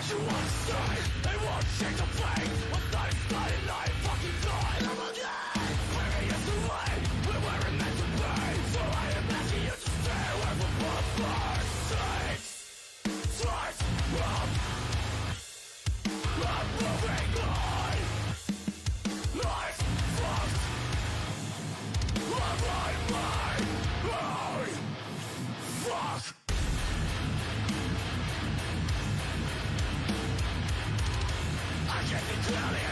You won't stay, they won't shake the blame. What's not exploding like fucking blind. I'm again, where is the way? We're where we're meant to be. So I am asking you to stay away from my mistakes. Slice up, I'm moving on. Life's fucked, I'm on my own. Fuck. I can't see clearly.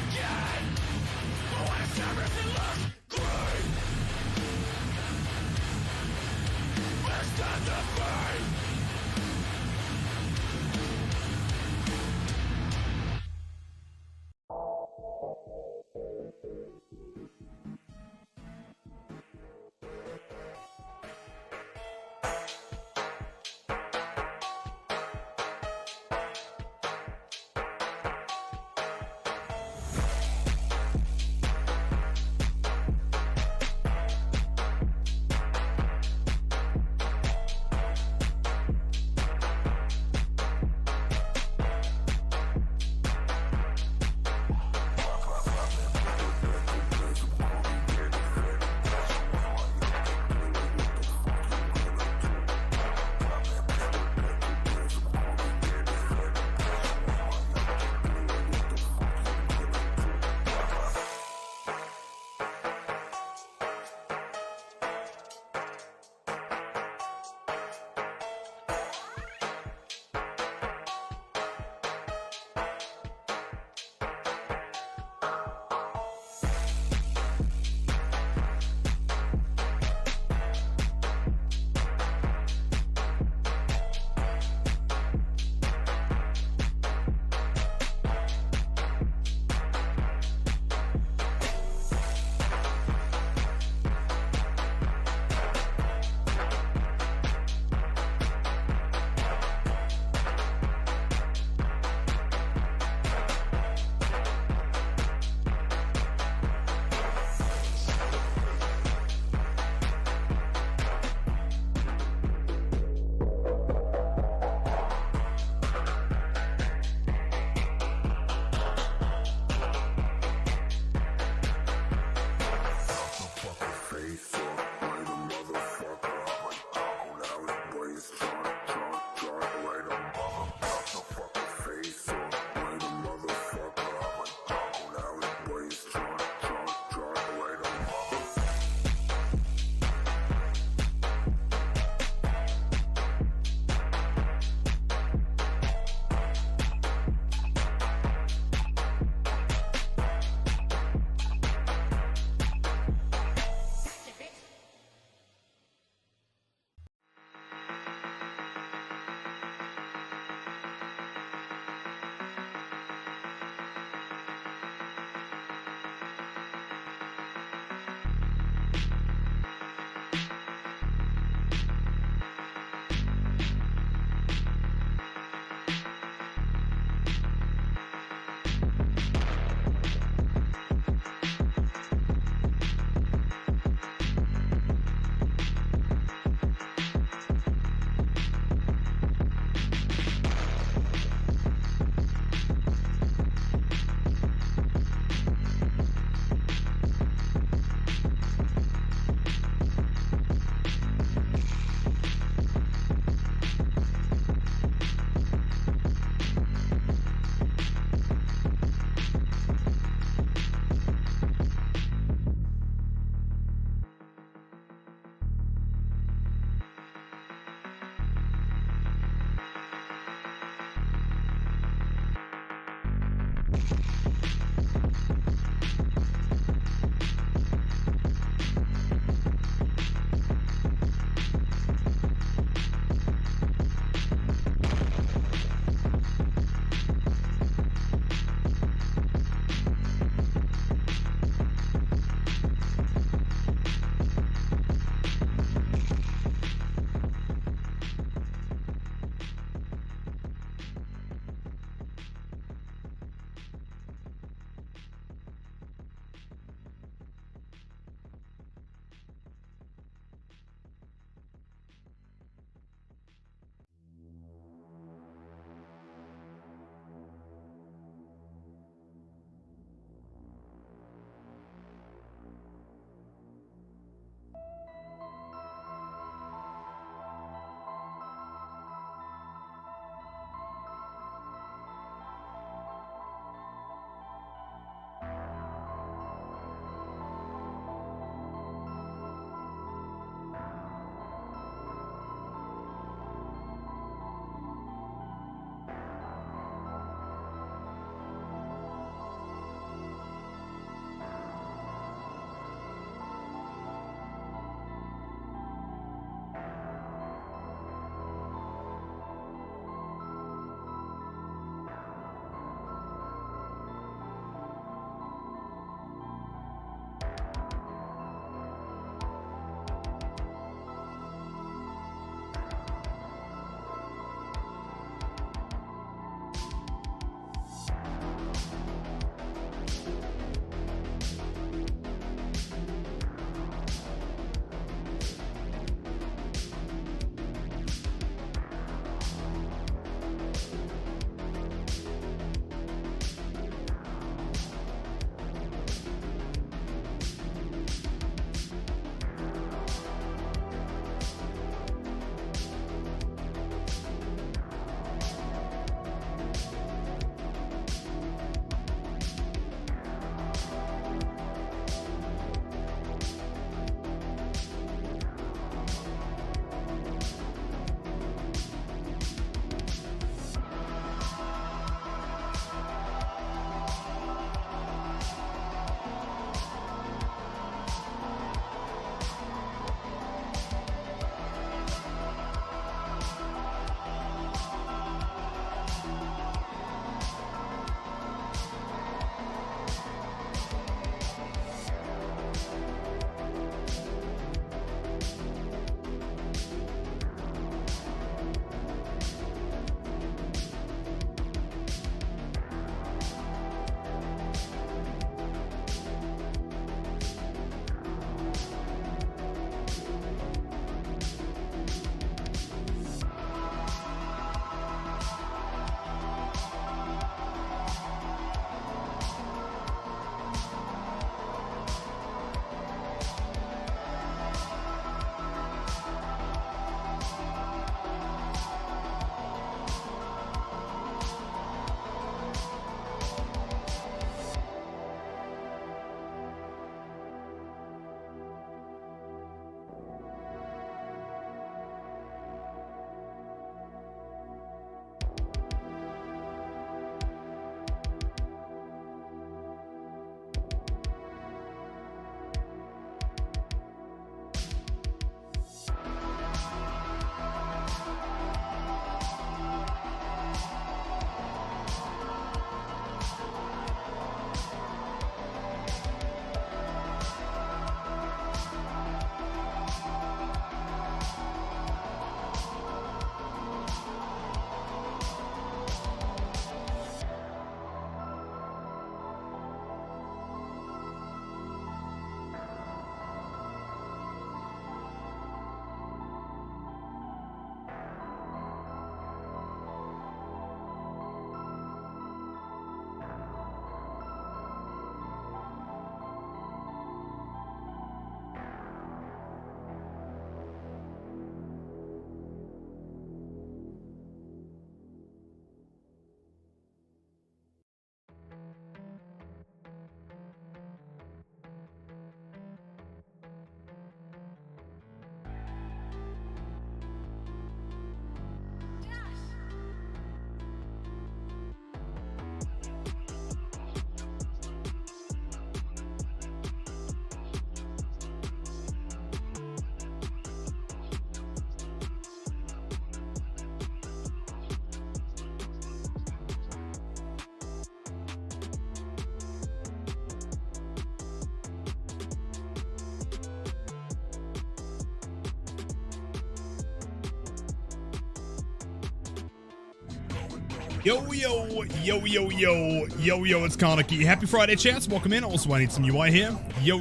Yo, it's Kaneki. Happy Friday, chats. Welcome in. Also, I need some UI here. Yo.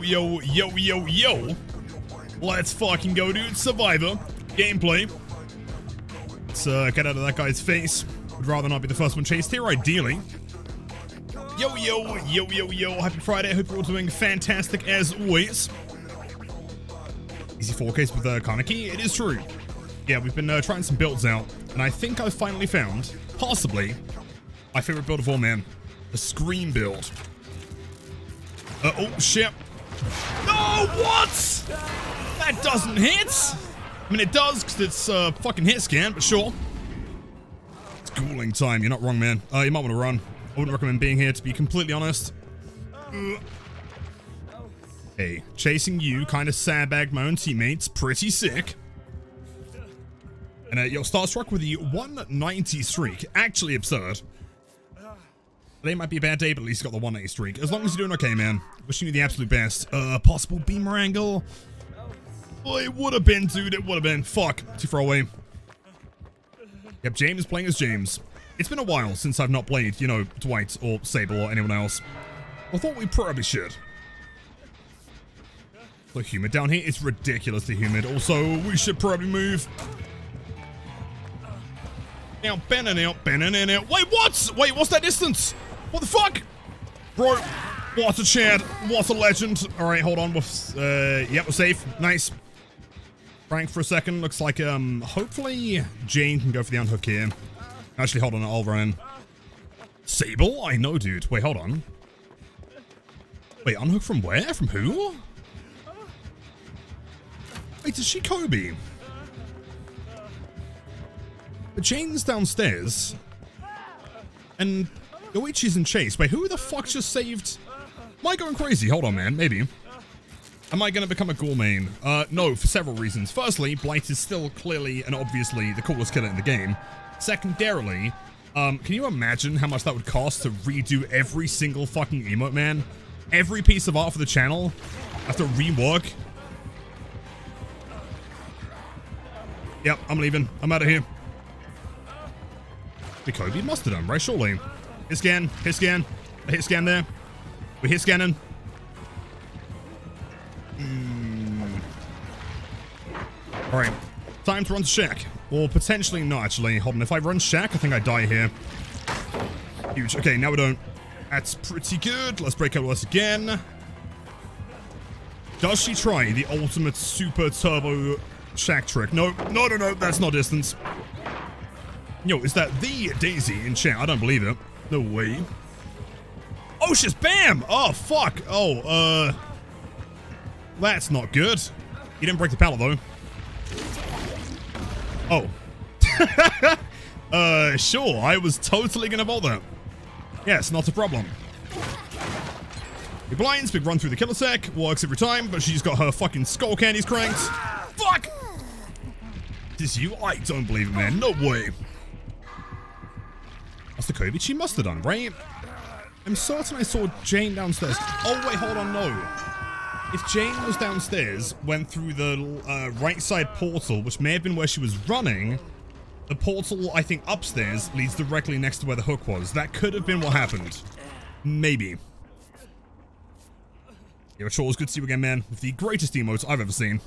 Let's fucking go, dude. Survivor. Gameplay. Let's get out of that guy's face. Would rather not be the first one chased here, ideally. Yo. Happy Friday. I hope you're all doing fantastic as always. Easy 4Ks with Kaneki. It is true. Yeah, we've been trying some builds out, and I think I've finally found, possibly, my favorite build of all, man. The Scream build. Oh, shit. No, what? That doesn't hit. I mean, it does, because it's fucking hit scan, but sure. It's ghouling time. You're not wrong, man. You might want to run. I wouldn't recommend being here, to be completely honest. Hey, chasing you, kind of sandbagged my own teammates. Pretty sick. And you're starstruck with the 190 streak. Actually absurd. Today might be a bad day, but at least you got the 180 streak. As long as you're doing okay, man. Wishing you the absolute best. Possible beamer angle. Oh, it would have been, dude. It would have been. Fuck. Too far away. Yep, James is playing as James. It's been a while since I've not played, you know, Dwight or Sable or anyone else. I thought we probably should. The humid down here is ridiculously humid. Also, we should probably move. Now, out. Wait, what? Wait, what's that distance? What the fuck? Bro, what a Chad. What a legend. All right, hold on. Yep, we're safe. Nice. Frank for a second. Looks like, hopefully Jane can go for the unhook here. Actually, hold on. I'll run. Sable? I know, dude. Wait, hold on. Wait, unhook from where? From who? Wait, is she Kobe? But Jane's downstairs. And Yoichi's in chase. Wait, who the fuck just saved? Am I going crazy? Hold on, man. Maybe. Am I going to become a Ghoul main? No, for several reasons. Firstly, Blight is still clearly and obviously the coolest killer in the game. Secondarily, can you imagine how much that would cost to redo every single fucking emote, man? Every piece of art for the channel? Have to rework? Yep, I'm leaving. I'm out of here. Kobe must have done, right? Surely. Hit scan. A hit scan there. We're hit scanning. Alright. Time to run to Shack. Or potentially not, actually. Hold on. If I run Shack, I think I die here. Huge. Okay, now we don't. That's pretty good. Let's break out with us again. Does she try the ultimate super turbo Shack trick? No. That's not distance. Yo, is that the Daisy in chat? I don't believe it. No way. Oh, she's bam! Oh, fuck. Oh, that's not good. You didn't break the pallet, though. Oh. Sure. I was totally gonna bolt that. Yes, not a problem. He blinds, big run through the kill attack. Works every time, but she's got her fucking skull candies cranked. Fuck! This you? I don't believe it, man. No way. That's the Kobe she must have done, right? I'm certain I saw Jane downstairs. Oh, wait, hold on, no. If Jane was downstairs, went through the right side portal, which may have been where she was running, the portal, I think, upstairs leads directly next to where the hook was. That could have been what happened. Maybe. Yeah, sure, it's good to see you again, man. With the greatest emotes I've ever seen.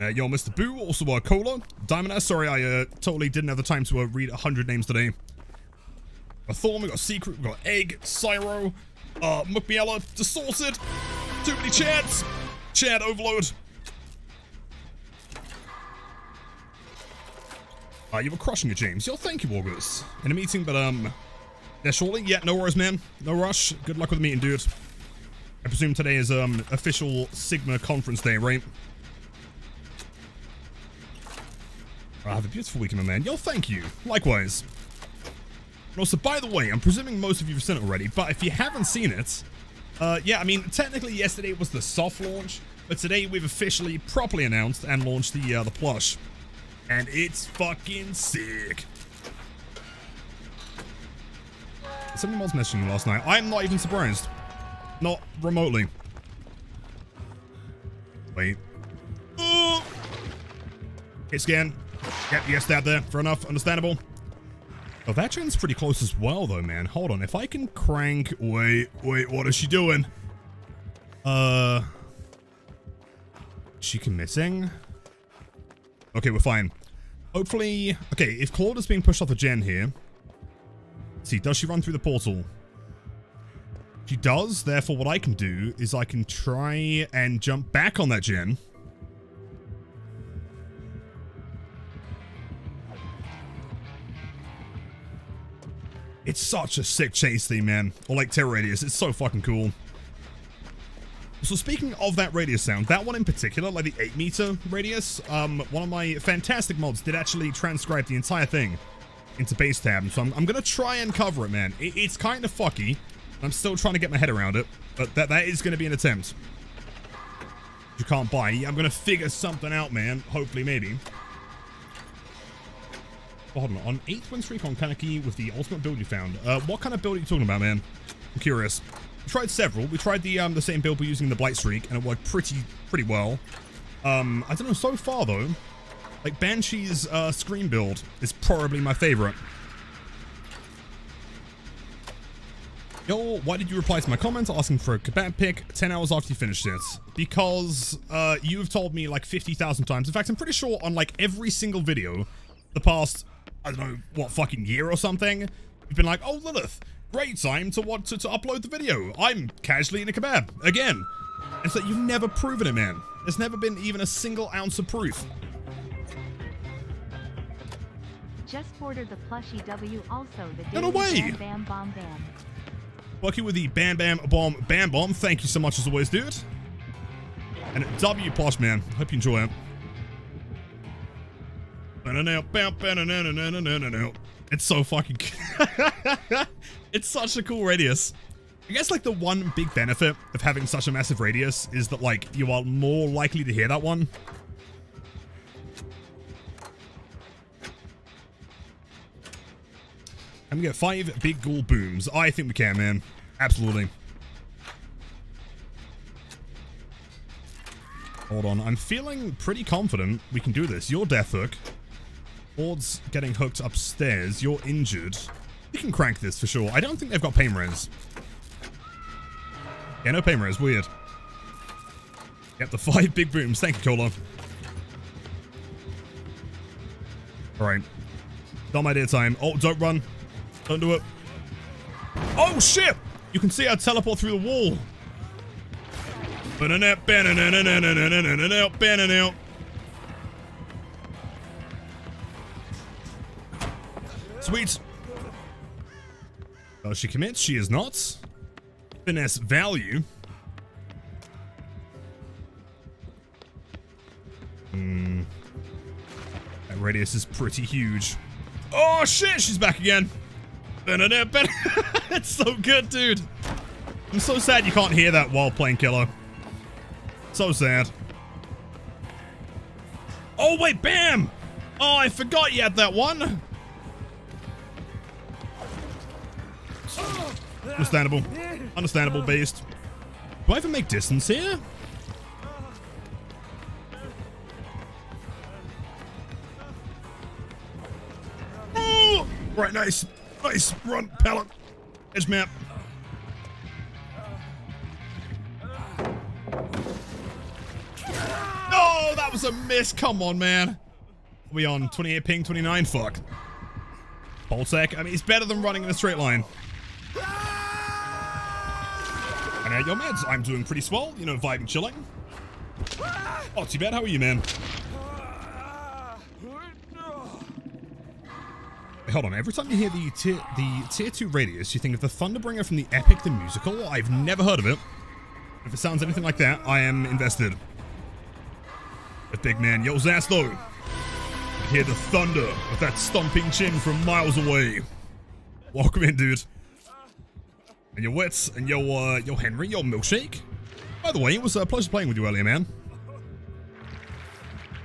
Yo, Mr. Boo, also Cola, Diamond S. Sorry, I totally didn't have the time to read 100 names today. We got Thorn, we got Secret, we got Egg, Cyro, Mukbiella, Distorted, too many chats, chat overload. You were crushing it, James. Yo, thank you, August. In a meeting, but yeah, surely. Yeah, no worries, man. No rush. Good luck with the meeting, dude. I presume today is official Sigma conference day, right? Have a beautiful weekend, my man. Yo, thank you. Likewise. And also, by the way, I'm presuming most of you have seen it already, but if you haven't seen it, yeah, I mean, technically yesterday was the soft launch, but today we've officially properly announced and launched the plush. And it's fucking sick. Somebody was messaging me last night. I'm not even surprised. Not remotely. Wait. Ooh. Hit scan. Yep, yes, that there. Fair enough. Understandable. Oh, that gen's pretty close as well, though, man. Hold on. If I can crank... Wait, what is she doing? Is she committing? Okay, we're fine. Hopefully... Okay, if Claude is being pushed off the gen here... Let's see, does she run through the portal? She does. Therefore, what I can do is I can try and jump back on that gen. It's such a sick chase theme, man. Or like terror radius. It's so fucking cool. So speaking of that radius sound, that one in particular, like the 8-meter radius, one of my fantastic mods did actually transcribe the entire thing into base tab. So I'm going to try and cover it, man. It's kind of fucky. I'm still trying to get my head around it, but that is going to be an attempt. You can't buy. I'm going to figure something out, man. Hopefully, maybe. Oh, hold on 8th win streak on Kaneki with the ultimate build you found. What kind of build are you talking about, man? I'm curious. We tried several. We tried the same build but using the blight streak, and it worked pretty well. I don't know, so far though, like Banshee's screen build is probably my favorite. Yo, why did you reply to my comments asking for a kebab pick 10 hours after you finished it? Because you've told me like 50,000 times. In fact, I'm pretty sure on like every single video the past, I don't know, what, fucking year or something, you've been like, oh, Lilith, great time to upload the video. I'm casually in a kebab, again. And so you've never proven it, man. There's never been even a single ounce of proof. Just ordered the plushie W also the No way! Bam Bam Bomb Bam. Lucky with the Bam Bam Bomb Bam Bomb. Thank you so much as always, dude. And W plush, man. Hope you enjoy it. It's so fucking it's such a cool radius. I guess like the one big benefit of having such a massive radius is that like you are more likely to hear that one. And we get 5 big ghoul booms. I think we can, man. Absolutely. Hold on. I'm feeling pretty confident we can do this. Your death hook. Claude's getting hooked upstairs. You're injured. We can crank this for sure. I don't think they've got pain res. Yeah, no pain res. Weird. Yep, the 5 big booms. Thank you, Cola. Alright. Done my dear time. Oh, don't run. Don't do it. Oh, shit! You can see I teleport through the wall. Sweet. Oh, she commits. She is not. Finesse value. That radius is pretty huge. Oh, shit! She's back again. It's so good, dude. I'm so sad you can't hear that while playing Killer. So sad. Oh, wait, bam! Oh, I forgot you had that one. Understandable. Understandable, beast. Do I even make distance here? Oh! Right, nice. Nice. Run, pallet. Edge map. Oh, that was a miss. Come on, man. Are we on 28 ping, 29? Fuck. Polsec. I mean, it's better than running in a straight line. And yo, meds, I'm doing pretty swell. You know, vibing, chilling. Oh, too bad. How are you, man? Wait, hold on. Every time you hear the tier 2 radius, you think of the Thunderbringer from the Epic the Musical. I've never heard of it. If it sounds anything like that, I am invested. But big man, yo's ass though. You hear the thunder of that stomping chin from miles away. Welcome in, dude. And your wits, and your Henry, your milkshake. By the way, it was a pleasure playing with you earlier, man.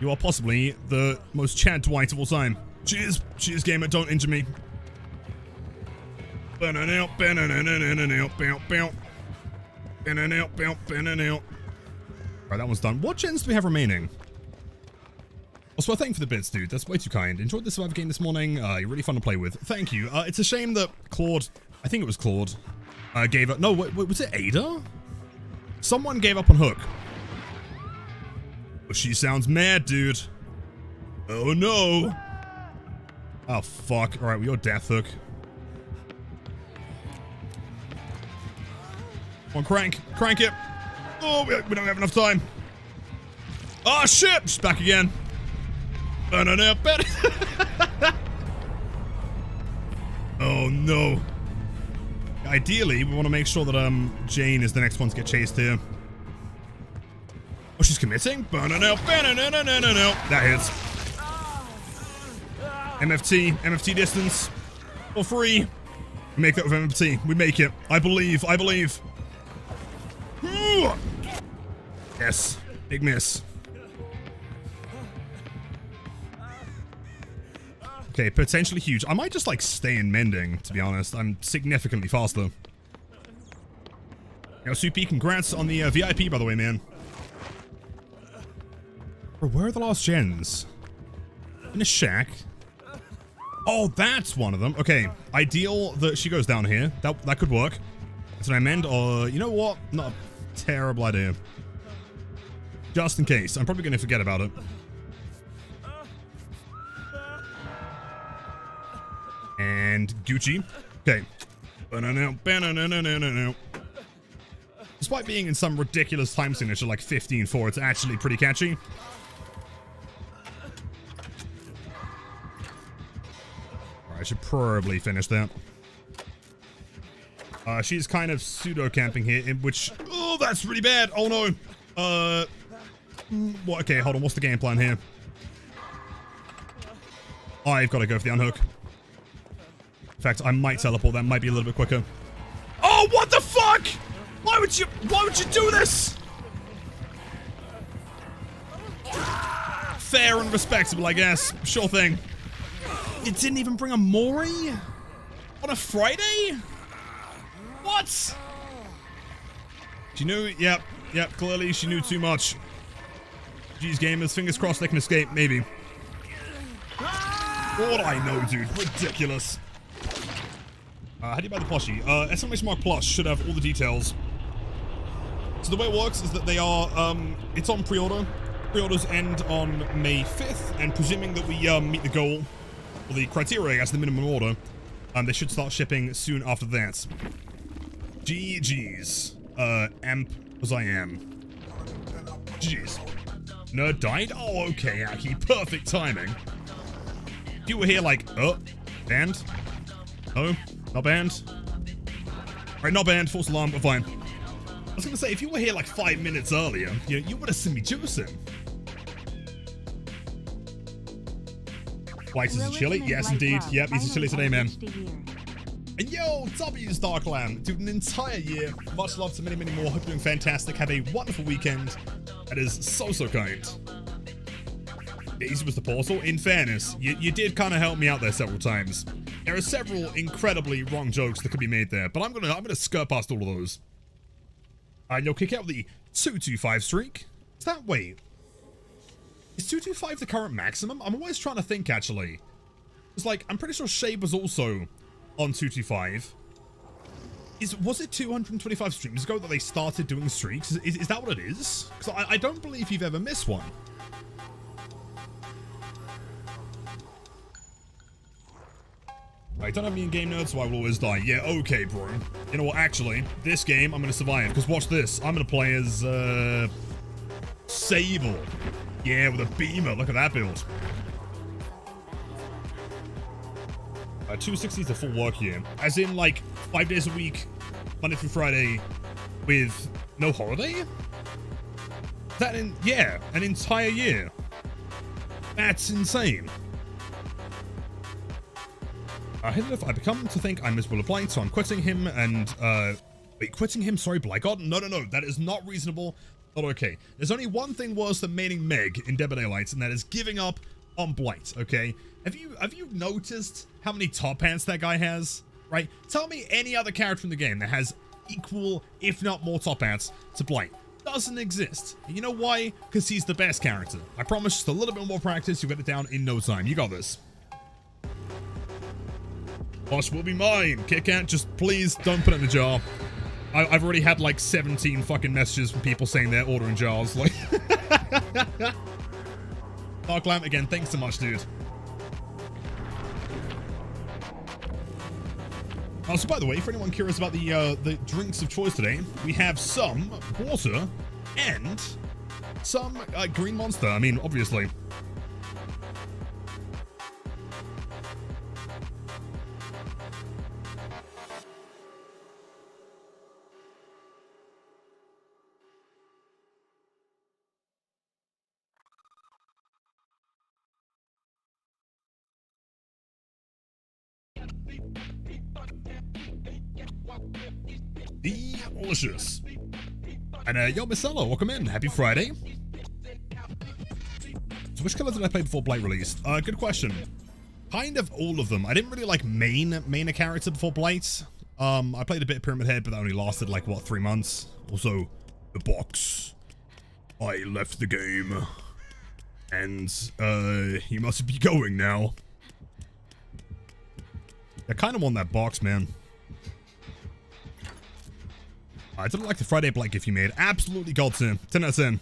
You are possibly the most Chad Dwight of all time. Cheers, cheers, gamer. Don't injure me. Right, that one's done. What gens do we have remaining? Also, thank you for the bits, dude. That's way too kind. Enjoyed the Survivor game this morning. You're really fun to play with. Thank you. It's a shame that Claude, I think it was Claude, gave up. No, wait, was it Ada? Someone gave up on Hook. Oh, she sounds mad, dude. Oh, no. Oh, fuck. All right, well, you're Death Hook. Come on, crank it. Oh, we don't have enough time. Oh, shit. She's back again. Oh, no. Ideally, we want to make sure that Jane is the next one to get chased here. Oh, she's committing. That hits. MFT distance. For free. We make that with MFT. We make it. I believe. Yes. Big miss. Okay, potentially huge. I might just like stay in mending, to be honest. I'm significantly faster. Yo, Soupy, congrats on the VIP, by the way, man. Bro, where are the last gens? In a shack. Oh, that's one of them. Okay, ideal that she goes down here. That could work. That's what I meant. Or, you know what? Not a terrible idea. Just in case. I'm probably going to forget about it. And Gucci. Okay. Despite being in some ridiculous time signature like 15-4, it's actually pretty catchy. Alright, I should probably finish that. She's kind of pseudo-camping here, in which... Oh, that's really bad! Oh, no! What? Okay, hold on. What's the game plan here? I've got to go for the unhook. In fact, I might teleport. That might be a little bit quicker. Oh, what the fuck? Why would you do this? Fair and respectable, I guess. Sure thing. It didn't even bring a Mori? On a Friday? What? She knew, yep, clearly she knew too much. Jeez, gamers, fingers crossed they can escape, maybe. What I know, dude, ridiculous. How do you buy the plushie? SMS Mark Plus should have all the details. So the way it works is that they are, it's on pre-order. Pre-orders end on May 5th, and presuming that we meet the goal, or the criteria as the minimum order, they should start shipping soon after that. GG's. Amp as I am. GG's. Nerd died? Oh, okay, Aki. Perfect timing. If you were here like, oh, banned? No? Not banned? Alright, not banned. False alarm. We're fine. I was gonna say, if you were here like 5 minutes earlier, you would have seen me juicing. White is a chili? Yes, indeed. Yep, he's a chili today, man. And yo, W's Darkland. Dude, an entire year. Much love to many, many more. Hope you're doing fantastic. Have a wonderful weekend. That is so, so kind. Easy was the portal. In fairness, you did kind of help me out there several times. There are several incredibly wrong jokes that could be made there, but I'm gonna skirt past all of those. And you'll kick out the 225 streak. Is that, wait, is 225 the current maximum? I'm always trying to think, actually. It's like, I'm pretty sure Shade was also on 225. Was it 225 streams ago that they started doing streaks? Is that what it is? Because I don't believe you've ever missed one. I don't have me in game nerds, so I will always die. Yeah, okay, bro. You know what, actually, this game, I'm going to survive. Because watch this. I'm going to play as, Sable. Yeah, with a beamer. Look at that build. 260 is a full work year. As in, like, 5 days a week, Monday through Friday, with no holiday? Yeah, an entire year. That's insane. I become to think I'm miserable of Blight, so I'm quitting him and, wait, quitting him? Sorry, Blight God? No, that is not reasonable. Not okay. There's only one thing worse than maining Meg in Dead by Daylight, and that is giving up on Blight, okay? Have you noticed how many top hats that guy has? Right? Tell me any other character in the game that has equal, if not more top hats to Blight. Doesn't exist. And you know why? Because he's the best character. I promise just a little bit more practice, you'll get it down in no time. You got this. Boss will be mine. Kit Kat, just please don't put it in the jar. I've already had like 17 fucking messages from people saying they're ordering jars. Like, Dark Lamp again, thanks so much, dude. So by the way, for anyone curious about the drinks of choice today, we have some water and some green monster. I mean, obviously. Delicious. And yo, Marcelo, welcome in. Happy Friday. So which color did I play before Blight released? Good question. Kind of all of them. I didn't really like main a character before Blight. I played a bit of Pyramid Head, but that only lasted like, what, 3 months? Also, the box. I left the game. And, he must be going now. I kind of want that box, man. I didn't like the Friday Blight gift you made. Absolutely gold to him. 10 out of 10.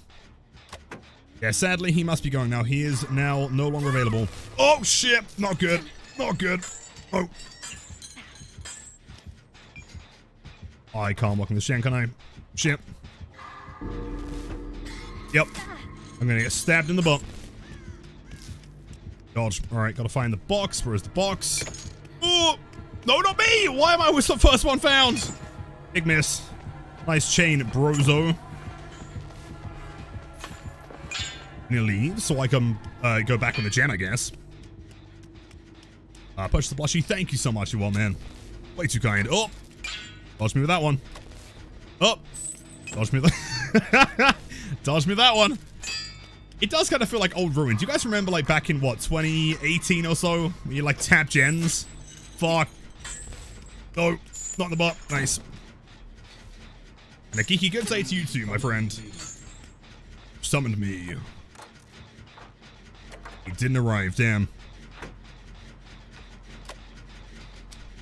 Yeah, sadly, he must be going now. He is now no longer available. Oh, shit. Not good. Not good. Oh. I can't walk in the shank, can I? Shit. Yep. I'm gonna get stabbed in the butt. God. Alright, gotta find the box. Where's the box? Oh! No, not me! Why am I always the first one found? Big miss. Nice chain, brozo. I'm gonna leave so I can go back on the gen, I guess. Purchase the plushie. Thank you so much, you all, man. Way too kind. Oh! Dodge me with that one. Oh! Dodge me with that. Dodge me with that one. It does kind of feel like old ruins. You guys remember, like, back in, what, 2018 or so? When you, like, tap gens? Fuck. No. Not in the butt. Nice. And a geeky good day to you too, my friend. Summoned me. He didn't arrive, damn.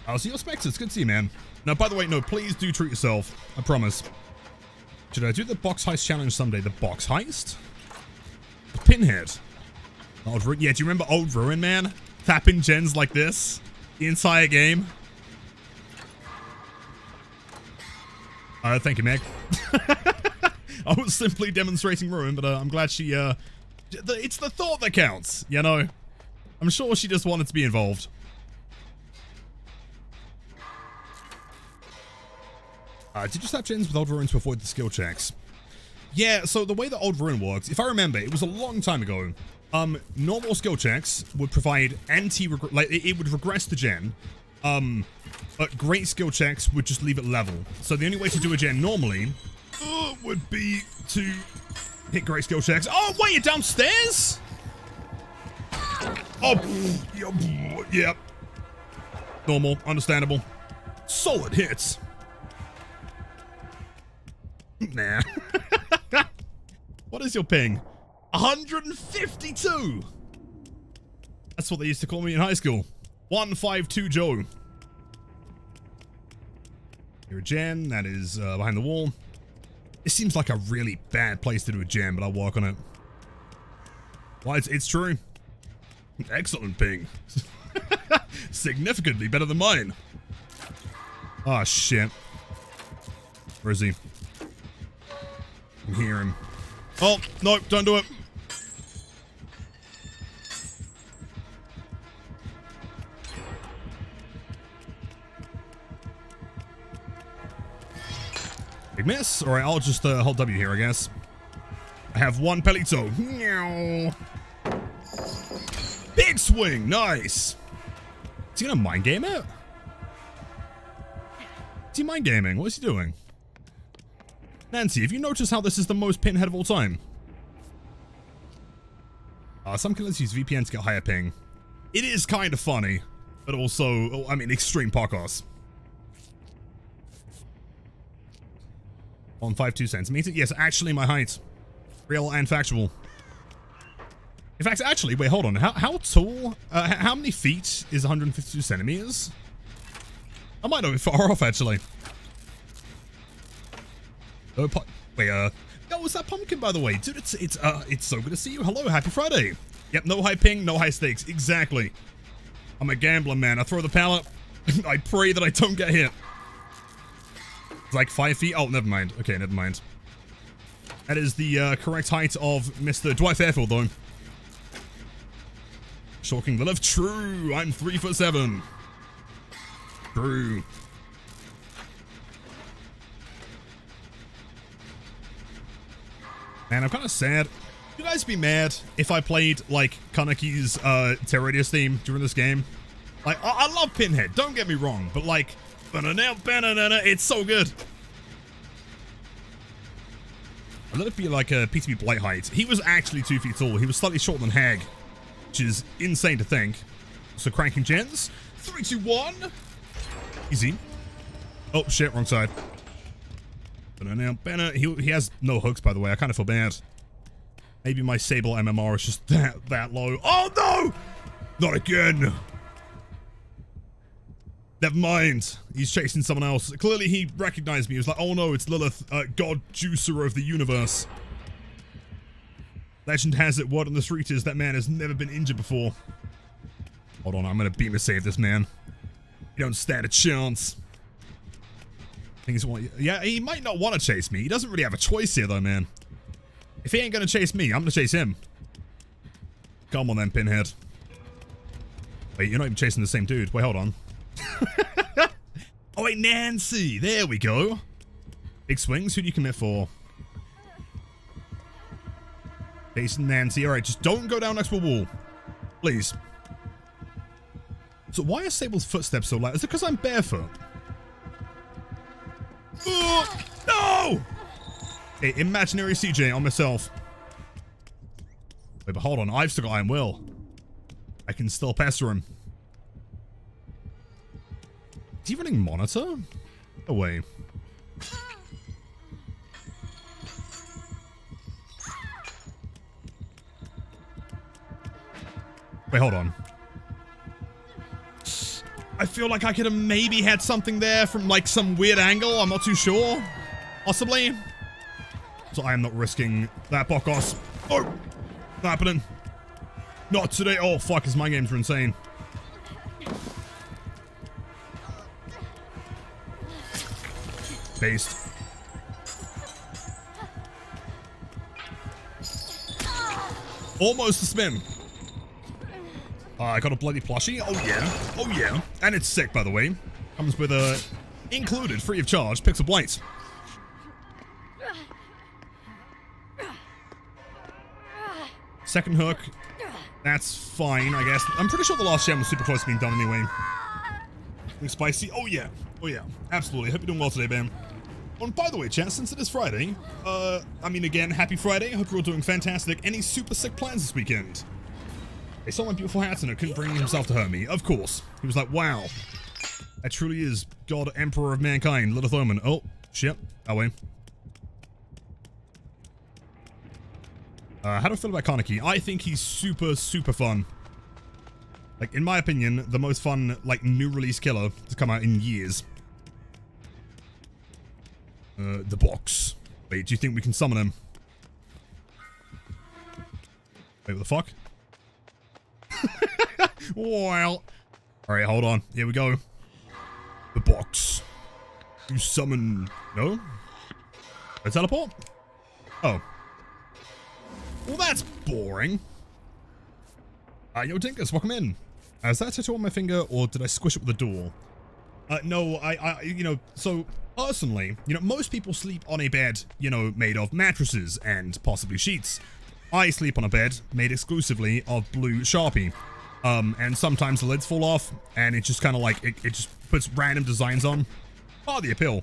Oh, so you're Spectre. It's good to see you, man. Now, by the way, no, please do treat yourself. I promise. Should I do the box heist challenge someday? The box heist? The pinhead. Old Ruin. Yeah, do you remember Old Ruin, man? Tapping gens like this. The entire game. Thank you, Meg. I was simply demonstrating Ruin, but I'm glad she, it's the thought that counts, you know? I'm sure she just wanted to be involved. Did you snap gens with Old Ruin to avoid the skill checks? Yeah, so the way that Old Ruin works, if I remember, it was a long time ago. Normal skill checks would provide like, it would regress the gen. But great skill checks would just leave it level. So the only way to do a gen normally would be to hit great skill checks. Oh, wait, you're downstairs? Oh, yep. Normal, understandable. Solid hits. Nah. What is your ping? 152! That's what they used to call me in high school. 152 Joe. Here a gen, that is behind the wall. It seems like a really bad place to do a gen, but I'll work on it. Well, it's true. Excellent ping. Significantly better than mine. Oh, shit. Where is he? I can hear him. Oh, no, don't do it. Big miss. All right, I'll just hold W here, I guess. I have one pelito. Big swing. Nice. Is he gonna mind game it? Is he mind gaming? What is he doing? Nancy, have you noticed how this is the most Pinhead of all time? Some killers use VPN to get higher ping. It is kind of funny, but also, I mean, extreme podcasts. 152 centimeters? Yes, actually my height. Real and factual. In fact, actually, wait, hold on. How tall, how many feet is 152 centimeters? I might not be far off, actually. Oh, wait, yo, what's that pumpkin, by the way? Dude, it's so good to see you. Hello, happy Friday. Yep, no high ping, no high stakes. Exactly. I'm a gambler, man. I throw the pallet. I pray that I don't get hit. It's like 5 feet. Oh, never mind. Okay, never mind. That is the correct height of Mr. Dwight Fairfield, though. Shocking the left. True. I'm 3'7". True. Man, I'm kind of sad. You guys be mad if I played, like, Kaneki's Terradius theme during this game? Like, I love Pinhead, don't get me wrong, but like, it's so good. I let it be like a PTB Blight height. He was actually 2 feet tall. He was slightly shorter than Hag, which is insane to think. So cranking gens. 3, 2, 1. Easy. Oh, shit, wrong side. He has no hooks, by the way. I kind of feel bad. Maybe my Sable MMR is just that low. Oh, no! Not again. Never mind. He's chasing someone else. Clearly, he recognized me. He was like, oh, no, it's Lilith, god juicer of the universe. Legend has it, word on the street is that man has never been injured before. Hold on, I'm going to beam to save this man. You don't stand a chance. Yeah, he might not want to chase me. He doesn't really have a choice here, though, man. If he ain't gonna chase me, I'm gonna chase him. Come on, then, Pinhead. Wait, you're not even chasing the same dude. Wait, hold on. Oh, wait, Nancy. There we go. Big swings. Who do you commit for? Chasing Nancy. All right, just don't go down next to a wall. Please. So why are Sable's footsteps so loud? Is it because I'm barefoot? Oh, no! Hey, imaginary CJ on myself. Wait, but hold on. I've still got Iron Will. I can still pester him. Is he running monitor? No way. Wait, hold on. I feel like I could have maybe had something there from like some weird angle. I'm not too sure. Possibly. So I am not risking that Bokos. Oh! Not happening. Not today. Oh, fuck. His mind games are insane. Based. Almost a spin. I got a bloody plushie. Oh, yeah. Oh, yeah. And it's sick, by the way. Comes with a included, free of charge, Pixel Blight. Second hook. That's fine, I guess. I'm pretty sure the last gem was super close to being done anyway. Something spicy. Oh, yeah. Oh, yeah. Absolutely. Hope you're doing well today, man. Oh, and by the way, chat, since it is Friday, I mean, again, happy Friday. I hope you're all doing fantastic. Any super sick plans this weekend? He saw my beautiful hat and couldn't bring himself to hurt me. Of course. He was like, wow. That truly is God, Emperor of Mankind, Lilith Omen. Oh, shit. That way. How do I feel about Kaneki? I think he's super, super fun. Like, in my opinion, the most fun, like, new release killer to come out in years. The box. Wait, do you think we can summon him? Wait, what the fuck? Well. Alright, hold on. Here we go. The box. You summon... No? A teleport? Oh. Well, that's boring. Yo, Dinkus, welcome in. Is that a tattoo on my finger, or did I squish it with a door? No, you know, so, personally, you know, most people sleep on a bed, you know, made of mattresses and possibly sheets. I sleep on a bed made exclusively of blue Sharpie. And sometimes the lids fall off, and it just kind of like, it just puts random designs on. Part of the appeal.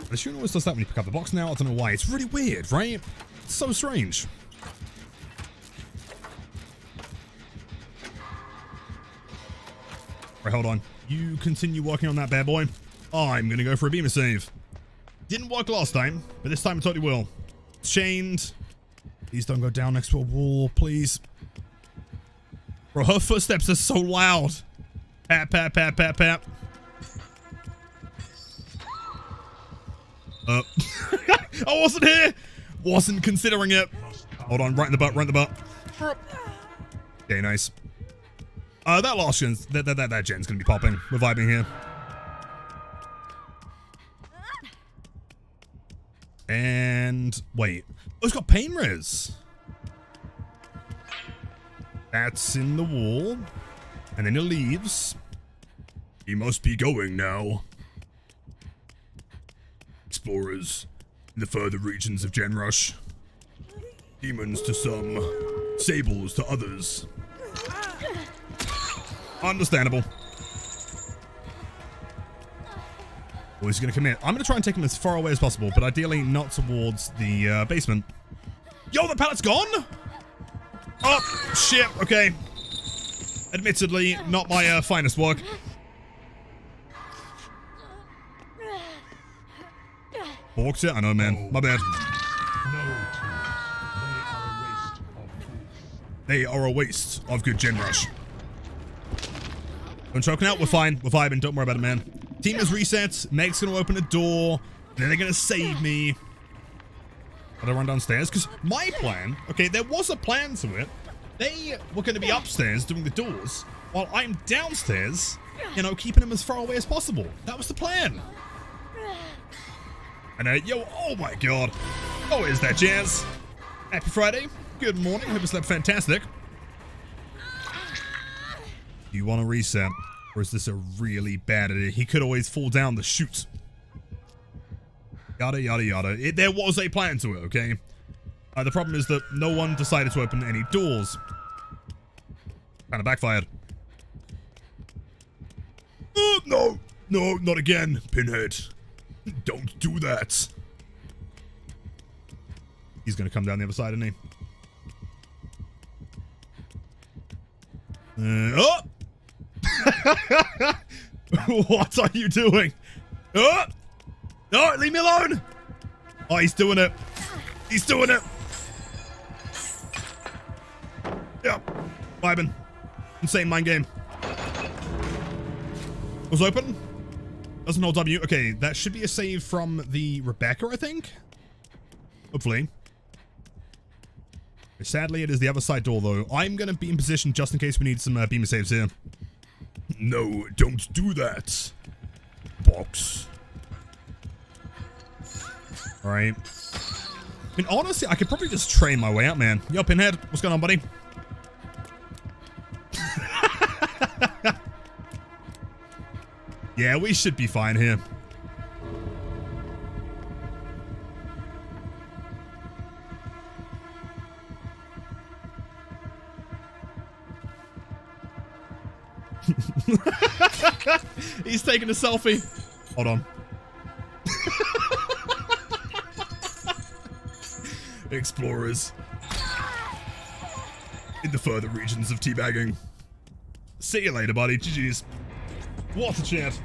The shooter always does that when you pick up the box now. I don't know why. It's really weird, right? It's so strange. Right, hold on. You continue working on that bad boy. I'm gonna go for a beamer save. Didn't work last time, but this time it totally will. It's chained. Please don't go down next to a wall, please. Bro, her footsteps are so loud. Pat, pat, pat, pat, pat. I wasn't here. Wasn't considering it. Hold on, right in the butt, right in the butt. Okay, nice. That last gen's, that gen's gonna be popping. We're vibing here. And wait, oh, it's got pain res. That's in the wall, and then it leaves. He must be going now. Explorers in the further regions of Genrush. Demons to some, sables to others. Understandable. Oh, he's gonna commit. I'm gonna try and take him as far away as possible, but ideally not towards the basement. Yo, the pallet's gone? Oh, shit, okay. Admittedly, not my finest work. Balked it? I know, man. My bad. They are a waste of good gen rush. I'm choking out. We're fine. We're vibing. Don't worry about it, man. Team is reset. Meg's gonna open a door. Then they're gonna save me. But I run downstairs because my plan. Okay, there was a plan to it. They were gonna be upstairs doing the doors, while I'm downstairs, you know, keeping them as far away as possible. That was the plan. And yo, oh my god. Oh, is that jazz? Happy Friday. Good morning. Hope you slept fantastic. Do you want to reset? Or is this a really bad idea? He could always fall down the chute. Yada, yada, yada. There was a plan to it, okay? The problem is that no one decided to open any doors. Kind of backfired. No, no, not again, Pinhead. Don't do that. He's gonna come down the other side, isn't he? Oh! What are you doing? Oh! No, leave me alone! Oh, he's doing it. He's doing it. Yep. Vibing. Insane mind game. Was open. Doesn't hold W. Okay, that should be a save from the Rebecca, I think. Hopefully. Sadly, it is the other side door, though. I'm going to be in position just in case we need some beamer saves here. No, don't do that. Box. Alright. I mean, honestly, I could probably just train my way out, man. Yo, Pinhead. What's going on, buddy? Yeah, we should be fine here. He's taking a selfie. Hold on. Explorers in the further regions of teabagging. See you later, buddy. GG's. What a chat.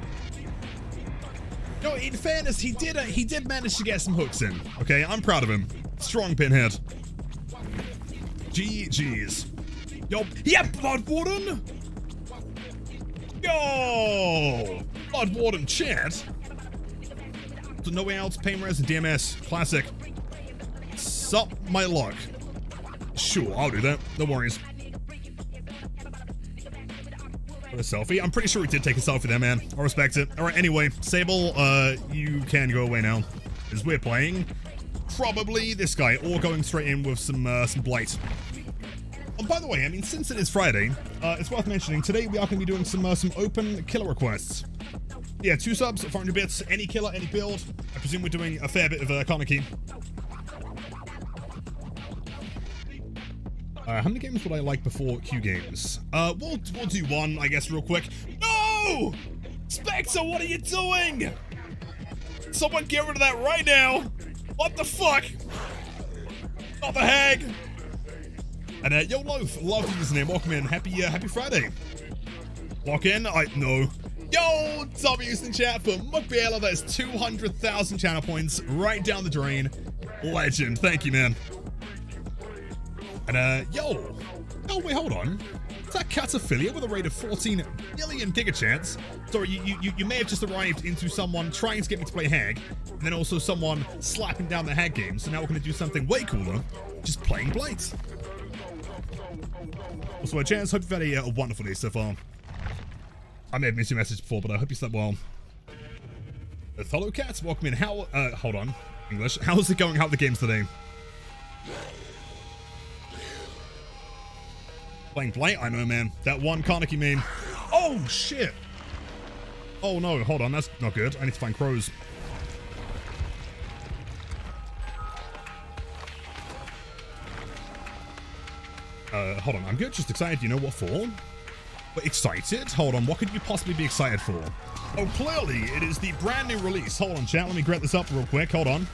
No, in fairness, he did manage to get some hooks in. Okay, I'm proud of him. Strong Pinhead. GG's. Yo, yeah, Blood Warden. Yo, Blood Warden chat. So no way out, pain res and DMS. Classic. Sup my luck. Sure, I'll do that. No worries. A selfie. I'm pretty sure we did take a selfie there, man. I respect it. All right, anyway, Sable, you can go away now, because we're playing probably this guy, or going straight in with some blight. Oh, by the way, I mean, since it is Friday, it's worth mentioning today we are going to be doing some open killer requests. Yeah, 2 subs, 400 bits, any killer, any build. I presume we're doing a fair bit of Kaneki. How many games would I like before Q games? We'll do one, I guess, real quick. No! Spectre, what are you doing? Someone get rid of that right now. What the fuck? Not the hag. And yo, Loaf, love the username. Welcome in. Happy Friday. Walk in. No. Yo, W's in chat for Mukbiela. That's 200,000 channel points right down the drain. Legend. Thank you, man. And yo. Oh wait, hold on. Is that Cat's affiliate with a rate of 14 million gigachats? Sorry, you may have just arrived into someone trying to get me to play Hag, and then also someone slapping down the Hag game. So now we're going to do something way cooler, just playing Blades. Also, Chance, hope you've had a wonderful day so far. I may have missed your message before, but I hope you slept well. Hello, cats. Welcome in. How? Hold on. English. How's it going? How are the games today? Playing Blight? I know, man. That one Kaneki meme. Oh, shit. Oh, no. Hold on. That's not good. I need to find crows. Hold on. I'm good. Just excited. You know what for? But excited? Hold on. What could you possibly be excited for? Oh, clearly it is the brand new release. Hold on, chat. Let me grab this up real quick. Hold on.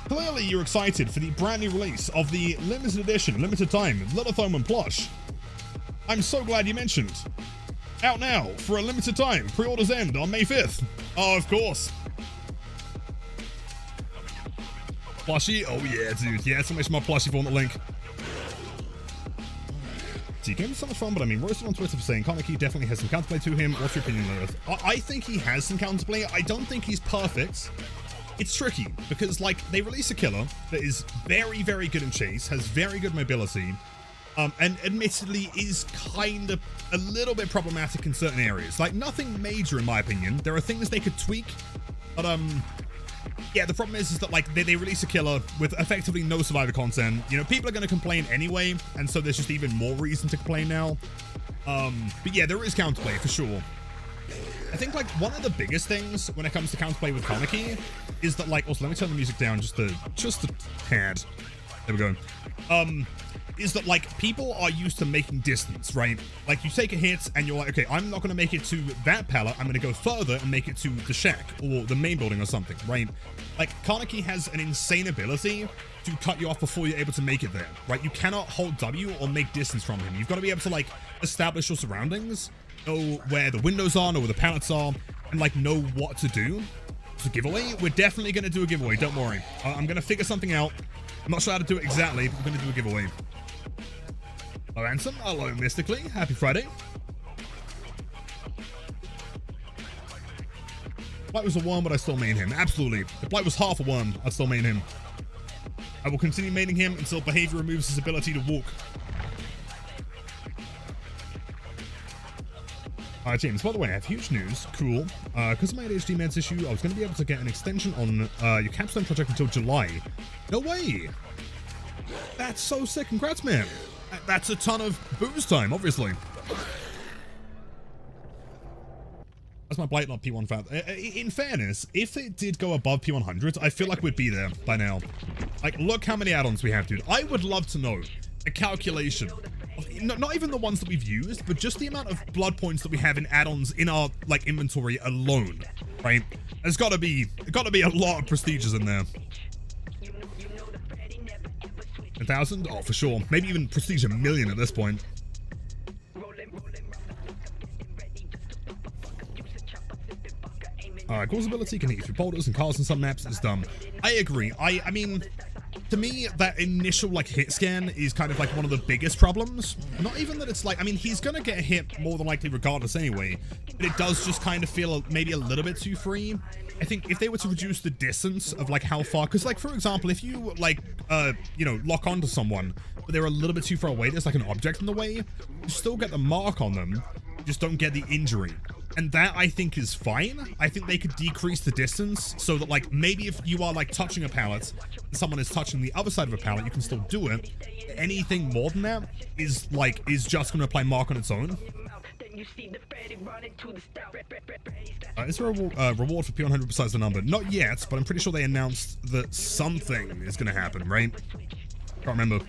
Clearly you're excited for the brand new release of the limited edition, limited time, Littlethorn plush. I'm so glad you mentioned. Out now for a limited time. Pre-orders end on May 5th. Oh, of course. Plushie? Oh, yeah, dude. Yeah, so much more plushie for the link. See, game is so much fun, but I mean, roasted on Twitter for saying Kaneki definitely has some counterplay to him. What's your opinion on Earth? I think he has some counterplay. I don't think he's perfect. It's tricky because, like, they release a killer that is very, very good in chase, has very good mobility, and admittedly is kind of a little bit problematic in certain areas. Like, nothing major in my opinion. There are things they could tweak, but yeah, the problem is that, like, they release a killer with effectively no survivor content. You know, people are going to complain anyway, and so there's just even more reason to complain now. But yeah, there is counterplay for sure. I think, like, one of the biggest things when it comes to counterplay with Kaneki is that, like, also let me turn the music down just a tad. There we go. Is that, like, people are used to making distance, right? Like, you take a hit and you're like, okay, I'm not going to make it to that pallet. I'm going to go further and make it to the shack or the main building or something, right? Like, Kaneki has an insane ability to cut you off before you're able to make it there, right? You cannot hold W or make distance from him. You've got to be able to, like, establish your surroundings, know where the windows are, know where the pallets are, and, like, know what to do. It's a giveaway. We're definitely going to do a giveaway. Don't worry. I'm going to figure something out. I'm not sure how to do it exactly, but we're going to do a giveaway. Hello, Ansem. Hello, Mystically. Happy Friday. Blight was a worm, but I still main him. Absolutely. If Blight was half a worm, I'd still main him. I will continue maining him until behavior removes his ability to walk. James, by the way, I have huge news. Cool. Because of my ADHD meds issue, I was going to be able to get an extension on your capstone project until July. No way. That's so sick. Congrats, man. That's a ton of booze time, obviously. That's my Blight, not P1 fan. In fairness, if it did go above P100, I feel like we'd be there by now. Like, look how many add-ons we have, dude. I would love to know a calculation. Not even the ones that we've used, but just the amount of blood points that we have in add-ons in our, like, inventory alone, right? There's gotta be a lot of prestiges in there. 1,000? Oh, for sure. Maybe even prestige 1 million at this point. Ghoul's ability can hit you through boulders and cars and some maps is dumb. I agree. I mean, to me, that initial, like, hit scan is kind of like one of the biggest problems. Not even that it's like, I mean, he's gonna get hit more than likely regardless anyway, but it does just kind of feel maybe a little bit too free. I think if they were to reduce the distance of, like, how far, because, like, for example, if you, like, you know, lock onto someone, but they're a little bit too far away, there's, like, an object in the way, you still get the mark on them, you just don't get the injury. And that, I think, is fine. I think they could decrease the distance so that, like, maybe if you are, like, touching a pallet and someone is touching the other side of a pallet, you can still do it. Anything more than that is just going to apply mark on its own. Is there a reward for P100 besides the number? Not yet, but I'm pretty sure they announced that something is going to happen, right? Can't remember.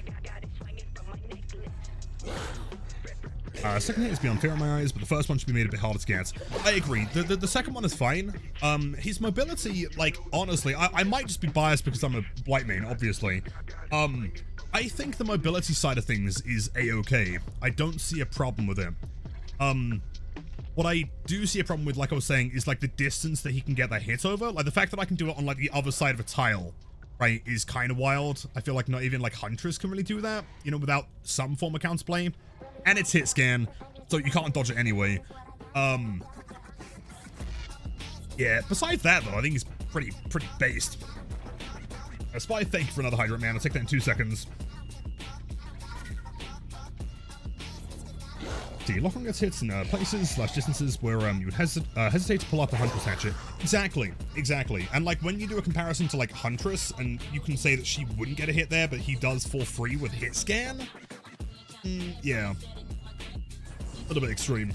Second hit is beyond fair in my eyes, but the first one should be made a bit harder to get. I agree. The second one is fine. His mobility, like, honestly, I might just be biased because I'm a white main, obviously. I think the mobility side of things is a-okay. I don't see a problem with it. What I do see a problem with, like I was saying, is like the distance that he can get that hit over. Like the fact that I can do it on like the other side of a tile, right, is kind of wild. I feel like not even like Huntress can really do that, you know, without some form of counterplay. And it's hit scan, so you can't dodge it anyway. Yeah, besides that though, I think he's pretty based. Spy, thank you for another hydrant, man. I'll take that in 2 seconds. See, Lock-on gets hits in places / distances where you would hesitate to pull out the Huntress hatchet. Exactly. And like when you do a comparison to like Huntress, and you can say that she wouldn't get a hit there, but he does for free with hit scan. Yeah, a little bit extreme.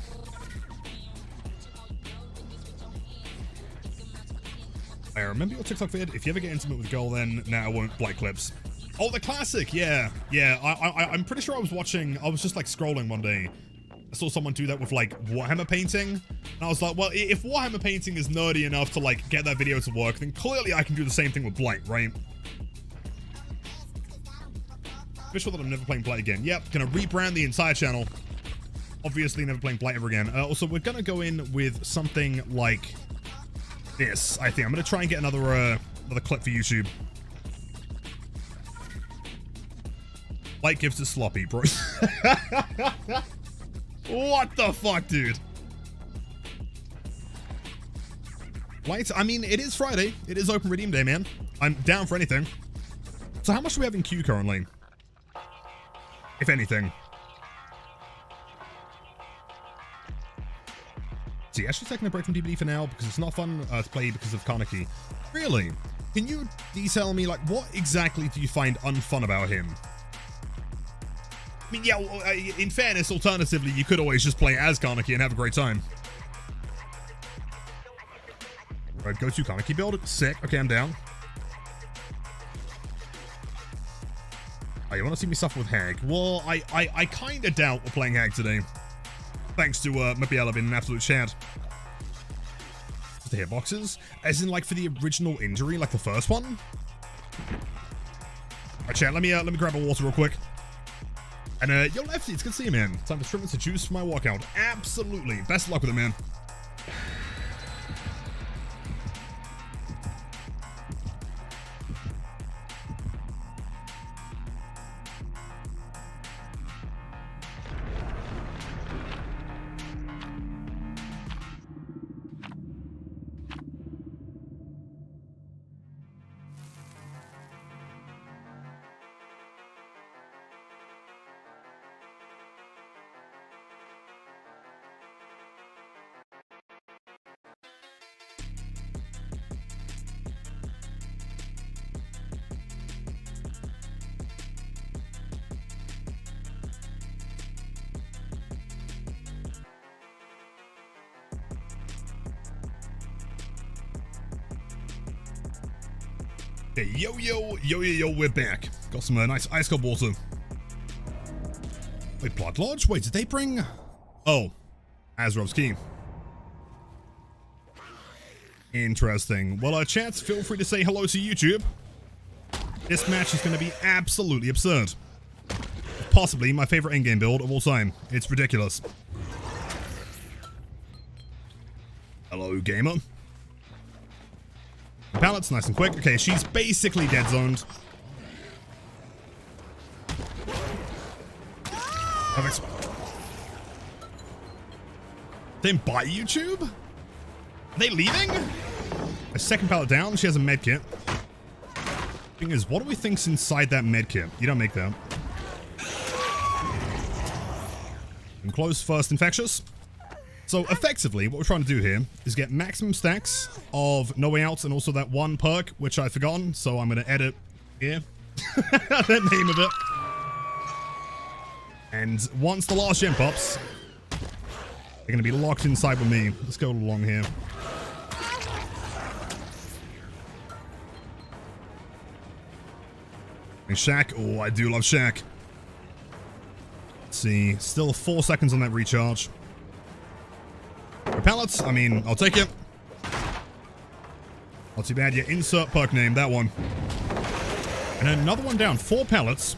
I remember your TikTok vid. If you ever get intimate with Ghoul, then I won't blight clips. Oh, the classic. Yeah. I'm pretty sure I was just like scrolling one day. I saw someone do that with like Warhammer painting, and I was like, well, if Warhammer painting is nerdy enough to like get that video to work, then clearly I can do the same thing with blight, right? Sure that I'm never playing blight again. Yep, gonna rebrand the entire channel. Obviously never playing blight ever again. Also, we're gonna go in with something like this, I think. I'm gonna try and get another clip for YouTube. Blight gives it sloppy, bro. What the fuck, dude? Blight, I mean, it is Friday. It is open redeem day, man. I'm down for anything. So how much do we have in queue currently? If anything. See, actually taking a break from DBD for now because it's not fun to play because of Kaneki. Really? Can you detail me, like, what exactly do you find unfun about him? I mean, yeah, in fairness, alternatively, you could always just play as Kaneki and have a great time. Right, go to Kaneki build. Sick. Okay, I'm down. Oh, you want to see me suffer with Hag? Well, I kind of doubt we're playing Hag today. Thanks to Mabiela being an absolute chad. The hitboxes? As in, like, for the original injury, like the first one? Alright, chat, let me grab a water real quick. And, yo, Lefty, it's good to see you, man. Time for shrimps and juice for my walkout. Absolutely. Best of luck with it, man. Hey, yo, we're back. Got some nice ice cold water. Wait, Blood Lodge? Wait, did they bring... Oh, Azrov's key. Interesting. Well, chats, feel free to say hello to YouTube. This match is going to be absolutely absurd. Possibly my favorite in-game build of all time. It's ridiculous. Hello, gamer. Pallets, nice and quick. Okay, she's basically dead zoned. Perfect. Then buy YouTube? Are they leaving? A second pallet down. She has a med kit. Thing is, what do we think's inside that med kit? You don't make that. And close first infectious. So effectively, what we're trying to do here is get maximum stacks of No Way Out and also that one perk, which I've forgotten. So I'm going to edit here the name of it. And once the last gem pops, they're going to be locked inside with me. Let's go along here. And Shaq. Oh, I do love Shaq. Let's see. Still 4 seconds on that recharge. Pallets, I mean, I'll take it. Not too bad. Yeah, insert perk name, that one. And then another one down. 4 pallets,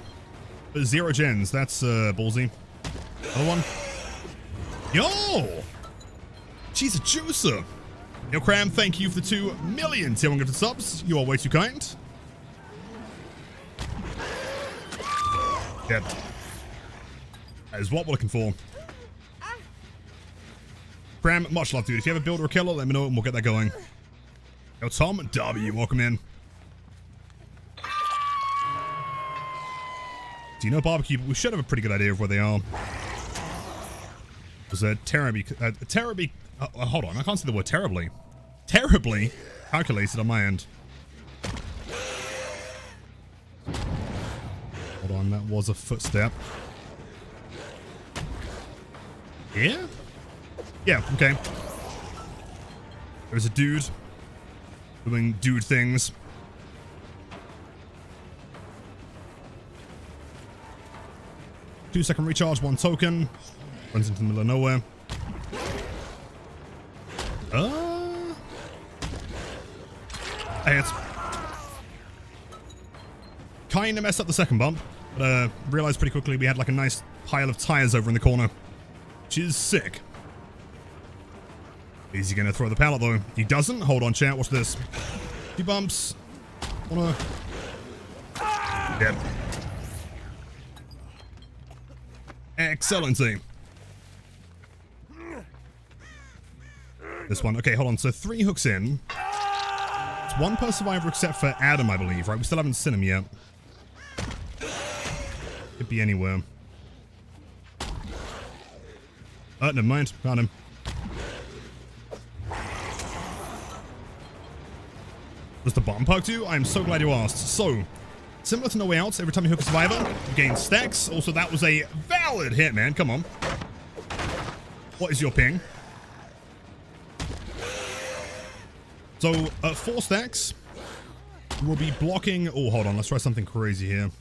but 0 gens. That's ballsy. Another one. Yo! She's a juicer. Yo, Cram, thank you for the 2 million tier 1 gifted subs. You are way too kind. Yep. That is what we're looking for. Cram, much love, dude. If you have a build or a killer, let me know and we'll get that going. Yo, Tom W, welcome in. Do you know barbecue? We should have a pretty good idea of where they are. Was a terribly, hold on, I can't say the word terribly. Terribly calculated on my end. Hold on, that was a footstep. Yeah? Yeah, okay. There's a dude doing dude things. Two-second recharge, 1 token. Runs into the middle of nowhere. Hey, it's kind of messed up the second bump, but realized pretty quickly we had like a nice pile of tires over in the corner, which is sick. Is he gonna throw the pallet though? He doesn't. Hold on, chat. Watch this. He bumps. Wanna? Yep. Excellency. This one. Okay, hold on. So 3 hooks in. It's 1 per survivor except for Adam, I believe, right? We still haven't seen him yet. Could be anywhere. Oh, never mind. Found him. Does the bomb perk do? I'm so glad you asked. So, similar to No Way Out, every time you hook a survivor, you gain stacks. Also, that was a valid hit, man. Come on. What is your ping? So, 4 stacks. We'll be blocking... Oh, hold on. Let's try something crazy here.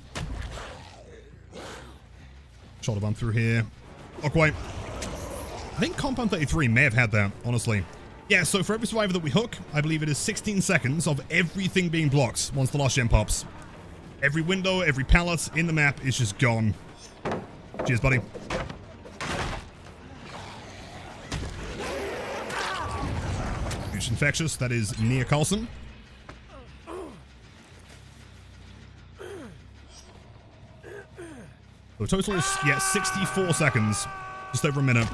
Shoulder bump through here. Not quite. I think Compound 33 may have had that, honestly. Yeah, so for every survivor that we hook, I believe it is 16 seconds of everything being blocked once the last gem pops. Every window, every pallet in the map is just gone. Cheers, buddy. Huge infectious. That is Nia Carlson. So total, yeah, 64 seconds. Just over a minute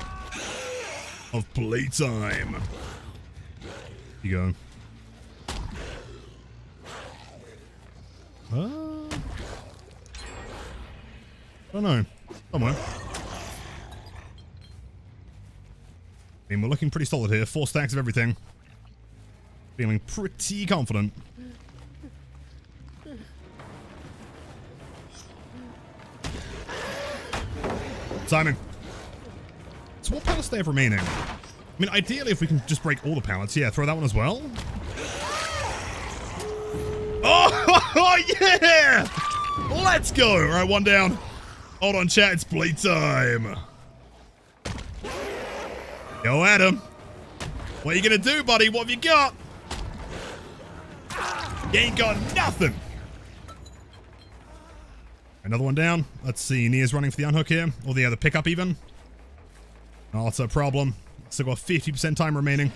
of playtime. Here you go. I don't know. Somewhere. I mean, we're looking pretty solid here. 4 stacks of everything. Feeling pretty confident. Timing. So what pallets do they have remaining? I mean, ideally, if we can just break all the pallets. Yeah, throw that one as well. Oh, yeah! Let's go! All right, 1 down. Hold on, chat. It's playtime. Yo, Adam. What are you gonna do, buddy? What have you got? You ain't got nothing. Another one down. Let's see. Nia's running for the unhook here. Or the other pickup even. Oh, that's a problem. Still got 50% time remaining.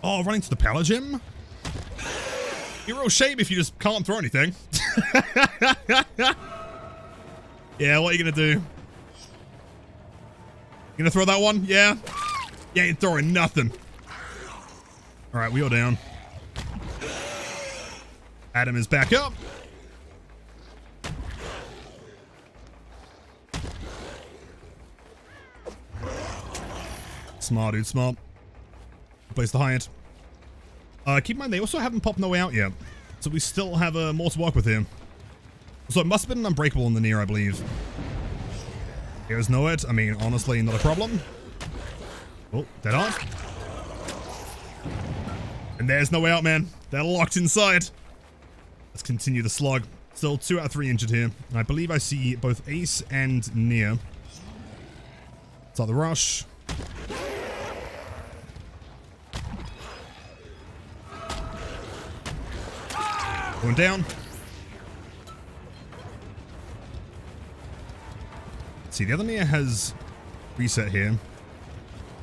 Oh, running to the pallet gym? You're a real shame if you just can't throw anything. Yeah, what are you gonna do? You gonna throw that one? Yeah? Yeah, you're throwing nothing. Alright, we are down. Adam is back up. Smart, dude, smart. Place to hide. Keep in mind, they also haven't popped No Way Out yet. So we still have more to work with here. So it must have been an unbreakable in the near, I believe. Here's No It. I mean, honestly, not a problem. Oh, dead off. And there's No Way Out, man. They're locked inside. Let's continue the slug. Still 2 out of 3 injured here. And I believe I see both Ace and Nia. Start the rush. Going down. Let's see, the other Nia has reset here.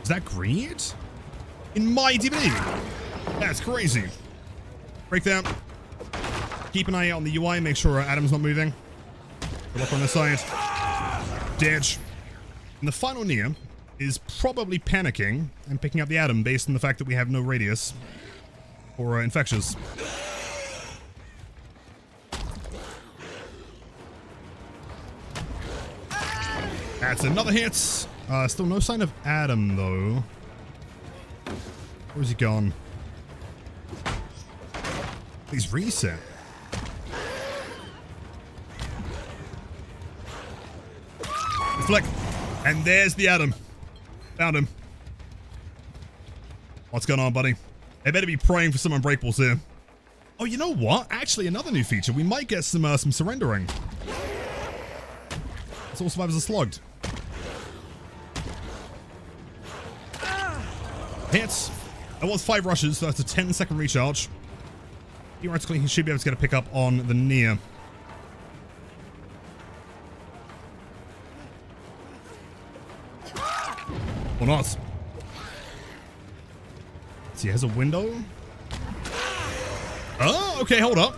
Is that Greed? In my DB? That's crazy. Break that. Keep an eye out on the UI, make sure Adam's not moving. Look on the side. Ditch. And the final Nia is probably panicking and picking up the Adam based on the fact that we have no radius for infectious. That's another hit. Still no sign of Adam though. Where's he gone? He's reset. Flick. And there's the Adam. Found him. What's going on, buddy? They better be praying for some unbreakables here. Oh, you know what? Actually, another new feature. We might get some surrendering. It's all survivors are slugged. Hits. That was 5 rushes, so that's a 10-second recharge. Theoretically, he should be able to get a pickup on the Nia. Or not. See, he has a window. Oh, okay, hold up.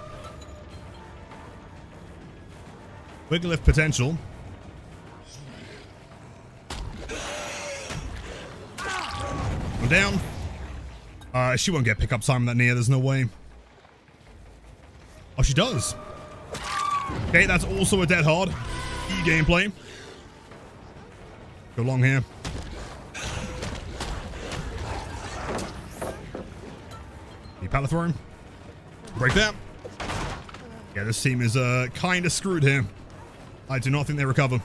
Wiggle lift potential. One down. She won't get pickup time on that Nia, there's no way. Oh, she does. Okay, that's also a dead hard. E-gameplay. Go long here. Pallet throw him. Break that. Yeah, this team is kind of screwed here. I do not think they recover.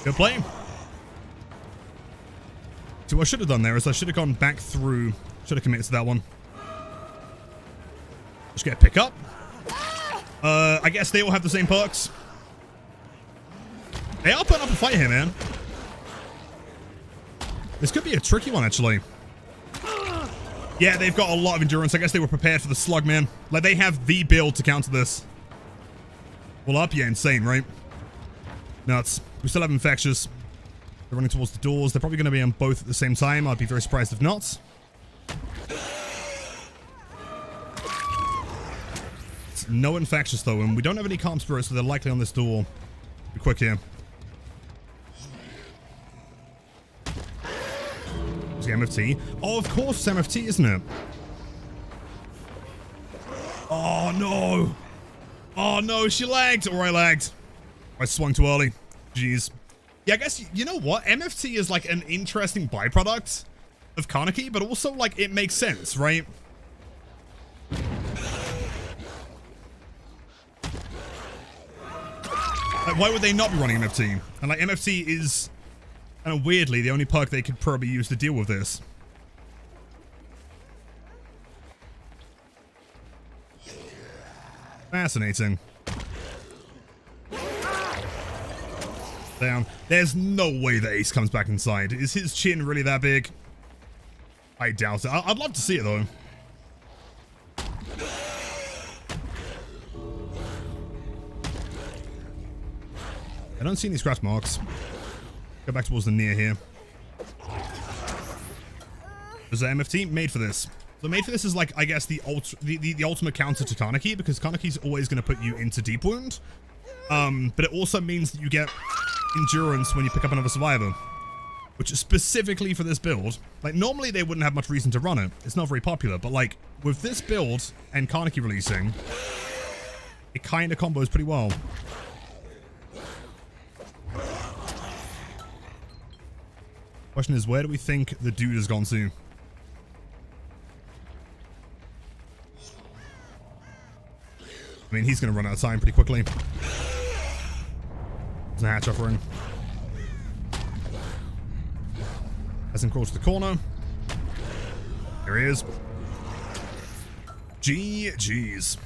Good play. So what I should have done there is I should have gone back through. Should have committed to that one. Just get a pick up. I guess they all have the same perks. They are putting up a fight here, man. This could be a tricky one, actually. Yeah, they've got a lot of endurance. I guess they were prepared for the slug, man. Like, they have the build to counter this. Well, up, yeah, insane, right? Nuts. We still have infectious. They're running towards the doors. They're probably going to be on both at the same time. I'd be very surprised if not. No infectious though, and we don't have any calm spirits, so they're likely on this door. Be quick here. Is the MFT? Oh, of course, it's MFT, isn't it? Oh no! Oh no, she lagged, or I lagged. I swung too early. Jeez. Yeah, I guess you know what? MFT is like an interesting byproduct of Kaneki, but also like it makes sense, right? Like, why would they not be running MFT? And like MFT is kind of weirdly the only perk they could probably use to deal with this. Fascinating. Down. There's no way that Ace comes back inside. Is his chin really that big? I doubt it. I'd love to see it though. I don't see any scratch marks. Go back towards the Nia here. There's an MFT made for this. So made for this is like, I guess, the ultimate counter to Kaneki, because Kaneki's always going to put you into deep wound. But it also means that you get endurance when you pick up another survivor, which is specifically for this build. Like, normally they wouldn't have much reason to run it. It's not very popular, but like, with this build and Kaneki releasing, it kind of combos pretty well. Question is, where do we think the dude has gone to? I mean, he's going to run out of time pretty quickly. There's a hatch offering. As him crawl to the corner. There he is. GG's.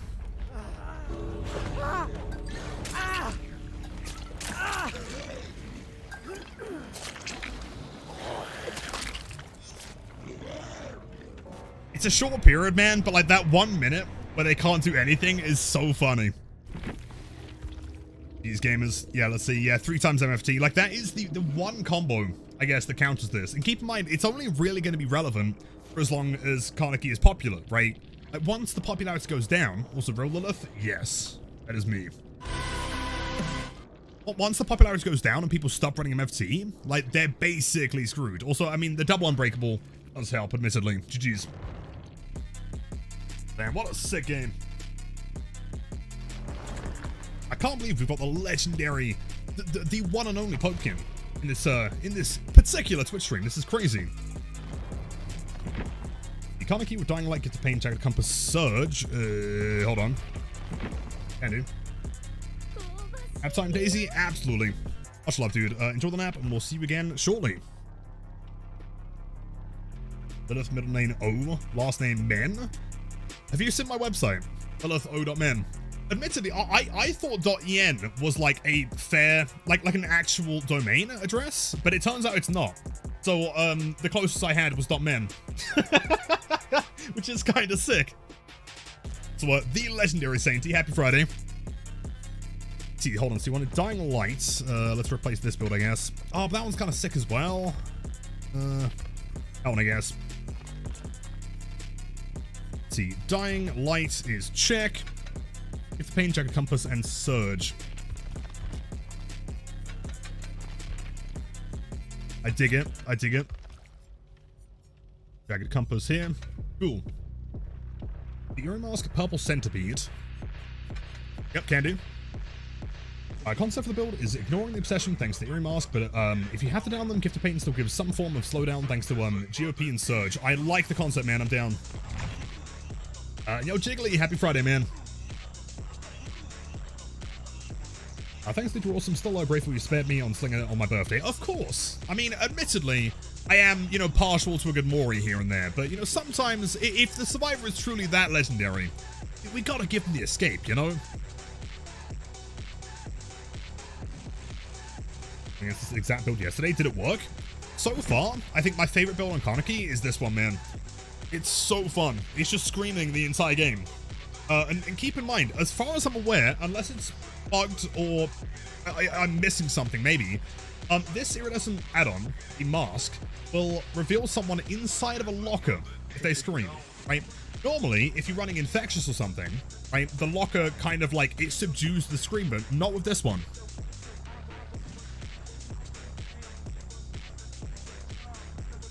It's a short period, man, but like that 1 minute where they can't do anything is so funny. These gamers, yeah, let's see, yeah, 3 times MFT. Like that is the one combo, I guess, that counters this. And keep in mind, it's only really going to be relevant for as long as Kaneki is popular, right? Like once the popularity goes down, also real Lilith, yes, that is me. But once the popularity goes down and people stop running MFT, like they're basically screwed. Also, I mean, the double unbreakable does help, admittedly. GG's. Damn, what a sick game. I can't believe we've got the legendary, the one and only Pokekin in this particular Twitch stream. This is crazy. The Kaneki with Dying Light gets the Pain Jagged Compass Surge. Hold on. Can do. Nap time, Daisy? Absolutely. Much love, dude. Enjoy the nap, and we'll see you again shortly. Lilith, middle name O, last name Men. Have you seen my website? LilithO.men. Admittedly, I thought .en was like a fair, like an actual domain address, but it turns out it's not. So, the closest I had was .men. Which is kind of sick. So, the legendary Sainty, happy Friday. See, hold on, so you wanted Dying Light. Let's replace this build, I guess. Oh, but that one's kind of sick as well. That one, I guess. See, Dying Light is check. If the Pain Jagged Compass and Surge. I dig it. I dig it. Jagged Compass here. Cool. The Eerie Mask, Purple Centipede. Yep, can do. Concept for the build is ignoring the obsession thanks to the Eerie Mask, but if you have to down them, Gift of Pain still gives some form of slowdown thanks to GOP and Surge. I like the concept, man. I'm down. Yo, Jiggly, happy Friday, man. Thanks to your awesome. Still grateful you spared me on slinging it on my birthday. Of course. I mean, admittedly, I am, you know, partial to a good Mori here and there, but, you know, sometimes if the survivor is truly that legendary, we gotta give them the escape, you know? I guess this exact build yesterday. Did it work? So far, I think my favorite build on Kaneki is this one, man. It's so fun. It's just screaming the entire game. And keep in mind, as far as I'm aware, unless it's bugged or I'm missing something, maybe, this iridescent add-on, the mask, will reveal someone inside of a locker if they scream, right? Normally, if you're running infectious or something, right, the locker kind of like, it subdues the scream, but not with this one.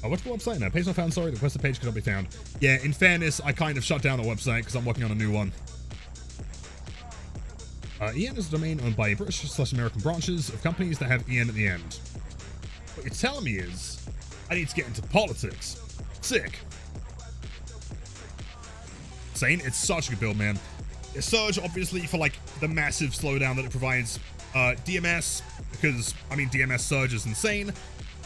What's the website now? Page not found, sorry. The requested page cannot be found. Yeah, in fairness, I kind of shut down the website because I'm working on a new one. EN is a domain owned by British/American branches of companies that have EN at the end. What you're telling me is, I need to get into politics. Sick. Insane. It's such a good build, man. Surge, obviously, for like the massive slowdown that it provides. DMS, because, I mean, DMS Surge is insane.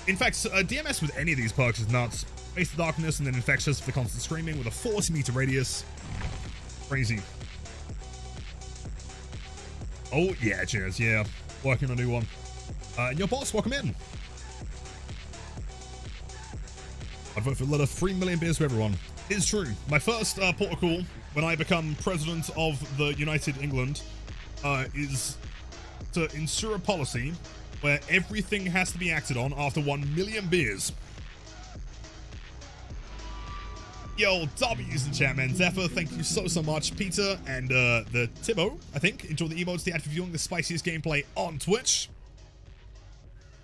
In fact, DMS with any of these perks is nuts. Face the Darkness and then Infectious for the constant screaming with a 40-meter radius. Crazy. Oh, yeah, cheers, yeah. Working on a new one. And your boss, welcome in. I'd vote for Lilith. 3 million beers for everyone. It's true. My first protocol when I become president of the United England is to ensure a policy where everything has to be acted on after 1 million beers. Yo, W's in chat, man. Zephyr, thank you so much. Peter and the Timo, I think, enjoy the emotes. The ad for viewing the spiciest gameplay on Twitch.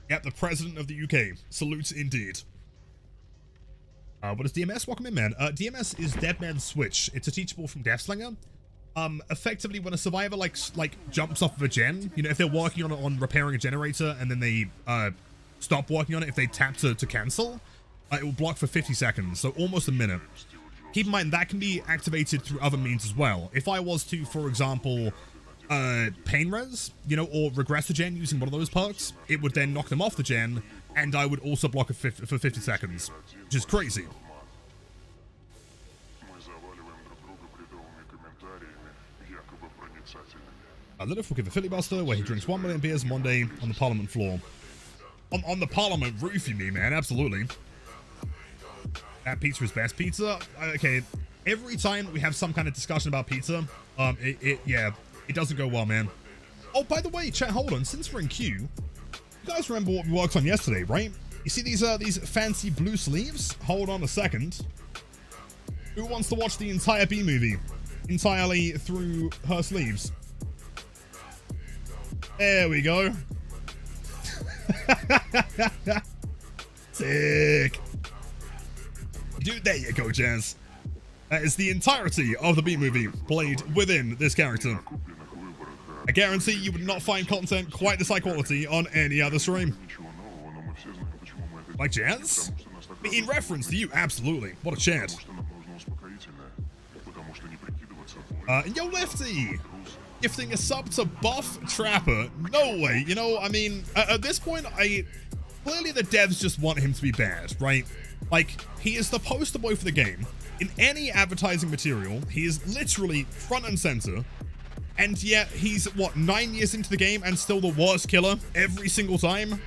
Yep, the president of the UK. Salutes indeed. What is DMS? Welcome in, man. DMS is Dead Man's Switch. It's a teachable from Deathslinger. Effectively, when a survivor like jumps off of a gen, you know, if they're working on repairing a generator and then they stop working on it, if they tap to cancel, it will block for 50 seconds, so almost a minute. Keep in mind that can be activated through other means as well. If I was to, for example, pain res, you know, or regress a gen using one of those perks, it would then knock them off the gen and I would also block it for 50 seconds, which is crazy. Lilith will give a filibuster where he drinks 1 million beers in one day on the Parliament floor. On the Parliament roof, you mean, man? Absolutely. That pizza is best pizza. Okay, every time we have some kind of discussion about pizza, yeah, it doesn't go well, man. Oh, by the way, chat, hold on. Since we're in queue, you guys remember what we worked on yesterday, right? You see these fancy blue sleeves? Hold on a second. Who wants to watch the entire B movie entirely through her sleeves? There we go. Sick. Dude, there you go, Jazz. That is the entirety of the B movie played within this character. I guarantee you would not find content quite this high quality on any other stream. Like Jazz? In reference to you, absolutely. What a chat. Yo, Lefty! Gifting a sub to Buff Trapper. No way. You know, I mean, at this point, clearly the devs just want him to be bad, right? Like, he is the poster boy for the game. In any advertising material, he is literally front and center. And yet, he's, what, 9 years into the game and still the worst killer every single time?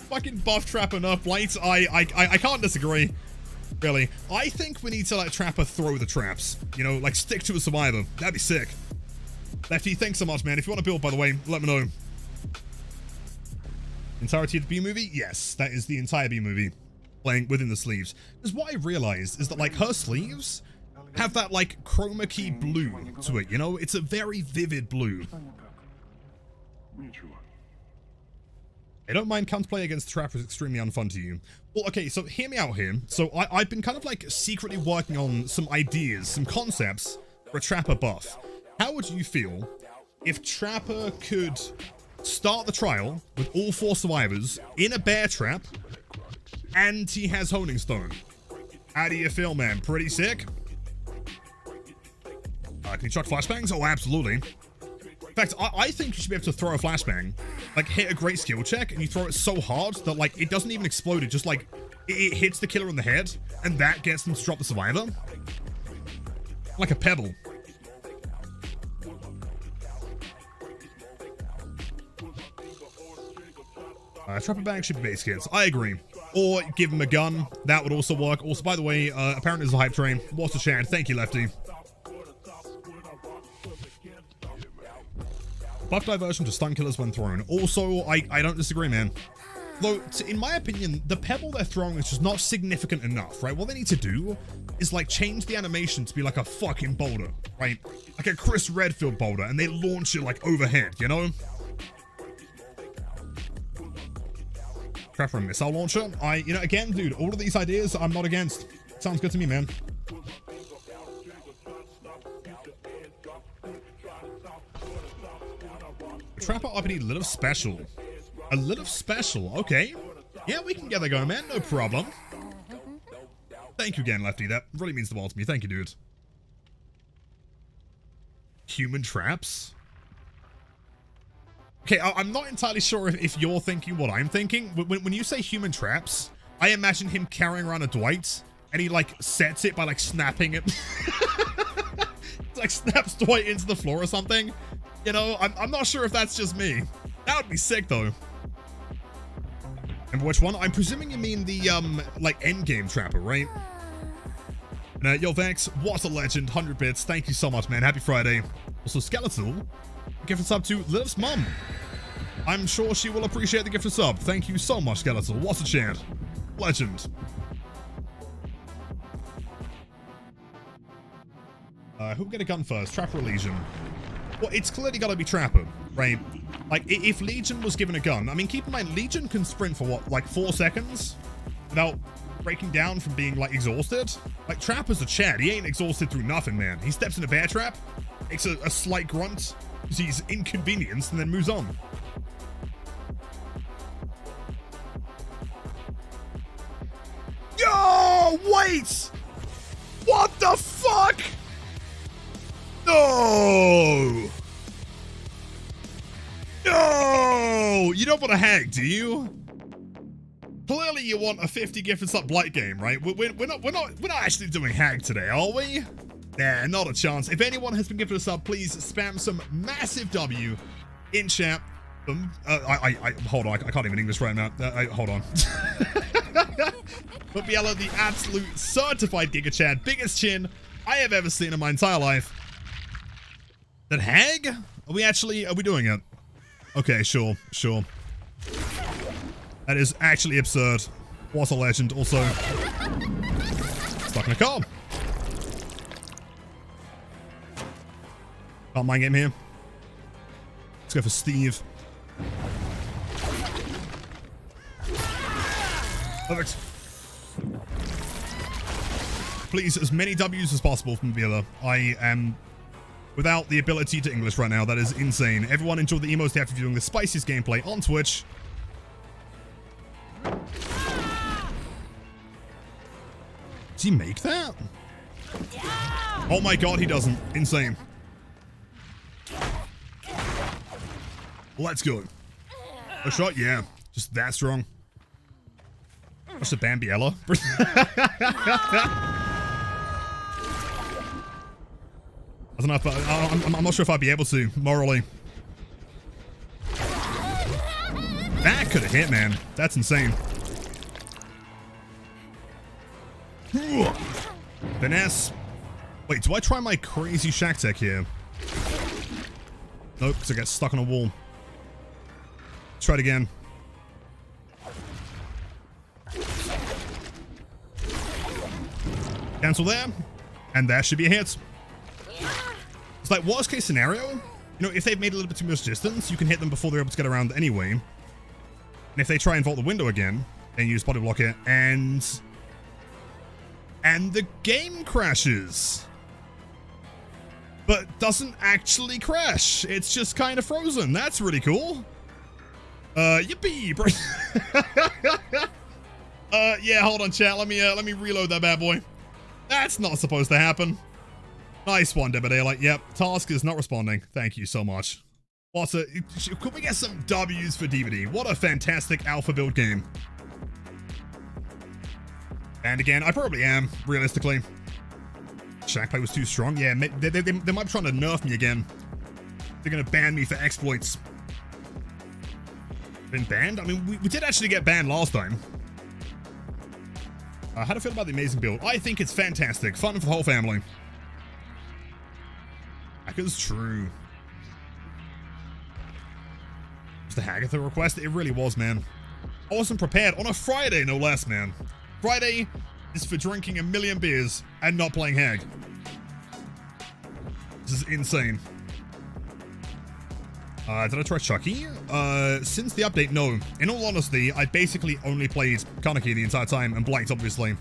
Fucking Buff Trapper enough, Light. I can't disagree. Really. I think we need to let Trapper throw the traps. You know, like stick to a survivor. That'd be sick. Lefty, thanks so much, man. If you want to build, by the way, let me know. Entirety of the B movie? Yes, that is the entire B movie playing within the sleeves. Because what I realized is that, like, her sleeves have that, like, chroma key blue to it, you know? It's a very vivid blue. I don't mind counterplay against Trapper is extremely unfun to you. Well, okay, so hear me out here. So I've been kind of like secretly working on some ideas, some concepts for a Trapper buff. How would you feel if Trapper could start the trial with all 4 survivors in a bear trap and he has Honing Stone? How do you feel, man? Pretty sick? Can you chuck flashbangs? Oh, absolutely. In fact, I think you should be able to throw a flashbang, like hit a great skill check, and you throw it so hard that, like, it doesn't even explode. It just, like, it hits the killer in the head, and that gets them to drop the survivor. Like a pebble. Trapper bag should be base kits. I agree. Or give him a gun. That would also work. Also, by the way, apparently there's a hype train. What's the chant? Thank you, Lefty. Buff diversion to stun killers when thrown. Also, I don't disagree, man. Though, in my opinion, the pebble they're throwing is just not significant enough, right? What they need to do is, like, change the animation to be like a fucking boulder, right? Like a Chris Redfield boulder, and they launch it, like, overhead, you know? Trapper and missile launcher. You know, again, dude, all of these ideas I'm not against. Sounds good to me, man. Trapper RPD Lilith Special. A Lilith Special, okay. Yeah, we can get that going, man. No problem. Thank you again, Lefty. That really means the world to me. Thank you, dude. Human traps? Okay, I'm not entirely sure if you're thinking what I'm thinking. When you say human traps, I imagine him carrying around a Dwight, and he, like, sets it by, like, snapping it. Like, snaps Dwight into the floor or something. You know, I'm not sure if that's just me. That would be sick, though. Remember which one? I'm presuming you mean the, like, endgame Trapper, right? And, yo, Vex, what a legend. 100 bits. Thank you so much, man. Happy Friday. Also, Skeletal, gift a sub to Lilith's mum. I'm sure she will appreciate the gift of sub. Thank you so much, Skeletal. What a chant. Legend. Who'll get a gun first? Trapper or Legion? Well, it's clearly got to be Trapper, right? Like, if Legion was given a gun, I mean, keep in mind, Legion can sprint for what, like 4 seconds without breaking down from being, like, exhausted? Like, Trapper's a Chad. He ain't exhausted through nothing, man. He steps in a bear trap, makes a slight grunt, because he's inconvenienced, and then moves on. Yo, wait! What the fuck? No! No! you don't want a hag, do you? Clearly you want a 50 gifted sub blight game, right? We're not actually doing hag today, are we? Nah, not a chance. If anyone has been gifted a sub, please spam some massive W in chat. Hold on, I can't even English right now. Hold on. But Biella, the absolute certified Giga Chad, biggest chin I have ever seen in my entire life. That hag? Are we doing it? Okay, sure. That is actually absurd. What a legend. Also, stuck in a car. Can't mind game here. Let's go for Steve. Perfect. Please, as many W's as possible from Vila. I am without the ability to English right now. That is insane. Everyone enjoy the emotes after viewing the spiciest gameplay on Twitch. Does he make that? Oh my god, he doesn't. Insane. Let's go. A shot? Yeah. Just that strong. What's the Bambiella? I don't know if I'm not sure if I'd be able to, morally. That could have hit, man. That's insane. Finesse. Wait, do I try my crazy shack tech here? Nope, because I get stuck on a wall. Let's try it again. Cancel there. And that should be a hit. It's like worst case scenario. You know, if they've made a little bit too much distance, you can hit them before they're able to get around anyway. And if they try and vault the window again, then you just body block it, and the game crashes. But doesn't actually crash. It's just kind of frozen. That's really cool. Yippee, bro. Yeah, hold on, chat. Let me reload that bad boy. That's not supposed to happen. Nice one, Debadale. Yep, task is not responding. Thank you so much. What a... Could we get some W's for DVD? What a fantastic alpha build game. And again, I probably am, realistically. Shack play was too strong. Yeah, they might be trying to nerf me again. They're going to ban me for exploits. Been banned? I mean, we did actually get banned last time. How do I feel about the amazing build? I think it's fantastic. Fun for the whole family. Hacker's true. Was the Hagatha request? It really was, man. I wasn't prepared. On a Friday, no less, man. Friday is for drinking a million beers and not playing Hag. This is insane. Did I try Chucky? Since the update, no. In all honesty, I basically only played Kaneki the entire time and blanked, obviously.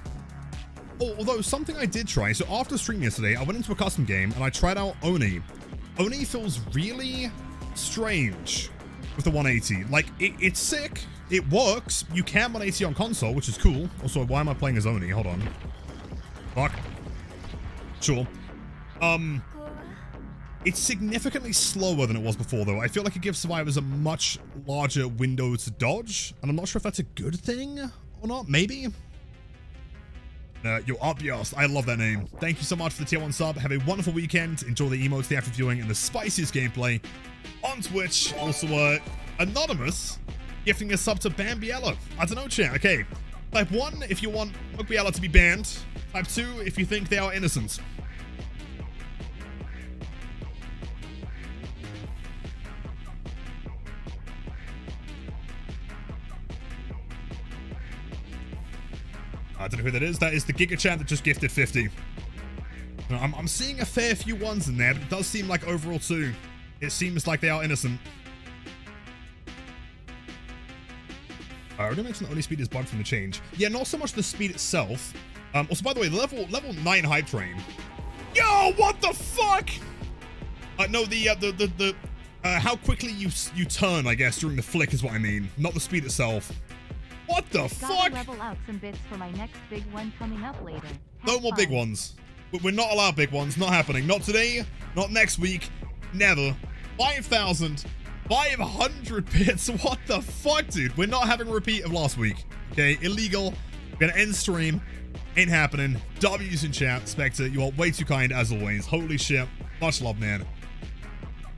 Although, something I did try. So after stream yesterday, I went into a custom game and I tried out Oni. Oni feels really strange with the 180. Like, it's sick. It works. You can 180 on console, which is cool. Also, why am I playing as Oni? Hold on. Fuck. Sure. It's significantly slower than it was before, though. I feel like it gives survivors a much larger window to dodge, and I'm not sure if that's a good thing or not. Maybe? You're up, yes. I love that name. Thank you so much for the tier 1 sub. Have a wonderful weekend. Enjoy the emotes, the after viewing, and the spiciest gameplay on Twitch. Also, Anonymous gifting a sub to Bambiella. I don't know, chat. Okay. Type 1 if you want Bambiella to be banned. Type 2 if you think they are innocent. I don't know who that is. That is the Giga Chat that just gifted 50. I'm seeing a fair few ones in there, but it does seem like overall too. It seems like they are innocent. I already mentioned the only speed is bugged from the change. Yeah, not so much the speed itself. Also, by the way, level 9 hype train. Yo, what the fuck? No, the how quickly you turn, I guess, during the flick is what I mean. Not the speed itself. What the fuck? Gotta level out some bits for my next big one coming up later. No more big ones. We're not allowed big ones. Not happening. Not today. Not next week. Never. 5,000 500 bits. What the fuck, dude? We're not having a repeat of last week. Okay, illegal. We're gonna end stream. Ain't happening. W's in chat. Spectre, you are way too kind as always. Holy shit. Much love, man.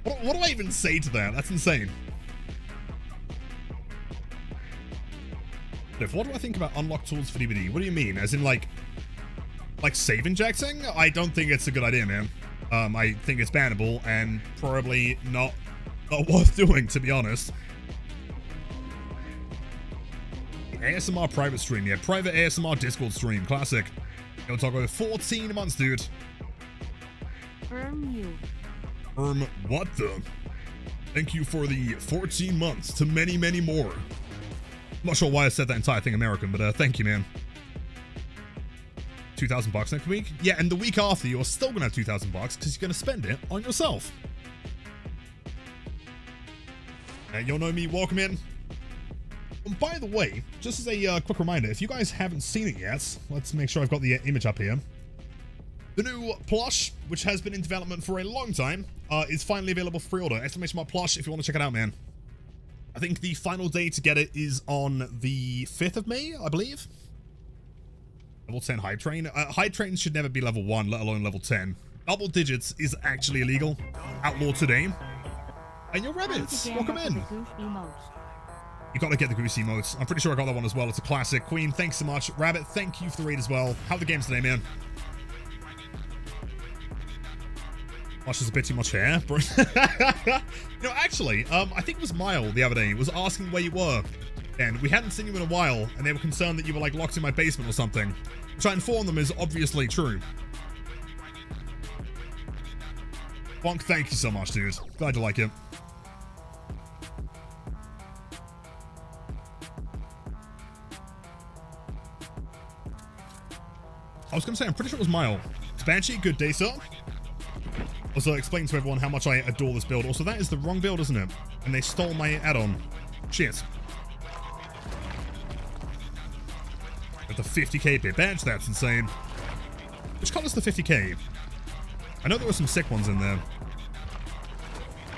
What do I even say to that? That's insane. What do I think about unlock tools for DVD? What do you mean? As in like save injecting? I don't think it's a good idea, man. I think it's bannable and probably not worth doing, to be honest. ASMR private stream, yeah. Private ASMR Discord stream. Classic. Gonna talk about 14 months, dude. You. What the? Thank you for the 14 months to many, many more. I'm not sure why I said that entire thing American, but thank you, man. 2,000 bucks next week? Yeah, and the week after, you're still gonna have 2,000 bucks because you're gonna spend it on yourself. You'll know me, welcome in. And by the way, just as a quick reminder, if you guys haven't seen it yet, let's make sure I've got the image up here. The new plush, which has been in development for a long time, is finally available for pre-order. Exclamation mark plush if you want to check it out, man. I think the final day to get it is on the 5th of May, I believe. Level 10 hype train. Hype trains should never be level 1, let alone level 10. Double digits is actually illegal. Outlawed today. And your rabbits, welcome in. You gotta get the Goose emotes. I'm pretty sure I got that one as well. It's a classic. Queen, thanks so much. Rabbit, thank you for the raid as well. How are the games today, man? Much is a bit too much hair, bro. You know, actually, I think it was Mile the other day was asking where you were, and we hadn't seen you in a while, and they were concerned that you were like locked in my basement or something, which I informed them is obviously true. Bonk, thank you so much, dude. Glad you like it. I was gonna say, I'm pretty sure it was Mile. Banshee, good day, sir. Also, explain to everyone how much I adore this build. Also, that is the wrong build, isn't it? And they stole my add-on. Shit. With the 50k bit badge, that's insane. Which color's the 50k? I know there were some sick ones in there.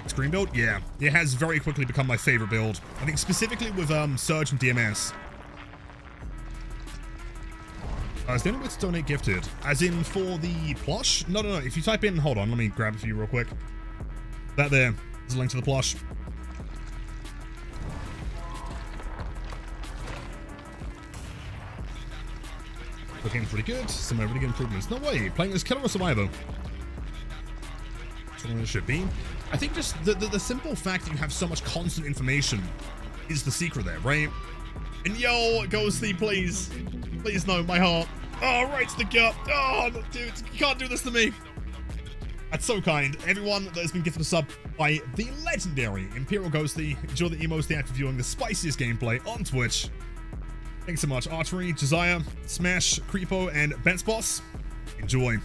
Screen build? Yeah. It has very quickly become my favorite build. I think specifically with Surge and DMS. Is the only way to donate gifted? As in for the plush? No. If you type in, hold on, let me grab it for you real quick. That there is a link to the plush. Looking pretty good. Some really good improvements. No way. Playing as killer or survivor? That's what it should be. I think just the simple fact that you have so much constant information is the secret there, right? And yo, Ghosty, please. Please no, my heart. Oh, right to the gut. Oh, dude, you can't do this to me. That's so kind. Everyone that has been gifted a sub by the legendary Imperial Ghosty. Enjoy the emos, the act of viewing the spiciest gameplay on Twitch. Thanks so much. Archery, Josiah, Smash, Creepo, and Bents Boss. Enjoy.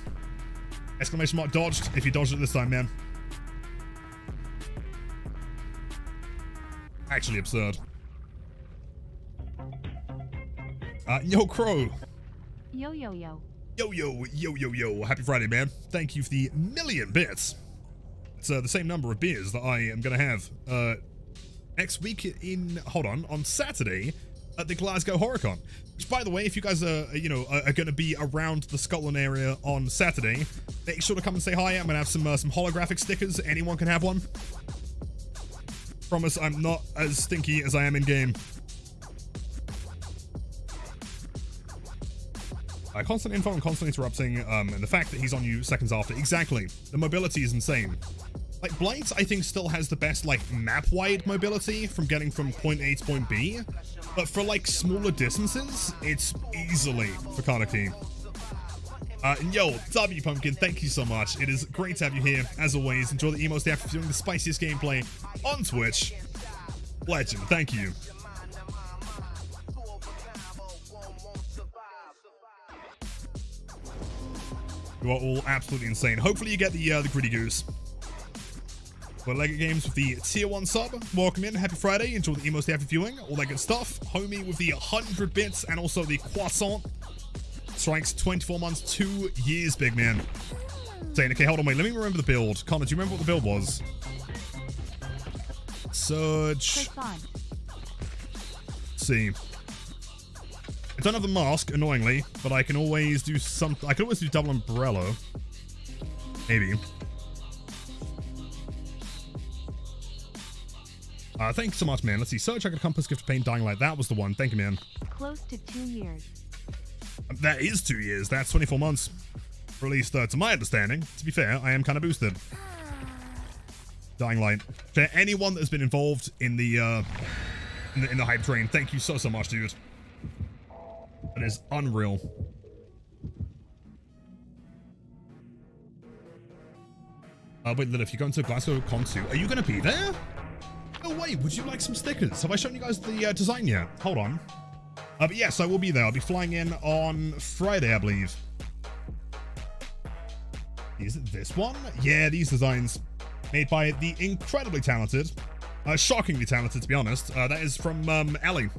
Exclamation mark dodged if you dodged it this time, man. Actually absurd. Yo, Crow. Yo. Yo. Happy Friday, man. Thank you for the 1,000,000 bits. It's the same number of beers that I am going to have next week on Saturday at the Glasgow HorrorCon. Which, by the way, if you guys are going to be around the Scotland area on Saturday, make sure to come and say hi. I'm going to have some holographic stickers. Anyone can have one. Promise I'm not as stinky as I am in-game. Constant info and constant interrupting, and the fact that he's on you seconds after. Exactly. The mobility is insane. Like, Blight, I think, still has the best, like, map-wide mobility from getting from point A to point B. But for, like, smaller distances, it's easily for Kaneki. And yo, W Pumpkin, thank you so much. It is great to have you here, as always. Enjoy the emos after doing the spiciest gameplay on Twitch. Legend, thank you. You are all absolutely insane. Hopefully you get the Gritty Goose. For Lego Games with the tier 1 sub. Welcome in. Happy Friday. Enjoy the emos after viewing. All that good stuff. Homie with the 100 bits and also the croissant. Strikes 24 months, 2 years, big man. Saying, okay, hold on, wait. Let me remember the build. Connor, do you remember what the build was? Surge. Croissant. Let's see. I don't have the mask, annoyingly, but I can always do something. I can always do double umbrella. Maybe. Thanks so much, man. Let's see. Search, I got a compass, gift of pain, dying light. That was the one. Thank you, man. Close to 2 years. That is 2 years. That's 24 months. Released, to my understanding. To be fair, I am kind of boosted. Dying light. To anyone that has been involved in the hype train, thank you so much, dude. That is unreal. Wait, Lil, if you're going to Glasgow Con 2, are you going to be there? Oh, wait, would you like some stickers? Have I shown you guys the design yet? Hold on. But yes, I will be there. I'll be flying in on Friday, I believe. Is it this one? Yeah, these designs. Made by the incredibly talented, shockingly talented, to be honest. That is from Ellie.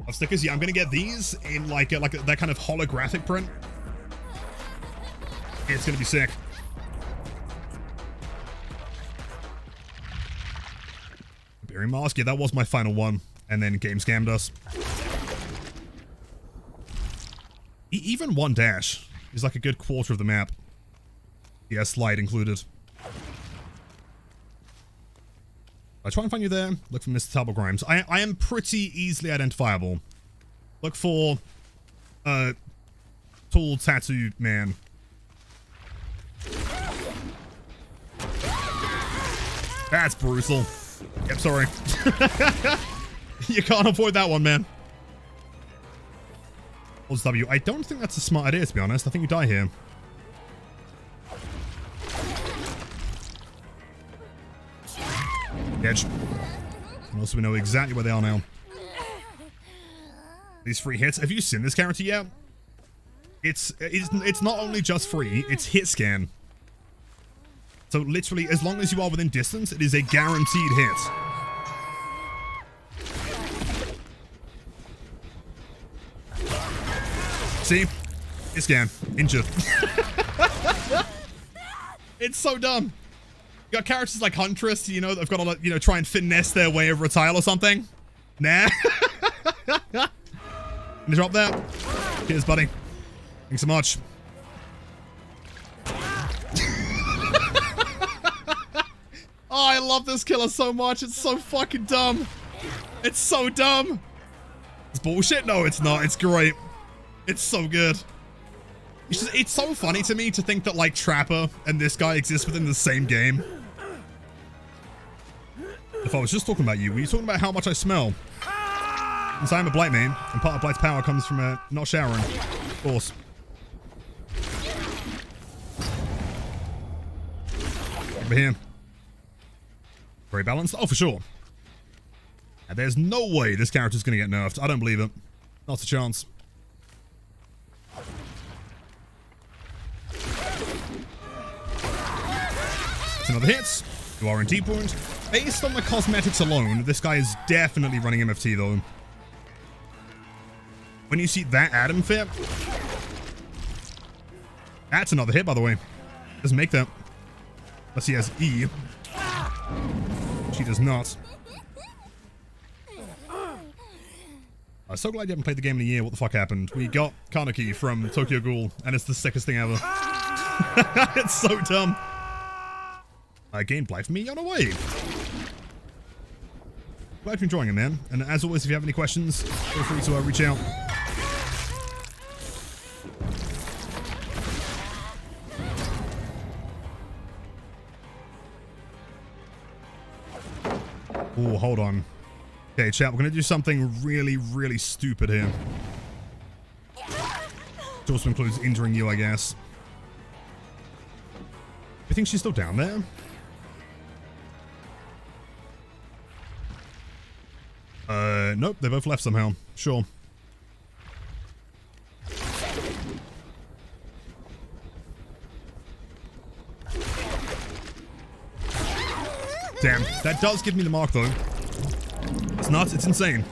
Of stickers, yeah, I'm going to get these in like that kind of holographic print. It's going to be sick. Berry mask, yeah, that was my final one. And then game scammed us. Even one dash is like a good quarter of the map. Yeah, slide included. I try and find you there. Look for Mr. Tubble Grimes. I am pretty easily identifiable. Look for tall tattoo man. That's brutal. Yep, sorry. You can't avoid that one, man. What's W? I don't think that's a smart idea, to be honest. I think you die here. Edge. And also, we know exactly where they are now. These free hits. Have you seen this character yet? It's not only just free, it's hit scan. So literally, as long as you are within distance, it is a guaranteed hit. See? Hit scan. Injured. It's so dumb. You got characters like Huntress, you know, that have got to, like, you know, try and finesse their way over a tile or something. Nah. Can you drop that? Cheers, buddy. Thanks so much. Oh, I love this killer so much. It's so fucking dumb. It's so dumb. It's bullshit? No, it's not. It's great. It's so good. It's so funny to me to think that, like, Trapper and this guy exist within the same game. If I was just talking about you, were you talking about how much I smell? Since I am a Blight main, and part of Blight's power comes from not showering. Of course. Over here. Very balanced. Oh, for sure. And there's no way this character's going to get nerfed. I don't believe it. Not a chance. Another hit. You are in deep wound. Based on the cosmetics alone, this guy is definitely running MFT though. When you see that Adam fit, that's another hit, by the way. Doesn't make that. Unless he has E. She does not. I'm so glad you haven't played the game in a year. What the fuck happened? We got Kaneki from Tokyo Ghoul, and it's the sickest thing ever. It's so dumb. Gained life me on a way. Glad you're enjoying it, man. And as always, if you have any questions, feel free to reach out. Oh, hold on. Okay, chat, we're going to do something really, really stupid here. Which also includes injuring you, I guess. You think she's still down there? Nope, they both left somehow. Sure. Damn, that does give me the mark though. It's nuts, it's insane.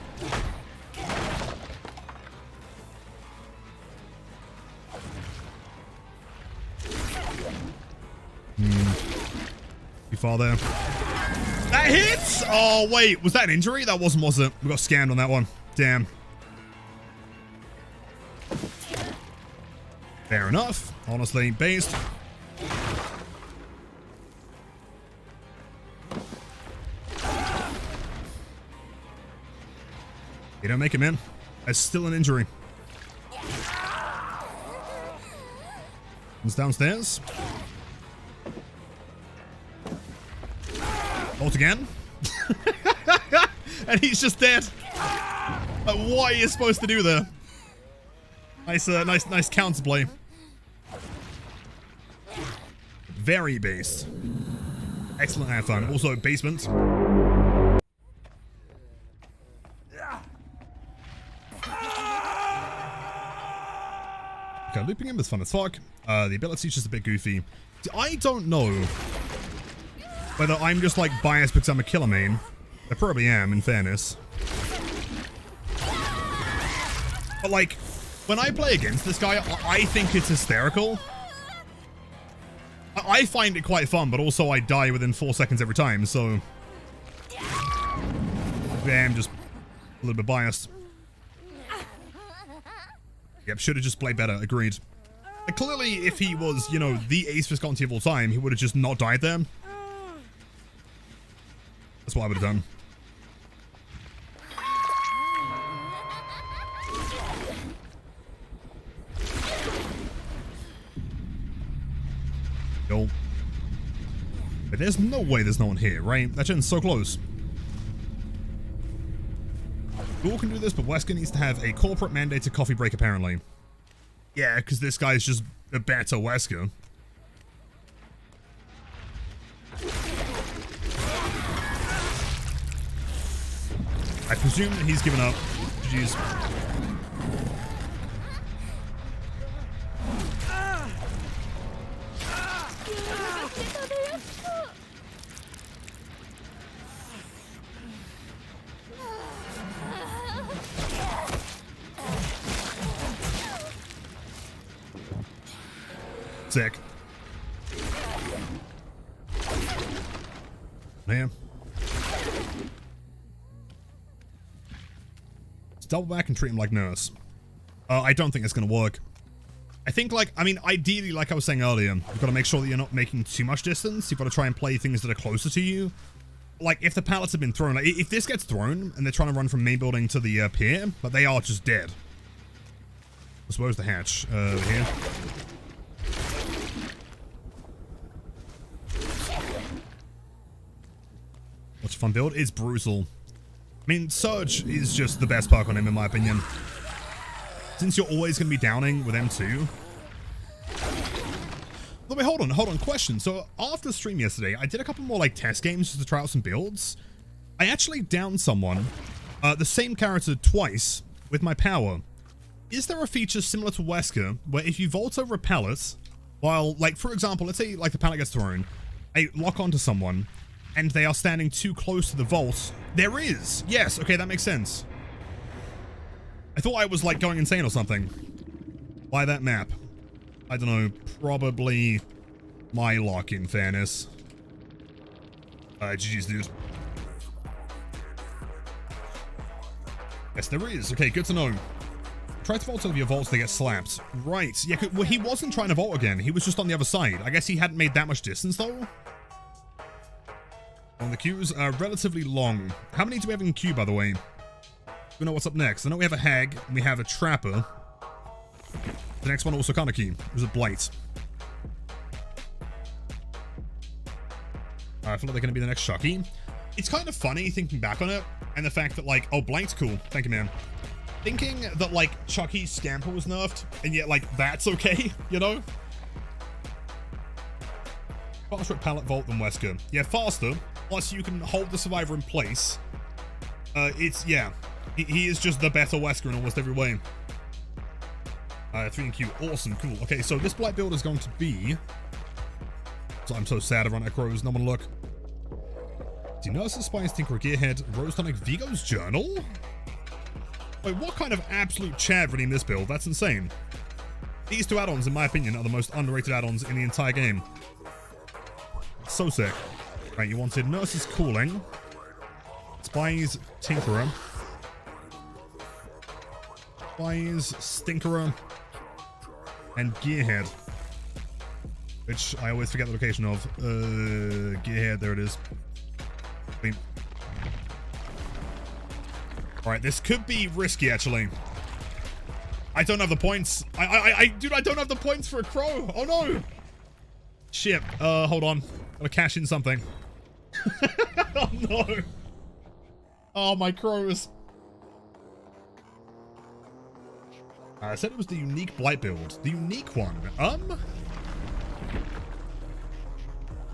Too far there. That hits! Oh, wait. Was that an injury? That wasn't, was it? We got scammed on that one. Damn. Fair enough. Honestly, based. You don't make him in. There's still an injury. Comes downstairs. Ult again. And he's just dead. What are you supposed to do there? Nice, nice counterplay. Very based. Excellent have fun. Also, basement. Okay, looping him is fun as fuck. The ability is just a bit goofy. I don't know whether I'm just like biased because I'm a killer main. I probably am, in fairness. But like, when I play against this guy, I think it's hysterical. I find it quite fun, but also I die within 4 seconds every time, so... Yeah, I'm just a little bit biased. Yep, should have just played better, agreed. Like, clearly, if he was, you know, the ace Visconti of all time, he would have just not died there. That's what I would have done. Yo. But there's no way there's no one here, right? That gen's so close. Ghoul can do this, but Wesker needs to have a corporate mandated coffee break, apparently. Yeah, because this guy's just a better Wesker. I presume that he's given up. Jeez. Sick. Man. Let's double back and treat him like nurse. I don't think it's gonna work. I think, like, I mean, ideally, like I was saying earlier, you've got to make sure that you're not making too much distance. You've got to try and play things that are closer to you. Like, if the pallets have been thrown, like, if this gets thrown and they're trying to run from main building to the pier, but they are just dead. I suppose the hatch over here. What's a fun build? It's brutal. I mean, Surge is just the best perk on him, in my opinion. Since you're always going to be downing with M2. But wait, hold on. Question. So, after the stream yesterday, I did a couple more, like, test games just to try out some builds. I actually downed someone, the same character twice, with my power. Is there a feature similar to Wesker, where if you vault over a pallet, while, like, for example, let's say, like, the pallet gets thrown, I lock onto someone, and they are standing too close to the vault? There is! Yes, okay, that makes sense. I thought I was, like, going insane or something. Why that map? I don't know, probably my luck, in fairness. GG's, dude. Yes, there is. Okay, good to know. Try to vault over your vaults, they get slapped. Right. Yeah, well, he wasn't trying to vault again. He was just on the other side. I guess he hadn't made that much distance, though. And the queues are relatively long. How many do we have in queue, by the way? We know what's up next. I know we have a hag, and we have a trapper. The next one also kind of key. It was a blight. I feel like they're going to be the next Chucky. It's kind of funny thinking back on it, and the fact that, like, oh, blight's cool. Thank you, man. Thinking that, like, Chucky's Scamper was nerfed, and yet, like, that's okay, you know? Faster at pallet vault than Wesker. Yeah, faster. Plus, you can hold the survivor in place. Yeah. He is just the better Wesker in almost every way. 3 in queue. Awesome, cool. Okay, so this blight build is going to be... So I'm so sad I run out of crows. No one look. Do Nurses, Spies, Tinker, Gearhead, Rose Tonic, Vigo's Journal? Wait, what kind of absolute Chad redeemed this build? That's insane. These two add-ons, in my opinion, are the most underrated add-ons in the entire game. So sick. Right, you wanted Nurse's Cooling, Spies, Tinkerer, Spies, Stinkerer, and Gearhead. Which I always forget the location of. Gearhead, there it is. Alright, this could be risky, actually. I don't have the points. Dude, I don't have the points for a crow. Oh, no. Shit. Hold on. Gotta cash in something. Oh, no. Oh, my crows. I said it was the unique Blight build. The unique one.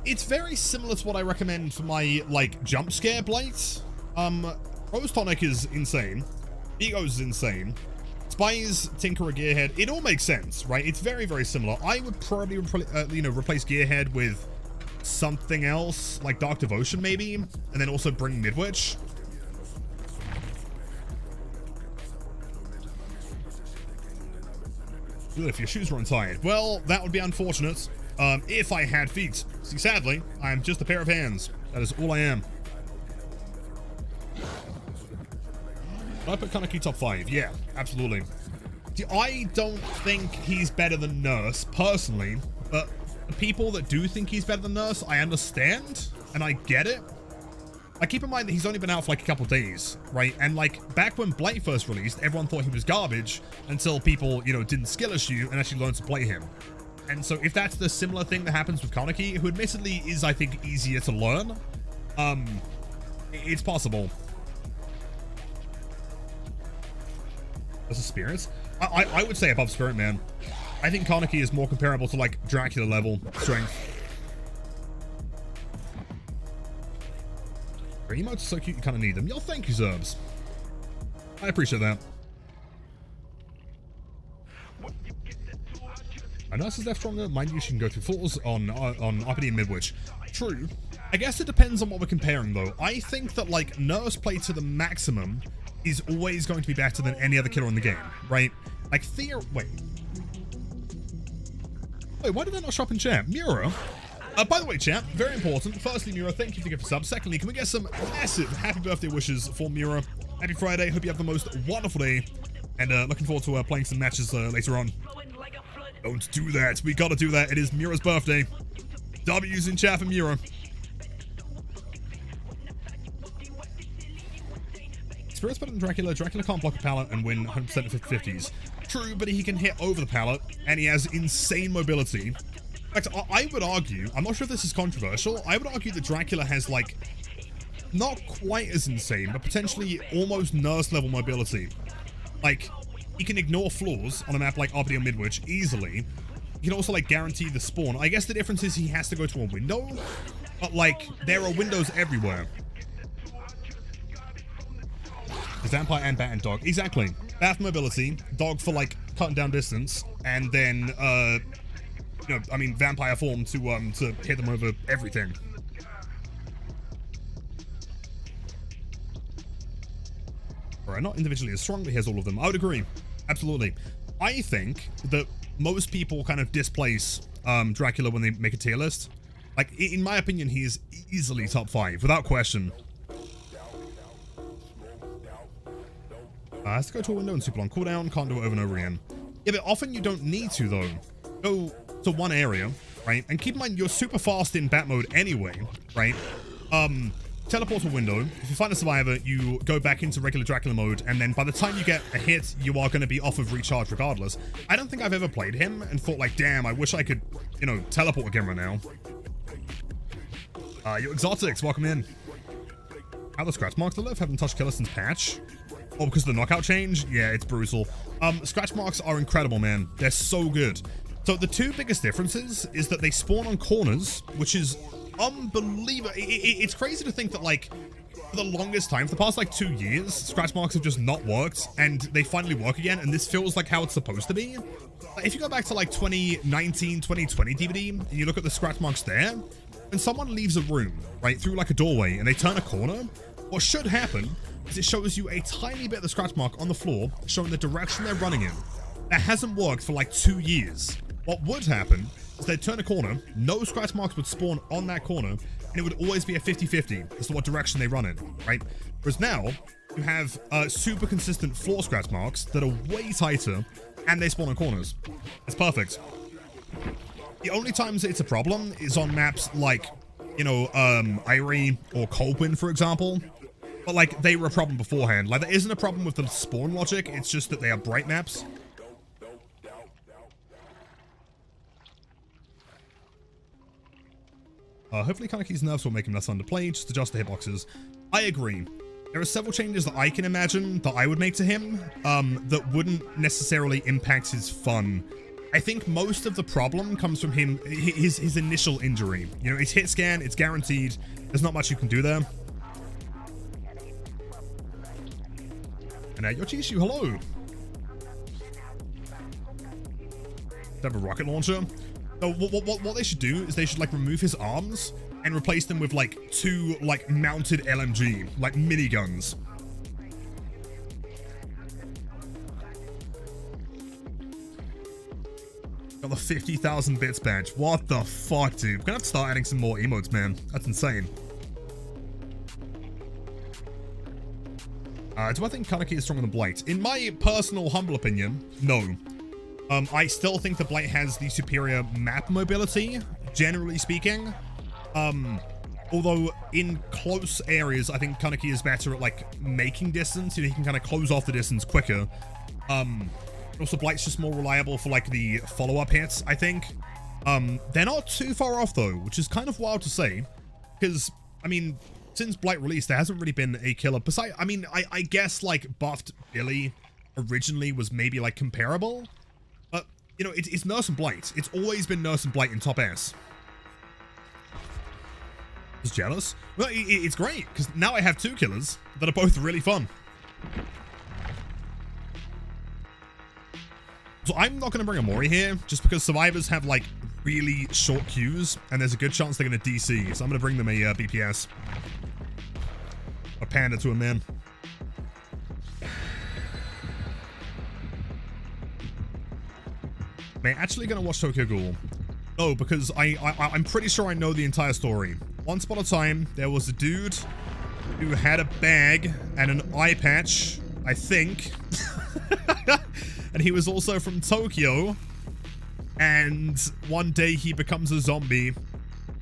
It's very similar to what I recommend for my, like, jump scare Blight. Rose Tonic is insane. Ego's is insane. Spies, Tinkerer, Gearhead. It all makes sense, right? It's very, very similar. I would probably, replace Gearhead with something else, like Dark Devotion, maybe, and then also bring Midwich. Good, if your shoes were untied. Well, that would be unfortunate. If I had feet. See, sadly, I am just a pair of hands. That is all I am. I put Kaneki top 5. Yeah, absolutely. See, I don't think he's better than Nurse, personally, but the people that do think he's better than Nurse, I understand, and I get it. Like, keep in mind that he's only been out for like a couple days, right? And like, back when Blight first released, everyone thought he was garbage until people, didn't skill issue and actually learned to play him. And so if that's the similar thing that happens with Kaneki, who admittedly is, I think, easier to learn, it's possible. That's a Spirit? I would say above Spirit, man. I think Kaneki is more comparable to, like, Dracula level strength. Your emotes are so cute, you kind of need them. Yo, thank you, Zerbs. I appreciate that. I know this is left stronger. Mind you, she can go through floors on Uppity and Midwich. True. I guess it depends on what we're comparing, though. I think that, like, Nurse played to the maximum is always going to be better than any other killer in the game, right? Like, Wait, why did that not show up in chat? Mura? By the way, chat, very important. Firstly, Mura, thank you for the gift of sub. Secondly, can we get some massive happy birthday wishes for Mura? Happy Friday. Hope you have the most wonderful day. And looking forward to playing some matches later on. Don't do that. We gotta do that. It is Mura's birthday. W's in chat for Mura. Spirit's better than Dracula. Dracula can't block a pallet and win 100% of 50-50s. True, but he can hit over the pallet, and he has insane mobility. In fact, I would argue, I'm not sure if this is controversial, I would argue that Dracula has, like, not quite as insane, but potentially almost Nurse-level mobility. Like, he can ignore floors on a map like Uppity or Midwich easily. He can also, like, guarantee the spawn. I guess the difference is he has to go to a window, but, like, there are windows everywhere. Vampire and Bat and Dog. Exactly. Bat for mobility, Dog for, like, cutting down distance, and then, Vampire form to hit them over everything. Alright, not individually as strong, but he has all of them. I would agree. Absolutely. I think that most people kind of displace Dracula when they make a tier list. Like, in my opinion, he is easily top 5, without question. Has to go to a window and super long cooldown, can't do it over and over again. Yeah, but often you don't need to, though. Go to one area, right? And keep in mind, you're super fast in bat mode anyway, right? Teleport to a window. If you find a survivor, you go back into regular Dracula mode, and then by the time you get a hit, you are going to be off of recharge regardless. I don't think I've ever played him and thought, like, damn, I wish I could, teleport again right now. Yo, Exotics, welcome in. How the scratch marks the left haven't touched killer since patch. Oh, because of the knockout change? Yeah, it's brutal. Scratch marks are incredible, man. They're so good. So the two biggest differences is that they spawn on corners, which is unbelievable. It's crazy to think that, like, for the longest time, for the past, like, 2 years, scratch marks have just not worked, and they finally work again, and this feels like how it's supposed to be. If you go back to, like, 2019, 2020 DVD, and you look at the scratch marks there, when someone leaves a room, right, through, like, a doorway, and they turn a corner, what should happen is it shows you a tiny bit of the scratch mark on the floor, showing the direction they're running in. That hasn't worked for, like, 2 years. What would happen is they'd turn a corner, no scratch marks would spawn on that corner, and it would always be a 50-50 as to what direction they run in, right? Whereas now, you have super consistent floor scratch marks that are way tighter, and they spawn in corners. It's perfect. The only times it's a problem is on maps like, you know, Irie or Colpin, for example. But, like, they were a problem beforehand. Like, there isn't a problem with the spawn logic, it's just that they are bright maps. Hopefully Kaneki's nerfs will make him less fun to play, just adjust the hitboxes. I agree. There are several changes that I can imagine that I would make to him, that wouldn't necessarily impact his fun. I think most of the problem comes from him, his initial injury. You know, it's hit scan, it's guaranteed, there's not much you can do there. And Yochishu, hello! They have a rocket launcher. So what they should do is they should, like, remove his arms and replace them with, like, 2, like, mounted LMG, like, miniguns. Got the 50,000 bits badge. What the fuck, dude? We're gonna have to start adding some more emotes, man. That's insane. Do I think Kaneki is stronger than Blight? In my personal, humble opinion, no. I still think the Blight has the superior map mobility, generally speaking. Although in close areas, I think Kaneki is better at, like, making distance. He can kind of close off the distance quicker. Also, Blight's just more reliable for, like, the follow-up hits, I think. They're not too far off, though, which is kind of wild to say. Because, I mean, since Blight released, there hasn't really been a killer. Besides, I mean, I guess, like, buffed Billy originally was maybe, like, comparable. But, you know, it's Nurse and Blight. It's always been Nurse and Blight in top S. Just jealous? Well, it's great, because now I have 2 killers that are both really fun. So I'm not going to bring a Mori here, just because survivors have, like, really short queues, and there's a good chance they're going to DC, so I'm going to bring them a BPS. A panda to a man. Am I actually going to watch Tokyo Ghoul? No, because I'm pretty sure I know the entire story. Once upon a time, there was a dude who had a bag and an eye patch, I think. And he was also from Tokyo. And one day he becomes a zombie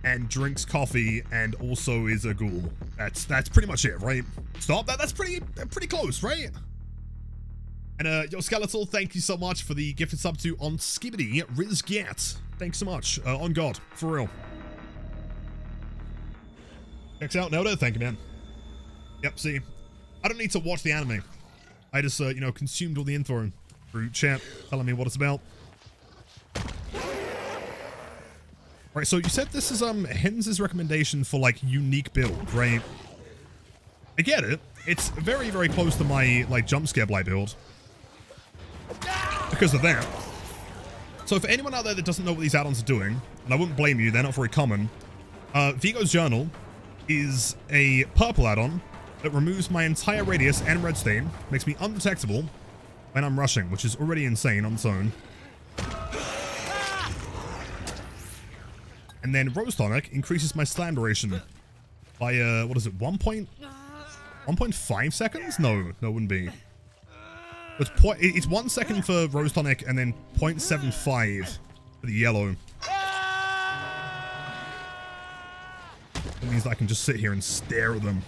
and drinks coffee and also is a ghoul. That's pretty much it, right? Stop. That's pretty close, right? And yo, Skeletal, thank you so much for the gifted sub to on Skibbity Rizgat. Thanks so much. On God, for real. Checks out Nelda. Thank you, man. Yep. See, I don't need to watch the anime. I just you know, consumed all the info through chat telling me what it's about. Right, so you said this is Hens's recommendation for, like, unique build, right? I get it. It's very, very close to my, like, jump scare blight build. Because of that. So for anyone out there that doesn't know what these add-ons are doing, and I wouldn't blame you, they're not very common, Vigo's Journal is a purple add-on that removes my entire radius and red stain, makes me undetectable when I'm rushing, which is already insane on its own. And then Rose Tonic increases my slam duration by, what is it, 1.5 seconds? No, it wouldn't be. It's 1 second for Rose Tonic and then 0.75 for the yellow. That means that I can just sit here and stare at them.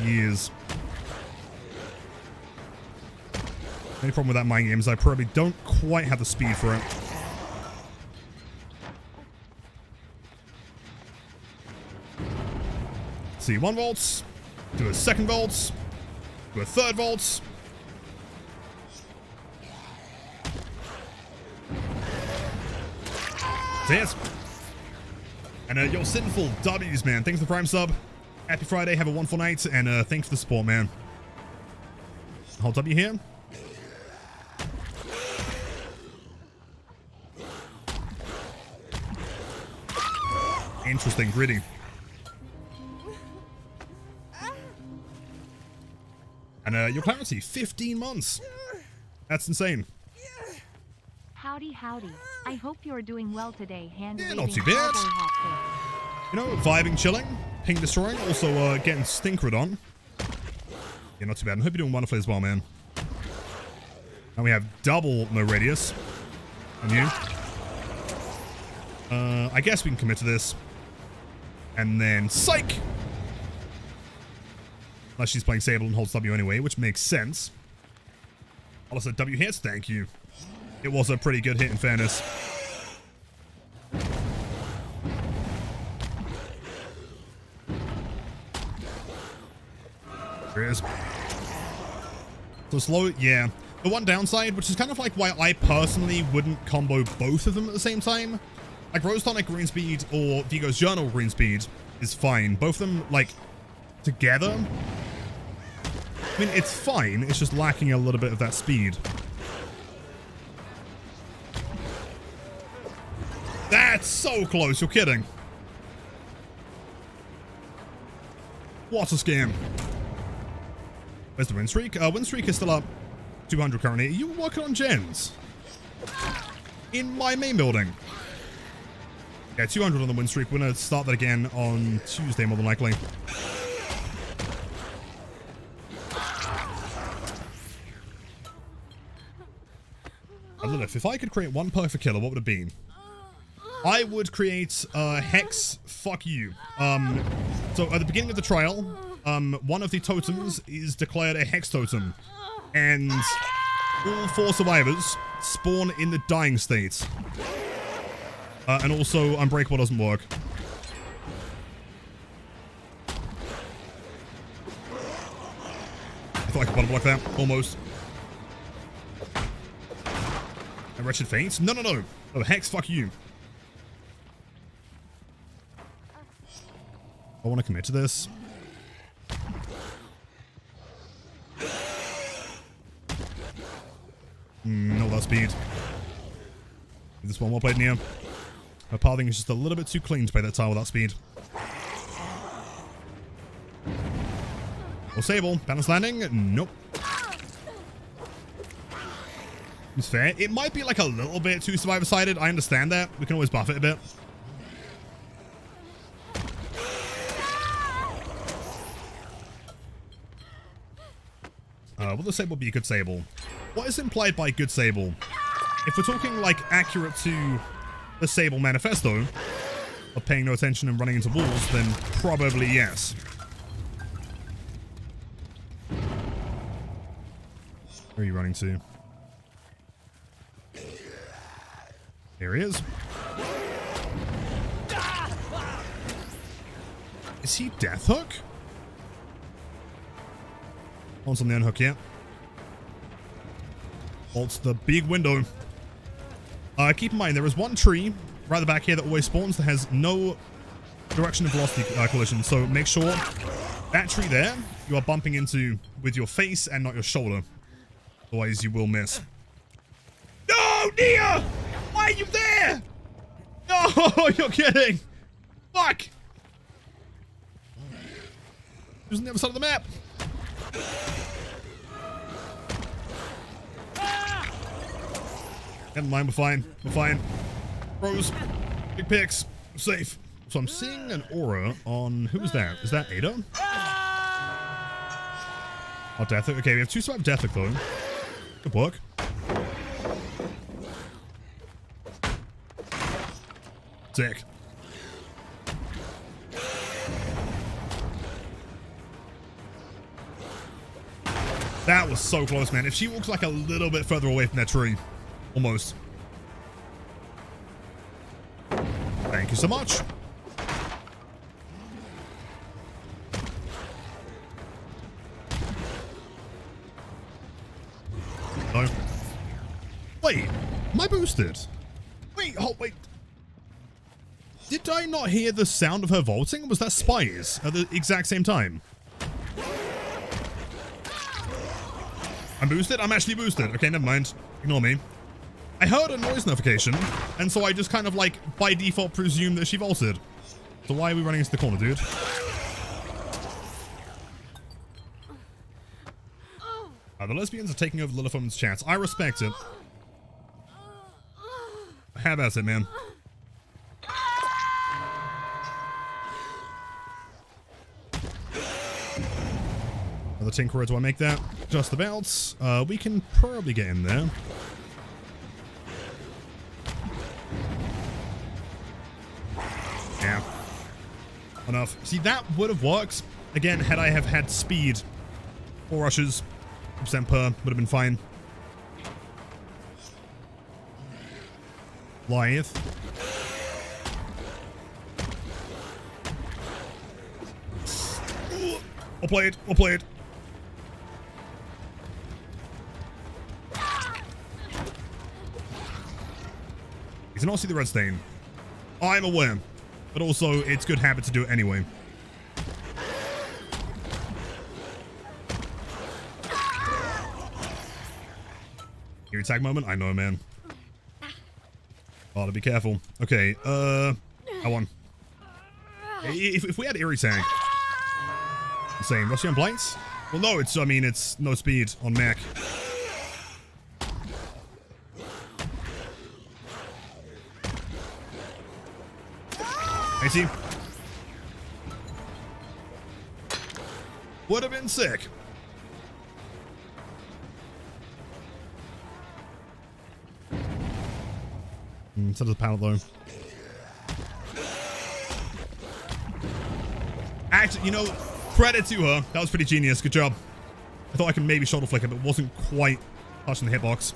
Years. The only problem with that mind game is I probably don't quite have the speed for it. See, 1 volt, do a 2nd volt, do a 3rd volt. That's it. And yo, Sinful W's, man. Thanks for the Prime sub. Happy Friday, have a wonderful night, and thanks for the support, man. Hold W here. Interesting, gritty. And your clarity, 15 months. That's insane. Howdy, howdy. I hope you're doing well today, hand Yeah, waving not too bad. cowboy hat You know, vibing, chilling, ping destroying, also getting Stinkrid on. Yeah, not too bad. I hope you're doing wonderfully as well, man. And we have double no radius on you. I guess we can commit to this. And then psych! Unless she's playing Sable and holds W anyway, which makes sense. Also, W hits, thank you. It was a pretty good hit in fairness. There it is. So slow, yeah. The one downside, which is kind of like why I personally wouldn't combo both of them at the same time. Like Rose Tonic Green Speed or Vigo's Journal Green Speed is fine. Both of them, like, together. I mean, it's fine. It's just lacking a little bit of that speed. That's so close. You're kidding. What a scam. Where's the win streak? Win streak is still up 200 currently. Are you working on gens? In my main building. Yeah, 200 on the win streak. We're going to start that again on Tuesday, more than likely. Lilith, if I could create one perfect killer, what would it be? I would create Hex Fuck You. So at the beginning of the trial, one of the totems is declared a Hex totem. And all 4 survivors spawn in the dying state. And also, Unbreakable doesn't work. I thought I could bottom block that. Almost. A Wretched Fate? No, no, no. Oh, Hex, fuck you. I want to commit to this. No, that speed. This one well played, Neo. My pathing is just a little bit too clean to play that tile with that speed. Or Sable. Balance landing? Nope. It's fair. It might be like a little bit too survivor-sided. I understand that. We can always buff it a bit. Will the Sable be a good Sable? What is implied by good Sable? If we're talking like accurate to the Sable manifesto of paying no attention and running into walls, then probably yes. Where are you running to? Here he is. Is he Death Hook? One's on the unhook, yeah. Ult's the big window. Keep in mind, there is one tree right at the back here that always spawns that has no direction of velocity collision, so make sure that tree there you are bumping into with your face and not your shoulder. Otherwise, you will miss. No, Nia! Why are you there? No, you're kidding. Fuck. He was on the other side of the map. Never mind, we're fine. We're fine. Bros, big picks, we're safe. So I'm seeing an aura on, who is that? Is that Ada? Oh, Death Hook. Okay, we have 2 survived Death Hook though. Good work. Sick. That was so close, man. If she walks like a little bit further away from that tree. Almost. Thank you so much. No. Wait. Am I boosted? Wait, oh, wait. Did I not hear the sound of her vaulting? Was that spies at the exact same time? I'm boosted? I'm actually boosted. Okay, never mind. Ignore me. I heard a noise notification, and so I just kind of like, by default, presumed that she vaulted. So why are we running into the corner, dude? The lesbians are taking over Lilithwoman's chats. I respect it. Have at it, man. Another Tinkerer, do I make that? Just about. We can probably get in there. Yeah. Enough. See, that would have worked. Again, had I have had speed. 4 rushes. % per. Would have been fine. Lithe. I'll play it. I'll play it. He can not see the red stain. I'm aware. But also, it's good habit to do it anyway. Your attack moment? I know, man. Oh, to be careful. Okay, I won. If we had Eerie Tag. Same. Rusty on Blights? Well, no, it's, I mean, it's no speed on Mac. I see. Would have been sick. So does the panel, though. Actually, you know, credit to her. That was pretty genius. Good job. I thought I could maybe shoulder flick it, but it wasn't quite touching the hitbox.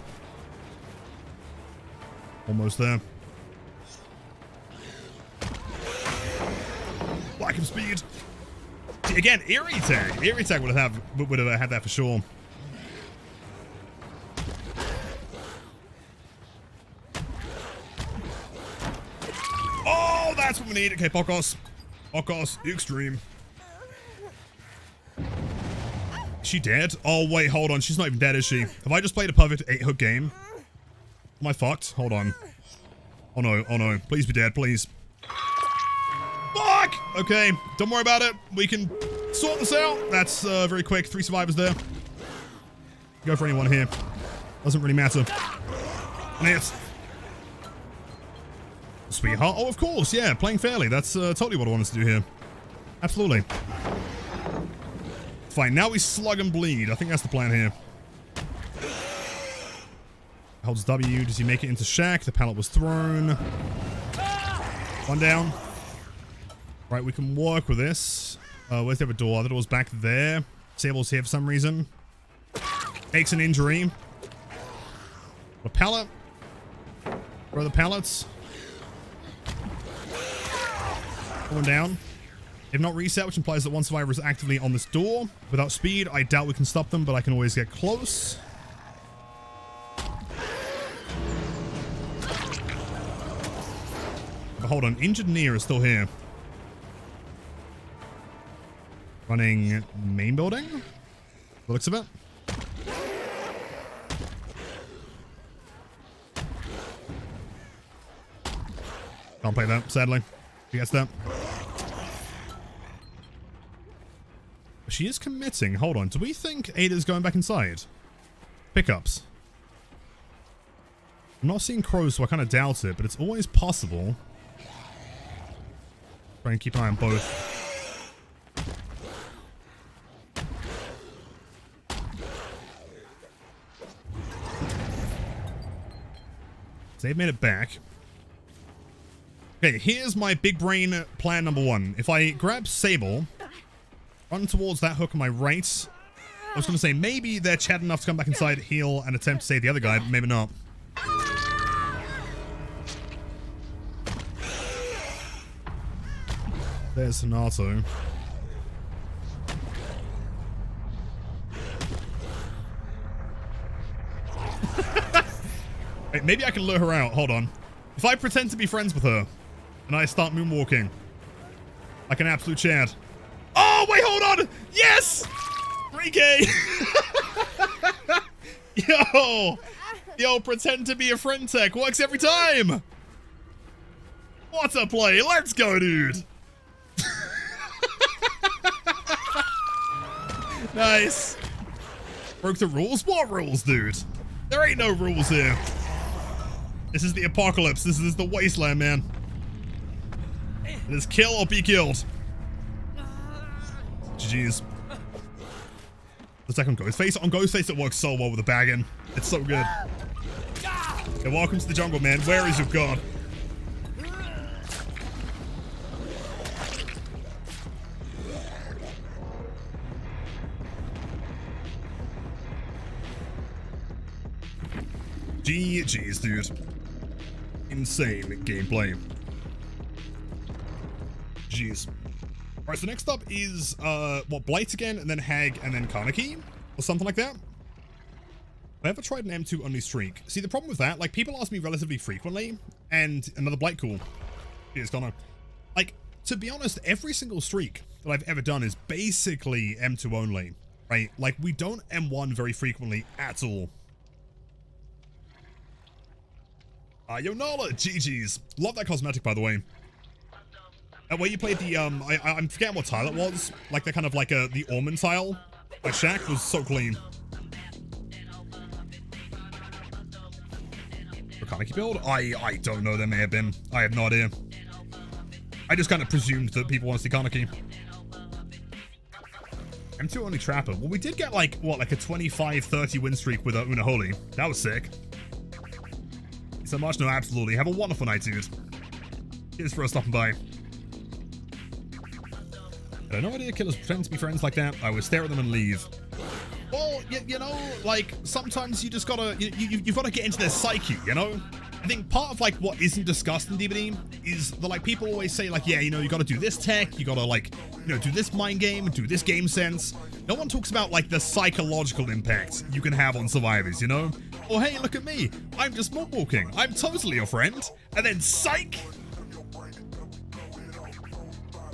Almost there. Lack of speed. Again, Eerie Tag. Eerie Tag would have had that for sure. Oh, that's what we need. Okay, Pokos. Pokos, the extreme. Is she dead? Oh, wait, hold on. She's not even dead, is she? Have I just played a perfect 8-hook game? Am I fucked? Hold on. Oh, no. Oh, no. Please be dead, please. Fuck! Okay, don't worry about it. We can sort this out. That's very quick. 3 survivors there. Go for anyone here. Doesn't really matter. Yes. Sweetheart. Oh, of course. Yeah, playing fairly. That's totally what I wanted to do here. Absolutely. Fine. Now we slug and bleed. I think that's the plan here. Holds W. Does he make it into Shack? The pallet was thrown. One down. Right, we can work with this. Where's the other door? The door's back there. Sable's here for some reason. Takes an injury. A pallet. Throw the pallets. One down. If not reset, which implies that one survivor is actively on this door. Without speed, I doubt we can stop them, but I can always get close. But hold on, Injured Near is still here. Running main building? The looks of it. Can't play that, sadly. He gets that. She is committing. Hold on. Do we think Ada's going back inside? Pickups. I'm not seeing crows, so I kind of doubt it, but it's always possible. Try and keep an eye on both. They've made it back. Okay, here's my big brain plan number 1. If I grab Sable, run towards that hook on my right, I was going to say maybe they're chat enough to come back inside, heal, and attempt to save the other guy, but maybe not. There's Hanato. Wait, maybe I can lure her out. Hold on. If I pretend to be friends with her and I start moonwalking like an absolute Chad. Oh, wait, hold on. Yes. 3K. Yo, pretend to be a friend tech. Works every time. What a play. Let's go, dude. Nice. Broke the rules? What rules, dude? There ain't no rules here. This is the apocalypse. This is the wasteland, man. It is kill or be killed. GG's. The second Ghostface. On Ghostface, it works so well with the bagging. It's so good. Yeah, welcome to the jungle, man. Where is your god? GG's, dude. Insane gameplay. Jeez. Alright, so next up is, what, Blight again, and then Hag, and then Kaneki? Or something like that? Have I ever tried an M2 only streak? See, the problem with that, like, people ask me relatively frequently, and another Blight cool. Here's Connor. Like, to be honest, every single streak that I've ever done is basically M2 only, right? Like, we don't M1 very frequently at all. Yo, Nala, GG's. Love that cosmetic, by the way. Where you played the, I'm forgetting what tile it was. Like, the kind of like, the almond tile. My shack was so clean. Kaneki build? I don't know, there may have been. I have no idea. I just kind of presumed that people want to see Kaneki. M2 only Trapper. Well, we did get like, what, like a 25-30 win streak with Unaholi. That was sick. So much, no, absolutely. Have a wonderful night, dude. Cheers for us stopping by. I had no idea killers pretend to be friends like that. I would stare at them and leave. Well, you know, like, sometimes you just gotta, you've gotta get into their psyche, you know? I think part of, like, what isn't discussed in DBD is that, like, people always say, like, yeah, you know, you gotta do this tech, you gotta, like, you know, do this mind game, do this game sense. No one talks about, like, the psychological impact you can have on survivors, you know? Oh, hey, look at me. I'm just moonwalking. I'm totally your friend. And then, psych!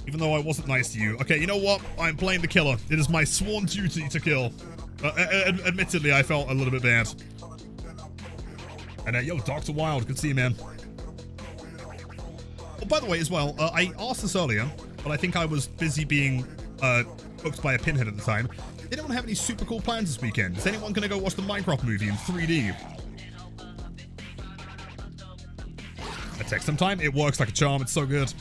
Even though I wasn't nice to you. Okay, you know what? I'm playing the killer. It is my sworn duty to kill. Admittedly, I felt a little bit bad. And, yo, Dr. Wild. Good to see you, man. Oh, by the way, as well, I asked this earlier, but I think I was busy being hooked by a pinhead at the time. Did anyone have any super cool plans this weekend? Is anyone gonna go watch the Minecraft movie in 3D? I text sometime. It works like a charm. It's so good.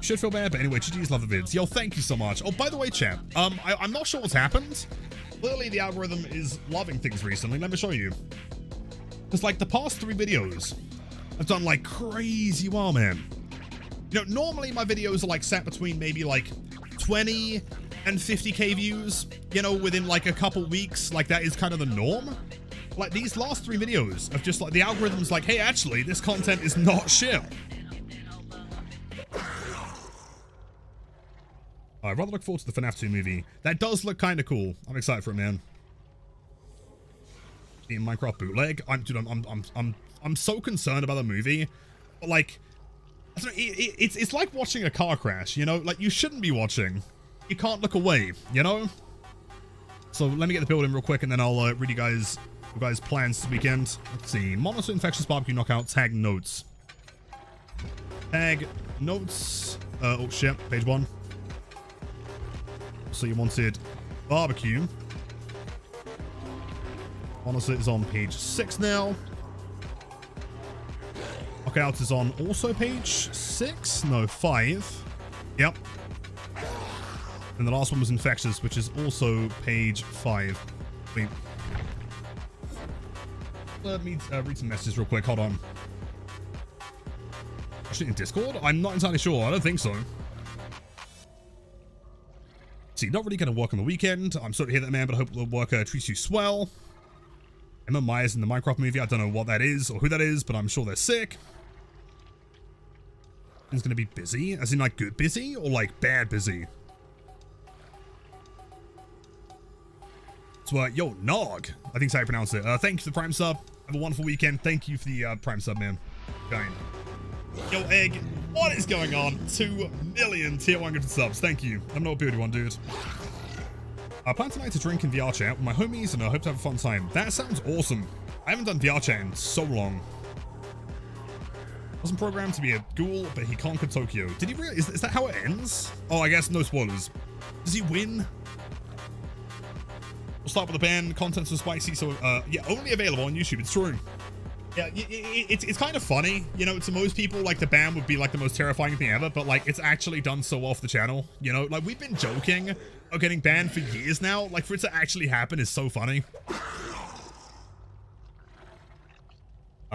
Should feel bad, but anyway, GG's love the vids. Yo, thank you so much. Oh, by the way, chat, I'm not sure what's happened. Clearly, the algorithm is loving things recently. Let me show you. Because, like, the past 3 videos have done, like, crazy well, man. You know, normally my videos are, like, sat between maybe, like, 20 and 50k views, you know, within, like, a couple weeks. Like, that is kind of the norm. Like, these last 3 videos have just, like, the algorithm's like, hey, actually, this content is not shit. I rather look forward to the FNAF 2 movie. That does look kind of cool. I'm excited for it, man. The Minecraft bootleg. I'm so concerned about the movie. But, like, I don't know, it's like watching a car crash, you know? Like, you shouldn't be watching. You can't look away, you know? So let me get the build in real quick, and then I'll read you guys plans this weekend. Let's see. Monitor infectious barbecue knockout. Tag notes. Tag notes. Oh shit. Page 1. So you wanted barbecue. Monitor is on page 6 now. Knockout is on also page 6. No, 5. Yep. And the last one was infectious, which is also page 5. Wait. Let me read some messages real quick. Hold on. Actually, in Discord? I'm not entirely sure. I don't think so. See, not really going to work on the weekend. I'm sorry to hear that, man, but I hope the work treats you swell. Emma Myers in the Minecraft movie. I don't know what that is or who that is, but I'm sure they're sick. It's going to be busy. As in, like, good busy or, like, bad busy? So, yo, Nog. I think that's how you pronounce it. Thank you for the Prime sub. Have a wonderful weekend. Thank you for the Prime sub, man. Giant. Yo, Egg. What is going on? 2 million tier 1 gifted subs. Thank you. I'm not a beardy one, dude. I plan tonight to drink in VR chat with my homies, and I hope to have a fun time. That sounds awesome. I haven't done VR chat in so long. Wasn't programmed to be a ghoul, but he conquered Tokyo. Did he really? Is that how it ends? Oh, I guess no spoilers. Does he win? We'll start with the band. Contents are spicy, so yeah, only available on YouTube. It's true. Yeah, it's kind of funny, you know, to most people, like, the ban would be, like, the most terrifying thing ever, but, like, it's actually done so off the channel, you know? Like, we've been joking about getting banned for years now. Like, for it to actually happen is so funny.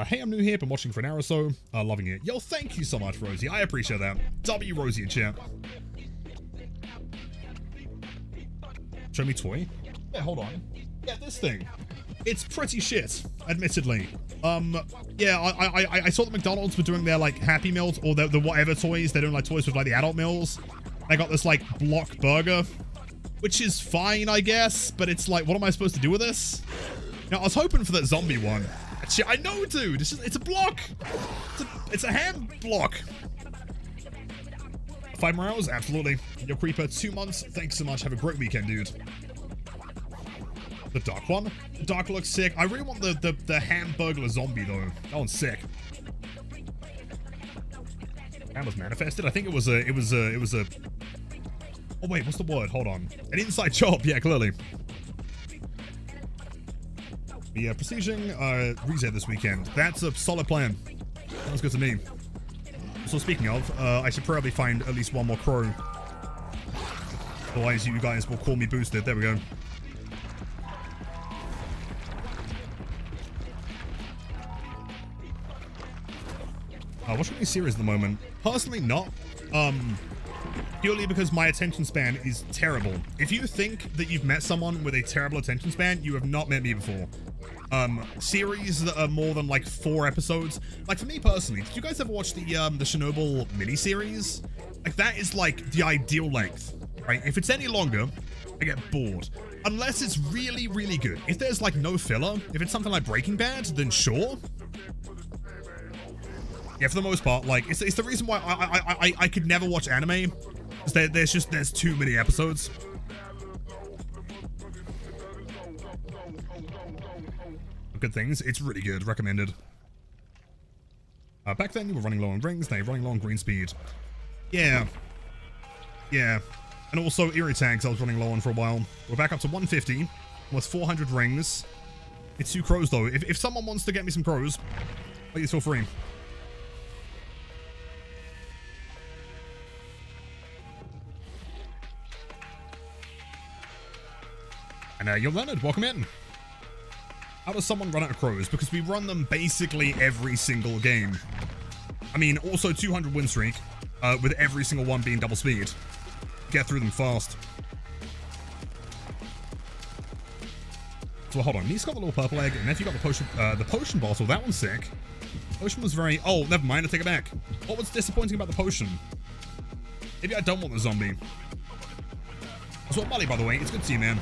Hey, I'm new here, been watching for an hour or so. Loving it. Yo, thank you so much, Rosie. I appreciate that. W Rosie in chat. Show me toy. Yeah, hold on. Yeah, this thing. It's pretty shit, admittedly. Yeah, I saw that McDonald's were doing their, like, Happy Meals, or the whatever toys. They're doing, like, toys with, like, the adult meals. I got this, like, block burger, which is fine, I guess, but it's like, what am I supposed to do with this? Now, I was hoping for that zombie one. Actually, I know, dude. It's a block. It's a ham block. 5 more hours? Absolutely. Yo, Creeper, 2 months. Thanks so much. Have a great weekend, dude. The dark one? The dark looks sick. I really want the hamburglar zombie, though. That one's sick. That was manifested. I think it was a... Oh, wait, what's the word? Hold on. An inside job. Yeah, clearly. Yeah, Precision, reset this weekend. That's a solid plan. Sounds good to me. So speaking of, I should probably find at least one more crow. Otherwise you guys will call me boosted. There we go. Watching any series at the moment? Personally, not. Purely because my attention span is terrible. If you think that you've met someone with a terrible attention span, you have not met me before. Series that are more than like 4 episodes. Like for me personally, did you guys ever watch the Chernobyl miniseries? Like that is like the ideal length, right? If it's any longer, I get bored. Unless it's really, really good. If there's like no filler, if it's something like Breaking Bad, then sure. Yeah, for the most part, like it's the reason why I could never watch anime. There's too many episodes. Good things. It's really good. Recommended. Back then you were running low on rings, now you're running low on green speed. Yeah. Yeah. And also eerie tags I was running low on for a while. We're back up to 150 with 400 rings. It's 2 crows though. If someone wants to get me some crows, please feel free. And yo, Leonard, welcome in. How does someone run out of crows? Because we run them basically every single game. I mean, also 200 win streak, with every single one being double speed. Get through them fast. So hold on, Nice got the little purple egg, and Nephew got the potion bottle. That one's sick. Potion was very... Oh, never mind, I take it back. What was disappointing about the potion? Maybe I don't want the zombie. That's what Molly, by the way. It's good to see you, man.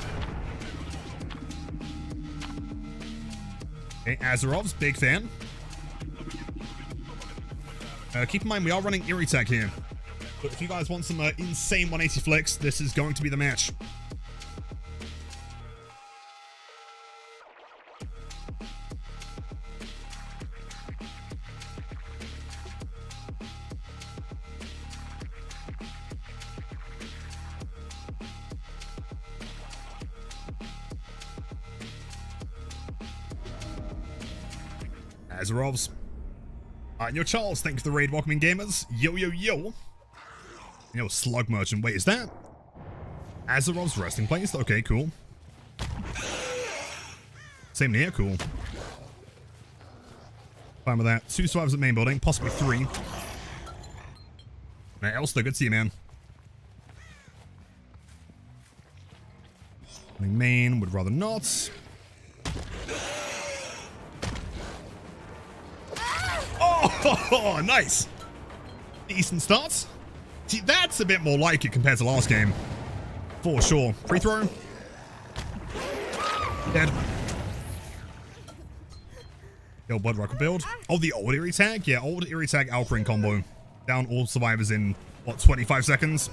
Okay, Azerov's, big fan. Keep in mind, we are running Eerie Tag here. But if you guys want some insane 180 flicks, this is going to be the match. Azerov's. Yo, Charles, thanks for the raid, welcoming gamers. Yo, yo, yo. Yo, Slug Merchant. Wait, is that Azerov's resting place? Okay, cool. Same here, cool. Fine with that. 2 survivors at main building, possibly 3. Hey, Elster, good to see you, man. Main would rather not. Oh, nice. Decent starts. See, that's a bit more like it compared to last game. For sure. Free throw. Dead. Yo, Blood Rocket build. Oh, the old Eerie Tag? Yeah, old Eerie Tag Alcrin combo. Down all survivors in, what, 25 seconds?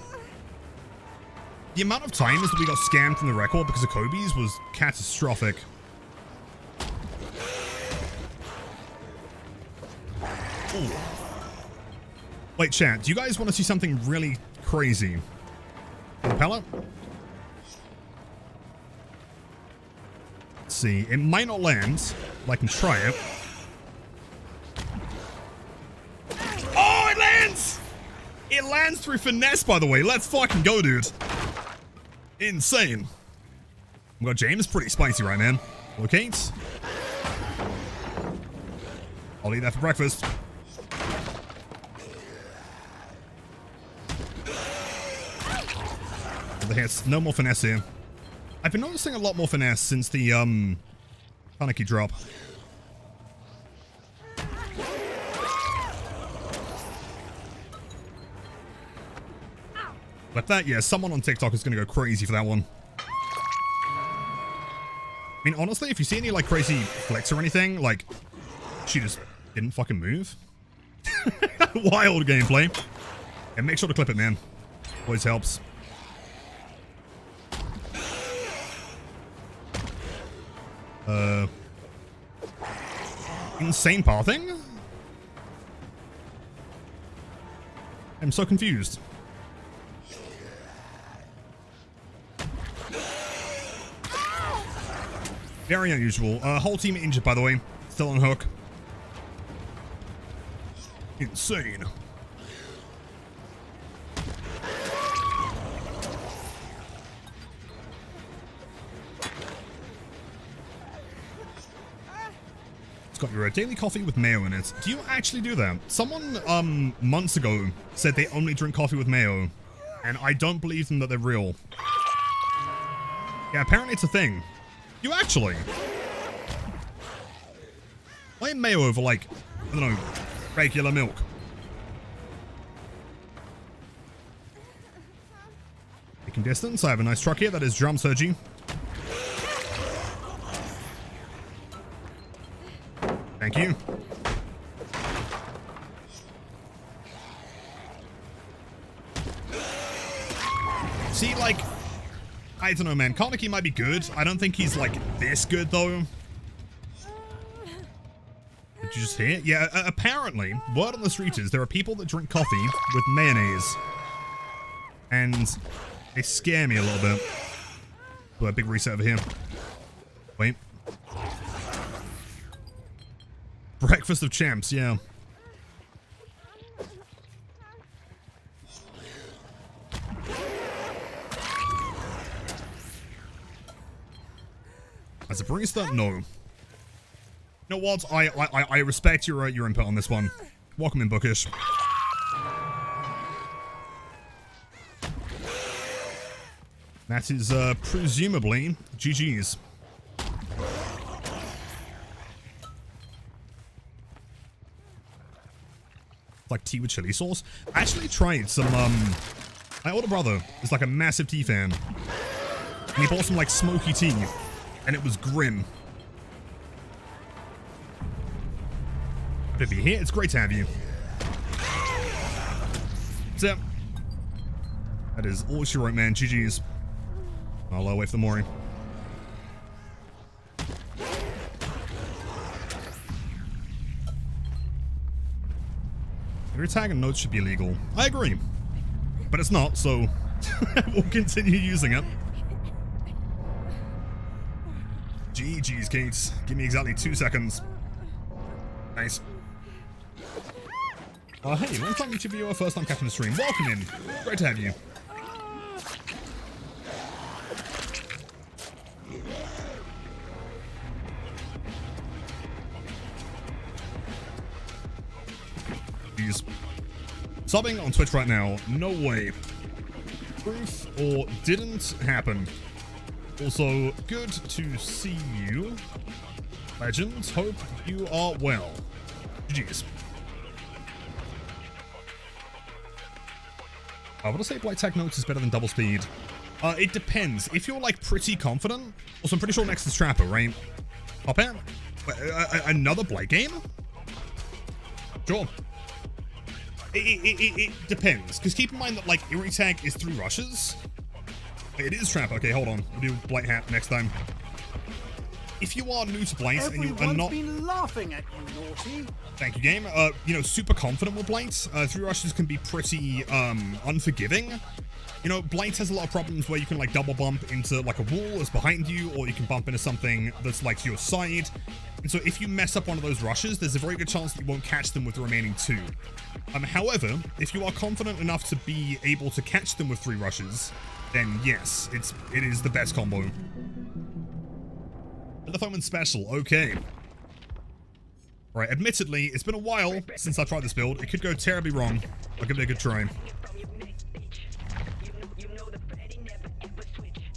The amount of times that we got scammed from the record because of Kobe's was catastrophic. Ooh. Wait, chat, do you guys want to see something really crazy? Propeller? Let's see. It might not land, but I can try it. It lands through finesse, by the way. Let's fucking go, dude. Insane. Well, James, pretty spicy, right, man? Locate. I'll eat that for breakfast. There's no more finesse here. I've been noticing a lot more finesse since the, panicky drop. But that, yeah, someone on TikTok is gonna go crazy for that one. I mean, honestly, if you see any, like, crazy flicks or anything, like, she just didn't fucking move. Wild gameplay. And make sure to clip it, man. Always helps. Insane pathing? I'm so confused. Very unusual. Whole team injured, by the way. Still on hook. Insane. It's got your daily coffee with mayo in it. Do you actually do that? Someone, months ago said they only drink coffee with mayo. And I don't believe them that they're real. Yeah, apparently it's a thing. You actually? Why mayo over, like, I don't know, regular milk? Taking distance, I have a nice truck here that is drum surgy. Thank you. See, like, I don't know, man. Kaneki might be good. I don't think he's, like, this good, though. Did you just hear? Yeah, apparently, word on the street is there are people that drink coffee with mayonnaise. And they scare me a little bit. Do a big reset over here. Wait. Breakfast of champs, yeah. As a barista, no. You know what? I respect your input on this one. Welcome in, Bookish. That is presumably GG's. Like tea with chili sauce. I actually tried some, my older brother is like a massive tea fan. And he bought some like smoky tea. And it was grim. Happy to be here. It's great to have you. So, that is all she wrote, man. GG's. I'll wait for the Mori. Your tag and notes should be illegal. I agree. But it's not, so we'll continue using it. GG's, Kate. Give me exactly 2 seconds. Nice. Hey, long time YouTube viewer, first time catching the stream. Welcome in. Great to have you. Jeez. Subbing on Twitch right now. No way. Proof or didn't happen. Also, good to see you. Legends, hope you are well. GG's. I want to say Blight Tech Notes is better than double speed. It depends. If you're like pretty confident, also I'm pretty sure next is Trapper, right? Hop out. Another Blight game? Sure. It depends, because keep in mind that like Eerie Tag is 3 rushes. It is Trapper. Okay, hold on. We'll do Blight Hat next time. If you are new to Blight and you are not been laughing at you, naughty. Thank you, game. You know, super confident with Blight. 3 rushes can be pretty unforgiving. You know, Blight has a lot of problems where you can like double bump into like a wall that's behind you, or you can bump into something that's like to your side. And so if you mess up one of those rushes, there's a very good chance that you won't catch them with the remaining 2. However, if you are confident enough to be able to catch them with 3 rushes, then yes, it is the best combo. The Foeman Special, okay. Right, admittedly, it's been a while since I tried this build. It could go terribly wrong. I'll give it a good try.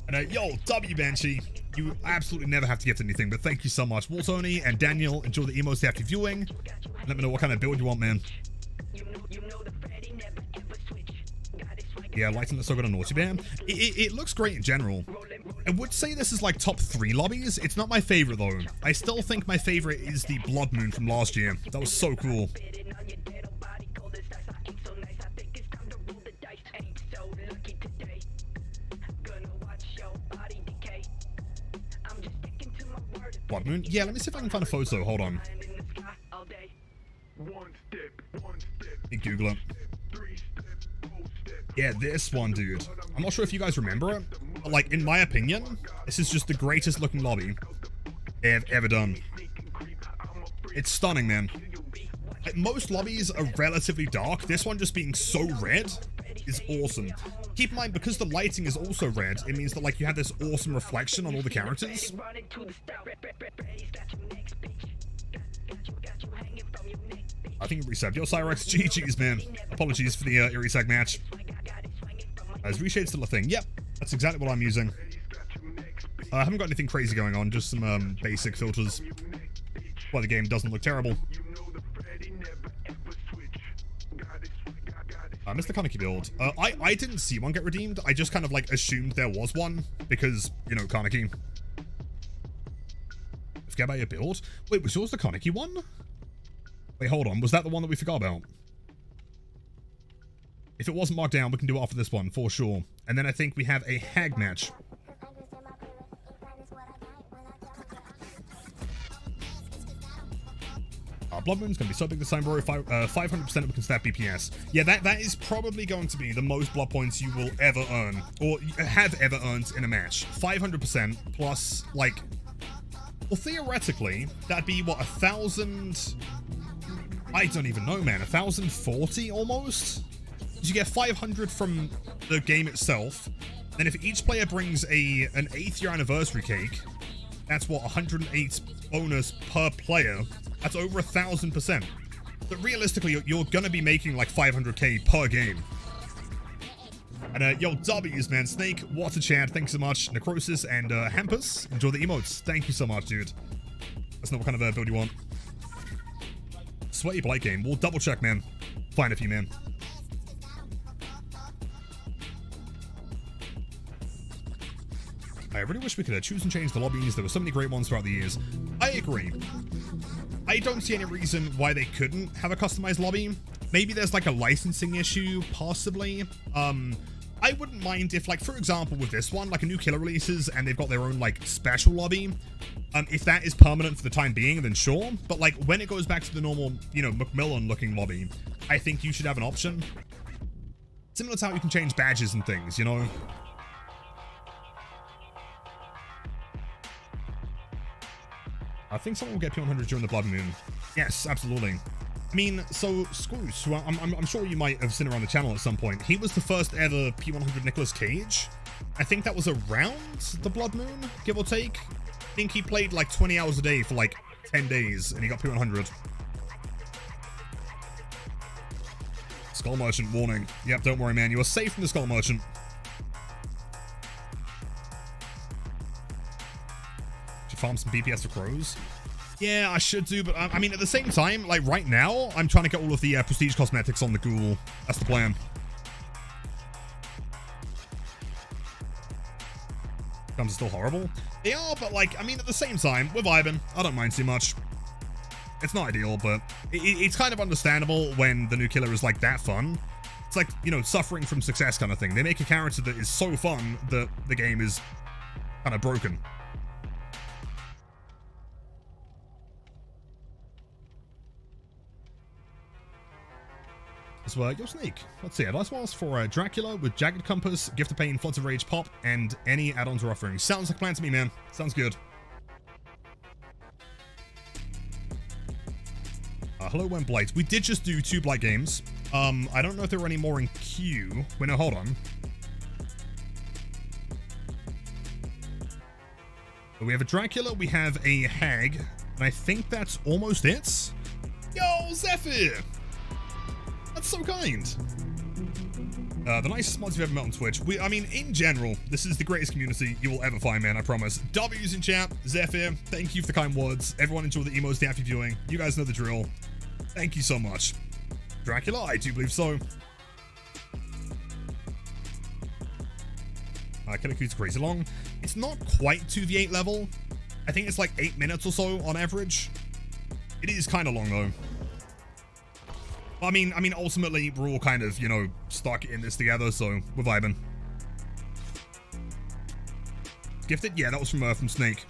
And yo, W Banshee, you absolutely never have to gift anything, but thank you so much. Waltoni and Daniel, enjoy the emotes after viewing. Let me know what kind of build you want, man. Yeah, lighting looks so good on Naughty Bear. It looks great in general. I would say this is like top 3 lobbies. It's not my favorite though. I still think my favorite is the Blood Moon from last year. That was so cool. Blood Moon? Yeah, let me see if I can find a photo. Hold on. Let me Google it. Yeah, this one, dude. I'm not sure if you guys remember it, but like, in my opinion, this is just the greatest looking lobby they've ever done. It's stunning, man. Like, most lobbies are relatively dark. This one just being so red is awesome. Keep in mind, because the lighting is also red, it means that like you have this awesome reflection on all the characters. I think it reset. Yo, Cyrex, GG's, man. Apologies for the Irisag match. Is Reshade still a thing? Yep, that's exactly what I'm using. I haven't got anything crazy going on, just some basic filters. Well, the game doesn't look terrible. Mr. Kaneki build. I didn't see one get redeemed. I just kind of like assumed there was one because, you know, Kaneki. Forget about your build. Wait, was yours the Kaneki one? Wait, hold on. Was that the one that we forgot about? If it wasn't marked down, we can do it after this one, for sure. And then I think we have a hag match. Blood Moon's going to be so big this time, bro. 500% we can stat BPS. Yeah, that is probably going to be the most blood points you will ever earn, or have ever earned in a match. 500% plus, like... Well, theoretically, that'd be, what, 1,000... I don't even know, man. 1,040 almost? You get 500 from the game itself. Then if each player brings an 8th year anniversary cake, that's what, 108 bonus per player. That's over 1,000%. But realistically, you're gonna be making like 500k per game. And yo, W's, man. Snake, what a chat. Thanks so much. Necrosis and Hampus, enjoy the emotes. Thank you so much, dude. That's not what kind of build you want. Sweaty Blight game. We'll double check, man. Find a few, man. I really wish we could choose and change the lobbies. There were so many great ones throughout the years. I agree. I don't see any reason why they couldn't have a customized lobby. Maybe there's like a licensing issue, possibly. I wouldn't mind if, like, for example, with this one, like a new killer releases and they've got their own like special lobby. If that is permanent for the time being, then sure. But like when it goes back to the normal, you know, Macmillan looking lobby, I think you should have an option. Similar to how you can change badges and things, you know? I think someone will get P100 during the Blood Moon. Yes, absolutely. I mean, so Screws, who I'm sure you might have seen around the channel at some point, he was the first ever P100 Nicolas Cage. I think that was around the Blood Moon, give or take. I think he played like 20 hours a day for like 10 days and he got P100. Skull Merchant warning. Yep, don't worry, man. You are safe from the Skull Merchant. Should farm some BPS for crows. Yeah, I should do, but I mean, at the same time, like right now, I'm trying to get all of the prestige cosmetics on the Ghoul. That's the plan. Guns are still horrible. They are, but like, I mean, at the same time, we're vibing. I don't mind too much. It's not ideal, but it's kind of understandable when the new killer is like that fun. It's like, you know, suffering from success kind of thing. They make a character that is so fun that the game is kind of broken. So, yo, Snake. Let's see. Advice was for Dracula with Jagged Compass, Gift of Pain, Floods of Rage, Pop, and any add-ons or offerings. Sounds like a plan to me, man. Sounds good. Hello, When Blight. We did just do 2 Blight games. I don't know if there were any more in queue. Wait, no, hold on. So we have a Dracula, we have a Hag, and I think that's almost it. Yo, Zephyr! That's so kind. The nicest mods you've ever met on Twitch. I mean, in general, this is the greatest community you will ever find, man, I promise. W's in chat, Zephyr, thank you for the kind words. Everyone enjoy the emotes, the happy viewing. You guys know the drill. Thank you so much. Dracula, I do believe so. Killer Q's crazy long. It's not quite 2v8 level. I think it's like 8 minutes or so on average. It is kind of long though. I mean, ultimately, we're all kind of, you know, stuck in this together, so we're vibing. Gifted? Yeah, that was from Snake.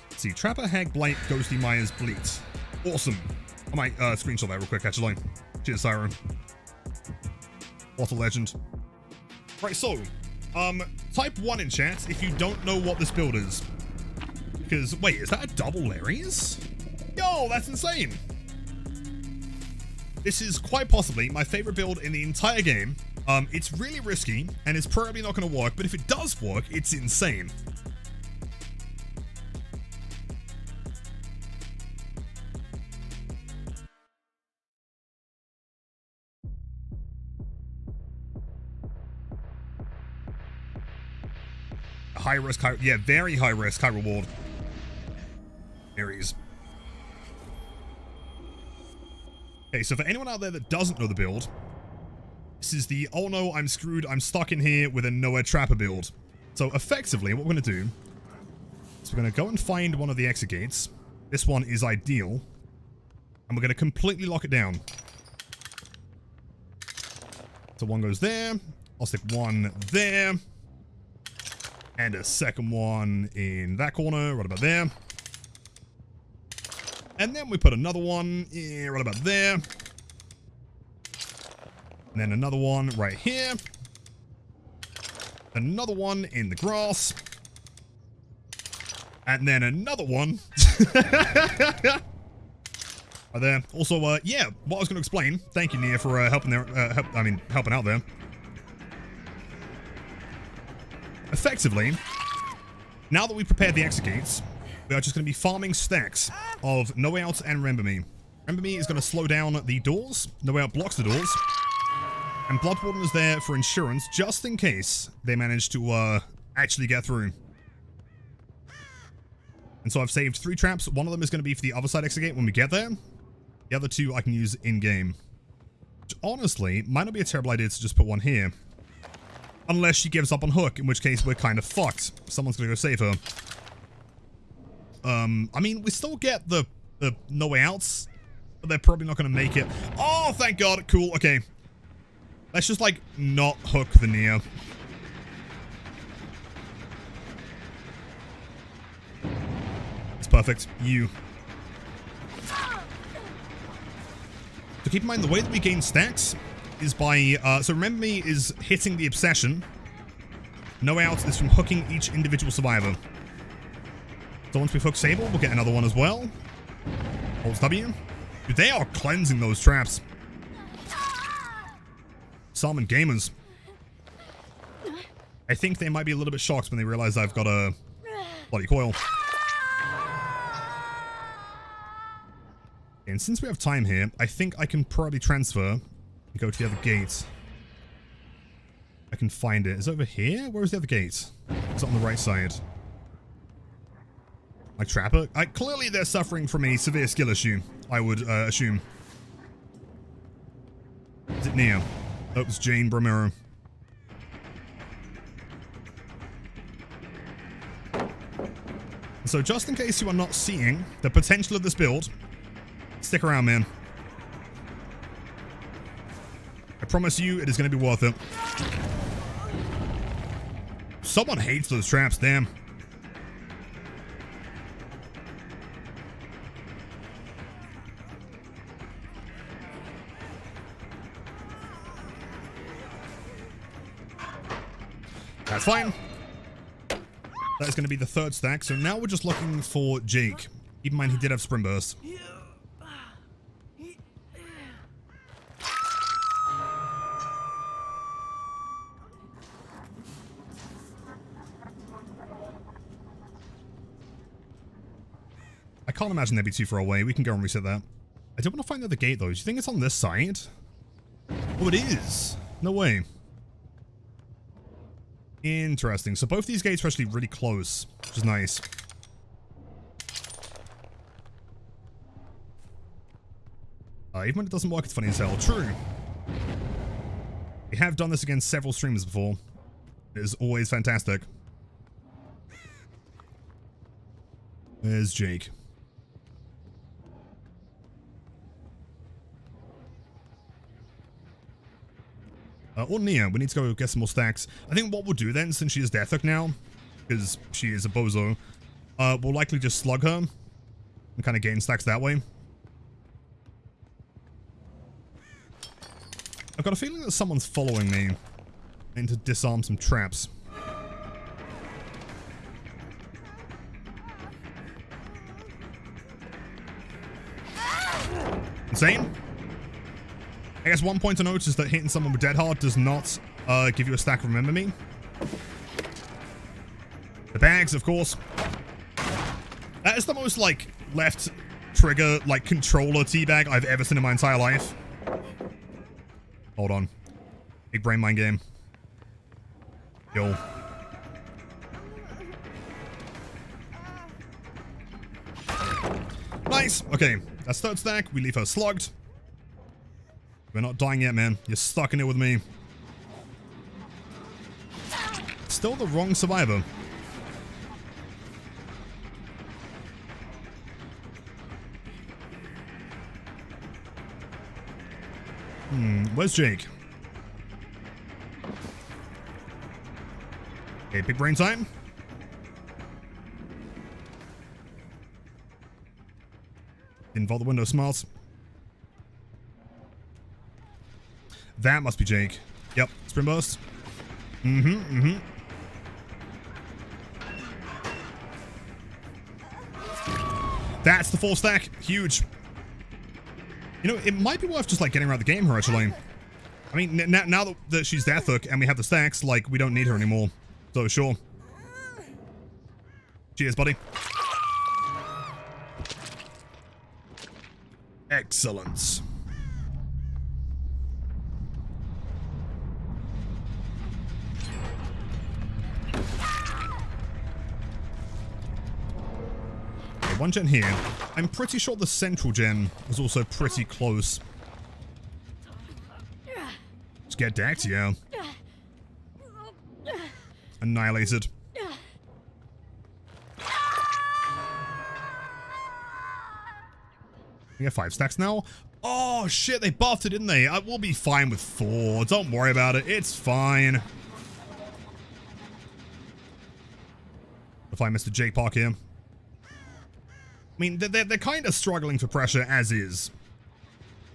Let's see, Trapper, Hag, Blight, Ghosty, Myers, Bleat. Awesome. I might screenshot that real quick, actually. Cheers, Siren. What a legend. Right, so, type 1 in chat if you don't know what this build is. Because, wait, is that a double Larry's? Yo, that's insane. This is quite possibly my favorite build in the entire game. It's really risky, and it's probably not going to work, but if it does work, it's insane. High risk, yeah, very high risk, high reward. Aries. Okay, so for anyone out there that doesn't know the build, this is the, oh no, I'm screwed, I'm stuck in here with a nowhere trapper build. So effectively, what we're going to do is we're going to go and find one of the exit gates. This one is ideal. And we're going to completely lock it down. So one goes there. I'll stick one there. And a second one in that corner, right about there. And then we put another one right about there. And then another one right here. Another one in the grass. And then another one. Right there. Also, yeah, what I was going to explain. Thank you, Nia, for helping out there. Effectively, now that we've prepared the exit gates, we are just going to be farming stacks of No Way Out and Remember Me. Remember Me is going to slow down the doors. No Way Out blocks the doors. And Blood Warden is there for insurance, just in case they manage to actually get through. And so I've saved 3 traps. One of them is going to be for the other side exit gate when we get there. The other 2 I can use in-game. Which honestly, might not be a terrible idea to just put one here. Unless she gives up on Hook, in which case we're kind of fucked. Someone's going to go save her. I mean, we still get the No Way Outs, but they're probably not going to make it. Oh, thank God. Cool. Okay. Let's just, like, not hook the Nia. It's perfect. You. So keep in mind, the way that we gain stacks is by, so Remember Me is hitting the obsession. No Way Out is from hooking each individual survivor. So once we've hooked Sable, we'll get another one as well. Holds W. Dude, they are cleansing those traps. Salmon gamers. I think they might be a little bit shocked when they realize I've got a bloody coil. And since we have time here, I think I can probably transfer and go to the other gate. I can find it. Is it over here? Where is the other gate? It's on the right side. Like Trapper? Clearly they're suffering from a severe skill issue, I would assume. Is it Neo? Oh, it's Jane Bromero. So just in case you are not seeing the potential of this build, stick around, man. I promise you it is going to be worth it. Someone hates those traps, damn. That's fine. That is going to be the third stack. So now we're just looking for Jake. Keep in mind he did have Spring Burst. I can't imagine they'd be too far away. We can go and reset that. I do want to find the other gate, though. Do you think it's on this side? Oh, it is. No way. Interesting. So both these gates are actually really close, which is nice. Even when it doesn't work, it's funny as hell. True. We have done this against several streamers before. It is always fantastic. There's Jake. Or Nia, we need to go get some more stacks. I think what we'll do then, since she is Death Hook now, because she is a bozo, we'll likely just slug her and kind of gain stacks that way. I've got a feeling that someone's following me. I need to disarm some traps. Insane? I guess one point to note is that hitting someone with Dead Hard does not give you a stack of Remember Me. The bags, of course. That is the most, like, left trigger, like, controller teabag I've ever seen in my entire life. Hold on. Big brain mind game. Yo. Nice. Okay, that's third stack. We leave her slugged. We're not dying yet, man. You're stuck in it with me. Still the wrong survivor. Where's Jake? Okay, big brain time. Didn't vault the window, smarts. That must be Jake. Yep, Spring Burst. That's the full stack. Huge. You know, it might be worth just, like, getting around the game here, actually. I mean, now that she's Death Hook and we have the stacks, like, we don't need her anymore. So, sure. Cheers, buddy. Excellent. One gen here. I'm pretty sure the central gen was also pretty close. Let's get decked, yeah. Annihilated. We have 5 stacks now. Oh shit, they buffed it, didn't they? I will be fine with 4. Don't worry about it. It's fine. If I missed a Jake Park here. I mean, they're kind of struggling for pressure as is.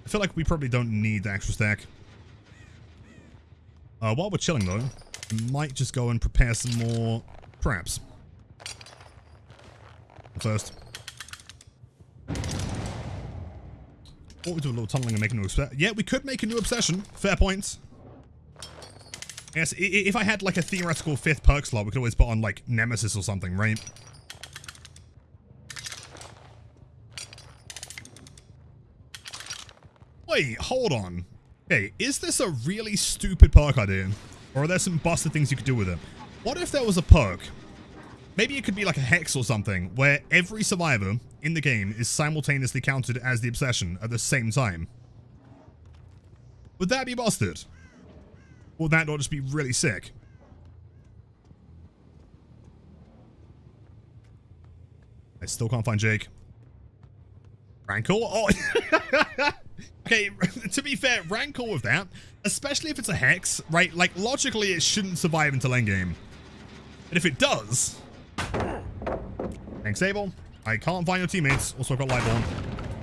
I feel like we probably don't need the extra stack. While we're chilling, though, we might just go and prepare some more traps. First. Or we do a little tunneling and make a new obsession. Yeah, we could make a new obsession. Fair point. Yes, if I had, like, a theoretical 5th perk slot, we could always put on, like, Nemesis or something, right? Wait, hold on. Okay, is this a really stupid perk idea? Or are there some busted things you could do with it? What if there was a perk? Maybe it could be like a hex or something, where every survivor in the game is simultaneously counted as the obsession at the same time. Would that be busted? Or would that not just be really sick? I still can't find Jake. Rancor? Oh! Okay, to be fair, Rancor with that, especially if it's a hex, right? Like, logically, it shouldn't survive until endgame. But if it does... Thanks, Abel. I can't find your teammates. Also, I've got Lightborn.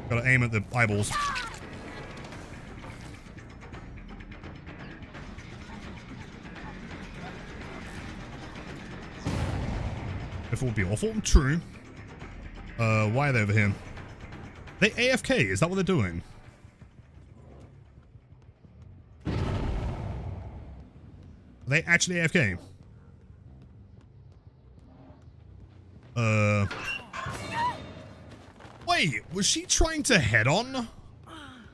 Gotta aim at the eyeballs. Nightfall would be awful. True. Why are they over here? They AFK, is that what they're doing? Are they actually AFK? Wait, was she trying to head on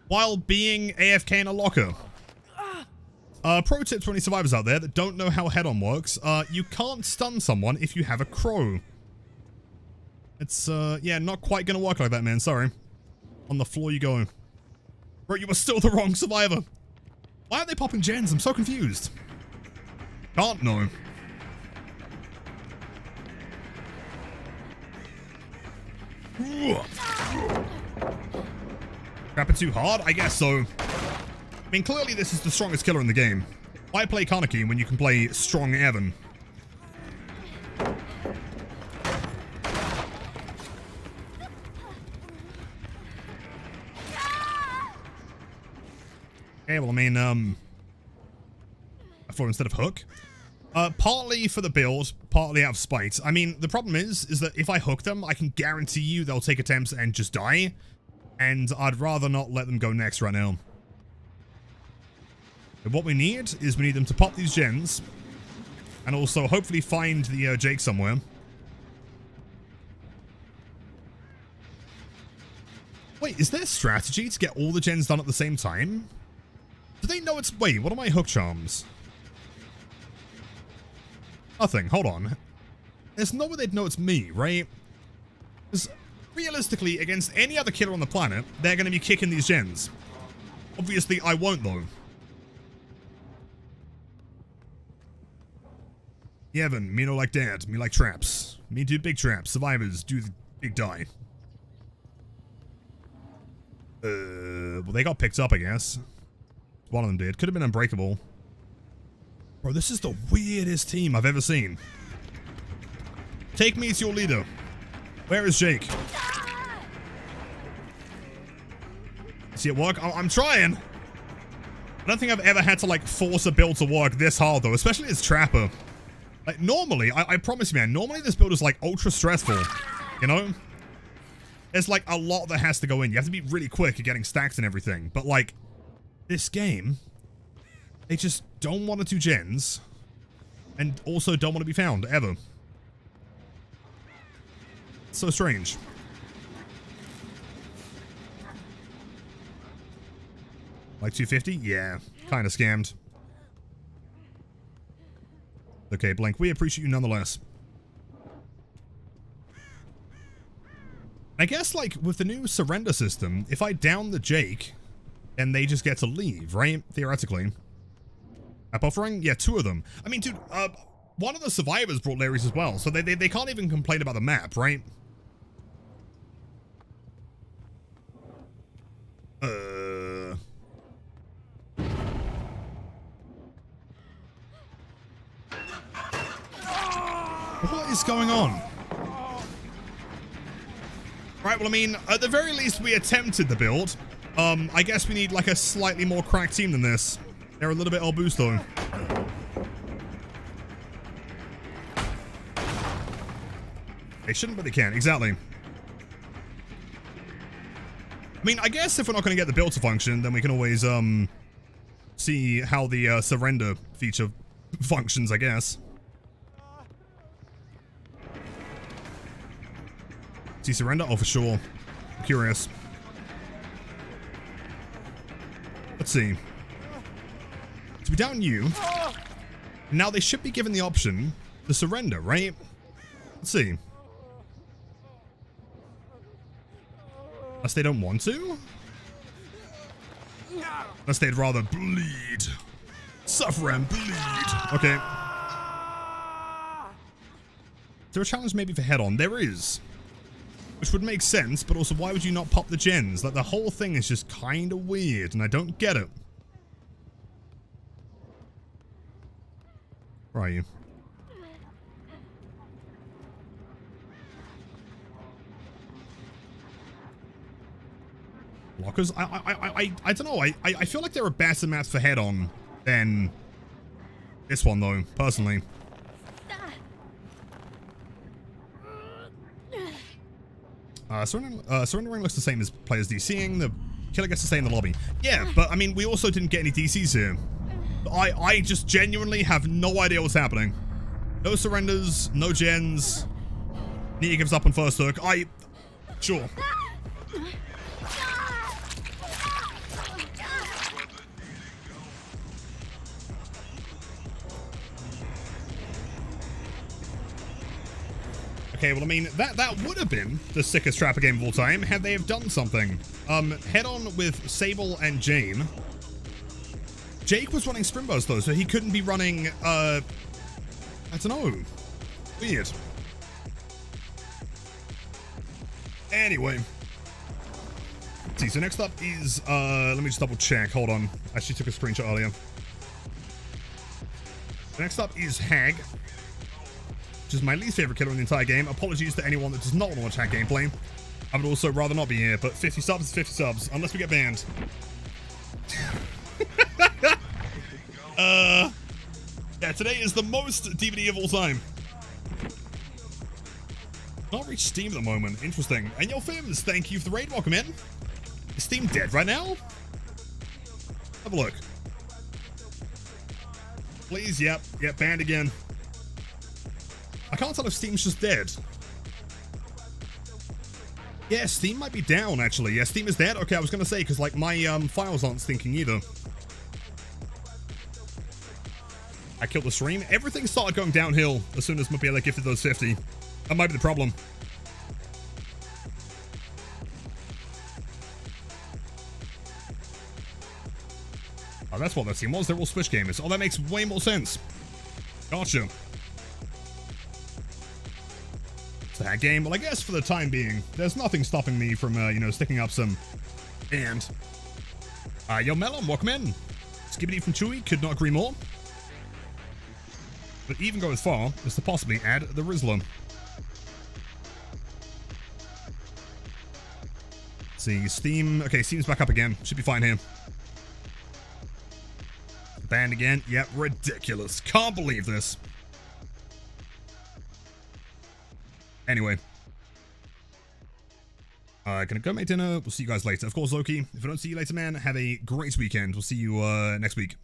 while being AFK in a locker? Pro tip to any survivors out there that don't know how head on works, you can't stun someone if you have a crow. It's, yeah, not quite gonna work like that, man, sorry. On the floor you go. Bro, you were still the wrong survivor. Why are they popping gens? I'm so confused. Can't know. Crap it too hard? I guess so. I mean, clearly this is the strongest killer in the game. Why play Kaneki when you can play Strong Evan? Okay, well, I mean, I thought instead of hook. Partly for the build, partly out of spite. I mean, the problem is that if I hook them, I can guarantee you they'll take attempts and just die. And I'd rather not let them go next right now. But what we need is we need them to pop these gens. And also hopefully find the Jake somewhere. Wait, is there strategy to get all the gens done at the same time? Do they know it's... Wait, what are my hook charms? Nothing. Hold on. There's no way they'd know it's me, right? Because realistically, against any other killer on the planet, they're going to be kicking these gens. Obviously, I won't, though. Evan, me no like dad. Me like traps. Me do big traps. Survivors do the big die. Well, they got picked up, I guess. One of them did. Could have been Unbreakable. Bro, this is the weirdest team I've ever seen. Take me to your leader. Where is Jake? See it work? I'm trying. I don't think I've ever had to, like, force a build to work this hard, though. Especially as Trapper. Like, normally, I promise you, man. Normally, this build is, like, ultra stressful. You know? There's, like, a lot that has to go in. You have to be really quick at getting stacks and everything. But, like, this game... They just don't want to do gens. And also don't want to be found, ever. It's so strange. Like 250? Yeah. Kind of scammed. Okay, Blank, we appreciate you nonetheless. I guess, like, with the new surrender system, if I down the Jake, then they just get to leave, right? Theoretically. App offering? Yeah, 2 of them. I mean, dude, one of the survivors brought Larry's as well, so they can't even complain about the map, right? What is going on? Right, well, I mean, at the very least, we attempted the build. I guess we need, like, a slightly more cracked team than this. They're a little bit all boost, though. They shouldn't, but they can. Exactly. I mean, I guess if we're not going to get the build to function, then we can always, see how the, surrender feature functions, I guess. See surrender? Oh, for sure. I'm curious. Let's see. So we down you. Now they should be given the option to surrender, right? Let's see. Unless they don't want to? Unless they'd rather bleed. Suffer and bleed. Okay. Is there a challenge maybe for head-on? There is. Which would make sense, but also why would you not pop the gens? Like, the whole thing is just kind of weird, and I don't get it. Where are you? Lockers? I don't know. I feel like there are better maps for head-on than this one, though, personally. Surrendering looks the same as players DCing. The killer gets to stay in the lobby. Yeah, but I mean, we also didn't get any DCs here. I just genuinely have no idea what's happening. No surrenders, no gens. Nia gives up on first hook. Sure. Okay, well, I mean, that would have been the sickest trapper game of all time had they have done something. Head on with Sable and Jane. Jake was running Sprint Burst, though, so he couldn't be running, I don't know. Weird. Anyway. Let's see, so next up is, let me just double check. Hold on. I actually took a screenshot earlier. Next up is Hag, which is my least favorite killer in the entire game. Apologies to anyone that does not want to watch Hag gameplay. I would also rather not be here, but 50 subs is 50 subs, unless we get banned. Yeah, today is the most DVD of all time. Not reached Steam at the moment. Interesting. And yo, Fims, thank you for the raid. Welcome in. Is Steam dead right now? Have a look. Please, yep, banned again. I can't tell if Steam's just dead. Yeah, Steam might be down, actually. Yeah, Steam is dead? Okay, I was gonna say, because, like, my, files aren't syncing either. I killed the stream. Everything started going downhill as soon as Mobila gifted those 50. That might be the problem. Oh, that's what that scene was. They're all Switch gamers. Oh, that makes way more sense. Gotcha. It's that game. Well, I guess for the time being, there's nothing stopping me from, you know, sticking up some. And, yo, Melon, welcome in. Skibbity from Chewy, could not agree more. But even go as far as to possibly add the Rizzler. Let's see, Steam. Okay, Steam's back up again. Should be fine here. Banned again. Yep, ridiculous. Can't believe this. Anyway. Gonna go make dinner. We'll see you guys later. Of course, Loki, if I don't see you later, man, have a great weekend. We'll see you next week.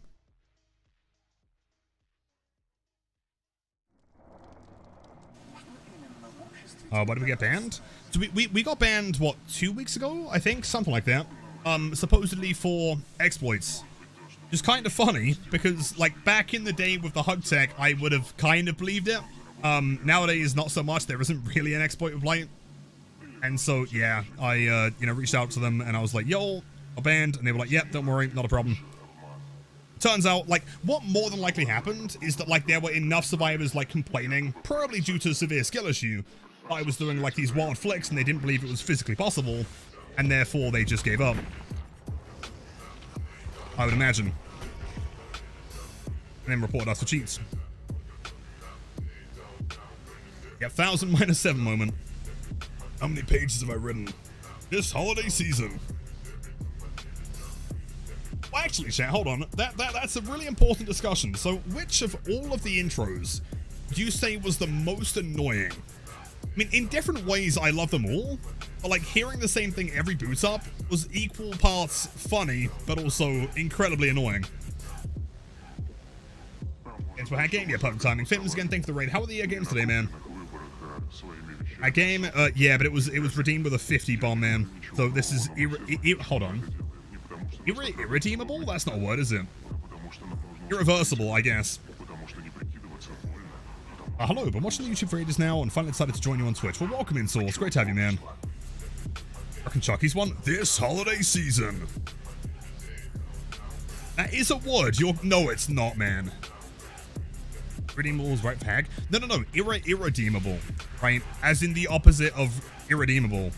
Why did we get banned? So we got banned, what, 2 weeks ago? I think? Something like that. Supposedly for exploits. Which is kind of funny, because, like, back in the day with the hug tech, I would have kind of believed it. Nowadays, not so much. There isn't really an exploit with light. And so, yeah, I, you know, reached out to them, and I was like, yo, I'm banned. And they were like, yep, don't worry, not a problem. Turns out, like, what more than likely happened is that, like, there were enough survivors, like, complaining, probably due to a severe skill issue. I was doing, like, these wild flicks, and they didn't believe it was physically possible, and therefore they just gave up. I would imagine. And then reported us for cheats. Yeah, 1000 - 7 moment. How many pages have I written this holiday season? Well, actually, chat, hold on. That's a really important discussion. So, which of all of the intros do you say was the most annoying? I mean, in different ways, I love them all. But, like, hearing the same thing every boot up was equal parts funny, but also incredibly annoying. It's for Hack Game. Yeah, perfect timing. Fims, again, thanks for the raid. How are the games today, man? Hack Game? Yeah, but it was redeemed with a 50 bomb, man. So this is... hold on. Irredeemable? That's not a word, is it? Irreversible, I guess. Hello, been watching the YouTube for ages now and finally decided to join you on Twitch. Well, welcome in, Source. Great to have you, man. Reckon Chucky's won this holiday season. That is a word. No, it's not, man. Irredeemable is right for Hag? No. Irredeemable. Right? As in the opposite of irredeemable.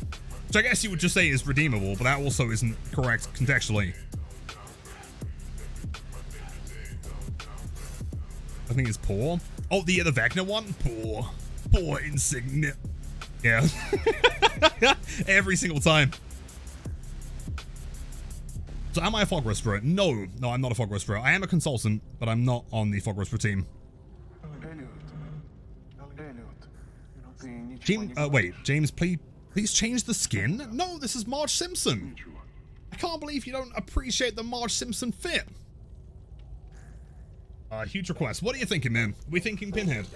Which I guess you would just say is redeemable, but that also isn't correct contextually. I think it's poor. Oh, the Wagner one? Poor. Poor insignificant. Yeah. Every single time. So am I a fog whisperer? No, I'm not a fog whisperer. I am a consultant, but I'm not on the fog whisperer team. James, please Please change the skin? No, this is Marge Simpson. I can't believe you don't appreciate the Marge Simpson fit. Huge request. What are you thinking, man? Are we thinking Pinhead?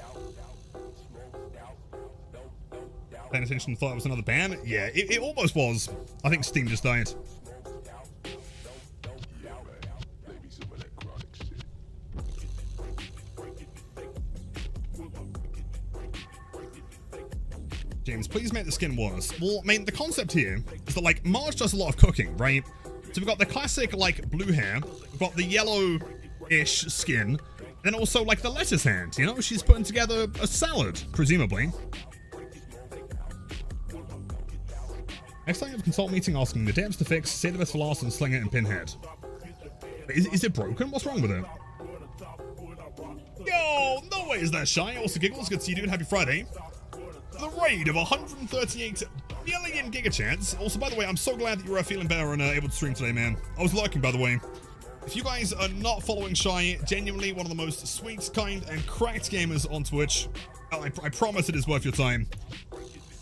Paying attention, thought it was another band? Yeah, it almost was. I think Steam just died. James, please make the skin worse. Well, I mean, the concept here is that, like, Marge does a lot of cooking, right? So we've got the classic, like, blue hair. We've got the yellow-ish skin. And then also, like, the lettuce hand, you know? She's putting together a salad, presumably. Next time you have a consult meeting asking the devs to fix, say the best for last and sling it in Pinhead. Is it broken? What's wrong with it? Yo, no way is that shy. Also, Giggles, good to see you, dude. Happy Friday. The raid of 138 billion gigachats. Also, by the way, I'm so glad that you're feeling better and able to stream today, man. I was lurking, by the way. If you guys are not following Shy, genuinely one of the most sweet, kind, and cracked gamers on Twitch. I promise it is worth your time.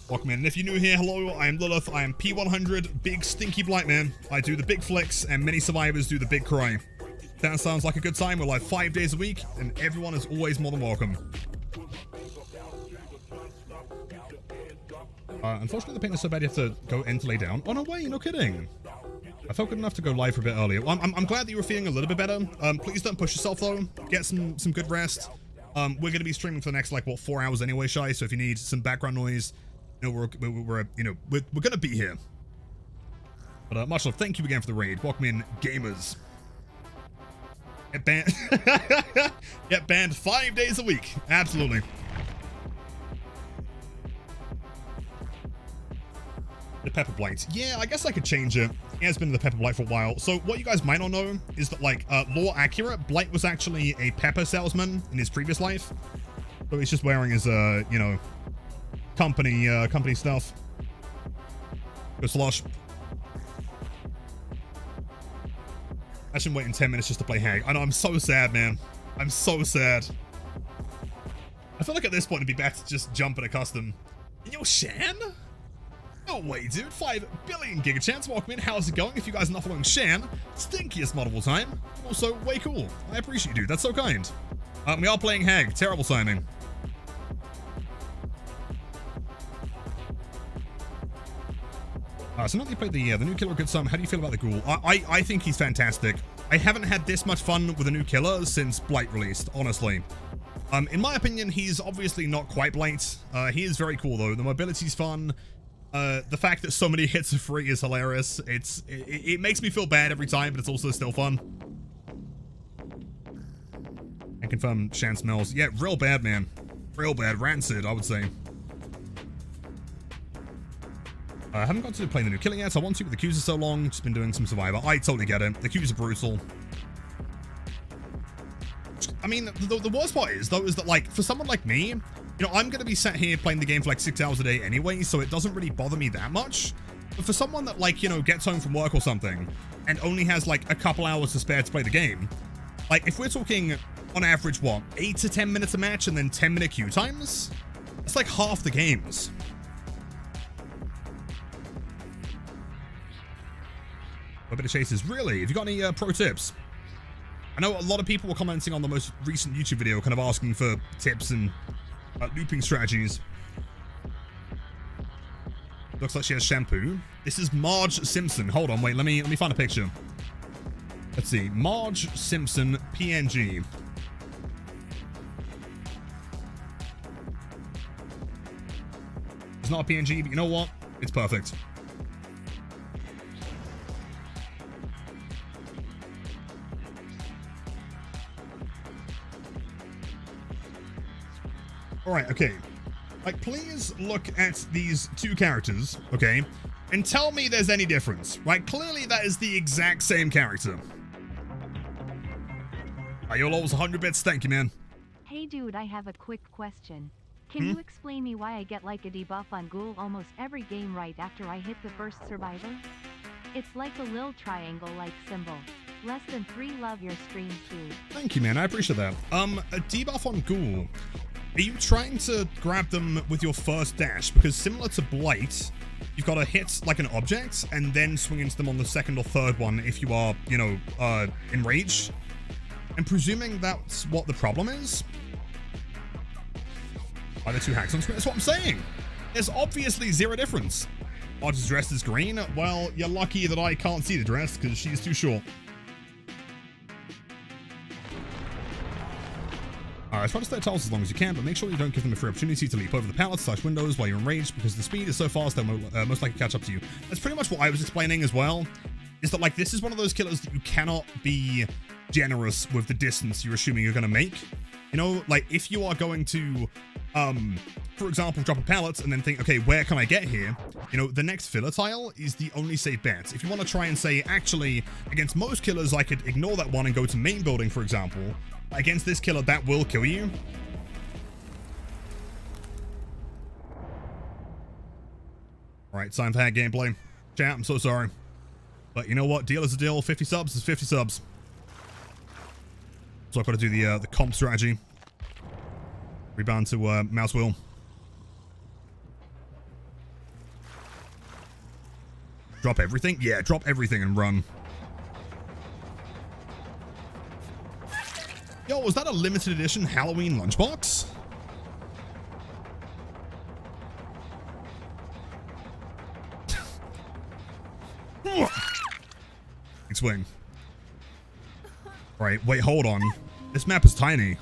Welcome in. And if you're new here, hello, I am Lilith. I am P100, big stinky blight man. I do the big flicks, and many survivors do the big cry. That sounds like a good time. We're live 5 days a week, and everyone is always more than welcome. Unfortunately, the pain is so bad you have to go in to lay down. Oh, no way, no kidding. I felt good enough to go live for a bit earlier. Well, I'm glad that you were feeling a little bit better. Please don't push yourself, though. Get some good rest. We're going to be streaming for the next, like, what, 4 hours anyway, Shy? So if you need some background noise, you know, we're going to be here. But much love. Thank you again for the raid. Welcome in, gamers. Get banned. Get banned 5 days a week. Absolutely. The Pepper Blight. Yeah, I guess I could change it. It has been the Pepper Blight for a while. So what you guys might not know is that, like, lore accurate, Blight was actually a pepper salesman in his previous life. So he's just wearing his, you know, company stuff. Go slosh. I shouldn't wait in 10 minutes just to play Hag. I know, I'm so sad, man. I'm so sad. I feel like at this point it'd be better to just jump in a custom. Yo, Shan? No way, dude. 5 billion gigachats. Welcome in. How's it going? If you guys are not following Shan, stinkiest mod of all time. Also, way cool. I appreciate you, dude. That's so kind. We are playing Hag. Terrible timing. So now that you played the new killer good some, how do you feel about the Ghoul? I think he's fantastic. I haven't had this much fun with a new killer since Blight released, honestly. In my opinion, he's obviously not quite Blight. He is very cool, though. The mobility's fun. The fact that so many hits are free is hilarious. It makes me feel bad every time, but it's also still fun. And confirm Shan smells. Yeah, real bad, man. Real bad. Rancid, I would say. I haven't got to play the new killer yet. I want to, but the queues are so long. Just been doing some Survivor. I totally get it. The queues are brutal. I mean, the worst part is, though, is that, like, for someone like me, you know, I'm going to be sat here playing the game for like 6 hours a day anyway, so it doesn't really bother me that much. But for someone that, like, you know, gets home from work or something and only has like a couple hours to spare to play the game, like, if we're talking on average, what, 8 to 10 minutes a match and then 10-minute queue times? It's like half the games. A bit of chases. Really? Have you got any pro tips? I know a lot of people were commenting on the most recent YouTube video, kind of asking for tips and looping strategies. Looks like she has shampoo. This is Marge Simpson. Hold on, wait, let me find a picture. Let's see. Marge Simpson PNG. It's not a PNG, but you know what? It's perfect. Alright, okay. Like, please look at these two characters, okay, and tell me there's any difference, right? Clearly that is the exact same character. Ayolo's 100 bits, thank you, man. Hey dude, I have a quick question. Can you explain me why I get like a debuff on Ghoul almost every game right after I hit the first survivor? It's like a little triangle-like symbol. Less than 3 love your stream, dude. Thank you, man, I appreciate that. A debuff on Ghoul. Are you trying to grab them with your first dash? Because similar to Blight, you've got to hit like an object and then swing into them on the second or third one if you are, you know, enraged. And presuming that's what the problem is. Are there two hacks on screen? That's what I'm saying. There's obviously zero difference. Archer's dress is green. Well, you're lucky that I can't see the dress because she's too short. Alright, try to stay at tiles as long as you can, but make sure you don't give them a free opportunity to leap over the pallets / windows while you're enraged, because the speed is so fast they'll most likely catch up to you. That's pretty much what I was explaining as well, is that, like, this is one of those killers that you cannot be generous with the distance you're assuming you're going to make. You know, like, if you are going to, for example, drop a pallet and then think, okay, where can I get here? You know, the next filler tile is the only safe bet. If you want to try and say, actually, against most killers, I could ignore that one and go to main building, for example. Against this killer, that will kill you. Alright, time for hack gameplay. Chat, I'm so sorry. But you know what? Deal is a deal. 50 subs is 50 subs. So I've got to do the comp strategy. Rebound to mouse wheel. Drop everything? Yeah, drop everything and run. Yo, was that a limited edition Halloween lunchbox? Swing. Right, wait, hold on. This map is tiny.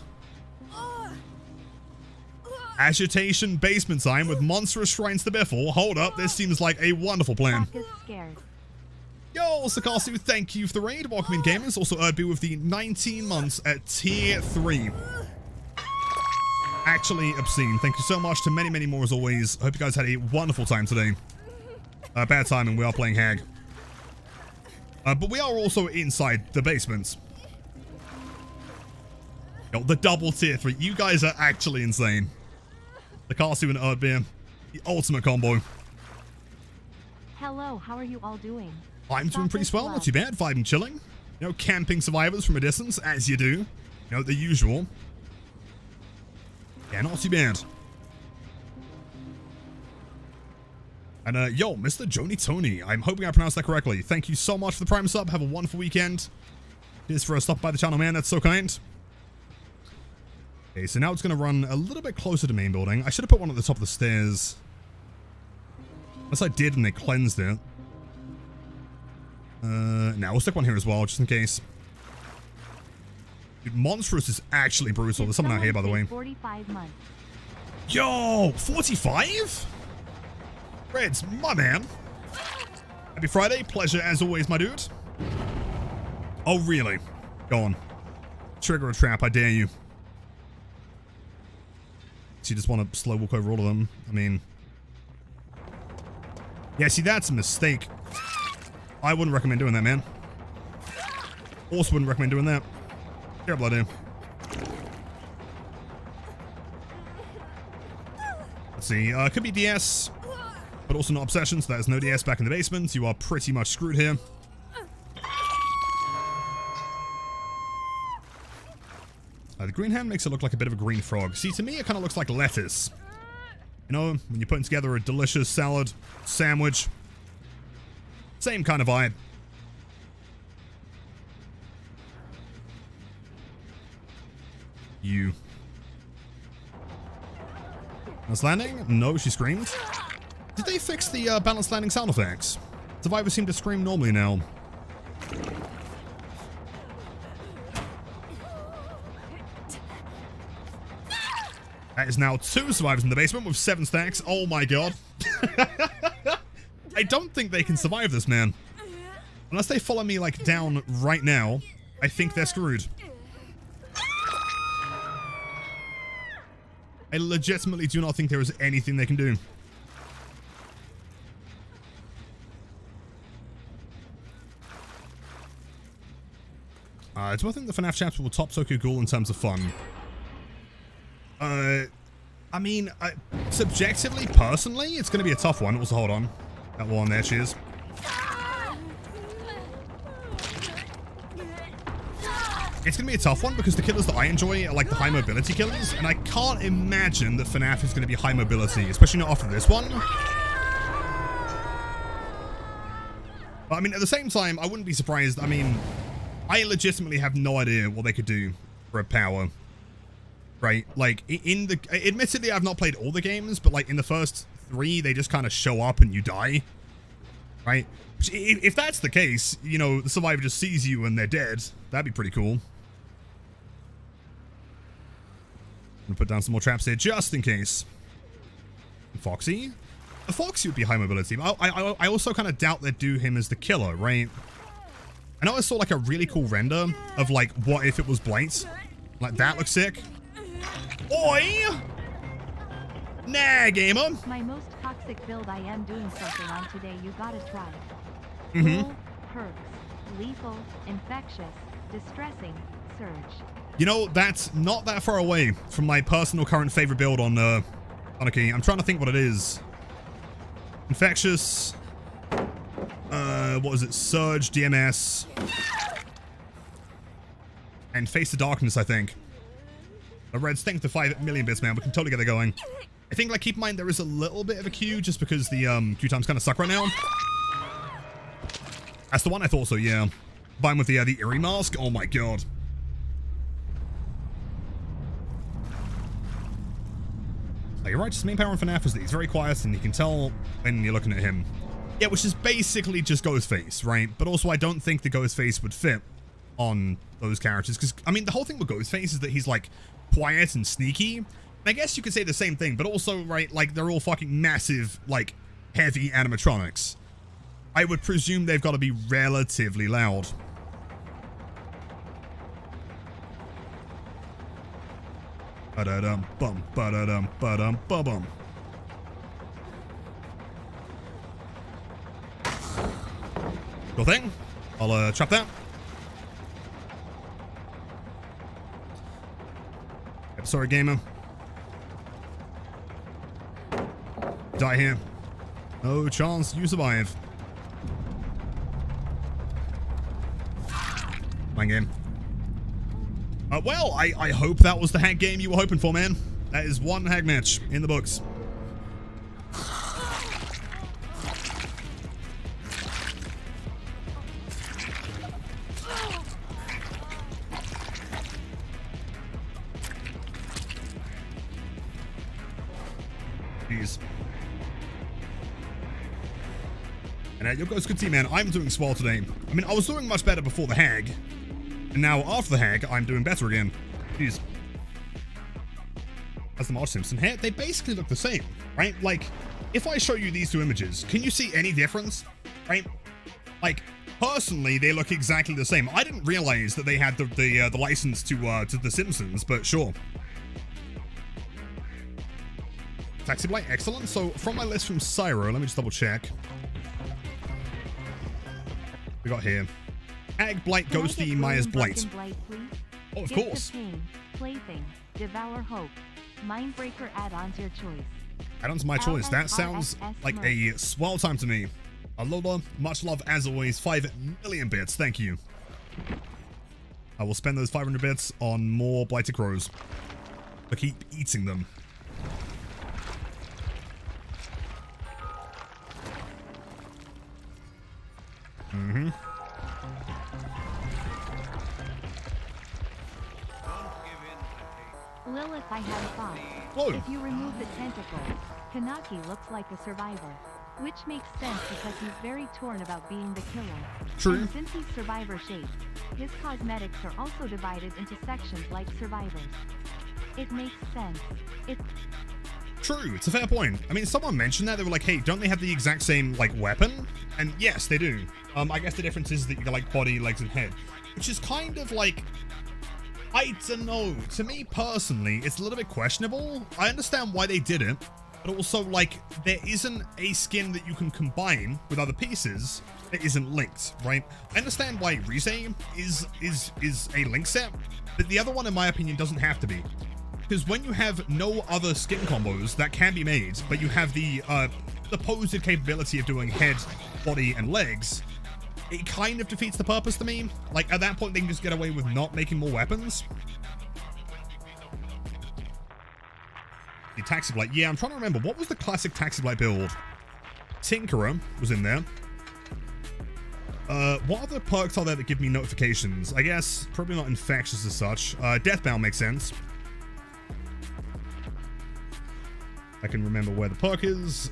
Agitation basement time with monstrous shrines to biffle. Hold up, this seems like a wonderful plan. Yo, Sakasu, thank you for the raid. Welcome in, gamers. Also, Erdby with the 19 months at tier 3. Actually obscene. Thank you so much to many, many more as always. I hope you guys had a wonderful time today. Bad timing, we are playing Hag. But we are also inside the basements. Yo, the double tier 3. You guys are actually insane. Sakasu and Erdby, the ultimate combo. Hello, how are you all doing? I'm doing pretty swell, not too bad, vibing, chilling. You know, camping survivors from a distance, as you do. You know, the usual. Yeah, not too bad. And, yo, Mr. Joni Tony, I'm hoping I pronounced that correctly. Thank you so much for the Prime sub. Have a wonderful weekend. Cheers for a stop by the channel, man. That's so kind. Okay, so now it's going to run a little bit closer to main building. I should have put one at the top of the stairs. Unless I did and they cleansed it. Now we'll stick one here as well, just in case. Dude, Monstrous is actually brutal. There's someone out here, by the way. 45 months. Yo, 45? Reds, my man. Happy Friday. Pleasure as always, my dude. Oh, really? Go on. Trigger a trap, I dare you. So you just want to slow walk over all of them? I mean... Yeah, see, that's a mistake. I wouldn't recommend doing that, man. Also wouldn't recommend doing that. Terrible idea. Let's see. Could be DS, but also not Obsession, so there's no DS back in the basement. You are pretty much screwed here. The green hand makes it look like a bit of a green frog. See, to me, it kind of looks like lettuce. You know, when you're putting together a delicious salad, sandwich. Same kind of vibe. You. Balanced landing? No, she screamed. Did they fix the balanced landing sound effects? Survivors seem to scream normally now. That is now 2 survivors in the basement with 7 stacks. Oh my god. I don't think they can survive this, man. Unless they follow me, like, down right now, I think they're screwed. I legitimately do not think there is anything they can do. Do I think the FNAF chapter will top Tokyo Ghoul in terms of fun? I mean, subjectively, personally, it's going to be a tough one. Also, hold on. That one there, she is. It's going to be a tough one because the killers that I enjoy are like the high mobility killers, and I can't imagine that FNAF is going to be high mobility, especially not after this one. But I mean, at the same time, I wouldn't be surprised. I mean, I legitimately have no idea what they could do for a power. Right? Like, in the... Admittedly, I've not played all the games, but like in the first 3, they just kind of show up and you die. Right? Which, if that's the case, you know, the survivor just sees you and they're dead. That'd be pretty cool. I'm gonna put down some more traps here just in case. Foxy? A Foxy would be high mobility, but I also kind of doubt they'd do him as the killer, right? I know I saw like a really cool render of like, what if it was Blight? Like, that looks sick. Oi! Nah, gamer. My most toxic build I am doing something on today you gotta try. Mm-hmm. Perks, lethal, infectious, distressing, surge. You know, that's not that far away from my personal current favorite build on Anarchy. I'm trying to think what it is. Infectious. What was it? Surge, DMS. And Face the Darkness, I think. The Reds, thanks to 5 million bits, man. We can totally get it going. I think, like, keep in mind there is a little bit of a queue just because the queue times kind of suck right now. That's the one I thought so, yeah. Combined with the Eerie Mask. Oh my god. Oh, you're right, just main power on FNAF is that he's very quiet and you can tell when you're looking at him. Yeah, which is basically just Ghostface, right? But also I don't think the Ghostface would fit on those characters. Because, I mean, the whole thing with Ghostface is that he's, like, quiet and sneaky. And I guess you could say the same thing, but also, right, like, they're all fucking massive, like, heavy animatronics. I would presume they've got to be relatively loud. Ba-da-dum, bum, ba-da-dum, ba-dum, ba-bum. Cool thing. I'll trap that. Yep, sorry, gamer. Die here. No chance you survive. Fine game. Well, I hope that was the hag game you were hoping for, man. That is one hag match in the books. Jeez. And your guys could see, man, I'm doing swell today. I mean, I was doing much better before the hag. And now, after the hag, I'm doing better again. Jeez. As the Marge Simpson hair, they basically look the same, right? Like, if I show you these 2 images, can you see any difference, right? Like, personally, they look exactly the same. I didn't realize that they had the license to The Simpsons, but sure. Taxi Blight, excellent. So, from my list from Cyro, let me just double check. We got here. Hag, Blight, Ghosty, Myers, Blight. Oh, of course. Pain, Plaything, Devour Hope, Mindbreaker add-ons your choice. Add-ons my choice. That sounds like a swell time to me. Alola, much love as always. 5 million bits. Thank you. I will spend those 500 bits on more Blighted Crows. I keep eating them. Mm-hmm. Lilith, I had a thought. Whoa. If you remove the tentacles, Kanaki looks like a survivor. Which makes sense because he's very torn about being the killer. True. And since he's survivor shaped, his cosmetics are also divided into sections like survivors. It makes sense. True, it's a fair point. I mean, someone mentioned that. They were like, hey, don't they have the exact same, like, weapon? And yes, they do. I guess the difference is that you got, like, body, legs, and head. Which is kind of like... I don't know. To me, personally, it's a little bit questionable. I understand why they did it. But also, like, there isn't a skin that you can combine with other pieces that isn't linked, right? I understand why Rise is a link set. But the other one, in my opinion, doesn't have to be. Because when you have no other skin combos that can be made, but you have the supposed capability of doing head, body, and legs, it kind of defeats the purpose to me. Like, at that point, they can just get away with not making more weapons. The Taxi Blight. Yeah, I'm trying to remember. What was the classic Taxi Blight build? Tinkerer was in there. What other perks are there that give me notifications? I guess probably not infectious as such. Deathbound makes sense. I can remember where the perk is.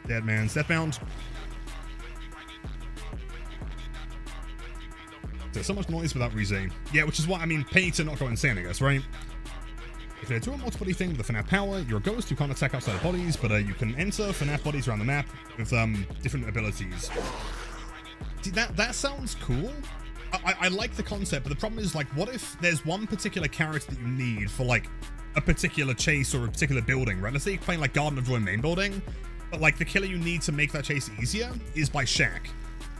Dead Man's Deathbound. There's so much noise without reason. Yeah, which is what I mean, pay to not go insane, I guess, right? If you're doing a multi-body thing with the FNAF power, you're a ghost who can't attack outside of bodies, but you can enter FNAF bodies around the map with different abilities. See, that sounds cool. I like the concept, but the problem is, like, what if there's one particular character that you need for, like, a particular chase or a particular building, right? Let's say you're playing, like, Garden of Joy main building, but, like, the killer you need to make that chase easier is by Shack.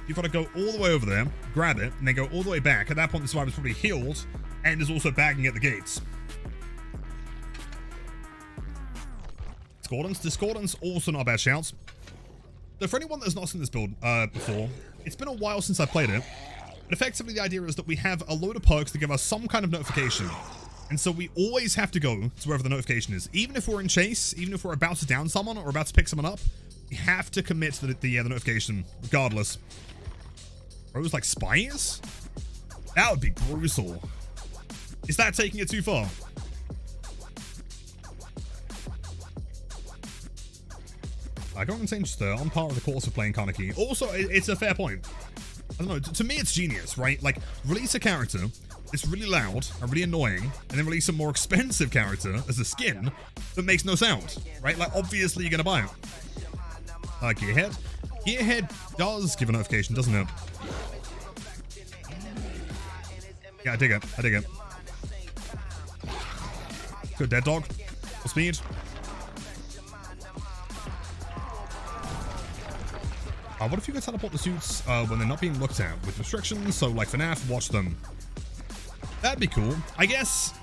You've got to go all the way over there, grab it, and then go all the way back. At that point, the survivor's probably healed and is also bagging at the gates. Discordance, also not bad shouts. So for anyone that's not seen this build before, it's been a while since I played it, but effectively the idea is that we have a load of perks that give us some kind of notification, and so we always have to go to wherever the notification is. Even if we're in chase, even if we're about to down someone or about to pick someone up, we have to commit to the notification, regardless. Bros like spies? That would be brutal. Is that taking it too far? I go insane just on par with the course of playing Kaneki. Also, it's a fair point. I don't know, to me it's genius, right? Like, release a character that's really loud and really annoying, and then release a more expensive character as a skin that makes no sound, right? Like, obviously you're gonna buy it. Gearhead? Gearhead does give a notification, doesn't it? Yeah, I dig it. Good dead dog. Full speed. What if you could teleport the suits when they're not being looked at with restrictions? So, like FNAF, watch them. That'd be cool. I guess.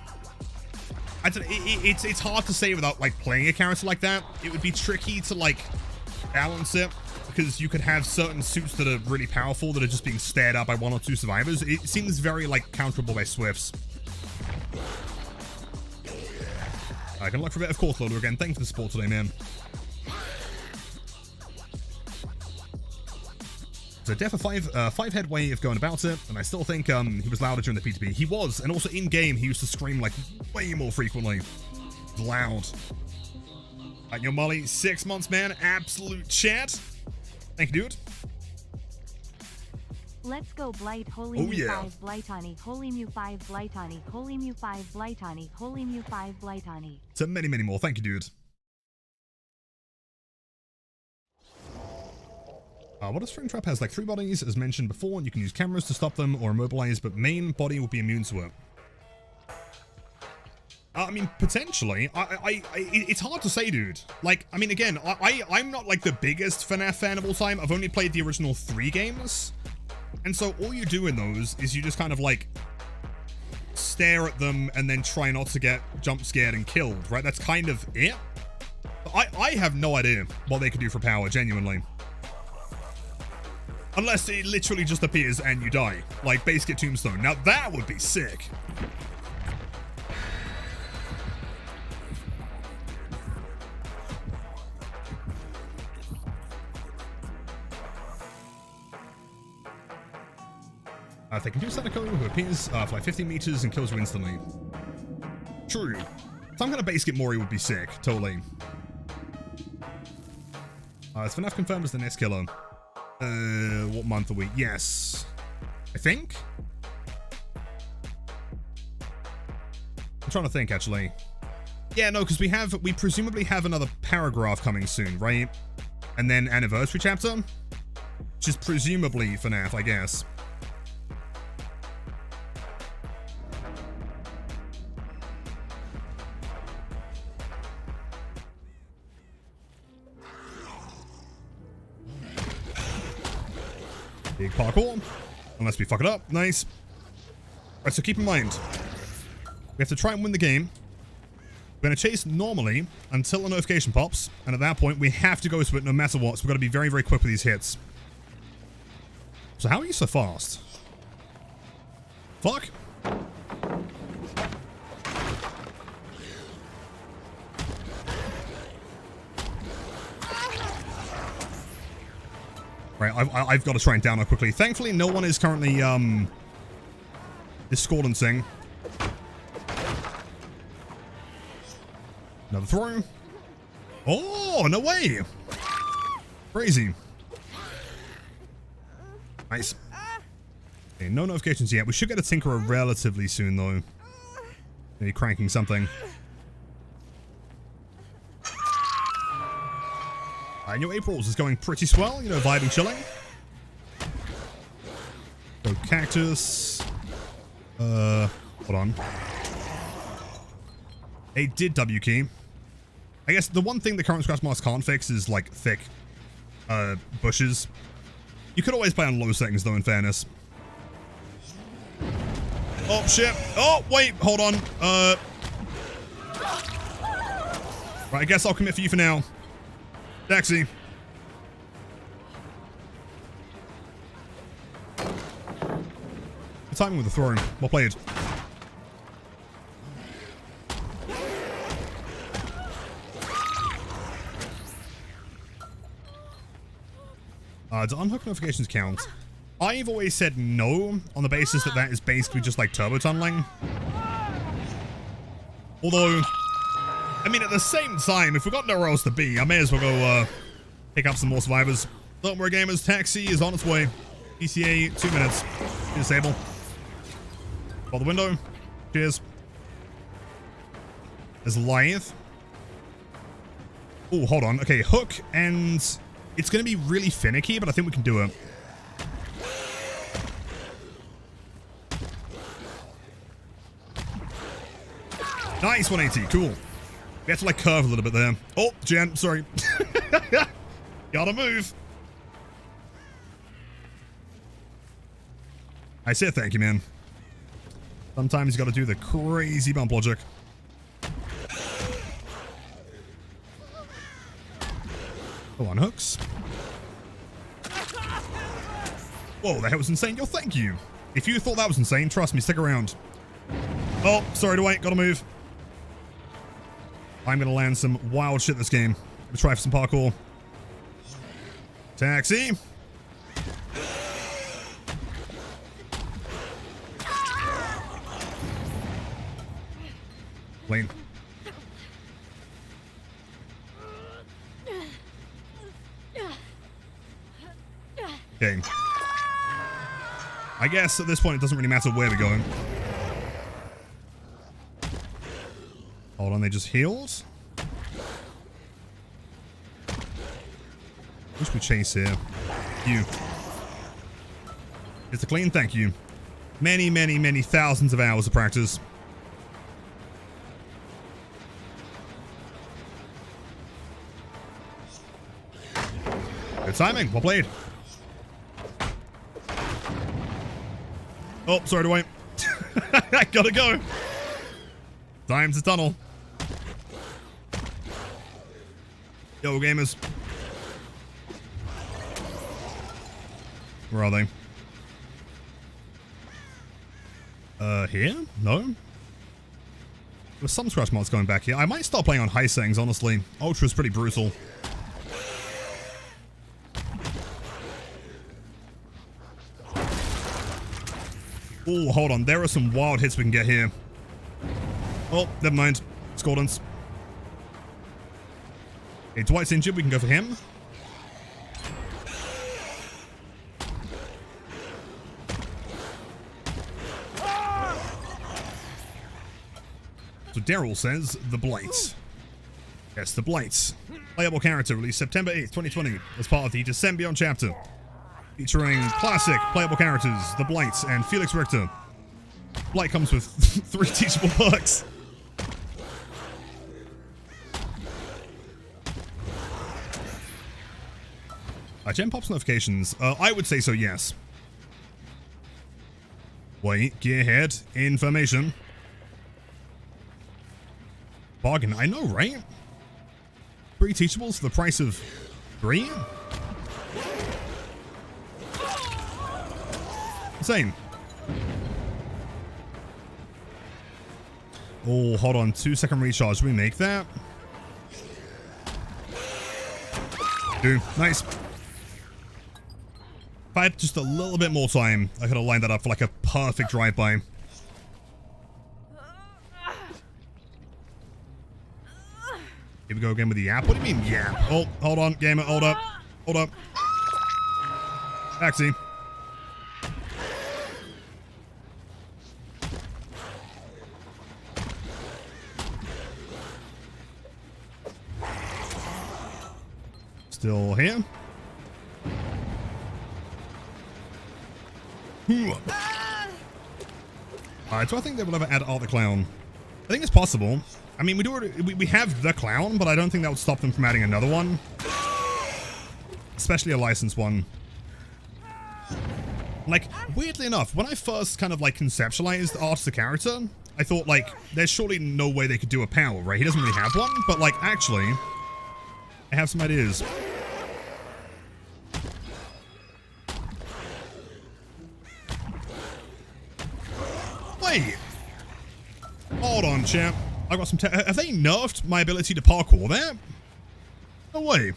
I don't, it's hard to say without like playing a character like that. It would be tricky to like balance it because you could have certain suits that are really powerful that are just being stared at by one or two survivors. It seems very like counterable by Swifts. I can look for a bit of course, Loader again. Thanks for the support today, man. So Def a five head way of going about it, and I still think he was louder during the P2P. He was, and also in game he used to scream like way more frequently. Loud. Yo Molly, 6 months, man. Absolute chat. Thank you, dude. Let's go Blight, Holy Mu 5 Blightani, Holy Mu 5 Blightani, Holy Mu 5 Blightani, Holy Mu 5 Blightani. To many, many more. Thank you, dude. What if Springtrap has like 3 bodies, as mentioned before, and you can use cameras to stop them or immobilize, but main body will be immune to it. I mean, potentially. It's hard to say, dude. Like, I mean, again, I'm not like the biggest FNAF fan of all time. I've only played the original 3 games. And so all you do in those is you just kind of like stare at them and then try not to get jump scared and killed, right? That's kind of it. I have no idea what they could do for power, genuinely. Unless it literally just appears and you die. Like Base Kit Tombstone. Now that would be sick. They can do Sadako, who appears for like 15 meters and kills you instantly. True. Some kind of Base Kit Mori would be sick. Totally. Is FNAF confirmed as the next killer? What month are we? Yes. I think? I'm trying to think, actually. Yeah, no, because we presumably have another paragraph coming soon, right? And then anniversary chapter? Which is presumably FNAF, I guess. Big parkour. Unless we fuck it up. Nice. Alright, so keep in mind, we have to try and win the game. We're going to chase normally until a notification pops. And at that point, we have to go to it no matter what. So we've got to be very, very quick with these hits. So how are you so fast? Fuck. Right, I've got to try and down her quickly. Thankfully, no one is currently, discordancing. Another throw. Oh, no way. Crazy. Nice. Okay, no notifications yet. We should get a Tinkerer relatively soon, though. Maybe cranking something. I know April's is going pretty swell, you know, vibing, chilling. So cactus. Hold on. They did W key. I guess the one thing the current Scratch Mask can't fix is like thick bushes. You could always play on low settings though, in fairness. Oh shit. Oh wait, hold on. Right, I guess I'll commit for you for now. Taxi. Good timing with the throwing. Well played. Do unhook notifications count? I've always said no on the basis that that is basically just like turbo tunneling. Although, I mean, at the same time, if we've got nowhere else to be, I may as well go pick up some more survivors. Don't worry, gamers. Taxi is on its way. PCA, 2 minutes. Disable. Call the window. Cheers. There's Lyeth. Oh, hold on. Okay, hook, and it's going to be really finicky, but I think we can do it. Nice 180. Cool. We have to like curve a little bit there. Oh, Jen, sorry. Gotta move. I said thank you, man. Sometimes you gotta do the crazy bump logic. Go on, hooks. Whoa, that was insane. Yo, thank you. If you thought that was insane, trust me, stick around. Oh, sorry to wait. Gotta move. I'm gonna land some wild shit this game. Let's try for some parkour. Taxi. Lane. Okay. I guess at this point it doesn't really matter where we're going. Hold on, they just healed. Who should we chase here? You. It's a clean thank you. Many, many, many thousands of hours of practice. Good timing. Well played. Oh, sorry to wait. I gotta go. Time to tunnel. Yo, gamers. Where are they? Here? No? There's some scratch mods going back here. I might start playing on high settings, honestly. Ultra's pretty brutal. Oh, hold on. There are some wild hits we can get here. Oh, never mind. Scordance. Okay, Dwight's injured. We can go for him. So Daryl says, The Blight. Yes, The Blight. Playable character released September 8th, 2020 as part of the Decembion chapter. Featuring classic playable characters, The Blight and Felix Richter. Blight comes with 3 teachable perks. Gen Pop's notifications. I would say so, yes. Wait, gearhead. Information. Bargain. I know, right? 3 teachables for the price of 3? Insane. Oh, hold on. 2-second recharge. Do we make that? Do. Nice. I had just a little bit more time, I could have lined that up for like a perfect drive-by. Here we go again with the yap. What do you mean yap? Oh, hold on, gamer, hold up. Hold up. Taxi. Still here. Alright, so I think they will ever add Art the Clown. I think it's possible. I mean, we have the clown, but I don't think that would stop them from adding another one. Especially a licensed one. Like, weirdly enough, when I first kind of like conceptualized Art as a character, I thought like, there's surely no way they could do a power, right? He doesn't really have one, but like, actually, I have some ideas. Wait. Hold on, champ. I got some. Have they nerfed my ability to parkour there? No way.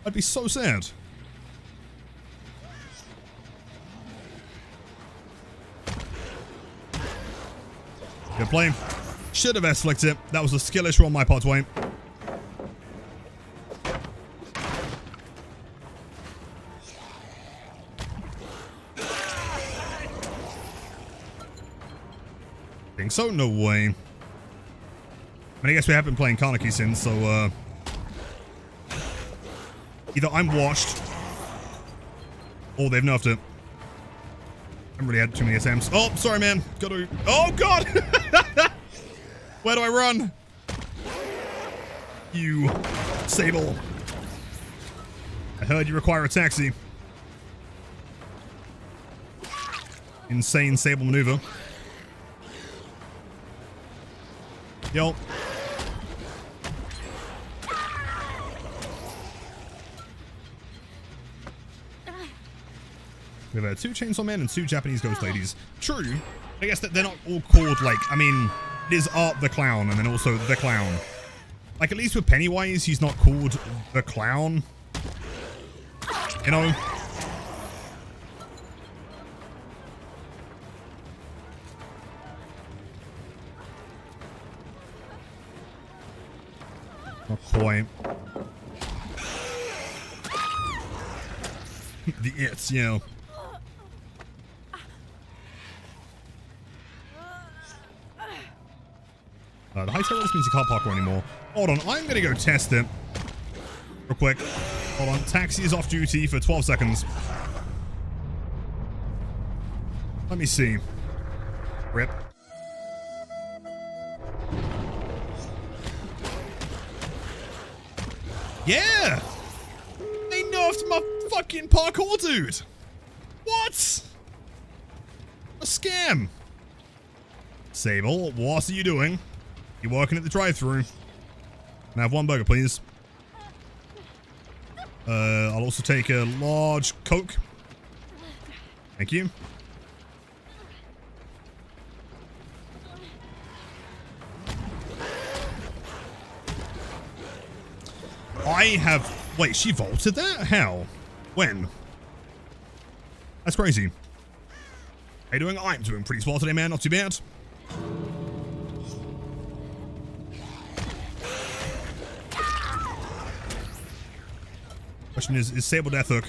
I'd be so sad. Good play. Should have S-flicked it. That was a skill issue on my part, Wayne. Think so? No way. I mean, I guess we have been playing Kaneki since, so, either I'm washed, or they've nerfed it. I haven't really had too many attempts. Oh, sorry, man. Gotta... Oh, God! Where do I run? You... Sable. I heard you require a taxi. Insane Sable maneuver. Yo. We have 2 chainsaw men and 2 Japanese ghost ladies. True. I guess that they're not all called like, I mean, it is Art the Clown and then also the Clown. Like at least with Pennywise, he's not called the Clown. You know? Not quite. The It's, you know. The high terror means you can't parkour anymore. Hold on, I'm gonna go test it. Real quick. Hold on, taxi is off duty for 12 seconds. Let me see. Rip. Yeah! They nerfed my fucking parkour dude! What? A scam! Sable, what are you doing? You working at the drive-thru? Can I have 1 burger, please? I'll also take a large Coke. Thank you. I have... Wait, she vaulted that? How? When? That's crazy. How you doing? I'm doing pretty well today, man. Not too bad. Question is Sable Death Hook.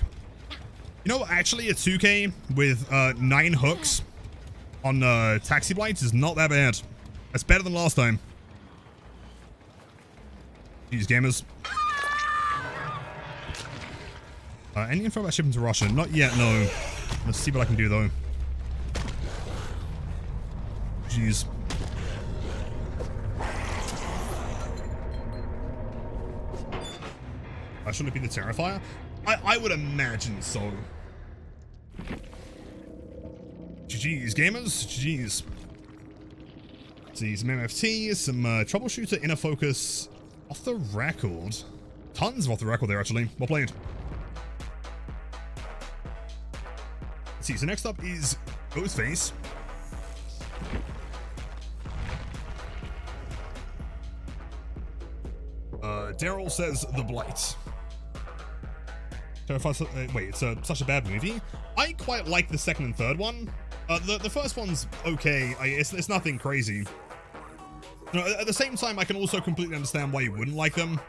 You know, actually, a 2K with 9 hooks on Taxi Blights is not that bad. That's better than last time. Jeez, gamers. Any info about shipping to Russia? Not yet, no. Let's see what I can do, though. Jeez. Shouldn't it be the Terrifier? I would imagine so. GG's, gamers. GG's. Let's see, some MFT, some troubleshooter, inner focus, off the record. Tons of off the record there, actually. Well played. Let's see, so next up is Ghostface. Daryl says the Blight. Wait, it's such a bad movie. I quite like the second and third one. The first one's okay. It's nothing crazy. You know, at the same time, I can also completely understand why you wouldn't like them.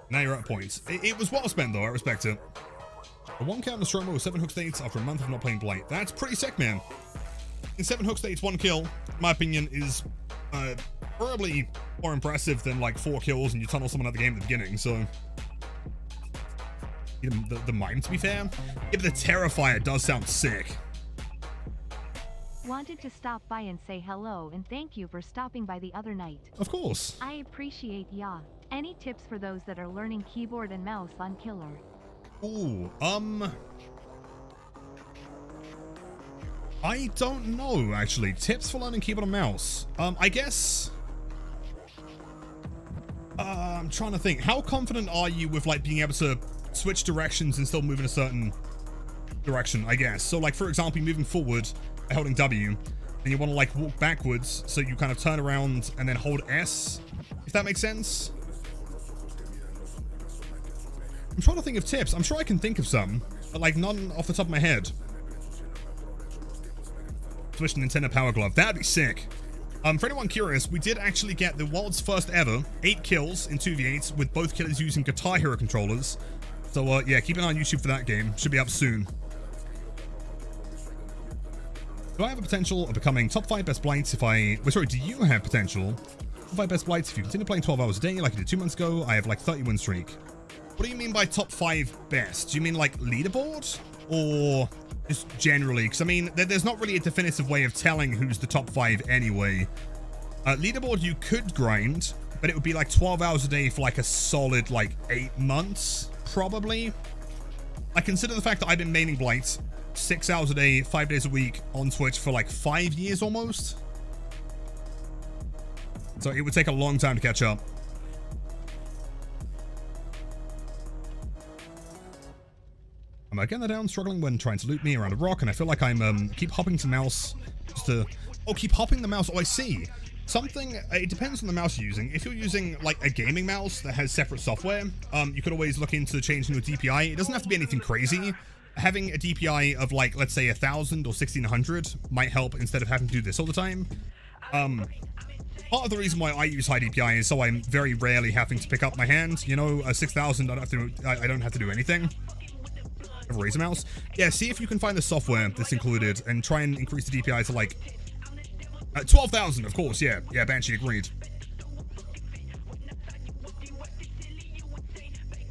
Now you're at a point. It was well spent, though. I respect it. A 1K on the Stromo with 7 hook states after a month of not playing Blight. That's pretty sick, man. In 7 hook states, 1 kill, in my opinion, is probably more impressive than like 4 kills and you tunnel someone at the game at the beginning, so... The mime, to be fair. Yeah, but the Terrifier does sound sick. Wanted to stop by and say hello and thank you for stopping by the other night. Of course. I appreciate ya. Any tips for those that are learning keyboard and mouse on Killer? Ooh, I don't know, actually. Tips for learning keyboard and mouse. I guess... I'm trying to think. How confident are you with, like, being able to switch directions and still move in a certain direction, I guess? So, like, for example, you're moving forward by holding W, and you want to, like, walk backwards, so you kind of turn around and then hold S, if that makes sense. I'm trying to think of tips. I'm sure I can think of some, but, like, none off the top of my head. Switch to Nintendo Power Glove. That'd be sick. For anyone curious, we did actually get the world's first ever 8 kills in 2v8s with both killers using Guitar Hero controllers. So, yeah, keep an eye on YouTube for that game. Should be up soon. Do I have a potential of becoming top 5 best blights if I... Wait, sorry, do you have potential? Top 5 best blights if you continue playing 12 hours a day like you did 2 months ago? I have like 30 win streak. What do you mean by top 5 best? Do you mean like leaderboard? Or just generally? Because, I mean, there's not really a definitive way of telling who's the top 5 anyway. Leaderboard you could grind, but it would be like 12 hours a day for like a solid like 8 months. Probably. I consider the fact that I've been maining Blight 6 hours a day, 5 days a week on Twitch for like 5 years almost. So it would take a long time to catch up. I'm again down, struggling when trying to loot me around a rock, and I feel like I'm keep hopping to mouse just to... Oh, keep hopping the mouse. Oh, I see. Something, it depends on the mouse you're using. If you're using like a gaming mouse that has separate software, you could always look into changing your DPI. It doesn't have to be anything crazy. Having a DPI of like, let's say 1000 or 1600 might help instead of having to do this all the time. Part of the reason why I use high DPI is so I'm very rarely having to pick up my hand. You know, 6000, I don't have to do anything. A Razer mouse. Yeah, see if you can find the software that's included and try and increase the DPI to like 12,000, of course. Yeah, Banshee agreed.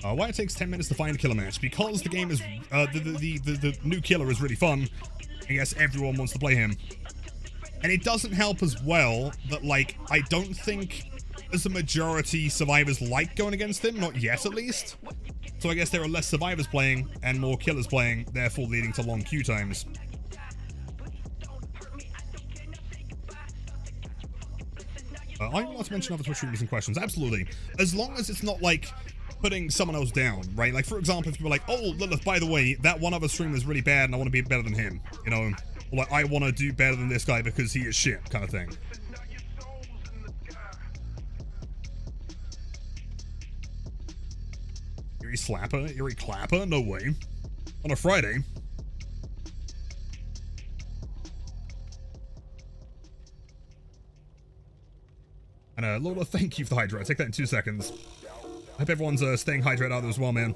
Why it takes 10 minutes to find a killer match? Because the game is the new killer is really fun. I guess everyone wants to play him, and it doesn't help as well that like I don't think as a majority survivors like going against him, not yet at least. So I guess there are less survivors playing and more killers playing, therefore leading to long queue times. I'm allowed to mention other Twitch streamers and questions. Absolutely. As long as it's not like putting someone else down, right? Like, for example, if you were like, oh, Lilith, by the way, that one other streamer is really bad and I want to be better than him, you know? Or like, I want to do better than this guy because he is shit, kind of thing. Eerie slapper? Eerie clapper? No way. On a Friday. And Lola, thank you for the hydrate. Take that in 2 seconds. I hope everyone's staying hydrated out there as well, man.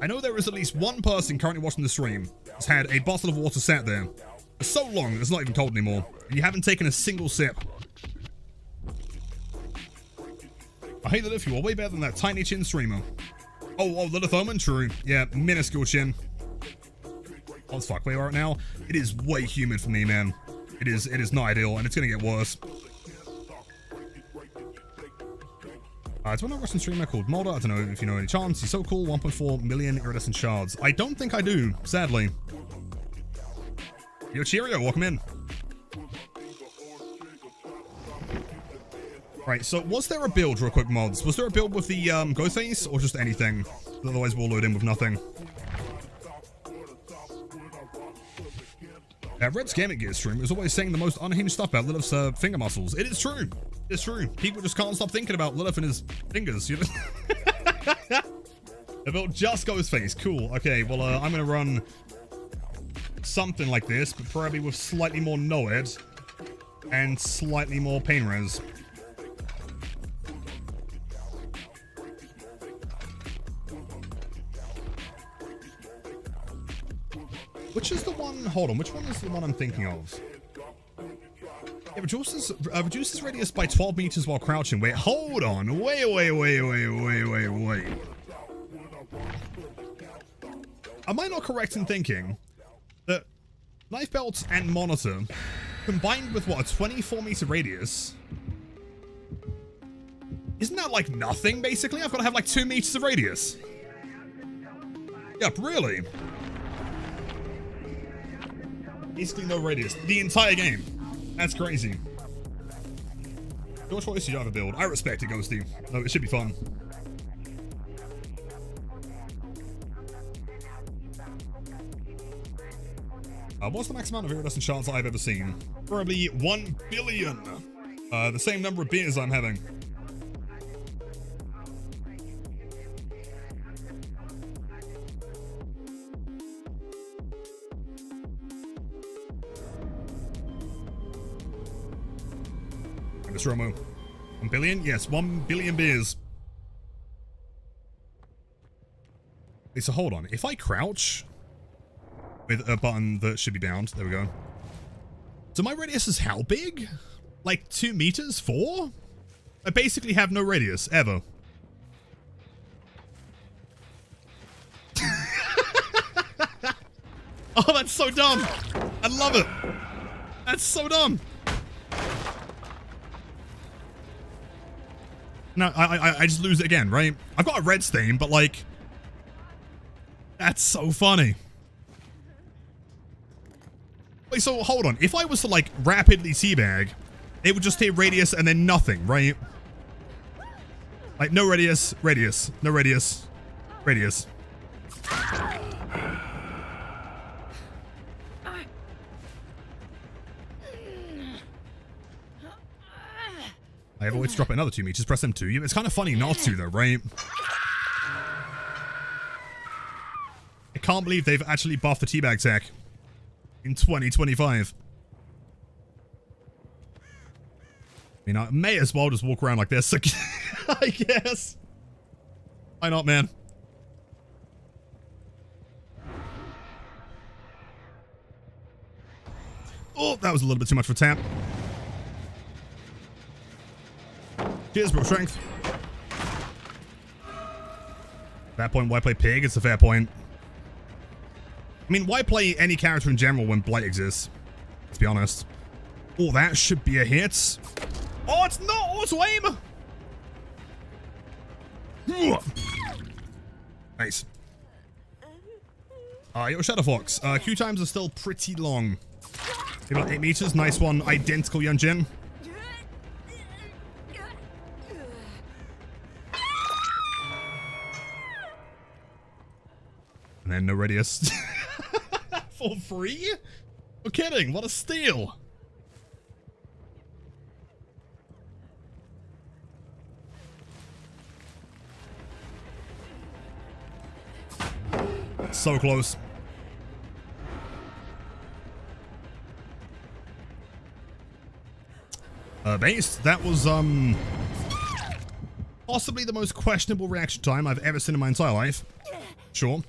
I know there is at least one person currently watching the stream that's had a bottle of water sat there for so long that it's not even cold anymore, and you haven't taken a single sip. I hate Lilith, you are way better than that tiny chin streamer. Oh, Lilith Omen, true. Yeah, minuscule chin. Oh, fuck, where we are right now? It is way humid for me, man. It is not ideal, and it's gonna get worse. It's one Russian streamer called Mulder. I don't know if you know any chance. He's so cool. 1.4 million iridescent shards. I don't think I do, sadly. Yo, cheerio. Welcome in. Right, so was there a build, real quick, mods? Was there a build with the ghost face, or just anything? Otherwise, we'll load in with nothing. Red's Gaming Gear stream is always saying the most unhinged stuff about Lilith's finger muscles. It is true. It's true. People just can't stop thinking about Lilith and his fingers, you know? About just Ghostface. Cool. Okay, well, I'm going to run something like this, but probably with slightly more NOED and slightly more pain res. Which is the one? Hold on. Which one is the one I'm thinking of? It reduces radius by 12 meters while crouching. Wait, hold on. Wait. Am I not correct in thinking that knife belt and monitor combined with what, a 24-meter radius? Isn't that like nothing, basically? I've got to have like 2 meters of radius. Yep, really? Basically no radius. The entire game. That's crazy. Your choice to drive a build. I respect it, Ghosty. No, it should be fun. What's the max amount of iridescent shards I've ever seen? Probably 1 billion. The same number of beers I'm having. Miss Romo. 1 billion? Yes, 1 billion beers. Wait, so hold on. If I crouch with a button that should be bound, there we go. So my radius is how big? Like 2 meters? 4? I basically have no radius, ever. Oh, that's so dumb. I love it. That's so dumb. No, I just lose it again, right? I've got a red stain, but like, that's so funny. Wait, so hold on. If I was to like rapidly teabag, it would just hit radius and then nothing, right? Like no radius, radius, no radius, radius. I have always drop it another 2 meters, press M2. It's kind of funny not to though, right? I can't believe they've actually buffed the teabag tech in 2025. I mean, I may as well just walk around like this, I guess. Why not, man? Oh, that was a little bit too much for tap. Cheers, bro. Strength. Fair point. Why play Pig? It's a fair point. I mean, why play any character in general when Blight exists? Let's be honest. Oh, that should be a hit. Oh, it's not auto aim. Nice. Yo, Shadow Fox. Q times are still pretty long. Maybe about 8 meters. Nice one. Identical Young Jin. And then no radius. For free? No kidding, what a steal. So close. Based, that was, possibly the most questionable reaction time I've ever seen in my entire life. Sure.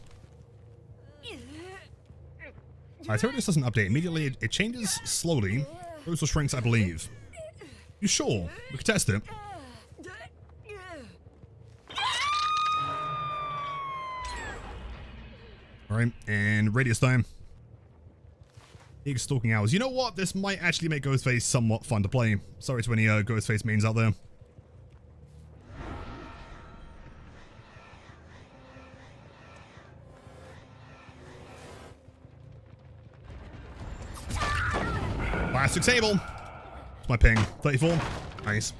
Alright, so this doesn't update immediately. It changes slowly. Grows or shrinks, I believe. You sure? We could test it. Alright, and radius time. Big stalking hours. You know what? This might actually make Ghostface somewhat fun to play. Sorry to any Ghostface mains out there. Plastic table. What's my ping? 34. Nice.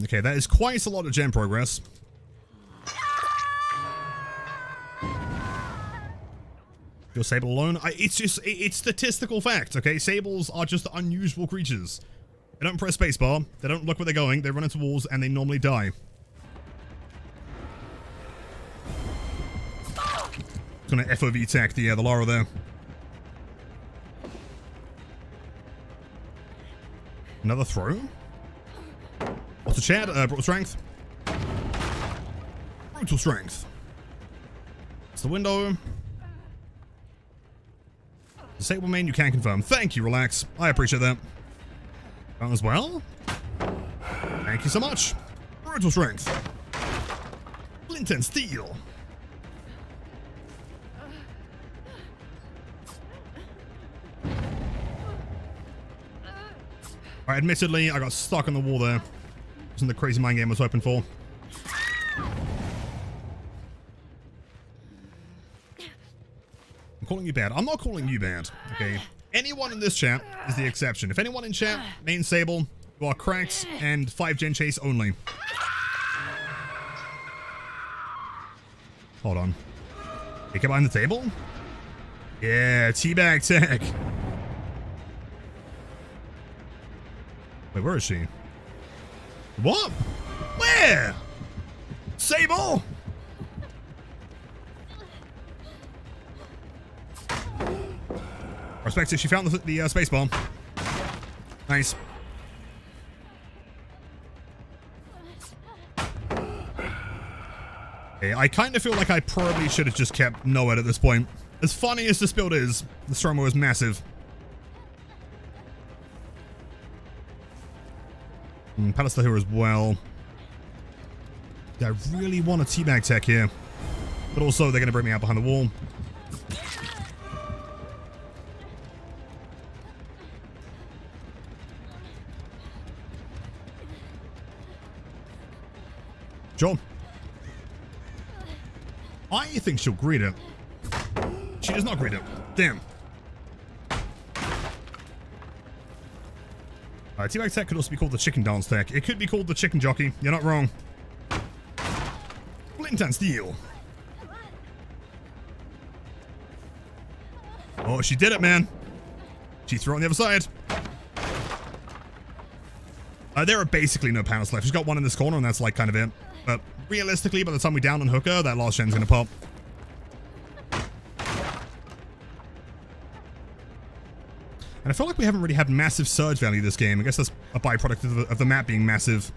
Okay, that is quite a lot of gem progress. Your Sable alone. It's statistical fact, okay? Sables are just unusual creatures. They don't press spacebar. They don't look where they're going. They run into walls and they normally die. It's gonna FOV attack the Lara there. Another throw. What's the chat? Brutal strength. Brutal strength. It's the window. Disable main, you can confirm. Thank you, relax. I appreciate that. That as well. Thank you so much. Brutal strength. Flint and steel. Alright, admittedly, I got stuck on the wall there. Wasn't the crazy mind game I was hoping for. I'm calling you bad. I'm not calling you bad, okay? Anyone in this chat is the exception. If anyone in chat, main Sable, you are cracked and 5-gen chase only. Hold on. Get behind the table? Yeah, teabag tech. Wait, where is she? What? Where? Sable? Respect it, she found the space bomb. Nice. Okay, I kind of feel like I probably should have just kept Noed at this point. As funny as this build is, the Stromo is massive. Pallister here as well. Yeah, I really want a teabag tech here. But also, they're going to bring me out behind the wall. Sure. I think she'll greet it. She does not greet it. Damn. Teabag tech could also be called the chicken dance tech. It could be called the chicken jockey. You're not wrong. Flint and steel. Oh, she did it, man. She threw it on the other side. There are basically no panels left. She's got one in this corner, and that's like kind of it. But realistically, by the time we down on Hooker, that last gen's gonna pop. And I feel like we haven't really had massive surge value this game. I guess that's a byproduct of the map being massive.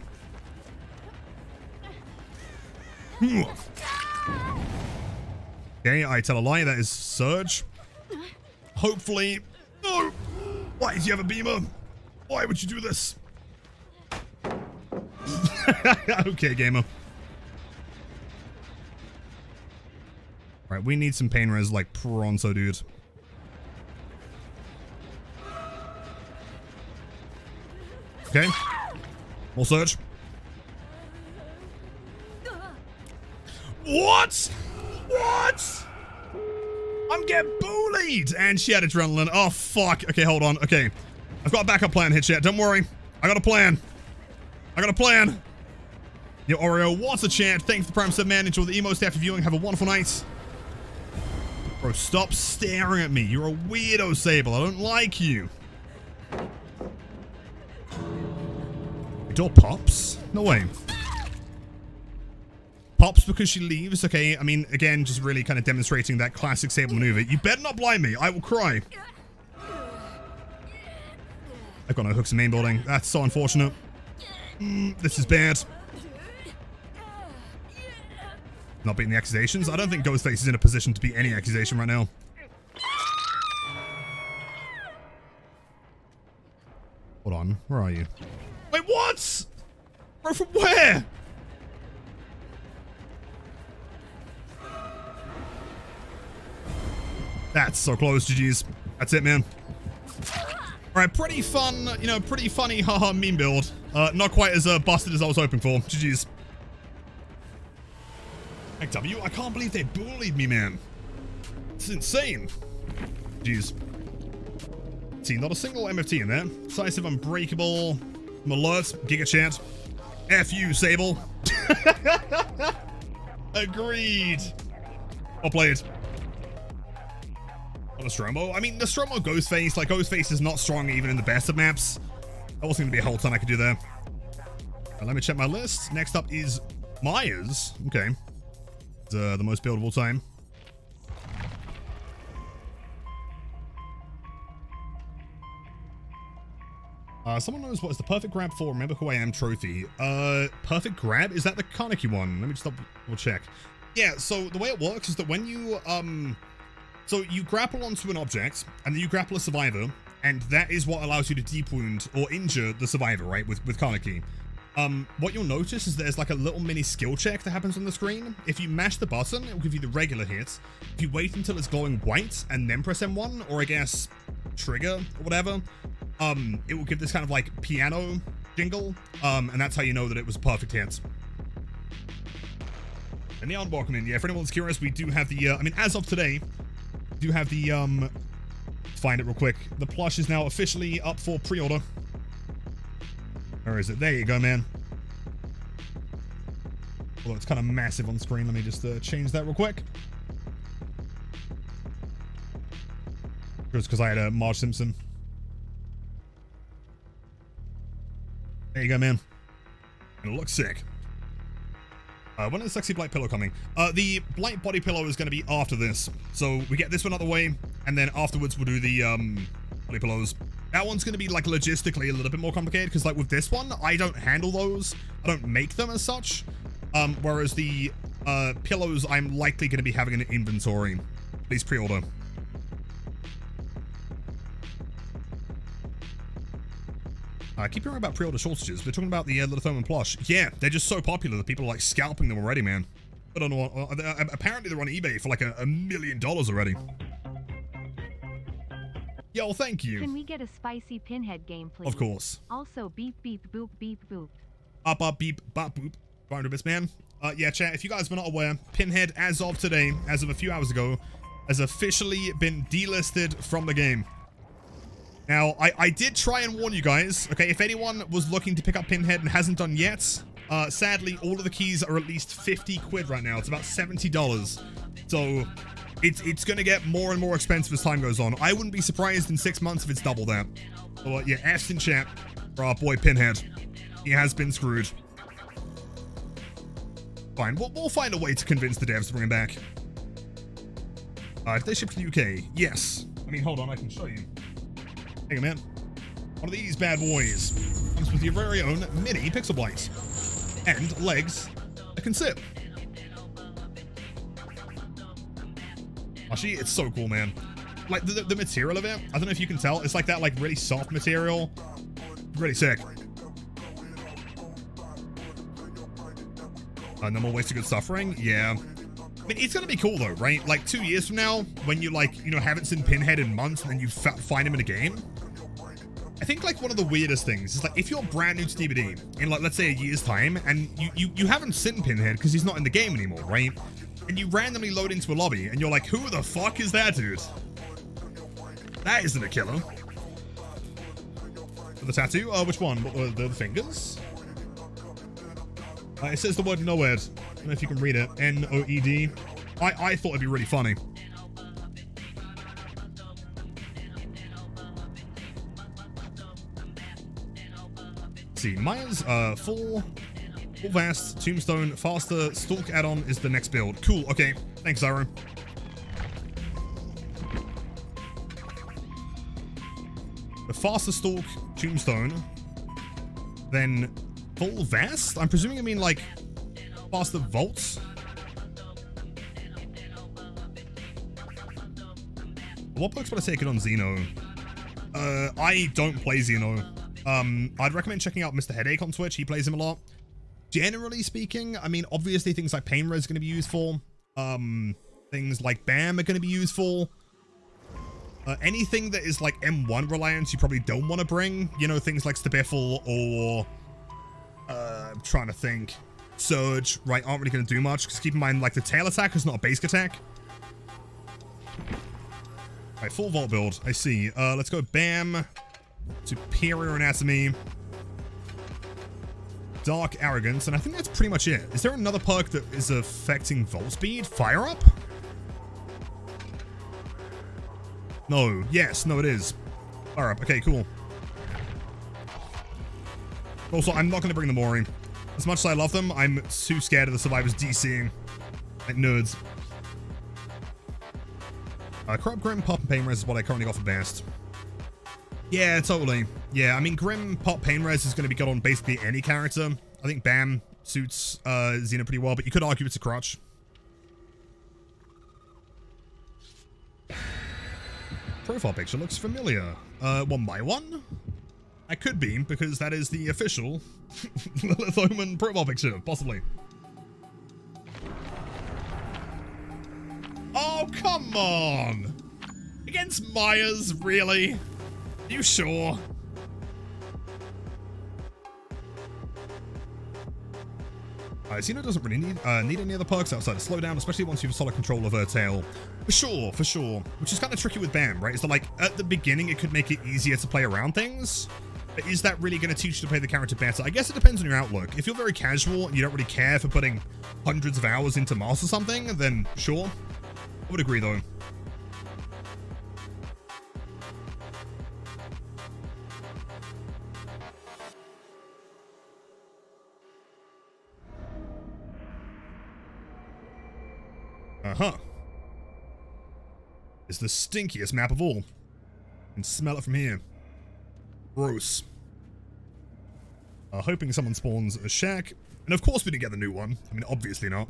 Okay, I tell a lie. That is surge. Hopefully. No! Why did you have a beamer? Why would you do this? Okay, gamer. Right, we need some pain res like pronto, dude. Okay. More search. What? What? I'm getting bullied! And she had adrenaline. Oh, fuck. Okay, hold on. Okay. I've got a backup plan here, chat. Don't worry. I got a plan. I got a plan. Yo, Oreo, what's a chat? Thanks for the Prime Sub, man. Enjoy the emo after viewing. Have a wonderful night. Bro, stop staring at me. You're a weirdo, Sable. I don't like you. The door pops? No way. Pops because she leaves? Okay, I mean, again, just really kind of demonstrating that classic Sable maneuver. You better not blind me. I will cry. I've got no hooks in main building. That's so unfortunate. This is bad. Not beating the accusations. I don't think Ghostface is in a position to beat any accusation right now. Hold on. Where are you? Wait, what? Bro, from where? That's so close, GG's. That's it, man. Alright, pretty fun, you know, pretty funny, haha, meme build. Not quite as busted as I was hoping for. GG's. XW, I can't believe they bullied me, man. It's insane. Jeez. See, not a single MFT in there. Decisive, unbreakable, alert, Giga Chat. F you, Sable. Agreed. I'll play it. Nostromo. I mean, Nostromo Ghostface, like Ghostface is not strong even in the best of maps. That wasn't gonna be a whole ton I could do there. Let me check my list. Next up is Myers. Okay. The most build of all time. Someone knows what is the perfect grab for Remember Who I Am trophy. Perfect grab? Is that the Kaneki one? Let me just double check. Yeah, so the way it works is that when you, so you grapple onto an object, and then you grapple a survivor, and that is what allows you to deep wound or injure the survivor, right, with Kaneki. What you'll notice is there's like a little mini skill check that happens on the screen. If you mash the button, it will give you the regular hit. If you wait until it's glowing white and then press M1, or I guess trigger or whatever, it will give this kind of like piano jingle, and that's how you know that it was a perfect hit. And the welcome in. Yeah, for anyone's curious, we do have the, I mean, as of today, we do have the, find it real quick. The plush is now officially up for pre-order. Or is it? There you go, man. Although it's kind of massive on screen. Let me just change that real quick. Just because I had a Marge Simpson. There you go, man. It'll look sick. When is the sexy blight pillow coming? The blight body pillow is going to be after this. So we get this one out of the way, and then afterwards we'll do the body pillows. That one's going to be like logistically a little bit more complicated because like with this one, I don't handle those. I don't make them as such. Whereas the pillows, I'm likely going to be having an inventory. Please pre-order. I keep hearing about pre-order shortages. We're talking about the Lithoman plush. Yeah, they're just so popular that people are like scalping them already, man. I don't know. Apparently they're on eBay for like $1 million already. Yo, thank you. Can we get a spicy Pinhead game, please? Of course. Also, beep, beep, boop, beep, boop. Up, beep, bop, boop. 500 bits, man. Yeah, chat, if you guys were not aware, Pinhead, as of today, as of a few hours ago, has officially been delisted from the game. Now, I did try and warn you guys, okay, if anyone was looking to pick up Pinhead and hasn't done yet, sadly, all of the keys are at least 50 quid right now. It's about $70. So, it's going to get more and more expensive as time goes on. I wouldn't be surprised in 6 months if it's double that. So, yeah, F's in chat for our boy Pinhead. He has been screwed. Fine, we'll find a way to convince the devs to bring him back. If they ship to the UK, yes. I mean, hold on, I can show you. Hang on, man. One of these bad boys comes with your very own mini pixel blights and legs that can sit. Actually, it's so cool, man. Like the material of it, I don't know if you can tell. It's like that, like really soft material. Really sick. No more wasted good suffering. Yeah. I mean, it's gonna be cool though, right? Like 2 years from now, when you like, you know, haven't seen Pinhead in months, and then you find him in a game. I think like one of the weirdest things is like if you're brand new to DBD in like let's say a year's time, and you haven't seen Pinhead because he's not in the game anymore, right? And you randomly load into a lobby, and you're like, who the fuck is that dude? That isn't a killer. The tattoo? Which one? The fingers? It says the word Noed. I don't know if you can read it. N-O-E-D. I thought it'd be really funny. Let's see, Myers, full vast, tombstone, faster, stalk add-on is the next build. Cool, okay. Thanks, Zyro. The faster stalk, tombstone, then full vast? I'm presuming I mean like faster vaults. What perks would I take it on Xeno? I don't play Xeno. I'd recommend checking out Mr. Headache on Twitch. He plays him a lot. Generally speaking, I mean, obviously things like Pain Res are going to be useful. Things like BAM are going to be useful. Anything that is like M1 reliance, you probably don't want to bring. You know, things like Stabiffle or I'm trying to think. Surge, right, aren't really going to do much. Because keep in mind, like, the tail attack is not a basic attack. Alright, full vault build. I see. Let's go BAM. Superior Anatomy. Dark Arrogance. And I think that's pretty much it. Is there another perk that is affecting vault speed? Fire Up? No. Yes. No, it is. Fire up. Okay, cool. Also, I'm not going to bring the Mori. As much as I love them, I'm too scared of the survivors DCing. Like nerds. Corrupt, Grim, Pop, and Pain Res is what I currently got for best. Yeah, totally. Yeah, I mean, Grim, Pop, Pain Res is going to be good on basically any character. I think Bam suits Xena pretty well, but you could argue it's a crutch. Profile picture looks familiar. One by one? I could be, because that is the official Lilith Omen profile picture, possibly. Oh, come on! Against Myers, really? You sure? Xena doesn't really need any other perks outside of slowdown, especially once you have solid control of her tail. For sure, for sure. Which is kind of tricky with Bam, right? Is that like, at the beginning, it could make it easier to play around things. But is that really going to teach you to play the character better? I guess it depends on your outlook. If you're very casual and you don't really care for putting hundreds of hours into master something, then sure. I would agree, though. Uh-huh. It's the stinkiest map of all. You can smell it from here. Gross. Hoping someone spawns a shack. And of course we didn't get the new one. I mean, obviously not.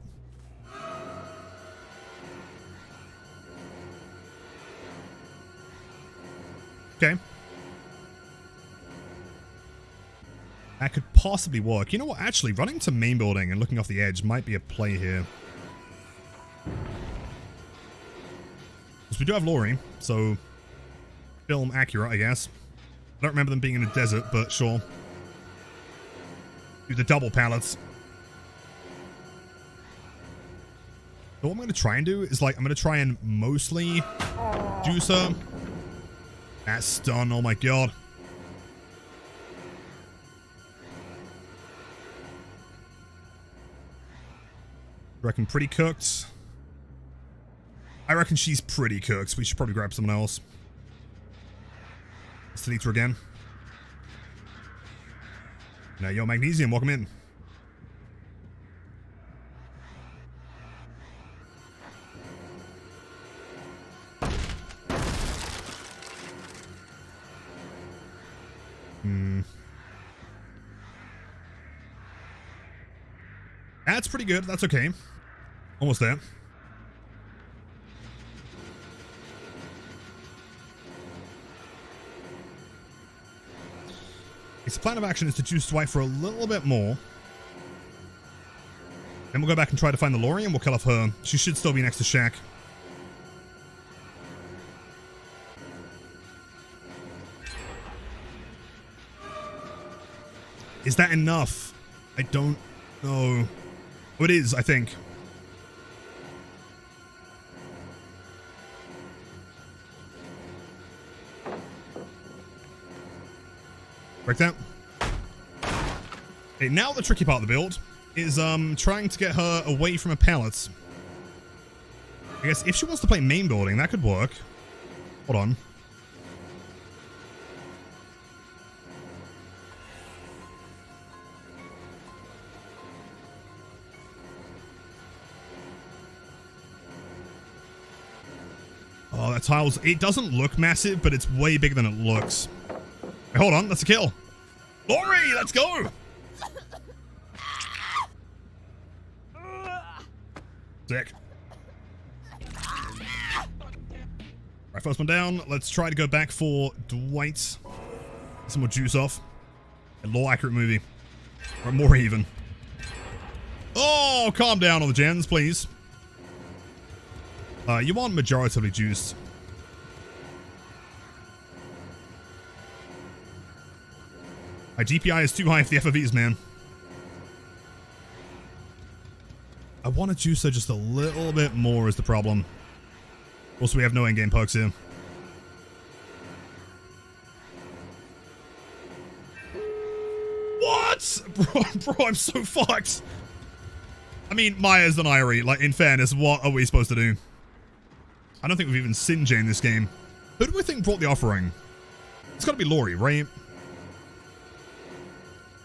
Okay. That could possibly work. You know what? Actually, running to main building and looking off the edge might be a play here. Because we do have Lori, so film accurate, I guess. I don't remember them being in a desert, but sure. Do the double pallets. So what I'm going to try and do is, like, I'm going to try and mostly juice her. That stun, oh my god. Reckon pretty cooked. I reckon she's pretty cooked. We should probably grab someone else. Let's delete her again. Now, yo, Magnesium, welcome in. That's pretty good. That's okay. Almost there. Its plan of action is to juice Dwight for a little bit more. Then we'll go back and try to find the Lori and we'll kill off her. She should still be next to Shaq. Is that enough? I don't know. Oh, it is, I think. Break that. Okay, now the tricky part of the build is trying to get her away from her pallets. I guess if she wants to play main building, that could work. Hold on. Oh, that tile's... It doesn't look massive, but it's way bigger than it looks. Hey, hold on, that's a kill. Lori, let's go! Sick. Alright, first one down. Let's try to go back for Dwight. Get some more juice off. A law accurate movie. Or more even. Oh, calm down on the gens, please. You want majoritively juiced. My DPI is too high for the FOVs, man. I want to juice her just a little bit more is the problem. Also, we have no endgame perks here. What? Bro, I'm so fucked. I mean, Myers and Irie, like, in fairness, what are we supposed to do? I don't think we've even Sinjay in this game. Who do we think brought the offering? It's gotta be Laurie, right?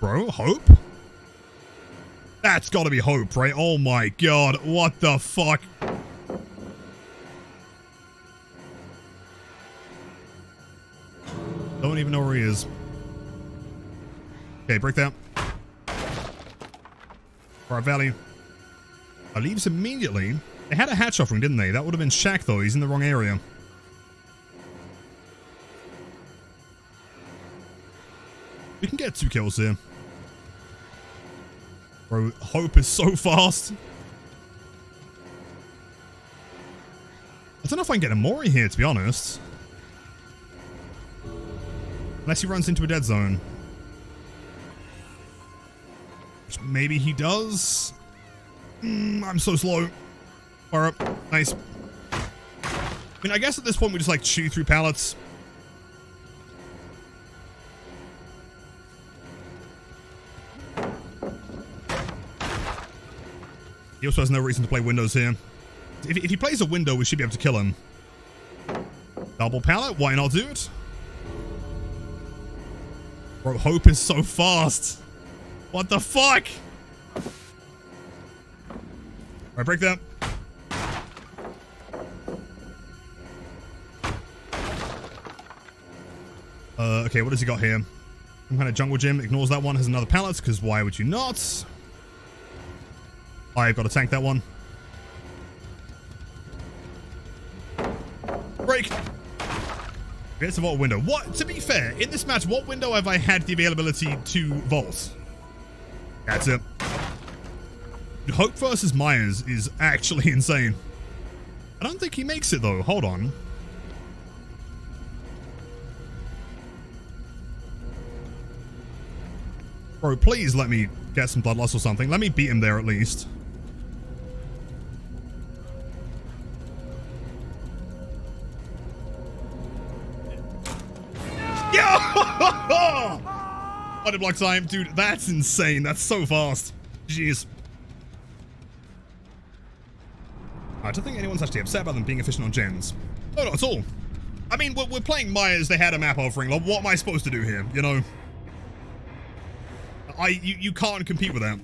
Bro, Hope? That's gotta be Hope, right? Oh my god, what the fuck? Don't even know where he is. Okay, break that. For our value. I leaves immediately. They had a hatch offering, didn't they? That would have been Shaq, though. He's in the wrong area. We can get 2 kills here. Bro, Hope is so fast. I don't know if I can get a Mori here, to be honest. Unless he runs into a dead zone. Which maybe he does. I'm so slow. Fire up. Nice. I mean, I guess at this point we just like chew through pallets. He also has no reason to play windows here. If he plays a window, we should be able to kill him. Double pallet? Why not do it? Bro, Hope is so fast. What the fuck? Alright, break that. Okay, what has he got here? Some kind of jungle gym. Ignores that one. Has another pallet, because why would you not? I've got to tank that one. Break. It's a vault window. What? To be fair, in this match, what window have I had the availability to vault? That's it. Hope versus Myers is actually insane. I don't think he makes it, though. Hold on. Bro, please let me get some blood loss or something. Let me beat him there at least. Body block time. Dude, that's insane. That's so fast. Jeez. I don't think anyone's actually upset about them being efficient on gens. No, not at all. I mean, we're playing Myers. They had a map offering. Like, what am I supposed to do here? You know? You can't compete with that.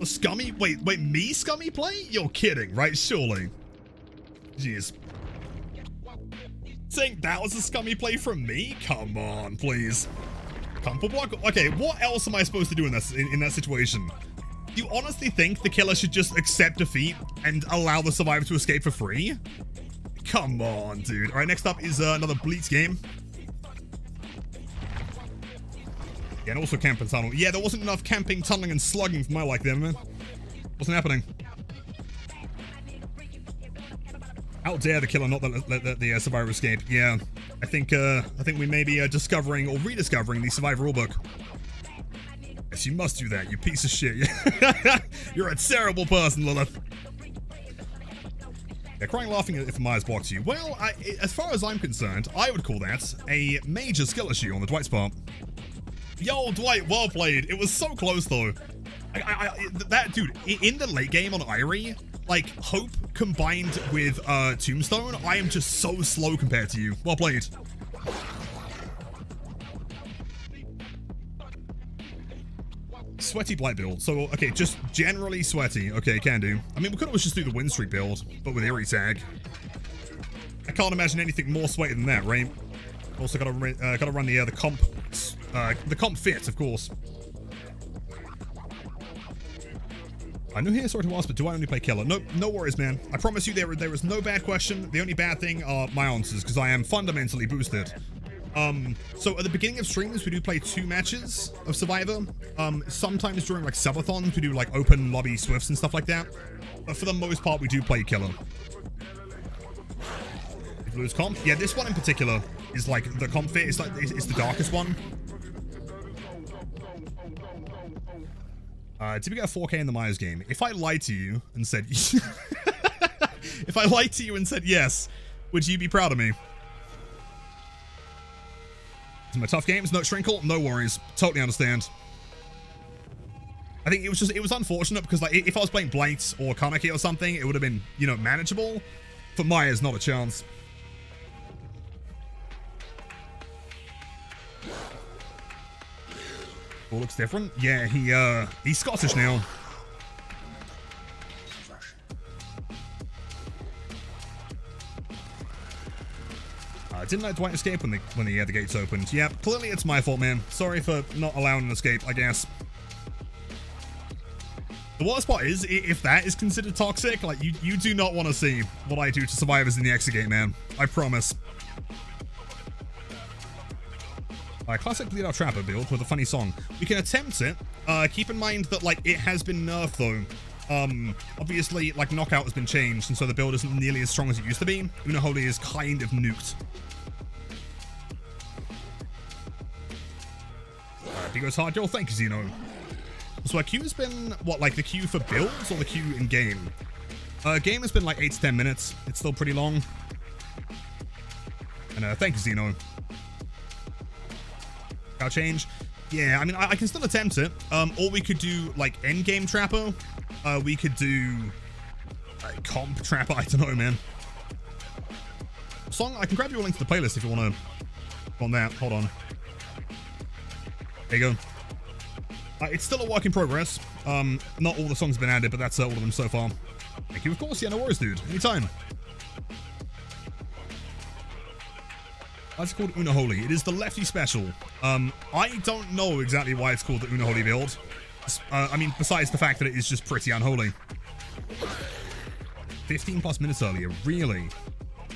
A scummy? Wait, me scummy play? You're kidding, right? Surely. Jeez. Saying that was a scummy play from me? Come on, please. Comfort block? Okay, what else am I supposed to do in that situation? Do you honestly think the killer should just accept defeat and allow the survivor to escape for free? Come on, dude. All right, next up is another Bleach game. Yeah, and also camp and tunnel. Yeah, there wasn't enough camping, tunneling, and slugging for my like there, man. Wasn't happening. How dare the killer not let the survivor escape? Yeah, I think we may be discovering or rediscovering the survivor rulebook. Yes, you must do that, you piece of shit. You're a terrible person, Lilith. Yeah, crying laughing if Myers blocks you. Well, as far as I'm concerned, I would call that a major skill issue on the Dwight's part. Yo, Dwight, well played. It was so close, though. That dude, in the late game on Irie, like, Hope combined with Tombstone, I am just so slow compared to you. Well played. Sweaty Blight build. So, okay, just generally sweaty. Okay, can do. I mean, we could always just do the win streak build, but with Eerie tag. I can't imagine anything more sweaty than that, right? Also gotta run the comp fit, of course. I know here, sorry to ask, but do I only play killer? Nope, no worries, man. I promise you there is no bad question. The only bad thing are my answers, because I am fundamentally boosted. So at the beginning of streams, we do play 2 matches of Survivor. Sometimes during like subathons, we do like open lobby swifts and stuff like that. But for the most part, we do play killer. If you lose comp, yeah, this one in particular is like the comp fit. It's like it's the darkest one. Did we get a 4K in the Myers game? If I lied to you and said, if I lied to you and said yes, would you be proud of me? My tough games, no Shrinkle, no worries. Totally understand. I think it was unfortunate because like if I was playing Blight or Kaneki or something, it would have been, you know, manageable. For Myers, not a chance. All looks different. Yeah, he's Scottish now. Didn't let Dwight escape when the gates opened. Yeah, clearly it's my fault, man. Sorry for not allowing an escape, I guess. The worst part is, if that is considered toxic, like, you do not want to see what I do to survivors in the exit gate, man. I promise. Classic Bleed Out Trapper build with a funny song. We can attempt it. Keep in mind that, like, it has been nerfed, though. Obviously, like, Knockout has been changed, and so the build isn't nearly as strong as it used to be. Unholy is kind of nuked. He goes hard, Joel. Thank you, Zeno. So our queue has been, what, like the queue for builds or the queue in game? Game has been like 8 to 10 minutes. It's still pretty long. And thank you, Zeno. Cow change. Yeah, I mean, I can still attempt it. Or we could do, like, end game Trapper. We could do comp Trapper. I don't know, man. Song, I can grab you a link to the playlist if you want to. On that, hold on. There you go. It's still a work in progress. Not all the songs have been added, but that's all of them so far. Thank you, of course. Yeah, no worries, dude. Anytime. That's called Unholy. It is the lefty special. I don't know exactly why it's called the Unholy build. I mean, besides the fact that it is just pretty unholy. 15 plus minutes earlier, really?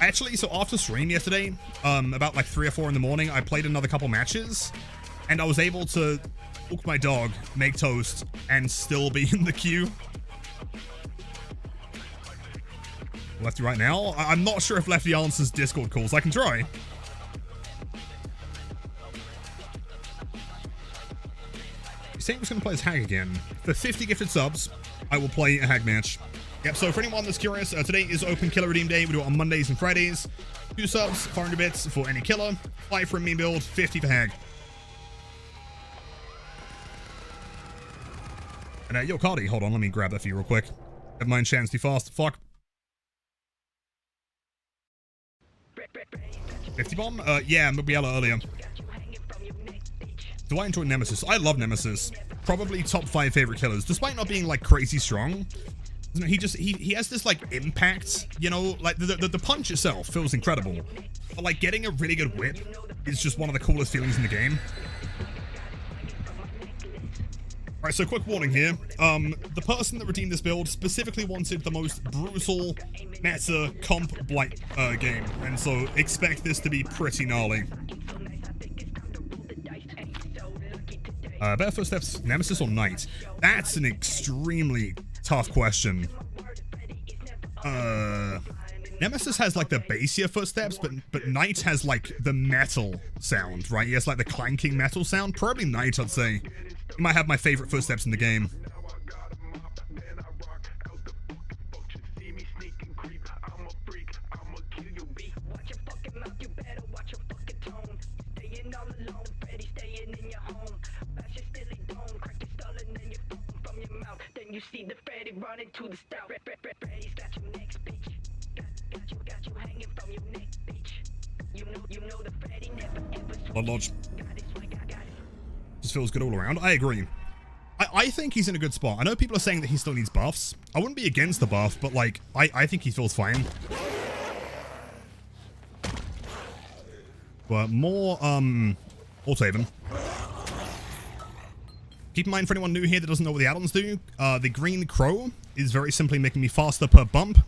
Actually, so after stream yesterday, about like 3 or 4 in the morning, I played another couple matches. And I was able to walk my dog, make toast, and still be in the queue. Lefty right now? I'm not sure if Lefty answers Discord calls. I can try. You're saying we're going to play as Hag again. For 50 gifted subs, I will play a Hag match. Yep, so for anyone that's curious, today is Open Killer Redeem Day. We do it on Mondays and Fridays. 2 subs, 400 bits for any killer. 5 for a meme build, 50 for Hag. And yo, Cardi, hold on, let me grab that for you real quick. Never mind, Shan's too fast. Fuck. 50 bomb? Yeah, Miguel earlier. Do I enjoy Nemesis? I love Nemesis. Probably top 5 favorite killers, despite not being like crazy strong. He has this like impact, you know, like the punch itself feels incredible. But like getting a really good whip is just one of the coolest feelings in the game. Alright, so quick warning here. The person that redeemed this build specifically wanted the most brutal meta comp blight game, and so expect this to be pretty gnarly. Better footsteps, Nemesis or Knight? That's an extremely tough question. Nemesis has like the bassier footsteps, but Knight has like the metal sound, right? He has like the clanking metal sound. Probably Knight, I'd say. He might have my favorite footsteps in the game. You see the Freddy running to the stop. Freddy's got your next bitch. Got you hanging from your neck, bitch. You know the Freddy never ever. Lodge. Just feels good all around. I agree. I think he's in a good spot. I know people are saying that he still needs buffs. I wouldn't be against the buff, but like, I think he feels fine. But more, Alt-Haven. Keep in mind, for anyone new here that doesn't know what the add-ons do, the Green Crow is very simply making me faster per bump.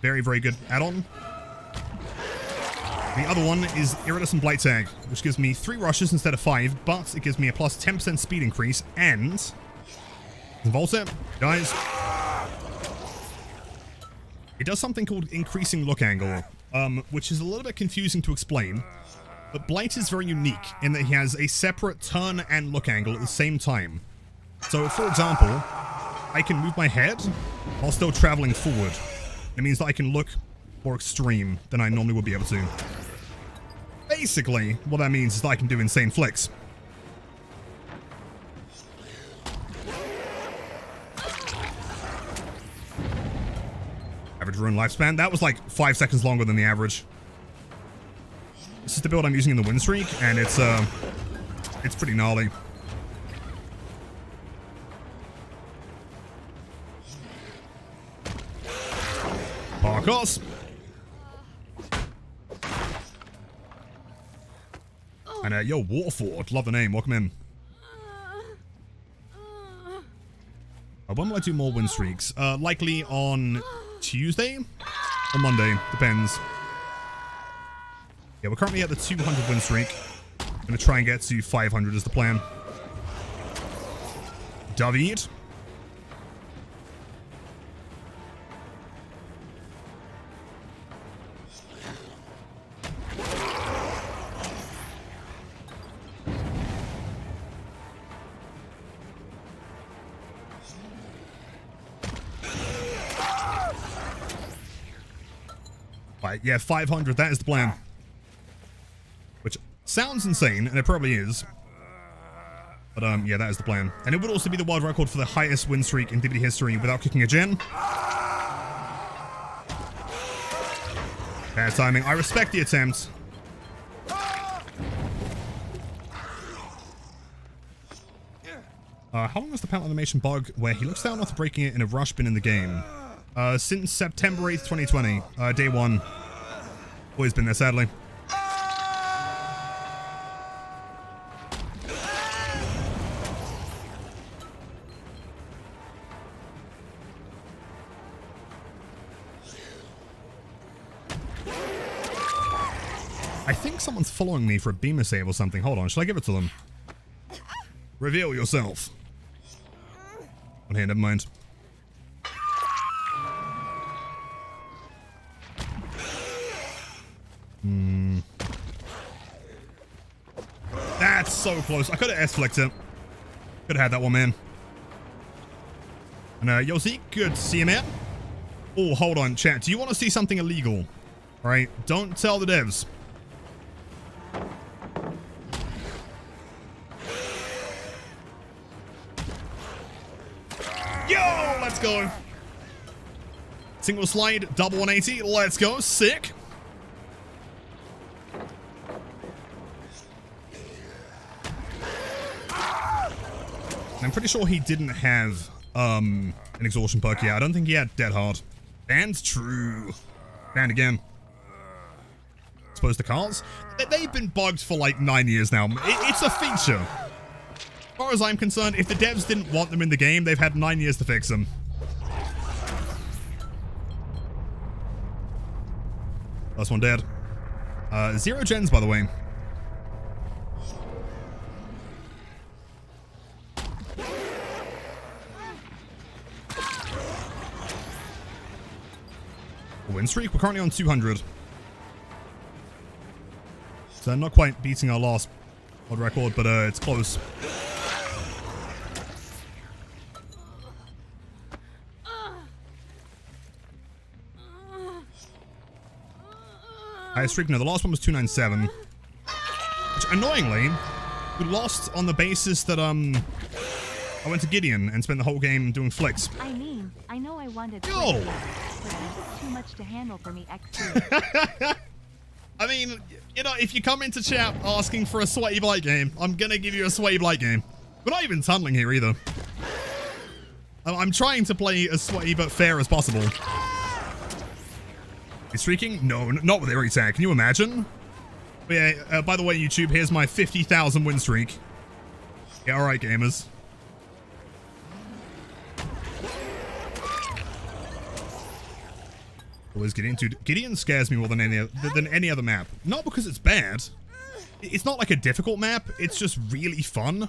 Very, very good add-on. The other one is Iridescent Blight Tag, which gives me 3 rushes instead of 5, but it gives me a plus 10% speed increase, and... Volta, guys. It does something called Increasing Look Angle, which is a little bit confusing to explain. But Blight is very unique in that he has a separate turn and look angle at the same time. So, for example, I can move my head while still traveling forward. It means that I can look more extreme than I normally would be able to. Basically, what that means is that I can do insane flicks. Average rune lifespan? That was like 5 seconds longer than the average. This is the build I'm using in the win streak, and it's pretty gnarly. course. And yo, Waterford, love the name. Welcome in. When will I do more win streaks? Likely on Tuesday or Monday, depends. Yeah, we're currently at the 200 win streak. I'm gonna try and get to 500 is the plan. David. Right, yeah, 500, that is the plan. Which sounds insane, and it probably is. But, yeah, that is the plan. And it would also be the world record for the highest win streak in DVD history without kicking a gen. Bad timing. I respect the attempt. How long was the panel animation bug where he looks down after breaking it in a rush bin in the game? Since September 8th, 2020. Day one. Always been there, sadly. I think someone's following me for a beamer save or something. Hold on, should I give it to them? Reveal yourself. On here, never mind. That's so close. I could have S-flicked it. Could have had that one, man. And, yo, Zeke, good to see you, man. Oh, hold on, chat. Do you want to see something illegal? All right, don't tell the devs. Yo, let's go. Single slide, double 180. Let's go. Sick. I'm pretty sure he didn't have an exhaustion perk. Yeah, I don't think he had Dead Hard. And true. And again. Suppose the cars? They've been bugged for like 9 years now. It's a feature. As far as I'm concerned, if the devs didn't want them in the game, they've had 9 years to fix them. Last one dead. 0 gens, by the way. Win streak. We're currently on 200. So not quite beating our last world record, but it's close. Highest streak. No, the last one was 297. Which annoyingly, we lost on the basis that I went to Gideon and spent the whole game doing flicks. I mean, I know I wanted to, Yo! but this is too much to handle for me, X2. I mean, you know, if you come into chat asking for a Sweaty Blight game, I'm gonna give you a Sweaty Blight game. We're not even tunneling here either. I'm trying to play as sweaty but fair as possible. Is streaking? No, not with every tag. Can you imagine? But yeah, by the way, YouTube, here's my 50,000 win streak. Yeah, alright, gamers. Always Gideon. Dude, Gideon scares me more than any other map. Not because it's bad. It's not like a difficult map. It's just really fun.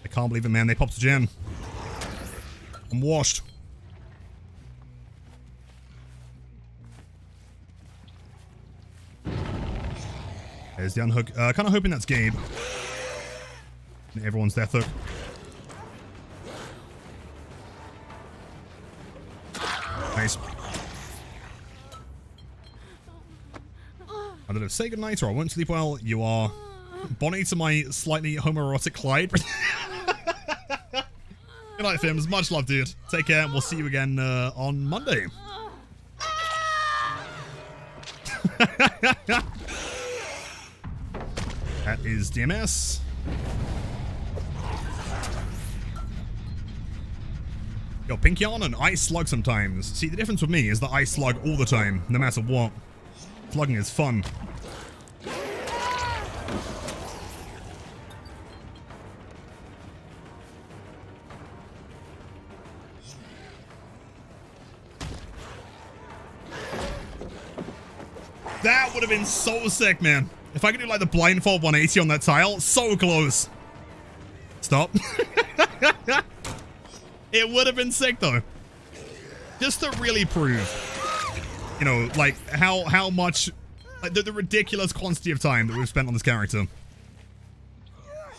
I can't believe it, man. They popped a gem. I'm washed. There's the unhook. Kind of hoping that's Gabe. Everyone's death hook. Nice. I don't know. Say goodnight or I won't sleep well. You are Bonnie to my slightly homoerotic Clyde. Good night, Fims. Much love, dude. Take care, and we'll see you again on Monday. That is DMS. Yo, Pinky on and Ice Slug sometimes. See, the difference with me is that I slug all the time, no matter what. Slugging is fun. That would have been so sick, man. If I could do like the blindfold 180 on that tile, so close. Stop. It would have been sick though. Just to really prove, you know, like how much, like the ridiculous quantity of time that we've spent on this character.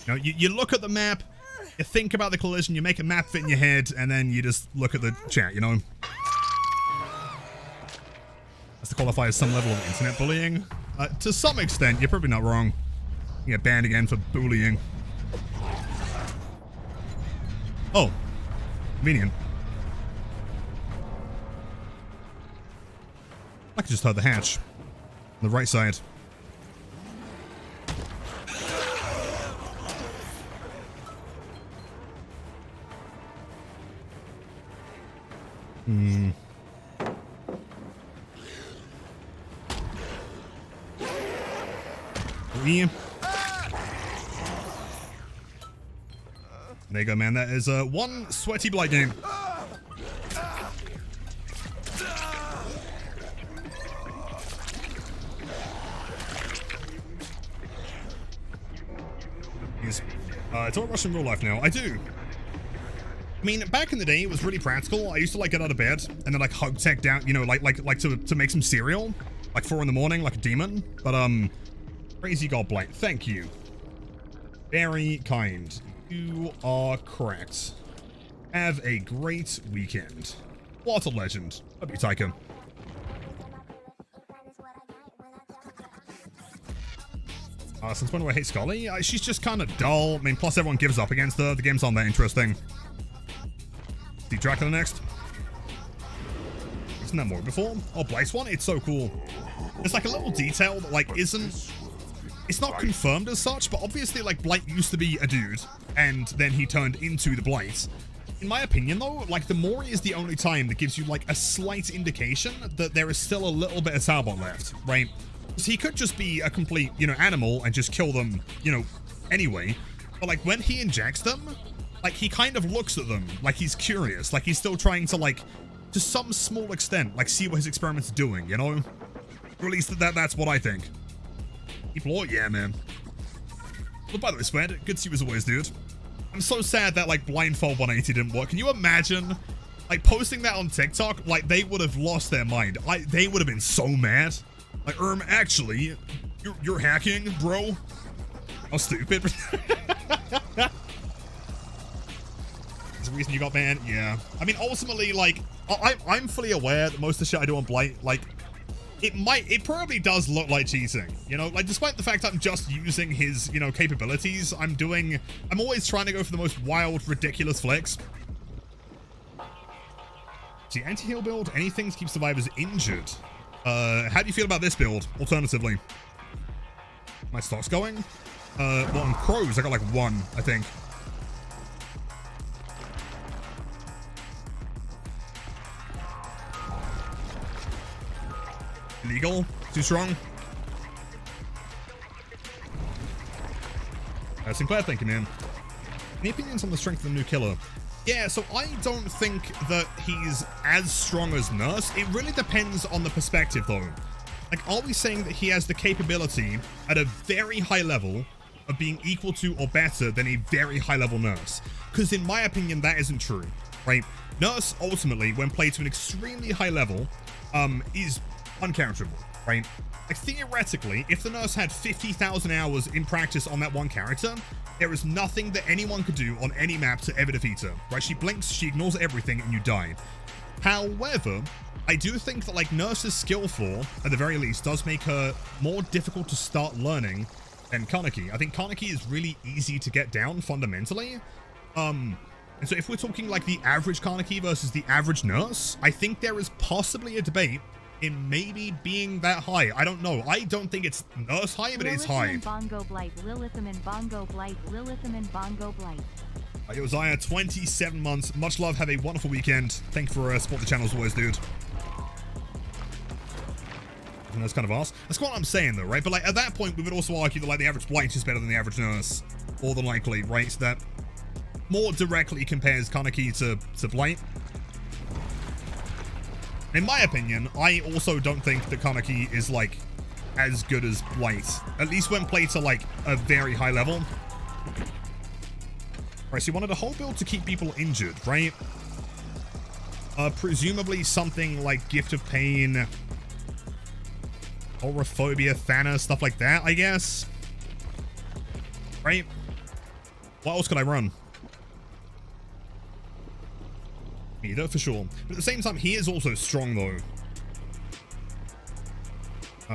You know, you look at the map, you think about the collision, you make a map fit in your head, and then you just look at the chat, you know. That's to qualify as some level of internet bullying. To some extent, you're probably not wrong. You get banned again for bullying. Oh. Convenient. I could just heard the hatch. On the right side. There you go, man. That is one sweaty blight game. It's all Russian real life now. I do. I mean, back in the day, it was really practical. I used to like get out of bed and then like hug tech down, you know, like to make some cereal, like 4 in the morning, like a demon. But crazy god blight. Thank you. Very kind. You are correct. Have a great weekend. What a legend. Love you, Taika. Since when do I hate Scully? She's just kind of dull. I mean, plus everyone gives up against her. The game's not that interesting. See Dracula next. Isn't that more before? Oh, Blaze one? It's so cool. There's like a little detail that like isn't... It's not confirmed as such, but obviously like Blight used to be a dude, and then he turned into the Blight. In my opinion though, like the Mori is the only time that gives you like a slight indication that there is still a little bit of Talbot left, right? So he could just be a complete, you know, animal and just kill them, you know, anyway. But like when he injects them, like he kind of looks at them like he's curious, like he's still trying to like, to some small extent, like see what his experiment's doing, you know? Or at least that's what I think. People, yeah, man. But by the way, Swed, good to see you as always, dude. I'm so sad that like blindfold 180 didn't work. Can you imagine like posting that on TikTok? Like they would have lost their mind. Like they would have been so mad. Like, actually, you're hacking, bro. How stupid. There's a reason you got banned? Yeah. I mean, ultimately, like, I'm fully aware that most of the shit I do on Blight, like, it probably does look like cheating, you know? Like, despite the fact I'm just using his, you know, capabilities, I'm always trying to go for the most wild, ridiculous flicks. See, anti-heal build, anything to keep survivors injured. How do you feel about this build, alternatively? My stocks going? Well, on crows, I got like 1, I think. Illegal? Too strong? Sinclair, thank you, man. Any opinions on the strength of the new killer? Yeah, so I don't think that he's as strong as Nurse. It really depends on the perspective, though. Like, are we saying that he has the capability at a very high level of being equal to or better than a very high-level Nurse? Because in my opinion, that isn't true, right? Nurse, ultimately, when played to an extremely high level, is uncounterable, right? Like, theoretically, if the Nurse had 50,000 hours in practice on that one character, there is nothing that anyone could do on any map to ever defeat her, right? She blinks, she ignores everything, and you die. However, I do think that, like, Nurse's skill floor, at the very least, does make her more difficult to start learning than Kaneki. I think Kaneki is really easy to get down, fundamentally. And so if we're talking, like, the average Kaneki versus the average Nurse, I think there is possibly a debate in maybe being that high. I don't know. I don't think it's nurse high, but it's high. Bongo Blight, Lilithum and Bongo Blight, Lilithum and Bongo Blight. Josiah, 27 months. Much love. Have a wonderful weekend. Thank you for support the channel as always, dude. And that's kind of us. That's what I'm saying, though, right? But like at that point, we would also argue that like the average blight is better than the average nurse, more than likely, right? So that more directly compares Kaneki to blight. In my opinion, I also don't think that Kaneki is like as good as blight, at least when played to like a very high level. Right, so you wanted a whole build to keep people injured, right? Presumably something like Gift of Pain, Auraphobia, Thana, stuff like that, I guess. Right? What else could I run? Neither, for sure. But at the same time, he is also strong, though.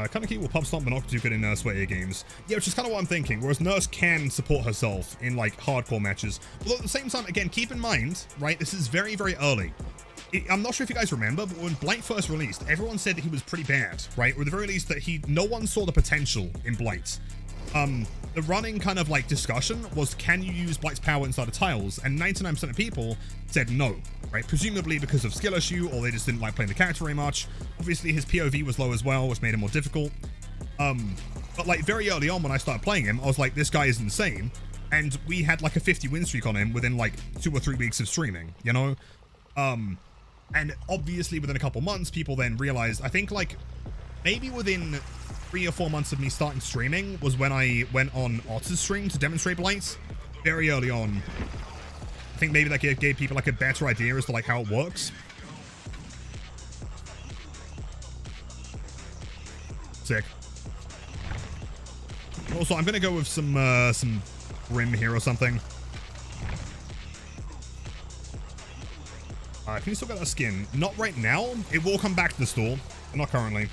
Kaneki will pub stomp, but not too good in sweatier games. Yeah, which is kind of what I'm thinking. Whereas Nurse can support herself in, like, hardcore matches. Although at the same time, again, keep in mind, right, this is very, very early. I'm not sure if you guys remember, but when Blight first released, everyone said that he was pretty bad, right? Or at the very least that no one saw the potential in Blight. The running kind of like discussion was, can you use Blight's power inside of tiles? And 99% of people said no, right? Presumably because of skill issue, or they just didn't like playing the character very much. Obviously his POV was low as well, which made it more difficult. But like very early on when I started playing him, I was like, this guy is insane. And we had like a 50 win streak on him within like 2 or 3 weeks of streaming, you know? And obviously within a couple months, people then realized, I think like maybe within 3 or 4 months of me starting streaming was when I went on Otter's stream to demonstrate Blight. Very early on. I think maybe that gave people like a better idea as to like how it works. Sick. Also, I'm gonna go with some Grim here or something. Can you still get that skin? Not right now. It will come back to the store, but not currently.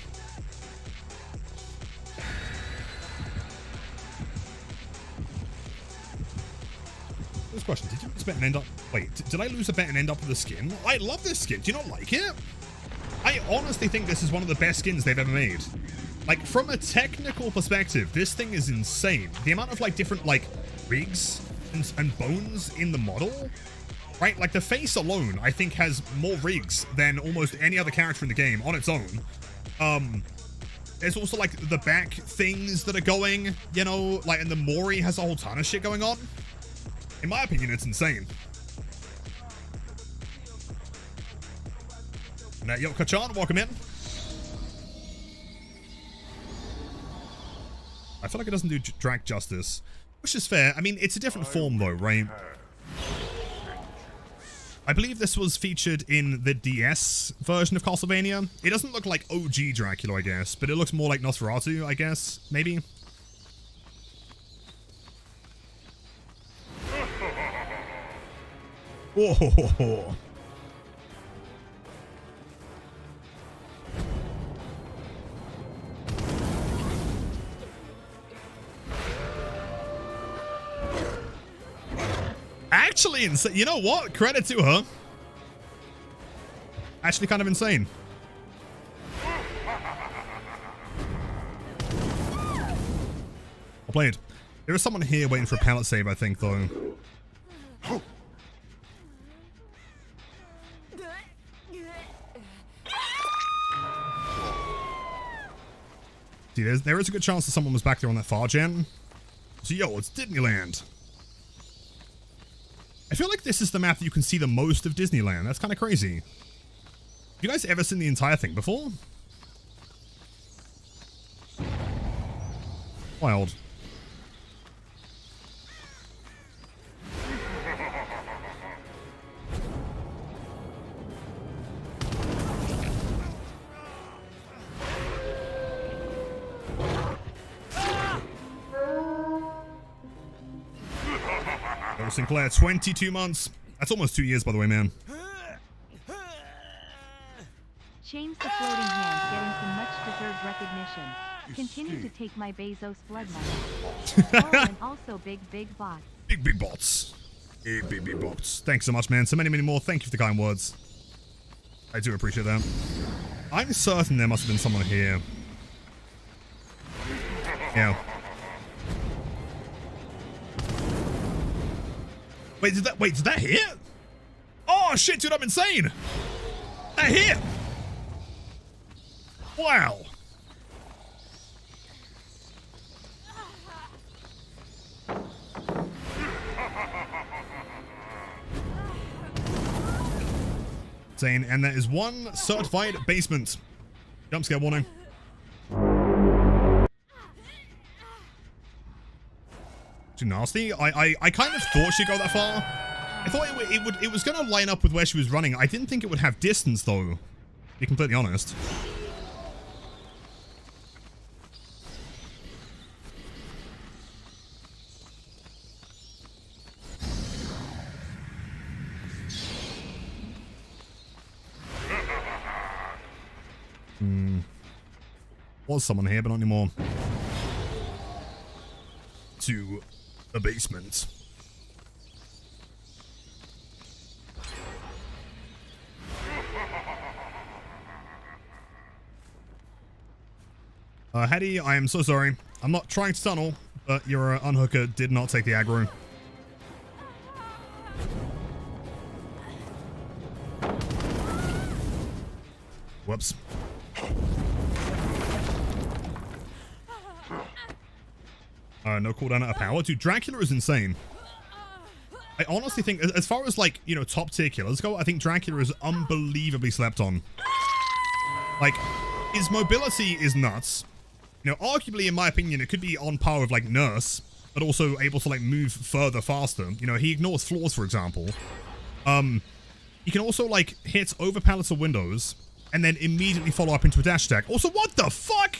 This question, did you lose a bet and end up... Wait, did I lose a bet and end up with the skin? I love this skin. Do you not like it? I honestly think this is one of the best skins they've ever made. Like, from a technical perspective, this thing is insane. The amount of, like, different, like, rigs and bones in the model... Right, like the face alone, I think has more rigs than almost any other character in the game on its own. There's also like the back things that are going, you know, like, and the Mori has a whole ton of shit going on. In my opinion, it's insane. Now, yo, Kachan, welcome in. I feel like it doesn't do drag justice, which is fair. I mean, it's a different form though, right? I believe this was featured in the DS version of Castlevania. It doesn't look like OG Dracula, I guess, but it looks more like Nosferatu, I guess, maybe. Whoa. Actually insane. You know what? Credit to her. Actually kind of insane. I'll play it. There is someone here waiting for a pallet save, I think, though. See, there is a good chance that someone was back there on that far gen. So, yo, it's Disneyland. I feel like this is the map that you can see the most of Disneyland. That's kind of crazy. Have you guys ever seen the entire thing before? Wild. Sinclair, 22 months. That's almost 2 years, by the way, man. Shane's the floating hand getting some much-deserved recognition. Continue to take my Bezos blood money. Oh, and also big bots. Big bots. Big bots. Thanks so much, man. So many more. Thank you for the kind words. I do appreciate that. I'm certain there must have been someone here. Yeah. Wait, did that hit? Oh shit, dude, I'm insane! That hit! Wow. Insane, and there is one certified basement. Jump scare warning. Too nasty. I kind of thought she'd go that far. I thought it was gonna line up with where she was running. I didn't think it would have distance though, to be completely honest. Was someone here, but not anymore. To the basement. Hattie, I am so sorry. I'm not trying to tunnel, but your unhooker did not take the aggro. Whoops. No cooldown at power. Dude, Dracula is insane. I honestly think, as far as like, you know, top tier killers go, I think Dracula is unbelievably slept on. Like, his mobility is nuts. You know, arguably, in my opinion, it could be on par with like Nurse, but also able to like move further faster. You know, he ignores floors, for example. He can also like hit over pallets or windows and then immediately follow up into a dash attack. Also, what the fuck?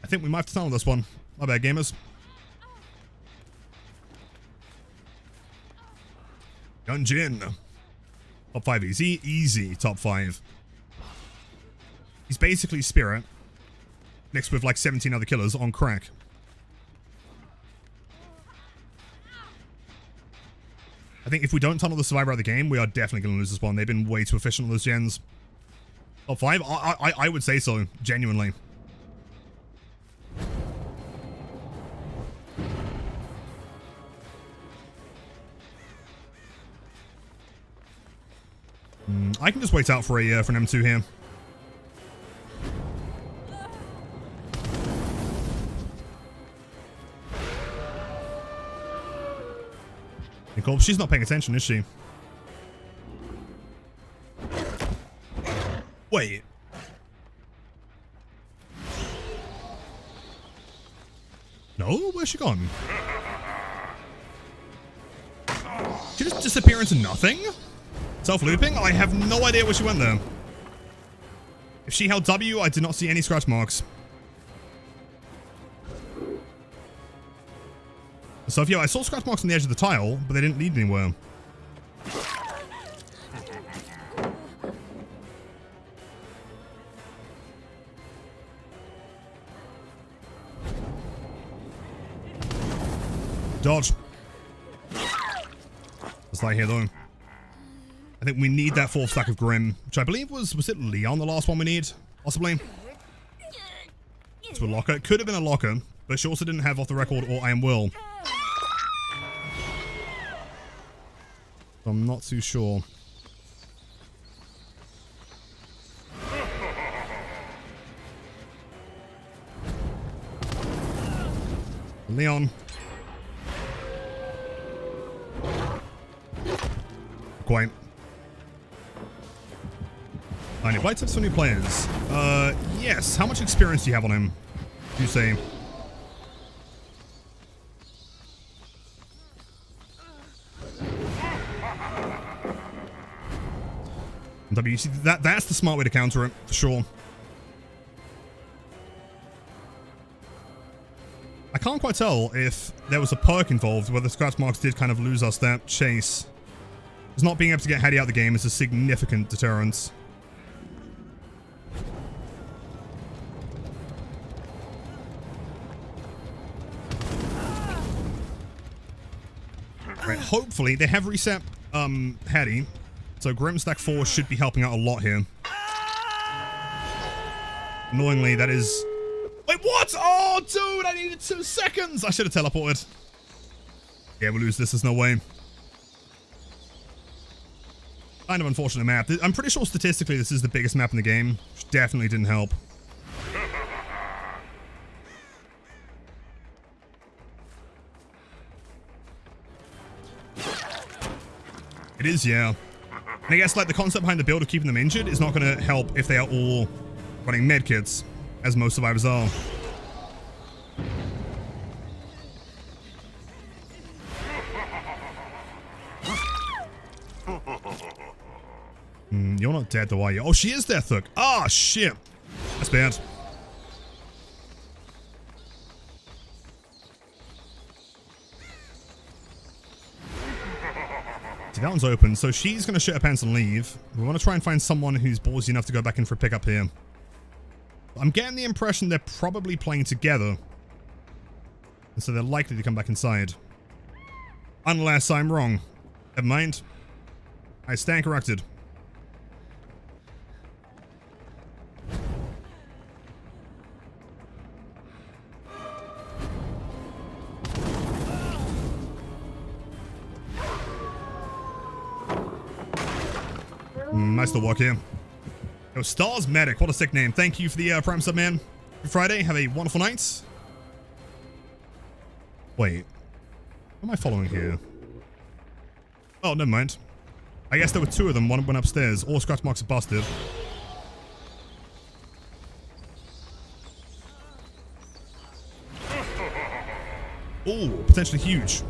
I think we might have to tunnel this one. My bad, gamers. Gunjin. Top 5 easy. Easy top 5. He's basically Spirit mixed with like 17 other killers on crack. I think if we don't tunnel the Survivor out of the game, we are definitely going to lose this one. They've been way too efficient on those gens. Top 5? I would say so. Genuinely. I can just wait out for a for an M2 here. Nicole, she's not paying attention, is she? Wait. No? Where's she gone? She just disappear into nothing? Self-looping? I have no idea where she went there. If she held W, I did not see any scratch marks. So, yeah, I saw scratch marks on the edge of the tile, but they didn't lead anywhere. Dodge. Let's lie here, though. I think we need that 4th stack of Grim, which I believe was it Leon, the last one we need? Possibly. To a locker. It could have been a locker, but she also didn't have off the record or I am Will. So I'm not too sure. Leon. Quite. Any bite tips for new players? Yes. How much experience do you have on him? You say. WC, that's the smart way to counter it, for sure. I can't quite tell if there was a perk involved where the scratch marks did kind of lose us that chase. Because not being able to get Hattie out of the game is a significant deterrent. Right, hopefully they have reset Hattie. So Grimstack 4 should be helping out a lot here. Annoyingly, that is... Wait, what? Oh, dude, I needed 2 seconds. I should have teleported. Yeah, we'll lose this. There's no way. Kind of unfortunate map. I'm pretty sure statistically this is the biggest map in the game, which definitely didn't help. It is, yeah. And I guess like the concept behind the build of keeping them injured is not going to help if they are all running medkits, as most survivors are. You're not dead though, are you? Oh, she is dead, Thug. Ah, shit. That's bad. See, that one's open, so she's going to shit her pants and leave. We want to try and find someone who's ballsy enough to go back in for a pickup here. I'm getting the impression they're probably playing together. And so they're likely to come back inside. Unless I'm wrong. Never mind. I stand corrected. Nice to walk here. Yo, Stars Medic, what a sick name. Thank you for the Prime sub, man. Happy Friday, have a wonderful night. Wait, what am I following here? Oh, never mind. I guess there were 2 of them. One went upstairs. All scratch marks are busted. Oh, potentially huge.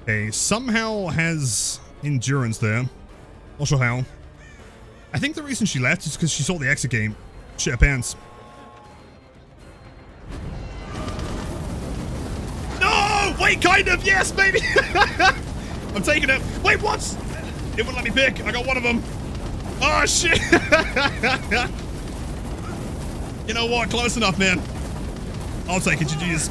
Okay, somehow has endurance there. Not sure how. I think the reason she left is because she saw the exit game. Shit her pants. No! Wait, kind of! Yes, baby! I'm taking it. Wait, what? It wouldn't let me pick. I got one of them. Oh, shit! You know what? Close enough, man. I'll take it, GG's.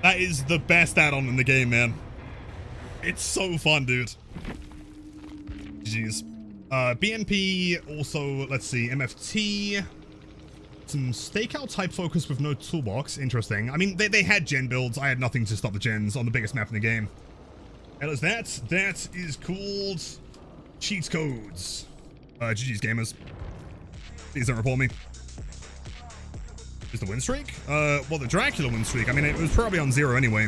That is the best add-on in the game, man. It's so fun, dude. Jeez. BNP, also, let's see, MFT. Some stakeout type focus with no toolbox. Interesting. I mean, they had gen builds. I had nothing to stop the gens on the biggest map in the game. Hell is that? That is called cheat codes. GG's gamers. Please don't report me. Is the win streak? Well, the Dracula win streak. I mean, it was probably on 0 anyway.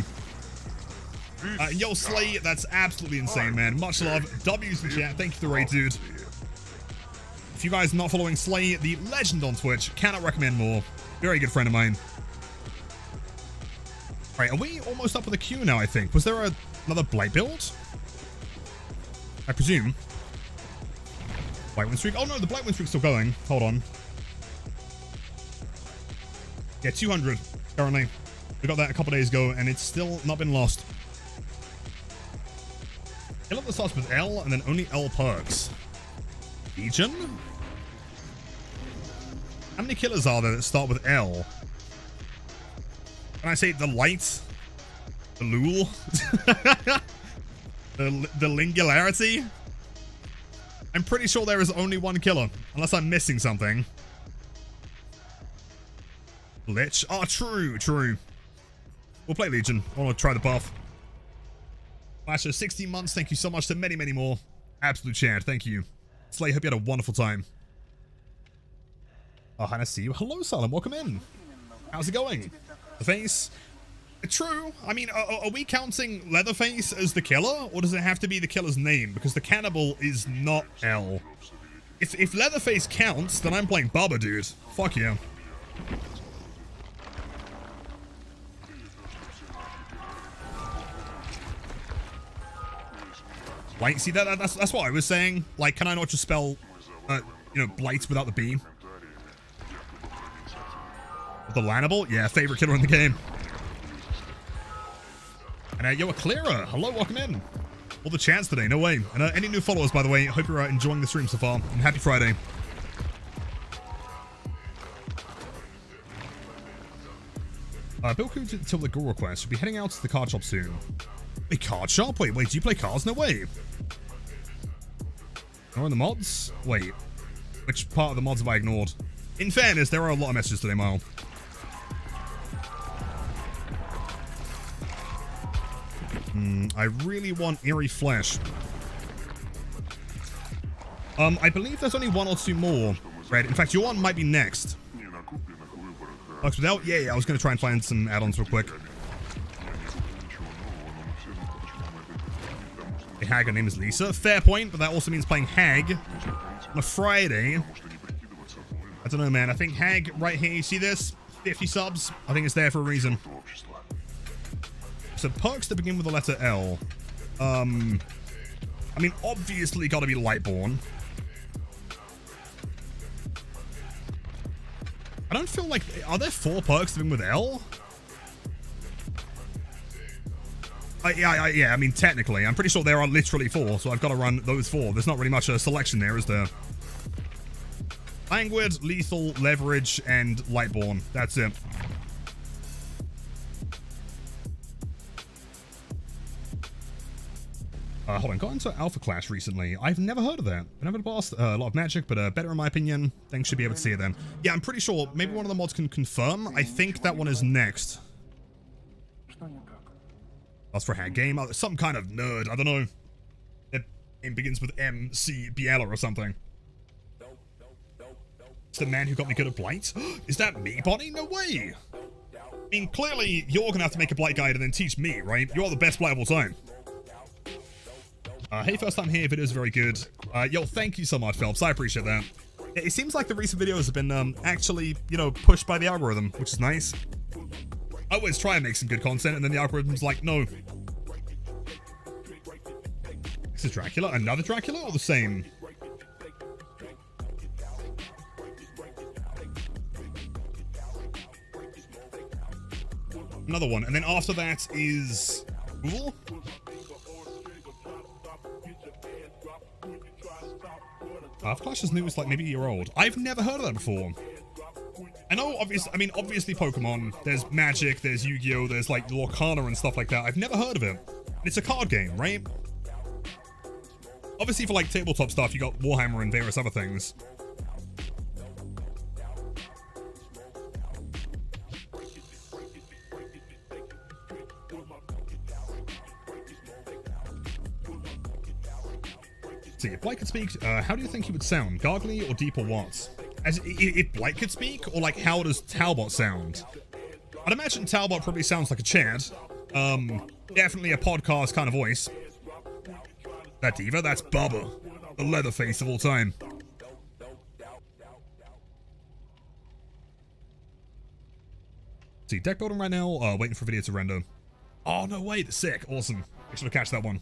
Yo, Slay, that's absolutely insane, man. Much love. W's in chat. Thank you for the raid, dude. If you guys are not following Slay, the legend on Twitch, cannot recommend more. Very good friend of mine. Right, are we almost up with a queue now, I think? Was there another Blight build? I presume. Blight win streak? Oh no, the Blight win streak's still going. Hold on. Yeah, 200 currently. We got that a couple days ago, and it's still not been lost. Kill that starts with L, and then only L perks. Legion? How many killers are there that start with L? Can I say the light? The lul? the lingularity? I'm pretty sure there is only one killer, unless I'm missing something. Lich. Oh, true. We'll play Legion. I want to try the buff. Flasher, 16 months. Thank you so much to many, many more. Absolute chat. Thank you. Slay, hope you had a wonderful time. Oh, hi, nice to see you. Hello, Salem. Welcome in. How's it going? The face? True. I mean, are we counting Leatherface as the killer? Or does it have to be the killer's name? Because the cannibal is not L. If Leatherface counts, then I'm playing Bubba, dude. Fuck yeah. Like, see, that's what I was saying. Like, can I not just spell, you know, blight without the B? The Lannable? Yeah, favorite killer in the game. And yo, a Clearer. Hello, welcome in. All the chats today, no way. And any new followers, by the way, hope you're enjoying the stream so far. And happy Friday. Bill Coo till the Ghoul request. Should be heading out to the card shop soon. A card shop? Wait, do you play cards? No way. Or in the mods? Wait. Which part of the mods have I ignored? In fairness, there are a lot of messages today, Mile. I really want Eerie Flesh. I believe there's only one or two more. Right, in fact, your one might be next. Bucks without? Yeah, I was going to try and find some add-ons real quick. A Hag, her name is Lisa. Fair point, but that also means playing Hag on a Friday. I don't know, man. I think Hag right here, you see this? 50 subs. I think it's there for a reason. So perks that begin with the letter L. I mean, obviously got to be Lightborn. I don't feel like... Are there 4 perks that begin with L? Yeah, I mean, technically. I'm pretty sure there are literally 4, so I've got to run those 4. There's not really much a selection there, is there? Languid, Lethal, Leverage, and Lightborn. That's it. Hold on, got into Alpha Clash recently. I've never heard of that. Been over the past, a lot of magic, but better in my opinion. Thanks, should be able to see it then. Yeah, I'm pretty sure maybe one of the mods can confirm. I think that one is next. That's for a Hag game. Some kind of nerd, I don't know. It begins with M-C-B-L or something. It's the man who got me good at Blight. Is that me, Bonnie? No way! I mean, clearly, you're gonna have to make a Blight guide and then teach me, right? You're the best Blight of all time. Hey, first time here, video's very good. Yo, thank you so much, Phelps. I appreciate that. It seems like the recent videos have been, actually, you know, pushed by the algorithm, which is nice. I always try and make some good content, and then the algorithm's like, no. This is Dracula? Another Dracula, or the same? Another one, and then after that is... Ghoul? Clash is new, it's like maybe a year old. I've never heard of that before. I know, obviously Pokemon, there's Magic, there's Yu-Gi-Oh!, there's like Lorcana and stuff like that. I've never heard of it. And it's a card game, right? Obviously for like tabletop stuff, you got Warhammer and various other things. See, if Blight could speak, how do you think he would sound? Gargly or deep or what? As if Blight could speak, or like how does Talbot sound? I'd imagine Talbot probably sounds like a Chad. Definitely a podcast kind of voice. That diva, that's Bubba, the Leatherface of all time. See, deck building right now, waiting for video to render. Oh, no way, that's sick, awesome. Make sure to catch that one.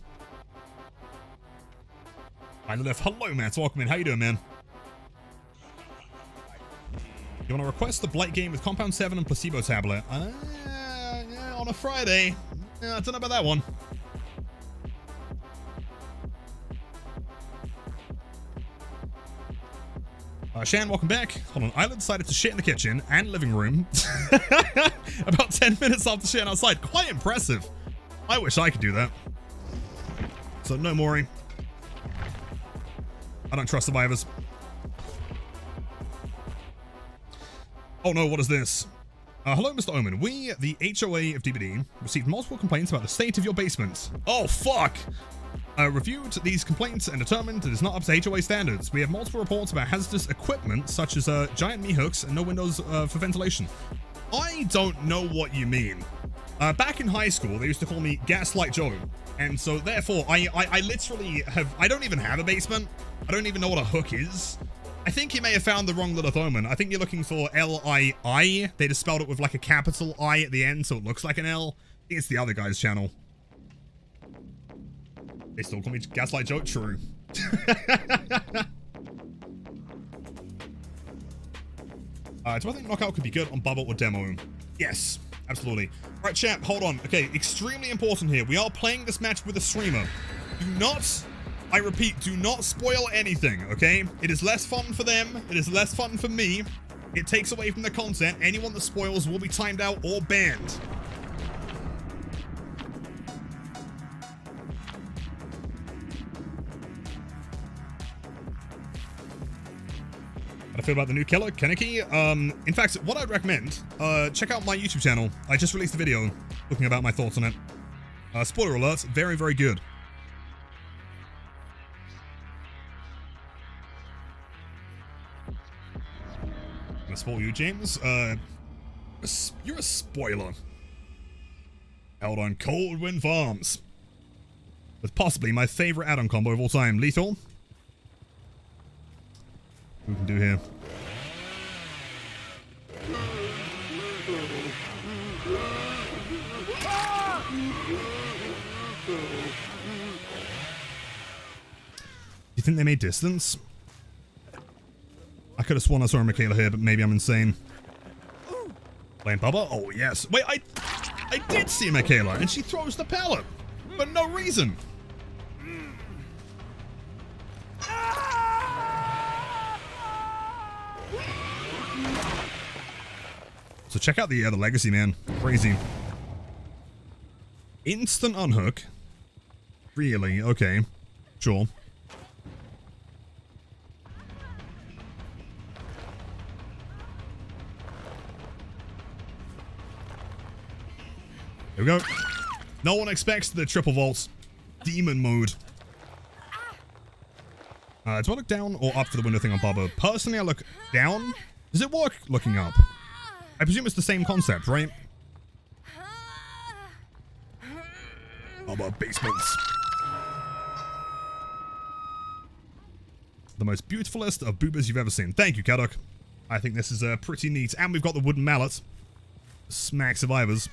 I left. Hello, Matt. Welcome in. How you doing, man? You want to request the Blight game with Compound 7 and Placebo Tablet? Yeah, on a Friday. I don't know about that one. Shan, welcome back. Hold on. Isla decided to shit in the kitchen and living room about 10 minutes after shitting outside. Quite impressive. I wish I could do that. So, no Maury. I don't trust survivors. Oh no, what is this? Hello, Mr. Omen. We, the HOA of DBD, received multiple complaints about the state of your basement. Oh, fuck! Reviewed these complaints and determined it is not up to HOA standards. We have multiple reports about hazardous equipment, such as giant knee hooks and no windows for ventilation. I don't know what you mean. Back in high school, they used to call me Gaslight Joe. And so, therefore, I literally have... I don't even have a basement. I don't even know what a hook is. I think you may have found the wrong Lilith Omen. I think you're looking for L-I-I. They just spelled it with like a capital I at the end, so it looks like an L. I think it's the other guy's channel. They still call me Gaslight Joke. True. Do I think Knockout could be good on Bubble or Demo? Yes, absolutely. All right, chat, hold on. Okay, extremely important here. We are playing this match with a streamer. Do not, I repeat, do not spoil anything, okay? It is less fun for them. It is less fun for me. It takes away from the content. Anyone that spoils will be timed out or banned. How do I feel about the new killer, Kaneki? In fact, what I'd recommend, check out my YouTube channel. I just released a video talking about my thoughts on it. Spoiler alert, very, very good. I'm gonna spoil you, James. You're a spoiler. Held on Cold Wind Farms. With possibly my favorite add-on combo of all time, Lethal. What we can do here. Do you think they made distance? I could have sworn I saw a Michaela here, but maybe I'm insane. Playing Bubba? Oh, yes. Wait, I did see Michaela, and she throws the pallet. For no reason. So check out the legacy, man. Crazy. Instant unhook. Really? Okay. Sure. Here we go. No one expects the triple vaults. Demon mode. Do I look down or up for the window thing on Bubba? Personally, I look down. Does it work looking up? I presume it's the same concept, right? Bubba basements. The most beautifulest of boobas you've ever seen. Thank you, Kadok. I think this is pretty neat. And we've got the wooden mallet. Smack survivors.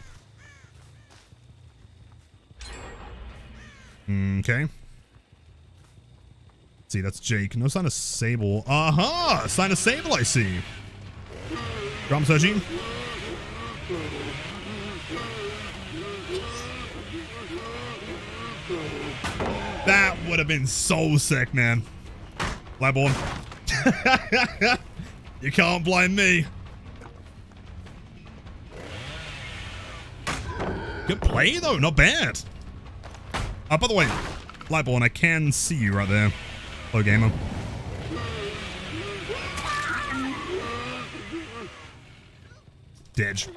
Okay. See, that's Jake. No sign of Sable. Aha! Sign of Sable, I see. Drum surging. That would have been so sick, man. Flyborn. You can't blind me. Good play, though. Not bad. By the way, Lightborn, I can see you right there. Hello, gamer. Didge.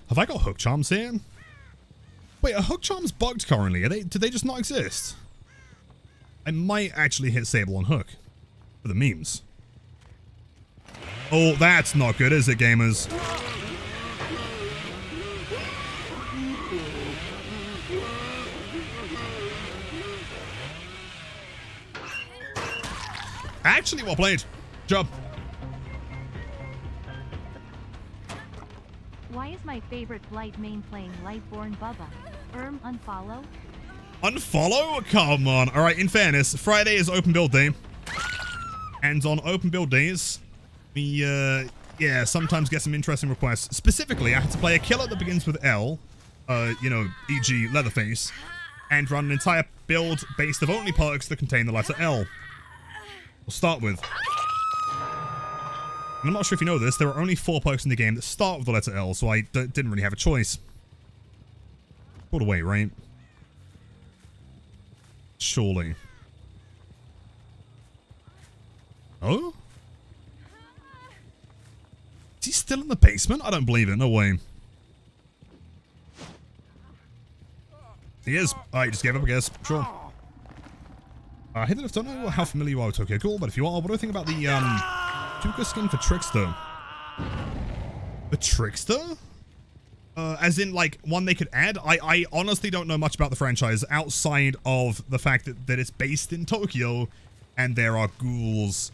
Have I got hook charms here? Wait, are hook charms bugged currently? Do they just not exist? I might actually hit Sable on hook. For the memes. Oh, that's not good, is it, gamers? Actually, well played. Job. Why is my favorite Blight main playing Lightborn Bubba? Unfollow? Unfollow? Come on. Alright, in fairness, Friday is open build day. And on open build days, we, yeah, sometimes get some interesting requests. Specifically, I had to play a killer that begins with L, you know, e.g. Leatherface, and run an entire build based of only perks that contain the letter L. We'll start with. And I'm not sure if you know this, there are only 4 perks in the game that start with the letter L, so I didn't really have a choice. Put away, right? Surely. Oh? Is he still in the basement? I don't believe it. No way. He is. He just gave up, I guess. Sure. Hey there, I don't know how familiar you are with Tokyo Ghoul, but if you are, what do you think about the, Tuka skin for Trickster? The Trickster? As in, like, one they could add? I honestly don't know much about the franchise outside of the fact that it's based in Tokyo and there are ghouls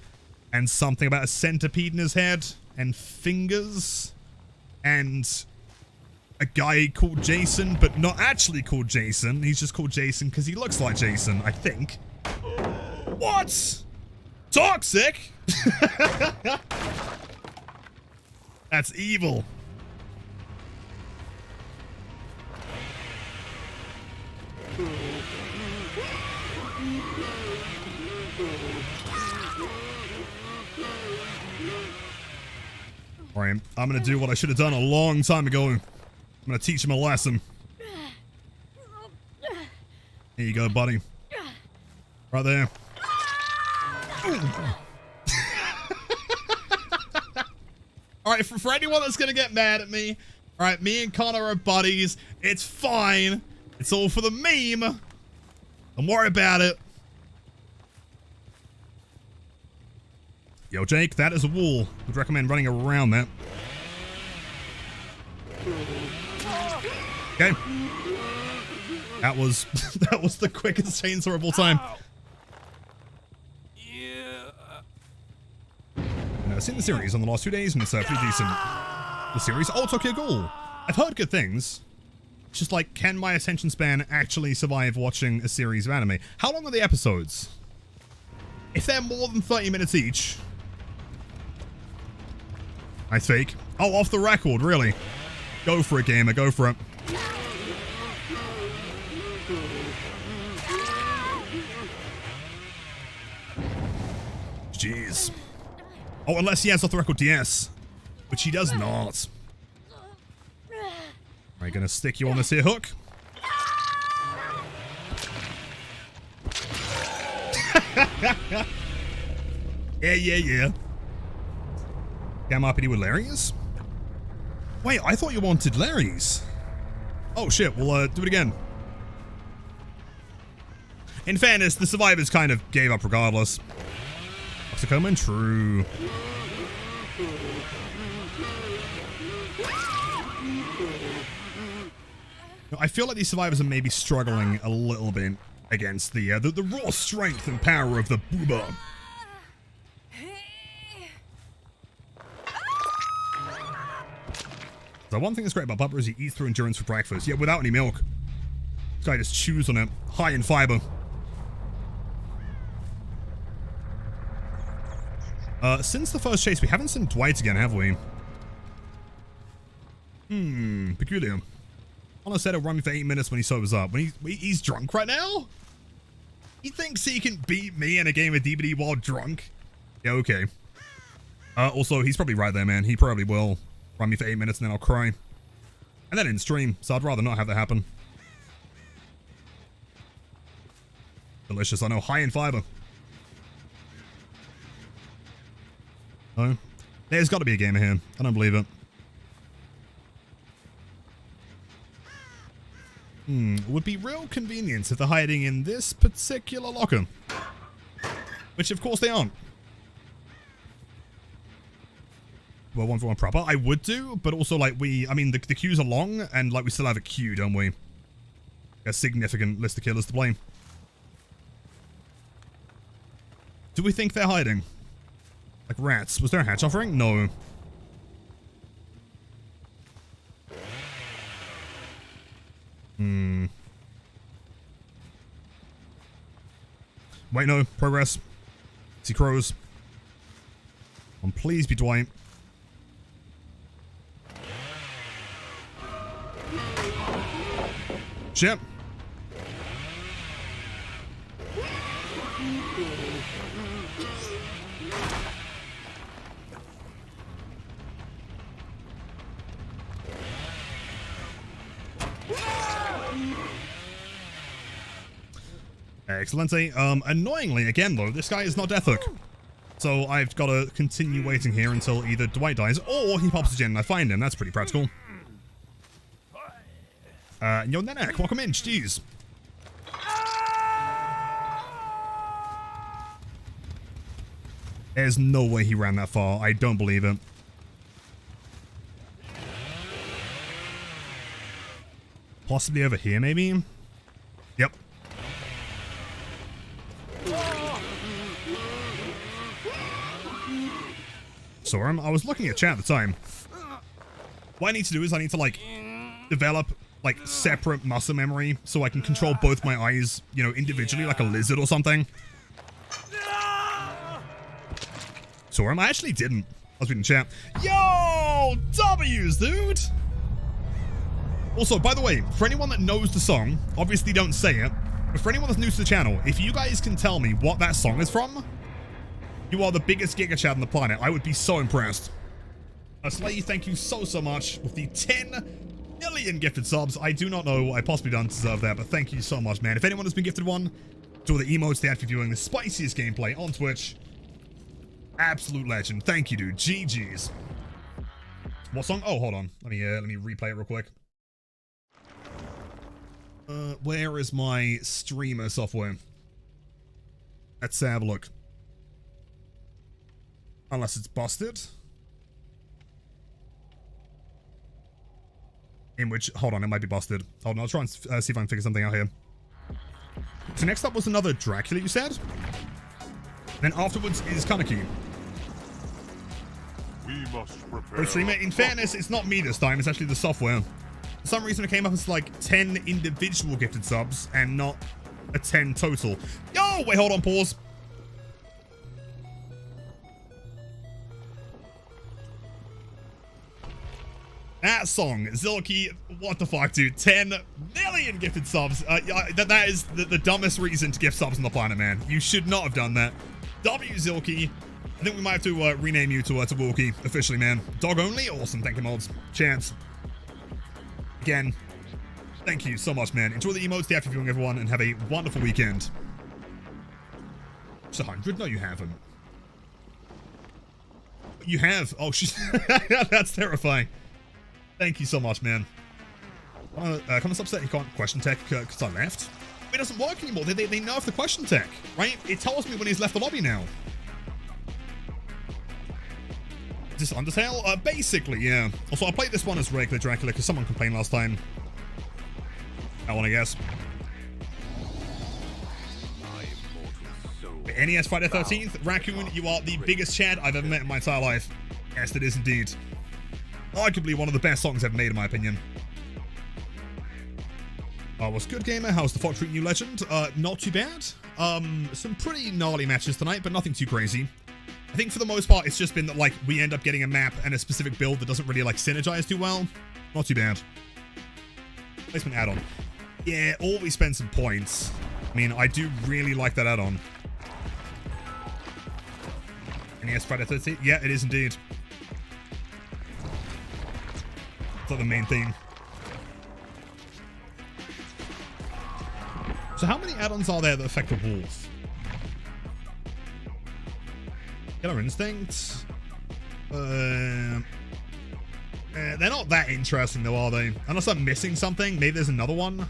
and something about a centipede in his head. and fingers and a guy called Jason, but not actually called Jason. He's just called Jason because he looks like Jason, I think. What? Toxic? That's evil. Alright, I'm gonna do what I should have done a long time ago. I'm gonna teach him a lesson. Here you go, buddy. Right there. Alright, for anyone that's gonna get mad at me, alright, me and Connor are buddies. It's fine. It's all for the meme. Don't worry about it. Yo, Jake, that is a wall. Would recommend running around that. Okay. That was that was the quickest chainsaw of all time. I've seen the series on the last 2 days and it's pretty decent. The series? Oh, Tokyo Ghoul. I've heard good things. It's just like, can my attention span actually survive watching a series of anime? How long are the episodes? If they're more than 30 minutes each. I fake. Oh, off the record, really? Go for it, gamer. Go for it. Jeez. Oh, unless he has off the record DS, which he does not. Am I gonna stick you on this here hook? Yeah. Cam RPD with Larry's? Wait, I thought you wanted Larry's. Oh shit, we'll do it again. In fairness, the survivors kind of gave up regardless. Oxycoman, true. I feel like these survivors are maybe struggling a little bit against the raw strength and power of the booba. So one thing that's great about Bubba is he eats through endurance for breakfast. Yeah, without any milk. This guy just chews on it. High in fiber. Since the first chase, we haven't seen Dwight again, have we? Peculiar. Connor said he'll run me for 8 minutes when he sobers up. When he's drunk right now? He thinks he can beat me in a game of DBD while drunk? Yeah, okay. Also, he's probably right there, man. He probably will run me for 8 minutes and then I'll cry. And then in stream, so I'd rather not have that happen. Delicious, I know. High in fiber. No? There's got to be a gamer here. I don't believe it. Would be real convenient if they're hiding in this particular locker. Which, of course, they aren't. Well, 1 for 1 proper. I would do, but also, like, I mean, the queues are long, and, like, we still have a queue, don't we? A significant list of killers to blame. Do we think they're hiding? Like rats. Was there a hatch offering? No. Wait, no. Progress. See crows. Please be Dwight. Shit. Excellent. Annoyingly, again though, this guy is not Death Hook. So I've got to continue waiting here until either Dwight dies or he pops a gen and I find him. That's pretty practical. Yo, Nenek, welcome in. Jeez. There's no way he ran that far. I don't believe it. Possibly over here, maybe? Yep. Sorum. I was looking at chat at the time. What I need to do is I need to, like, develop, like, separate muscle memory so I can control both my eyes, you know, individually, like a lizard or something. Sorum, I actually didn't. I was reading chat. Yo! W's, dude! Also, by the way, for anyone that knows the song, obviously don't say it, but for anyone that's new to the channel, if you guys can tell me what that song is from, you are the biggest Giga Chad on the planet. I would be so impressed. Slay, thank you so much with the 10 million gifted subs. I do not know what I possibly done to deserve that, but thank you so much, man. If anyone has been gifted one, to the emotes they have for viewing the spiciest gameplay on Twitch, absolute legend. Thank you, dude. GG's. What song? Oh, hold on. Let me replay it real quick. Where is my streamer software? Let's have a look. Unless it's busted. In which, hold on, it might be busted. Hold on, I'll try and see if I can figure something out here. So next up was another Dracula, you said? Then afterwards is Kaneki. We must prepare. Oh, streamer, in fairness, it's not me this time, it's actually the software. For some reason it came up as like 10 individual gifted subs and not a 10 total. Yo, wait, hold on, pause. That song, Zilky, what the fuck, dude? 10 million gifted subs. That is the dumbest reason to gift subs on the planet, man. You should not have done that. W Zilky. I think we might have to rename you to Wilkie officially, man. Dog only? Awesome. Thank you, mods. Chance. Again, thank you so much, man. Enjoy the emotes, the after viewing, everyone, and have a wonderful weekend. It's 100? No, you haven't. You have? Oh, shit. That's terrifying. Thank you so much, man. Comments upset he can't question tech because I left. It doesn't work anymore. They nerfed the question tech, right? It tells me when he's left the lobby now. Is this Undertale? Basically, yeah. Also, I played this one as regular Dracula because someone complained last time. That one, I guess. NES Friday 13th. Raccoon, you are the biggest Chad I've ever met in my entire life. Yes, it is indeed. Arguably one of the best songs ever made, in my opinion. What's good, gamer? How's the Fox treating you, legend? Not too bad. Some pretty gnarly matches tonight, but nothing too crazy. I think for the most part, it's just been that, like, we end up getting a map and a specific build that doesn't really, like, synergize too well. Not too bad. Placement add-on. Yeah, always spend some points. I mean, I do really like that add-on. NES Friday 13th? Yeah, it is indeed. It's like the main theme. So how many add-ons are there that affect the wolf? Killer Instinct? They're not that interesting though, are they? Unless I'm missing something. Maybe there's another one.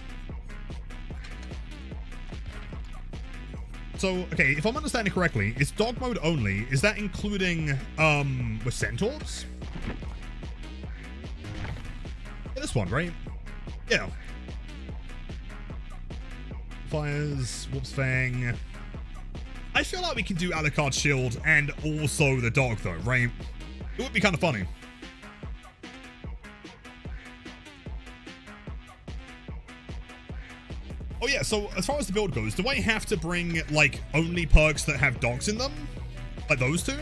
So, okay, if I'm understanding correctly, it's dog mode only. Is that including, with centaurs? Yeah, this one, right? Yeah. Fires, Wolf's Fang. I feel like we can do Alucard's Shield and also the dog, though, right? It would be kind of funny. Oh yeah, so as far as the build goes, do I have to bring, like, only perks that have dogs in them? Like those two?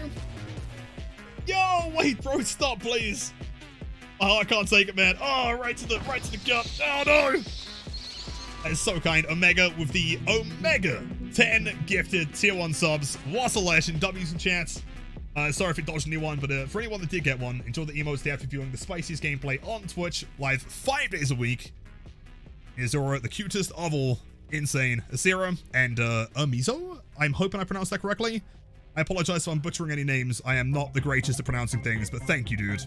Yo, wait, bro, stop, please. Oh, I can't take it, man. Oh, right to the gut. Oh, no. That is so kind. Omega with the Omega 10 gifted tier 1 subs. What a legend. W's in chats. Sorry if it dodged anyone, but for anyone that did get one, enjoy the emotes after viewing the spiciest gameplay on Twitch, live 5 days a week. Azura, the cutest of all, insane Asira, and Mizo. I'm hoping I pronounced that correctly. I apologize if I'm butchering any names. I am not the greatest at pronouncing things, but thank you, dude.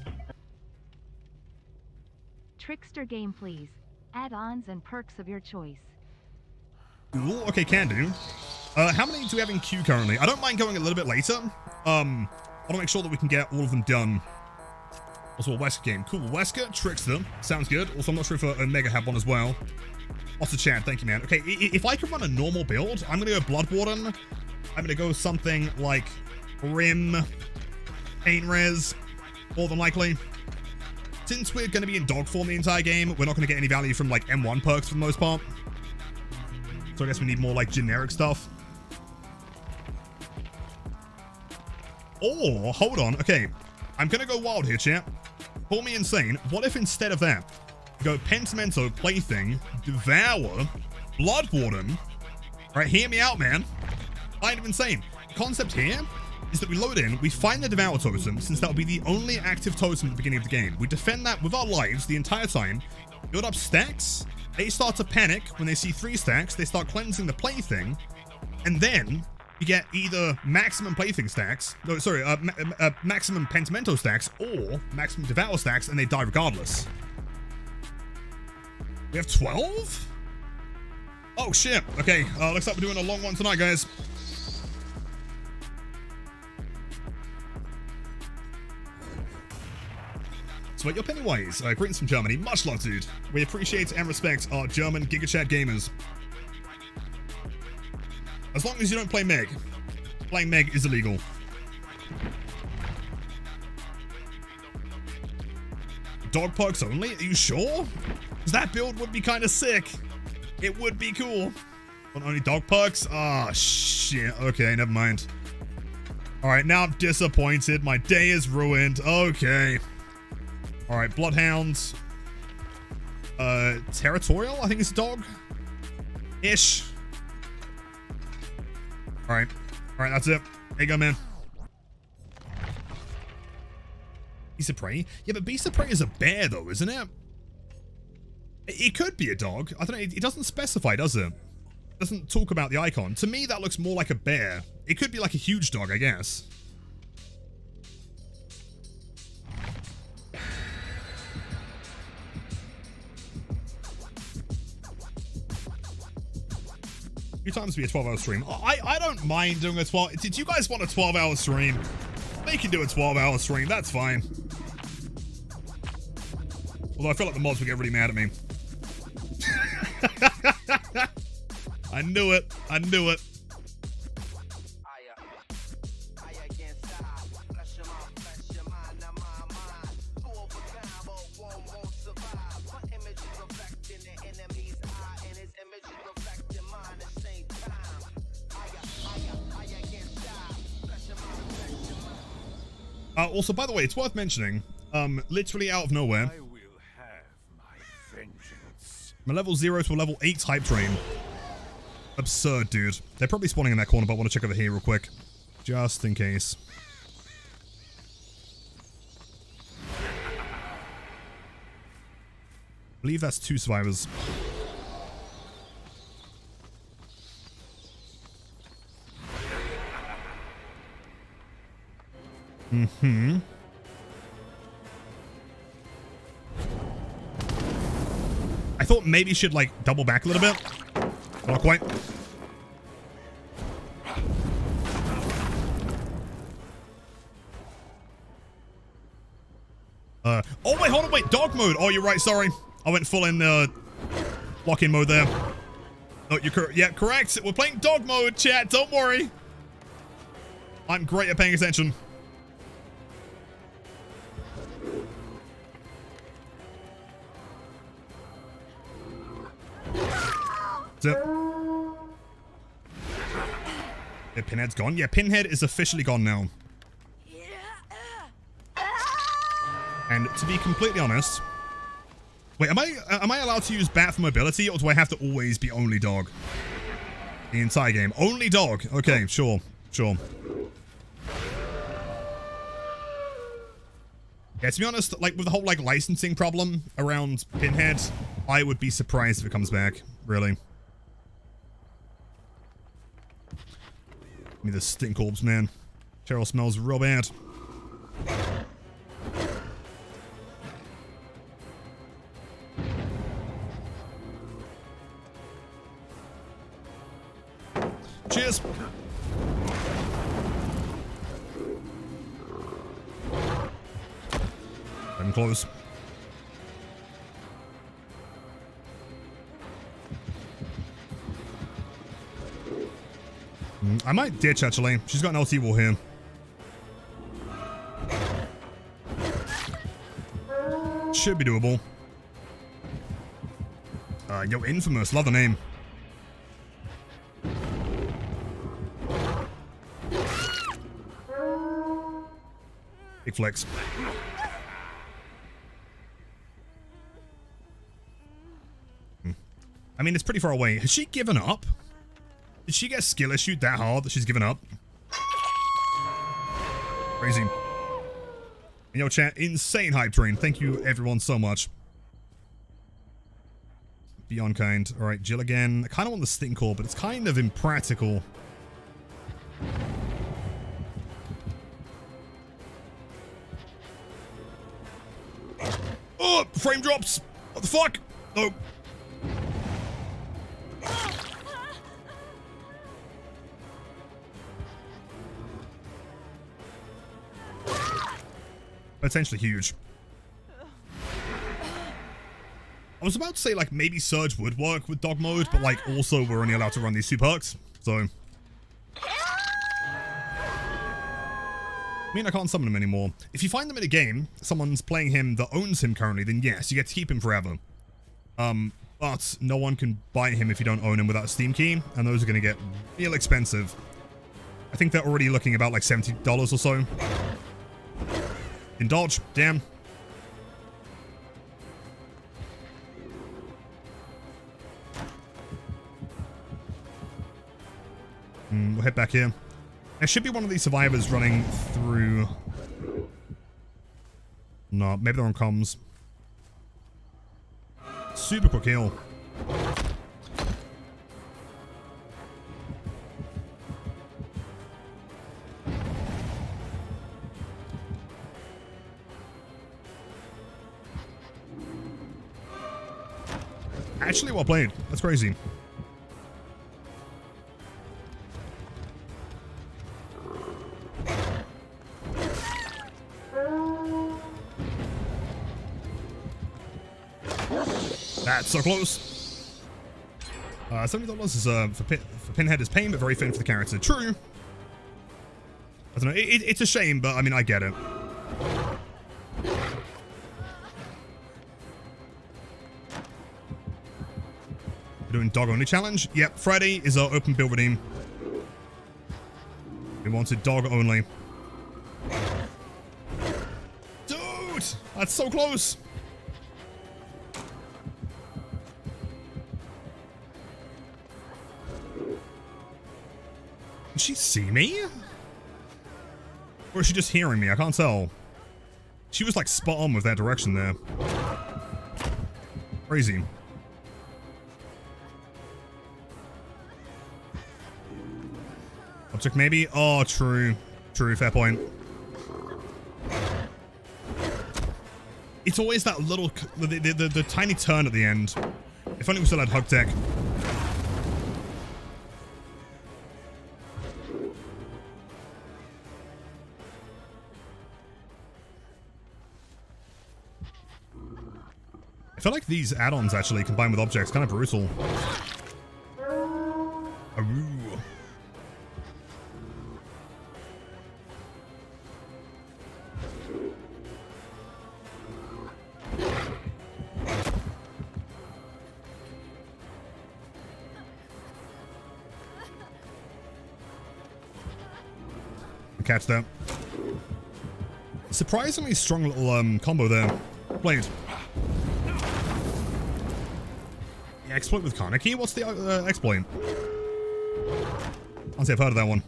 Trickster game, please. Add-ons and perks of your choice. Cool. Okay, can do. How many do we have in queue currently? I don't mind going a little bit later. I want to make sure that we can get all of them done. Also a Wesker game. Cool. Wesker, Trickster. Sounds good. Also, I'm not sure if Omega had one as well. Lots of chat. Thank you, man. Okay, if I could run a normal build, I'm going to go Blood Warden. I'm going to go something like Grim. pain res, more than likely. Since we're going to be in dog form the entire game, we're not going to get any value from like M1 perks for the most part. So I guess we need more like generic stuff. Or, hold on, okay. I'm going to go wild here, chat. Call me insane. What if instead of that, we go Pentimento, Plaything, Devour, Blood Warden. Right, hear me out, man. Kind of insane. The concept here is that we load in, we find the Devour totem, since that will be the only active totem at the beginning of the game. We defend that with our lives the entire time, build up stacks, they start to panic when they see 3 stacks, they start cleansing the Plaything, and then you get either maximum Plaything stacks, no, sorry, maximum Pentimento stacks, or maximum Devour stacks, and they die regardless. We have 12? Oh shit, okay, looks like we're doing a long one tonight, guys. Sweat your Pennywise. Greetings from Germany. Much love, dude. We appreciate and respect our German GigaChat gamers. As long as you don't play Meg. Playing Meg is illegal. Dog perks only? Are you sure? Because that build would be kind of sick. It would be cool. But only dog perks? Ah, shit. Okay, never mind. Alright, now I'm disappointed. My day is ruined. Okay. Alright, Bloodhound. Territorial, I think it's a dog. Ish. Alright. Alright, that's it. There you go, man. Beast of Prey? Yeah, but Beast of Prey is a bear, though, isn't it? It could be a dog. I don't know. It doesn't specify, does it? It doesn't talk about the icon. To me, that looks more like a bear. It could be like a huge dog, I guess. Few times be a 12-hour stream. I don't mind doing a 12. Did you guys want a 12-hour stream? They can do a 12-hour stream. That's fine. Although I feel like the mods would get really mad at me. I knew it. I knew it. Also, by the way, it's worth mentioning, literally out of nowhere, I will have my vengeance. I'm a level 0 to a level 8 hype train. Absurd, dude. They're probably spawning in that corner, but I want to check over here real quick. Just in case. I believe that's 2 survivors. Mm-hmm. I thought maybe she'd like double back a little bit. Not quite. Oh wait, hold on, wait, dog mode. Oh, you're right, sorry. I went full in lock-in mode there. No, you're yeah, correct. We're playing dog mode, chat. Don't worry. I'm great at paying attention. That's it. Yeah, Pinhead's gone. Yeah, Pinhead is officially gone now. And to be completely honest, wait, am I allowed to use bat for mobility, or do I have to always be only dog? The entire game. Only dog. Okay, sure. Sure. Yeah, to be honest, like with the whole like licensing problem around Pinhead, I would be surprised if it comes back. Really. Give me the stink orbs, man. Cheryl smells real bad. Cheers. I'm close. I might ditch, actually. She's got an LT wall here. should be doable. Yo, Infamous. Love the name. Big flex. I mean, it's pretty far away. Has she given up? Did she get skill issued that hard that she's given up? Crazy. And yo, chat, insane hype train. Thank you, everyone, so much. Beyond kind. All right, Jill again. I kind of want the Sting Core, but it's kind of impractical. Oh, frame drops. What the fuck? Oh. Potentially huge. I was about to say, like, maybe Surge would work with dog mode, but, like, also we're only allowed to run these 2 perks, so. I mean, I can't summon him anymore. If you find them in a game, someone's playing him that owns him currently, then yes, you get to keep him forever. But no one can buy him if you don't own him without a Steam key, and those are going to get real expensive. I think they're already looking about, like, $70 or so. In dodge, damn. We'll head back here. There should be one of these survivors running through. No, maybe they're on comms. Super quick heal. Actually, well played. That's crazy. That's so close. $70 is for Pinhead is pain, but very thin for the character. True. I don't know. It's a shame, but I mean, I get it. We're doing dog only challenge. Yep, Friday is our open build redeem. We wanted dog only. Dude, that's so close. Did she see me? Or is she just hearing me? I can't tell. She was like spot on with that direction there. Crazy. Object maybe? Oh, true. True, fair point. It's always that little, the tiny turn at the end. If only we still had hug tech. I feel like these add-ons actually combined with objects kind of brutal. Ooh. Catch that. Surprisingly strong little combo there. Played. Yeah, exploit with Kaneki? What's the exploit? Can't say I've heard of that one.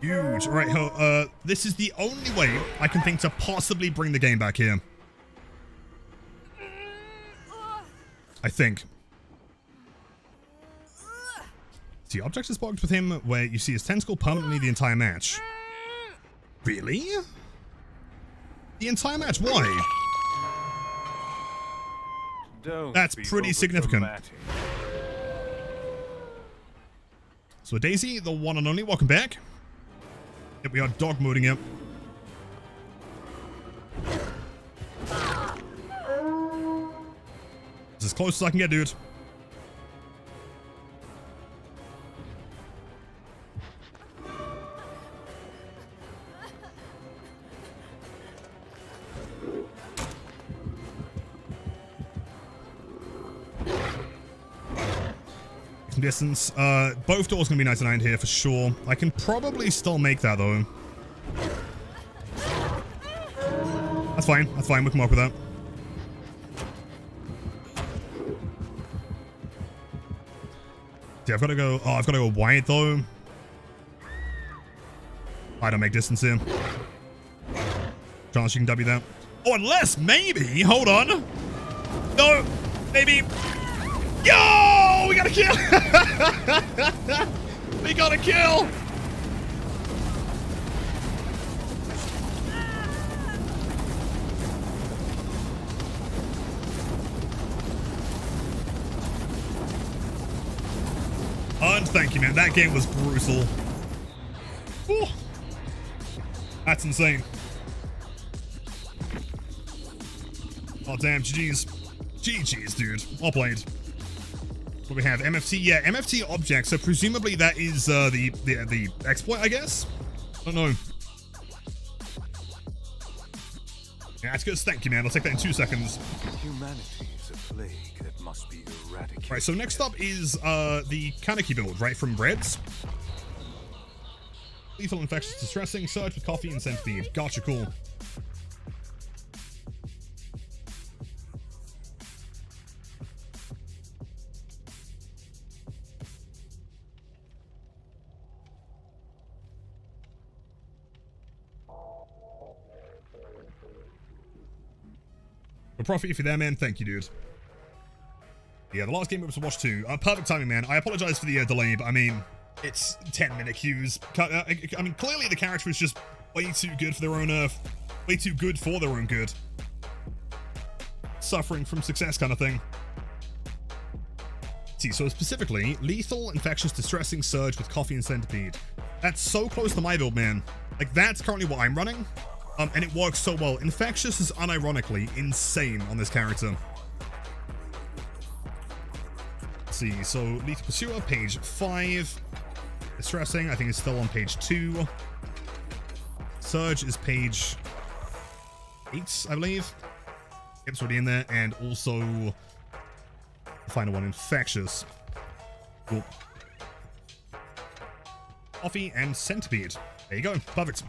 Huge. All right, this is the only way I can think to possibly bring the game back here. I think. See, objects is blocked with him where you see his tentacle permanently the entire match. Really? The entire match? Why? That's pretty significant. So Daisy, the one and only, welcome back. Yep, we are dog moding him. It's as close as I can get, dude. Distance. Both doors gonna be 99 here for sure. I can probably still make that though. That's fine. That's fine. We can work with that. Yeah, I've got to go. Oh, I've got to go wide though. I don't make distance here. Chance you can W that. Oh, unless maybe. Hold on. No, maybe. Yo! We got a kill! We got a kill! And thank you, man. That game was brutal. Whew. That's insane. Oh, damn. GG's. GG's, dude. All played. What do we have? MFT? Yeah, MFT object. So presumably that is the exploit, I guess? I don't know. Yeah, that's good. Thank you, man. I'll take that in 2 seconds. Humanity is a plague that must be eradicated. Right, so next up is the Kaneki build, right, from Reds. Lethal, infectious, distressing, surge with coffee and centipede. Gotcha, cool. Well, Profit, if you're there, man, thank you, dude. Yeah, the last game was to watch too. Perfect timing, man. I apologize for the delay, but I mean, it's 10-minute queues. I mean, clearly the character is just way too good for their own way too good for their own good. Suffering from success kind of thing. See, so specifically, lethal, infectious, distressing, surge with coffee and centipede. That's so close to my build, man. Like, that's currently what I'm running. And it works so well. Infectious is unironically insane on this character. Let's see, so Lethal Pursuer, page 5. Distressing, I think it's still on page 2. Surge is page 8, I believe. Yep, it's already in there. And also, the final one, Infectious. Cool. Coffee and Centipede. There you go. Perfect.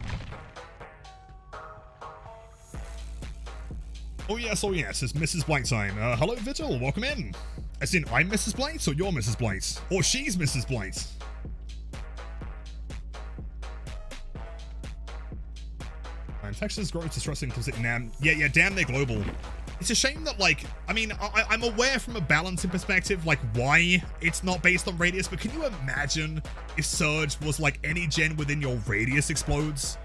Oh yes, it's Mrs. Blight time. Hello, Vigil, welcome in. As in, I'm Mrs. Blight, or you're Mrs. Blight? Or she's Mrs. Blight? Infectious, growth, distressing, damn. Yeah, damn, they're global. It's a shame that, like, I mean, I'm aware from a balancing perspective, like, why it's not based on radius, but can you imagine if Surge was, like, any gen within your radius explodes?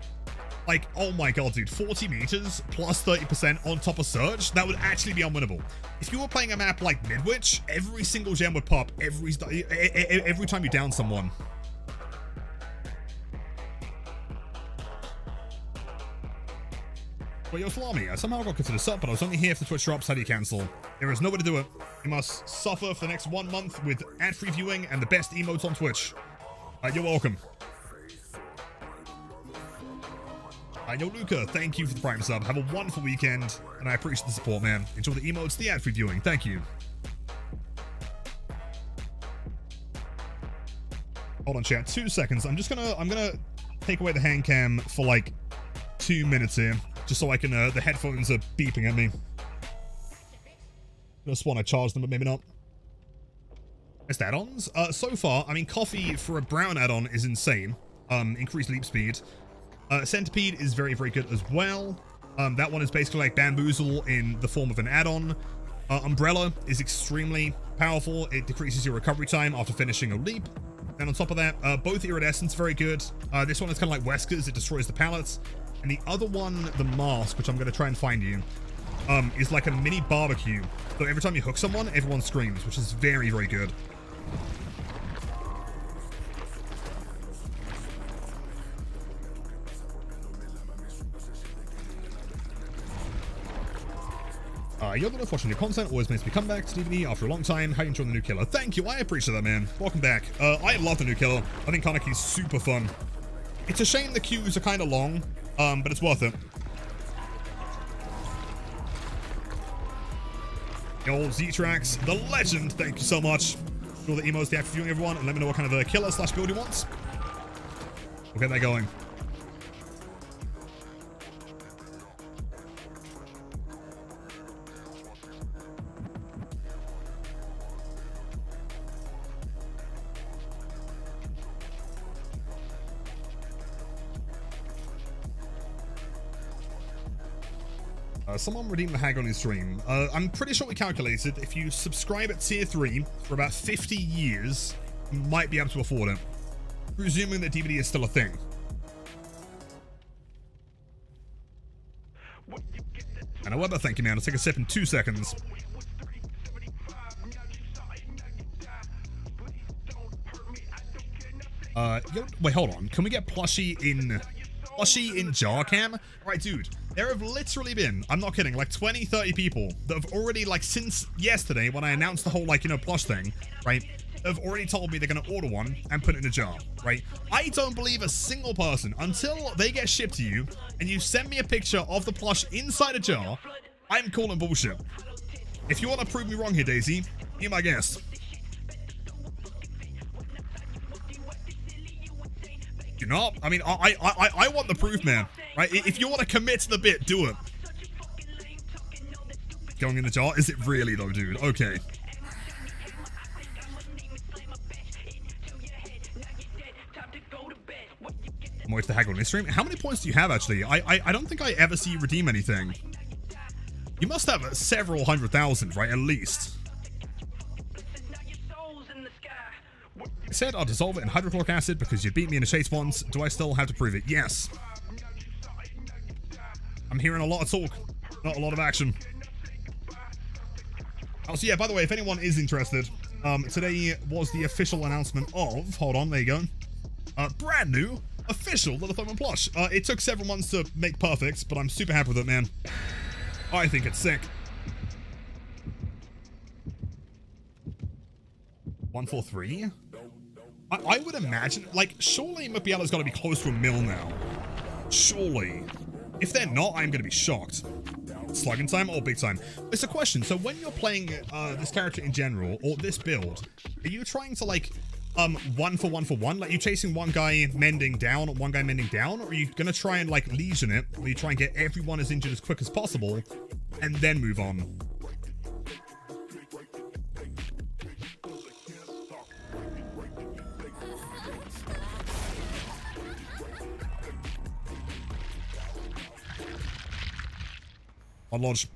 Like, oh my god, dude, 40 meters plus 30% on top of Surge, that would actually be unwinnable. If you were playing a map like Midwich, every single gem would pop every time you down someone. But yo, Salami, I somehow got considered sub, but I was only here for the Twitch drops. How do you cancel? There is no way to do it. You must suffer for the next 1 month with ad-free viewing and the best emotes on Twitch. You're welcome. Yo, Luca, thank you for the Prime sub. Have a wonderful weekend, and I appreciate the support, man. Enjoy the emotes, the ad-free viewing. Thank you. Hold on, chat. 2 seconds. I'm gonna take away the hand cam for like 2 minutes here, just so I can. The headphones are beeping at me. I just want to charge them, but maybe not. Best add-ons. So far, I mean, coffee for a brown add-on is insane. Increased leap speed. Centipede is very, very good as well. That one is basically like Bamboozle in the form of an add-on. Umbrella is extremely powerful. It decreases your recovery time after finishing a leap. And on top of that, both Iridescence very good. This one is kind of like Wesker's. It destroys the pallets. And the other one, the Mask, which I'm going to try and find you, is like a mini barbecue. So every time you hook someone, everyone screams, which is very, very good. You're the watching your content. Always makes me come back to DVD after a long time. How you enjoying the new killer? Thank you. I appreciate that, man. Welcome back. I love the new killer. I think Kanaki's super fun. It's a shame the queues are kind of long, but it's worth it. The old Z-Trax, the legend. Thank you so much. All the emos, the active viewing, everyone, and let me know what kind of a killer slash build he wants. We'll get that going. Someone redeemed the hag on his stream. I'm pretty sure we calculated if you subscribe at tier 3 for about 50 years, you might be able to afford it. Presuming that DVD is still a thing. And however, thank you, man. I'll take a sip in 2 seconds. Wait, hold on. Can we get plushie in jar cam? Right, dude. There have literally been, I'm not kidding, like 20, 30 people that have already, like, since yesterday when I announced the whole, like, you know, plush thing, right, have already told me they're going to order one and put it in a jar, right? I don't believe a single person until they get shipped to you and you send me a picture of the plush inside a jar. I'm calling bullshit. If you want to prove me wrong here, Daisy, be my guest. You know, I mean, I want the proof, man. Right? If you want to commit to the bit, do it. Going in the jar? Is it really though, dude? Okay. I'm waiting to haggle on this stream. How many points do you have, actually? I don't think I ever see you redeem anything. You must have several 100,000, right? At least. I said I'll dissolve it in hydrochloric acid because you beat me in a chase once. Do I still have to prove it? Yes. I'm hearing a lot of talk, not a lot of action. Oh, so yeah, by the way, if anyone is interested, today was the official announcement of, hold on, there you go, brand new, official Little Thumb plush. It took several months to make perfect, but I'm super happy with it, man. I think it's sick. 143? I would imagine, like, surely Mapiella's got to be close to 1 mil now. Surely. If they're not, I'm going to be shocked. Slugging time or big time? It's a question. So when you're playing this character in general, or this build, are you trying to, like, 1 for 1 for 1? Like, you chasing one guy mending down, one guy mending down? Or are you going to try and, like, legion it, where you try and get everyone as injured as quick as possible, and then move on? Lodge.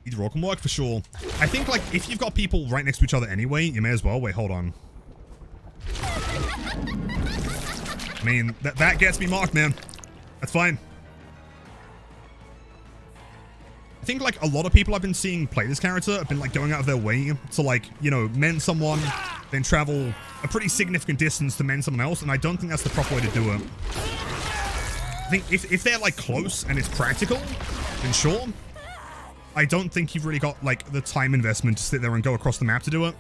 Either or can work for sure. I think, like, if you've got people right next to each other anyway, you may as well. Wait, hold on. I mean, that gets me marked, man. That's fine. I think, like, a lot of people I've been seeing play this character have been, like, going out of their way to, like, you know, mend someone, then travel a pretty significant distance to mend someone else, and I don't think that's the proper way to do it. I think if they're, like, close and it's practical, then sure. I don't think you've really got, like, the time investment to sit there and go across the map to do it.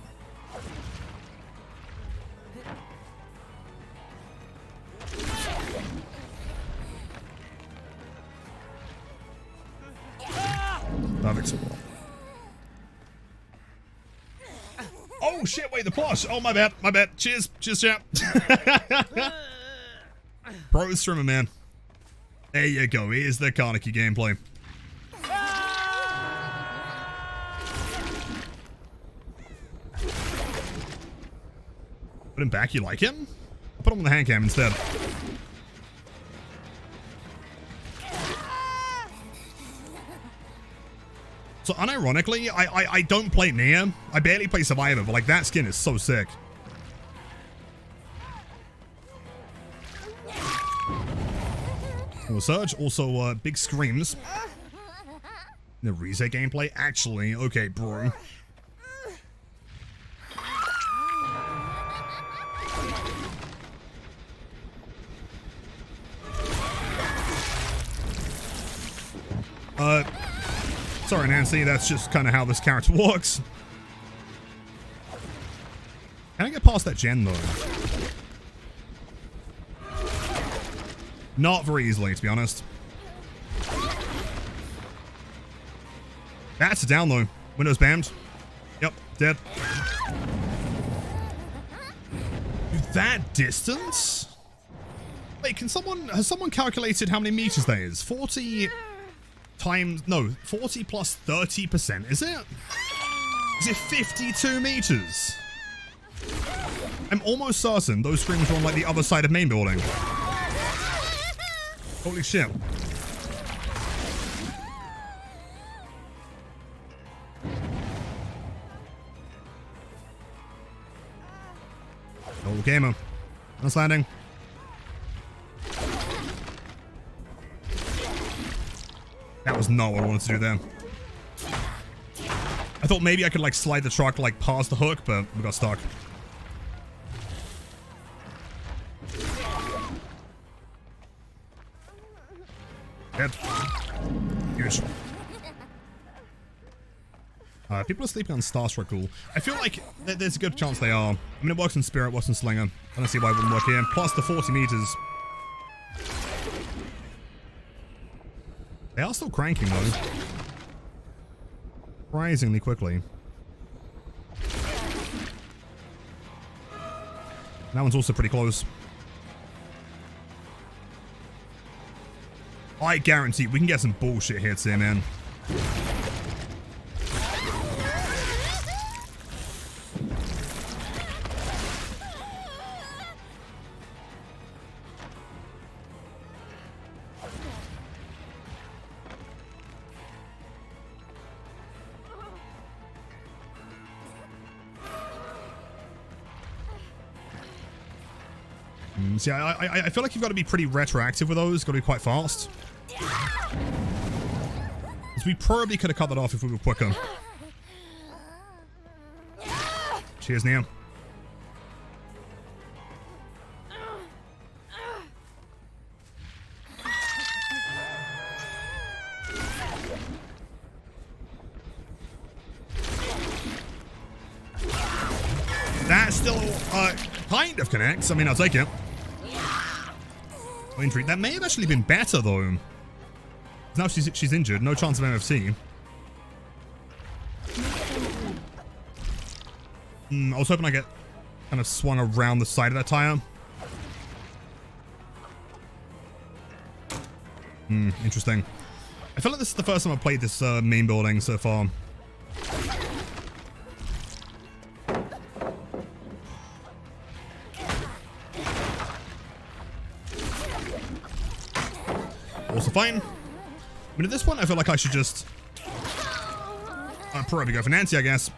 Perfect. Oh, shit, wait, the plush. Oh, my bad, my bad. Cheers, cheers, chap. Pro streamer, man. There you go. Here's the Karnaki gameplay. Put him back. You like him? I'll put him on the hand cam instead. So unironically, I don't play Nia. I barely play Survivor, but like that skin is so sick. Surge, also big screams. The Rize gameplay, actually, okay, bro. Sorry, Nancy, that's just kind of how this character works. Can I get past that gen, though? Not very easily, to be honest. That's down, though. Windows banned. Yep, dead. That distance? Wait, has someone calculated how many meters that is? 40 times, no, 40 plus 30%, is it? Is it 52 meters? I'm almost certain those screens are on like the other side of main building. Holy shit. Oh, gamer. Nice landing. That was not what I wanted to do there. I thought maybe I could like slide the truck like past the hook, but we got stuck. Dead. Huge. People are sleeping on Starstruck Ghoul. I feel like there's a good chance they are. I mean, it works in Spirit, works in Slinger. I don't see why it wouldn't work here. Plus the 40 meters. They are still cranking, though. Surprisingly quickly. That one's also pretty close. I guarantee we can get some bullshit hits here, man. See, I feel like you've got to be pretty retroactive with those. Got to be quite fast. Because we probably could have cut that off if we were quicker. Cheers, Nia. That still kind of connects. I mean, I'll take it. Injury. That may have actually been better, though. Now she's injured. No chance of MFC. I was hoping I get kind of swung around the side of that tire. Interesting. I feel like this is the first time I've played this main building so far. Also fine. I mean, at this point, I feel like I should just... I'd probably go for Nancy, I guess.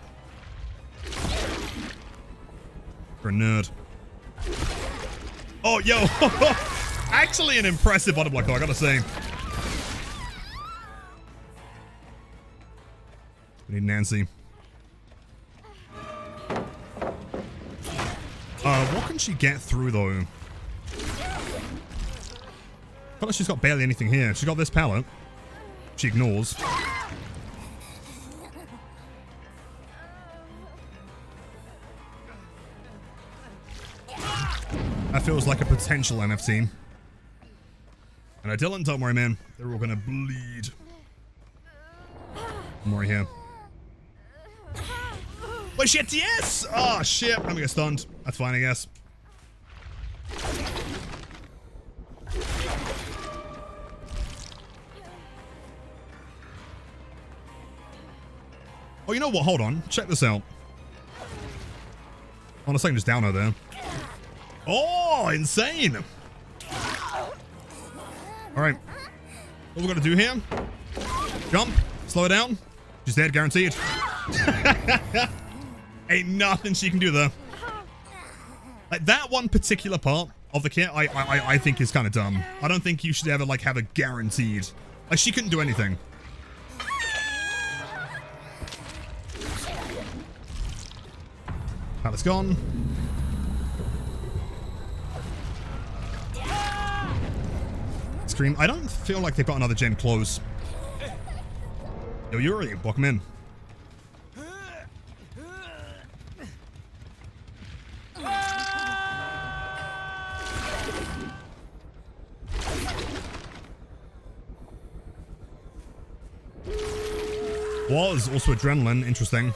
For a nerd. Oh, yo! Actually an impressive auto block, though, I gotta say. We need Nancy. What can she get through, though? I feel like she's got barely anything here. She's got this pallet. She ignores. That feels like a potential NFC. And Dylan, don't worry, man. They're all gonna bleed. More here. Oh shit, yes! Oh shit, I'm gonna get stunned. That's fine, I guess. Oh, you know what? Hold on. Check this out. On a second, just down her there. Oh, insane! Alright. What we gotta do here? Jump. Slow her down. She's dead, guaranteed. Ain't nothing she can do there. Like, that one particular part of the kit, I think is kind of dumb. I don't think you should ever, like, have a guaranteed. Like, she couldn't do anything. Pallet's gone. Scream. I don't feel like they've got another gen close. Yo, Yuri, welcome in. Was also adrenaline, interesting.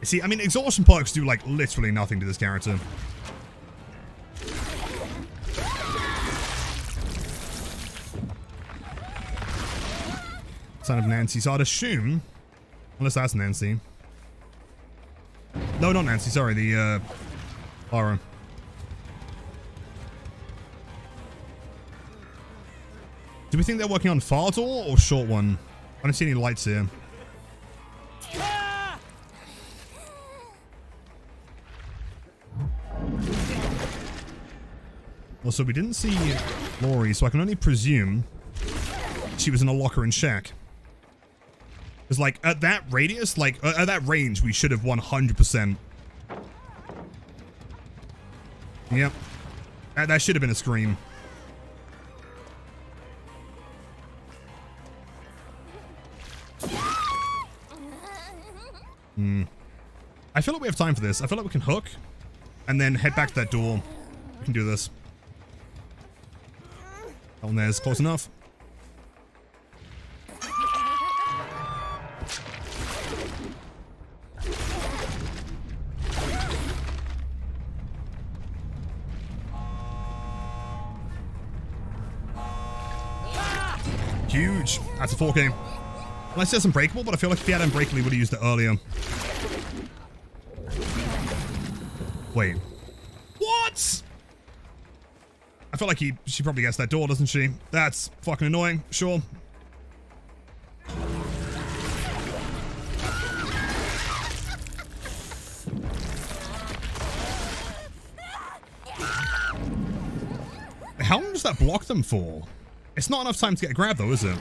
See, I mean, exhaustion perks do like literally nothing to this character. Son of Nancy, so I'd assume, unless that's Nancy. No, not Nancy, sorry, the Lara. Do we think they're working on far door or short one? I don't see any lights here. Also, we didn't see Lori, so I can only presume she was in a locker in Shack. Because, like, at that radius, like, at that range, we should have 100%. Yep. That should have been a scream. I feel like we have time for this. I feel like we can hook and then head back to that door. We can do this. Oh, there's close enough. Huge. That's a 4K. Unless there's Unbreakable, but I feel like if he had Unbreakable, he would have used it earlier. Wait. What? I feel like she probably gets that door, doesn't she? That's fucking annoying. Sure. How long does that block them for? It's not enough time to get a grab, though, is it?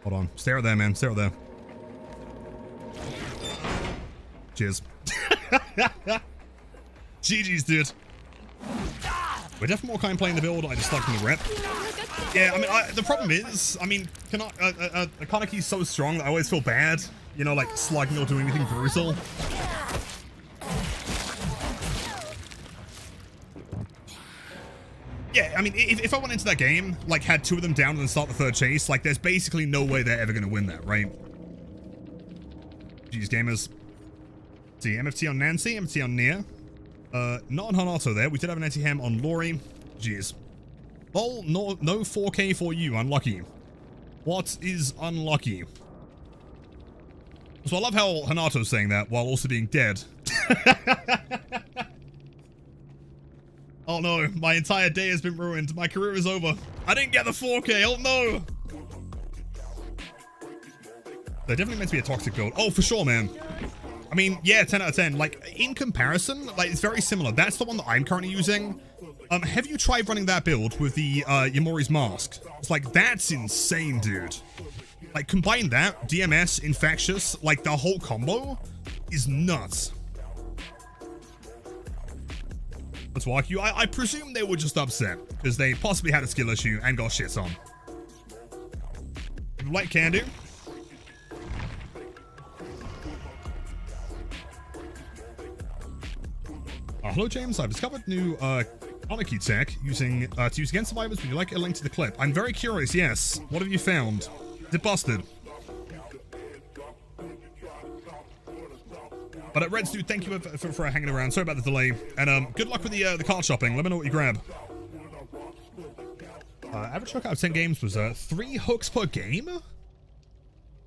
Hold on. Stay right there, man. Stay right there. Cheers. GG's, dude. We're definitely more kind playing the build. I just like from the rep. Yeah, I mean, the problem is, I mean, Kanaki's so strong that I always feel bad, you know, like slugging or doing anything brutal. Yeah, I mean, if I went into that game, like, had two of them down and then start the third chase, like, there's basically no way they're ever going to win that, right? Jeez, gamers. See, MFT on Nancy, MFT on Nia. Not on Hanato there. We did have an anti-ham on Lori. Jeez. Well, no 4K for you. Unlucky. What is unlucky? So I love how Hanato's saying that while also being dead. Oh no, my entire day has been ruined. My career is over. I didn't get the 4K. Oh no. They're definitely meant to be a toxic build. Oh, for sure, man. I mean, yeah, 10 out of 10. Like, in comparison, like, it's very similar. That's the one that I'm currently using. Have you tried running that build with the Yamori's Mask? It's like, that's insane, dude. Like, combine that, DMS, Infectious, like, the whole combo is nuts. Let's walk you. I presume they were just upset because they possibly had a skill issue and got shit on. Like can do. Hello, James. I've discovered new Anarchy tech to use against survivors. Would you like a link to the clip? I'm very curious. Yes. What have you found? Is it busted? But Reds, dude, thank you for hanging around. Sorry about the delay. And good luck with the card shopping. Let me know what you grab. Average hook out of 10 games was 3 hooks per game?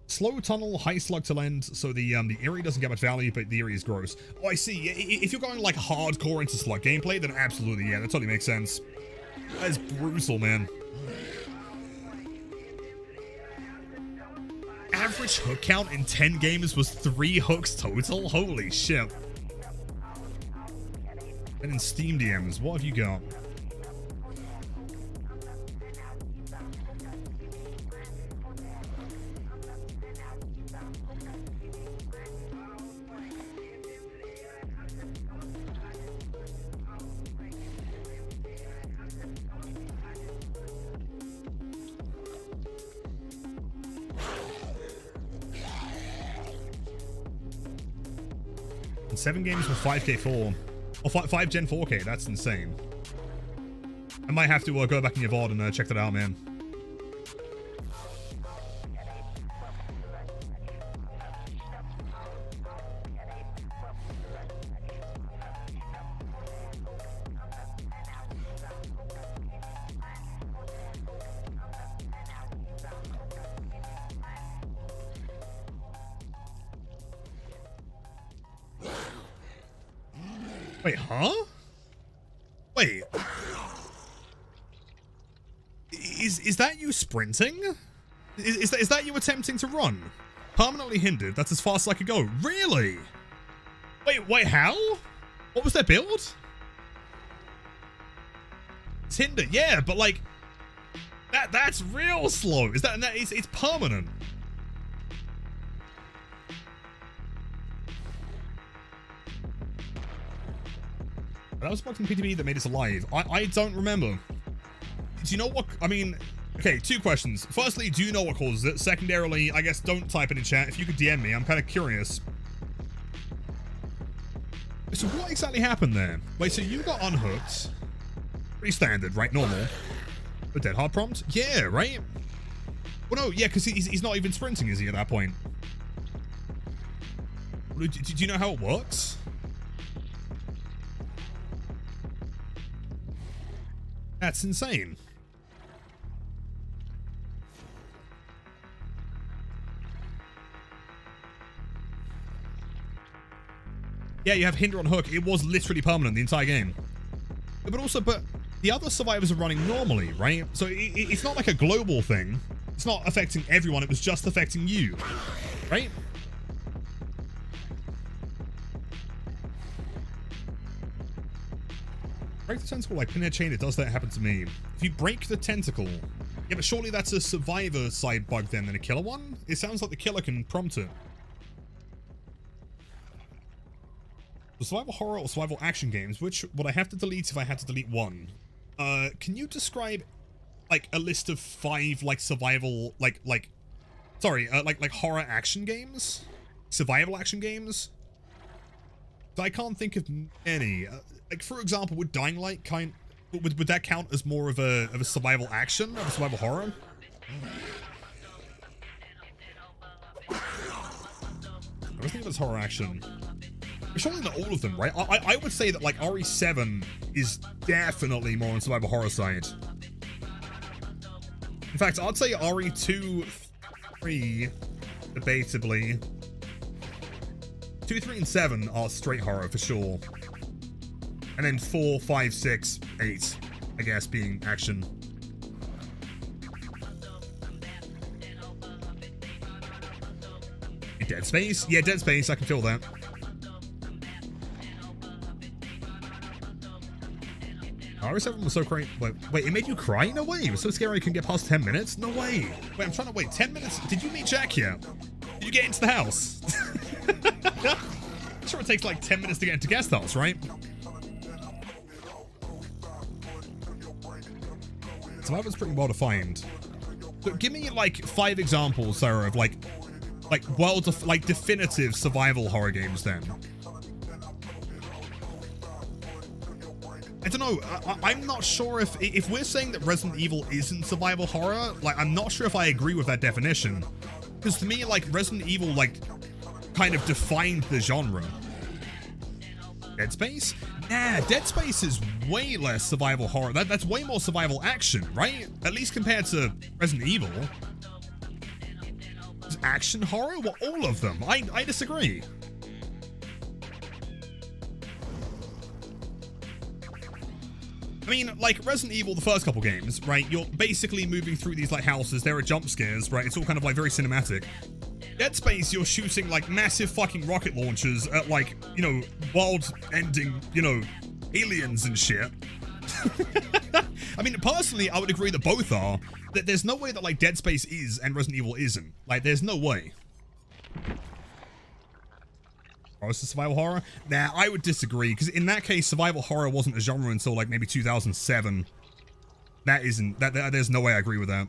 Slow tunnel, high slug till end, so the Eerie doesn't get much value, but the Eerie is gross. Oh, I see. If you're going like hardcore into slug gameplay, then absolutely, yeah, that totally makes sense. That is brutal, man. Average hook count in 10 games was 3 hooks total? Holy shit. And in Steam DMs, what have you got? And 7 games with 5K4. Or 5 Gen 4K, that's insane. I might have to go back in your VOD and check that out, man. Wait, huh? Wait. Is that you sprinting? Is that you attempting to run? Permanently hindered. That's as fast as I could go. Really? Wait, how? What was their build? It's hindered, yeah, but like that's real slow. Is that it's permanent? That was bugged in PTB that made us alive. I don't remember. Do you know what? I mean, okay, 2 questions. Firstly, do you know what causes it? Secondarily, I guess don't type it in chat. If you could DM me, I'm kind of curious. So what exactly happened there? Wait, so you got unhooked. Pretty standard, right? Normal. A dead hard prompt? Yeah, right? Well, no, yeah, because he's not even sprinting, is he, at that point? Do you know how it works? That's insane. Yeah, you have hinder on hook. It was literally permanent the entire game. But the other survivors are running normally, right? So it's not like a global thing. It's not affecting everyone. It was just affecting you, right? Break the tentacle like Pinhead Chain, it does that happen to me. If you break the tentacle... Yeah, but surely that's a survivor side bug then than a killer one? It sounds like the killer can prompt it. The survival horror or survival action games, which would I have to delete if I had to delete one? Can you describe, like, a list of 5, like, survival, like horror action games? Survival action games? I can't think of any. Like, for example, would Dying Light would that count as more of a survival action, of a survival horror? I don't think it's horror action. Surely not all of them, right? I would say that like RE7 is definitely more on survival horror side. In fact, I'd say RE2, 3, debatably. 2, 3, and 7 are straight horror for sure. And then 4, 5, 6, 8, I guess, being action. Dead Space? Yeah, Dead Space, I can feel that. RE7 was so great. Wait, it made you cry? No way. It was so scary I couldn't get past 10 minutes? No way. Wait, I'm trying to wait. 10 minutes? Did you meet Jack yet? Did you get into the house? I'm sure it takes like 10 minutes to get into guest house, right? Survivor's pretty well defined. So give me like 5 examples, Sarah, of like definitive survival horror games then. I don't know. I'm not sure if we're saying that Resident Evil isn't survival horror, like, I'm not sure if I agree with that definition. Because to me, like, Resident Evil, like, kind of defined the genre. Dead Space? Nah, Dead Space is way less survival horror. That's way more survival action, right? At least compared to Resident Evil. Is action horror? Well, all of them. I disagree. I mean, like, Resident Evil, the first couple games, right? You're basically moving through these, like, houses. There are jump scares, right? It's all kind of, like, very cinematic. Dead Space, you're shooting, like, massive fucking rocket launchers at, like, you know, world-ending, you know, aliens and shit. I mean, personally, I would agree that both are. That there's no way that, like, Dead Space is and Resident Evil isn't. Like, there's no way. Oh, it's a survival horror? Nah, I would disagree, because in that case, survival horror wasn't a genre until, like, maybe 2007. There's no way I agree with that.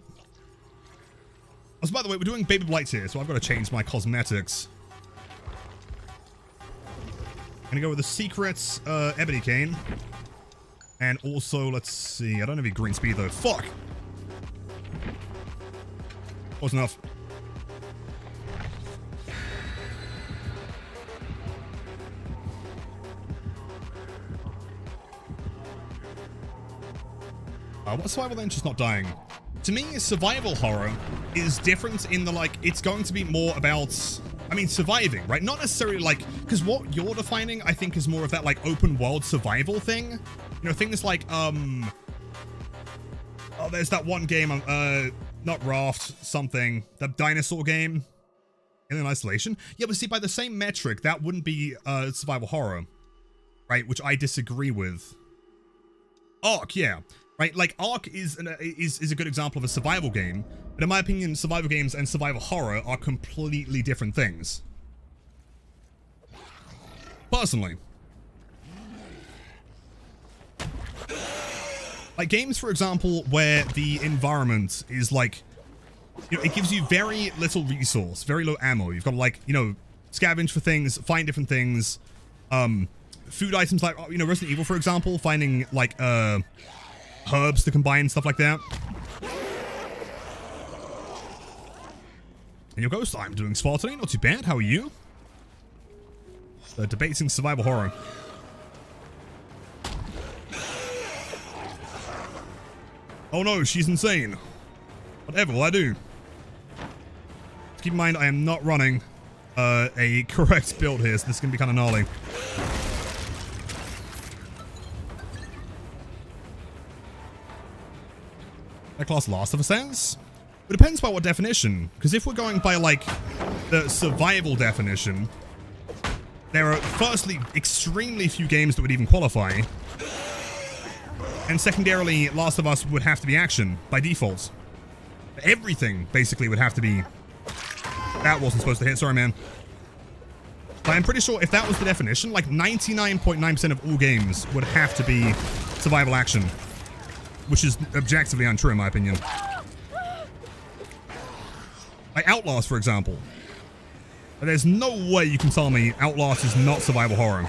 Also, by the way, we're doing Baby Blights here, so I've got to change my cosmetics. Gonna go with the secrets, ebony cane. And also, let's see, I don't have any green speed though. Fuck! Close enough. What's survival then? Just not dying. To me, survival horror is different in the, like, it's going to be more about, I mean, surviving, right? Not necessarily, like, because what you're defining, I think, is more of that, like, open world survival thing. You know, things like, oh, there's that one game, not Raft, something, the dinosaur game, Alien Isolation. Yeah, but see, by the same metric, that wouldn't be, survival horror, right? Which I disagree with. Ark, yeah. Right, like Ark is a good example of a survival game, but in my opinion, survival games and survival horror are completely different things. Personally. Like games, for example, where the environment is like, you know, it gives you very little resource, very low ammo. You've got to, like, you know, scavenge for things, find different things, food items like, you know, Resident Evil, for example, finding like, herbs to combine, stuff like that. And your ghost, I'm doing swell today, not too bad. How are you? Debating survival horror. Oh no, she's insane. Whatever will I do? Keep in mind, I am not running a correct build here, so this is going to be kind of gnarly. That class Last of Us has? It depends by what definition. Because if we're going by, like, the survival definition, there are, firstly, extremely few games that would even qualify. And secondarily, Last of Us would have to be action, by default. Everything, basically, would have to be... That wasn't supposed to hit, sorry, man. But I'm pretty sure if that was the definition, like, 99.9% of all games would have to be survival action. Which is objectively untrue, in my opinion. Like Outlast, for example. There's no way you can tell me Outlast is not survival horror.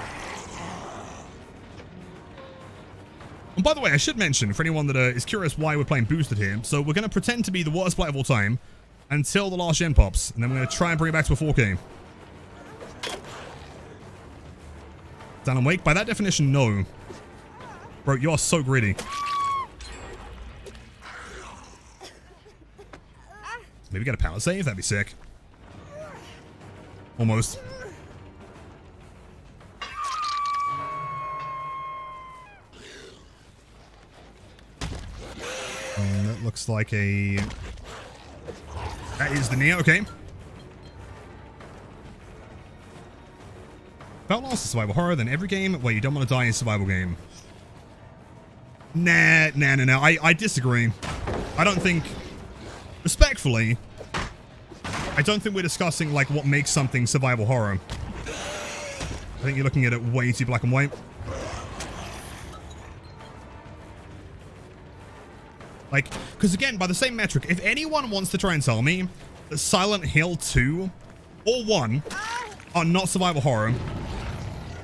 And by the way, I should mention, for anyone that is curious why we're playing Boosted here, so we're going to pretend to be the worst play of all time until the last gen pops, and then we're going to try and bring it back to a 4K. Down and wake? By that definition, no. Bro, you are so greedy. Maybe get a power save? That'd be sick. Almost. That looks like a... That is the Neo, okay. If Outlast is survival horror, then every game where you don't want to die is a survival game. Nah. I disagree. I don't think... Respectfully, I don't think we're discussing, like, what makes something survival horror. I think you're looking at it way too black and white. Like, because again, by the same metric, if anyone wants to try and tell me that Silent Hill 2 or 1 are not survival horror,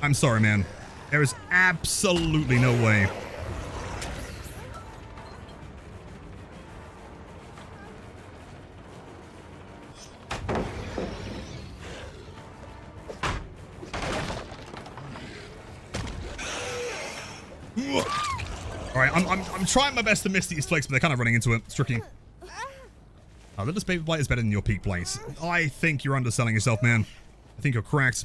I'm sorry, man. There is absolutely no way. Alright, I'm trying my best to miss these flakes, but they're kind of running into it. It's tricky. Oh, this baby blight is better than your peak blight. I think you're underselling yourself, man. I think you're correct.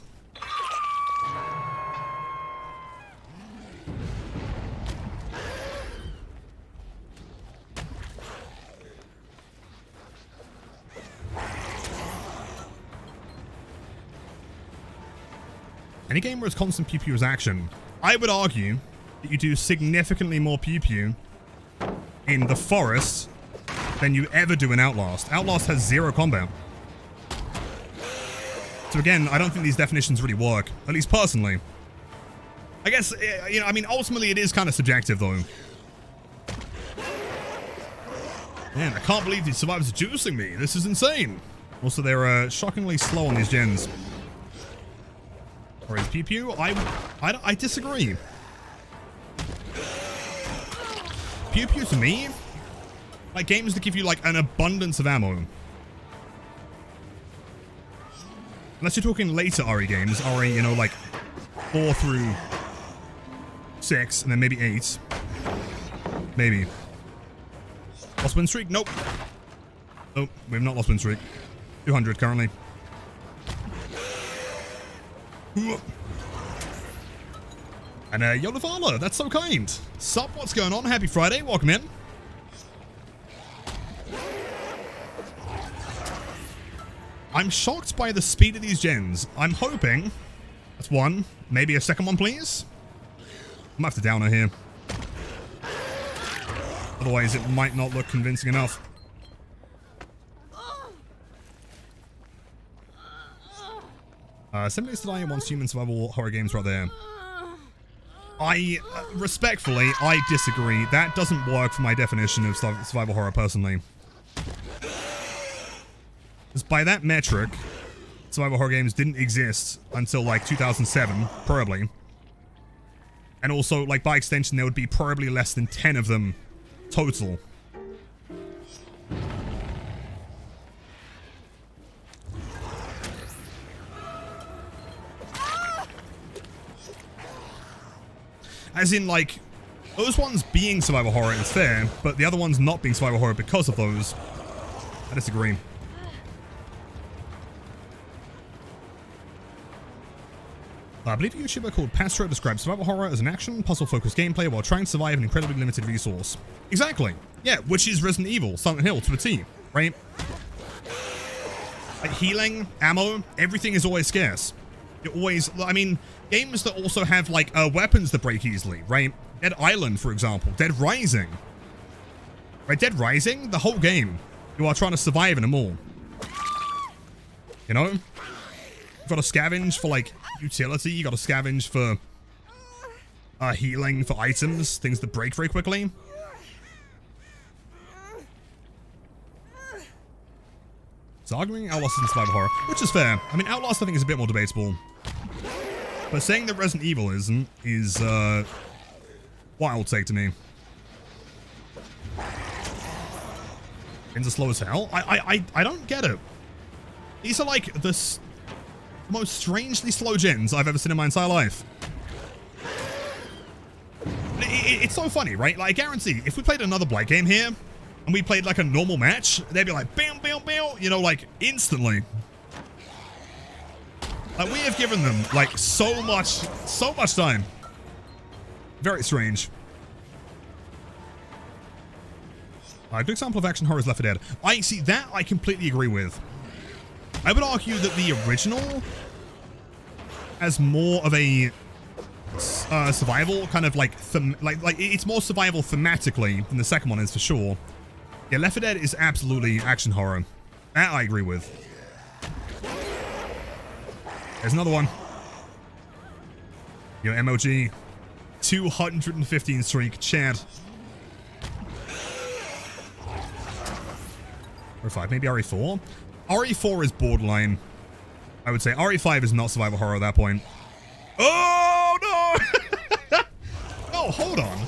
Any game where it's constant pew-pew is action, I would argue that you do significantly more pew-pew in the forest than you ever do in Outlast. Outlast has 0 combat. So again, I don't think these definitions really work, at least personally. I guess, you know, I mean, ultimately it is kind of subjective, though. Man, I can't believe these survivors are juicing me. This is insane. Also, they're shockingly slow on these gens. Or is Pew Pew? I disagree. Pew Pew to me, like games that give you like an abundance of ammo. Unless you're talking later RE games, RE, you know, like 4 through 6, and then maybe 8. Maybe. Lost win streak? Nope. Nope, we have not lost win streak. 200 currently. And Yodavala, that's so kind. Sup, what's going on? Happy Friday, welcome in. I'm shocked by the speed of these gens. I'm hoping that's one, maybe a second one, please. I'm gonna have to downer here. Otherwise, it might not look convincing enough. Simply today wants human survival horror games right there. Respectfully, I disagree. That doesn't work for my definition of survival horror, personally. Because by that metric, survival horror games didn't exist until like 2007, probably. And also, like by extension, there would be probably less than 10 of them total. As in, like, those ones being survival horror is fair, but the other ones not being survival horror because of those, I disagree. I believe a YouTuber called Pastro describes survival horror as an action, puzzle-focused gameplay while trying to survive an incredibly limited resource. Exactly. Yeah, which is Resident Evil, Silent Hill to a T, right? Like healing, ammo, everything is always scarce. You're always, I mean, games that also have like weapons that break easily, right? Dead Island, for example, Dead Rising. Right, Dead Rising, the whole game, you are trying to survive in a mall. You know? You've got to scavenge for like utility, you got to scavenge for healing, for items, things that break very quickly. It's arguing Outlast isn't survival horror, which is fair. I mean, Outlast I think is a bit more debatable. But saying that Resident Evil isn't is wild take to me. Things are slow as hell. I don't get it. These are like the most strangely slow gens I've ever seen in my entire life. It's so funny, right? Like, I guarantee, if we played another Blight game here, and we played like a normal match, they'd be like, bam, bam, bam, you know, like, instantly. Like, we have given them, like, so much time. Very strange. A good example of action horror is Left 4 Dead. I see that I completely agree with. I would argue that the original has more of a survival kind of like it's more survival thematically than the second one is for sure. Yeah, Left 4 Dead is absolutely action horror. That I agree with. There's another one. Yo, MOG. 215 streak. Chad. RE5, maybe RE4? RE4 is borderline. I would say RE5 is not survival horror at that point. Oh, no! Oh, hold on.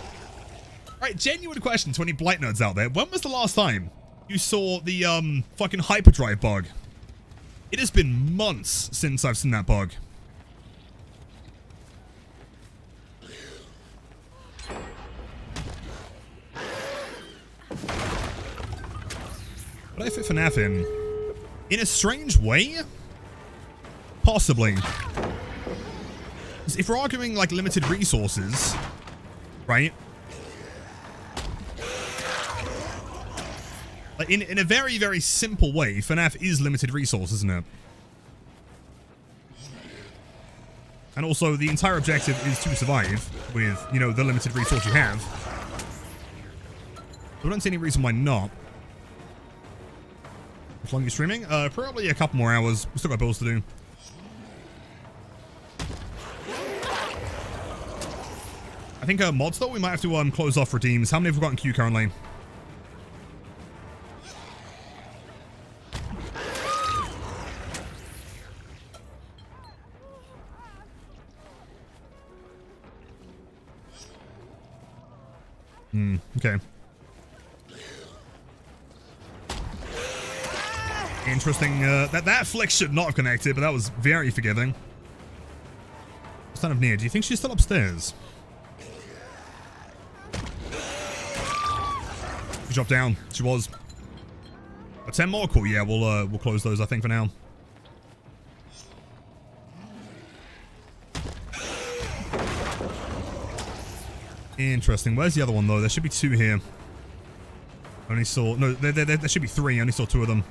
Alright, genuine question to any Blight nerds out there. When was the last time you saw the fucking hyperdrive bug? It has been months since I've seen that bug. Would I fit FNAF in? In a strange way? Possibly. If we're arguing like limited resources, right? Like in a very, very simple way, FNAF is limited resource, isn't it? And also the entire objective is to survive with, you know, the limited resource you have. I don't see any reason why not. How long are you streaming? Probably a couple more hours. We've still got bills to do. I think mods though, we might have to close off redeems. How many have we got in queue currently? Okay. Interesting. That flick should not have connected, but that was very forgiving. Son of Nia, do you think she's still upstairs? She dropped down. She was. 10 more? Cool. Yeah, we'll close those, I think, for now. Interesting. Where's the other one, though? There should be 2 here. Only saw... No, there should be 3. I only saw 2 of them.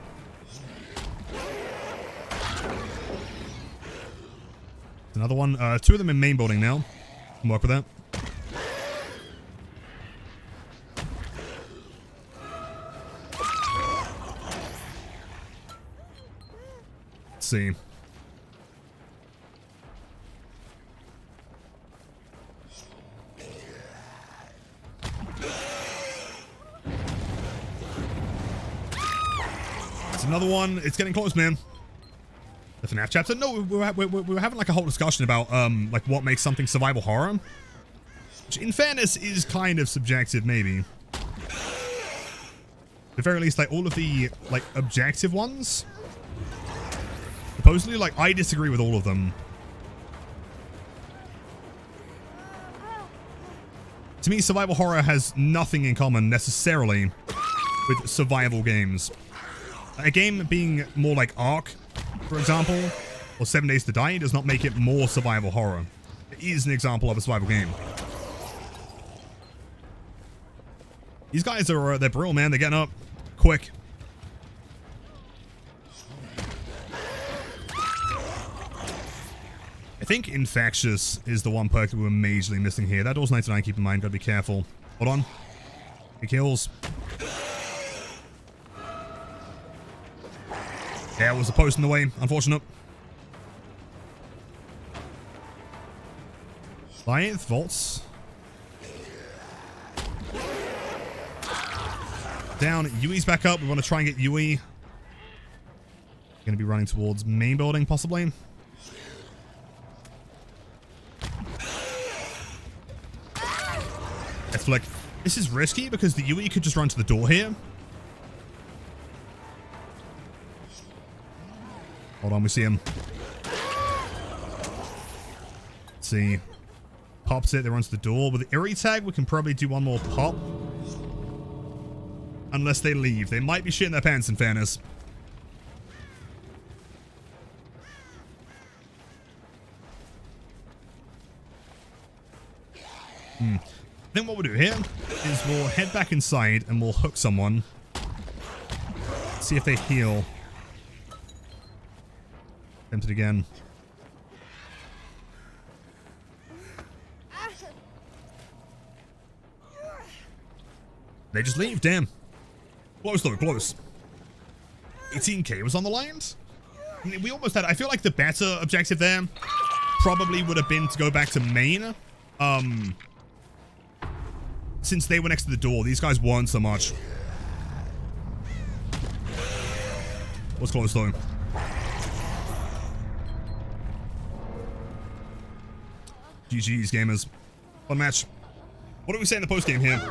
Another one. 2 of them in main building now. Can work with that. Let's see. It's another one. It's getting close, man. The FNAF chapter. No, we were having like a whole discussion about like what makes something survival horror, which in fairness is kind of subjective, maybe. At the very least, like all of the like objective ones, supposedly, like I disagree with all of them. To me, survival horror has nothing in common necessarily with survival games. A game being more like Ark, for example, or 7 Days to Die does not make it more survival horror. It is an example of a survival game. These guys are, they're brittle, man. They're getting up quick. I think Infectious is the one perk that we're majorly missing here. That door's 99, keep in mind. Gotta be careful. Hold on. He kills. Yeah, it was a post in the way. Unfortunate. Lieth vaults. Down. Yui's back up. We want to try and get Yui. Going to be running towards main building, possibly. Let's flick. This is risky because the Yui could just run to the door here. Hold on, we see him. Let's see. Pops it, they run to the door. With the Eerie tag, we can probably do one more pop. Unless they leave. They might be shitting their pants, in fairness. I think what we'll do here is we'll head back inside and we'll hook someone. See if they heal. Attempt it again. They just leave, damn. Close though, close. 18k was on the lines. We almost had, I feel like the better objective there probably would have been to go back to main. Since they were next to the door, these guys weren't so much. Was close though. GG's, gamers. Fun match. What do we say in the post game here?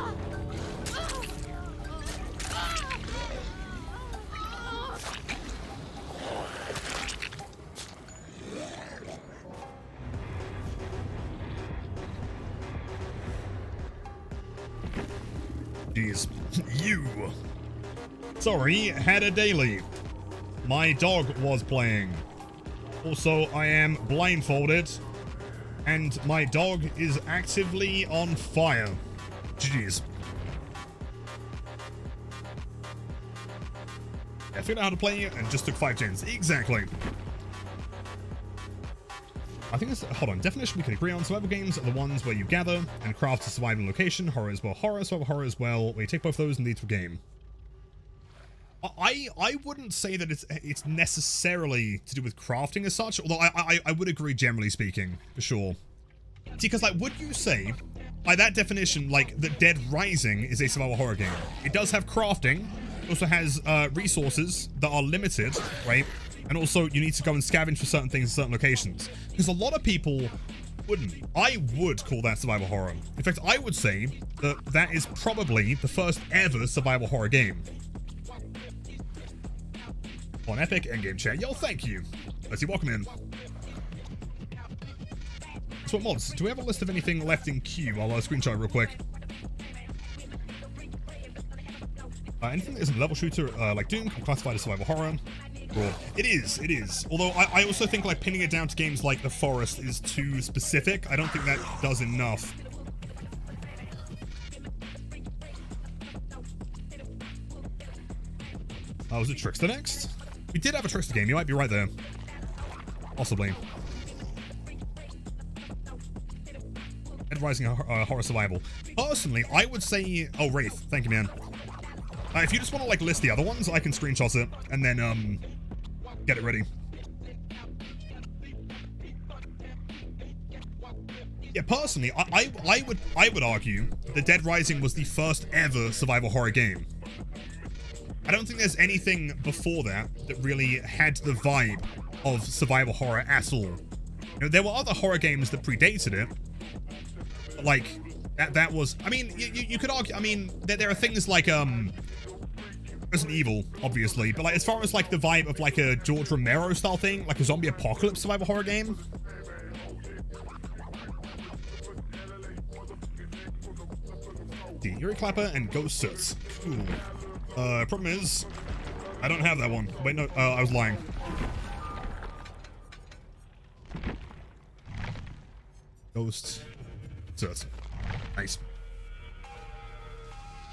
Jeez. You. Sorry, had a daily. My dog was playing. Also, I am blindfolded. And my dog is actively on fire. Jeez. I figured out how to play it and just took 5 gens. Exactly. I think this, hold on, definition we can agree on. Survival games are the ones where you gather and craft to survive in location. Horror as well. Horror, survival horror as well. Where you take both those and lead to a game. I wouldn't say that it's necessarily to do with crafting as such, although I would agree generally speaking, for sure. See, because like, would you say, by that definition, like, that Dead Rising is a survival horror game? It does have crafting, it also has resources that are limited, right? And also, you need to go and scavenge for certain things in certain locations. Because a lot of people wouldn't. I would call that survival horror. In fact, I would say that that is probably the first ever survival horror game. On Epic Endgame chat. Yo, thank you. Let's see, welcome in. So what mods? Do we have a list of anything left in queue? I'll screenshot real quick. Anything that isn't a level shooter, like Doom, can be classified as survival horror. Raw. It is. Although I also think like pinning it down to games like The Forest is too specific. I don't think that does enough. Was it Trickster next? We did have a Trickster game. You might be right there. Possibly. Dead Rising horror survival. Personally, I would say... Oh, Wraith. Thank you, man. If you just want to like list the other ones, I can screenshot it and then get it ready. Yeah, personally, I would argue that Dead Rising was the first ever survival horror game. I don't think there's anything before that that really had the vibe of survival horror at all. You know, there were other horror games that predated it, but like that was. I mean, you could argue. I mean, there are things like Resident Evil, obviously, but like as far as like the vibe of like a George Romero style thing, like a zombie apocalypse survival horror game. The Eerie Clapper and Ghost Sits. Cool. Problem is, I don't have that one. Wait, no, I was lying. Ghost Sits. Nice.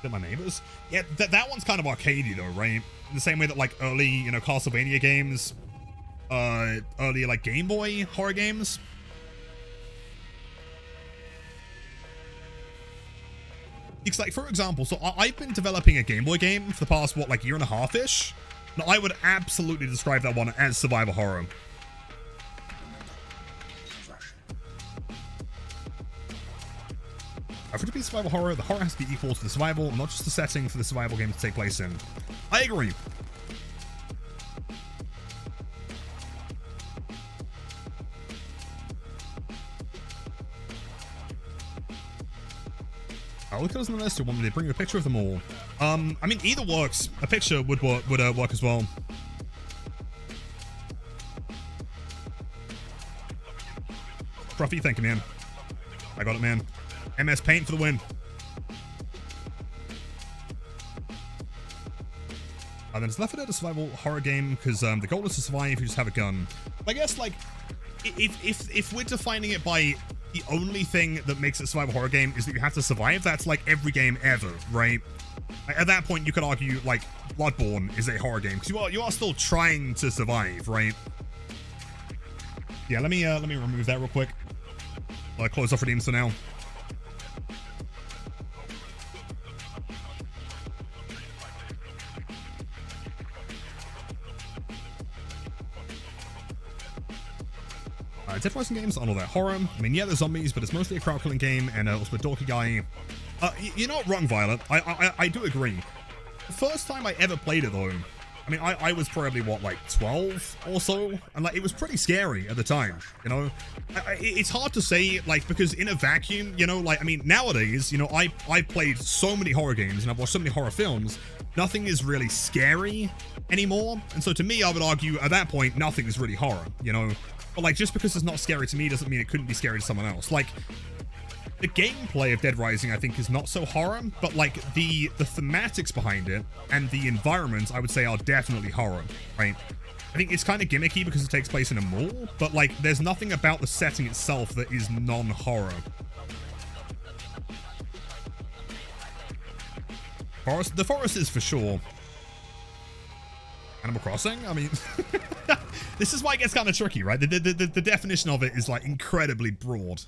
They're my neighbors. Yeah, that one's kind of arcadey though, right? In the same way that like early, you know, Castlevania games, early like Game Boy horror games. It's like, for example, so I've been developing a Game Boy game for the past, what, like year and a half-ish? Now, I would absolutely describe that one as survival horror. For it to be survival horror, the horror has to be equal to the survival, not just the setting for the survival game to take place in. I agree. I'll look at those on the list, or want me to bring you a picture of them all? I mean, either works. A picture would work as well. Scruffy, thank you, man. I got it, man. MS Paint for the win. And then it's left it a survival horror game because the goal is to survive. You just have a gun. I guess like if we're defining it by the only thing that makes it a survival horror game is that you have to survive, that's like every game ever, right? At that point, you could argue like Bloodborne is a horror game because you are still trying to survive, right? Yeah, let me remove that real quick. Close off redeems for now. Dead Rising games aren't all that horror. I mean, yeah, there's zombies, but it's mostly a crowd killing game, and also a dorky guy. You're not wrong, Violet. I do agree. The first time I ever played it, though, I mean, I was probably, what, like 12 or so? And, like, it was pretty scary at the time, you know? It's hard to say, like, because in a vacuum, you know, like, I mean, nowadays, you know, I've played so many horror games, and I've watched so many horror films, nothing is really scary anymore. And so to me, I would argue, at that point, nothing is really horror, you know? But, like, just because it's not scary to me doesn't mean it couldn't be scary to someone else. Like, the gameplay of Dead Rising, I think, is not so horror, but, like, the thematics behind it and the environments, I would say, are definitely horror, right? I think it's kind of gimmicky because it takes place in a mall, but, like, there's nothing about the setting itself that is non-horror. The forest is for sure. Animal Crossing? I mean, this is why it gets kind of tricky, right? The definition of it is, like, incredibly broad.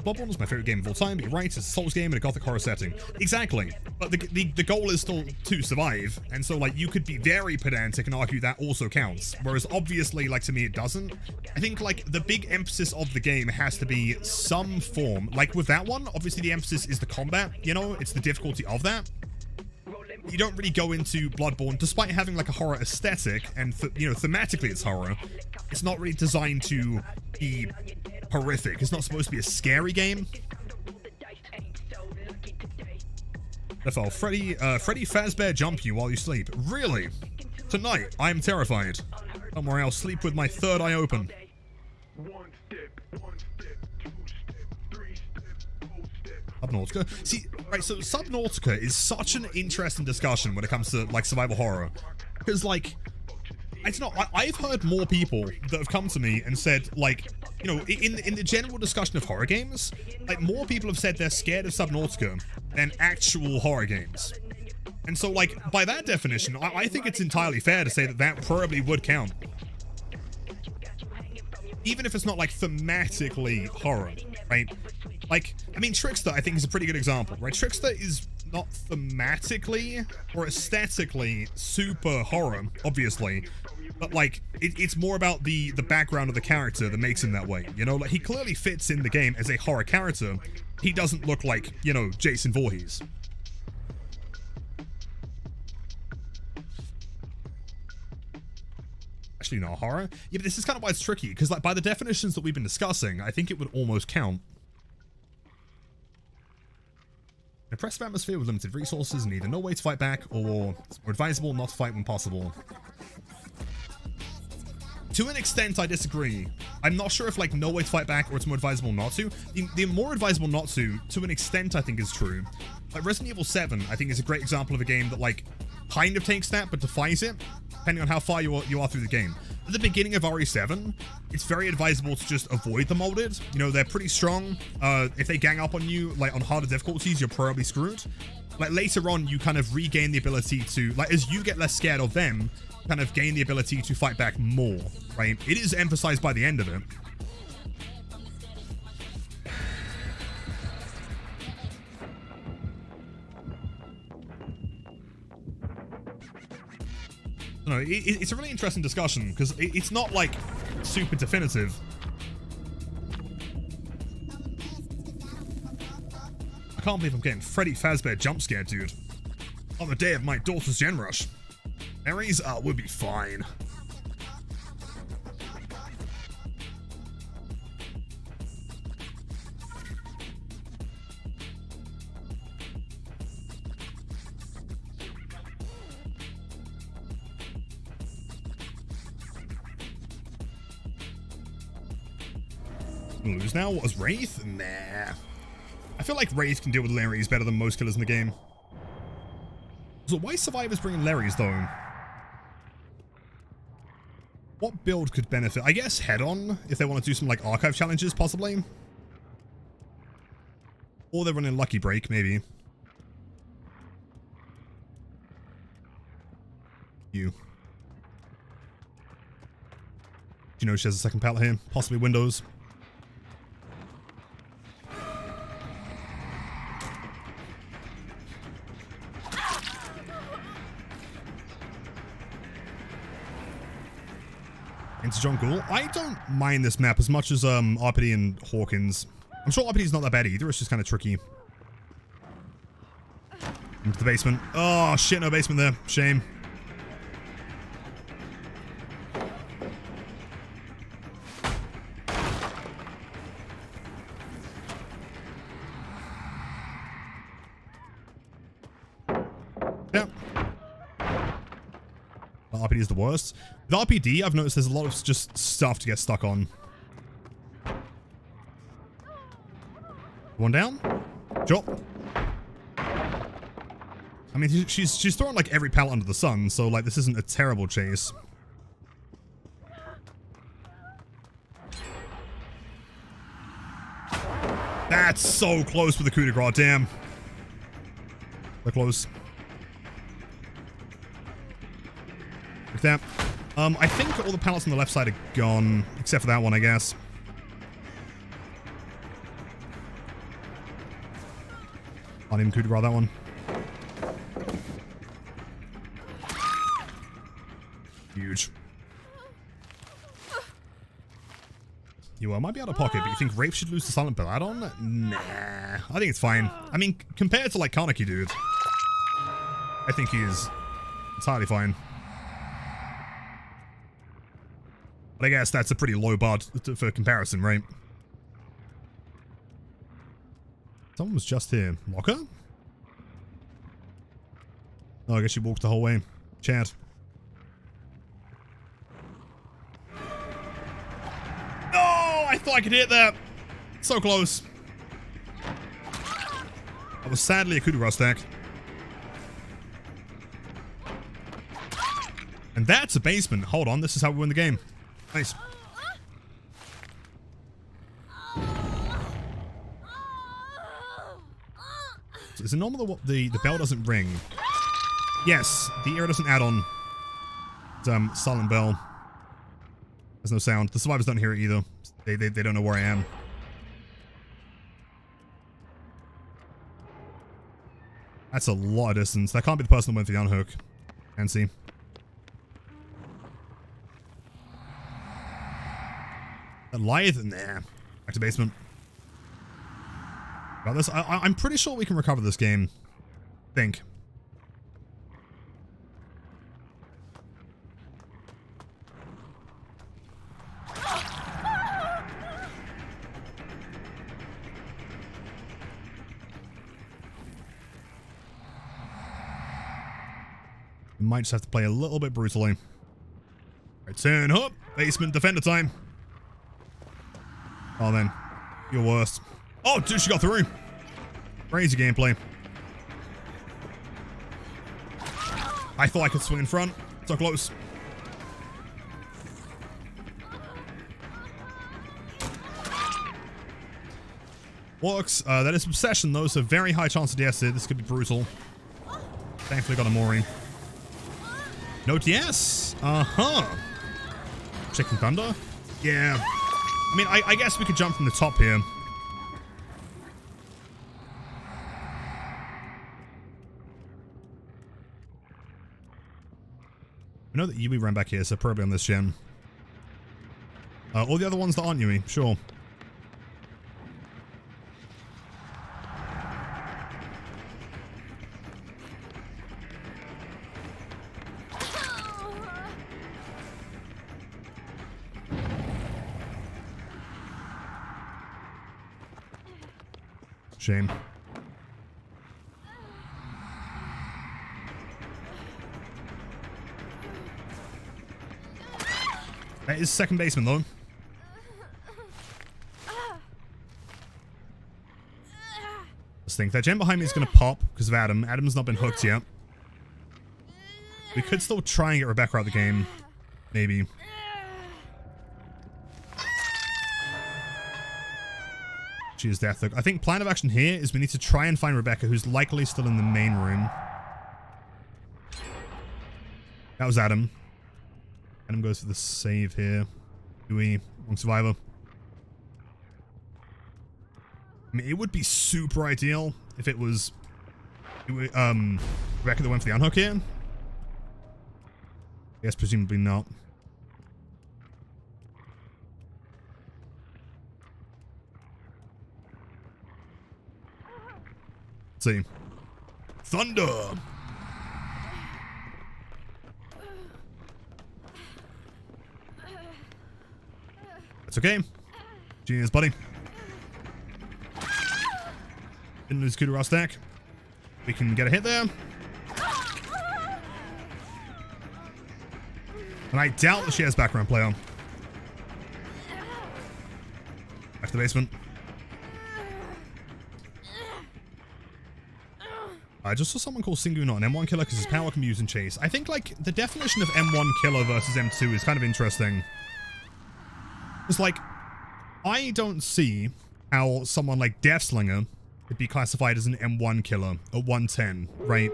Bloodborne is my favorite game of all time, but you're right, it's a Souls game in a gothic horror setting. Exactly. But the goal is still to survive, and so, like, you could be very pedantic and argue that also counts. Whereas, obviously, like, to me, it doesn't. I think, like, the big emphasis of the game has to be some form. Like, with that one, obviously the emphasis is the combat, you know? It's the difficulty of that. you don't really go into Bloodborne, despite having like a horror aesthetic, and you know, thematically it's horror. It's not really designed to be horrific. It's not supposed to be a scary game. FL, Freddy Fazbear jump you while you sleep. Really? Tonight, I am terrified. Don't worry, I'll sleep with my third eye open. Subnautica. See, right, so Subnautica is such an interesting discussion when it comes to, like, survival horror. Because, like, I don't know, I've heard more people that have come to me and said, like, you know, in the general discussion of horror games, like, more people have said they're scared of Subnautica than actual horror games. And so, like, by that definition, I think it's entirely fair to say that that probably would count. Even if it's not, like, thematically horror, right? Like, I mean, Trickster, I think, is a pretty good example, right? Trickster is not thematically or aesthetically super horror, obviously, but, like, it's more about the background of the character that makes him that way, you know? Like, he clearly fits in the game as a horror character. He doesn't look like, you know, Jason Voorhees. Actually, not horror. Yeah, but this is kind of why it's tricky, because, like, by the definitions that we've been discussing, I think it would almost count. An oppressive atmosphere with limited resources and either no way to fight back, or it's more advisable not to fight when possible. To an extent, I disagree. I'm not sure if, like, no way to fight back or it's more advisable not to. The more advisable not to an extent, I think is true. Like, Resident Evil 7, I think, is a great example of a game that, like, kind of takes that, but defies it, depending on how far you are through the game. At the beginning of RE7, it's very advisable to just avoid the molded. You know, they're pretty strong. If they gang up on you, like, on harder difficulties, you're probably screwed. Like, later on, you kind of regain the ability to, like, as you get less scared of them, kind of gain the ability to fight back more, right? It is emphasized by the end of it. No, it's a really interesting discussion because it's not like super definitive. I can't believe I'm getting Freddy Fazbear jump scared, dude. On the day of my daughter's gen rush. Aries, we'll be fine. Lose now? What was Wraith? Nah. I feel like Wraith can deal with Larrys better than most killers in the game. So why survivors bringing Larrys though? What build could benefit? I guess head-on, if they want to do some like archive challenges, possibly. Or they're running Lucky Break, maybe. You. Do you know she has a second pallet here? Possibly Windows. Into John Ghoul. I don't mind this map as much as RPD and Hawkins. I'm sure RPD's not that bad either, it's just kind of tricky. Into the basement. Oh shit, no basement there. Shame. Yeah. RPD is the worst. With RPD, I've noticed there's a lot of just stuff to get stuck on. One down. Drop. I mean, she's throwing like every pallet under the sun, so like this isn't a terrible chase. That's so close with the coup de grace, damn. They're close. Like that. I think all the pallets on the left side are gone, except for that one, I guess. Can't even coup de grace that one. Huge. You might be out of pocket, but you think Rafe should lose to Silent Belladon? Nah, I think it's fine. I mean, compared to like Kaneki, dude. I think he is entirely fine. But I guess that's a pretty low bar for comparison, right? Someone was just here. Locker? Oh, I guess she walked the whole way. Chat. Oh, I thought I could hit that. So close. That was sadly a Kudura stack. And that's a basement. Hold on, this is how we win the game. Nice. So is it normal that the bell doesn't ring? Yes, the ear doesn't add on. Silent bell. There's no sound. The survivors don't hear it either. They don't know where I am. That's a lot of distance. That can't be the person that went for the unhook. Can't see. A Lithe? Nah. Back to basement. Got this. I'm pretty sure we can recover this game. Think. We might just have to play a little bit brutally. Right, turn up. Basement defender time. Oh, then. You're worst. Oh, dude, she got through. Crazy gameplay. I thought I could swing in front. So close. Works. That is obsession, though, so very high chance of DS. This could be brutal. Thankfully got a Mori. No TS. Uh-huh. Chicken Thunder? Yeah. I mean, I guess we could jump from the top here. I know that Yui ran back here, so probably on this gen. All the other ones that aren't Yui, sure. Shame. That is second baseman, though. Let's think. That gen behind me is going to pop because of Adam. Adam's not been hooked yet. We could still try and get Rebecca out of the game. Maybe. She is death. I think plan of action here is we need to try and find Rebecca, who's likely still in the main room. That was Adam. Adam goes for the save here. Yui, wrong survivor. I mean, it would be super ideal if it was Rebecca that went for the unhook here. I guess presumably not. Let's see. Thunder! That's okay. Genius, buddy. Didn't lose Kudura stack. We can get a hit there. And I doubt that she has background play on. Back to the basement. I just saw someone call Singu not an M1 killer because his power can be used in chase. I think, like, the definition of M1 killer versus M2 is kind of interesting. It's like, I don't see how someone like Deathslinger could be classified as an M1 killer at 110, right?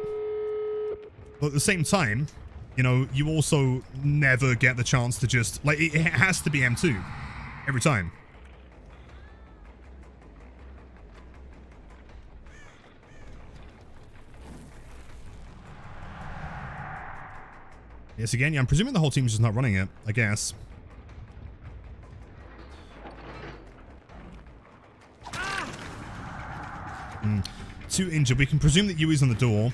But at the same time, you know, you also never get the chance to just, like, it has to be M2 every time. Yes, again, yeah, I'm presuming the whole team's just not running it, I guess. Two injured. We can presume that Yui's on the door.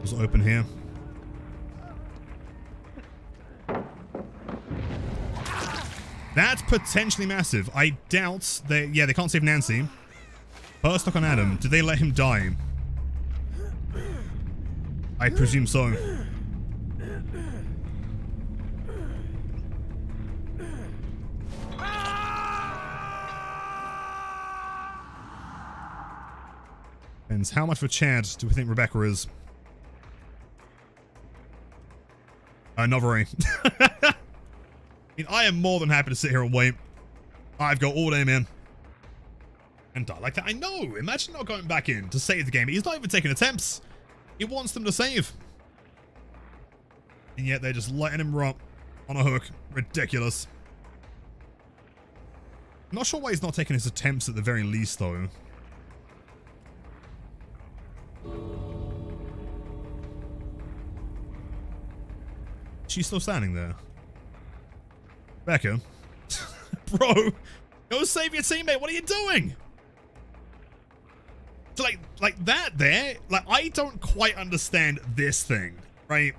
Doors open here. That's potentially massive. I doubt they... Yeah, they can't save Nancy. First look on Adam. Did they let him die? I presume so. Depends. How much of a Chad do we think Rebecca is? Not very. I mean, I am more than happy to sit here and wait. I've got all day, man. And die like that. I know. Imagine not going back in to save the game. He's not even taking attempts. He wants them to save. And yet they're just letting him rot on a hook. Ridiculous. I'm not sure why he's not taking his attempts at the very least, though. She's still standing there. Becca. Bro, go save your teammate. What are you doing? So like that there, like I don't quite understand this thing, right?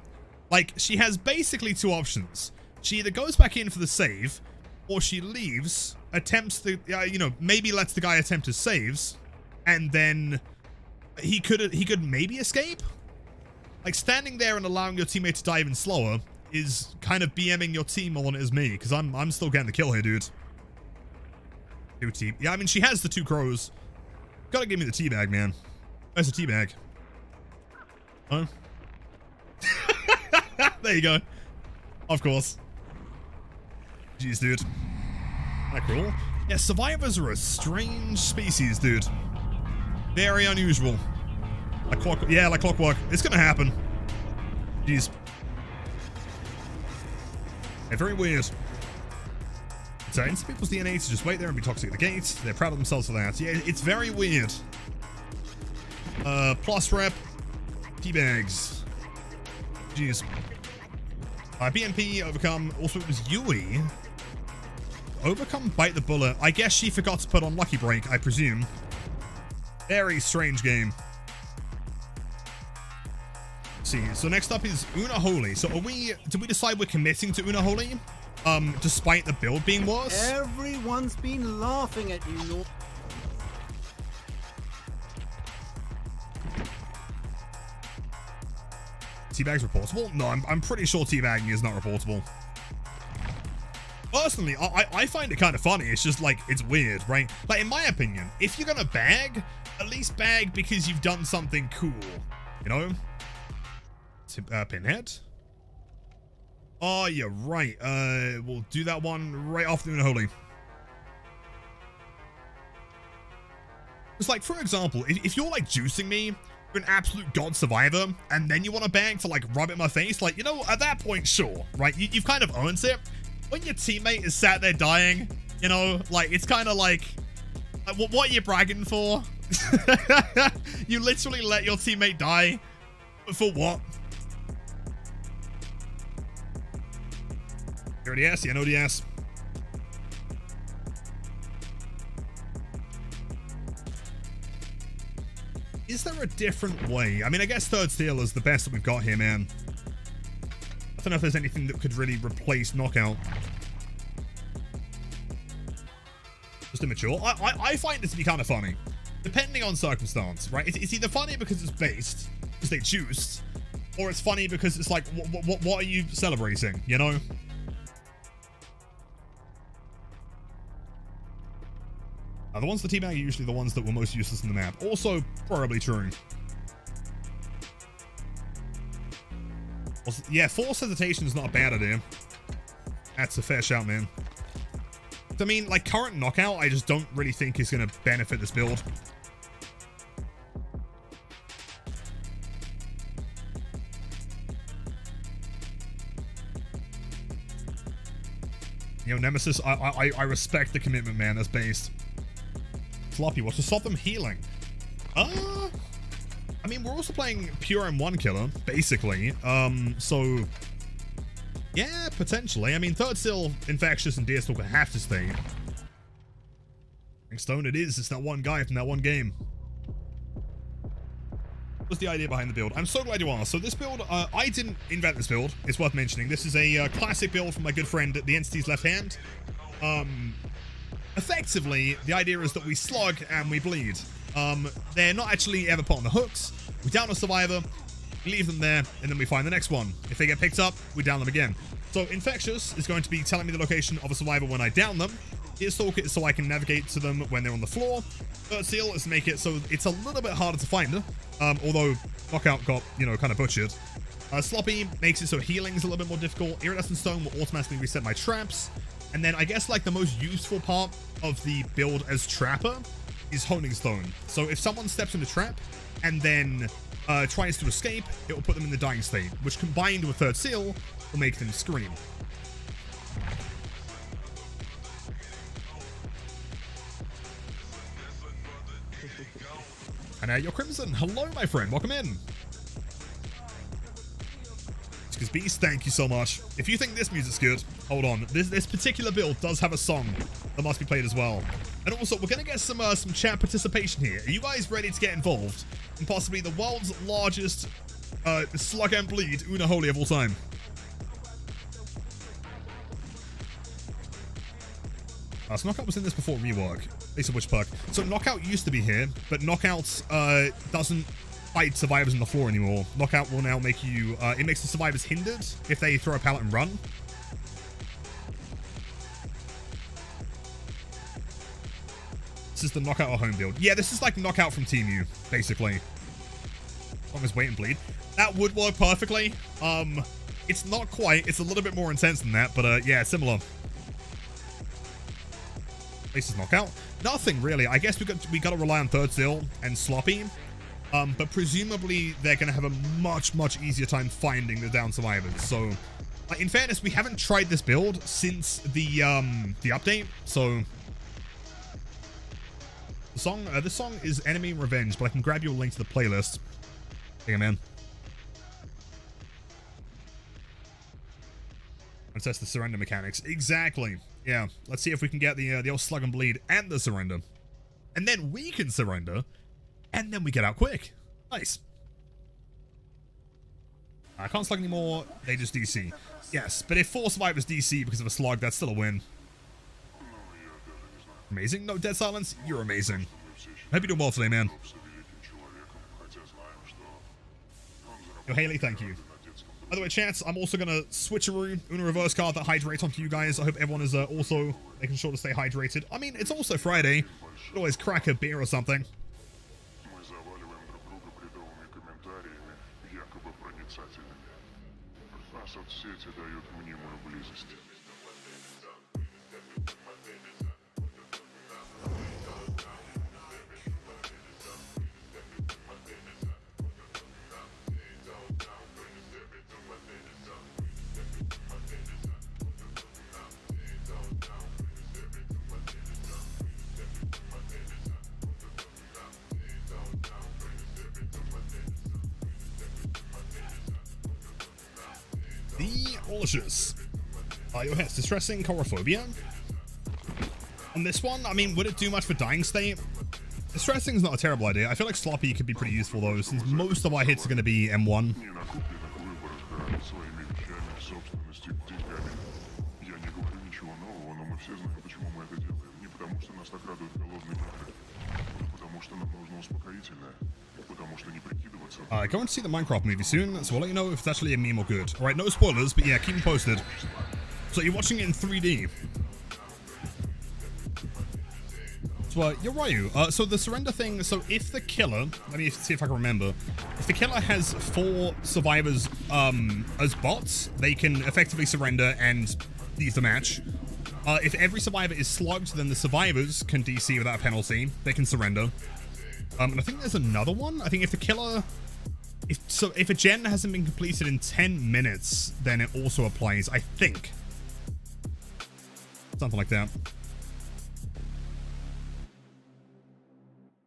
Like she has basically two options. She either goes back in for the save or she leaves, attempts the, you know, maybe lets the guy attempt his saves and then he could maybe escape. Like standing there and allowing your teammate to die even slower is kind of BMing your team more than it is me, because I'm still getting the kill here, dude. Two team. Yeah, I mean, she has the two crows. Gotta give me the teabag, man. Where's the teabag? Oh. There you go. Of course. Jeez, dude. That cruel? Yeah, survivors are a strange species, dude. Very unusual. Like clockwork. Yeah, like clockwork. It's gonna happen. Jeez. Yeah, very weird. So in some people's DNA to just wait there and be toxic at the gate. They're proud of themselves for that. Yeah, it's very weird. Plus rep. Teabags. Jeez. BNP overcome. Also, it was Yui. Overcome bite the bullet. I guess she forgot to put on Lucky Break, I presume. Very strange game. Let's see, so next up is Unholy. So did we decide we're committing to Unholy? Despite the build being worse? Everyone's been laughing at you. Teabag's reportable? No, I'm pretty sure teabagging is not reportable. Personally, I find it kind of funny. It's just like, it's weird, right? Like, in my opinion, if you're gonna bag, at least bag because you've done something cool, you know? Pinhead? Oh, you're right. We'll do that one right after the Unholy. It's like, for example, if you're like juicing me, you're an absolute god survivor, and then you want to bag to like rub it in my face, like, you know, at that point, sure, right? You've kind of earned it. When your teammate is sat there dying, you know, like, it's kind of like what are you bragging for? You literally let your teammate die. For what? Here it is. Yeah, no DS. Is there a different way? I mean, I guess third steel is the best that we've got here, man. I don't know if there's anything that could really replace knockout. Just immature. I find this to be kind of funny. Depending on circumstance, right? It's either funny because it's based, because they juiced, or it's funny because it's like, what are you celebrating, you know? The ones that teabag are usually the ones that were most useless in the map. Also, probably true. Also, yeah, forced hesitation is not a bad idea. That's a fair shout, man. I mean, like, current knockout, I just don't really think is going to benefit this build. You know, Nemesis, I respect the commitment, man. That's based. Floppy, what's to stop them healing? I mean, we're also playing pure M1 killer, basically. So yeah, potentially. I mean, third still infectious and Deerstalker have to stay. Stone it is. It's that one guy from that one game. was the idea behind the build? I'm so glad you asked. So this build, I didn't invent this build. It's worth mentioning. This is a classic build from my good friend, the Entity's Left Hand. Effectively, the idea is that we slug and we bleed. They're not actually ever put on the hooks. We down a survivor, we leave them there, and then we find the next one. If they get picked up, we down them again. So Infectious is going to be telling me the location of a survivor when I down them. Earstalker is so I can navigate to them when they're on the floor. Third Seal is to make it so it's a little bit harder to find her. Although Knockout got, you know, kind of butchered. Sloppy makes it so healing is a little bit more difficult. Iridescent Stone will automatically reset my traps. And then I guess like the most useful part of the build as Trapper is Honing Stone. So if someone steps in the trap and then tries to escape, it will put them in the dying state, which combined with Third Seal will make them scream. And your Crimson, hello my friend, welcome in. Because Beast, thank you so much. If you think this music's good, hold on. This particular build does have a song that must be played as well. And also, we're gonna get some chat participation here. Are you guys ready to get involved in possibly the world's largest slug and bleed Unholy of all time? So Knockout was in this before rework. Based on which perk. So Knockout used to be here, but Knockout doesn't fight survivors on the floor anymore. Knockout will now make you, it makes the survivors hindered if they throw a pallet and run. This is the Knockout or home build. Yeah, this is like Knockout from Team U, basically. As long as wait and bleed. That would work perfectly. It's not quite. It's a little bit more intense than that, but yeah, similar. This is Knockout. Nothing really. I guess we got to rely on Third Seal and Sloppy. But presumably they're going to have a much easier time finding the down survivors. So, in fairness, we haven't tried this build since the update. So, this song is Enemy Revenge, but I can grab you a link to the playlist. Hang on, man. And test the surrender mechanics. Exactly. Yeah. Let's see if we can get the old slug and bleed and the surrender, and then we can surrender. And then we get out quick. Nice. I can't slug anymore. They just DC. Yes, but if 4 survivors DC because of a slug, that's still a win. Amazing. No, Dead Silence, you're amazing. I hope you're doing well today, man. Yo, Haley, thank you. By the way, chats, I'm also going to switcheroo Una reverse card that hydrates onto you guys. I hope everyone is also making sure to stay hydrated. I mean, it's also Friday. Could always crack a beer or something. Соцсети дают мнимую близость. Delicious. Your head's distressing chorophobia. On this one, I mean, would it do much for dying state? Distressing is not a terrible idea. I feel like Sloppy could be pretty useful though, since most of our hits are going to be M1. Going to see the Minecraft movie soon, so I'll let you know if it's actually a meme or good. Alright, no spoilers, but yeah, keep them posted. So you're watching it in 3D. So, you're right. So the surrender thing, so if the killer, let me see if I can remember. If the killer has 4 survivors as bots, they can effectively surrender and leave the match. If every survivor is slugged, then the survivors can DC without a penalty. They can surrender. And I think there's another one. I think if the killer... If a gen hasn't been completed in 10 minutes, then it also applies, I think. Something like that.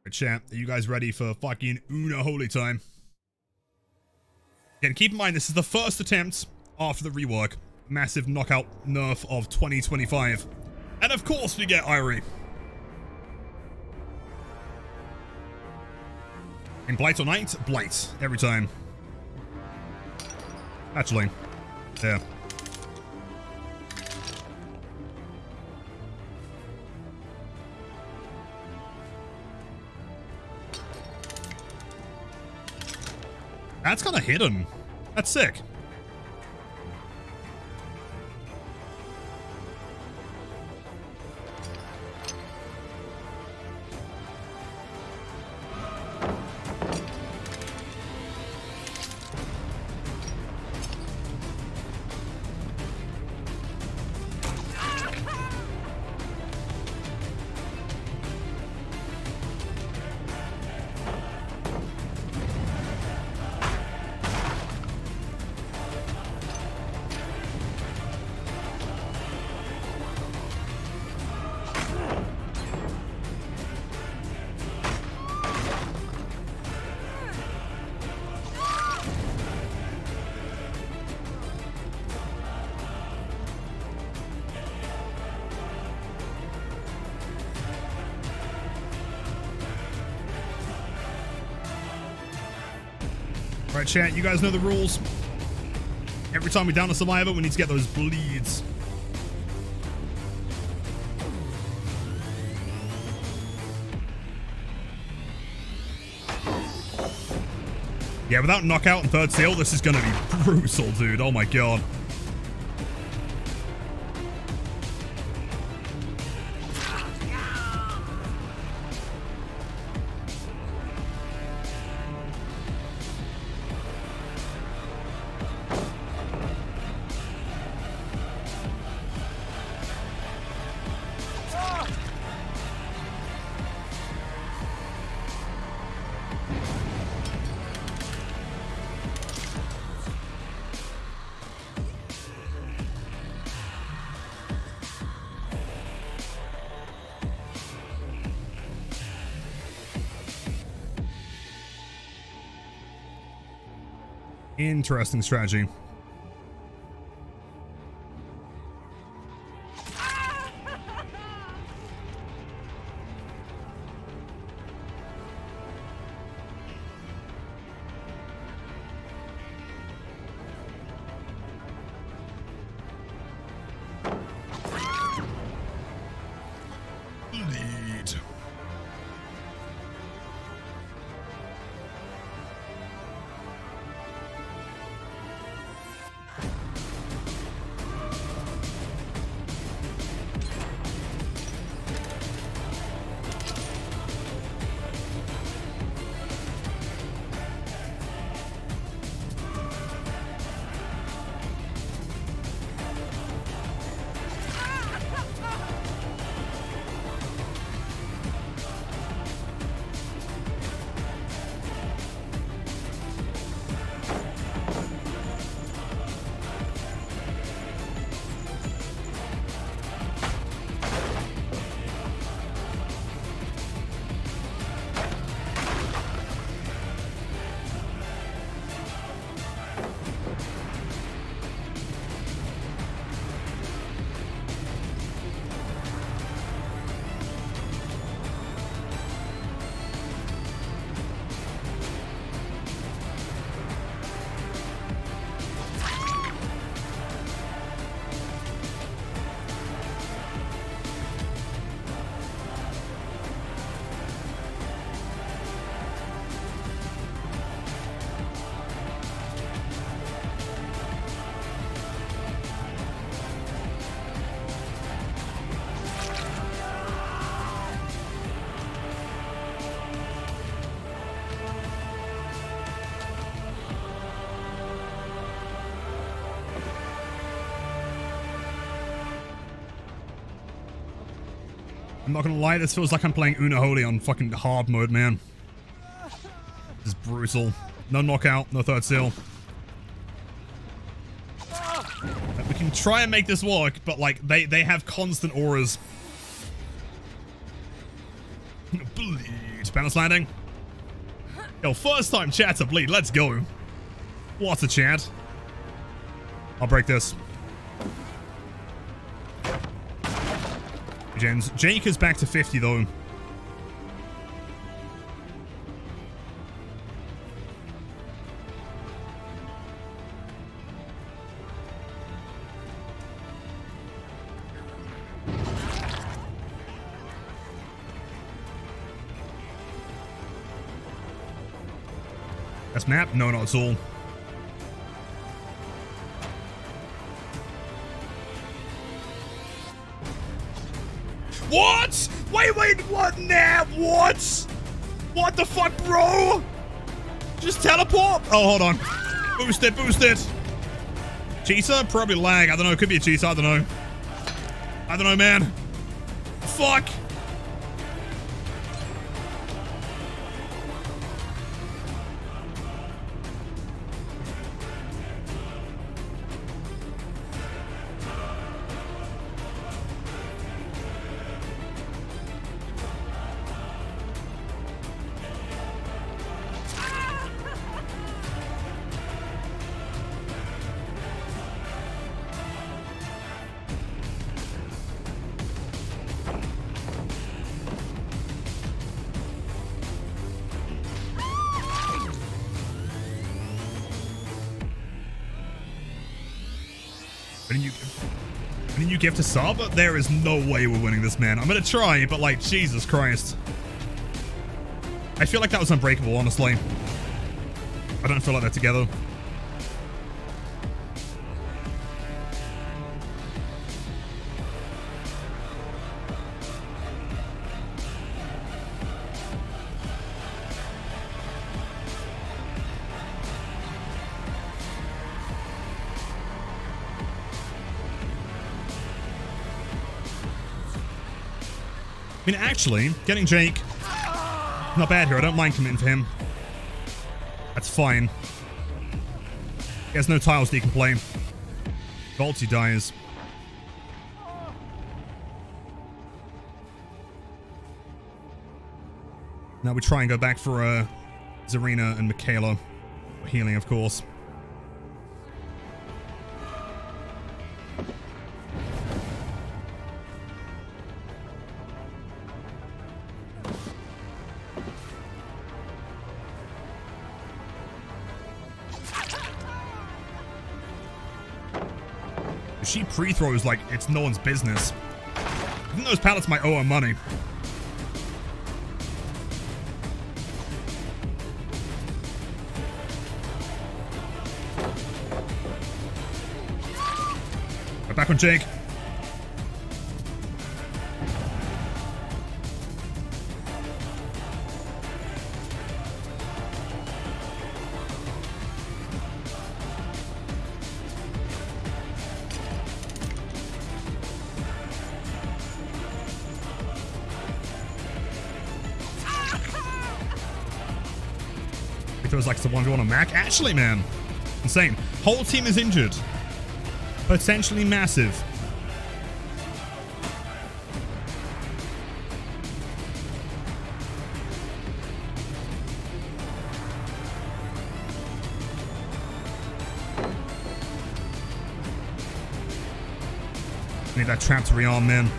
Right, chat, are you guys ready for fucking Unholy time? Again, keep in mind, this is the first attempt after the rework. Massive knockout nerf of 2025. And of course we get Irie. In Blight or Night? Blight. Every time. Actually. Yeah. That's kind of hidden. That's sick. Alright, chat, you guys know the rules. Every time we down a survivor, we need to get those bleeds. Yeah, without knockout and third seal, this is gonna be brutal, dude. Oh my god. Interesting strategy. Lead. I'm not gonna lie, this feels like I'm playing Unholy on fucking hard mode, man. This is brutal. No knockout, no third seal. We can try and make this work, but like they have constant auras. Bleed. Balance landing. Yo, first time chat to bleed. Let's go. What a chat. I'll break this. Gens. Jake is back to 50 though. That's map? No, not at all. What? Wait, what now? What? What the fuck, bro? Just teleport? Oh, hold on. Boost it. Cheetah? Probably lag. I don't know. It could be a cheetah. I don't know, man. Fuck. Didn't you gift a sub? There is no way we're winning this, man. I'm gonna try, but like, Jesus Christ. I feel like that was unbreakable, honestly. I don't feel like they're together. I mean, actually, getting Jake, not bad here. I don't mind committing for him. That's fine. He has no tiles that he can play. Vaulty dies. Now we try and go back for Zarina and Michaela. Healing, of course. She pre-throws like it's no one's business. I think those pallets might owe her money. We're back on Jake. Feels like it's a 1v1 on Mac. Actually, man. Insane. Whole team is injured. Potentially massive. Need that trap to rearm, man.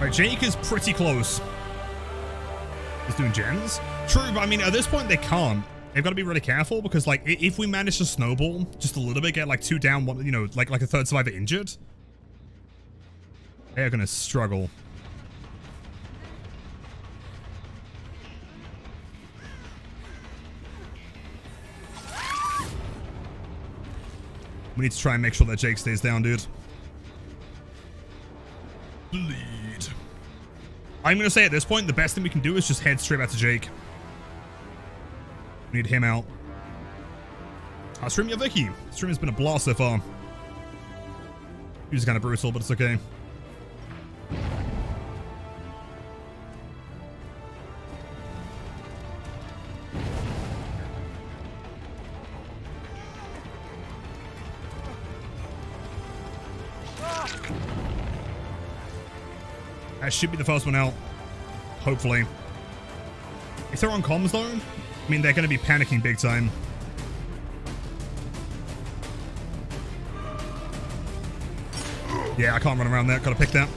Jake is pretty close. He's doing gens. True, but I mean, at this point, they can't. They've got to be really careful because, like, if we manage to snowball just a little bit, get like 2 down, one, you know, like a third survivor injured, they are going to struggle. We need to try and make sure that Jake stays down, dude. Bleed. I'm going to say at this point, the best thing we can do is just head straight back to Jake. We need him out. Stream your Vicky. Stream has been a blast so far. He was kind of brutal, but it's okay. That should be the first one out. Hopefully. If they're on comms though, I mean, they're going to be panicking big time. Yeah, I can't run around there. Gotta pick that.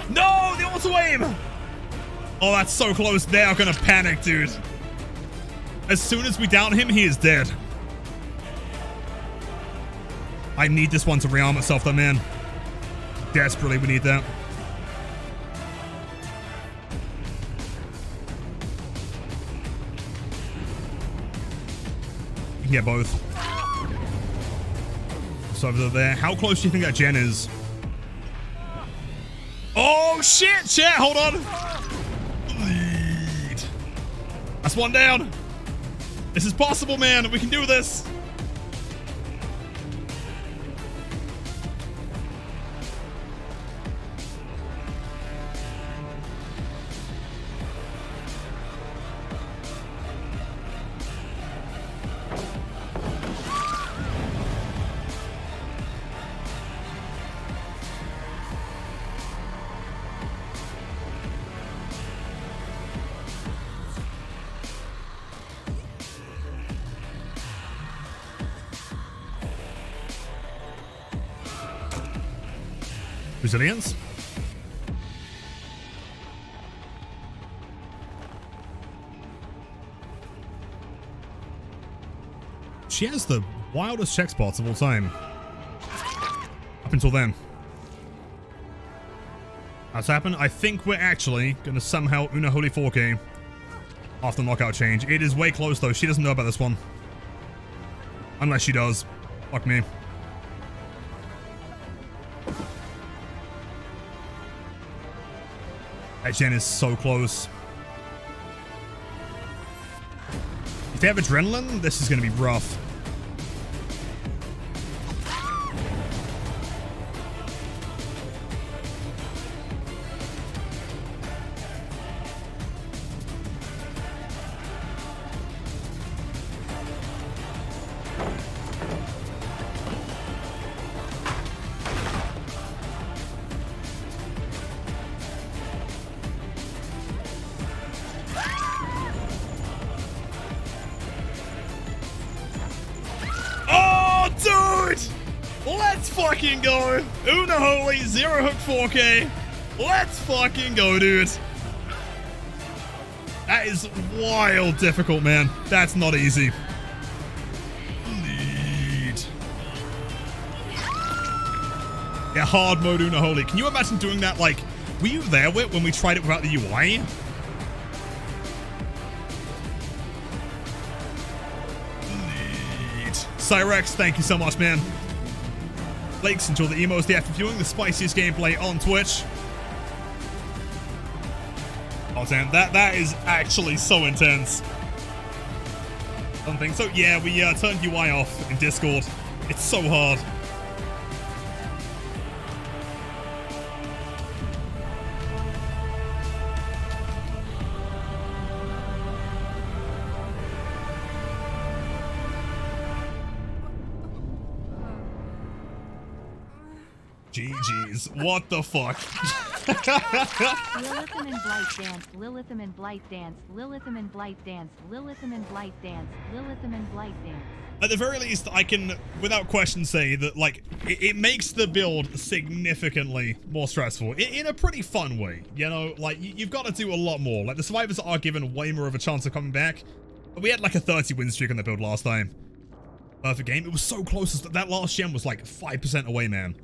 No, the auto aim! Oh, that's so close. They are gonna panic, dude. As soon as we down him, he is dead. I need this one to rearm itself, though, man. Desperately, we need that. You can get both. So over there. How close do you think that gen is? Oh, shit! Chat, hold on. That's one down. This is possible, man. We can do this. Resilience. She has the wildest check spots of all time. Up until then. That's happened. I think we're actually going to somehow Unholy 4K after knockout change. It is way close though. She doesn't know about this one. Unless she does. Fuck me. That gen is so close. If they have adrenaline, this is going to be rough. Fucking go. Unholy, zero hook 4K. Let's fucking go, dude. That is wild difficult, man. That's not easy. Lead. Yeah, hard mode Unholy. Can you imagine doing that? Like, were you there when we tried it without the UI? Lead. Cyrex, thank you so much, man. Lakes, enjoy the emos day after viewing the spiciest gameplay on Twitch. Oh damn, that is actually so intense. Don't think so. Yeah, we turned UI off in Discord. It's so hard. GG's. What the fuck? Lilithum and Blight dance, Lilithum and Blight dance, Lilithum and Blight dance, Lilithum and Blight dance, Lilithum and Blight dance. At the very least, I can, without question, say that, like, it makes the build significantly more stressful. In a pretty fun way, you know? Like, you've got to do a lot more. Like, the survivors are given way more of a chance of coming back. We had, like, a 30-win streak on the build last time. Perfect game. It was so close. That last gem was, like, 5% away, man.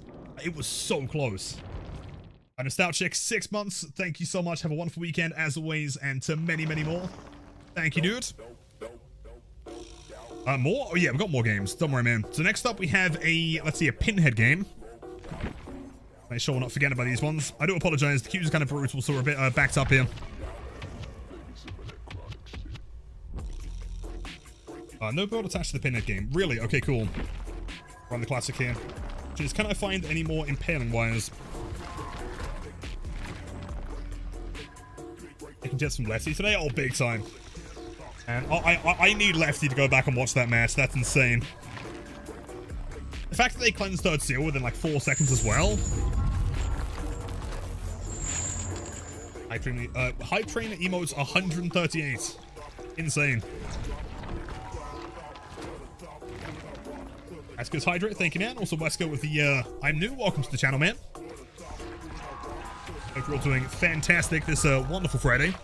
It was so close. I'm a Stout Chick, 6 months. Thank you so much. Have a wonderful weekend, as always, and to many, many more. Thank you, dude. More? Oh, yeah, we've got more games. Don't worry, man. So next up, we have a, let's see, a Pinhead game. Make sure we're not forgetting about these ones. I do apologize. The queues are kind of brutal, so we're a bit backed up here. No build attached to the Pinhead game. Really? Okay, cool. Run the classic here. Just, can I find any more impaling wires? I can get some Lefty today? Oh, big time. And I need Lefty to go back and watch that match. That's insane. fact that they cleansed third seal within like 4 seconds as well. Hype train emotes 138. Insane. That's good, Hydrate. Thank you, man. Also, Wesker with the I'm new. Welcome to the channel, man. Hope you're all doing fantastic this wonderful Friday.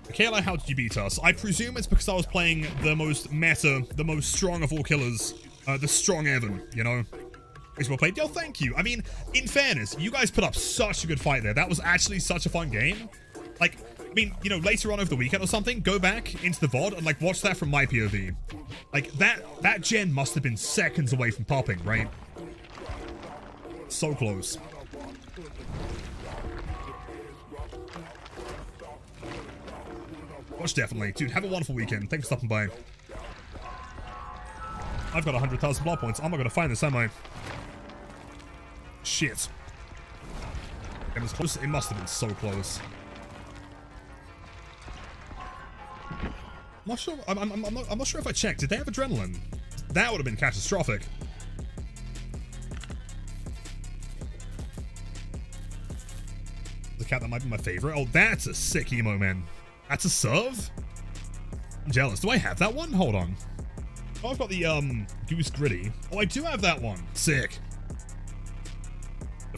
Michaela, how did you beat us? I presume it's because I was playing the most meta, the most strong of all killers, the strong Evan, you know? Well played. Yo, thank you. I mean, in fairness, you guys put up such a good fight there. That was actually such a fun game. Like, I mean, you know, later on over the weekend or something, go back into the VOD and, like, watch that from my POV. Like, that gen must have been seconds away from popping, right? So close. Watch definitely. Dude, have a wonderful weekend. Thanks for stopping by. I've got 100,000 blood points. I'm not going to find this, am I? Shit. It was close. It must have been so close. I'm not sure. I'm not sure if I checked. Did they have adrenaline? That would have been catastrophic. The cat that might be my favorite. Oh, that's a sick emo, man. That's a serve? I'm jealous. Do I have that one? Hold on. Oh, I've got the Goose Gritty. Oh, I do have that one. Sick.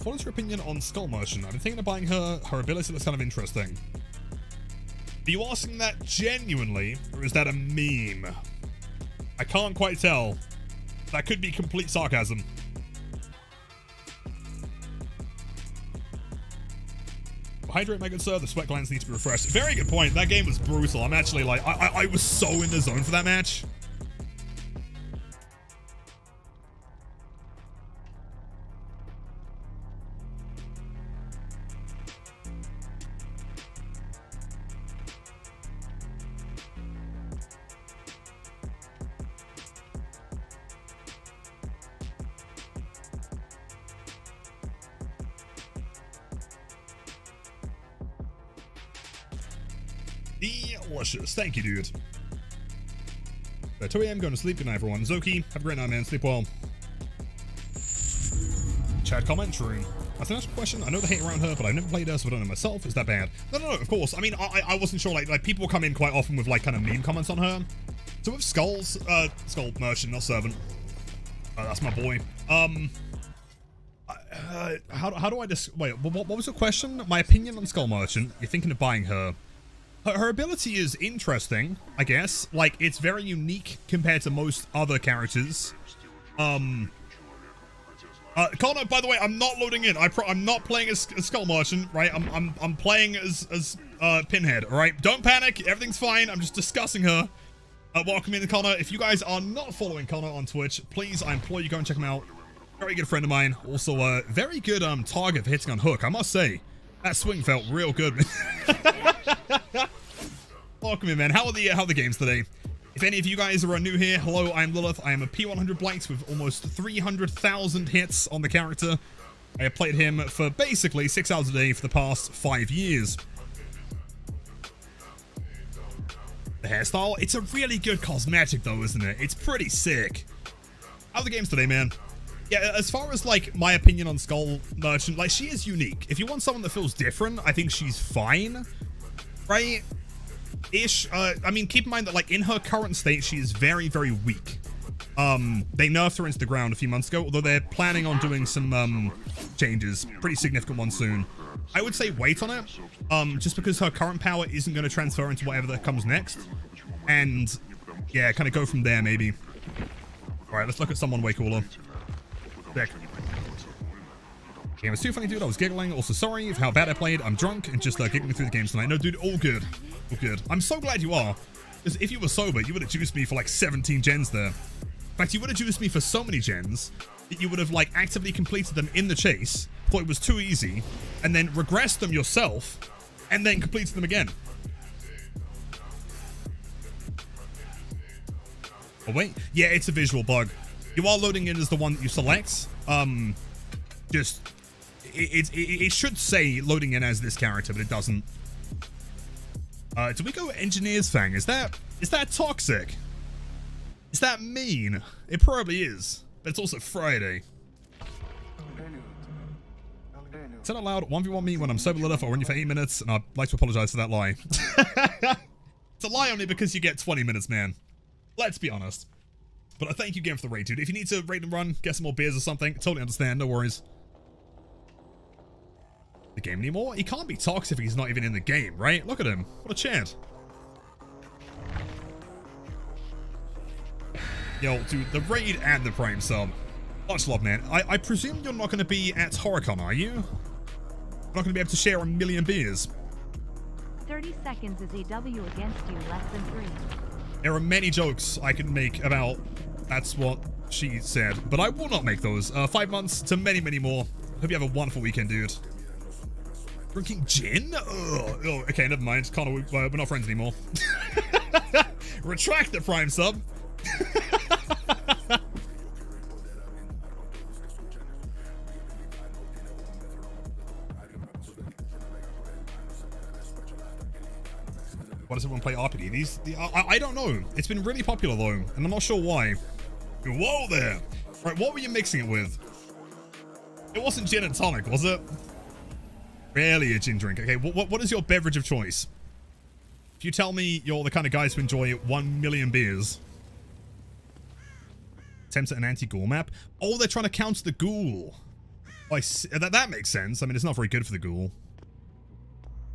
What is your opinion on Skull Merchant? I've been thinking of buying her. Her ability looks kind of interesting. Are you asking that genuinely, or is that a meme? I can't quite tell. That could be complete sarcasm. Hydrate, my good sir. The sweat glands need to be refreshed. Very good point. That game was brutal. I'm actually like, I was so in the zone for that match. Delicious. Thank you, dude. 2 a.m. going to sleep. Good night, everyone. Zoki, have a great night, man. Sleep well. Chat commentary. That's an actual question. I know the hate around her, but I've never played her, so I don't know myself. Is that bad? No, of course. I mean, I wasn't sure. Like people come in quite often with like kind of meme comments on her. So with Skull Merchant, not Servant. That's my boy. How do I just wait? What was the question? My opinion on Skull Merchant. You're thinking of buying her. Her ability is interesting, I guess. Like, it's very unique compared to most other characters. Connor, by the way, I'm not loading in. I'm not playing as Skull Merchant, right? I'm playing as Pinhead, all right? Don't panic. Everything's fine. I'm just discussing her. Welcome in, Connor. If you guys are not following Connor on Twitch, please, I implore you, go and check him out. Very good friend of mine. Also, very good target for hitting on hook, I must say. That swing felt real good. Welcome in, man. How are the games today? If any of you guys are new here, hello, I'm Lilith. I am a P100 Blanks with almost 300,000 hits on the character. I have played him for basically 6 hours a day for the past 5 years. The hairstyle, it's a really good cosmetic though, isn't it? It's pretty sick. How are the games today, man? Yeah, as far as like my opinion on Skull Merchant, like she is unique. If you want someone that feels different, I think she's fine, right? Ish. I mean, keep in mind that like in her current state, she is very, very weak. They nerfed her into the ground a few months ago, although they're planning on doing some changes, pretty significant ones soon. I would say wait on it, just because her current power isn't going to transfer into whatever that comes next, and yeah, kind of go from there maybe. All right, let's look at someone way cooler. Sick. Game was too funny, dude. I was giggling. Also, sorry for how bad I played. I'm drunk and just giggling through the games tonight. No, dude, all good. All good. I'm so glad you are. Because if you were sober, you would have juiced me for like 17 gens there. In fact, you would have juiced me for so many gens that you would have like actively completed them in the chase, thought it was too easy, and then regressed them yourself, and then completed them again. Oh, wait. Yeah, it's a visual bug. You are loading in as the one that you select. It should say loading in as this character, but it doesn't. Do we go Engineer's Fang? Is that toxic? Is that mean? It probably is. But it's also Friday. Said out loud, 1v1 me when I'm sober lit up or when you for 8 minutes, and I'd like to apologize for that lie. It's a lie only because you get 20 minutes, man. Let's be honest. But I thank you again for the raid, dude. If you need to raid and run, get some more beers or something, totally understand, no worries. The game anymore? He can't be toxic if he's not even in the game, right? Look at him. What a chant. Yo, dude, the raid and the Prime sub. Much love, man. I presume you're not going to be at HorrorCon, are you? You're not going to be able to share a million beers. 30 seconds is a W against you, less than 3. There are many jokes I can make about that's what she said, but I will not make those. 5 months to many, many more. Hope you have a wonderful weekend, dude. Drinking gin? Oh, okay, never mind. Connor, we're not friends anymore. Retract the Prime sub. Why does everyone play RPD? I don't know. It's been really popular though, and I'm not sure why. Whoa there! Right, what were you mixing it with? It wasn't gin and tonic, was it? Rarely a gin drink. Okay, what is your beverage of choice? If you tell me you're the kind of guys who enjoy 1 million beers. Attempts at an anti-ghoul map. Oh, they're trying to counter the ghoul. Oh, that makes sense. I mean, it's not very good for the ghoul.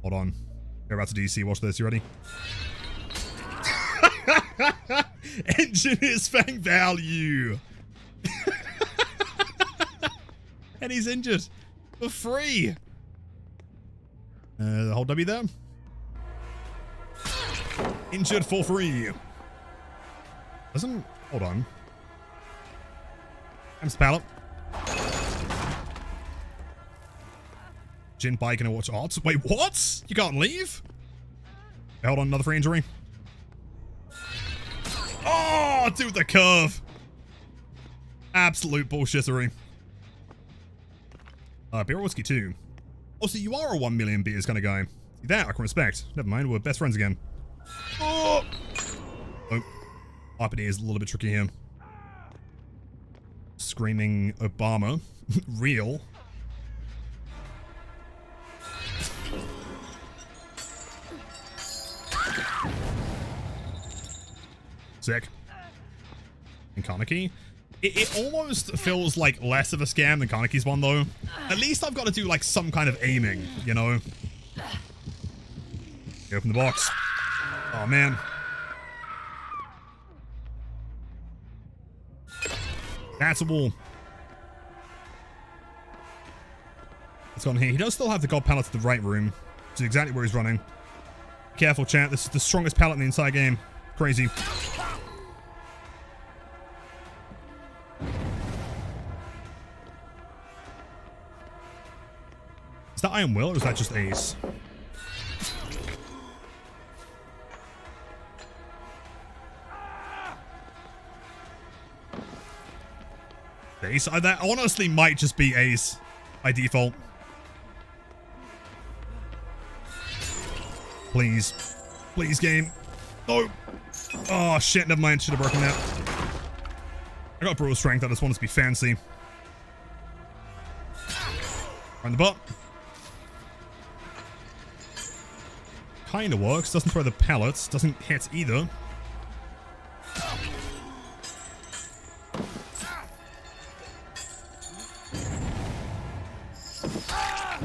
Hold on. We're about to DC. Watch this. You ready? Engineer's Fang value. And he's injured. For free. Hold W there. Injured for free. Doesn't... Hold on. I'm Spallop. Gin bike and a watch arts. Wait, what? You can't leave? Hold on, another free injury. Oh, dude, the curve. Absolute bullshittery. Beer or whiskey too. Oh, so you are a 1 million beers kind of guy. See that I can respect. Never mind, we're best friends again. Oh, RPD is a little bit tricky here. Screaming Obama. Real. Sick. And Kaneki. It almost feels like less of a scam than Kaneki's one, though. At least I've got to do, like, some kind of aiming, you know? Open the box. Oh, man. That's a wall. Let's go in here. He does still have the god pallet to the right room, which is exactly where he's running. Careful, chat. This is the strongest pallet in the entire game. Crazy. Is that Iron Will or is that just Ace? Ace? That honestly might just be Ace by default. Please. Please, game. No. Oh, shit. Never mind. Should have broken that. I got Brutal Strength. I just want it to be fancy. Around the butt. Kinda works. Doesn't throw the pellets. Doesn't hit either.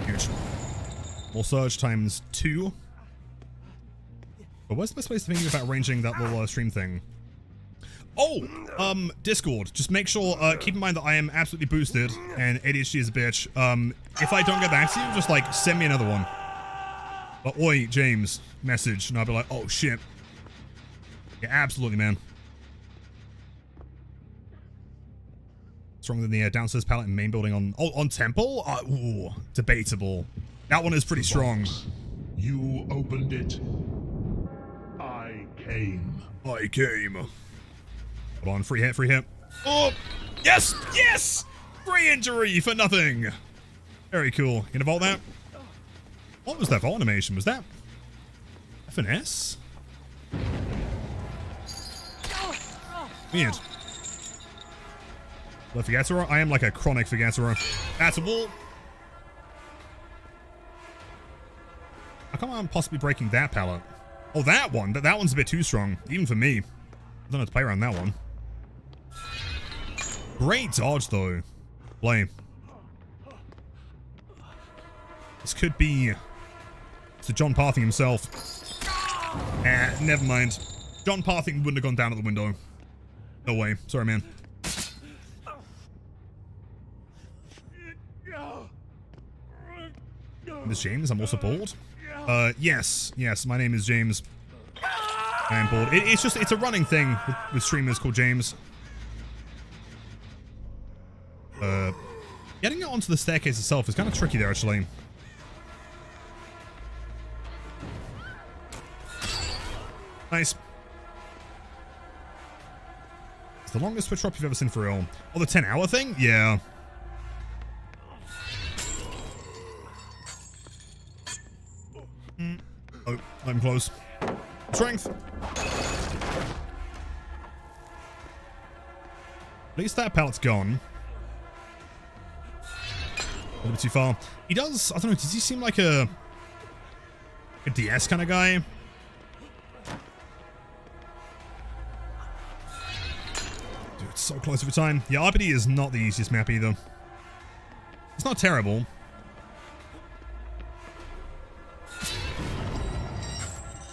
Huge. More surge times 2. But where's the best place to think about arranging that little stream thing? Oh, Discord. Just make sure, keep in mind that I am absolutely boosted and ADHD is a bitch. If I don't get back to you, just like send me another one. But oi, James, message, and I'll be like, oh shit. Yeah, absolutely, man. Stronger than the downstairs pallet in main building on Temple? Ooh, debatable. That one is pretty strong. You opened it. I came. I came. Hold on, free hit, free hit. Oh, yes, yes! Free injury for nothing. Very cool. You gonna vault that? What was that vault animation? Was that? Finesse? Weird. The Figatero? I am like a chronic Figatero. That's a wall. How come I'm possibly breaking that pallet? Oh, that one. That one's a bit too strong. Even for me. I don't know how to play around that one. Great dodge, though. Play. This could be... Mr. John Parthing himself. Never mind. John Parthing wouldn't have gone down at the window. No way. Sorry, man. Miss James, I'm also bored. Yes, my name is James. I am bored. It's a running thing with streamers called James. Getting it onto the staircase itself is kind of tricky there, actually. Nice. It's the longest switch drop you've ever seen for real. Oh, the 10-hour thing? Yeah. Oh, I'm close. Strength. At least that pallet's gone. A little bit too far. He does, I don't know, does he seem like a DS kind of guy? Dude, it's so close every time. Yeah, RPD is not the easiest map either. It's not terrible.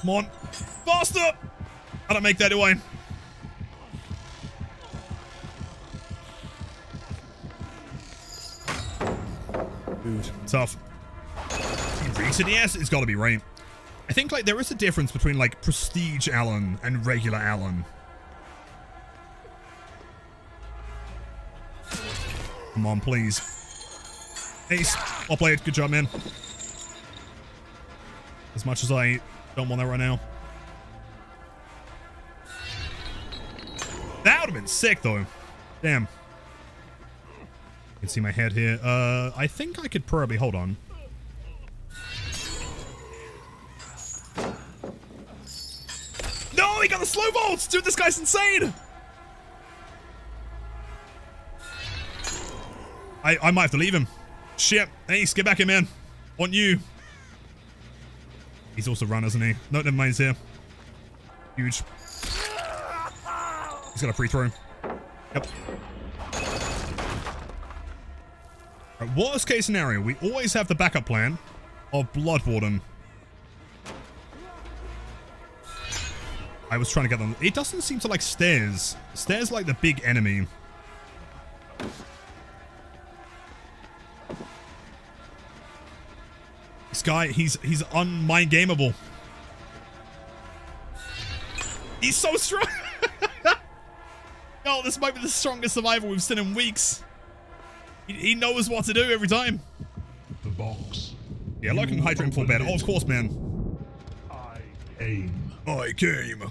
Come on. Faster! I don't make that, do I? Dude, tough. Recent, yes, it's gotta be right. I think, like, there is a difference between, like, Prestige Alan and regular Alan. Come on, please. Ace, I'll play it. Good job, man. As much as I don't want that right now. That would have been sick, though. Damn. You can see my head here. I think I could probably... Hold on. No, he got the slow bolts! Dude, this guy's insane! I might have to leave him. Shit. Ace, get back in, man. Want you. He's also run, isn't he? No, never mind, he's here. Huge. He's got a free throw. Yep. Right, worst case scenario, we always have the backup plan of Blood Warden. I was trying to get them. It doesn't seem to like stairs. Stairs like the big enemy. This guy, he's unmind gameable. He's so strong. Oh, this might be the strongest survivor we've seen in weeks. He knows what to do every time. The box. Yeah, like him hydrate full bed. Oh, of course, man. I came. I came.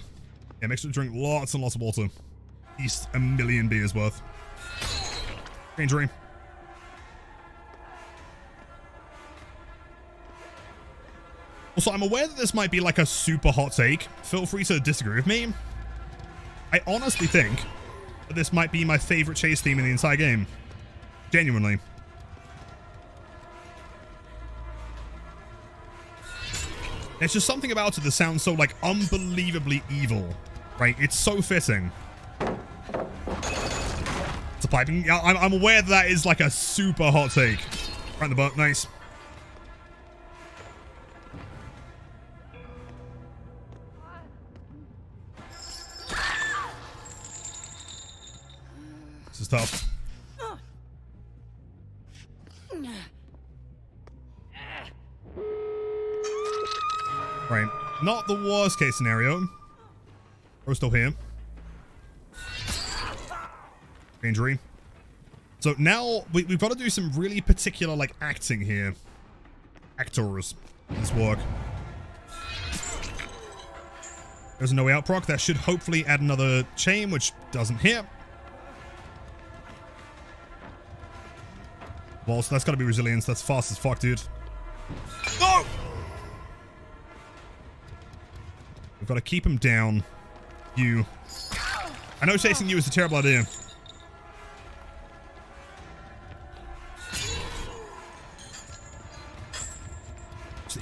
Yeah, make sure to drink lots and lots of water. At least 1 million beers worth. Injury. Also, I'm aware that this might be like a super hot take. Feel free to disagree with me. I honestly think that this might be my favorite chase theme in the entire game. Genuinely. There's just something about it that sounds so, like, unbelievably evil. Right? It's so fitting. It's a piping. Yeah, I'm aware that is, like, a super hot take. Right in the butt. Nice. This is tough. Right. Not the worst case scenario. We're still here. Injury. So now we've got to do some really particular like acting here. Actors. This work. There's a no way out proc. That should hopefully add another chain, which doesn't hit. Well, so that's got to be resilience. That's fast as fuck, dude. No! We've got to keep him down. You. I know chasing you is a terrible idea.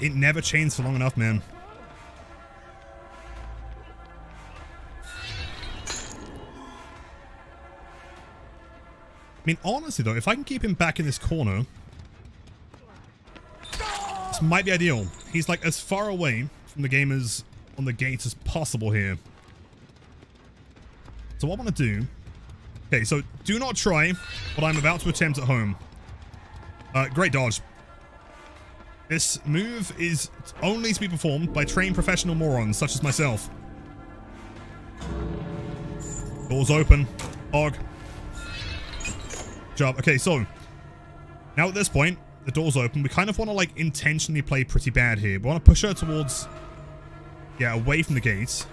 It never chains for long enough, man. I mean, honestly, though, if I can keep him back in this corner, this might be ideal. He's, like, as far away from the gamers on the gates as possible here. So what I want to do... Okay, so do not try what I'm about to attempt at home. Great dodge. This move is only to be performed by trained professional morons such as myself. Doors open. Hog. Job. Okay, so now at this point, the door's open. We kind of want to like intentionally play pretty bad here. We want to push her towards, yeah, away from the gates.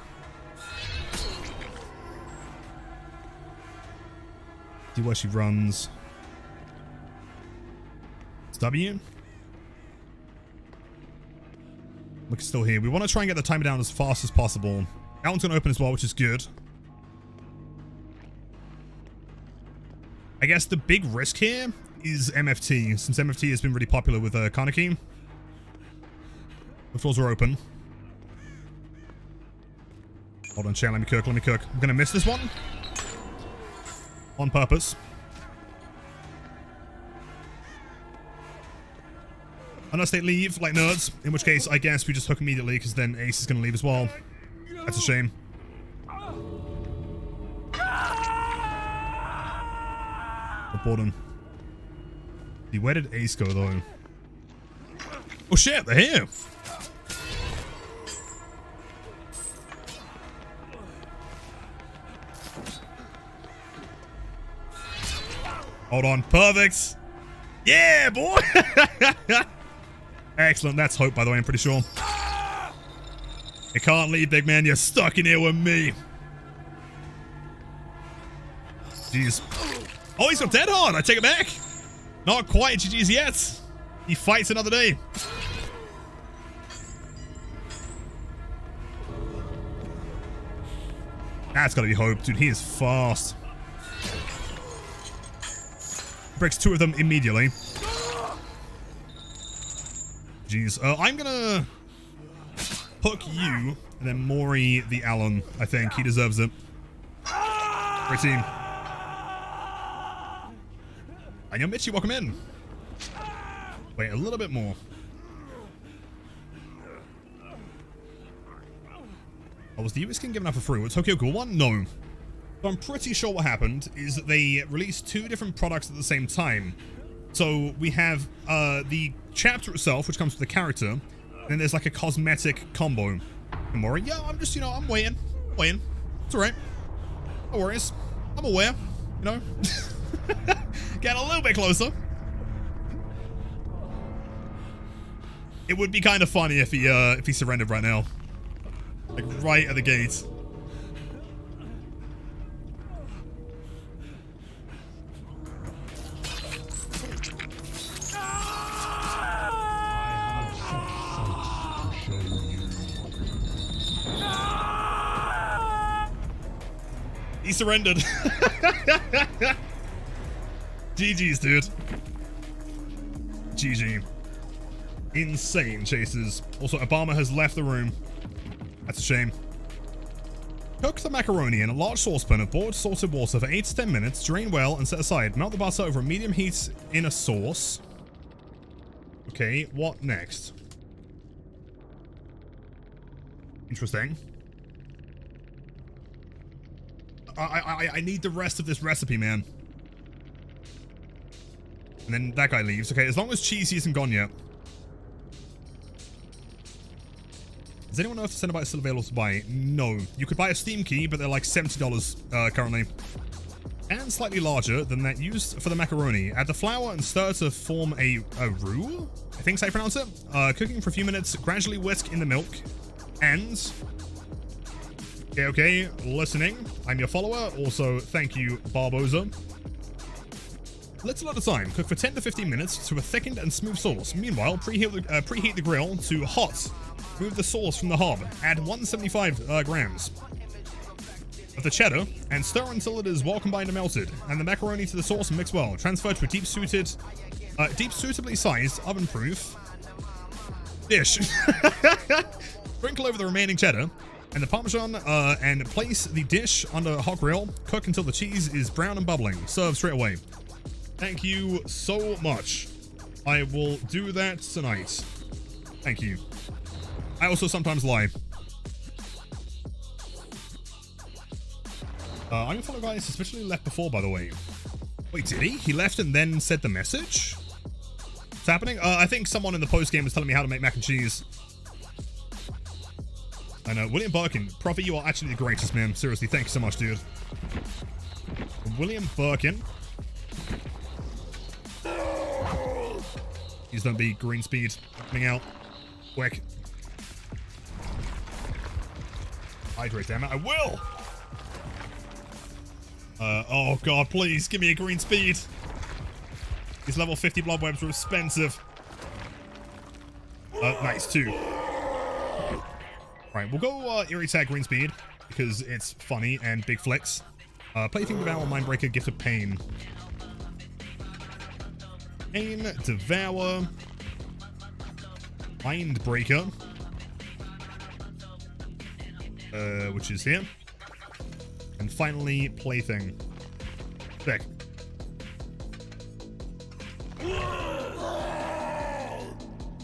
See where she runs. It's W. We're still here. We want to try and get the timer down as fast as possible. That one's going to open as well, which is good. I guess the big risk here is MFT, since MFT has been really popular with Kaneki. The floors are open. Hold on, chat. Let me cook. Let me cook. I'm going to miss this one. On purpose. Unless they leave, like nerds. In which case, I guess we just hook immediately, because then Ace is going to leave as well. That's a shame. Important. Where did Ace go, though? Oh shit, they're here! Hold on, perfect! Yeah, boy! Excellent, that's Hope, by the way, I'm pretty sure. You can't leave, big man, you're stuck in here with me. Jeez. Oh, he's got dead hard, I take it back. Not quite GG's yet. He fights another day. That's gotta be Hope, dude, he is fast. Breaks two of them immediately. Jeez. I'm gonna hook you and then Mori the Allen. I think he deserves it. Great team. And yo, Mitchie, welcome in. Wait, a little bit more. Oh, was the US skin given out for free? Was Tokyo Ghoul one? No. So I'm pretty sure what happened is that they released two different products at the same time. So we have the chapter itself, which comes with the character, and then there's like a cosmetic combo. And Mori, yeah, I'm just, you know, I'm waiting. Waiting. It's alright. No worries. I'm aware. You know? Get a little bit closer. It would be kind of funny if he surrendered right now. Like right at the gate. He surrendered. GG's, dude. GG. Insane chases. Also, Obama has left the room. That's a shame. Cook the macaroni in a large saucepan of boiled salted water for 8 to 10 minutes. Drain well and set aside. Melt the butter over a medium heat in a sauce. Okay, what next? Interesting. I need the rest of this recipe, man. And then that guy leaves. Okay, as long as Cheesy isn't gone yet. Does anyone know if the Cenobite is still available to buy? No. You could buy a Steam key, but they're like $70 currently. And slightly larger than that used for the macaroni. Add the flour and stir to form a roux? I think that's how you pronounce it. Cooking for a few minutes. Gradually whisk in the milk. And... Okay, listening. I'm your follower. Also, thank you, Barboza. Little at a time, cook for 10 to 15 minutes to a thickened and smooth sauce. Meanwhile, preheat the grill to hot. Remove the sauce from the hob. Add 175 grams of the cheddar and stir until it is well combined and melted. And the macaroni to the sauce and mix well. Transfer to a deep suitably sized, oven-proof dish. Sprinkle over the remaining cheddar and the Parmesan and place the dish under a hot grill. Cook until the cheese is brown and bubbling. Serve straight away. Thank you so much. I will do that tonight. Thank you. I also sometimes lie. I'm gonna follow a guy suspiciously left before, by the way. Wait, did he? He left and then said the message? What's happening? I think someone in the post game was telling me how to make mac and cheese. I know. William Birkin. Prophet, you are actually the greatest, man. Seriously, thank you so much, dude. William Birkin. Please don't be green speed coming out. Quick. Hydrate, damn it. I will! Oh god, please, give me a green speed. These level 50 blood webs are expensive. Nice, too. Right, we'll go Eerie Tag green speed, because it's funny and big flicks. Plaything Devour, Mindbreaker, Gift of Pain. Pain, Devour, Mindbreaker, which is here. And finally, Plaything. Sick.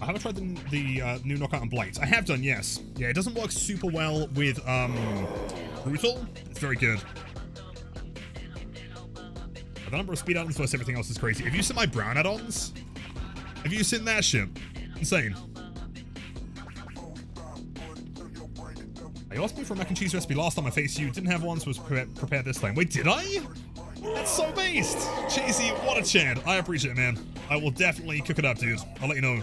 I haven't tried the new Knockout and Blight. I have done, yes. Yeah, it doesn't work super well with Brutal. It's very good. The number of speed add-ons versus everything else is crazy. Have you seen my brown add-ons? Have you seen that shit? Insane. You asked me for a mac and cheese recipe last time I faced you. Didn't have one, so was prepared this time. Wait, did I? That's so based. Cheesy, what a chad. I appreciate it, man. I will definitely cook it up, dude. I'll let you know.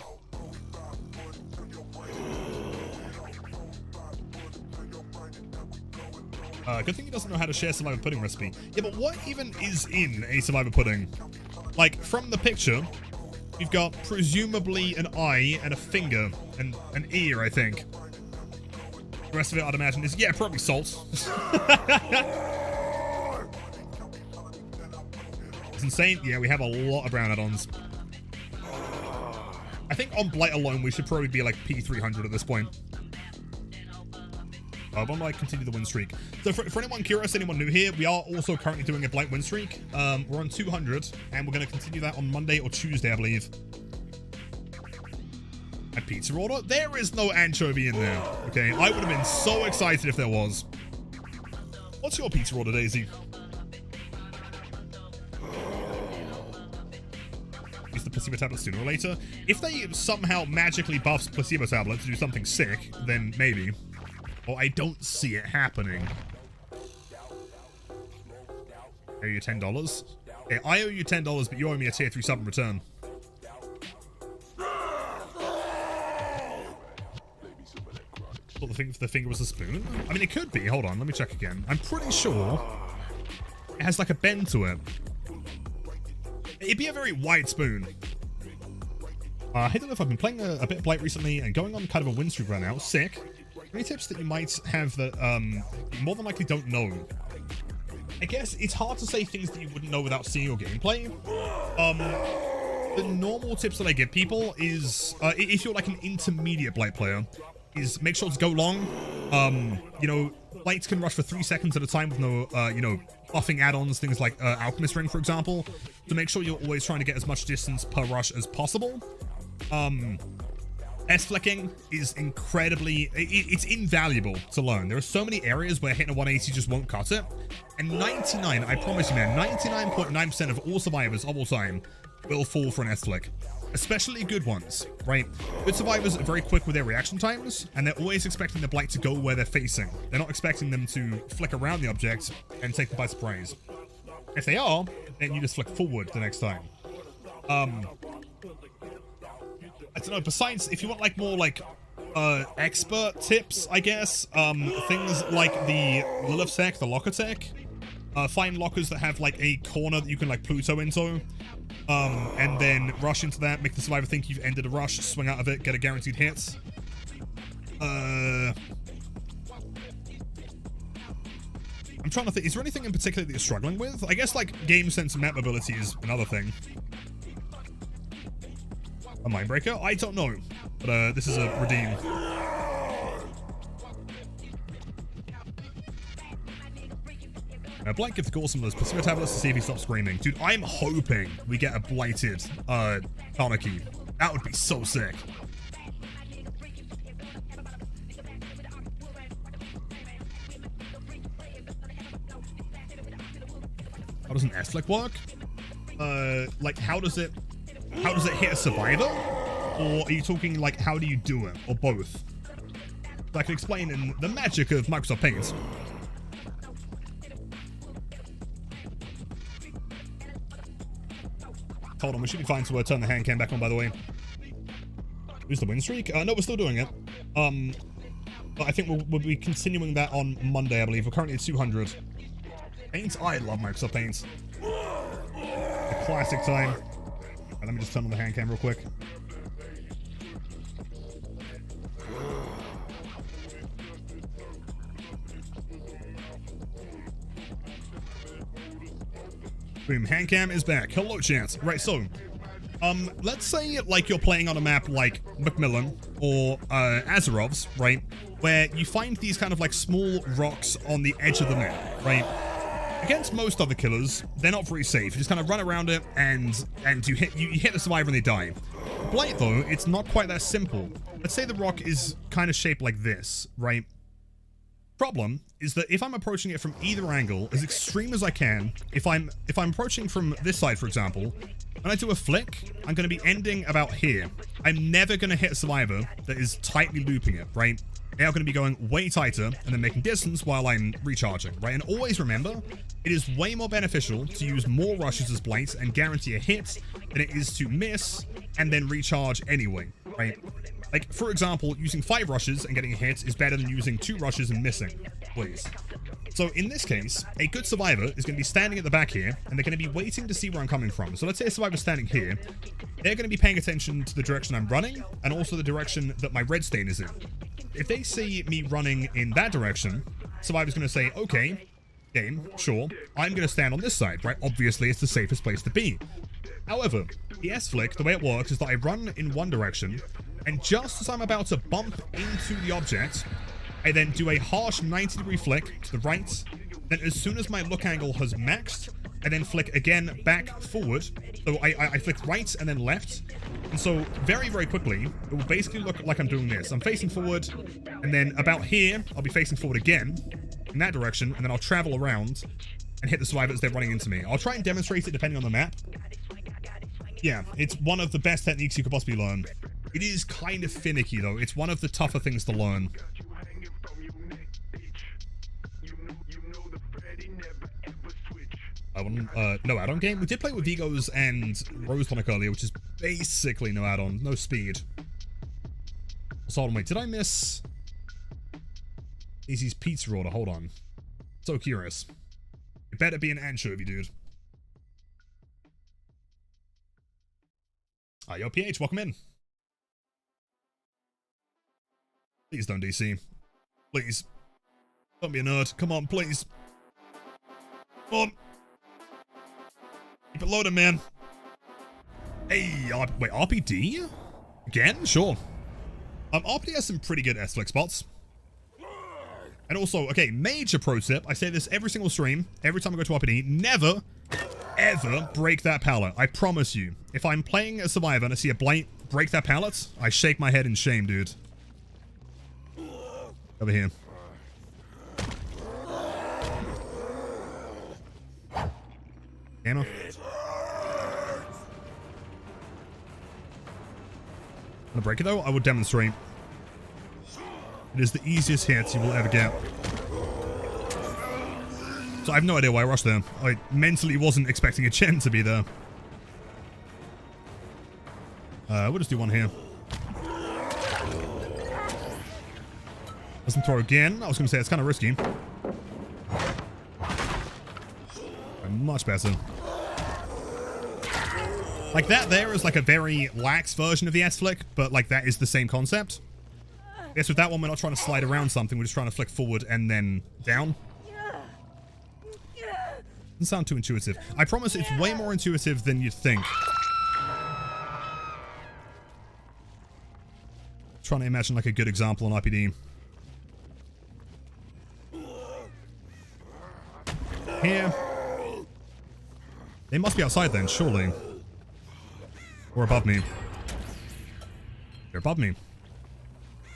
Good thing he doesn't know how to share Survivor Pudding recipe. Yeah, but what even is in a Survivor Pudding? Like, from the picture, you've got presumably an eye and a finger and an ear, I think. The rest of it, I'd imagine, is, yeah, probably salt. It's insane. Yeah, we have a lot of brown add-ons. I think on Blight alone, we should probably be like P300 at this point. But I continue the win streak. So for anyone curious, anyone new here, we are also currently doing a Blight win streak. We're on 200, and we're going to continue that on Monday or Tuesday, I believe. A pizza order? There is no anchovy in there. Okay, I would have been so excited if there was. What's your pizza order, Daisy? Use the placebo tablet sooner or later. If they somehow magically buffs placebo tablet to do something sick, then maybe. Well, I don't see it happening. I owe you $10? Okay, I owe you $10, but you owe me a tier 3 sub in return. Thought the finger was a spoon? I mean, it could be. Hold on, let me check again. I'm pretty sure it has like a bend to it. It'd be a very wide spoon. I don't know if I've been playing a bit of Blight recently and going on kind of a win streak right now. Sick. Any tips that you might have that you more than likely don't know? I guess it's hard to say things that you wouldn't know without seeing your gameplay. The normal tips that I give people is, if you're like an intermediate Blight player, is make sure to go long. You know, Blights can rush for 3 seconds at a time with no, you know, buffing add-ons, things like Alchemist Ring, for example. So make sure you're always trying to get as much distance per rush as possible. S-flicking is incredibly... It's invaluable to learn. There are so many areas where hitting a 180 just won't cut it. And 99, I promise you, man, 99.9% of all survivors of all time will fall for an S-flick. Especially good ones, right? Good survivors are very quick with their reaction times, and they're always expecting the Blight to go where they're facing. They're not expecting them to flick around the object and take them by surprise. If they are, then you just flick forward the next time. I don't know, besides, if you want like more like expert tips, I guess, things like the Lilith tech, the locker tech, find lockers that have like a corner that you can like Pluto into. And then rush into that, make the survivor think you've ended a rush, swing out of it, get a guaranteed hit. I'm trying to think, is there anything in particular that you're struggling with? I guess, like, game sense and map mobility is another thing. A Mindbreaker? I don't know. But, this is a redeem. Blight gives Ghoul some of those placebo tablets to see if he stops screaming. Dude, I'm hoping we get a blighted, partner key. That would be so sick. How does an S-Flick work? Like, how does it hit a survivor? Or are you talking, like, how do you do it? Or both? So I can explain in the magic of Microsoft Paint. Hold on, we should be fine to turn the hand cam back on, by the way. Who's the win streak? No, we're still doing it. But I think we'll be continuing that on Monday, I believe. We're currently at 200. Paint? I love Microsoft Paint. The classic time. Right, let me just turn on the hand cam real quick. Boom, hand cam is back. Hello, Chance. Right, so, let's say, like, you're playing on a map like Macmillan or Azerov's, right, where you find these kind of, like, small rocks on the edge of the map, right? Against most other killers, they're not very safe. You just kind of run around it, and you hit the survivor and they die. Blight, though, it's not quite that simple. Let's say the rock is kind of shaped like this, right? Problem is that if I'm approaching it from either angle, as extreme as I can, if I'm approaching from this side, for example, when I do a flick, I'm going to be ending about here. I'm never going to hit a survivor that is tightly looping it, right? They are going to be going way tighter and then making distance while I'm recharging, right? And always remember, it is way more beneficial to use more rushes as blights and guarantee a hit than it is to miss and then recharge anyway, right? Like, for example, using 5 rushes and getting a hit is better than using 2 rushes and missing, please. So in this case, a good survivor is going to be standing at the back here, and they're going to be waiting to see where I'm coming from. So let's say a survivor's standing here. They're going to be paying attention to the direction I'm running, and also the direction that my red stain is in. If they see me running in that direction, survivor's going to say, okay, game, sure, I'm going to stand on this side, right? Obviously, it's the safest place to be. However, the S-Flick, the way it works is that I run in one direction, and just as I'm about to bump into the object, I then do a harsh 90-degree flick to the right. Then as soon as my look angle has maxed, I then flick again back forward. So I flick right and then left. And so very, very quickly, it will basically look like I'm doing this. I'm facing forward, and then about here, I'll be facing forward again in that direction, and then I'll travel around and hit the survivor as they're running into me. I'll try and demonstrate it depending on the map. Yeah, it's one of the best techniques you could possibly learn. It is kind of finicky, though. It's one of the tougher things to learn. No add-on game? We did play with Vigos and Rose Tonic earlier, which is basically no add-on. No speed. So hold on, wait. Did I miss Easy's pizza order? Hold on. So curious. It better be an anchovy, dude. Yo, PH, welcome in. Please don't DC. Please. Don't be a nerd. Come on, please. Come on. Keep it loaded, man. Hey, wait, RPD? Again? Sure. RPD has some pretty good S-Flick spots. And also, okay, major pro tip. I say this every single stream, every time I go to RPD. Never, ever break that pallet. I promise you. If I'm playing a survivor and I see a blight break that pallet, I shake my head in shame, dude. Over here. Ammo. Wanna break it though? I will demonstrate. It is the easiest hit you will ever get. So I have no idea why I rushed there. I mentally wasn't expecting a Chen to be there. We'll just do one here. Doesn't throw again. I was going to say it's kind of risky. Much better. Like that there is like a very lax version of the S-flick, but like that is the same concept. I guess with that one, we're not trying to slide around something, we're just trying to flick forward and then down. Doesn't sound too intuitive. I promise it's way more intuitive than you'd think. Trying to imagine like a good example on RPD. Here. They must be outside then, surely. Or above me. They're above me.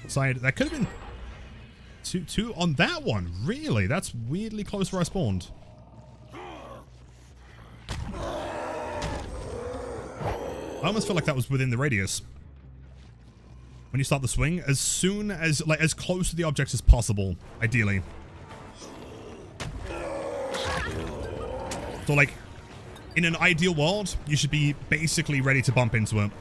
Side. That could have been two on that one. Really? That's weirdly close where I spawned. I almost feel like that was within the radius. When you start the swing, as soon as, like, as close to the object as possible, ideally. So, like, in an ideal world, you should be basically ready to bump into it.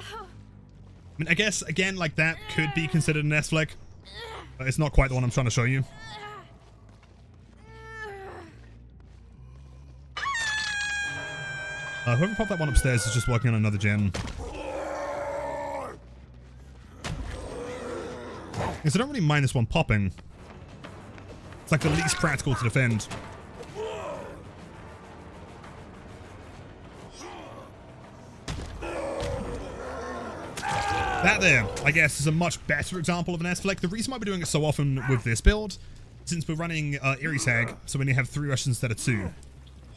I mean, I guess, again, like, that could be considered an S-flick. But it's not quite the one I'm trying to show you. Whoever popped that one upstairs is just working on another gen. Because I don't really mind this one popping. It's like the least practical to defend. That there, I guess, is a much better example of an S-flick. The reason why we're doing it so often with this build, since we're running Eerie Tag, so we only have 3 rushes instead of 2.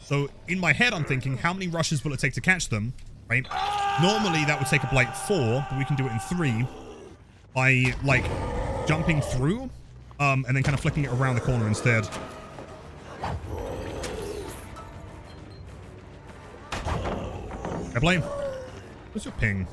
So in my head, I'm thinking, how many rushes will it take to catch them, right? Normally, that would take up like 4, but we can do it in 3 by, like, jumping through, and then kind of flicking it around the corner instead. I blame. What's your ping?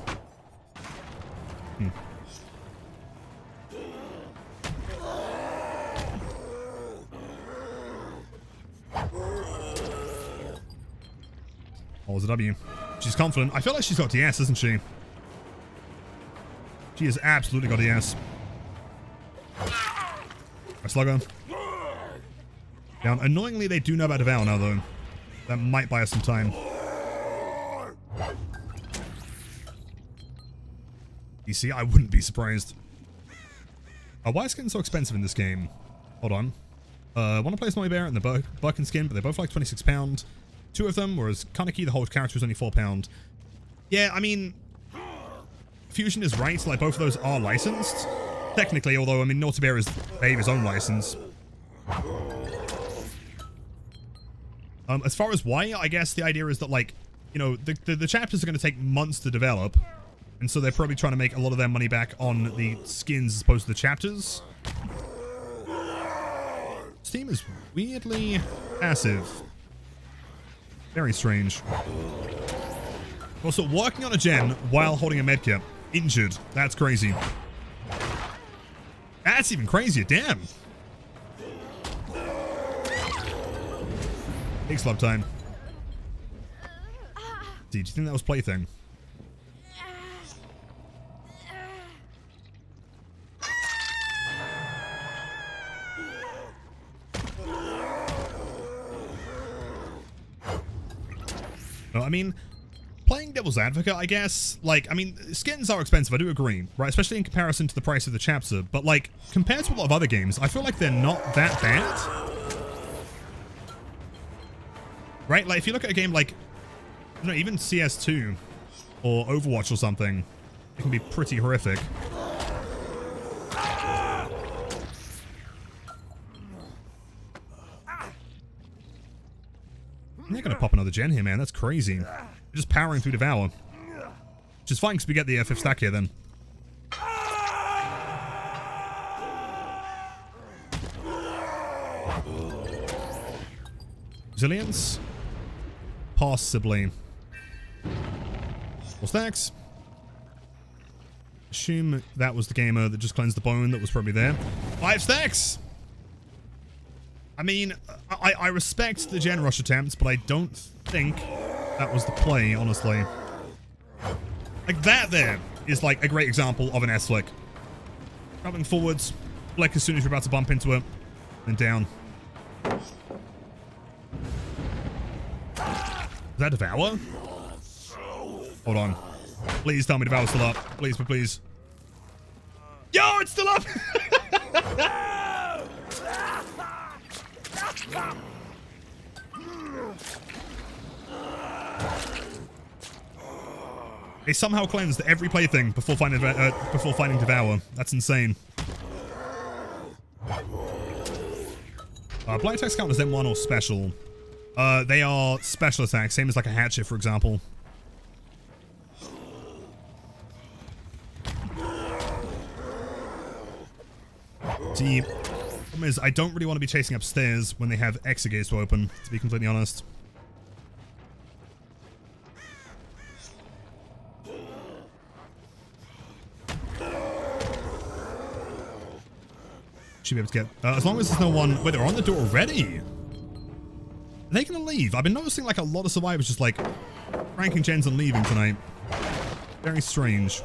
Oh, it's a W. She's confident. I feel like she's got DS, isn't she? She has absolutely got DS. I slug her. Down. Annoyingly, they do know about Devour now, though. That might buy us some time. You see, I wouldn't be surprised. Why is skin so expensive in this game? Hold on. Want to play Snowy Bear and the Birkin skin, but they're both like £26. 2 of them, whereas Kaneki, the whole character, is only £4. Yeah, I mean, Fusion is right. Like, both of those are licensed. Technically, although, I mean, Naughty Bear is his own license. As far as why, I guess the idea is that, like, you know, the chapters are going to take months to develop. And so they're probably trying to make a lot of their money back on the skins as opposed to the chapters. Steam is weirdly passive. Very strange. Also, working on a gen while holding a medkit. Injured. That's crazy. That's even crazier. Damn. Big slub time. Do you think that was plaything? I mean, playing devil's advocate, I guess, like, I mean, skins are expensive, I do agree, right? Especially in comparison to the price of the chapter, but, like, compared to a lot of other games, I feel like they're not that bad. Right? Like, if you look at a game like, you know, even CS2 or Overwatch or something, it can be pretty horrific. I'm not gonna pop another gen here, man. That's crazy. We're just powering through Devour. Which is fine, because we get the 5th stack here, then. Resilience? Possibly. 4 stacks. Assume that was the gamer that just cleansed the bone that was probably there. 5 stacks! I mean, I respect the gen rush attempts, but I don't think that was the play, honestly. Like, that there is, like, a great example of an S-flick. Coming forwards, Like as soon as you're about to bump into it, then down. Is that Devour? Hold on. Please tell me Devour's still up. Please, please. Yo, it's still up! They somehow cleansed every plaything before finding Devour. That's insane. Blind attacks count as M1 or special. They are special attacks, same as like a hatchet, for example. See, problem is I don't really want to be chasing upstairs when they have exit gates to open, to be completely honest. Should be able to get, as long as there's no one. Wait, they're on the door already. Are they gonna leave? I've been noticing like a lot of survivors just like ranking gens and leaving tonight. Very strange.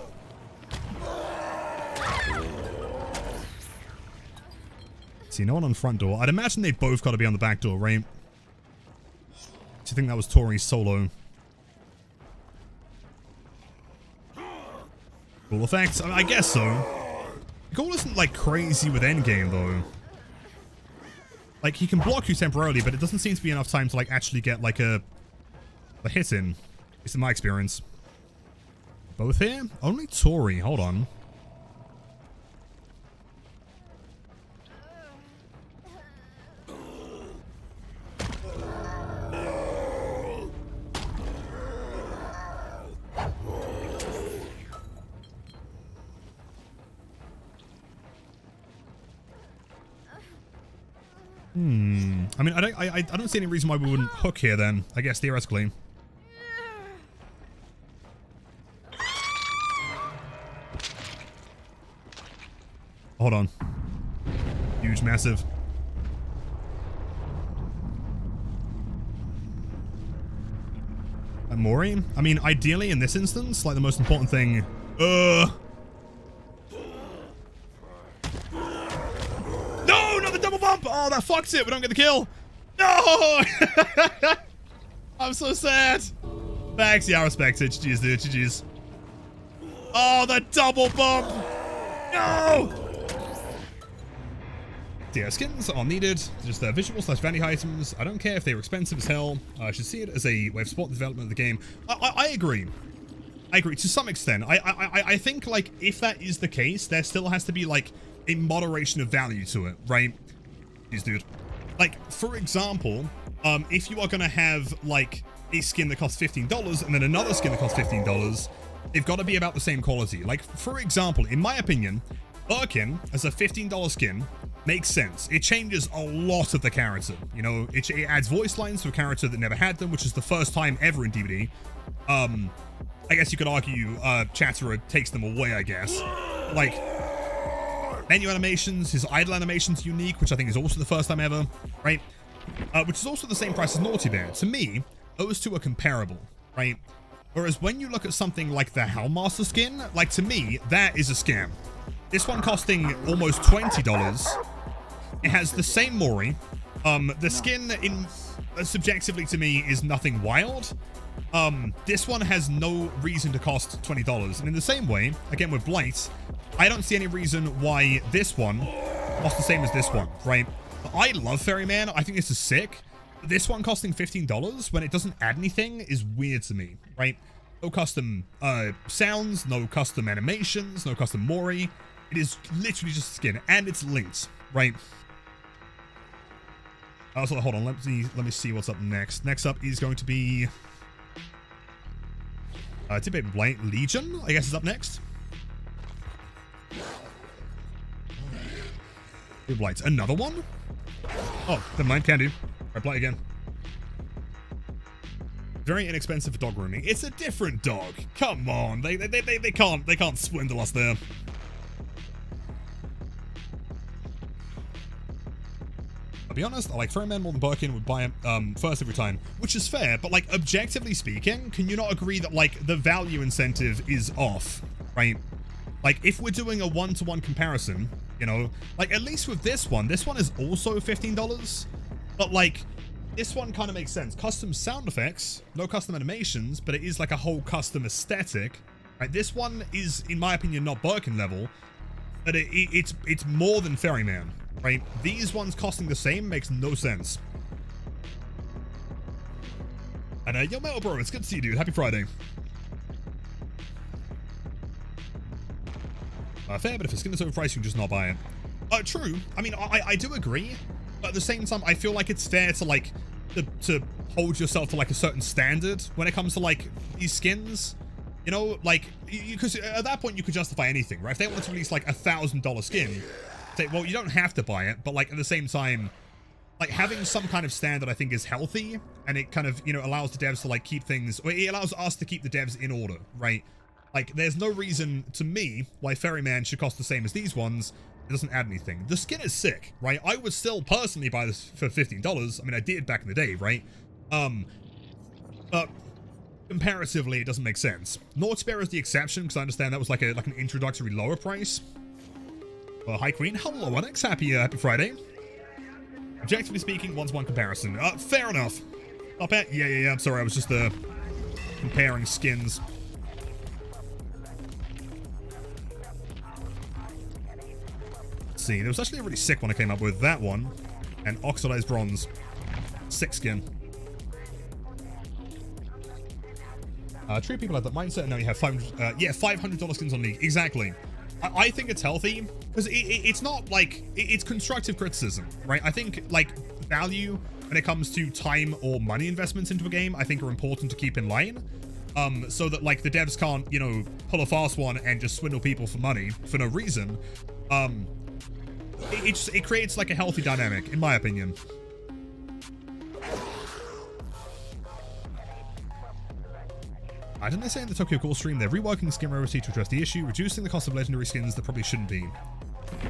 See, no one on front door. I'd imagine they both got to be on the back door, right? Do you think that was Tori's solo? Cool effects? I guess so. Ghoul isn't like crazy with endgame though. Like he can block you temporarily, but it doesn't seem to be enough time to like actually get like a hit in. At least in my experience. Both here? Only Tori. Hold on. I mean, I don't see any reason why we wouldn't hook here then, I guess, theoretically. Hold on. Huge, massive. Mori? I mean, ideally in this instance, like the most important thing... No, not the double bump! Oh, that fucks it. We don't get the kill. No! I'm so sad. Thanks. Yeah, I respect it. GG's, dude. GG's. Oh, the double bump. No! Yeah, skins are needed. Just visual / vanity items. I don't care if they were expensive as hell. I should see it as a way of supporting the development of the game. I agree. I agree to some extent. I think like if that is the case, there still has to be like a moderation of value to it, right? Jeez, dude. Like, for example, if you are going to have like a skin that costs $15 and then another skin that costs $15, they've got to be about the same quality. Like, for example, in my opinion, Birkin as a $15 skin makes sense. It changes a lot of the character. You know, it adds voice lines to a character that never had them, which is the first time ever in DVD. I guess you could argue Chatterer takes them away, I guess. Like, menu animations, his idle animation's unique, which I think is also the first time ever, right? Which is also the same price as Naughty Bear. To me, those two are comparable, right? Whereas when you look at something like the Hellmaster skin, like to me, that is a scam. This one costing almost $20. It has the same Mori. The skin in subjectively to me is nothing wild. This one has no reason to cost $20. And in the same way, again with Blight, I don't see any reason why this one costs the same as this one, right? I love Ferryman. I think this is sick. This one costing $15 when it doesn't add anything is weird to me, right? No custom sounds, no custom animations, no custom Mori. It is literally just a skin, and it's linked, right? Also, hold on, let me see what's up next. Next up is going to be Tibet Blight Legion, I guess is up next. Blight, another one? Oh, never mind, can do. Alright, Blight again. Very inexpensive for dog grooming. It's a different dog. Come on, they can't swindle us there. I'll be honest, I like Ferryman more than Birkin, would buy it first every time, which is fair, but like objectively speaking, can you not agree that like the value incentive is off, right? Like, if we're doing a one-to-one comparison, you know, like, at least with this one is also $15. But, like, this one kind of makes sense. Custom sound effects, no custom animations, but it is like a whole custom aesthetic. Right? This one is, in my opinion, not Birkin level, but it's more than Ferryman, right? These ones costing the same makes no sense. And yo, Metal Bro, it's good to see you, dude. Happy Friday. Fair, but if it's going to overprice, you can just not buy it. True. I mean, I do agree, but at the same time, I feel like it's fair to, like, to hold yourself to, like, a certain standard when it comes to, like, these skins. You know, like, because at that point, you could justify anything, right? If they wanted to release, like, $1,000 skin, say, well, you don't have to buy it, but, like, at the same time, like, having some kind of standard, I think, is healthy, and it kind of, you know, allows the devs to, like, keep things, or it allows us to keep the devs in order, right? Like, there's no reason, to me, why Ferryman should cost the same as these ones. It doesn't add anything. The skin is sick, right? I would still personally buy this for $15. I mean, I did back in the day, right? But comparatively, it doesn't make sense. Northspare is the exception, because I understand that was like an introductory lower price. Hi, Queen. Hello, Onyx. Happy Friday. Objectively speaking, one-to-one comparison. Fair enough. Not bad. Yeah. I'm sorry, I was just comparing skins. See, there was actually a really sick one I came up with. That one and oxidized bronze. Sick skin. True people have that mindset, and now you have $500 skins on League. Exactly. I think it's healthy because it's not like it's constructive criticism, right? I think like value when it comes to time or money investments into a game, I think are important to keep in line. So that like the devs can't, you know, pull a fast one and just swindle people for money for no reason. It creates like a healthy dynamic, in my opinion. Didn't they say in the Tokyo Ghoul stream they're reworking skin rarity to address the issue, reducing the cost of legendary skins that probably shouldn't be?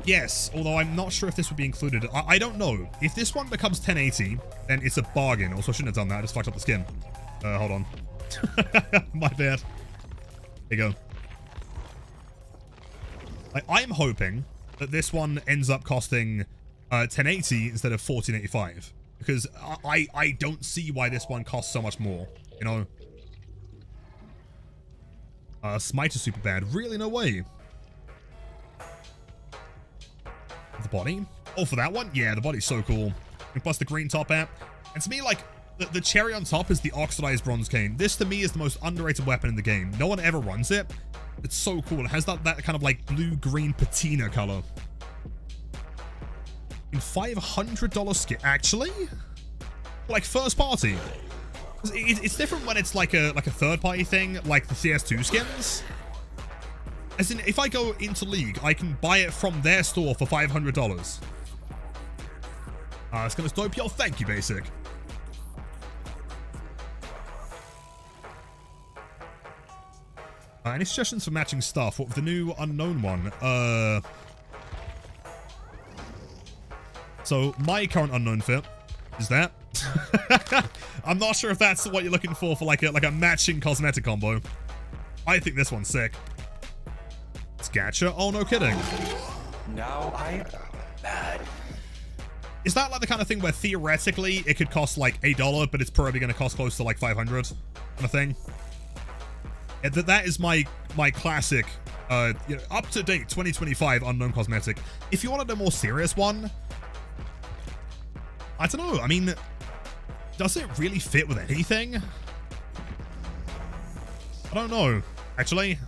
Yes, although I'm not sure if this would be included. I don't know. If this one becomes 1080, then it's a bargain. Also, I shouldn't have done that. I just fucked up the skin. Hold on. My bad. There you go. I'm hoping that this one ends up costing 1080 instead of 1485, because I don't see why this one costs so much more, you know. Smite is super bad. Really? No way. The body? Oh, for that one? Yeah, the body's so cool. And plus the green top app. And to me, like, the cherry on top is the oxidized bronze cane. This, to me, is the most underrated weapon in the game. No one ever runs it. It's so cool. It has that kind of, like, blue-green patina color. In $500 skin. Actually? Like, first party. It's different when it's like a third-party thing, like the CS2 skins. As in, if I go into League, I can buy it from their store for $500. It's gonna dope, yo. Thank you, Basic. Any suggestions for matching stuff? What with the new unknown one? So my current unknown fit is that. I'm not sure if that's what you're looking for like a matching cosmetic combo. I think this one's sick. It's gacha. Oh, no kidding. Now I'm mad. Is that like the kind of thing where theoretically it could cost like $1, but it's probably going to cost close to like 500 kind of thing? Yeah, that is my classic, you know, up to date 2025 unknown cosmetic. If you wanted a more serious one, I don't know. I mean, does it really fit with anything? I don't know, actually.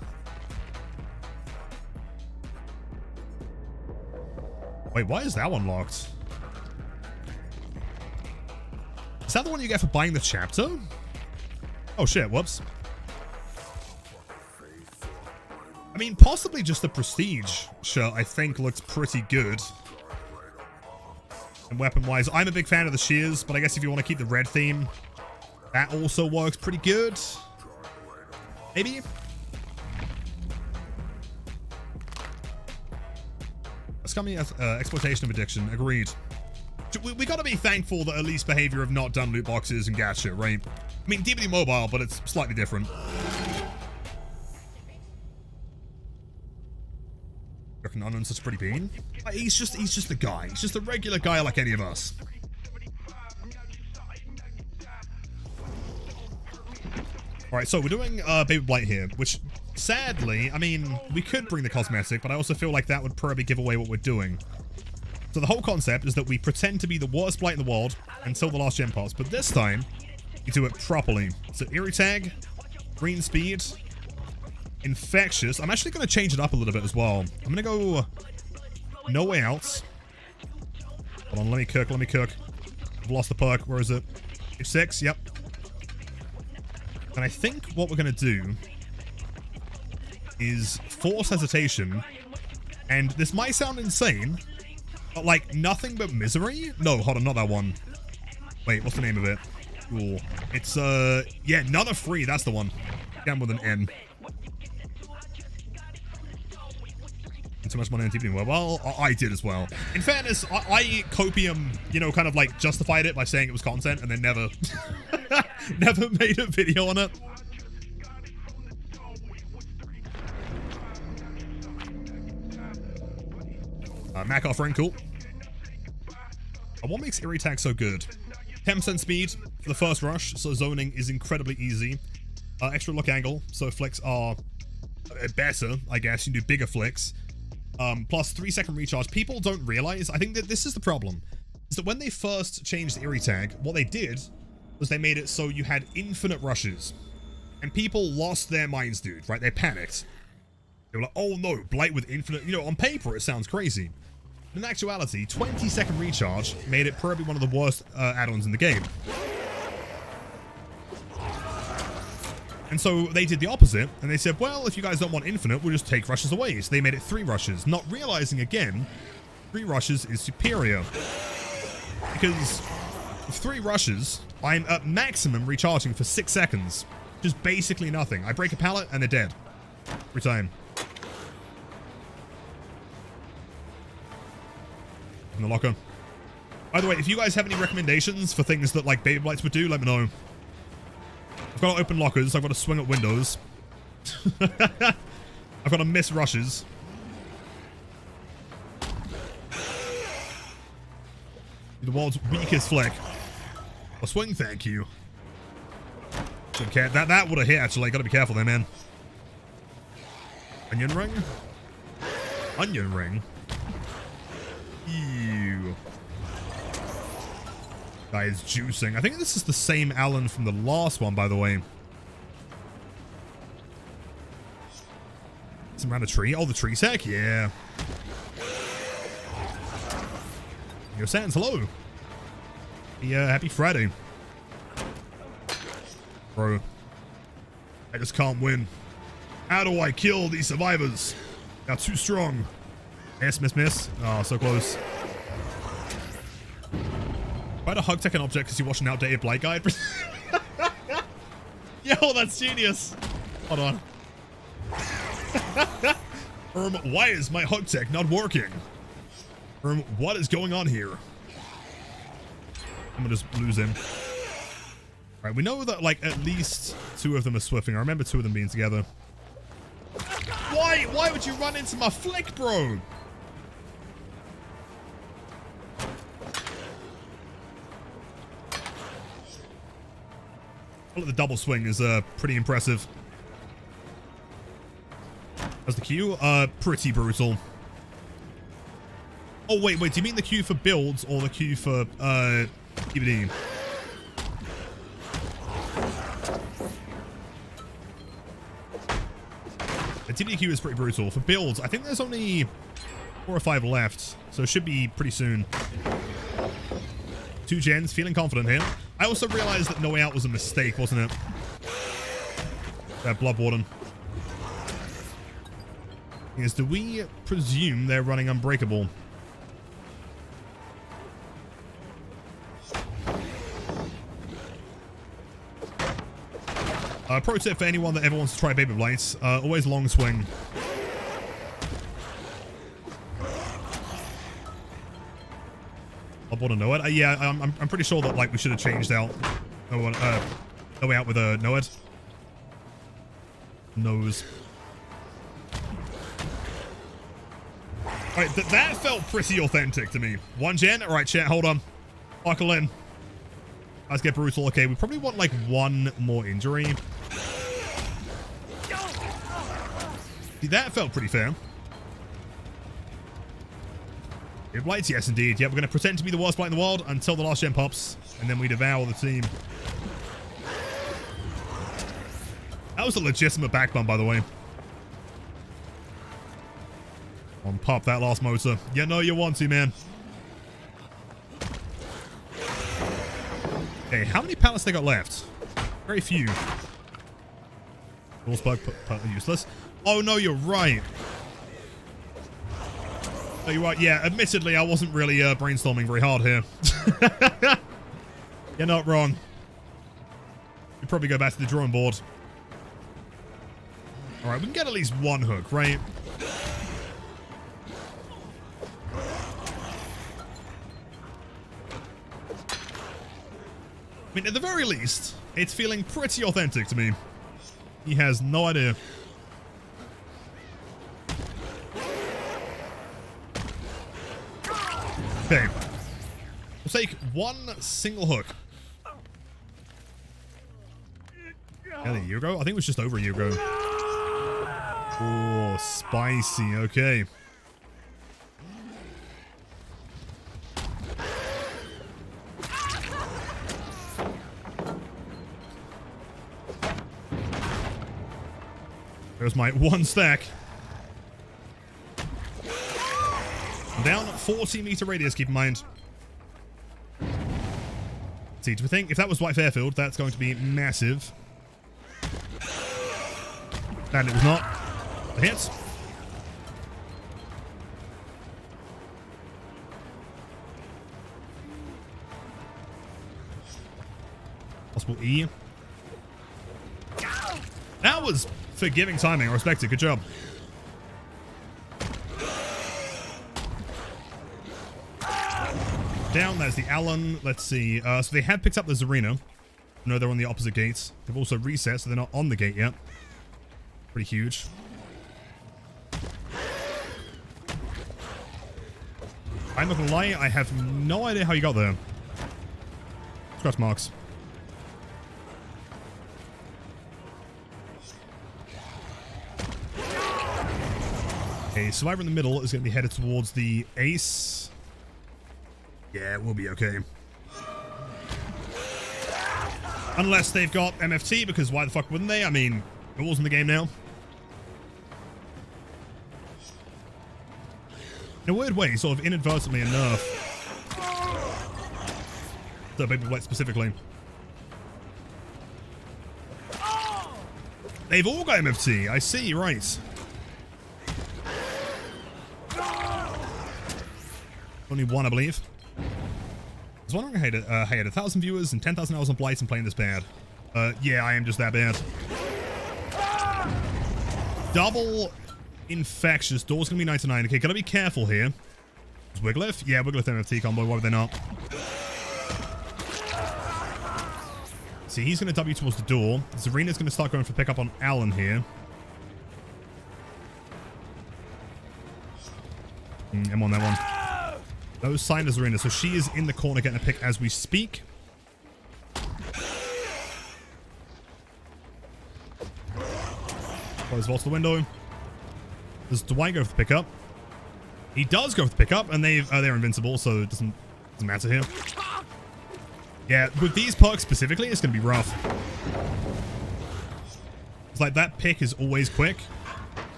Wait, why is that one locked? Is that the one you get for buying the chapter? Oh shit, whoops. I mean, possibly just the prestige shirt, I think, looks pretty good. And weapon-wise, I'm a big fan of the shears, but I guess if you want to keep the red theme, that also works pretty good. Maybe? Scummy exploitation of addiction. Agreed. We gotta be thankful that Elite's behavior have not done loot boxes and gacha, right? I mean, DBD Mobile, but it's slightly different. work and unknown such a pretty bean. Like, he's just a guy. He's just a regular guy like any of us. Alright, so we're doing Baby Blight here, which sadly, I mean, we could bring the cosmetic, but I also feel like that would probably give away what we're doing. So the whole concept is that we pretend to be the worst Blight in the world until the last gem pass, but this time, we do it properly. So Eerie Tag, Green Speed, Infectious. I'm actually going to change it up a little bit as well. I'm going to go No Way Out. Hold on, let me cook. I've lost the perk. Where is it? Page 6, yep. And I think what we're going to do is Force Hesitation. And this might sound insane, but like Nothing But Misery? No, hold on, not that one. Wait, what's the name of it? Cool. It's, yeah, None Are Free. That's the one. Again with an N. Too much money on TV anywhere. Well, I did as well. In fairness, I copium, you know, kind of like justified it by saying it was content and then never, never made a video on it. Mac offering, cool. What makes Eerie Tag so good? 10% speed for the first rush, so zoning is incredibly easy. Extra look angle, so flicks are better, I guess. You can do bigger flicks. Plus 3-second recharge. People don't realize, I think that this is the problem, is that when they first changed Eerie Tag, what they did was they made it so you had infinite rushes. And people lost their minds, dude, right? They panicked. They were like, oh no, Blight with infinite, you know, on paper it sounds crazy. In actuality, 20-second recharge made it probably one of the worst add-ons in the game. And so they did the opposite, and they said, well, if you guys don't want infinite, we'll just take rushes away. So they made it 3 rushes, not realizing, again, 3 rushes is superior. Because with 3 rushes, I'm at maximum recharging for 6 seconds. Just basically nothing. I break a pallet, and they're dead. Every time. In the locker. By the way, if you guys have any recommendations for things that, like, Baby Blights would do, let me know. I've got to open lockers. I've got to swing at windows. I've got to miss rushes. The world's weakest flick. A swing, thank you. That would have hit, actually. Got to be careful there, man. Onion ring? Onion ring? Ew. Guy is juicing. I think this is the same Alan from the last one, by the way. Some around a tree. Oh, the tree sack? Yeah. Yo, Sans, hello. Yeah, happy Friday. Bro. I just can't win. How do I kill these survivors? They're too strong. Miss. Oh, so close. Try to hug tech an object because you watch an outdated Blight guide. Yo, that's genius. Hold on. Why is my hug tech not working? What is going on here? I'm gonna just lose him. Right, we know that like at least 2 of them are swiffing. I remember 2 of them being together. Why would you run into my flick, bro? Well, the double swing is pretty impressive. How's the queue? Pretty brutal. Oh, wait, do you mean the queue for builds or the queue for DVD? The DVD queue is pretty brutal. For builds, I think there's only 4 or 5 left, so it should be pretty soon. 2 gens, feeling confident here. I also realized that No Way Out was a mistake, wasn't it? That Blood Warden. Yes, do we presume they're running Unbreakable? Pro tip for anyone that ever wants to try Baby Blights, always long swing. I want to know it. Yeah, I'm pretty sure that like we should have changed out No Way Out with a Noed. All right, that felt pretty authentic to me. One gen. All right, chat, hold on. Buckle in. Let's get brutal. Okay, we probably want like one more injury. See, that felt pretty fair. It blights, yes indeed. Yeah, we're going to pretend to be the worst blight in the world until the last gen pops, and then we devour the team. That was a legitimate backbump, by the way. On pop that last motor. You know you want to, man. Okay, how many pallets they got left? Very few. Bug useless. Oh no, you're right. Oh, you're right. Yeah, admittedly, I wasn't really brainstorming very hard here. You're not wrong. You'd probably go back to the drawing board. All right, we can get at least one hook, right? I mean, at the very least, it's feeling pretty authentic to me. He has no idea. Okay. We'll take one single hook. Yeah, a year ago? I think it was just over a year ago. Oh, spicy. Okay. There's my one stack. I'm down 40-meter radius, keep in mind. See, do we think if that was White Fairfield, that's going to be massive. And it was not. The hits. Possible E. That was forgiving timing. I respect it. Good job. Down, there's the Allen. Let's see. So they had picked up the Zarina. No, they're on the opposite gates. They've also reset, so they're not on the gate yet. Pretty huge. I'm not gonna lie, I have no idea how you got there. Scratch marks. Okay, Survivor in the middle is going to be headed towards the Ace. Yeah, we'll be okay. Unless they've got MFT, because why the fuck wouldn't they? I mean, Ghoul's in the game now. In a weird way, sort of inadvertently a nerf. The Baby Blight specifically. They've all got MFT. I see, right. Only one, I believe. I was wondering how I had 1,000 viewers and 10,000 hours on Blight and playing this bad. Yeah, I am just that bad. Double infectious. Door's gonna be 99. Okay, gotta be careful here. Is Wiglif? Yeah, Wiglif MFT combo. Why would they not? See, he's gonna W towards the door. Zarina's gonna start going for pickup on Allen here. I'm on that one. No sign of Zarina, so she is in the corner getting a pick as we speak. Close vault to the window. Does Dwight go for the pickup? He does go for the pickup, and they're invincible, so it doesn't matter here. Yeah, with these perks specifically, it's gonna be rough. It's like that pick is always quick.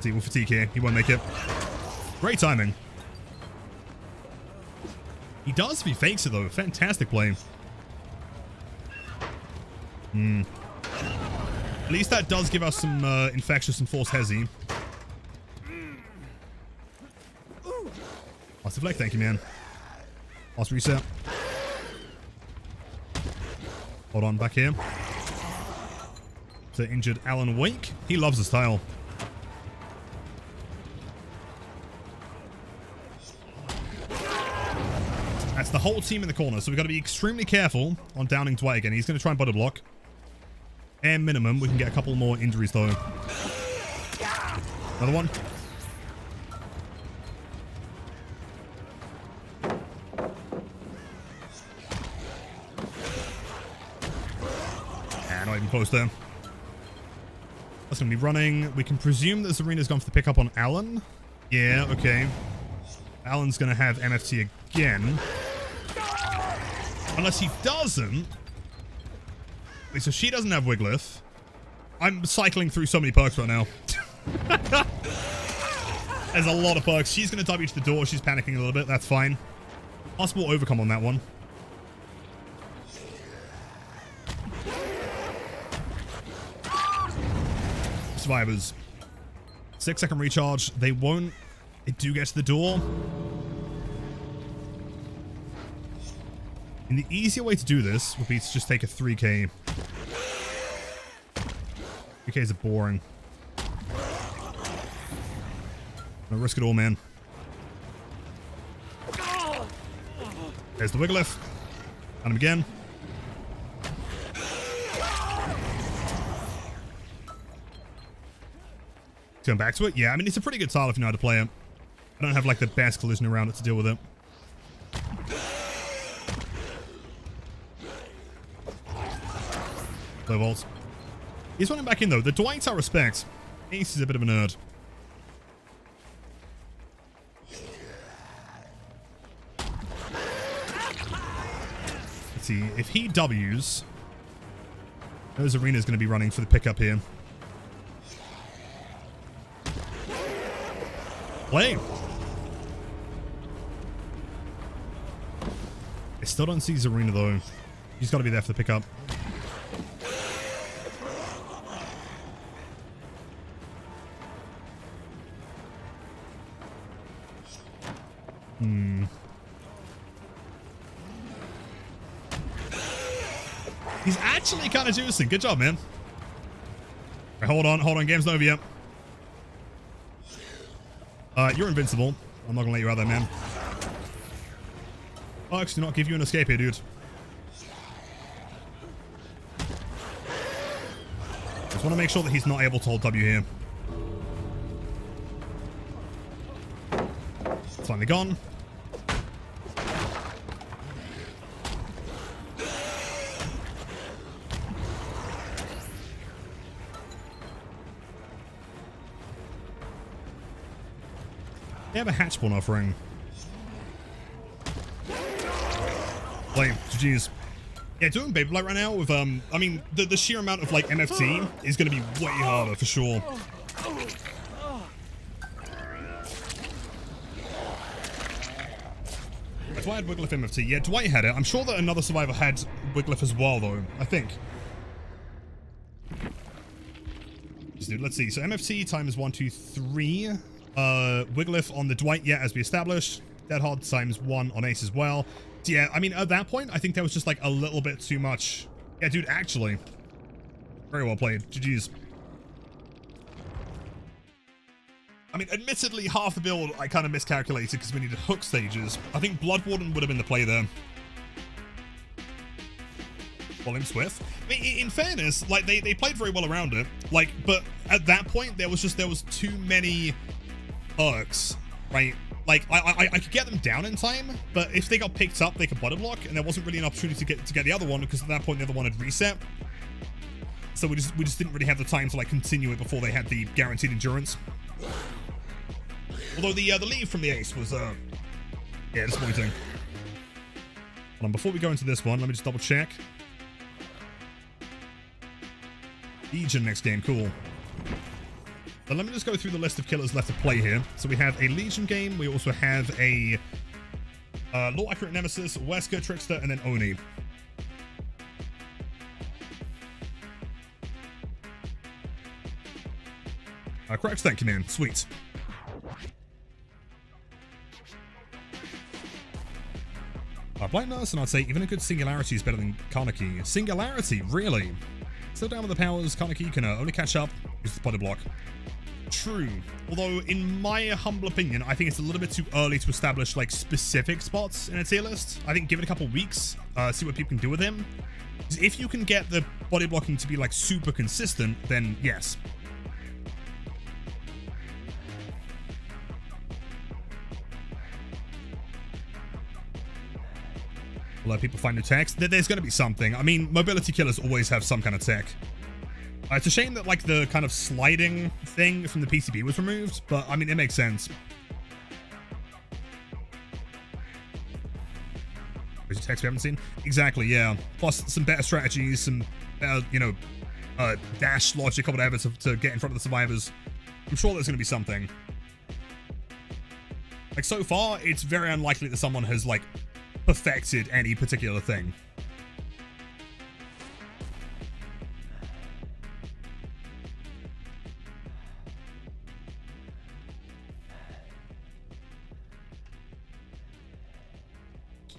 See, we'll fatigue here. He won't make it. Great timing. He does if he fakes it though. Fantastic play. At least that does give us some infectious and force hezzy. Last deflect, thank you, man. Last reset. Hold on, back here. The injured Alan Wake. He loves the style. That's the whole team in the corner, so we've got to be extremely careful on downing Dwight again. He's going to try and body block. And minimum, we can get a couple more injuries though. Another one. Not even close there. That's going to be running. We can presume this arena's gone for the pickup on Alan. Yeah, okay. Alan's going to have MFT again. Unless he doesn't. Wait, so she doesn't have Wiglif. I'm cycling through so many perks right now. There's a lot of perks. She's going to W to the door. She's panicking a little bit. That's fine. Possible overcome on that one. Survivors. 6-second recharge. They won't. They do get to the door. And the easier way to do this would be to just take a 3K. 3Ks are boring. No risk it all, man. There's the Wiglif. And him again. Going back to it? Yeah, I mean, it's a pretty good tile if you know how to play it. I don't have, like, the best collision around it to deal with it. Low volts. He's running back in, though. The Dwight I respect. Ace is a bit of a nerd. Let's see. If he W's, those arena's going to be running for the pickup here. Play. I still don't see Zarina though. He's got to be there for the pickup. He's actually kind of juicing. Good job, man. Right, hold on. Game's not over yet. You're invincible. I'm not gonna let you out there, man. Perks do not give you an escape here, dude. Just want to make sure that he's not able to hold W here. It's finally gone. They have a hatch spawn offering. Like, GG's. Yeah, doing Baby Blight right now with, I mean, the sheer amount of, like, MFT is going to be way harder, for sure. Dwight had Wiglif MFT. Yeah, Dwight had it. I'm sure that another survivor had Wiglif as well, though. I think. Dude, let's see. So MFT times 1, 2, 3. Wiglif on the Dwight, yeah, as we established. Dead Hard times 1 on Ace as well. So yeah, I mean, at that point, I think that was just like a little bit too much. Yeah, dude, actually. Very well played. GG's. I mean, admittedly, half the build I kind of miscalculated because we needed hook stages. I think Blood Warden would have been the play there. Volume Swift. I mean, in fairness, like, they played very well around it. Like, but at that point, there was too many perks, right? Like, I could get them down in time, but if they got picked up, they could body block, and there wasn't really an opportunity to get the other one, because at that point, the other one had reset. So we just didn't really have the time to, like, continue it before they had the guaranteed endurance. Although the leave from the Ace was, yeah, disappointing. Hold on, before we go into this one, let me just double check. Legion next game, cool. But let me just go through the list of killers left to play here. So we have a Legion game, we also have a Law Accurate Nemesis, Wesker, Trickster, and then Oni. Correct, thank you, man. Sweet. Blind Nurse, and I'd say even a good Singularity is better than Kaneki. Singularity, really? Still down with the powers, Kaneki can only catch up, use the body block. True. Although, in my humble opinion, I think it's a little bit too early to establish, like, specific spots in a tier list. I think give it a couple weeks, see what people can do with him. If you can get the body blocking to be, like, super consistent, then yes. Let people find new techs. There's going to be something. I mean, mobility killers always have some kind of tech. It's a shame that, like, the kind of sliding thing from the PCB was removed, but, I mean, it makes sense. There's a text we haven't seen. Exactly, yeah. Plus, some better strategies, some better, you know, dash logic or whatever to get in front of the survivors. I'm sure there's going to be something. Like, so far, it's very unlikely that someone has, like, perfected any particular thing.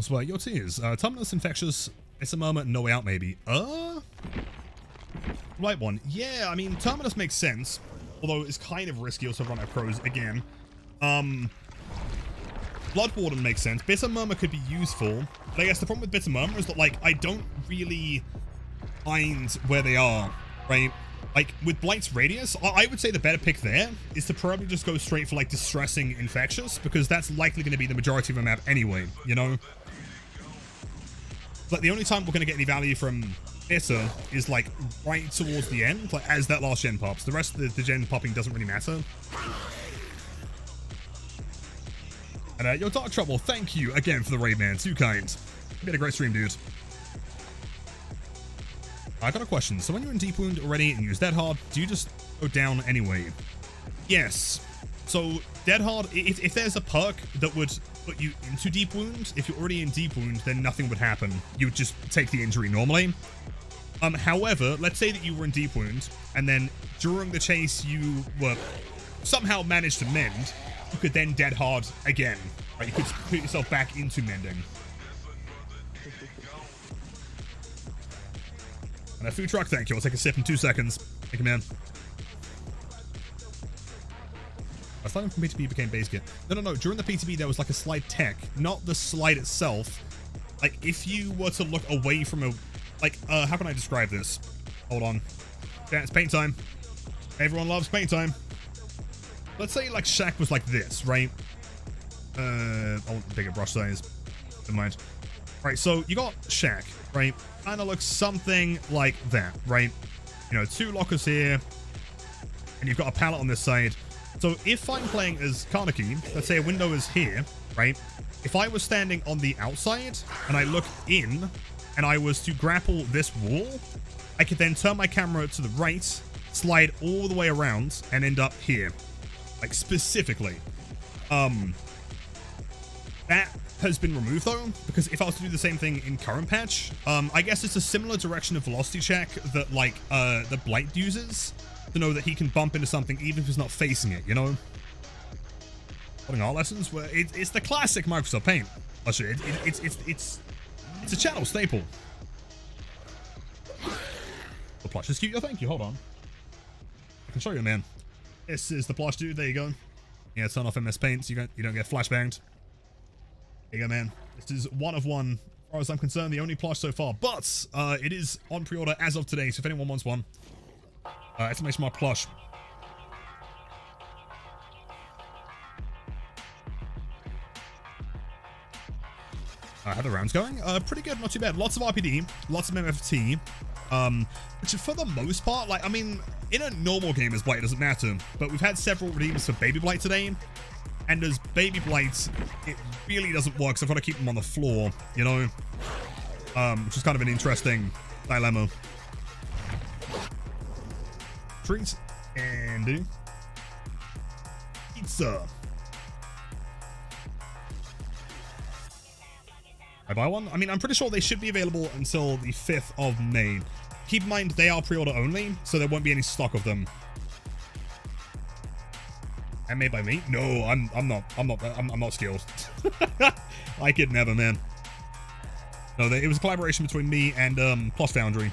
So, your tears. Terminus infectious. It's a moment, no way out, maybe. Right one. Yeah, I mean, Terminus makes sense. Although it's kind of risky also to run out of crows again. Blood Warden makes sense. Bitter Murmur could be useful. But I guess the problem with Bitter Murmur is that, like, I don't really find where they are, right? Like, with Blight's Radius, I would say the better pick there is to probably just go straight for, like, Distressing Infectious, because that's likely going to be the majority of the map anyway, you know? Like, the only time we're going to get any value from Bitter is, like, right towards the end, like, as that last gen pops. The rest of the gen popping doesn't really matter. And, your Dark Trouble, thank you again for the raid, man. Too kind. You been a great stream, dude. I got a question. So when you're in Deep Wound already and use Dead Hard, do you just go down anyway? Yes. So, Dead Hard, if there's a perk that would put you into Deep Wound, if you're already in Deep Wound, then nothing would happen. You would just take the injury normally. However, let's say that you were in Deep Wound, and then during the chase you were somehow managed to mend, you could then Dead Hard again. Right? You could put yourself back into mending. And a food truck, thank you. I'll take a sip in 2 seconds. Thank you, man. I thought from PTB became base kit. No. During the PTB, there was like a slide tech, not the slide itself. Like, if you were to look away from a... Like, how can I describe this? Hold on. Yeah, it's paint time. Everyone loves paint time. Let's say, like, Shack was like this, right? I want a bigger brush size. Never mind. Right, so you got Shack, right? Kind of looks something like that, right? You know, 2 lockers here, and you've got a pallet on this side. So if I'm playing as Kaneki, let's say a window is here, right? If I was standing on the outside and I look in and I was to grapple this wall, I could then turn my camera to the right, slide all the way around, and end up here. Like, specifically. That has been removed, though, because if I was to do the same thing in current patch, I guess it's a similar direction of velocity check that, like, the Blight uses to know that he can bump into something even if he's not facing it, you know? Putting art lessons, where it's the classic Microsoft Paint. Actually, it's a channel staple. The plush is cute. Oh, thank you. Hold on. I can show you, man. This is the plush, dude. There you go. Yeah, turn off MS Paint so you don't get flashbanged. There you go, man. This is one of one, as far as I'm concerned, the only plush so far. But it is on pre-order as of today, so if anyone wants one, exclamation mark plush. How are the rounds going? Pretty good, not too bad. Lots of RPD, lots of MFT, which for the most part, like, I mean, in a normal game as Blight, it doesn't matter, but we've had several redeems for Baby Blight today, and as Baby Blight, it really doesn't work, so I've got to keep them on the floor, you know? Which is kind of an interesting dilemma. Treats and pizza. I buy one? I mean, I'm pretty sure they should be available until the 5th of May. Keep in mind, they are pre-order only, so there won't be any stock of them. And made by me? No, I'm not skilled. I could never, man. No, it was a collaboration between me and Plus Foundry.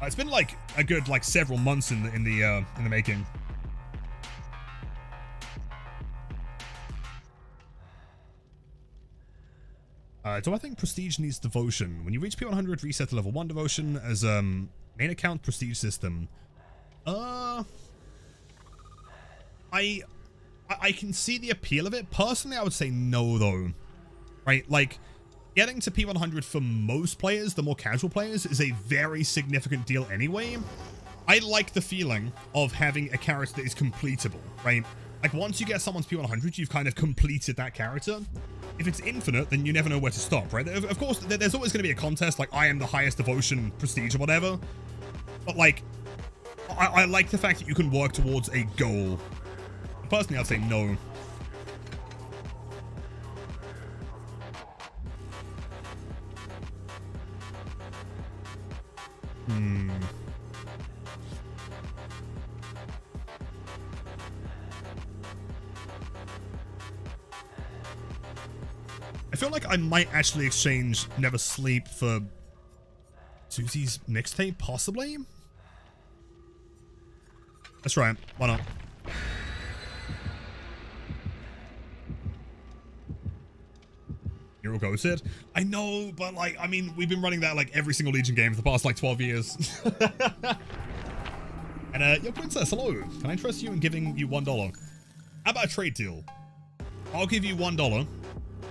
It's been like a good several months in the making. Do I think Prestige needs Devotion? When you reach P100, reset to level 1 Devotion as main account Prestige system. I can see the appeal of it. Personally, I would say no, though. Right? Like, getting to P100 for most players, the more casual players, is a very significant deal anyway. I like the feeling of having a character that is completable, right? Like, once you get someone's P100, you've kind of completed that character. If it's infinite, then you never know where to stop, right? Of course, there's always going to be a contest, like, I am the highest devotion prestige or whatever. But, like, I like the fact that you can work towards a goal. Personally, I'd say no. I feel like I might actually exchange Never Sleep for Susie's mixtape, possibly? Let's try it. Why not? Hero Ghosted? I know, but like, I mean, we've been running that like every single Legion game for the past like 12 years. And yo, Princess, hello. Can I trust you in giving you $1? How about a trade deal? I'll give you $1.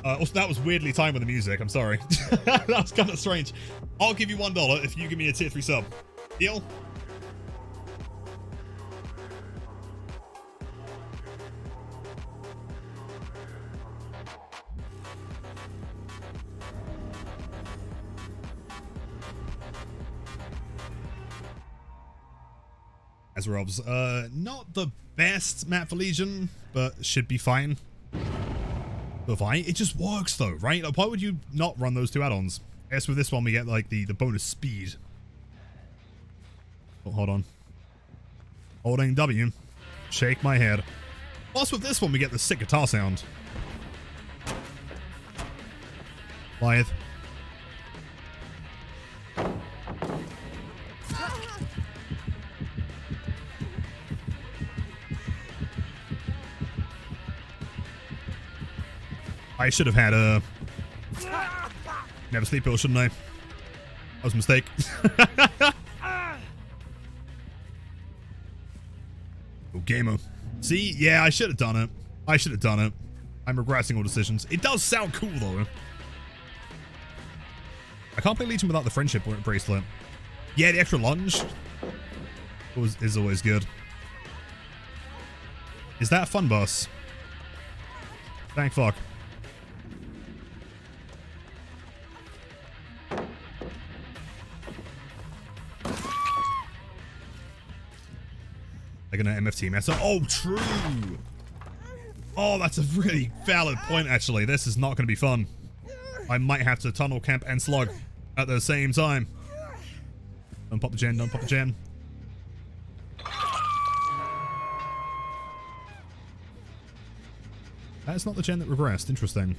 Also, that was weirdly timed with the music. I'm sorry. That was kind of strange. I'll give you $1 if you give me a tier 3 sub. Deal? Azerov's, not the best map for Legion, but should be fine. It just works though, right? Like, why would you not run those two add-ons? I guess with this one we get like the bonus speed. Oh, hold on. Holding W. Shake my head. Plus with this one we get the sick guitar sound. Lithe. I should have had a Never Sleep pill, shouldn't I? That was a mistake. Oh, gamer. See? Yeah, I should have done it. I should have done it. I'm regretting all decisions. It does sound cool, though. I can't play Legion without the friendship bracelet. Yeah, the extra lunge is always good. Is that a fun bus? Thank fuck. Like an MFT meta. Oh, true. Oh, that's a really valid point, actually. This is not going to be fun. I might have to tunnel camp and slug at the same time. Don't pop the gen, don't pop the gen. That's not the gen that regressed. Interesting.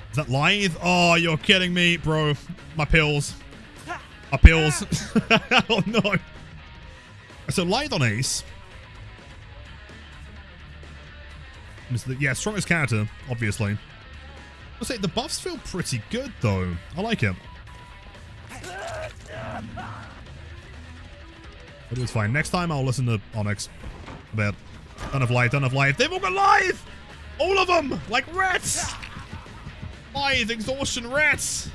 Is that Lithe? Oh, you're kidding me, bro. My pills. My pills. Oh, no. So, Lithe on Ace. Yeah, strongest character, obviously. I'll say the buffs feel pretty good, though. I like it. But it's fine. Next time, I'll listen to Onyx. About Don't have Lithe, don't have Lithe. They've all got Lithe! All of them! Like rats! Lithe, exhaustion, rats!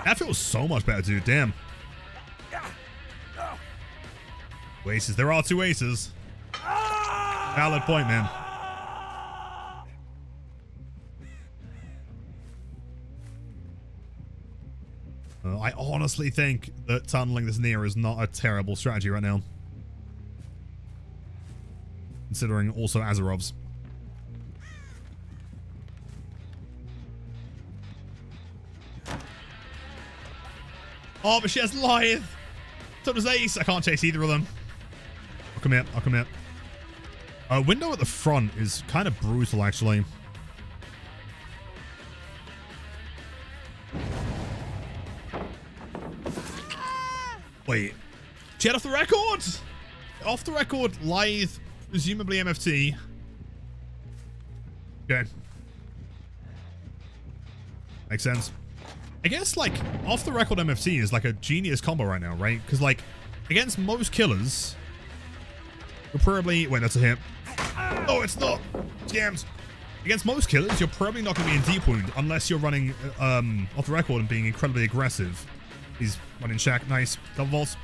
That feels so much better, dude. Damn. Aces. There are two aces. Valid point, man. I honestly think that tunneling this near is not a terrible strategy right now. Considering also Azerov's. Oh, but she has Lithe. So does Ace. I can't chase either of them. I'll commit. I'll commit. Window at the front is kind of brutal, actually. Wait. Jet off the record? Off the record, Lithe, presumably MFT. Okay. Makes sense. I guess, like, off the record MFC is like a genius combo right now, right? Because, like, against most killers, you're probably... Wait, that's a hit. Oh, it's not. Scams. Against most killers, you're probably not going to be in deep wound unless you're running off the record and being incredibly aggressive. He's running Shack. Nice. Double vaults.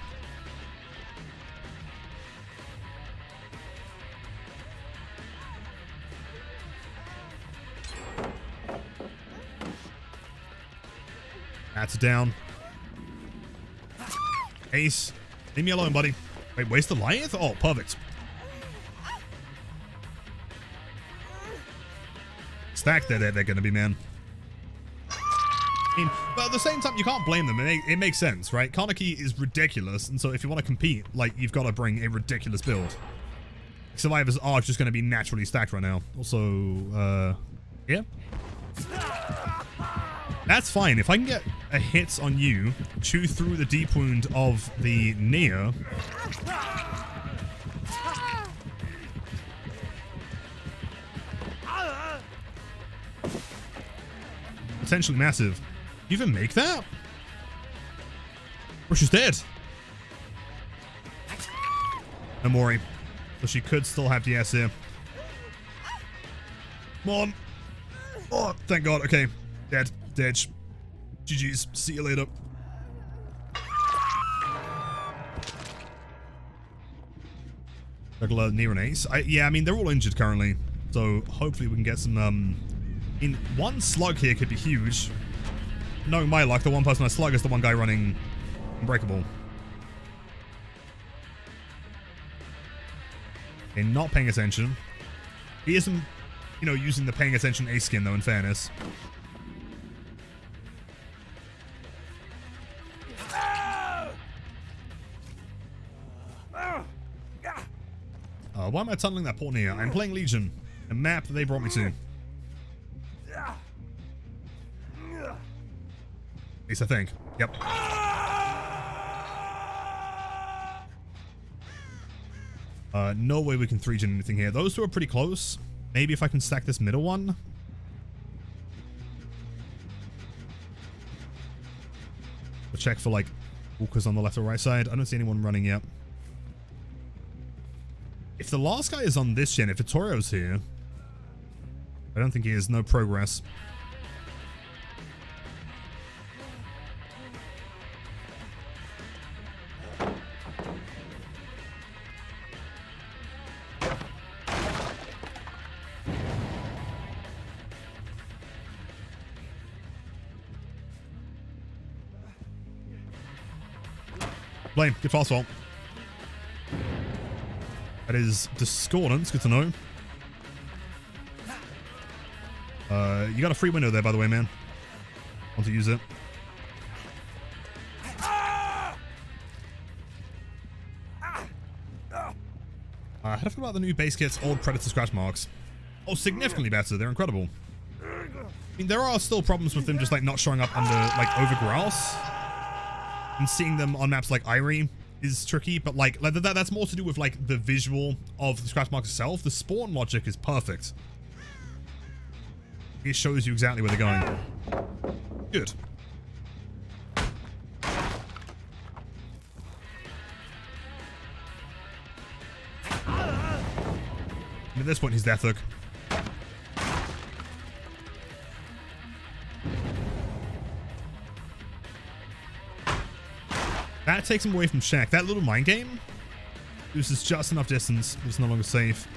That's down. Ace. Leave me alone, buddy. Wait, waste the Lyeth? Oh, perfect. Stack they're going to be, man. I mean, but at the same time, you can't blame them. It makes sense, right? Kaneki is ridiculous, and so if you want to compete, like, you've got to bring a ridiculous build. Survivors are just going to be naturally stacked right now. Also, yeah. That's fine. If I can get a hit on you, chew through the deep wound of the Nia. Potentially massive. You even make that? Or she's dead. Amori. So she could still have DS here. Come on. Oh, thank God. Okay. Dead. Dead. GG's. See you later. Regular Nia and Ace. Yeah, I mean, they're all injured currently. So hopefully we can get some, in one slug here could be huge. Knowing my luck, the one person I slug is the one guy running Unbreakable. Okay, not paying attention. He isn't, you know, using the paying attention Ace skin though, in fairness. Why am I tunneling that poor Nia? I'm playing Legion, a map that they brought me to. At least I think. Yep. No way we can 3-gen anything here. Those two are pretty close. Maybe if I can stack this middle one. We'll check for, like, walkers on the left or right side. I don't see anyone running yet. If the last guy is on this gen, if Vittorio's here, I don't think he is. No progress. Blame, good fast fault. That is discordance, good to know. You got a free window there, by the way, man. Want to use it. How do I feel about the new base kit's old Predator scratch marks? Oh, significantly better. They're incredible. I mean, there are still problems with them just, like, not showing up under, like, over grass. And seeing them on maps like Irie is tricky, but, like that's more to do with, like, the visual of the scratch mark itself. The spawn logic is perfect. It shows you exactly where they're going. Good. And at this point, he's death hook. That takes him away from Shack. That little mind game loses just enough distance. It's no longer safe.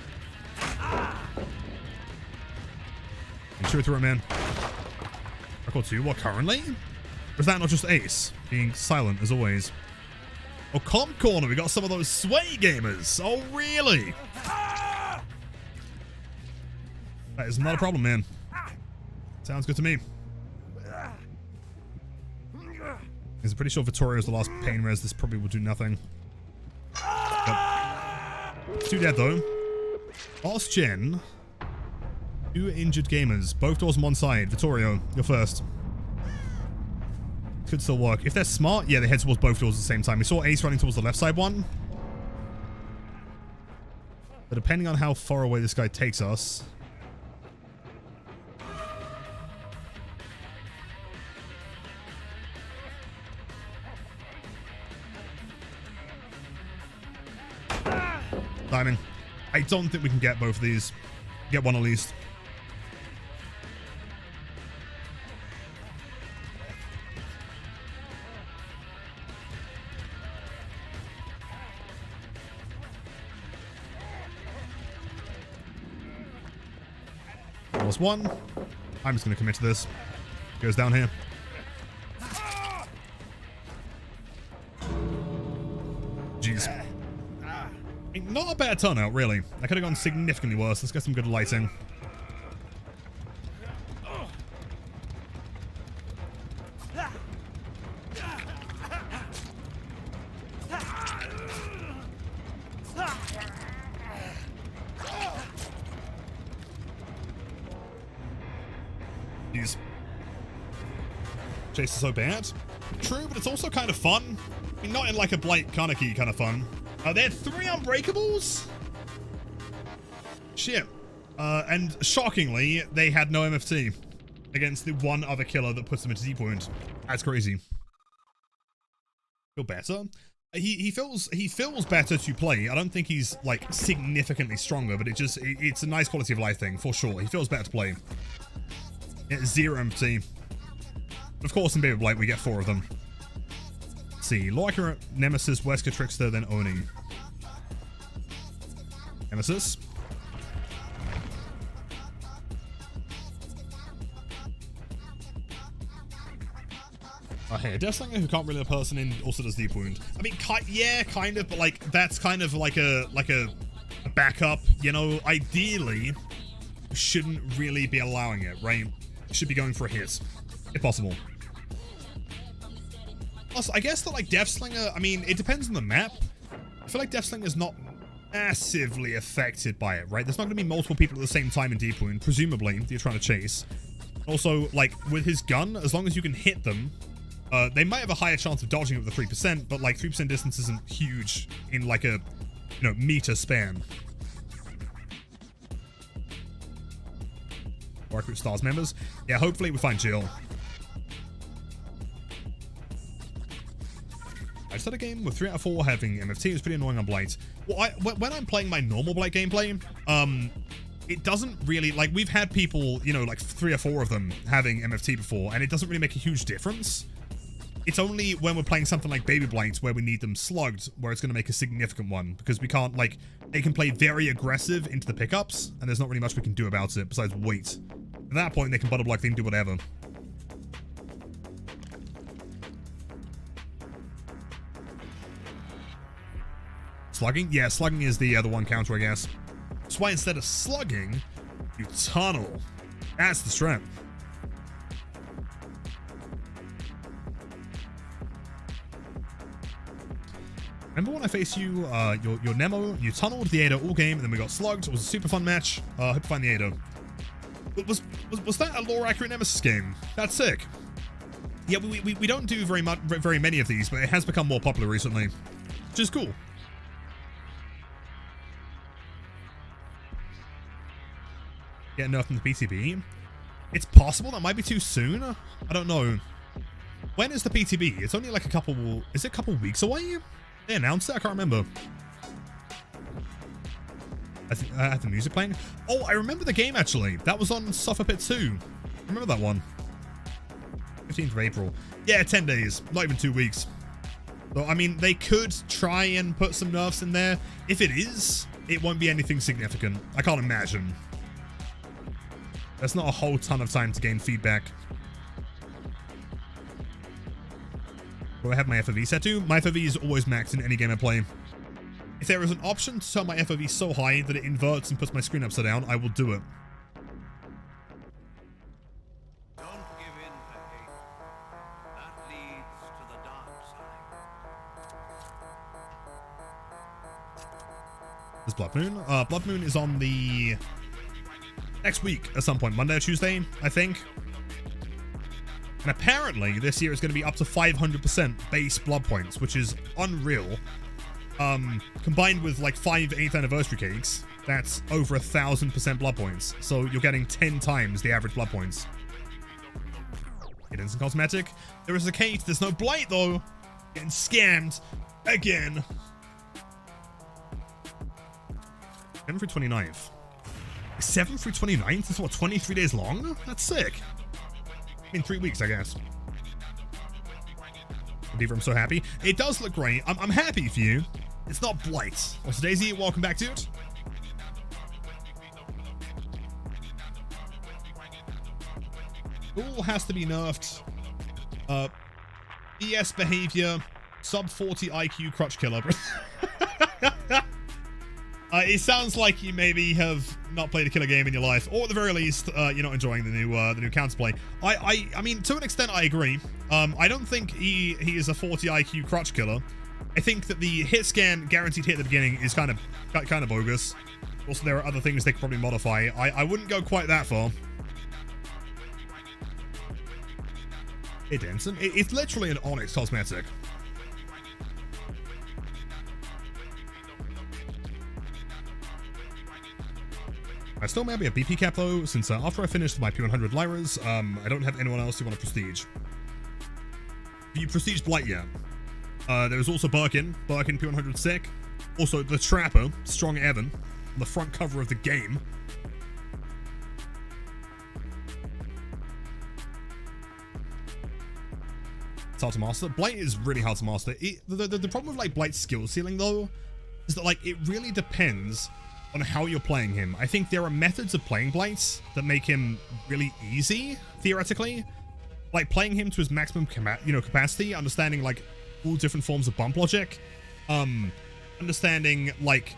Make sure through it, man. Record 2. What, currently? Or is that not just Ace? Being silent, as always. Oh, Comp Corner. We got some of those sway gamers. Oh, really? That is not a problem, man. Sounds good to me. I'm pretty sure Vittorio's the last pain res. This probably will do nothing. Yep. 2 dead, though. Last gen. 2 injured gamers. Both doors on one side. Vittorio, you're first. Could still work. If they're smart, yeah, they head towards both doors at the same time. We saw Ace running towards the left side one. But depending on how far away this guy takes us... Timing. I don't think we can get both of these. Get one at least. Almost one. I'm just going to commit to this. Goes down here. Jeez. I mean, not a bad turnout, really. That could have gone significantly worse. Let's get some good lighting. Jeez. Chase is so bad. True, but it's also kind of fun. I mean, not in like a Blight Kaneki kind of fun. They had 3 Unbreakables? Shit. And shockingly, they had no MFT against the one other killer that puts them into deep wound. That's crazy. Feel better? He feels better to play. I don't think he's like significantly stronger, but it's a nice quality of life thing for sure. He feels better to play. Yeah, 0 MFT. Of course, in Baby Blight, we get 4 of them. Let's see, Law Accurate, Nemesis, Wesker, Trickster, then Oni. Nemesis. Hey, Deathslinger who can't really a person in also does deep wound. I mean, yeah, kind of, but like that's kind of like a backup. You know, ideally, shouldn't really be allowing it, right? Should be going for a hit, if possible. Plus, I guess that like Deathslinger, I mean, it depends on the map. I feel like Deathslinger is not massively affected by it, right? There's not going to be multiple people at the same time in deep wound, presumably, that you're trying to chase. Also, like, with his gun, as long as you can hit them, they might have a higher chance of dodging it with the 3%, but like 3% distance isn't huge in like a, meter span. Recruit Stars members. Yeah, hopefully we find Jill. I just had a game with 3 out of 4 having MFT. It was pretty annoying on Blight. Well, when I'm playing my normal Blight gameplay, it doesn't really, like, we've had people, like 3 or 4 of them having MFT before, and it doesn't really make a huge difference. It's only when we're playing something like Baby Blight where we need them slugged, where it's going to make a significant one, because we can't, like, they can play very aggressive into the pickups, and there's not really much we can do about it besides wait. At that point, they can butter block, they can do whatever. Slugging? Yeah, slugging is the other one counter, I guess. That's why instead of slugging, you tunnel. That's the strat. Remember when I faced you, your Nemo, you tunneled the Ada all game, and then we got slugged. It was a super fun match. Hope you find the Ada. Was that a lore accurate Nemesis game? That's sick. Yeah, we don't do very many of these, but it has become more popular recently, which is cool. Get nerfed in the PTB. It's possible. That might be too soon. I don't know. When is the PTB? It's only like a couple. Is it a couple weeks away? They announced it? I can't remember. I have the music playing. Oh, I remember the game actually. That was on Suffer Pit 2. I remember that one. 15th of April. Yeah, 10 days. Not even 2 weeks. So, I mean, they could try and put some nerfs in there. If it is, it won't be anything significant. I can't imagine. That's not a whole ton of time to gain feedback. Do I have my FOV set to? My FOV is always maxed in any game I play. If there is an option to turn my FOV so high that it inverts and puts my screen upside down, I will do it. Don't give in to hate. That leads to the dark side. There's Blood Moon. Blood Moon is on the next week at some point, Monday or Tuesday, I think. And apparently this year is going to be up to 500% base blood points, which is unreal. Combined with like 5 8th anniversary cakes, that's over 1,000% blood points. So you're getting 10 times the average blood points. It is cosmetic. There is a cake. There's no Blight though. Getting scammed again. 7 through 29th. 7 through 29th? That's what, 23 days long? That's sick. I mean, 3 weeks, I guess. Beaver, I'm so happy. It does look great. I'm happy for you. It's not Blight. What's Daisy? Welcome back to it. Ghoul has to be nerfed. BS behavior. Sub 40 IQ crutch killer. It sounds like you maybe have not played a killer game in your life, or at the very least, you're not enjoying the new counterplay. I mean, to an extent, I agree. I don't think he is a 40 IQ crutch killer. I think that the hit scan guaranteed hit at the beginning is kind of bogus. Also, there are other things they could probably modify. I wouldn't go quite that far. Hey, Denson, it's literally an Onyx cosmetic. I still may be a BP cap though, since after I finished my P100 Lyras, I don't have anyone else who want a prestige. Have you prestige Blight yet? There was also Birkin P100 sick. Also the Trapper, Strong Evan, on the front cover of the game. It's hard to master. Blight is really hard to master. The problem with like Blight's skill ceiling though, is that like it really depends on how you're playing him. I think there are methods of playing Blight that make him really easy, theoretically. Like playing him to his maximum capacity, understanding like all different forms of bump logic, understanding like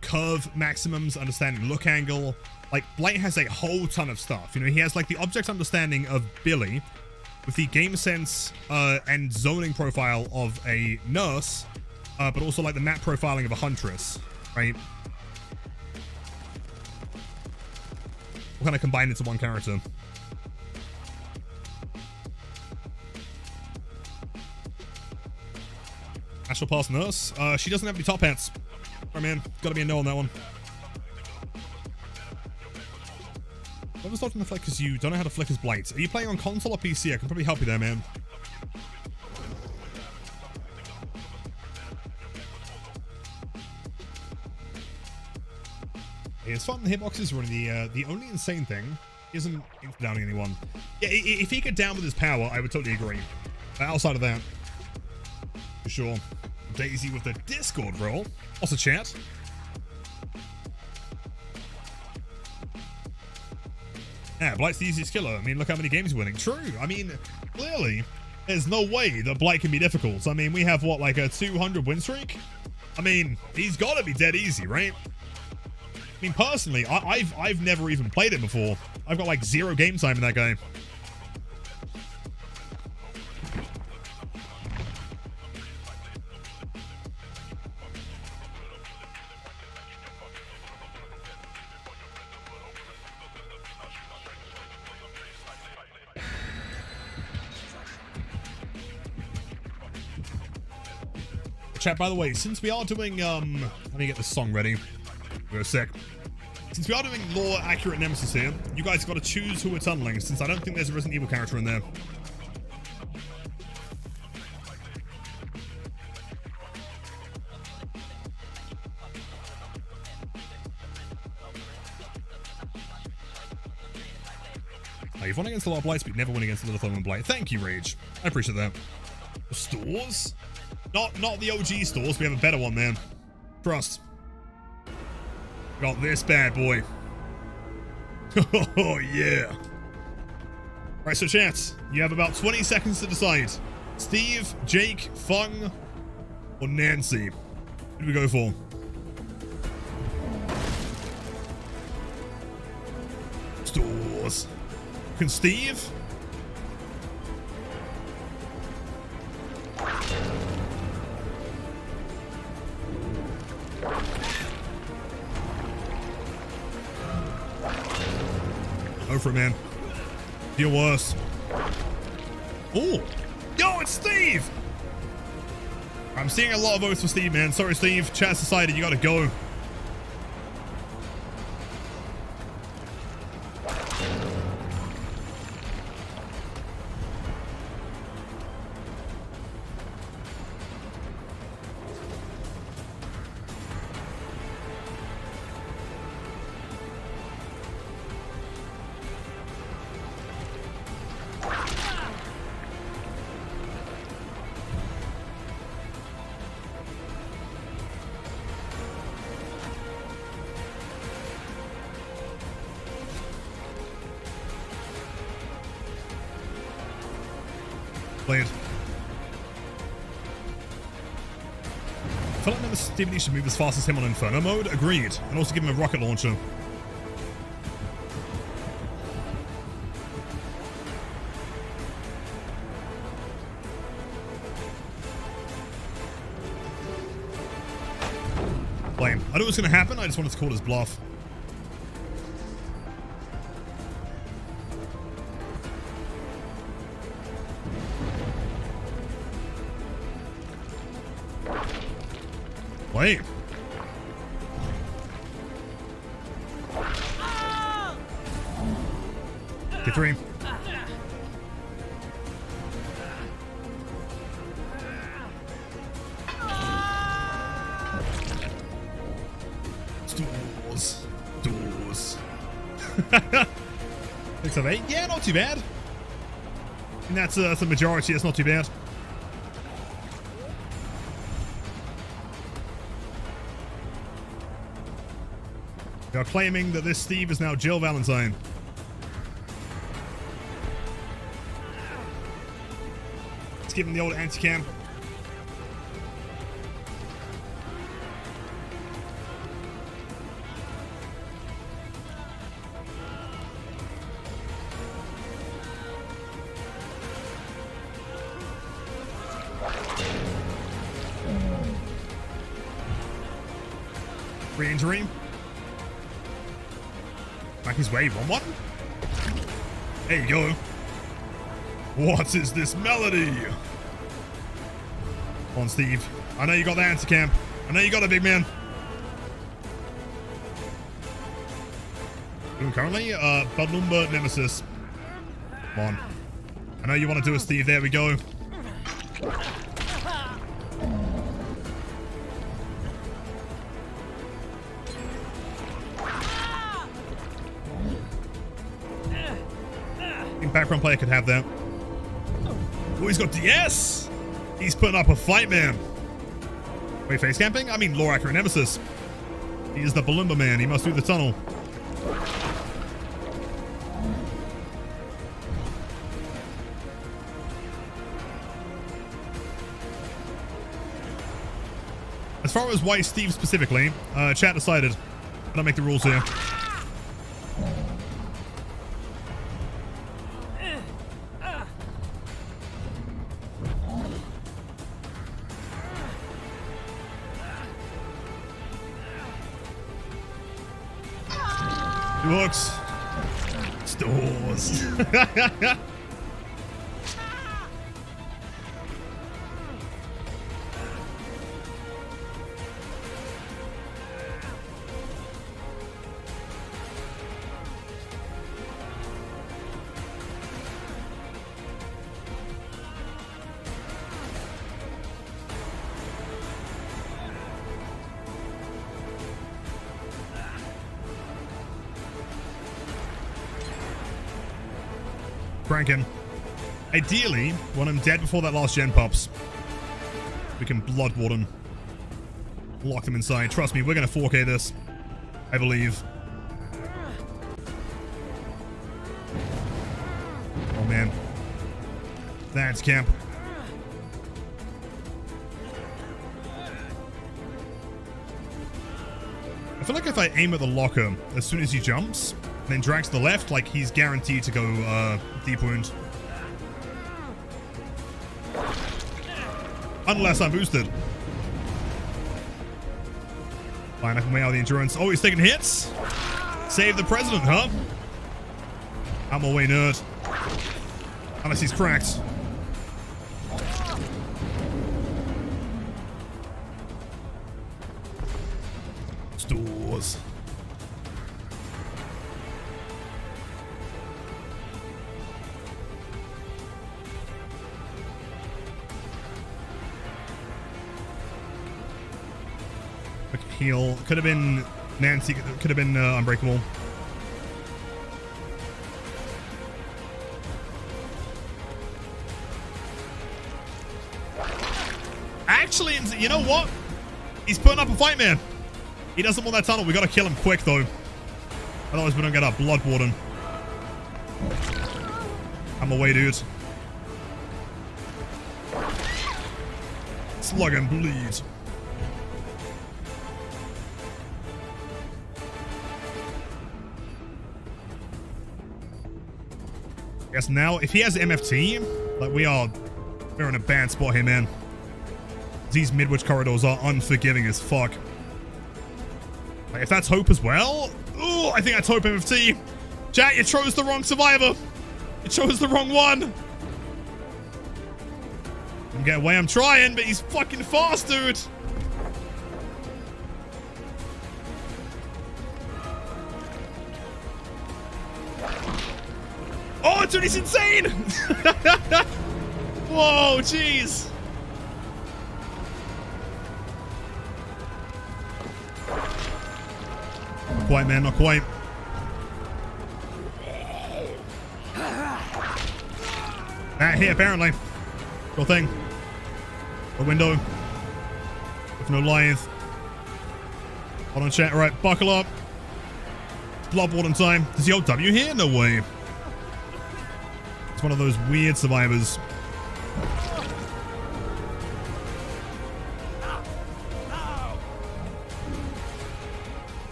curve maximums, understanding look angle. Like Blight has a whole ton of stuff. He has like the object understanding of Billy with the game sense and zoning profile of a nurse, but also like the map profiling of a huntress. Right? We'll kind of combine into one character. Astral Pass Nurse. She doesn't have any top hats. Sorry, man. Gotta be a no on that one. Whoever's dodging the flickers, you don't know how to flick his Blight. Are you playing on console or PC? I can probably help you there, man. It's fun. The hitboxes are the only insane thing isn't downing anyone. Yeah, if he could down with his power, I would totally agree. But outside of that, for sure. Daisy with the Discord roll. Also chat. Yeah, Blight's the easiest killer. I mean, look how many games he's winning. True. I mean, clearly, there's no way that Blight can be difficult. I mean, we have, what, like a 200 win streak? I mean, he's got to be dead easy, right? I mean, personally, I've never even played it before. I've got like 0 game time in that game. Chat, by the way, since we are doing, let me get this song ready. Go a sec. Since we are doing lore accurate nemesis here, you guys have got to choose who we're tunneling, since I don't think there's a Resident Evil character in there. You've won against a lot of Blights, but you never win against a little Thorn Blight. Thank you, Rage. I appreciate that. The stores? Not the OG stores. We have a better one, man. Trust. Got this bad boy. Oh, yeah. Right, so chat, you have about 20 seconds to decide. Steve, Jake, Fung, or Nancy? Who do we go for? Stores. Can Steve? Go for it, man. Feel worse. Oh! Yo, it's Steve! I'm seeing a lot of votes for Steve, man. Sorry, Steve. Chat's decided you gotta go. Played. I feel like maybe Stevie should move as fast as him on Inferno mode. Agreed. And also give him a rocket launcher. Lame. I knew it was going to happen. I just wanted to call his bluff. Wait. Get 3. Doors. Doors. 6 of 8. Yeah, not too bad. And that's the majority. It's not too bad. They are claiming that this Steve is now Jill Valentine. Let's give him the old anti-cam. Re-injury. Back his way, 1-1. There you go. What is this melody? Come on, Steve. I know you got the anti-camp. I know you got it, big man. Doing currently, Balumba Nemesis. Come on. I know you want to do it, Steve. There we go. Background player could have that. Oh, he's got DS! He's putting up a fight, man. Wait, face camping? I mean, lore accurate Nemesis. He is the Balumba man. He must do the tunnel. As far as why Steve specifically, chat decided. I don't make the rules here. Looks. Stores. Cranking. Ideally, when I'm dead before that last gen pops, we can Blood Warden. Lock them inside. Trust me, we're going to 4K this. I believe. Oh, man. That's camp. I feel like if I aim at the locker as soon as he jumps, and then drag to the left, like he's guaranteed to go deep wound. Unless I'm boosted. Fine, I can weigh out the endurance. Oh, he's taking hits? Save the president, huh? I'm away, nerd. Unless he's cracked. Stores. Heal. Could have been Nancy. Could have been Unbreakable. Actually, you know what? He's putting up a fight, man. He doesn't want that tunnel. We got to kill him quick, though. Otherwise, we don't get our Blood Warden. I'm away, dude. Slug and bleed. Yes, now, if he has MFT, like, we're in a bad spot here, man. These Midwich corridors are unforgiving as fuck. Like, if that's Hope as well, ooh, I think that's Hope MFT. Chat, you chose the wrong survivor. You chose the wrong one. I'm getting away, I'm trying, but he's fucking fast, dude. Oh, dude, he's insane! Whoa, jeez. Not quite, man, not quite. That here, apparently. Sure thing. A window. With no lithe. Hold on, chat. All right, buckle up. Bloodborne time. Does he hold W here? No way. It's one of those weird survivors.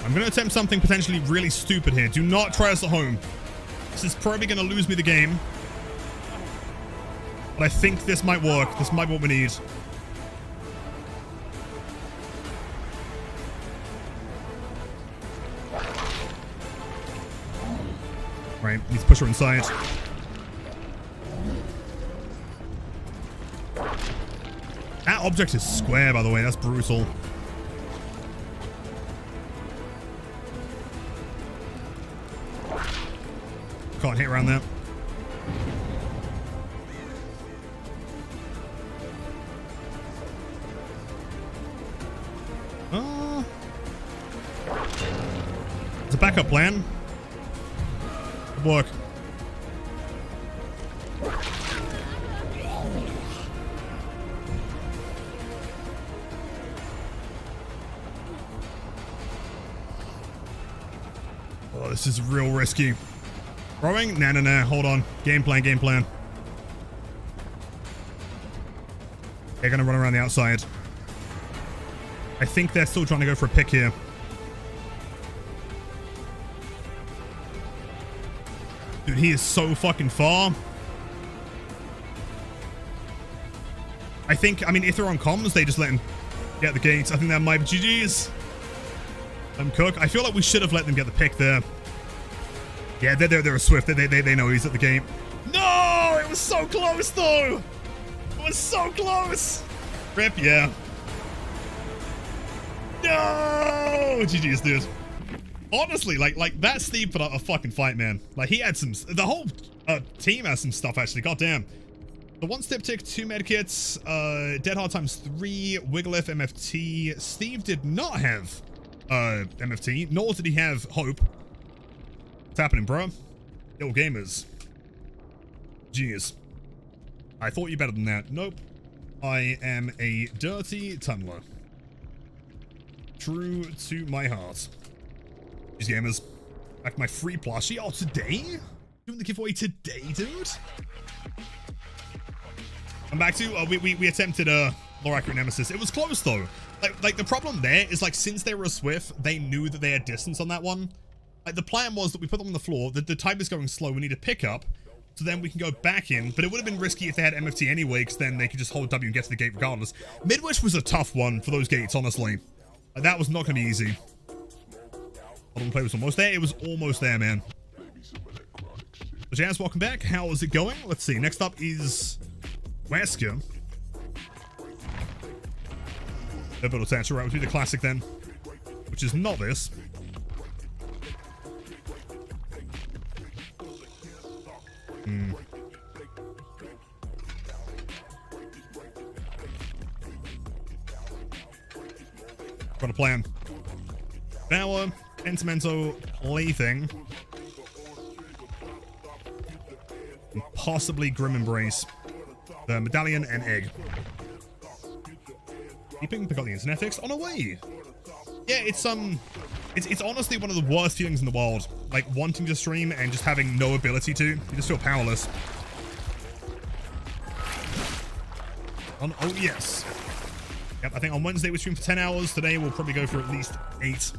I'm going to attempt something potentially really stupid here. Do not try us at home. This is probably going to lose me the game. But I think this might work. This might be what we need. Right, need to push her inside. That object is square, by the way. That's brutal. Can't hit around there. It's a backup plan. Good work. Oh, this is real risky. Throwing? Nah. Hold on. Game plan. They're gonna run around the outside. I think they're still trying to go for a pick here. Dude, he is so fucking far. I mean, if they're on comms, they just let him get the gates. I think that might be GG's. Let him cook. I feel like we should have let them get the pick there. Yeah, they're a Swift. They know he's at the game. No! It was so close, though! It was so close! Rip, yeah. No! GG's, dude. Honestly, like that Steve put up a fucking fight, man. Like, he had some... The whole team has some stuff, actually. Goddamn. The one step tick, 2 medkits, Dead Hard times 3, Wigglyth, MFT. Steve did not have MFT, nor did he have Hope. What's happening, bro? Yo, gamers. Jeez. I thought you better than that. Nope. I am a dirty tunneler. True to my heart. These gamers. Back my free plushie. Oh, today? Doing the giveaway today, dude? I'm back to, we attempted a more accurate nemesis. It was close, though. Like the problem there is, like, since they were a Swift, they knew that they had distance on that one. Like, the plan was that we put them on the floor, the time is going slow, we need to pick up, so then we can go back in, but it would have been risky if they had MFT anyway, because then they could just hold W and get to the gate regardless. Midwich was a tough one for those gates, honestly. Like, that was not going to be easy. Bottom play was almost there. It was almost there, man. So, Jazz, welcome back. How is it going? Let's see. Next up is Wesker. Orbital Satchel, right? We'll do the classic then, which is not this. Got a plan. Bower, Pentimento, Plaything. And possibly Grim Embrace. The Medallion and Egg. Keeping, pick up the Internetics. On a way. Yeah, it's honestly one of the worst feelings in the world. Like, wanting to stream and just having no ability to. You just feel powerless. Oh, yes. Yep, I think on Wednesday we stream for 10 hours. Today we'll probably go for at least 8.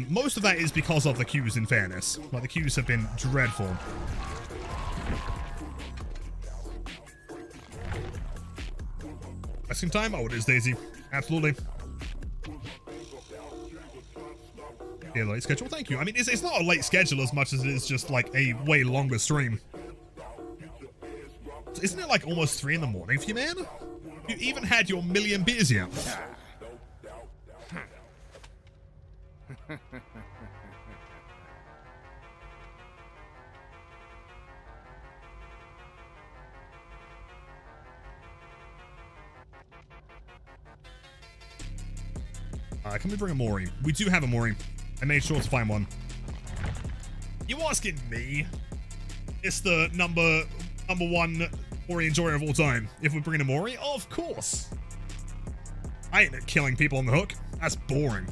Most of that is because of the queues, in fairness. Like, the queues have been dreadful. Resting time? Oh, it is, Daisy. Absolutely. Yeah, late schedule. Thank you. I mean, it's not a late schedule as much as it is just, like, a way longer stream. Isn't it, like, almost 3 in the morning for you, man? You even had your million beers yet. Can we bring a Mori? We do have a Mori. I made sure to find one. You asking me? It's the number 1 Mori enjoyer of all time. If we bring in a Mori, of course. I ain't killing people on the hook. That's boring.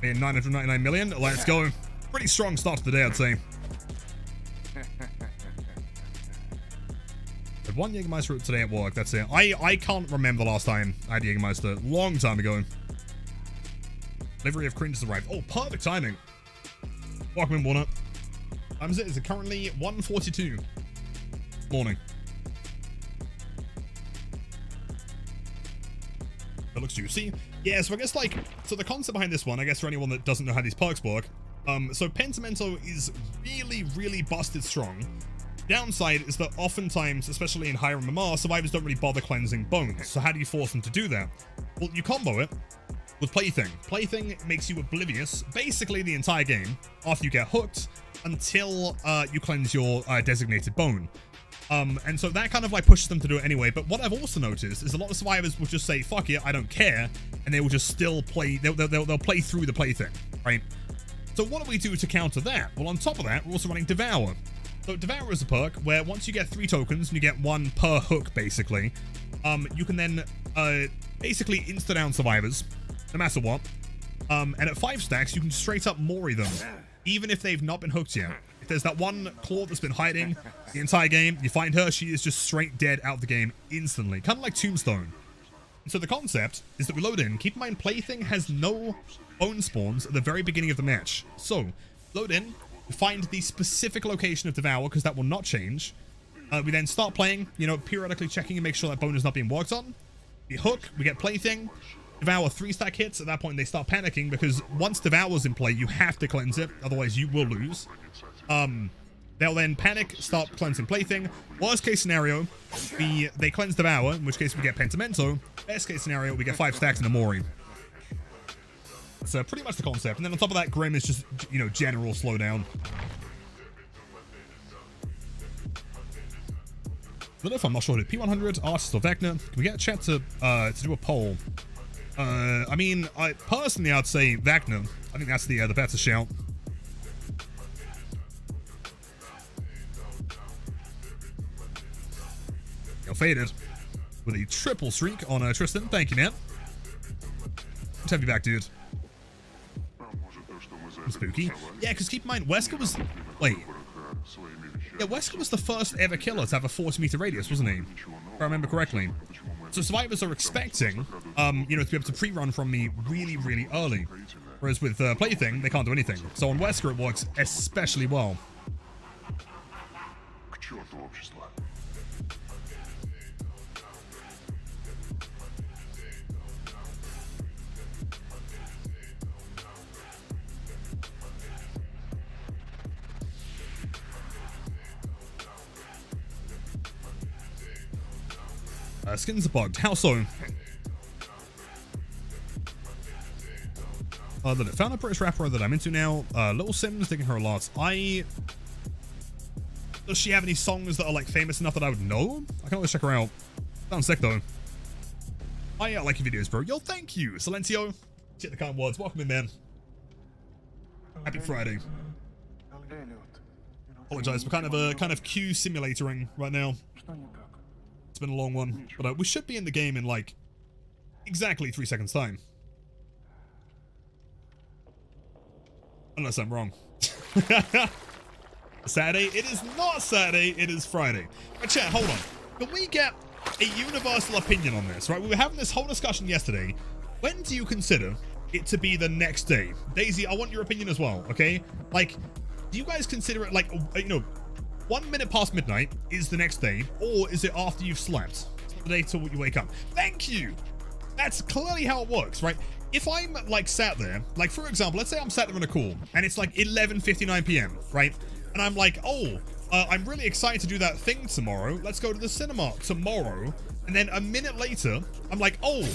And 999 million. Let's go. Pretty strong start to the day, I'd say. Had one Jägermeister today at work. That's it. I can't remember the last time I had Jägermeister. Long time ago. Delivery of cringe has arrived. Oh, perfect timing. Welcome in, Warner. Time is it currently 1:42 morning. That looks juicy. Yeah, so I guess, like, so the concept behind this one, I guess for anyone that doesn't know how these perks work, so Pentimento is really, really busted strong. Downside is that oftentimes, especially in higher MMR, survivors don't really bother cleansing bones. So how do you force them to do that? Well, you combo it with Plaything. Plaything makes you oblivious basically the entire game after you get hooked until you cleanse your designated bone. And so that kind of like pushes them to do it anyway. But what I've also noticed is a lot of survivors will just say, fuck it, I don't care. And they will just still play, they'll play through the Plaything, right? So what do we do to counter that? Well, on top of that, we're also running Devour. So Devour is a perk where once you get 3 tokens and you get 1 per hook, basically, you can then basically insta-down survivors, no matter what. And at 5 stacks, you can straight up Mori them, even if they've not been hooked yet. If there's that one claw that's been hiding the entire game, you find her, she is just straight dead out of the game instantly. Kind of like Tombstone. And so the concept is that we load in. Keep in mind, Plaything has no bone spawns at the very beginning of the match. So, load in. Find the specific location of Devour, because that will not change. We then start playing, you know, periodically checking and make sure that bone is not being worked on. We hook, we get Plaything. Devour 3-stack hits. At that point, they start panicking, because once Devour's in play, you have to cleanse it, otherwise you will lose. They'll then panic, start cleansing Plaything. Worst case scenario, they cleanse Devour, in which case we get Pentimento. Best case scenario, we get 5 stacks and a Mori. So pretty much the concept. And then on top of that, Grim is just, you know, general slowdown. But if I'm not sure, P100, Artist or Vecna, can we get a chat to do a poll? I mean, personally, I'd say Vecna. I think that's the better shout. You're faded with a triple streak on Tristan. Thank you, man. Good to have you back, dude. Spooky. Yeah, because keep in mind, Wesker was... Wait. Yeah, Wesker was the first ever killer to have a 40-meter radius, wasn't he? If I remember correctly. So survivors are expecting, you know, to be able to pre-run from me really, really early. Whereas with Plaything, they can't do anything. So on Wesker, it works especially well. Skins are bugged. How so? Found a British rapper that I'm into now. Little Sims, digging her a lot. Does she have any songs that are like famous enough that I would know? I can always check her out. Sounds sick though. I like your videos, bro. Yo, thank you, Silencio. Check the kind words. Welcome in, man. Happy Friday. Apologize for kind of queue simulatoring right now. It's been a long one, but we should be in the game in like exactly 3 seconds time. Unless I'm wrong. Saturday? It is not Saturday, it is Friday. But chat, hold on. Can we get a universal opinion on this, right? We were having this whole discussion yesterday. When do you consider it to be the next day? Daisy, I want your opinion as well, okay? Like, do you guys consider it like, you know, 1 minute past midnight is the next day, or is it after you've slept? It's not the day till you wake up. Thank you! That's clearly how it works, right? If I'm like sat there, like for example, let's say I'm sat there on a call and it's like 11:59 p.m., right? And I'm like, oh, I'm really excited to do that thing tomorrow. Let's go to the cinema tomorrow. And then a minute later, I'm like, oh,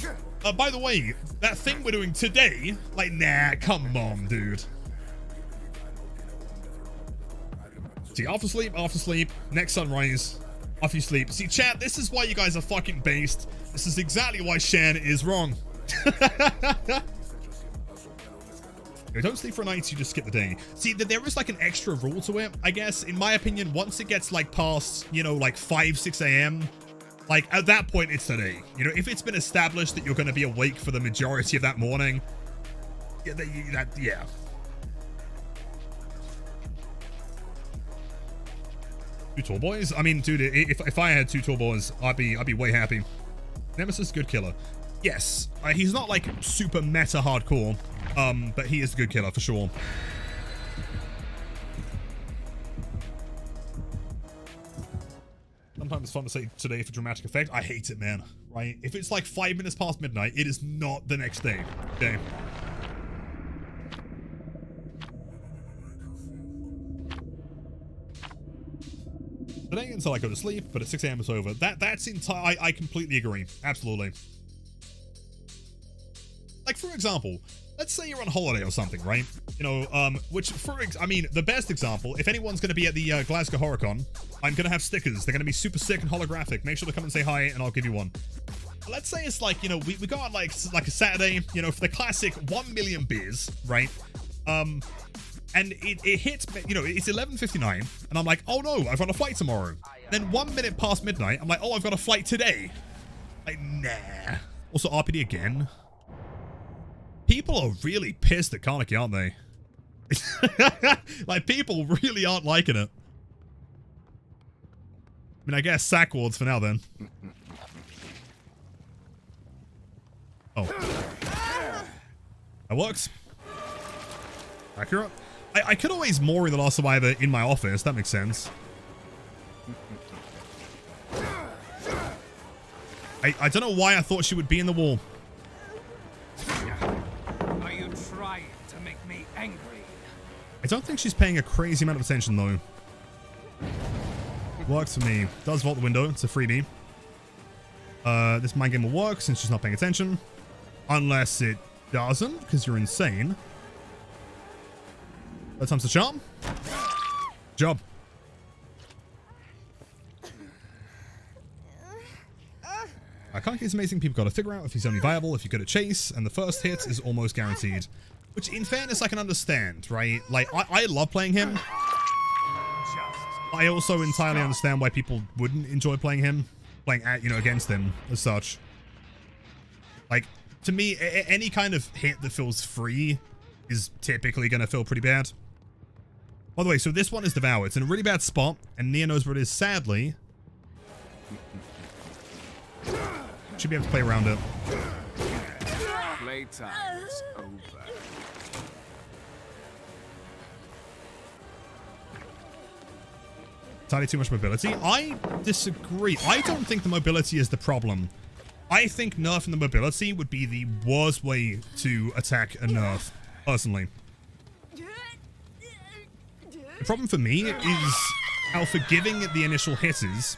by the way, that thing we're doing today, like, nah, come on, dude. See, after sleep, next sunrise, after you sleep. See, chat, this is why you guys are fucking based. This is exactly why Shan is wrong. You don't sleep for nights, you just skip the day. See, there is like an extra rule to it, I guess. In my opinion, once it gets like past, you know, like 5, 6 a.m., like at that point, it's the day. You know, if it's been established that you're going to be awake for the majority of that morning, yeah. Two tall boys? I mean, dude, if I had 2 tall boys, I'd be way happy. Nemesis, good killer. Yes, he's not like super meta hardcore, but he is a good killer for sure. Sometimes it's fun to say today for dramatic effect. I hate it, man. Right? If it's like 5 minutes past midnight, it is not the next day. Okay. Today until I go to sleep, but at 6 a.m. it's over. That's entire. I completely agree. Absolutely. Like, for example, let's say you're on holiday or something, right? You know, I mean, the best example, if anyone's going to be at the Glasgow HorrorCon, I'm going to have stickers. They're going to be super sick and holographic. Make sure to come and say hi, and I'll give you one. Let's say it's like, you know, we go on like a Saturday, you know, for the classic 1 million beers, right? And it hits, you know, it's 11:59, and I'm like, oh no, I've got a flight tomorrow. Then 1 minute past midnight, I'm like, oh, I've got a flight today. Like, nah. Also, RPD again. People are really pissed at Karnaki, aren't they? Like, people really aren't liking it. I mean, I guess sack wards for now, then. Oh. That works. Accurate. I could always moor in the Last Survivor in my office. That makes sense. I don't know why I thought she would be in the wall. Are you trying to make me angry? I don't think she's paying a crazy amount of attention, though. Works for me. Does vault the window. It's a freebie. This mind game will work since she's not paying attention. Unless it doesn't, because you're insane. That time's the charm. Job. I can't get amazing. People got to figure out if he's only viable, if you're good at chase, and the first hit is almost guaranteed. Which, in fairness, I can understand, right? Like, I love playing him. I also entirely understand why people wouldn't enjoy playing him. Playing, you know, against him, as such. Like, to me, any kind of hit that feels free is typically going to feel pretty bad. By the way, so this one is Devour. It's in a really bad spot, and Nia knows where it is, sadly. Should be able to play around it. Playtime's over. Entirely too much mobility. I disagree. I don't think the mobility is the problem. I think nerfing the mobility would be the worst way to attack a nerf, personally. The problem for me is how forgiving the initial hit is.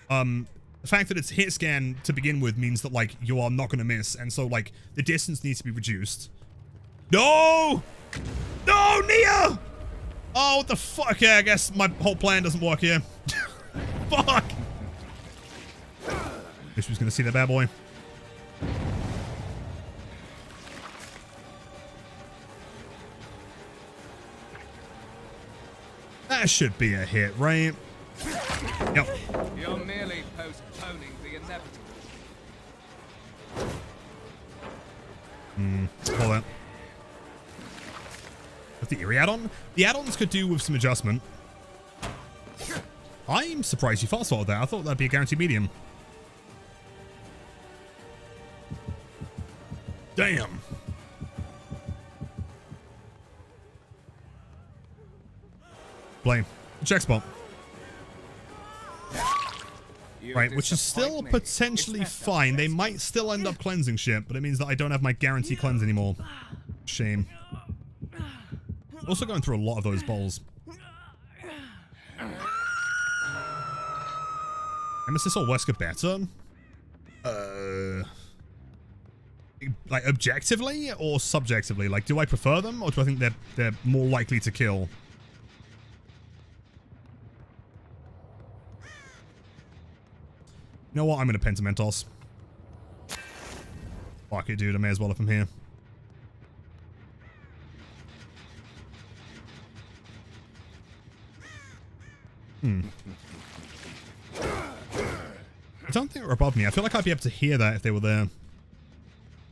The fact that it's hit scan to begin with means that, like, you are not going to miss. And so, like, the distance needs to be reduced. No! No, Nia! Oh, what the fuck? Okay, I guess my whole plan doesn't work here. Fuck! Guess who's going to see that bad boy? That should be a hit, right? Yep. You're merely postponing the inevitable. Hold on. With the Eerie add-on? The add-ons could do with some adjustment. I'm surprised you fast forwarded that. I thought that'd be a guaranteed medium. Damn. Blame. Check spot. Right, which is still potentially fine. They might still end up cleansing shit, but it means that I don't have my guarantee cleanse anymore. Shame. Also going through a lot of those bowls. Nemesis or Wesker better? Like objectively or subjectively? Like, do I prefer them or do I think they're more likely to kill? You know what? I'm gonna Pentamentos. Fuck it, dude. I may as well if I'm here. I don't think they're above me. I feel like I'd be able to hear that if they were there.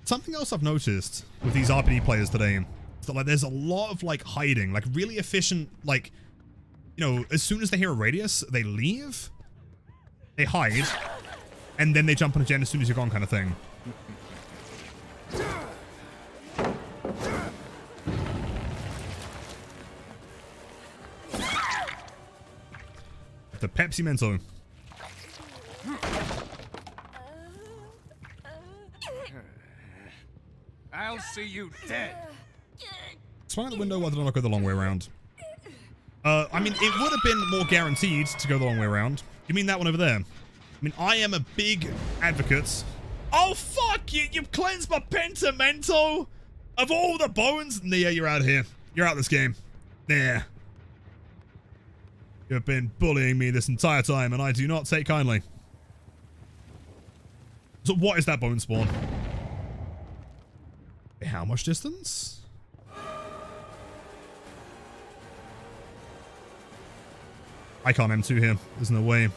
Something else I've noticed with these RPD players today is that like there's a lot of like hiding, like really efficient, like, you know, as soon as they hear a radius, they leave, they hide, and then they jump on a gen as soon as you're gone kind of thing. The Pepsi Mento. I'll see you dead. Swing out the window, why did I not go the long way around? I mean, it would have been more guaranteed to go the long way around. You mean that one over there? I mean, I am a big advocate. Oh, fuck you! You've cleansed my Pentamento of all the bones! Yeah, you're out of here. You're out of this game. There. You've been bullying me this entire time, and I do not take kindly. So what is that bone spawn? How much distance? I can't M2 here. There's no way.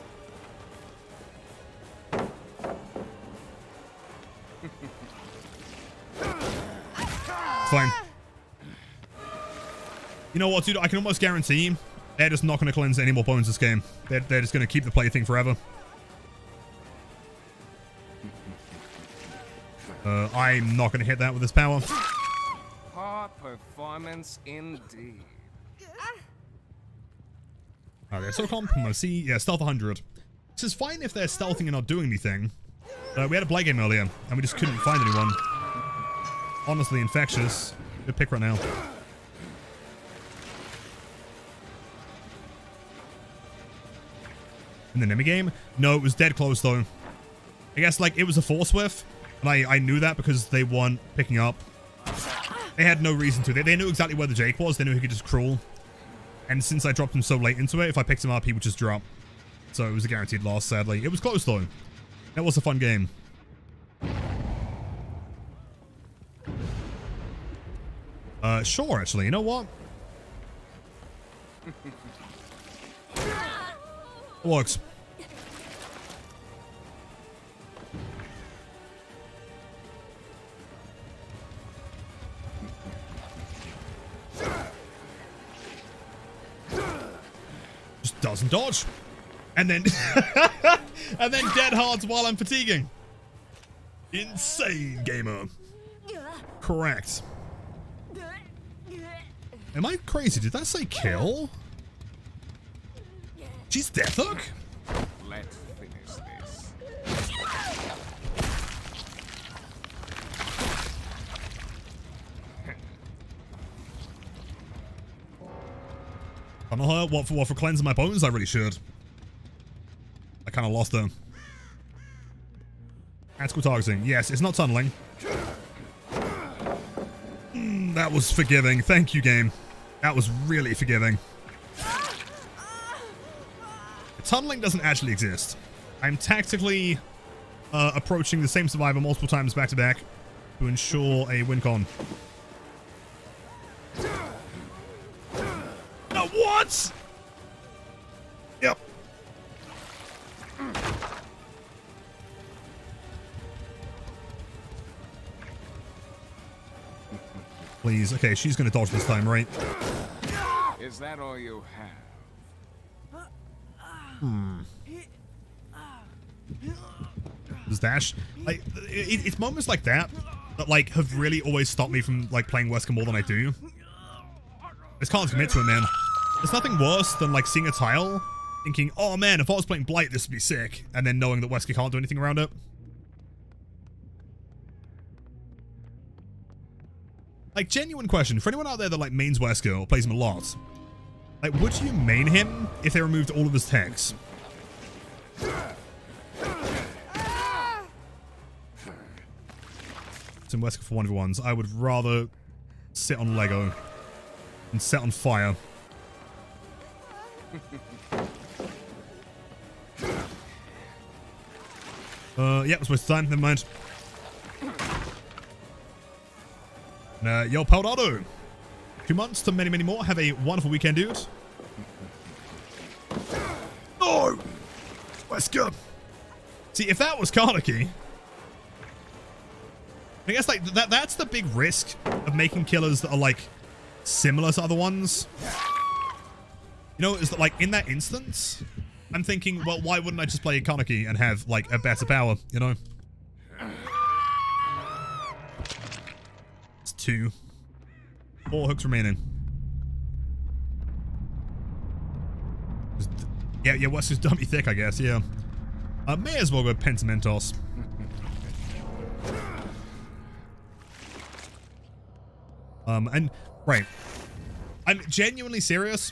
Fine. You know what, dude? I can almost guarantee they're just not going to cleanse any more bones this game. They're just going to keep the plaything forever. I'm not going to hit that with this power. Poor performance indeed. Okay, so comp, see, yeah, stealth 100. This is fine if they're stealthing and not doing anything. We had a play game earlier, and we just couldn't find anyone. Honestly, infectious. Good pick right now. In the Nemi game? No, it was dead close, though. I guess, like, it was a force whiff. And I knew that because they weren't picking up. They had no reason to. They knew exactly where the Jake was. They knew he could just crawl. And since I dropped him so late into it, if I picked him up, he would just drop. So it was a guaranteed loss, sadly. It was close, though. That was a fun game. Sure, actually. You know what? It works. Just doesn't dodge. And then and then dead hards while I'm fatiguing. Insane gamer. Correct. Am I crazy? Did that say kill? She's death hook? Let's finish this. I'm not hurt. What for cleansing my bones? I really should. I kind of lost them. Tactical targeting. Yes, it's not tunneling. That was forgiving. Thank you, game. That was really forgiving. Tunneling doesn't actually exist. I'm tactically approaching the same survivor multiple times back to back to ensure a win con. No, what? Yep. Please. Okay, she's going to dodge this time, right? Is that all you have? Does dash. Like, it's moments like that that, like, have really always stopped me from, like, playing Wesker more than I do. I just can't commit to it, man. There's nothing worse than, like, seeing a tile, thinking, oh, man, if I was playing Blight, this would be sick. And then knowing that Wesker can't do anything around it. Like, genuine question. For anyone out there that, like, mains Wesker or plays him a lot, like, would you main him if they removed all of his techs? In Wesker for 1v1s, I would rather sit on Lego and set on fire. Yeah, it's waste of time. Never mind. Yo, Paldado. 2 months to many, many more. Have a wonderful weekend, dude. Oh! Wesker. See, if that was Karnaki, I guess, like, that's the big risk of making killers that are, like, similar to other ones. You know, is that, like, in that instance, I'm thinking, well, why wouldn't I just play Karnaki and have, like, a better power, you know? It's 2. 4 hooks remaining. Yeah, Wesker's dummy thick, I guess, yeah. May as well go Pentamentos. And, right. I'm genuinely serious.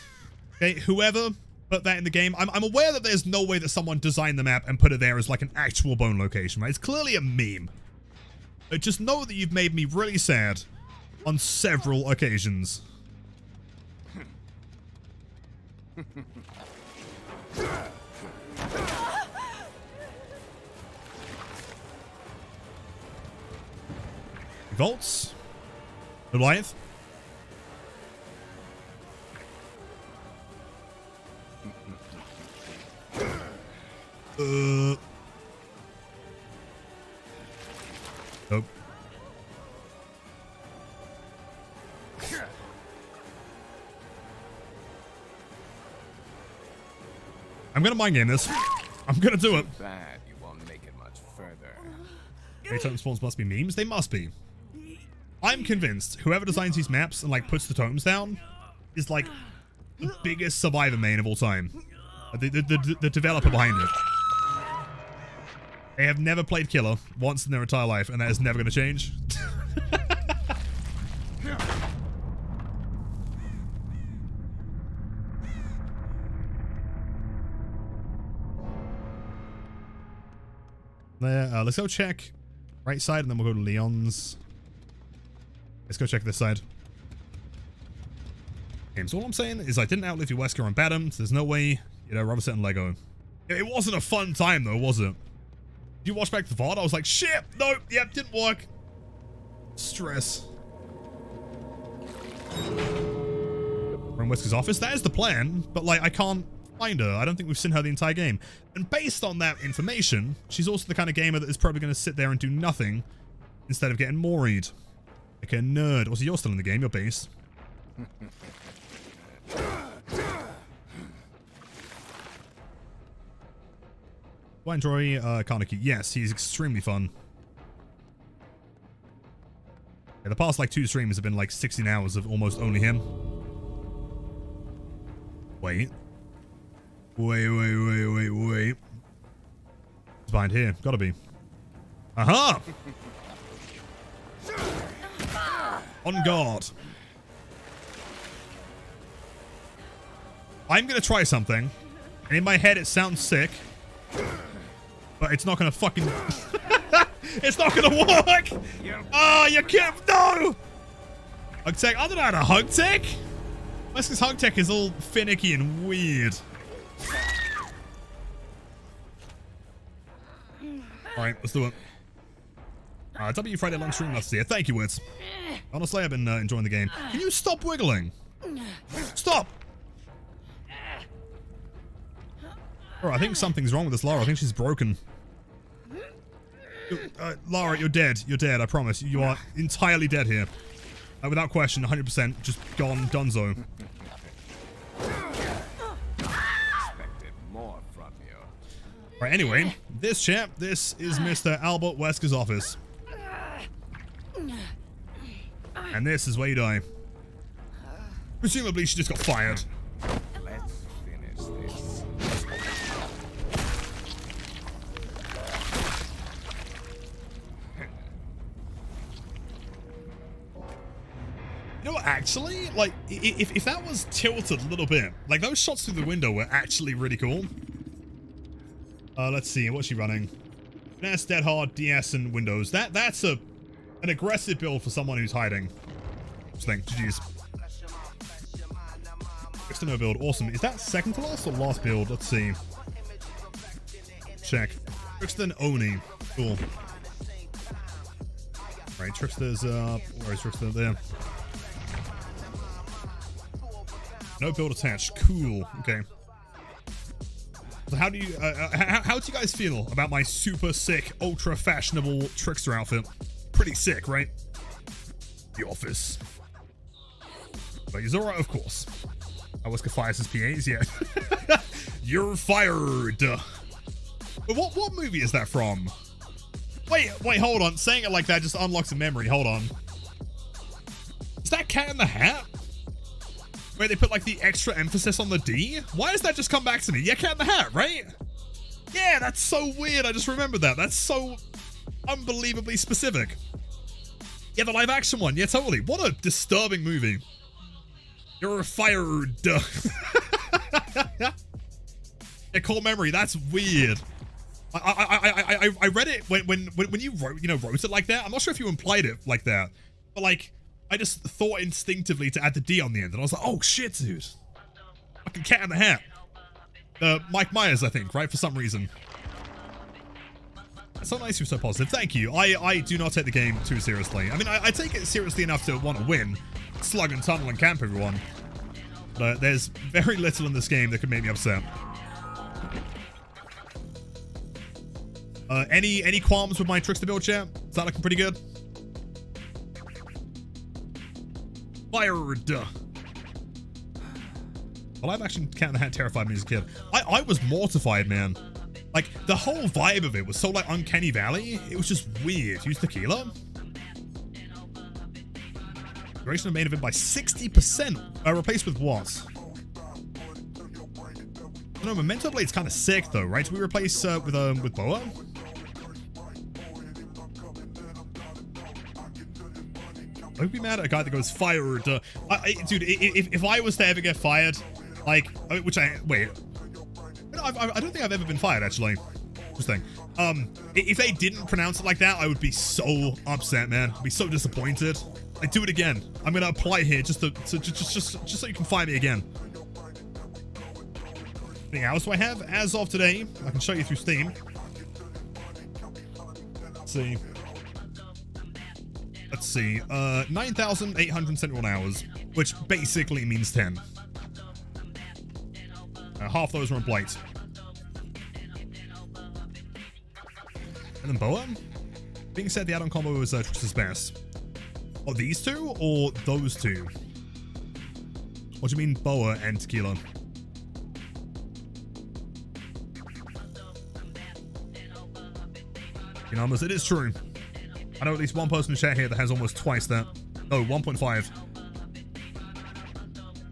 Okay, whoever put that in the game, I'm aware that there's no way that someone designed the map and put it there as, like, an actual bone location, right? It's clearly a meme. But just know that you've made me really sad on several occasions. Volts. Goliath. Nope. I'm gonna mind game this. I'm gonna do it. Bad you won't make it much further. Totem spawns must be memes? They must be. I'm convinced whoever designs these maps and, like, puts the totems down is, like, the biggest survivor main of all time. The developer behind it. They have never played Killer once in their entire life, and that is never going to change. There, let's go check right side, and then we'll go to Leon's. Let's go check this side. Okay, so all I'm saying is I didn't outlive your Wesker on Badham, so there's no way, you know, rather set on Lego. It wasn't a fun time, though, was it? Did you watch back the VOD? I was like, shit, nope, yep, didn't work. Stress. From Wesker's office? That is the plan, but, like, I can't find her. I don't think we've seen her the entire game. And based on that information, she's also the kind of gamer that is probably going to sit there and do nothing instead of getting moried. Like a nerd. Also, you're still in the game, you're base. Do I enjoy Karnaki? Yes, he's extremely fun. Yeah, the past, like, 2 streams have been, like, 16 hours of almost only him. Wait. Wait. He's behind here. Gotta be. Aha! On guard. I'm gonna try something. And in my head, it sounds sick. But it's not gonna fucking... It's not gonna work! Oh, you can't... No! Hug tech. I don't know how to hug tech. Wesker's hug tech is all finicky and weird. Alright, let's do it. W Friday long stream last year. Thank you, Wits. Honestly, I've been enjoying the game. Can you stop wiggling? Stop! Bro, I think something's wrong with this Lara. I think she's broken. Lara, you're dead. You're dead, I promise. You are entirely dead here. Without question, 100%. Just gone, donezo. Expected more from Right, anyway, this chap, this is Mr. Albert Wesker's office. And this is where you die. Presumably she just got fired. Let's finish this. You know what, actually, like, if that was tilted a little bit, like, those shots through the window were actually really cool. Let's see, what's she running? Finesse, Dead Hard, DS, and Windows. That's an aggressive build for someone who's hiding. Interesting, GG's. Fixed to no build, awesome. Is that second to last or last build? Let's see. Check. Trickster and Oni. Cool. Right, Trickster's, where is Trickster? There. No build attached. Cool. Okay. So how do you guys feel about my super sick, ultra fashionable Trickster outfit? Pretty sick, right? The office. But he's alright, of course. Wesker fires his PAs, yeah. You're fired. But what movie is that from? Wait, hold on. Saying it like that just unlocks a memory. Hold on. Is that Cat in the Hat? Where they put like the extra emphasis on the D? Why does that just come back to me? Yeah, Cat in the Hat, right? Yeah, that's so weird. I just remembered that. That's so unbelievably specific. Yeah, the live action one. Yeah, totally. What a disturbing movie. You're fired. Yeah, core memory. That's weird. I read it when you wrote it like that. I'm not sure if you implied it like that, but like I just thought instinctively to add the D on the end, and I was like, oh shit, dude. Fucking Cat in the Hat. Mike Myers, I think, right? For some reason. It's so nice you're so positive. Thank you. I do not take the game too seriously. I mean, I take it seriously enough to want to win. Slug and tunnel and camp everyone. But there's very little in this game that could make me upset. Any qualms with my Trickster build, chat? Is that looking pretty good? Fired. The live action Cat in the Hat terrified me as a kid. I was mortified, man. Like, the whole vibe of it was so, like, Uncanny Valley. It was just weird. Use tequila. Duration of main event by 60%. Replaced with what? No, Memento Blade's kind of sick, though, right? Do we replace with Boa? I would be mad at a guy that goes fired. Dude, if I was to ever get fired, like, which wait. I don't think I've ever been fired, actually. Interesting. If they didn't pronounce it like that, I would be so upset, man. I'd be so disappointed. Like, do it again. I'm gonna apply here just so you can find me again. Anything else do I have? As of today, I can show you through Steam. Let's see. 9,871 hours, which basically means 10. Half those are on Blight. And then Boa. Being said, the add-on combo is Trickster's best. Oh, these two or those two? What do you mean Boa and Tequila? You know, it is true. I know at least one person in chat here that has almost twice that. Oh, 1.5.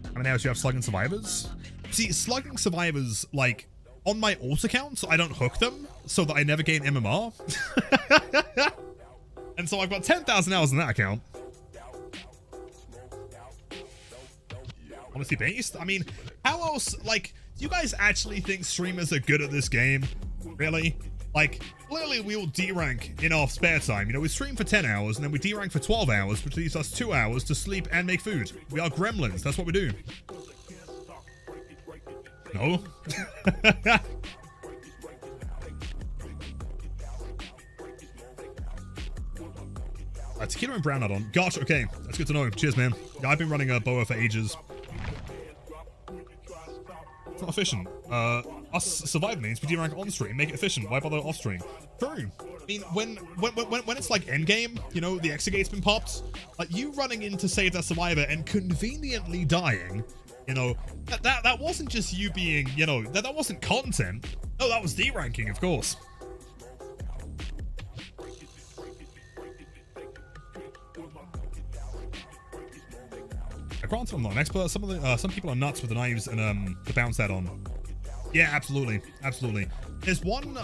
How many hours do you have slugging survivors? See, slugging survivors, like, on my alt accounts, I don't hook them so that I never gain MMR. And so I've got 10,000 hours on that account. Honestly based? I mean, how else, like, do you guys actually think streamers are good at this game? Really? Like, clearly we all D-rank in our spare time. You know, we stream for 10 hours and then we D-rank for 12 hours, which leaves us 2 hours to sleep and make food. We are gremlins. That's what we do. No? Tequila and brown nut on. Gosh, okay. That's good to know. Cheers, man. Yeah, I've been running a Boa for ages. It's not efficient. Us survive means we D-rank on stream, make it efficient. Why bother off stream? True. I mean, when it's like endgame, you know, the exit gate's been popped, like you running in to save that survivor and conveniently dying You know, that wasn't just you being, you know, that wasn't content. No, that was D-ranking, of course. Granted, I'm not an expert. Some people are nuts with the knives and to bounce that on. Yeah, absolutely, absolutely. There's one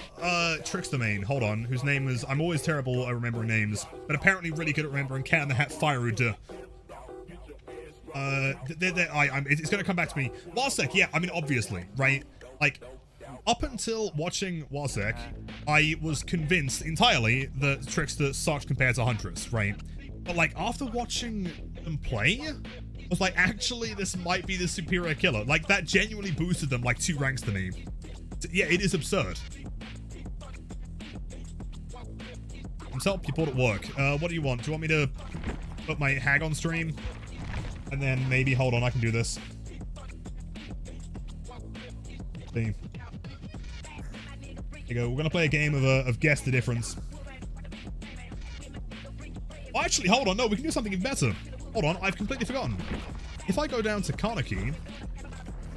trickster main, hold on, whose name is, I'm always terrible at remembering names, but apparently really good at remembering Cat in the Hat Firewood. It's gonna come back to me. Warsek, yeah, I mean, obviously, right? Like, up until watching Warsek, I was convinced entirely that Trickster sucked compared to Huntress, right? But like, after watching them play, I was like, actually, this might be the superior killer. Like, that genuinely boosted them like 2 ranks to me. Yeah, it is absurd. Himself, you bought at work. What do you want? Do you want me to put my hag on stream? And then maybe, hold on, I can do this. See. Here you go. We're gonna play a game of Guess the Difference. Oh, actually, hold on. No, we can do something even better. Hold on, I've completely forgotten. If I go down to Kaneki,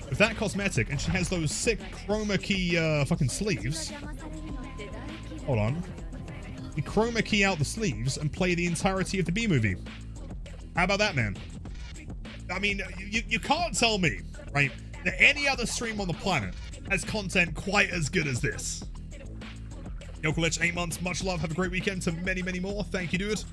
with that cosmetic, and she has those sick chroma key fucking sleeves. Hold on. We chroma key out the sleeves and play the entirety of the B movie. How about that, man? I mean, you can't tell me, right, that any other stream on the planet has content quite as good as this. Yokolich, 8 months, much love, have a great weekend to many, many more. Thank you, dude.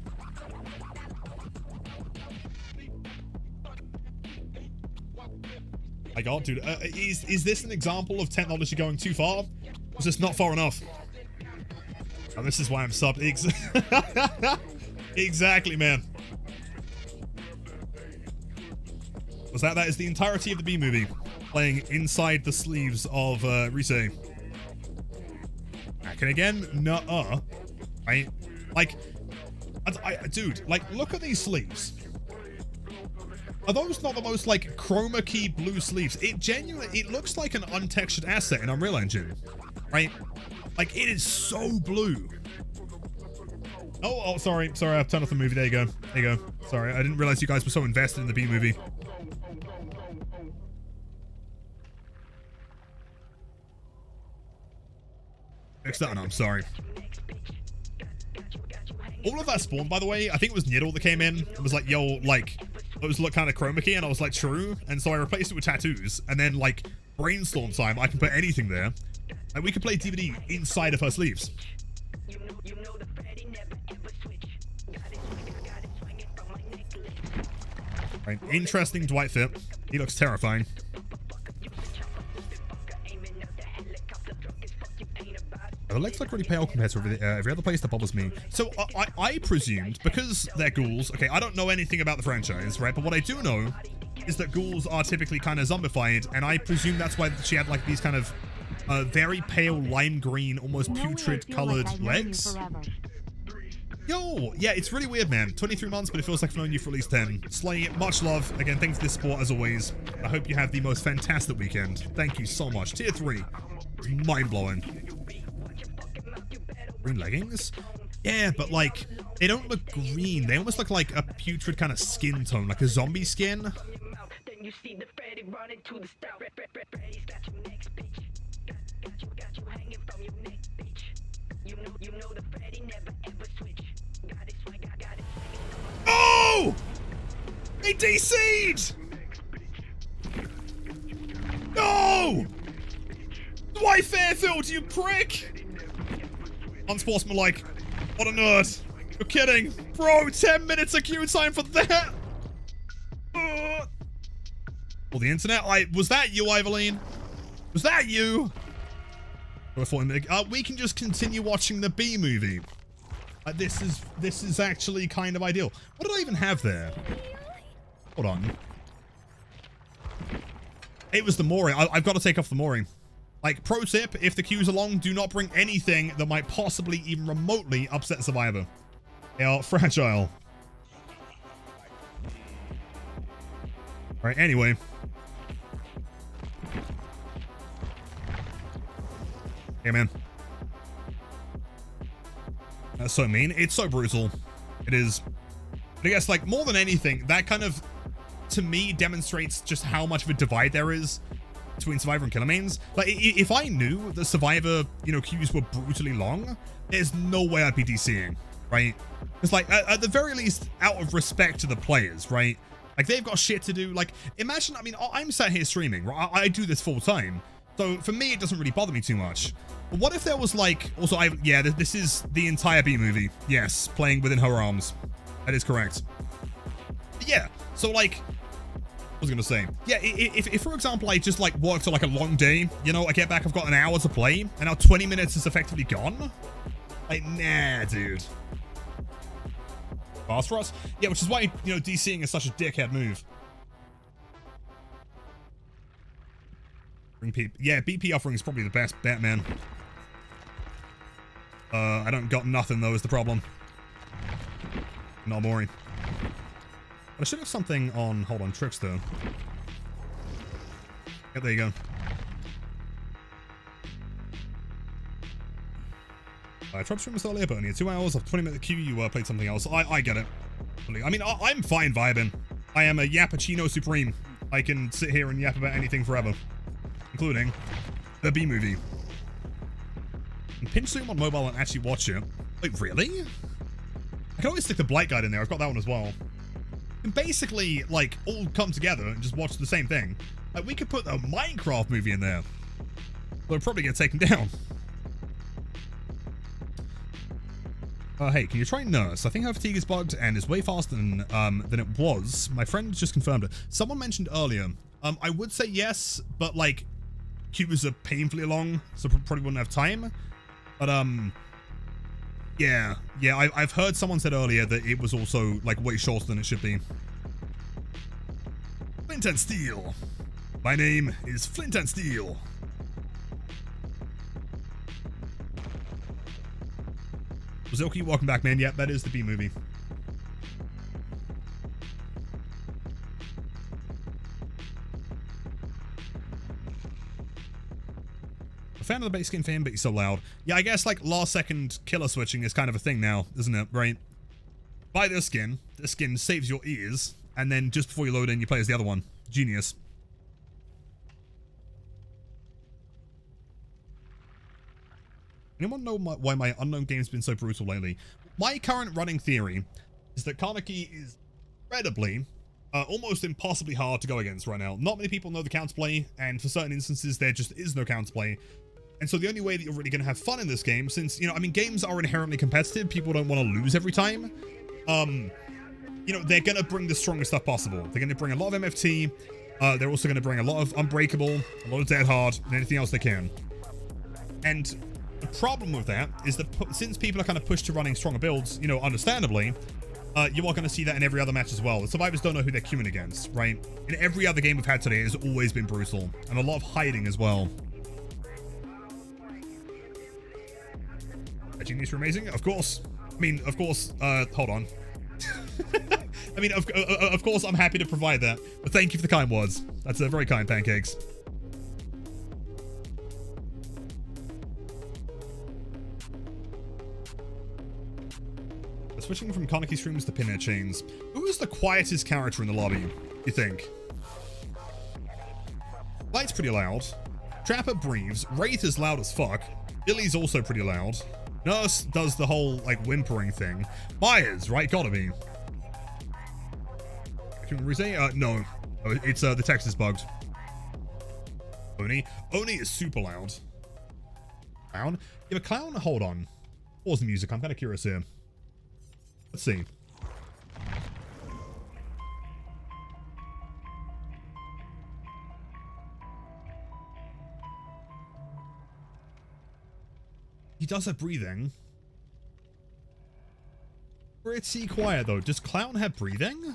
My god, dude, is this an example of technology going too far? Was this not far enough? Oh, this is why I'm subbed. Exactly, man. Was that is the entirety of the B movie playing inside the sleeves of Rise. Back and again, nuh-uh. Right? Like, dude, like, look at these sleeves. Are those not the most, like, chroma key blue sleeves? It looks like an untextured asset in Unreal Engine, right? Like, it is so blue. Oh, sorry, I've turned off the movie. There you go. There you go. Sorry, I didn't realize you guys were so invested in the B movie. Next up, no, I'm sorry. All of that spawned, by the way, I think it was Niddle that came in. It was like, yo, like, those look kind of chroma key, and I was like, true. And so I replaced it with tattoos, and then, like, brainstorm time, I can put anything there. And we can play DVD inside of her sleeves. Right, interesting Dwight fit. He looks terrifying. The legs look really pale compared to every other place that bothers me. So I presumed, because they're ghouls, okay, I don't know anything about the franchise, right? But what I do know is that ghouls are typically kind of zombified, and I presume that's why she had like these kind of very pale lime green, almost putrid colored legs. Yo, yeah, it's really weird, man. 23 months, but it feels like I've known you for at least 10. Slay, much love. Again, thanks for this support as always. I hope you have the most fantastic weekend. Thank you so much. Tier 3. Mind-blowing. Green leggings? Yeah, but like, they don't look green. They almost look like a putrid kind of skin tone, like a zombie skin. Oh! They DC'd! No! Dwight Fairfield, you prick! Unsportsmanlike. What a nerd. You're kidding. Bro, 10 minutes of queue time for that? Well, the internet, was that you, Ivoline? Was that you? We can just continue watching the B movie. This is actually kind of ideal. What did I even have there? Hold on. It was the mooring. I've got to take off the mooring. Like, pro tip, if the queues are long, do not bring anything that might possibly even remotely upset Survivor. They are fragile. Alright, anyway. Hey, man. That's so mean. It's so brutal. It is. But I guess, like, more than anything, that kind of, to me demonstrates just how much of a divide there is between Survivor and killer mains. Like, if I knew the Survivor, you know, queues were brutally long, there's no way I'd be DCing, right? It's like, at the very least, out of respect to the players, right? Like, they've got shit to do. Like, imagine, I mean, I'm sat here streaming, right? I do this full time. So, for me, it doesn't really bother me too much. But what if there was, like, also, yeah, this is the entire B movie. Yes, playing within her arms. That is correct. But yeah, so, like, what was I gonna say? Yeah, if for example, I just, like, worked like a long day, you know, I get back, I've got an hour to play, and now 20 minutes is effectively gone? Like, nah, dude. Fast for us? Yeah, which is why, you know, DCing is such a dickhead move. Bring PP. Yeah, BP offering is probably the best bet, man. I don't got nothing, though, is the problem. Not boring. But I should have something on, hold on, Trickster. Yeah, there you go. I tried streaming this earlier, but only 2 hours of 20-minute queue. You played something else. I get it. I mean, I'm fine vibing. I am a Yappuccino Supreme. I can sit here and yap about anything forever, including the B movie. And pinch zoom on mobile and actually watch it. Wait, really? I can always stick the Blight Guide in there. I've got that one as well. You can basically, like, all come together and just watch the same thing. Like, we could put a Minecraft movie in there. But it'll probably get taken down. Hey, can you try Nurse? I think her fatigue is bugged and is way faster than it was. My friend just confirmed it. Someone mentioned earlier. I would say yes, but like queues are painfully long, so probably wouldn't have time. But yeah, I've heard someone said earlier that it was also like way shorter than it should be. Flint and Steel. My name is Flint and Steel. Zoki, welcome back, man. Yep, that is the B movie. A fan of the base skin fan, but he's so loud. Yeah, I guess like last second killer switching is kind of a thing now, isn't it? Right? Buy this skin. This skin saves your ears, and then just before you load in, you play as the other one. Genius. Anyone know why my unknown game's been so brutal lately? My current running theory is that Kaneki is incredibly, almost impossibly hard to go against right now. Not many people know the counterplay, and for certain instances, there just is no counterplay. And so the only way that you're really going to have fun in this game, since, you know, I mean, games are inherently competitive, people don't want to lose every time. You know, they're going to bring the strongest stuff possible. They're going to bring a lot of MFT. They're also going to bring a lot of Unbreakable, a lot of Dead Hard, and anything else they can. And the problem with that is that since people are kind of pushed to running stronger builds, you know, understandably, you are going to see that in every other match as well. The survivors don't know who they're queuing against, right? In every other game we've had today, it's always been brutal. And a lot of hiding as well. Genius are amazing? Of course. I mean, of course, hold on. I mean, of course, I'm happy to provide that. But thank you for the kind words. That's very kind, Pancakes. Switching from Kaneki streams to Pinhead chains. Who is the quietest character in the lobby, you think? Light's pretty loud. Trapper breathes. Wraith is loud as fuck. Billy's also pretty loud. Nurse does the whole, like, whimpering thing. Myers, right? Gotta be. No. It's, the text is bugged. Oni is super loud. Clown? Yeah, but Clown, hold on. Pause the music. I'm kind of curious here. Let's see. He does have breathing. Pretty quiet though. Does Clown have breathing?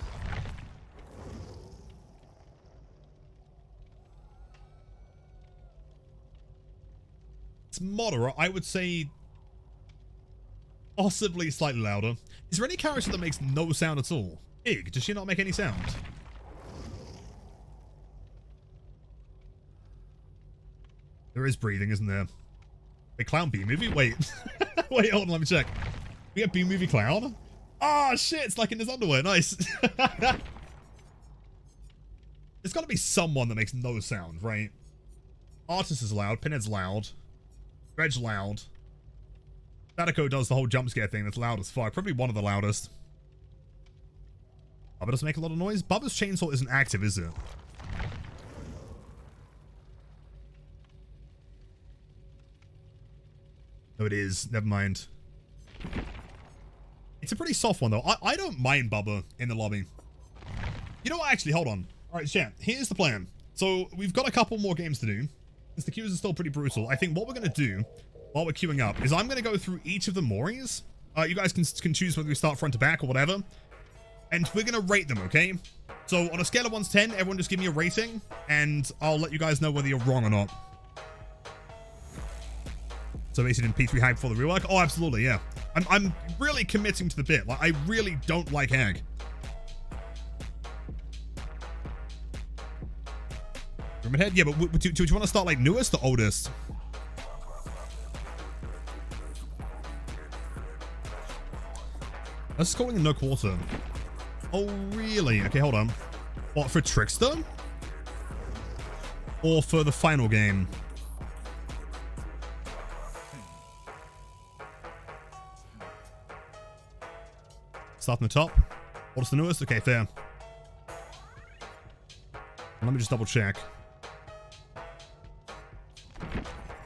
It's moderate. I would say possibly slightly louder. Is there any character that makes no sound at all? Pig, does she not make any sound? There is breathing, isn't there? Wait, Clown B-movie? Wait. Wait, hold on, let me check. We have B-movie Clown? Oh, shit, it's like in his underwear. Nice. There's got to be someone that makes no sound, right? Artist is loud. Pinhead's loud. Dredge loud. Sadako does the whole jump scare thing that's loud as fuck. Probably one of the loudest. Bubba doesn't make a lot of noise. Bubba's chainsaw isn't active, is it? No, it is. Never mind. It's a pretty soft one, though. I don't mind Bubba in the lobby. You know what? Actually, hold on. All right, chat. Here's the plan. So we've got a couple more games to do. Since the queues are still pretty brutal, I think what we're going to do while we're queuing up is I'm going to go through each of the Moris. You guys can choose whether we start front to back or whatever. And we're going to rate them, okay? So on a scale of 1 to 10, everyone just give me a rating, and I'll let you guys know whether you're wrong or not. So basically in P3 Hag before the rework? Oh, absolutely, yeah. I'm really committing to the bit. Like, I really don't like Hag. Pyramid Head? Yeah, but do you want to start like newest or oldest? Let's calling no quarter. Oh, really? Okay, hold on. What, for Trickster? Or for the final game? Start from the top. What's the newest? Okay, fair. Let me just double check.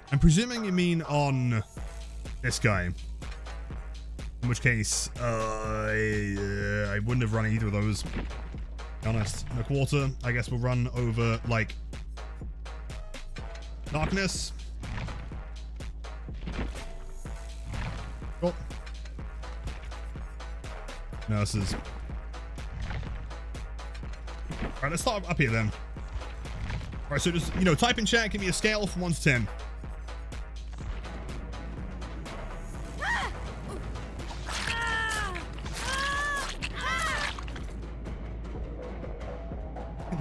I'm presuming you mean on this guy. In which case, I wouldn't have run either of those. To be honest. No quarter. I guess we'll run over, like, Darkness. Oh. Nurses. Alright, let's start up here then. Alright, so just, type in chat, give me a scale from 1 to 10.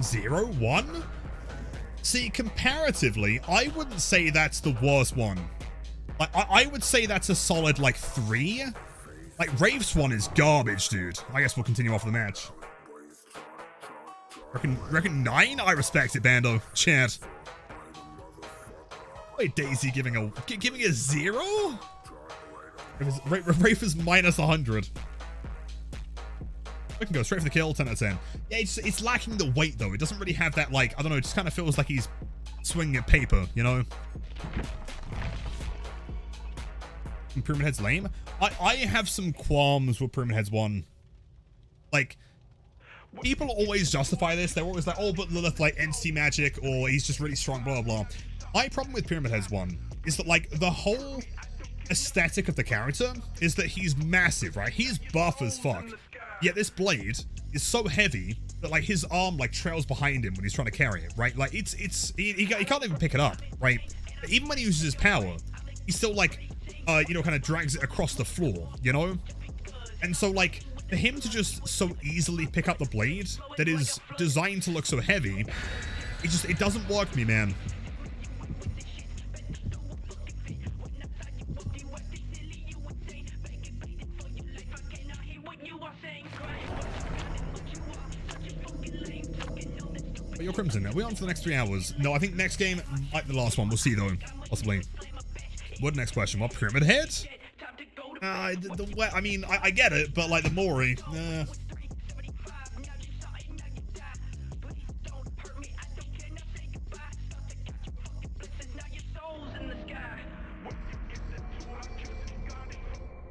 Zero? 1? See, comparatively, I wouldn't say that's the worst one. Like, I would say that's a solid, like, 3. Like, Rafe's one is garbage, dude. I guess we'll continue off the match. Reckon 9? I respect it, Bando. Chat. Wait, Daisy giving a 0? Rafe is minus 100. We can go straight for the kill, 10 out of 10. Yeah, it's lacking the weight, though. It doesn't really have that, like, I don't know, it just kind of feels like he's swinging at paper, you know? And Pyramid Head's lame. I have some qualms with Pyramid Head's one. Like, people always justify this. They're always like, oh, but Lilith, like, entity magic, or he's just really strong, blah, blah, blah. My problem with Pyramid Head's one is that, like, the whole aesthetic of the character is that he's massive, right? He's buff as fuck. Yet this blade is so heavy that, like, his arm, like, trails behind him when he's trying to carry it, right? Like, he can't even pick it up, right? But even when he uses his power, he still, like, kind of drags it across the floor, you know? And so, like, for him to just so easily pick up the blade that is designed to look so heavy, it doesn't work for me, man. But you're Crimson now. We're on for the next 3 hours. No, I think next game, like the last one. We'll see, though. Possibly. What next question? What, Pyramid Head? I mean, I get it, but, like, the Mori.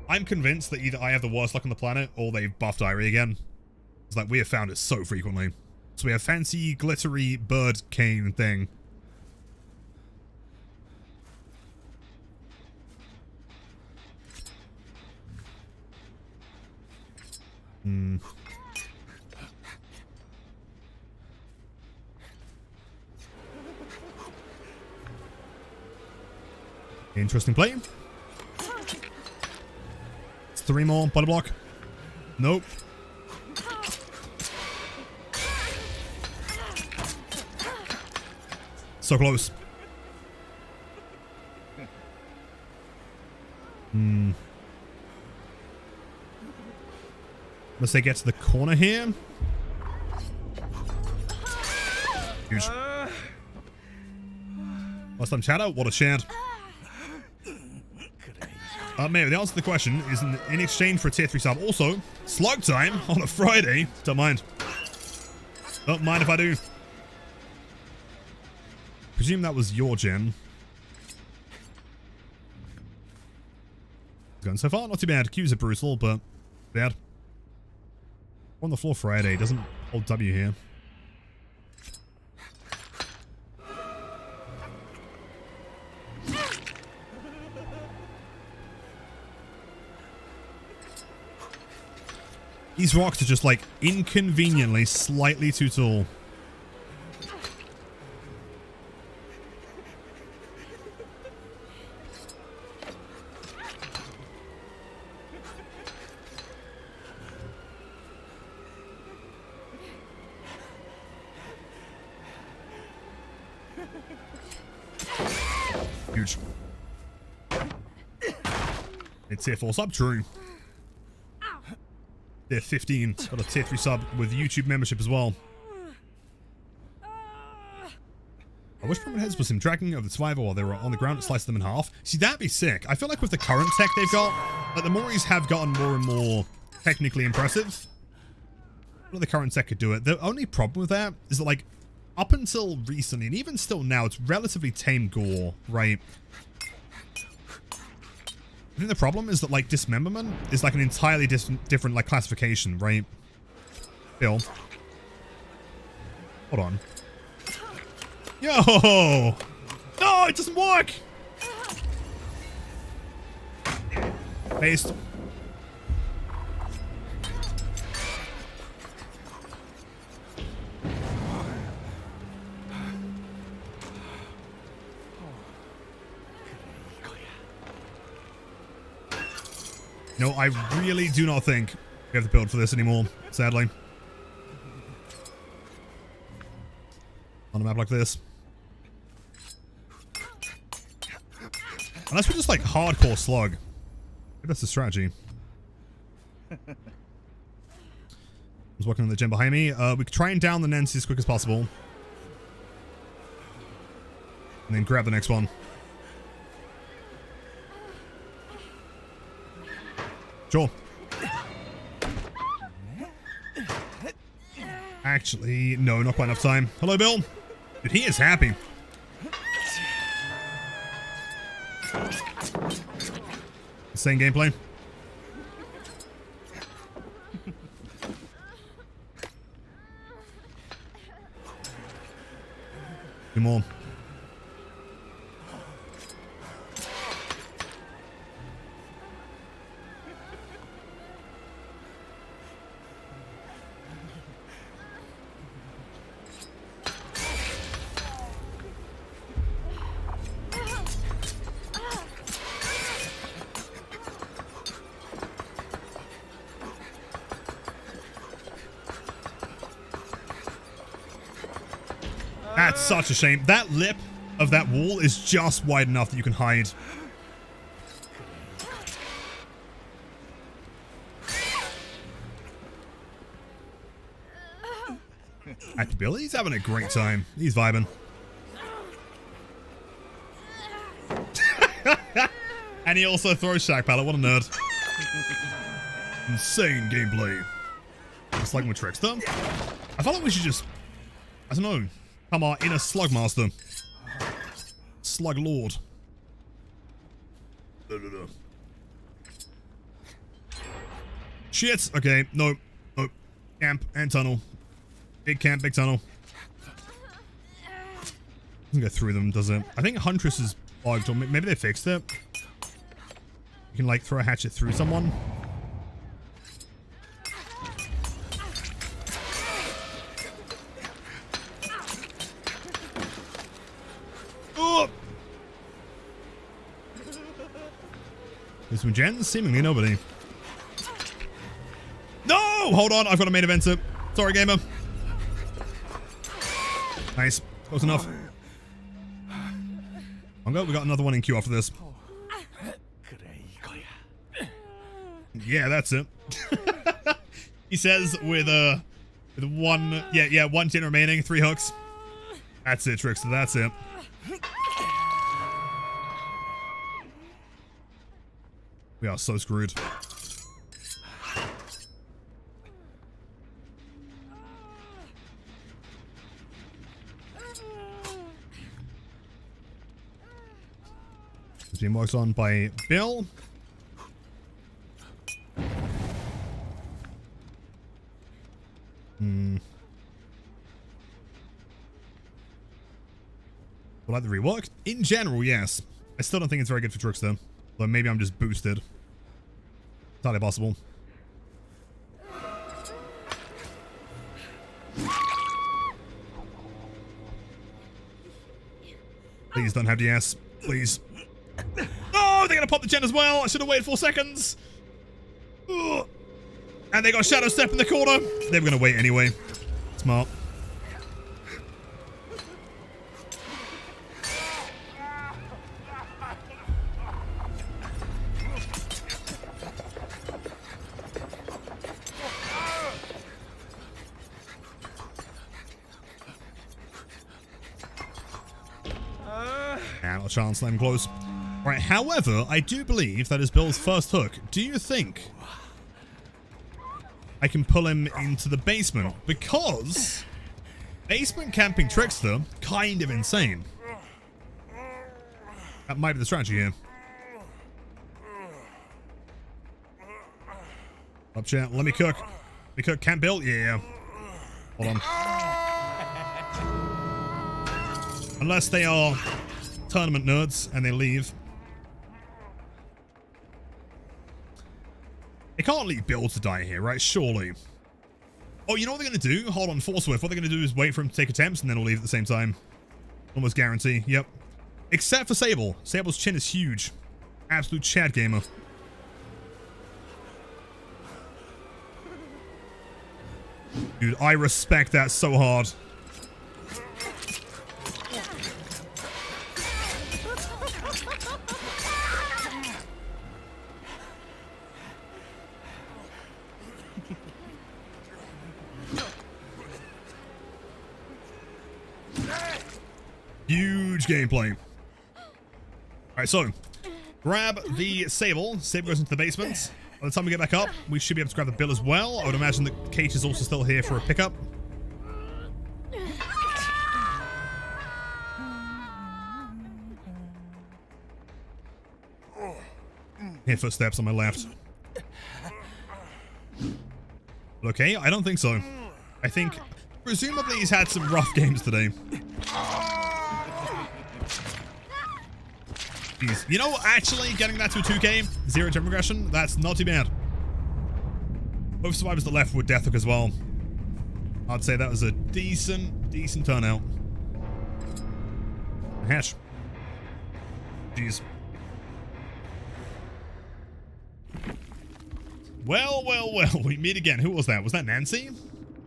I'm convinced that either I have the worst luck on the planet, or they've buffed Irie again. It's like, we have found it so frequently. So we have fancy, glittery bird cane thing. Interesting play. It's 3 more. Body block. Nope. So close. Unless they get to the corner here. Huge. Last time chatter? What a chant. Maybe the answer to the question is in exchange for a tier 3 sub. Also, slug time on a Friday. Don't mind. Don't mind if I do. Presume that was your gen. Going so far, not too bad. Q's are brutal, but bad. On the floor Friday doesn't hold W here. These rocks are just like inconveniently slightly too tall. Huge. It's tier 4 sub, true. Tier 15. Got a tier 3 sub with YouTube membership as well. I wish Pyramid Heads was some tracking of the survivor while they were on the ground and sliced them in half. See, that'd be sick. I feel like with the current tech they've got, like the Moris have gotten more and more technically impressive. Well, the current tech could do it. The only problem with that is that, like, up until recently, and even still now, it's relatively tame gore, right? I think the problem is that, like, dismemberment is, like, an entirely different, like, classification, right? Bill. Hold on. Yo! No, it doesn't work! Paste. No, I really do not think we have the build for this anymore, sadly. On a map like this. Unless we're just like hardcore slug. Maybe that's the strategy. I was working on the gen behind me. We could try and down the Nancy as quick as possible. And then grab the next one. Sure. Actually, no, not quite enough time. Hello, Bill. Dude, he is happy. Same gameplay. Two more. That's such a shame. That lip of that wall is just wide enough that you can hide. Happy Billy, he's having a great time. He's vibing. And he also throws Shack Pallet. What a nerd. Insane gameplay. Just like with Trickster. I felt like we should just, I don't know, come our inner Slug Master. Slug Lord. Shit. Okay. No. No. Camp and tunnel. Big camp, big tunnel. Doesn't go through them, does it? I think Huntress is bugged, or maybe they fixed it. You can, like, throw a hatchet through someone. Oh! There's some gens? Seemingly nobody. No! Hold on, I've got a main eventer. Sorry, gamer. Nice. Close enough. We got another one in queue after this. Yeah, that's it. He says with one, one tin remaining, 3 hooks. That's it, Trickster. That's it. We are so screwed. It's being worked on by Bill. Will I have to rework? In general, yes. I still don't think it's very good for Trickster. But maybe I'm just boosted. Entirely possible. Please don't have DS. Please. Oh, they're gonna pop the gen as well. I should have waited 4 seconds. Ugh. And they got Shadow Step in the corner. They were gonna wait anyway. Smart. And not a chance, let him close. Right, however, I do believe that is Bill's first hook. Do you think I can pull him into the basement? Because basement camping Trickster, kind of insane. That might be the strategy here. Up, chat. Let me cook. Let me cook. Camp Bill? Yeah. Hold on. Unless they are tournament nerds and they leave. They can't leave Bill to die here, right? Surely. Oh, you know what they're going to do? Hold on, Forcewith. What they're going to do is wait for him to take attempts and then we'll leave at the same time. Almost guarantee. Yep. Except for Sable. Sable's chin is huge. Absolute Chad gamer. Dude, I respect that so hard. Huge gameplay. Alright, so grab the Sable. Sable goes into the basement. By the time we get back up, we should be able to grab the Bill as well. I would imagine that Kate is also still here for a pickup. Hear footsteps on my left. Okay, I don't think so. I think, presumably, he's had some rough games today. Jeez. You know, actually, getting that to a 2K, 0 gem regression, that's not too bad. Both survivors that left were death hook as well. I'd say that was a decent turnout. Hash. Jeez. Well, we meet again. Who was that? Was that Nancy?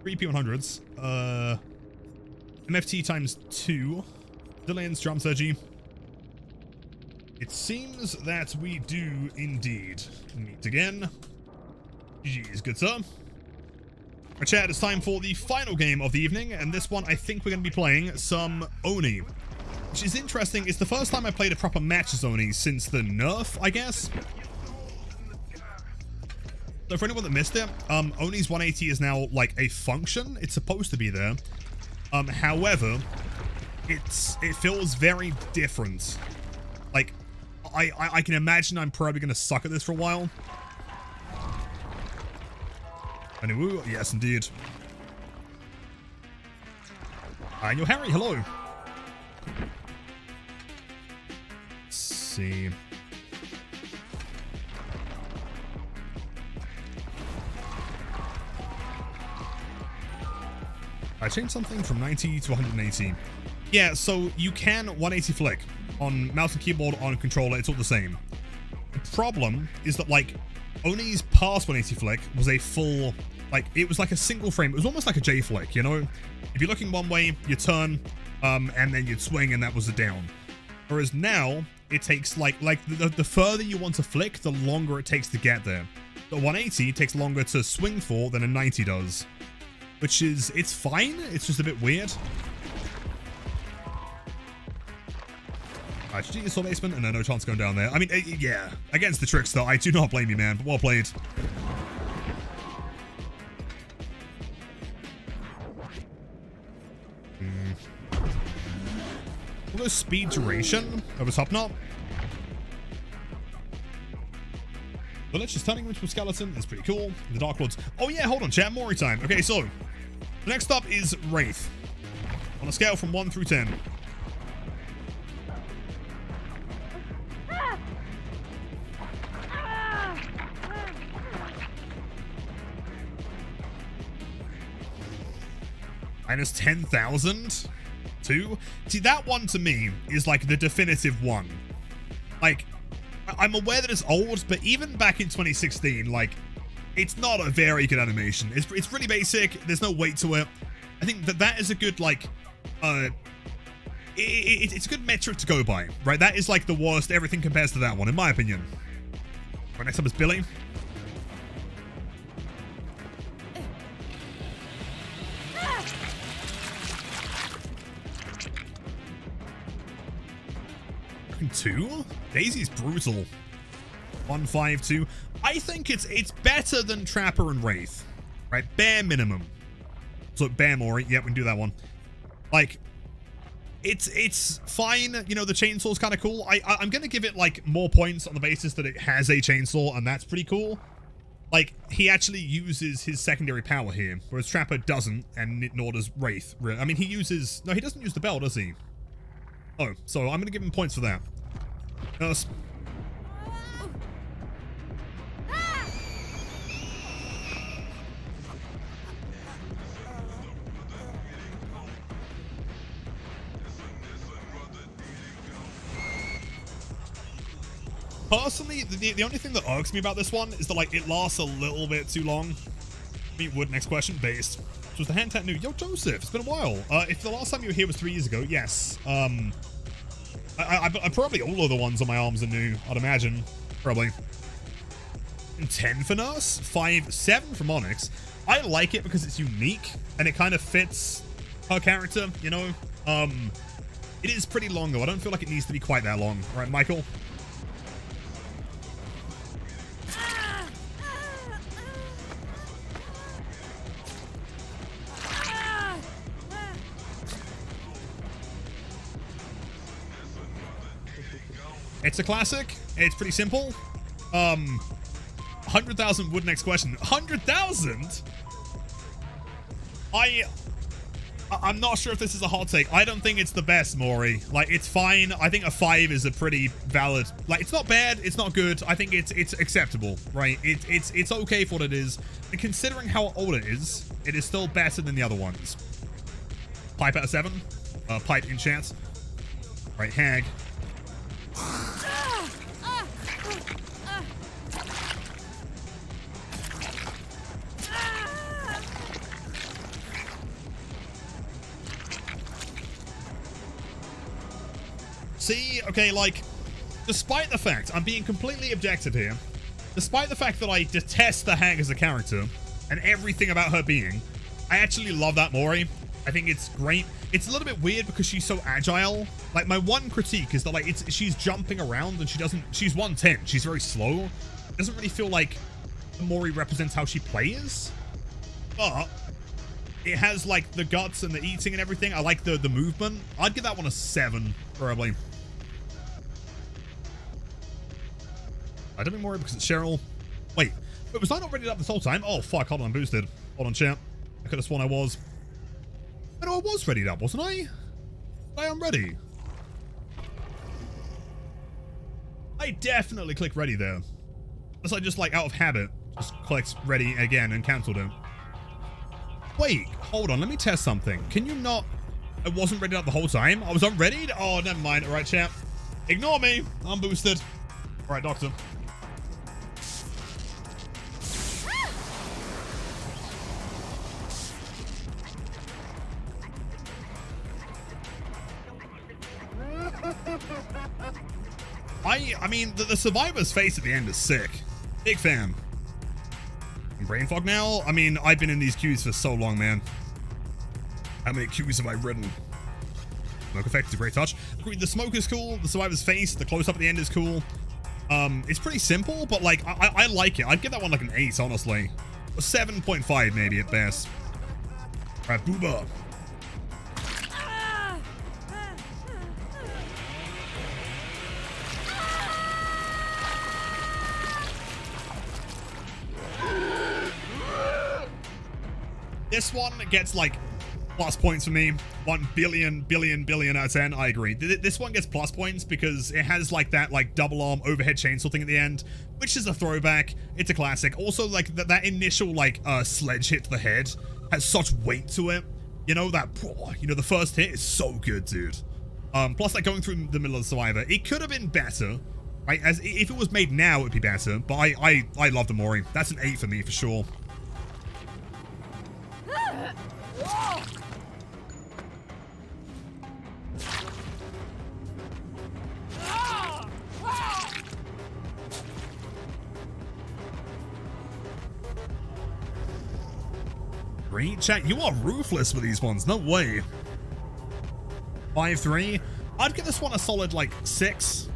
3 P100s. MFT times 2. Dillian's Drum Surgery. It seems that we do indeed meet again. GG's, good sir. Right, chat, it's time for the final game of the evening, and this one I think we're going to be playing some Oni. Which is interesting. It's the first time I played a proper match as Oni since the nerf, I guess. So for anyone that missed it, Oni's 180 is now like a function. It's supposed to be there. However, it feels very different. Like, I can imagine I'm probably going to suck at this for a while. Anyway, yes indeed. And yo, Harry, hello. Let's see. I changed something from 90 to 180. Yeah, so you can 180 flick on mouse and keyboard, on controller, it's all the same. The problem is that, like, Oni's past 180 flick was a full, like, it was like a single frame. It was almost like a J flick, you know? If you're looking one way, you turn, and then you'd swing, and that was a down. Whereas now, it takes, like the further you want to flick, the longer it takes to get there. The 180 takes longer to swing for than a 90 does. Which is, it's fine, it's just a bit weird. GG Soul Basement, and no chance going down there. I mean, yeah, against the Trickster, I do not blame you, man, but well played. We'll go speed duration over top knot. The Lich is turning into a skeleton. It's pretty cool. The Dark Lords. Oh yeah, hold on, chat. Mori time. Okay, so the next up is Wraith. On a scale from 1 through 10. Minus 10,000? 2? See, that one to me is like the definitive one. Like, I'm aware that it's old, but even back in 2016, like, it's not a very good animation. It's really basic. There's no weight to it. I think that is a good, like, it's a good metric to go by, right? That is like the worst. Everything compares to that one, in my opinion. Right, next up is Billy. Two? Daisy's brutal. 152. I think it's better than Trapper and Wraith, right? Bare minimum. So bare Mori. Yeah, we can do that one. Like, it's fine. You know, the chainsaw's kind of cool. I'm gonna give it like more points on the basis that it has a chainsaw, and that's pretty cool. Like, he actually uses his secondary power here, whereas Trapper doesn't, and nor does Wraith. I mean, he doesn't use the bell, does he? Oh, so I'm gonna give him points for that. Personally, the only thing that irks me about this one is that, like, it lasts a little bit too long. Meet Wood, next question, based. Was the hand tap new? Yo, Joseph, it's been a while. If the last time you were here was 3 years ago, yes. I probably all of the ones on my arms are new, I'd imagine. Probably. 10 for Nurse, 7 from Onyx. I like it because it's unique and it kind of fits her character, you know? It is pretty long though. I don't feel like it needs to be quite that long. All right, Michael? It's a classic. It's pretty simple. 100,000 wood, next question. 100,000? I'm not sure if this is a hot take. I don't think it's the best, Mori. Like, it's fine. I think a 5 is a pretty valid... Like, it's not bad. It's not good. I think it's acceptable, right? It's okay for what it is. And considering how old it is still better than the other ones. Pipe at a 7. Pipe enchant. Right, Hag. See, okay, like, despite the fact, I'm being completely objective here, despite the fact that I detest the Hag as a character, and everything about her being, I actually love that Mori. I think it's great. It's a little bit weird because she's so agile. Like, my one critique is that, like, she's jumping around and she's 110. She's very slow. It doesn't really feel like the Mori represents how she plays. But it has, like, the guts and the eating and everything. I like the movement. I'd give that one a 7, probably. I don't think Mori because it's Cheryl. Wait, was I not ready up this whole time? Oh, fuck. Hold on, I'm boosted. Hold on, chat. I could have sworn I was. No, I was readied up, wasn't I? I am ready. I definitely clicked ready there. Unless I just, like, out of habit, just clicked ready again and cancelled it. Wait, hold on. Let me test something. Can you not... I wasn't ready up the whole time? I was unreadied? Oh, never mind. All right, chat. Ignore me. I'm boosted. All right, doctor. I mean, the survivor's face at the end is sick. Big fan. Brain fog now? I mean, I've been in these queues for so long, man. How many queues have I ridden? smoke effect is a great touch. The smoke is cool. The survivor's face, the close-up at the end is cool. It's pretty simple, but like, I like it. I'd give that one like an 8, honestly. A 7.5 maybe at best. All right, Booba. This one gets like plus points for me. 1 billion out of 10. I agree. This one gets plus points because it has like that like double arm overhead chainsaw thing at the end, which is a throwback. It's a classic. Also, like that initial like sledge hit to the head has such weight to it. You know that. You know the first hit is so good, dude. Plus, like going through the middle of the survivor, it could have been better. Right? As if it was made now, it'd be better. But I love the Mori. That's an 8 for me for sure. Great chat, you are ruthless with these ones. No way. 5-3. I'd give this one a solid like 6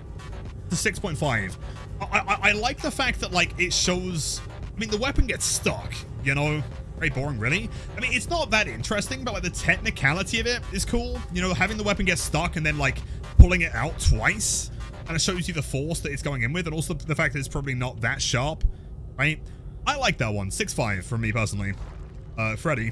to 6.5. I like the fact that like it shows. I mean, the weapon gets stuck. You know. Very boring, really. I mean, it's not that interesting, but like the technicality of it is cool. You know, having the weapon get stuck and then like pulling it out twice, and it shows you the force that it's going in with, and also the fact that it's probably not that sharp, right? I like that one. 6.5 from me personally. Freddy.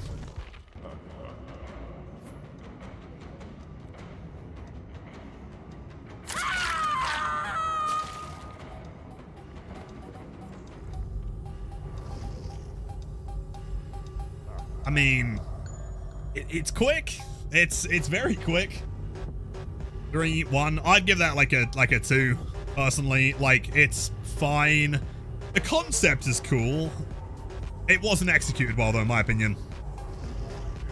I mean, it's quick. It's very quick. 3, 1. I'd give that like a 2 personally. Like, it's fine. The concept is cool. It wasn't executed well though, in my opinion.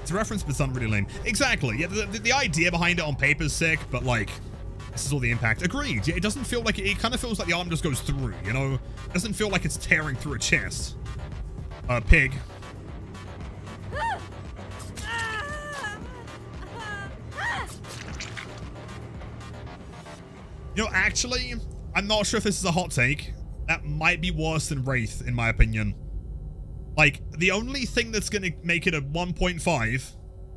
It's a reference, but it's not really lame. Exactly. Yeah, the idea behind it on paper is sick, but like, this is all the impact. Agreed. Yeah, it doesn't feel like it kind of feels like the arm just goes through. You know, it doesn't feel like it's tearing through a chest. Pig. You know, actually, I'm not sure if this is a hot take. That might be worse than Wraith, in my opinion. Like, the only thing that's going to make it a 1.5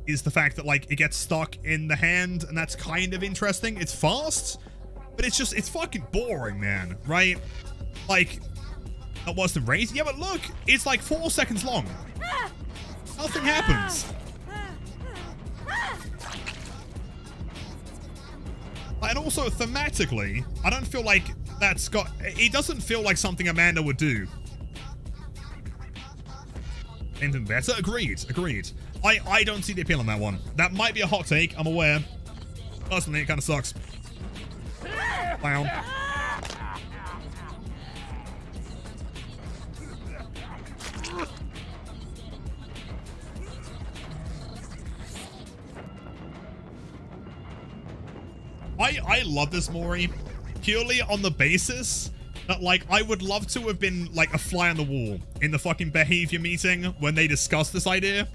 is the fact that, like, it gets stuck in the hand, and that's kind of interesting. It's fast, but it's fucking boring, man, right? Like, not worse than Wraith? Yeah, but look, it's like 4 seconds long. Nothing happens. And also, thematically, I don't feel like that's got... It doesn't feel like something Amanda would do. Anything better? Agreed. I don't see the appeal on that one. That might be a hot take, I'm aware. Personally, it kind of sucks. Clown. I love this Mori purely on the basis that, like, I would love to have been like a fly on the wall in the fucking behavior meeting when they discussed this idea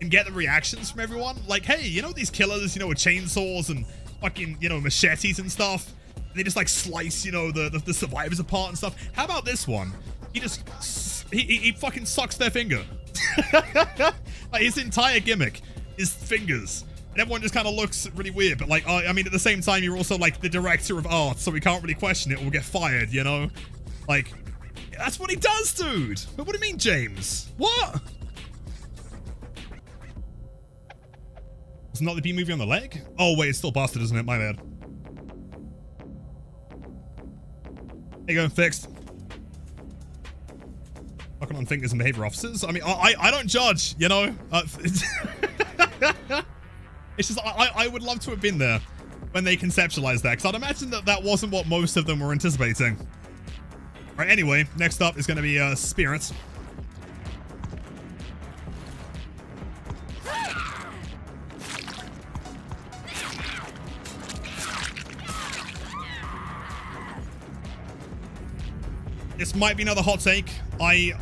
and get the reactions from everyone. Like, hey, you know these killers, you know, with chainsaws and fucking, you know, machetes and stuff, and they just like slice, you know, the survivors apart and stuff. How about this one? He just he fucking sucks their finger. Like, his entire gimmick is fingers. And everyone just kind of looks really weird, but like, I mean, at the same time, you're also like the director of art, so we can't really question it or get fired, you know? Like, that's what he does, dude! But what do you mean, James? What? It's not the B movie on the leg? Oh, wait, it's still busted, isn't it? My bad. There you go, fixed. Fucking on fingers and behavior officers. I mean, I don't judge, you know? It's just, I would love to have been there when they conceptualized that, because I'd imagine that that wasn't what most of them were anticipating. All right, anyway, next up is going to be Spirits. This might be another hot take. I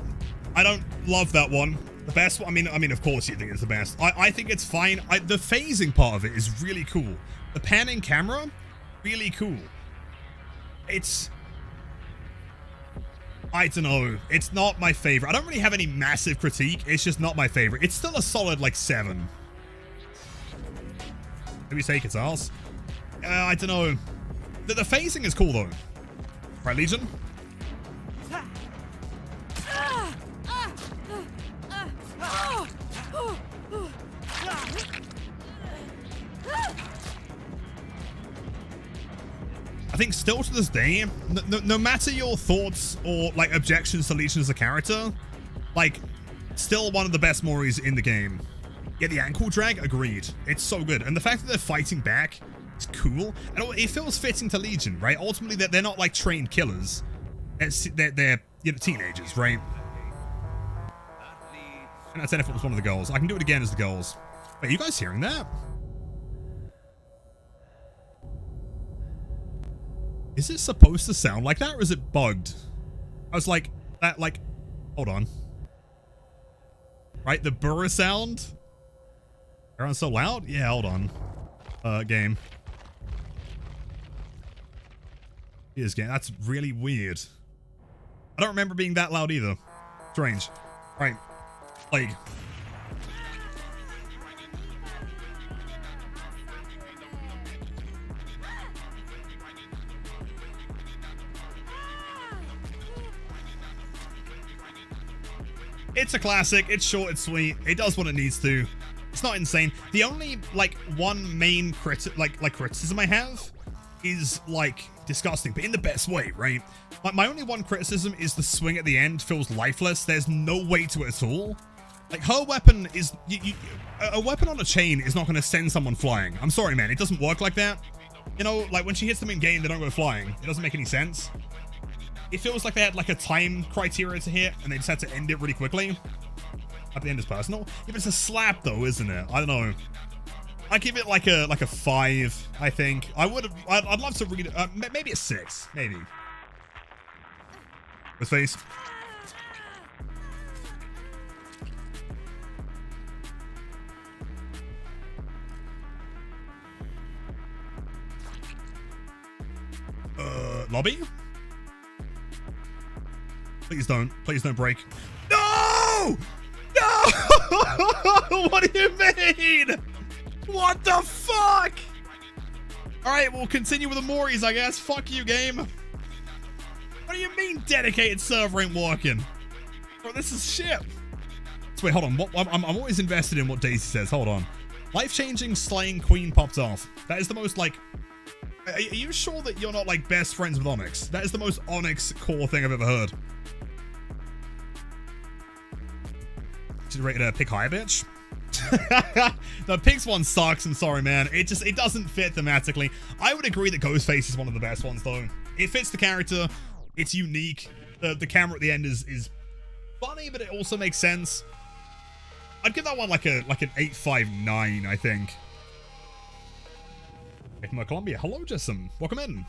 don't love that one. The best one, I mean, of course you think it's the best. I think it's fine. The phasing part of it is really cool. The panning camera, really cool. It's, I don't know. It's not my favorite. I don't really have any massive critique. It's just not my favorite. It's still a solid like 7. Maybe say guitars. I don't know. The phasing is cool though. Right, Legion? I think still to this day, no matter your thoughts or like objections to Legion as a character, like still one of the best Moris in the game. Yeah, the ankle drag, agreed. It's so good. And the fact that they're fighting back is cool. And it feels fitting to Legion, right? Ultimately, they're not like trained killers. They're you know, teenagers, right? And that's if it was one of the goals. I can do it again as the goals. Wait, are you guys hearing that? Is it supposed to sound like that or is it bugged? I was like, that like, hold on. Right, the burr sound? Everyone's so loud? Yeah, hold on. Game. Here's game. That's really weird. I don't remember being that loud either. Strange. Right. Like. It's a classic. It's short, it's sweet. It does what it needs to. It's not insane. The only like one main criticism I have is like disgusting, but in the best way, right? My only one criticism is the swing at the end feels lifeless. There's no weight to it at all. Like her weapon is a weapon on a chain is not going to send someone flying. I'm sorry, man. It doesn't work like that. You know, like when she hits them in game, they don't go flying. It doesn't make any sense. It feels like they had like a time criteria to hit and they just had to end it really quickly. At the end is personal. Yeah, but it's a slap though, isn't it? I don't know. I give it like a 5, I think. I'd love to read it. Maybe a 6, maybe. His face. Lobby? Please don't break. No! No! What do you mean? What the fuck? Alright, we'll continue with the Moris, I guess. Fuck you, game. What do you mean dedicated server ain't working? Bro, this is shit. So wait, hold on. I'm always invested in what Daisy says. Hold on. Life-changing slaying queen popped off. That is the most, like... Are you sure that you're not, like, best friends with Onyx? That is the most Onyx core thing I've ever heard. Should rate it a pick higher, bitch? The Pigs one sucks, I'm sorry, man. It doesn't fit thematically. I would agree that Ghostface is one of the best ones, though. It fits the character. It's unique. The camera at the end is funny, but it also makes sense. I'd give that one like an 8.59, I think. From Colombia. Hello, Jessam. Welcome in.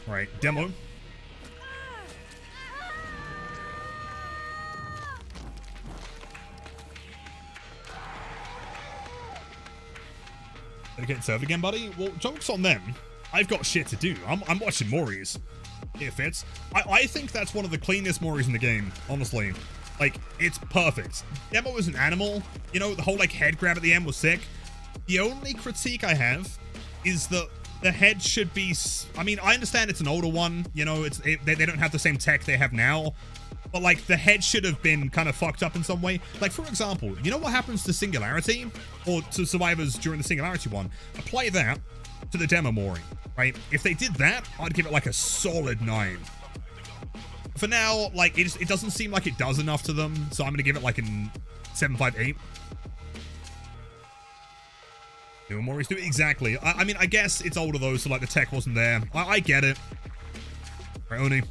All right, demo. Dedicated server again, buddy? Well, joke's on them. I've got shit to do. I'm watching Moris. It fits. I think that's one of the cleanest Moris in the game, honestly. Like, it's perfect. Demo is an animal. You know, the whole, like, head grab at the end was sick. The only critique I have is that the head should be... I mean, I understand it's an older one. You know, they don't have the same tech they have now. But, like, the head should have been kind of fucked up in some way. Like, for example, you know what happens to Singularity? Or to Survivors during the Singularity one? Apply that to the demo Mori, right? If they did that, I'd give it, like, a solid 9. For now, like, it doesn't seem like it does enough to them. So I'm going to give it, like, a 7.58. New Moris do it exactly. I mean, I guess it's older though, so like the tech wasn't there. I get it. Right, Oni.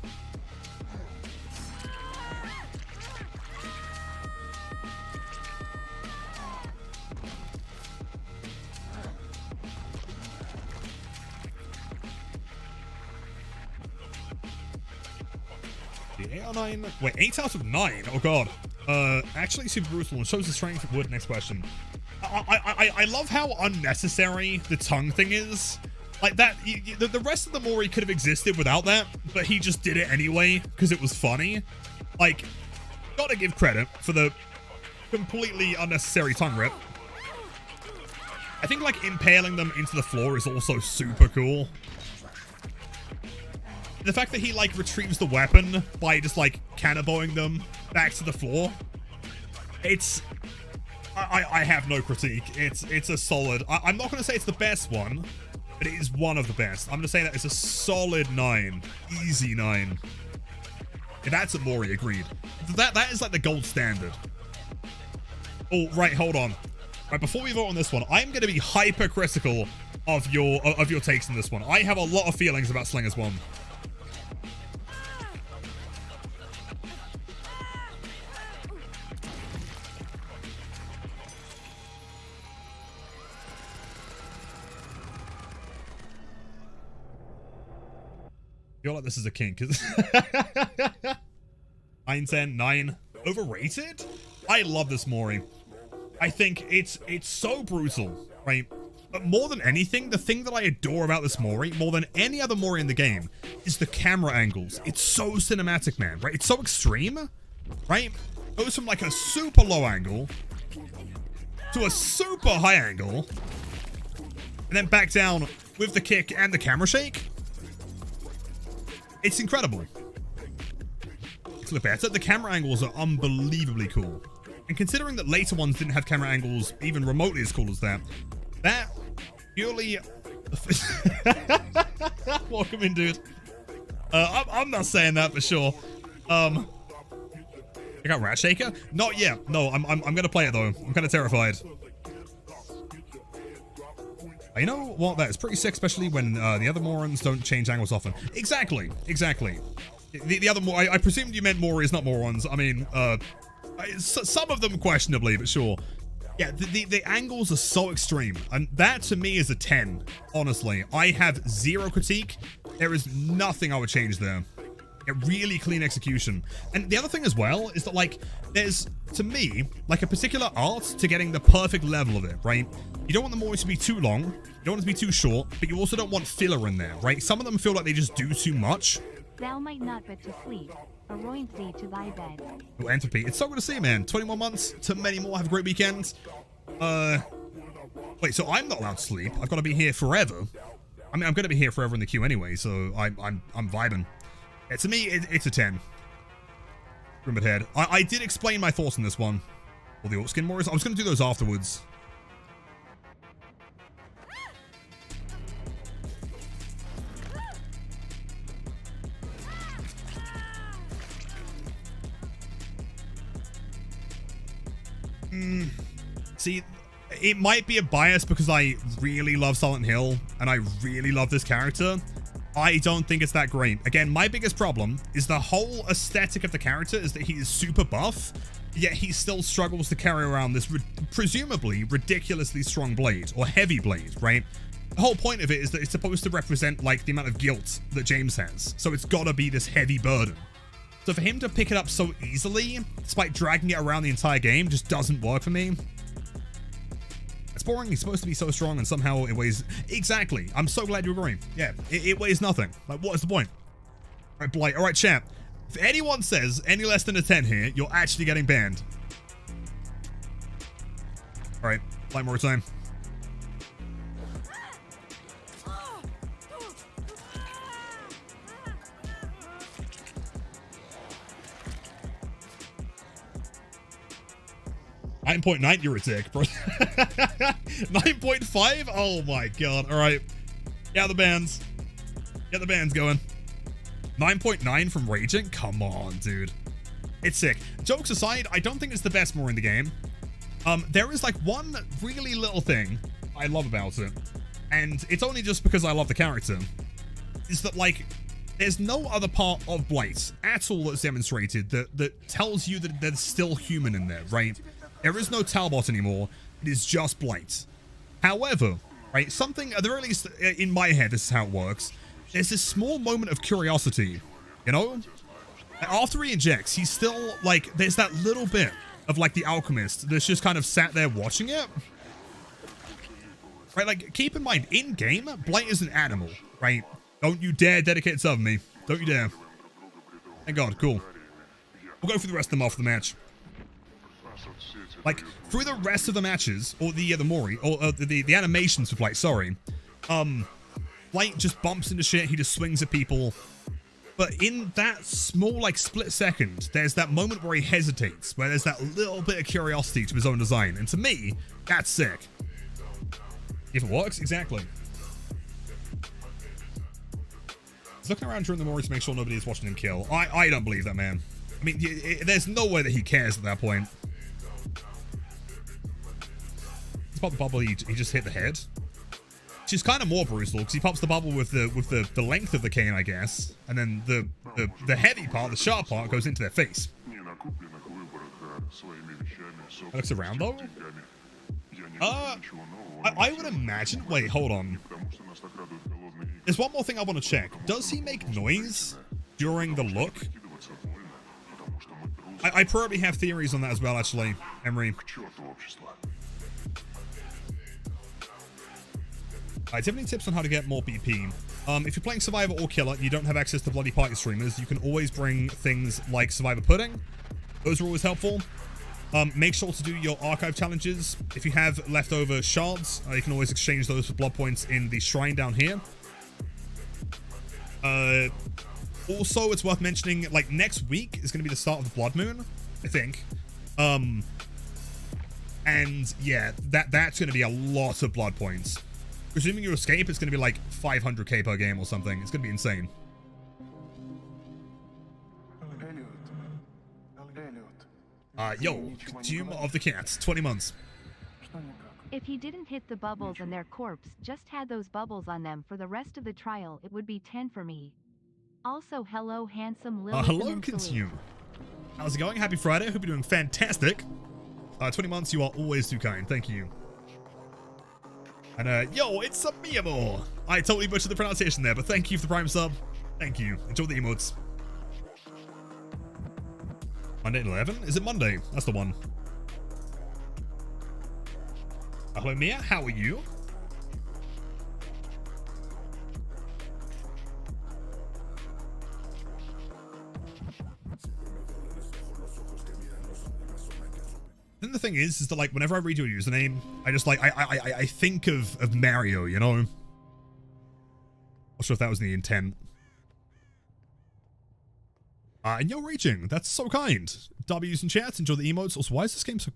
The 8 out of 9. Wait, 8 out of 9? Oh god. Actually super brutal and shows the strength of wood. Next question. I love how unnecessary the tongue thing is. Like that, the rest of the Mori could have existed without that, but he just did it anyway because it was funny. Like, gotta give credit for the completely unnecessary tongue rip. I think like impaling them into the floor is also super cool. The fact that he like retrieves the weapon by just like cannonballing them back to the floor. It's, I have no critique. It's a solid, I'm not gonna say it's the best one, but it is one of the best. I'm gonna say that it's a solid 9, easy 9. Yeah, that's a Mori, agreed. That is like the gold standard. Oh, right, hold on. Right, before we vote on this one, I'm going to be hypercritical of your takes in this one. I have a lot of feelings about Slinger's 1. I feel like this is a kink. 9, 10, 9. Overrated? I love this Mori. I think it's so brutal, right? But more than anything, the thing that I adore about this Mori, more than any other Mori in the game, is the camera angles. It's so cinematic, man, right? It's so extreme, right? Goes from like a super low angle to a super high angle, and then back down with the kick and the camera shake. It's incredible. It's a little better. The camera angles are unbelievably cool. And considering that later ones didn't have camera angles even remotely as cool as that purely... Welcome in, dude. I'm not saying that for sure. I got Rat Shaker? Not yet. No, I'm gonna play it though. I'm kind of terrified. You know what? That is pretty sick, especially when the other Morons don't change angles often. Exactly. The other I presumed you meant Moris, not Morons. I mean, some of them questionably, but sure. Yeah, the angles are so extreme, and that to me is a 10. Honestly, I have zero critique. There is nothing I would change there. A really clean execution. And the other thing as well is that, like, there's, to me, like a particular art to getting the perfect level of it, right? You don't want the Moris to be too long, you don't want it to be too short, but you also don't want filler in there, right? Some of them feel like they just do too much. Thou might not but to sleep. Aroint thee to thy bed. Oh, Entropy. It's so good to see, man. 21 months to many more. Have a great weekend. Wait, so I'm not allowed to sleep. I've got to be here forever. I mean, I'm going to be here forever in the queue anyway, so I'm vibing. Yeah, to me, it's a 10. Grimmed head. I did explain my thoughts on this one. Or the Orc Skin Morris. I was going to do those afterwards. See, it might be a bias because I really love Silent Hill and I really love this character. I don't think it's that great. Again, my biggest problem is the whole aesthetic of the character is that he is super buff, yet he still struggles to carry around this presumably ridiculously strong blade or heavy blade, right? The whole point of it is that it's supposed to represent like the amount of guilt that James has. So it's gotta be this heavy burden. So for him to pick it up so easily, despite dragging it around the entire game, just doesn't work for me. It's boring. He's supposed to be so strong and somehow it weighs... Exactly. I'm so glad you agree. Yeah, it weighs nothing. Like, what is the point? All right, Blight. All right, champ. If anyone says any less than a 10 here, you're actually getting banned. All right, Blight more time. .9, you're a dick, bro. 9.5? Oh my god. Alright. Yeah, the bands. Get the bands going. 9.9 from Raging? Come on, dude. It's sick. Jokes aside, I don't think it's the best Mori in the game. There is like one really little thing I love about it, and it's only just because I love the character, is that like there's no other part of Blight at all that's demonstrated that tells you that there's still human in there, right? There is no Talbot anymore. It is just Blight. However, right, something, at the very least in my head, this is how it works. There's this small moment of curiosity, you know? After he injects, he's still, like, there's that little bit of, like, the alchemist that's just kind of sat there watching it. Right, like, keep in mind, in-game, Blight is an animal, right? Don't you dare dedicate itself to me. Don't you dare. Thank God, cool. We'll go through the rest of them after the match. Like, through the rest of the matches, or the Mori, or the animations for Blight, sorry. Blight just bumps into shit, he just swings at people. But in that small, like, split second, there's that moment where he hesitates, where there's that little bit of curiosity to his own design. And to me, that's sick. If it works, exactly. He's looking around during the Mori to make sure nobody is watching him kill. I don't believe that, man. I mean, there's no way that he cares at that point. He's popped the bubble, he just hit the head. Which is kind of more brutal, because he pops the bubble with the length of the cane, I guess. And then the heavy part, the sharp part, goes into their face. Looks around, though? I would imagine... Wait, hold on. There's one more thing I want to check. Does he make noise during the look? I probably have theories on that as well, actually, Emery. Alright, do you have any tips on how to get more BP? If you're playing Survivor or Killer and you don't have access to bloody party streamers, you can always bring things like Survivor Pudding. Those are always helpful. Make sure to do your archive challenges. If you have leftover shards, you can always exchange those for blood points in the shrine down here. Also, it's worth mentioning, like, next week is going to be the start of the Blood Moon, I think. And, yeah, that's going to be a lot of blood points. Presuming you escape, it's going to be, like, 500k per game or something. It's going to be insane. Yo, consume of the cats, 20 months. If he didn't hit the bubbles and their corpse just had those bubbles on them for the rest of the trial, it would be 10 for me. Also, hello, handsome Lily. Hello, Consume. How's it going? Happy Friday. Hope you're doing fantastic. 20 months, you are always too kind. Thank you. And, yo, it's a Miyamo. I totally butchered the pronunciation there, but thank you for the Prime sub. Thank you. Enjoy the emotes. Monday at 11? Is it Monday? That's the one. Hello, Mia. How are you? Then the thing is that, like, whenever I read your username, I just, like, I think of Mario, you know? Not sure if that was the intent. And you're reaching. That's so kind. W's in chats. Enjoy the emotes. Also, why is this game so...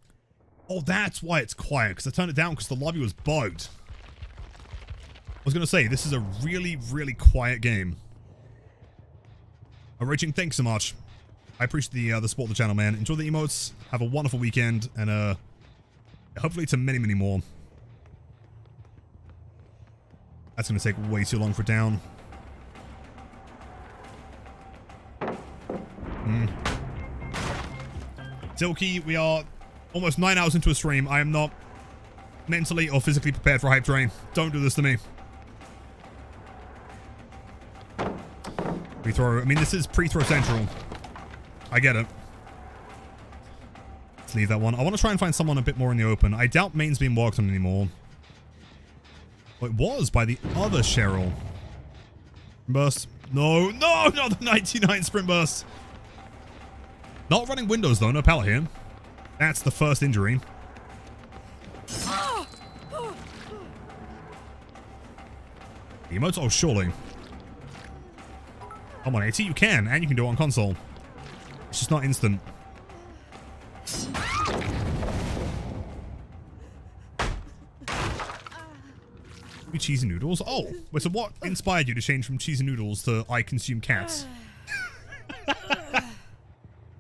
Oh, that's why it's quiet, because I turned it down because the lobby was bugged. I was going to say, this is a really, really quiet game. Raging, thanks so much. I appreciate the support of the channel, man. Enjoy the emotes. Have a wonderful weekend, and hopefully to many, many more. That's going to take way too long for down. Tilky, we are almost 9 hours into a stream. I am not mentally or physically prepared for Hype Train. Don't do this to me. Pre-throw. I mean, this is pre-throw central. I get it. Let's leave that one. I want to try and find someone a bit more in the open. I doubt main's being worked on anymore. Well, it was by the other Cheryl. Burst. No, no, not the 99 sprint burst. Not running windows, though. No pallet here. That's the first injury. The emotes? Oh, surely. Come on, AT. You can. And you can do it on console. It's just not instant. Cheesy noodles? Oh, wait, so what inspired you to change from cheesy noodles to I consume cats?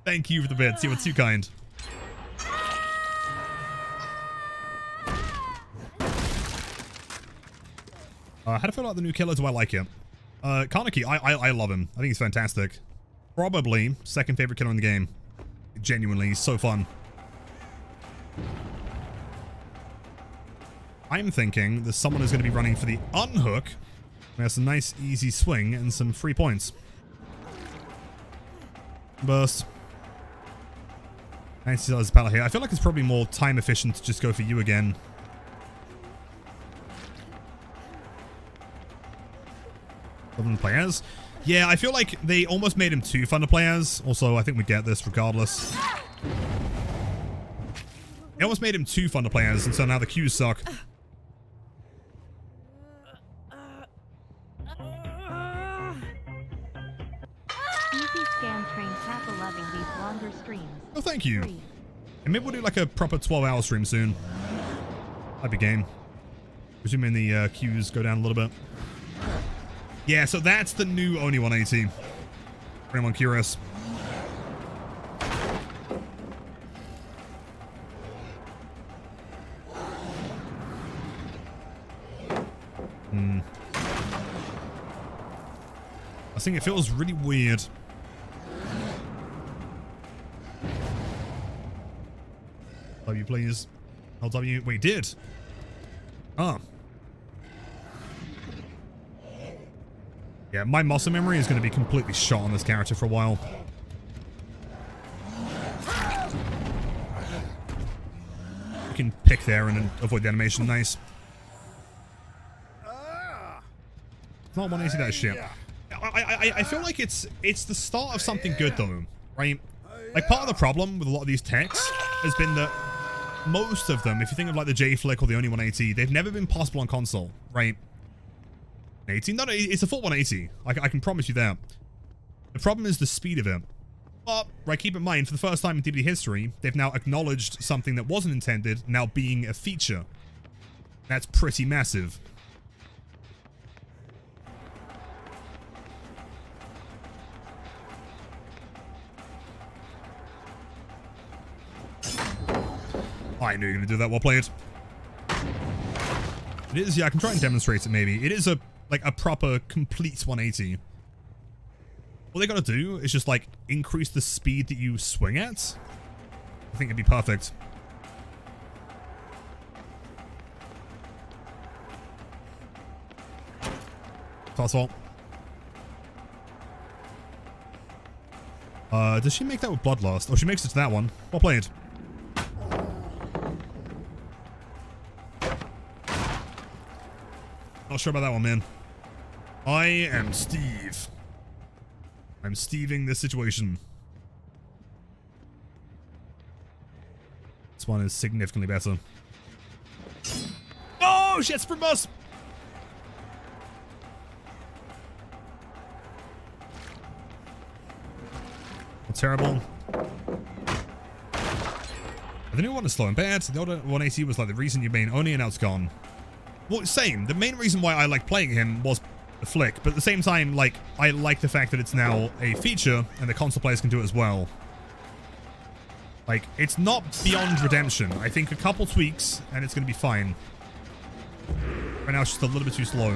Thank you for the bits. You were too kind. How do I feel about the new killer? Do I like him? Kaneki, I love him. I think he's fantastic. Probably second favorite killer in the game. Genuinely, he's so fun. I'm thinking that someone is going to be running for the unhook. There's a nice easy swing and some free points. Burst. $90 pallet here. I feel like it's probably more time efficient to just go for you again. Fun to play as. Yeah, I feel like they almost made him too fun to play as. Also, I think we get this regardless. They almost made him too fun to play as, and so now the Qs suck. Easy scam train Kappa loving these longer streams. Oh, thank you. 3. And maybe we'll do like a proper 12-hour stream soon. That'd be game. Presuming the Qs go down a little bit. Yeah, so that's the new Oni 180. For anyone curious. I think it feels really weird. W, please. LW. Wait, did. Ah. Yeah, my muscle memory is going to be completely shot on this character for a while. You can pick there and then avoid the animation. Nice. It's not 180 that shit. I feel like it's the start of something good though, right? Like part of the problem with a lot of these techs has been that most of them, if you think of like the J-Flick or the Oni 180, they've never been possible on console, right? 80? No, it's a full 180. I can promise you that. The problem is the speed of it. But, right, keep in mind, for the first time in DBD history, they've now acknowledged something that wasn't intended now being a feature. That's pretty massive. I knew you were going to do that. Well played. It is, yeah, I can try and demonstrate it maybe. It is a proper complete 180. All they gotta do is just like increase the speed that you swing at. I think it'd be perfect. Tossal. Does she make that with Bloodlust? Oh, she makes it to that one. Well played. Not sure about that one, man. I am Steve. I'm Steving this situation. This one is significantly better. Oh, shit, sprint bus! Oh, terrible. The new one is slow and bad. The old 180 was like the reason you main Oni and now it's gone. Well, same. The main reason why I like playing him was the flick, but at the same time, like, I like the fact that it's now a feature and the console players can do it as well. Like, it's not beyond redemption. I think a couple tweaks and it's going to be fine. Right now it's just a little bit too slow.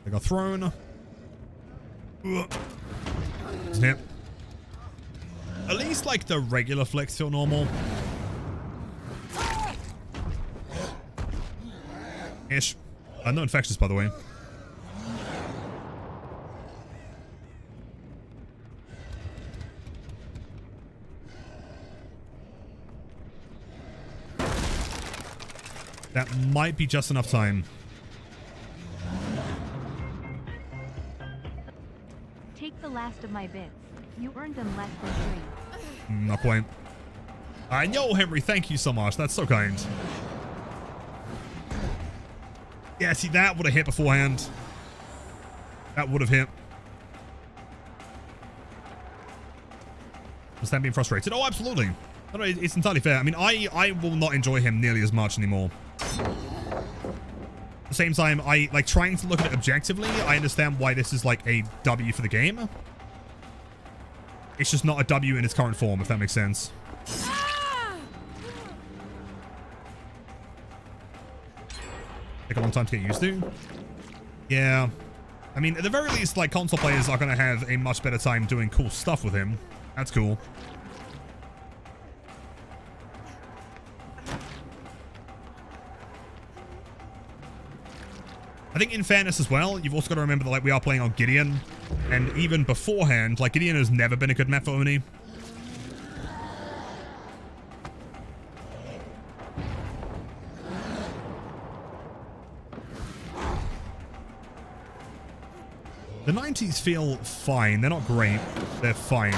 They got thrown. Snap. At least, like, the regular flicks feel normal. Ish. No infectious, by the way. That might be just enough time. Take the last of my bits. You earned them less than 3. Not quite. Yo, Henry, thank you so much. That's so kind. Yeah, see, that would have hit beforehand. That would have hit. Was that being frustrated? Oh, absolutely. No, it's entirely fair. I mean, I will not enjoy him nearly as much anymore. At the same time, I like trying to look at it objectively. I understand why this is like a W for the game. It's just not a W in its current form, if that makes sense. Take a long time to get used to. Yeah. I mean, at the very least, like, console players are going to have a much better time doing cool stuff with him. That's cool. I think in fairness as well, you've also got to remember that, like, we are playing on Gideon. And even beforehand, like, Gideon has never been a good map for Oni. The 90s feel fine. They're not great. They're fine.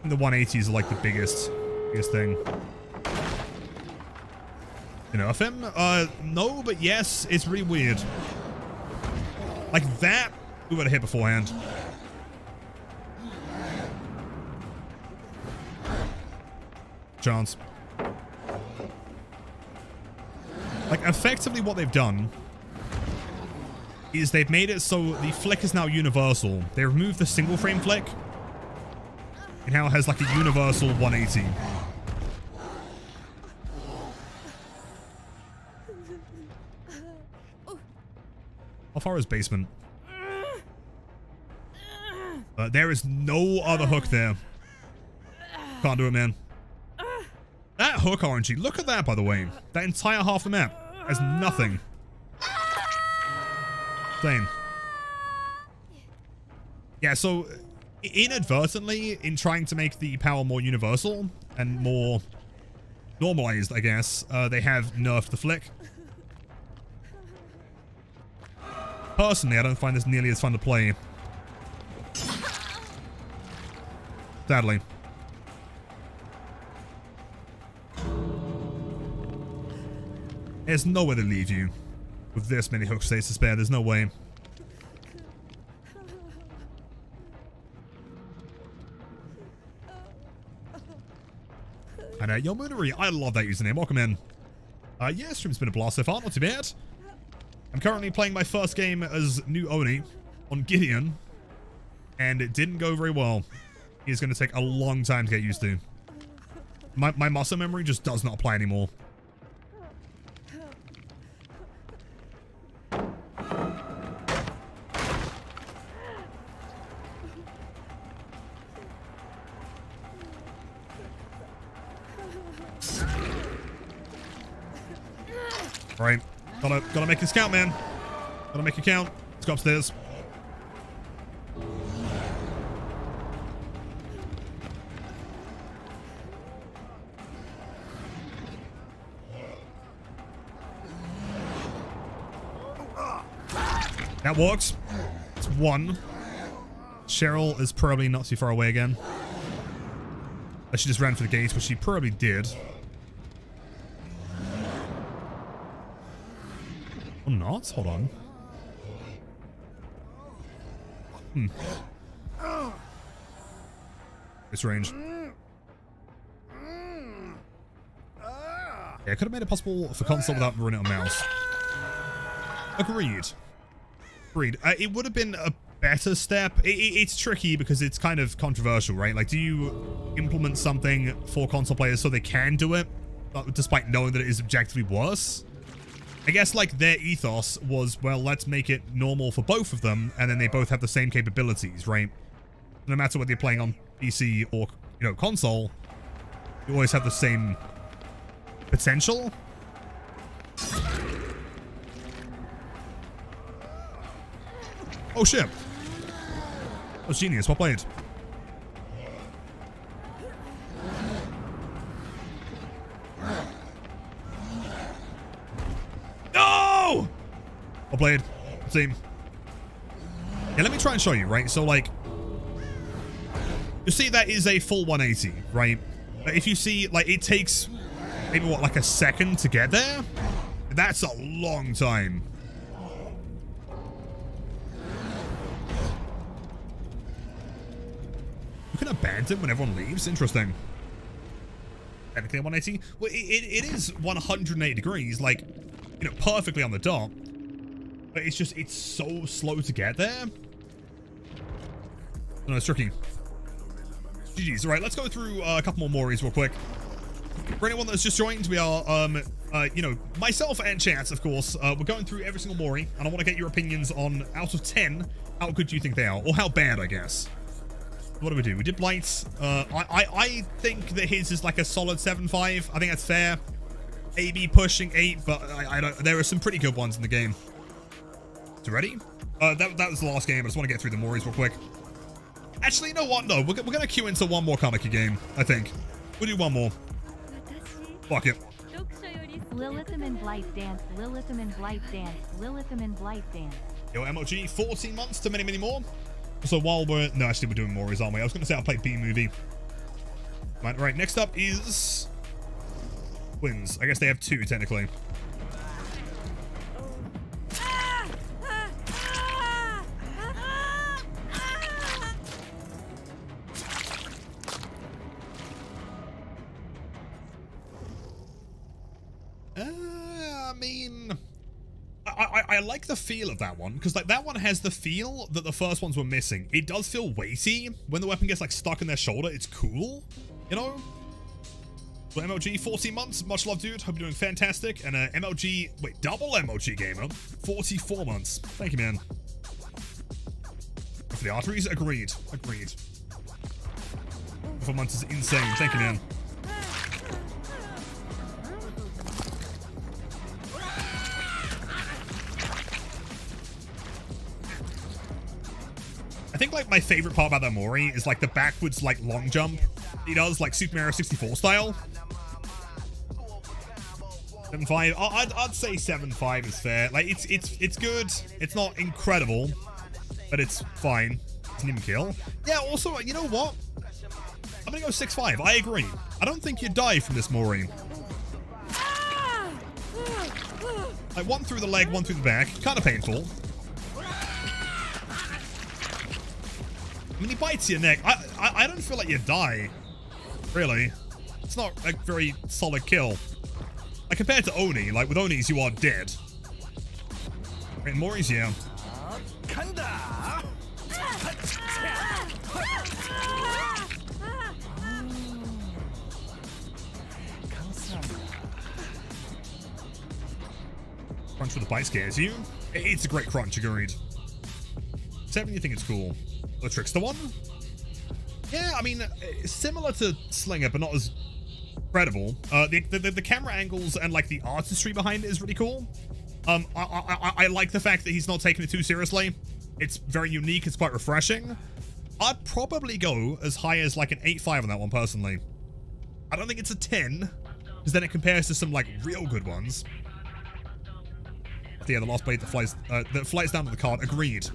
And the 180s are like the biggest thing. You know, him? No, but yes, it's really weird. Like that, we would have hit beforehand. Chance. Like, effectively what they've done is they've made it so the flick is now universal. They removed the single frame flick. And now it has like a universal 180. How far is basement? There is no other hook there. Can't do it, man. That hook, RNG. Look at that, by the way. That entire half the map has nothing. Same. Yeah, so inadvertently, in trying to make the power more universal and more normalized, I guess, they have nerfed the flick. Personally, I don't find this nearly as fun to play. Sadly. There's nowhere to leave you with this many hook states to spare. There's no way. And Yo Moonery, I love that username. Welcome in. Yeah, stream's been a blast so far. Not too bad. I'm currently playing my first game as new Oni on Gideon, and it didn't go very well. It's going to take a long time to get used to. My muscle memory just does not apply anymore. Alright, gotta make this count, man. Gotta make it count. Let's go upstairs. That works. It's one. Cheryl is probably not too far away again. She just ran for the gates, which she probably did. Or not? Hold on. This range. Yeah, I could have made it possible for console without running a mouse. Agreed. Agreed. It would have been a better step. It's tricky because it's kind of controversial, right? Like, do you implement something for console players so they can do it, despite knowing that it is objectively worse? I guess, like, their ethos was, well, let's make it normal for both of them, and then they both have the same capabilities, right? No matter whether you're playing on PC or, you know, console, you always have the same potential. Oh, shit. That was genius. Well played. No! Well played. Team. Yeah, let me try and show you, right? So, like, you see that is a full 180, right? But if you see, like, it takes maybe, what, like a second to get there? That's a long time. You can abandon when everyone leaves? Interesting. Technically 180? Well, it is 180 degrees, like, you know, perfectly on the dot. But it's just, it's so slow to get there. No, it's tricky. GG's. All right, let's go through a couple more Moris real quick. For anyone that's just joined, we are, you know, myself and Chance, of course, we're going through every single Mori, and I want to get your opinions on, out of 10, how good do you think they are? Or how bad, I guess. What do we do? We did Blights. I think that his is like a solid 7.5. I think that's fair. Maybe pushing 8, but I don't. There are some pretty good ones in the game. So ready? That was the last game. I just want to get through the Moris real quick. Actually, you know what? No, we're gonna queue into one more Kaneki game. I think we'll do one more. Fuck it. Lilithum and Blight Dance, Lilithum and Blight Dance, Lilithum and Blight Dance. Yo, MLG, 14 months to many, many more. So while we're... No, actually, we're doing more, aren't we? I was going to say I'll play B-Movie. Right, next up is... Twins. I guess they have two, technically. I mean... I like the feel of that one, because like that one has the feel that the first ones were missing. It does feel weighty. When the weapon gets like stuck in their shoulder, it's cool, you know? So MLG, 14 months. Much love, dude. Hope you're doing fantastic. And MLG, wait, double MLG gamer, 44 months. Thank you, man. For the arteries, agreed. Agreed. 4 months is insane. Thank you, man. I think like my favorite part about that Mori is like the backwards like long jump he does, like Super Mario 64 style. 7.5. I'd say 7.5 is fair. Like it's good. It's not incredible, but it's fine. Doesn't even kill. Yeah. Also, you know what? I'm gonna go 6.5. I agree. I don't think you die from this Mori. Like one through the leg, one through the back. Kind of painful. I mean, he bites your neck. I don't feel like you die, really. It's not a very solid kill. Like, compared to Oni, like, with Onis, you are dead. Right, Mori's here. Crunch with the bite scares you. It's a great crunch, agreed. 7, you think it's cool. The Trickster one? Yeah, I mean, similar to Slinger, but not as incredible. The camera angles and like the artistry behind it is really cool. I like the fact that he's not taking it too seriously. It's very unique. It's quite refreshing. I'd probably go as high as like an 8.5 on that one personally. I don't think it's a 10, because then it compares to some like real good ones. Yeah, the last blade that flies down to the card. Agreed.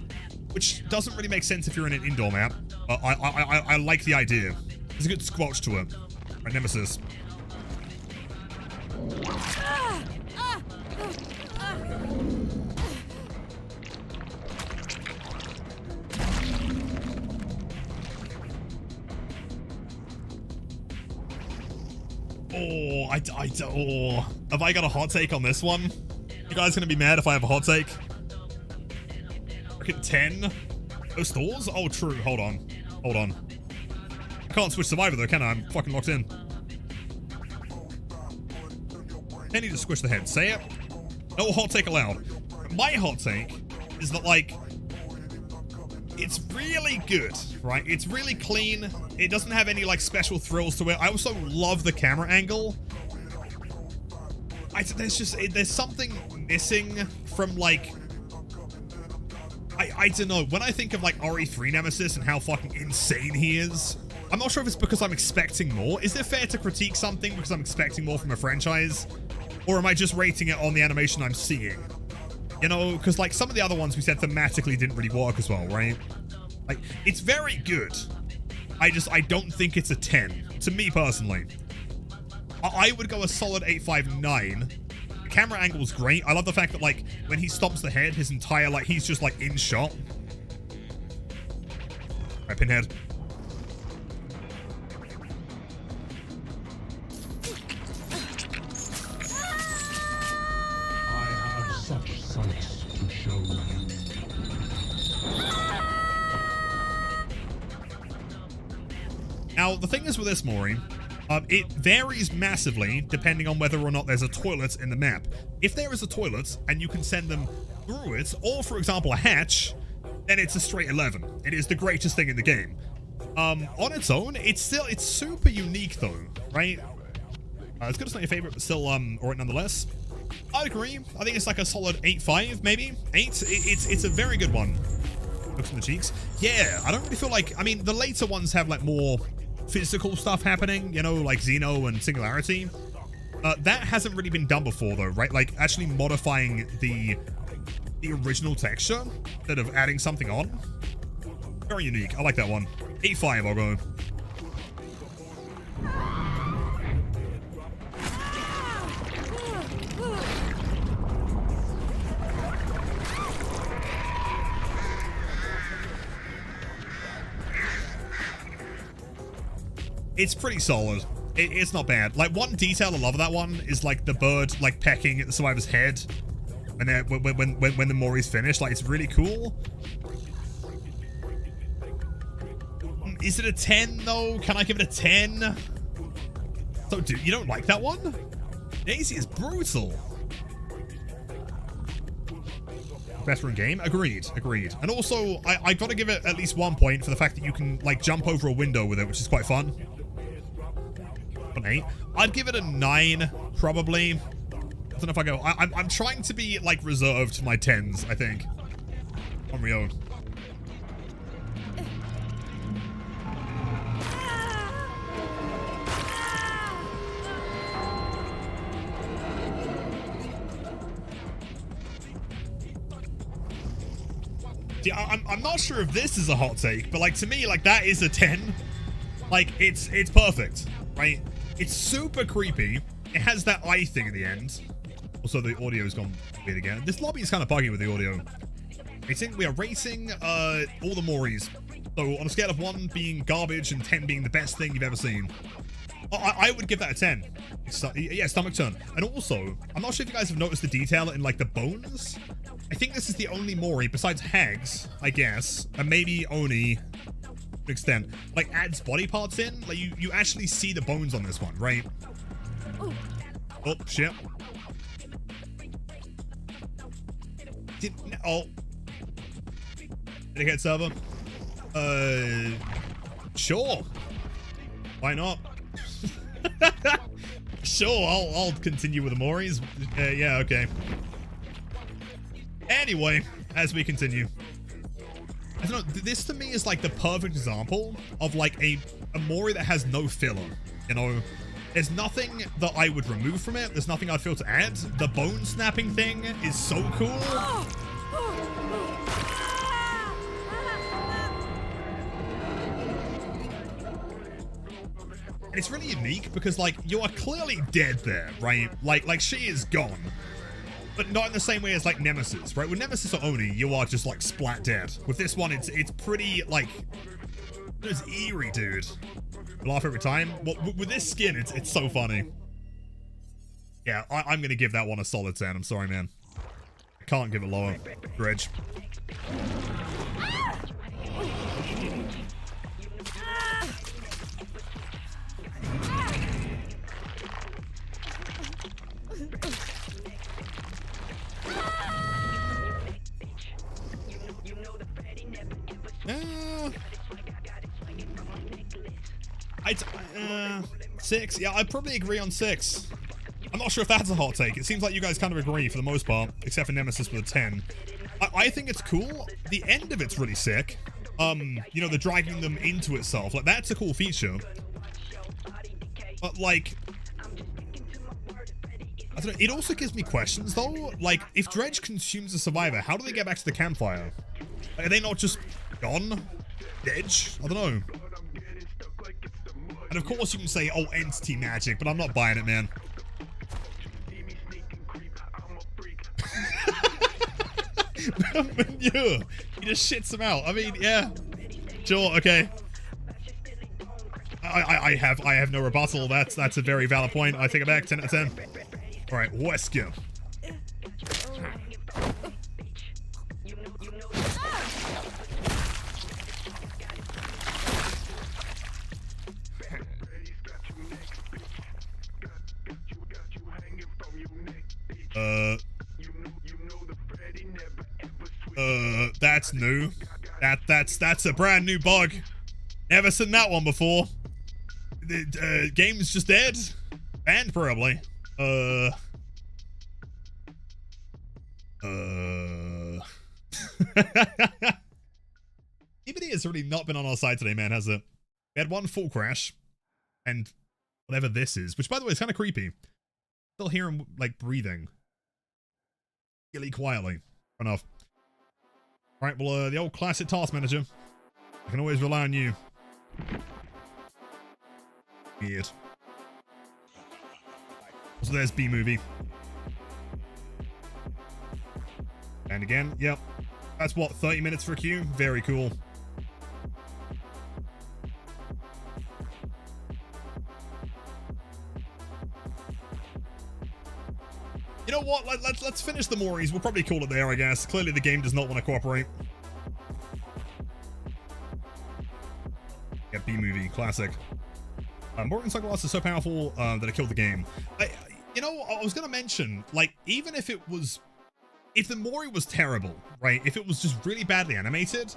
Which doesn't really make sense if you're in an indoor map. I like the idea. There's a good squelch to it. Right, Nemesis. Oh, have I got a hot take on this one? You guys gonna be mad if I have a hot take? 10? Those stores? Oh, true. Hold on. I can't switch survivor though, can I? I'm fucking locked in. I need to squish the head. Say it. No hot take allowed. My hot take is that, like, it's really good, right? It's really clean. It doesn't have any, like, special thrills to it. I also love the camera angle. There's something missing from, like, I don't know. When I think of, like, RE3 Nemesis and how fucking insane he is, I'm not sure if it's because I'm expecting more. Is it fair to critique something because I'm expecting more from a franchise? Or am I just rating it on the animation I'm seeing? You know, because, like, some of the other ones we said thematically didn't really work as well, right? Like, it's very good. I don't think it's a 10. To me, personally. I would go a solid 8.59. The camera angle's great. I love the fact that, like, when he stomps the head, his entire, like, he's just, like, in shot. Right, Pinhead. I have such sights to show you. Now, the thing is with this Mori, it varies massively depending on whether or not there's a toilet in the map. If there is a toilet and you can send them through it, or for example a hatch, then it's a straight 11. It is the greatest thing in the game. On its own, it's super unique though, right? It's good it's not your favorite, but still alright nonetheless. I'd agree. I think it's like a solid 8.5, maybe 8. It's a very good one. Looks in the cheeks. Yeah, I don't really feel like. I mean, the later ones have like more physical stuff happening, you know, like Xeno and Singularity. That hasn't really been done before though, right? Like actually modifying the original texture instead of adding something on. Very unique. I like that one. 8-5 I'll go. It's pretty solid. It's not bad. Like, one detail I love of that one is like the bird like pecking at the survivor's head when the Mori's finished. Like, it's really cool. Is it a 10 though? Can I give it a 10? So, dude, you don't like that one? Daisy is brutal. Best run game? Agreed. And also, I gotta give it at least 1 point for the fact that you can like jump over a window with it, which is quite fun. An 8. I'd give it a 9, probably. I don't know if I go. I'm trying to be like reserved to my 10s, I think. On my own. Yeah, I'm not sure if this is a hot take, but like to me, like that is a 10. Like it's perfect, right? It's super creepy. It has that eye thing at the end. Also, the audio's gone weird again. This lobby is kind of buggy with the audio. We are racing all the Moris. So on a scale of 1 being garbage and 10 being the best thing you've ever seen, I would give that a 10. Yeah, stomach turn. And also, I'm not sure if you guys have noticed the detail in like the bones. I think this is the only Mori besides Hags, I guess, and maybe Oni to an extent, like adds body parts in. Like you actually see the bones on this one, right? Oh shit. Dedicated server? Sure. Why not? Sure, I'll continue with the Moris. Yeah, okay. Anyway, as we continue. I don't know, this to me is like the perfect example of like a Mori that has no filler. You know, there's nothing that I would remove from it. There's nothing I'd feel to add. The bone snapping thing is so cool. And it's really unique because like you are clearly dead there, right? Like she is gone. But not in the same way as like Nemesis, right? With Nemesis or Oni, you are just like splat dead. With this one, it's pretty like it's eerie, dude. I laugh every time. Well, with this skin, it's so funny. Yeah, I'm gonna give that one a solid 10. I'm sorry, man. I can't give it lower. Dredge. I'd 6. Yeah, I'd probably agree on 6. I'm not sure if that's a hot take. It seems like you guys kind of agree for the most part, except for Nemesis with a 10. I think it's cool. The end of it's really sick. You know, the dragging them into itself. Like, that's a cool feature. But, like, I don't know. It also gives me questions, though. Like, if Dredge consumes a survivor, how do they get back to the campfire? Like, are they not just gone? Edge? I don't know. And of course you can say, oh, entity magic, but I'm not buying it, man. Yeah, he just shits him out. I mean, yeah. Sure, okay. I have no rebuttal. That's a very valid point. I take it back, 10 out of 10. Alright, let's go. That's new. That's a brand new bug. Never seen that one before. The game's just dead. Banned probably. EBD has really not been on our side today, man, has it? We had one full crash. And whatever this is, which by the way is kind of creepy. Still hear him, like, breathing. Really quietly. Enough. Alright, well, the old classic task manager. I can always rely on you. Weird. So there's B-movie. And again, yep. That's what, 30 minutes for a queue? Very cool. You know what? Let's finish the Moris. We'll probably call it there, I guess. Clearly the game does not want to cooperate. Yeah, B-movie. Classic. Morgan Sunglass is so powerful that it killed the game. You know, I was going to mention, like, even if it was... If the Mori was terrible, right? If it was just really badly animated,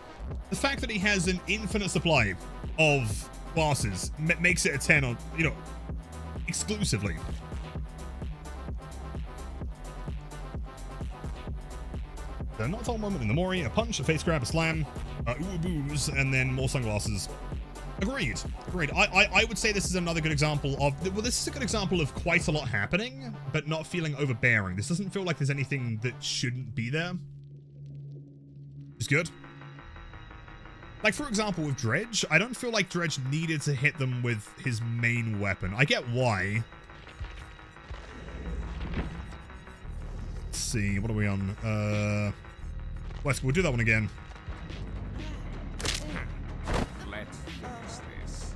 the fact that he has an infinite supply of classes makes it a 10 on, you know, exclusively. The not all moment in the Mori, a punch, a face grab, a slam, ooh-boos, and then more sunglasses. Agreed. Agreed. I would say this is another good example of... Well, this is a good example of quite a lot happening, but not feeling overbearing. This doesn't feel like there's anything that shouldn't be there. It's good. Like, for example, with Dredge, I don't feel like Dredge needed to hit them with his main weapon. I get why. Let's see, what are we on? We'll do that one again. Let's fix this.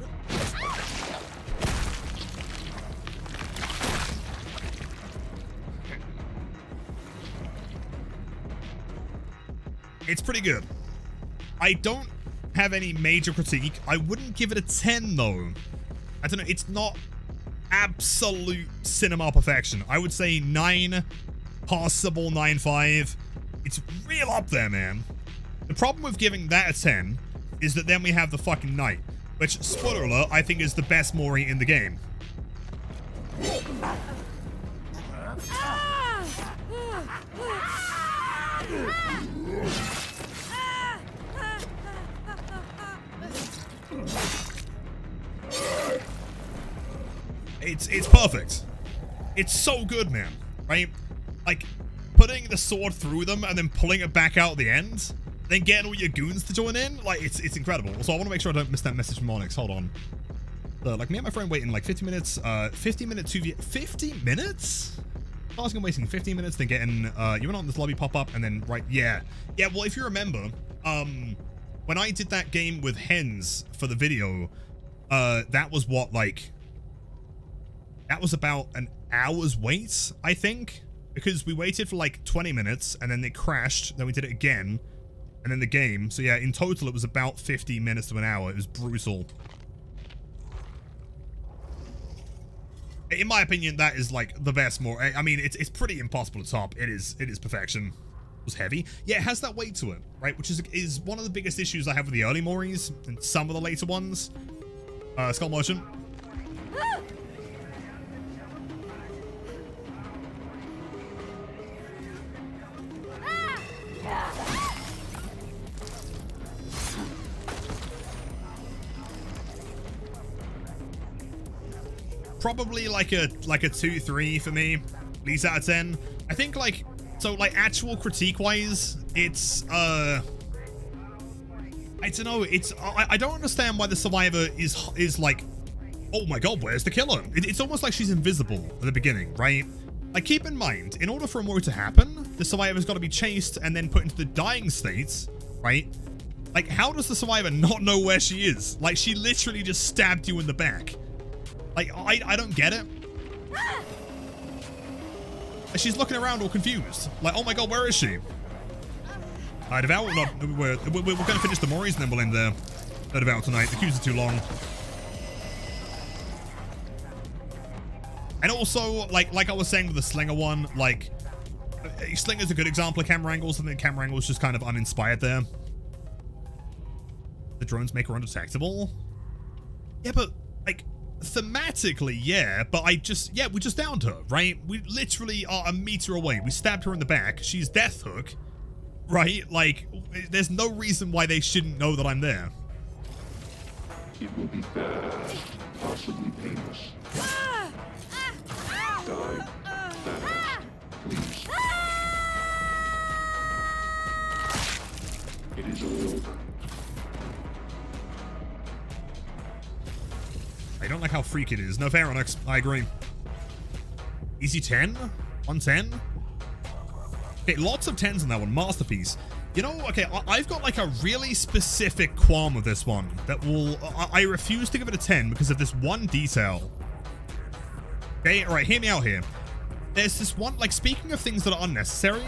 It's pretty good. I don't have any major critique. I wouldn't give it a 10 though. I don't know, it's not absolute cinema perfection. I would say 9, possible 9.5. It's real up there, man. The problem with giving that a 10 is that then we have the fucking Knight, which, spoiler alert, I think is the best Mori in the game. It's perfect. It's so good, man. Right? Like, putting the sword through them and then pulling it back out at the end, then getting all your goons to join in, like, it's incredible. So I want to make sure I don't miss that message from Onyx. Hold on. Like, me and my friend waiting like 50 minutes, 50-minute 2v... 50 minutes? I was waiting 15 minutes, then getting, you went on this lobby pop-up, and then, right, yeah. Yeah, well, if you remember, when I did that game with Hens for the video, that was what, like... That was about an hour's wait, I think. Because we waited for like 20 minutes, and then it crashed, then we did it again, and then the game. So yeah, in total, it was about 50 minutes to an hour. It was brutal. In my opinion, that is like the best Mori. I mean, it's pretty impossible to top. It is perfection. It was heavy. Yeah, it has that weight to it, right? Which is one of the biggest issues I have with the early Moris and some of the later ones. Skull Merchant. Probably like a 2-3 for me, at least out of 10. I think like, so like actual critique wise, it's I don't know, it's I don't understand why the survivor is like, oh my god, where's the killer? It's almost like she's invisible at the beginning, right? Like, keep in mind, in order for a Mori to happen, the survivor's got to be chased and then put into the dying state, right? Like, how does the survivor not know where she is? Like, she literally just stabbed you in the back. Like, I don't get it. She's looking around all confused. Like, oh my god, where is she? Devour, we're going to finish the Moris and then we'll end there. Devour tonight. The queues are too long. And also, like I was saying with the Slinger one, like, Slinger's a good example of camera angles, and then camera angles just kind of uninspired there. The drones make her undetectable. Yeah, but, like, thematically, yeah, but we just downed her, right? We literally are a meter away. We stabbed her in the back. She's Death Hook, right? Like, there's no reason why they shouldn't know that I'm there. It will be bad, possibly painless. Die. how freak it is. No, fair enough. I agree. Easy 10? 110? Okay, lots of 10s in that one. Masterpiece. You know, okay, I've got like a really specific qualm with this one that will... I refuse to give it a 10 because of this one detail. Okay, alright, hear me out here. There's this one, like, speaking of things that are unnecessary,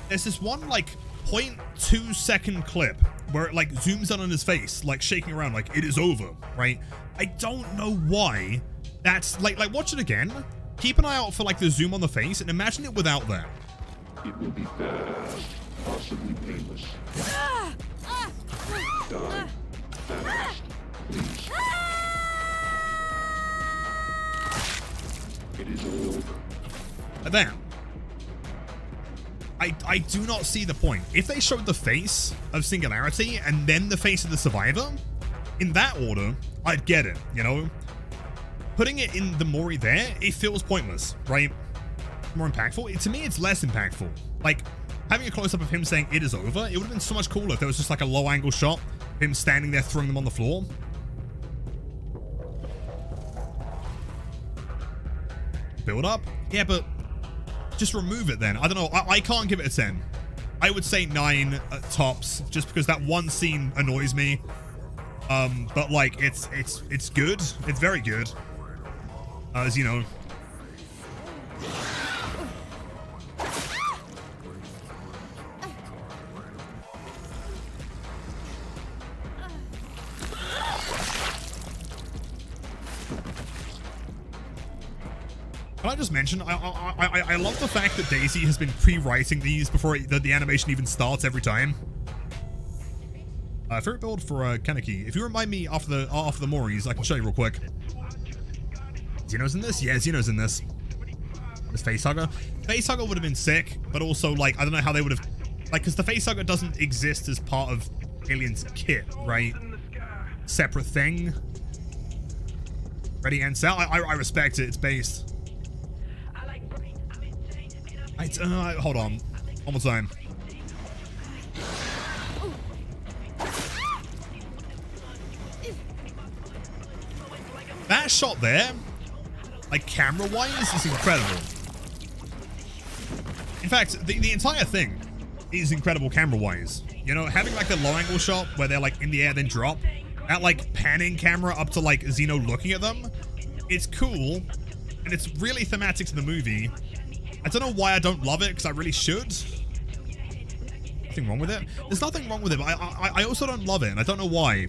there's this one, like, 0.2 second clip where it, like, zooms in on his face, like, shaking around, like, it is over, right? I don't know why that's, like, watch it again. Keep an eye out for, like, the zoom on the face, and imagine it without that. It will be fast, possibly painless. Die fast, please. It is over. That. I do not see the point. If they showed the face of Singularity and then the face of the Survivor, in that order, I'd get it, you know? Putting it in the Mori there, it feels pointless, right? More impactful? To me, it's less impactful. Like, having a close-up of him saying it is over, it would have been so much cooler if there was just like a low-angle shot, him standing there throwing them on the floor. Build up? Yeah, but just remove it then. I don't know. I can't give it a 10. I would say 9 tops, just because that one scene annoys me. But like, it's good. It's very good. As you know. Can I just mention, I love the fact that Daisy has been pre-writing these before the animation even starts every time. Favorite build for Kaneki. If you remind me after the Moris, I can show you real quick. Xeno's in this? Yeah, Xeno's in this. This Facehugger. Facehugger would have been sick, but also, like, I don't know how they would have... Like, because the Facehugger doesn't exist as part of Alien's kit, right? Separate thing. Ready and set. I respect it. It's based. Hold on. One more time. That shot there, like camera-wise, is incredible. In fact, the entire thing is incredible camera-wise. You know, having like a low-angle shot where they're like in the air then drop, that like panning camera up to like Xeno looking at them, it's cool, and it's really thematic to the movie. I don't know why I don't love it, because I really should. Nothing wrong with it? There's nothing wrong with it, but I also don't love it, and I don't know why.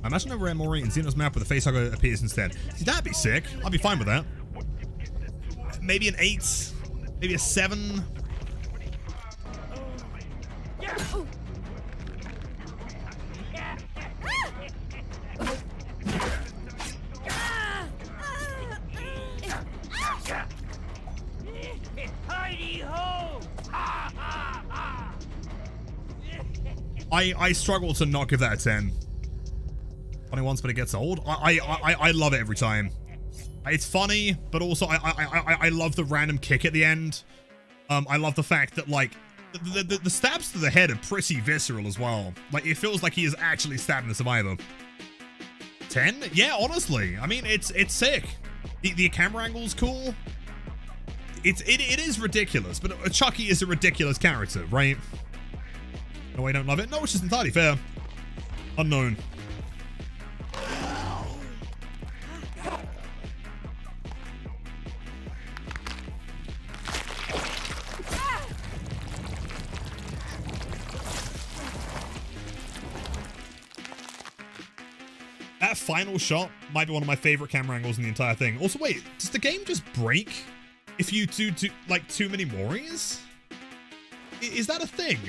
Imagine a rare Mori in Xeno's map where the Facehugger appears instead. See, that'd be sick. I'd be fine with that. Maybe an 8. Maybe a 7. I struggle to not give that a 10. Funny once, but it gets old. I love it every time. It's funny, but also I love the random kick at the end. I love the fact that like the stabs to the head are pretty visceral as well. Like it feels like he is actually stabbing the Survivor. 10? Yeah, honestly. I mean, it's sick. The camera angle is cool. It is ridiculous, but Chucky is a ridiculous character, right? No, I don't love it. No, which is entirely fair. Unknown. That final shot might be one of my favorite camera angles in the entire thing. Also, wait, does the game just break if you do like too many Moris? Is that a thing?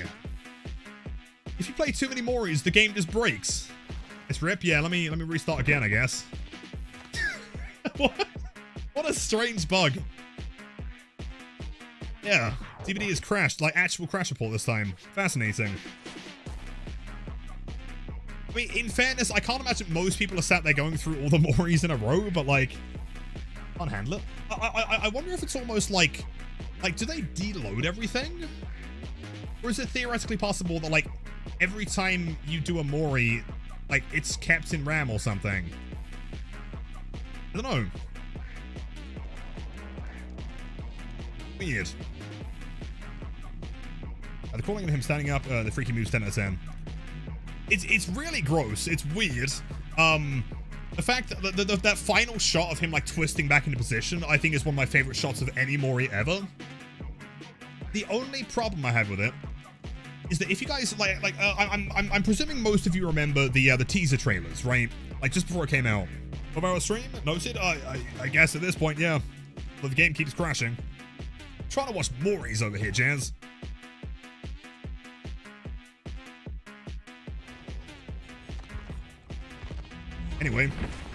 If you play too many Moris, the game just breaks. It's rip. Yeah, let me restart again, I guess. What a strange bug. Yeah, DVD has crashed, like actual crash report this time. Fascinating. I mean, in fairness, I can't imagine most people are sat there going through all the Moris in a row, but like, can't handle it. I wonder if it's almost like do they deload everything? Or is it theoretically possible that, like, every time you do a Mori, like, it's kept in RAM or something? I don't know. Weird. The calling of him standing up, the freaky moves 10 out of 10. It's really gross. It's weird. The fact that that final shot of him, like, twisting back into position, I think is one of my favorite shots of any Mori ever. The only problem I have with it is that if you guys I'm presuming most of you remember the teaser trailers, right? Like, just before it came out. 12-hour stream? Noted? I guess at this point, yeah. But the game keeps crashing. I'm trying to watch Moris over here, Jazz. Anyway,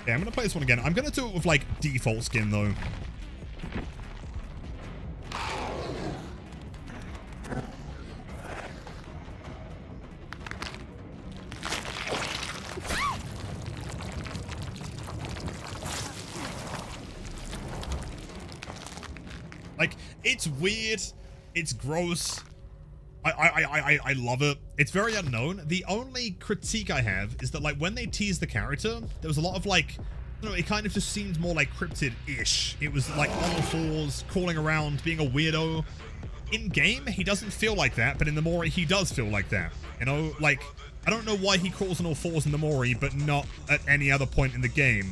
yeah, I'm gonna play this one again. I'm gonna do it with, like, default skin, though. Like, it's weird. It's gross. I love it. It's very unknown. The only critique I have is that, like, when they teased the character, there was a lot of, like, I don't know, it kind of just seemed more like cryptid-ish. It was like on all fours, crawling around, being a weirdo. In game, he doesn't feel like that, but in the Mori, he does feel like that. You know, like, I don't know why he crawls on all fours in the Mori, but not at any other point in the game.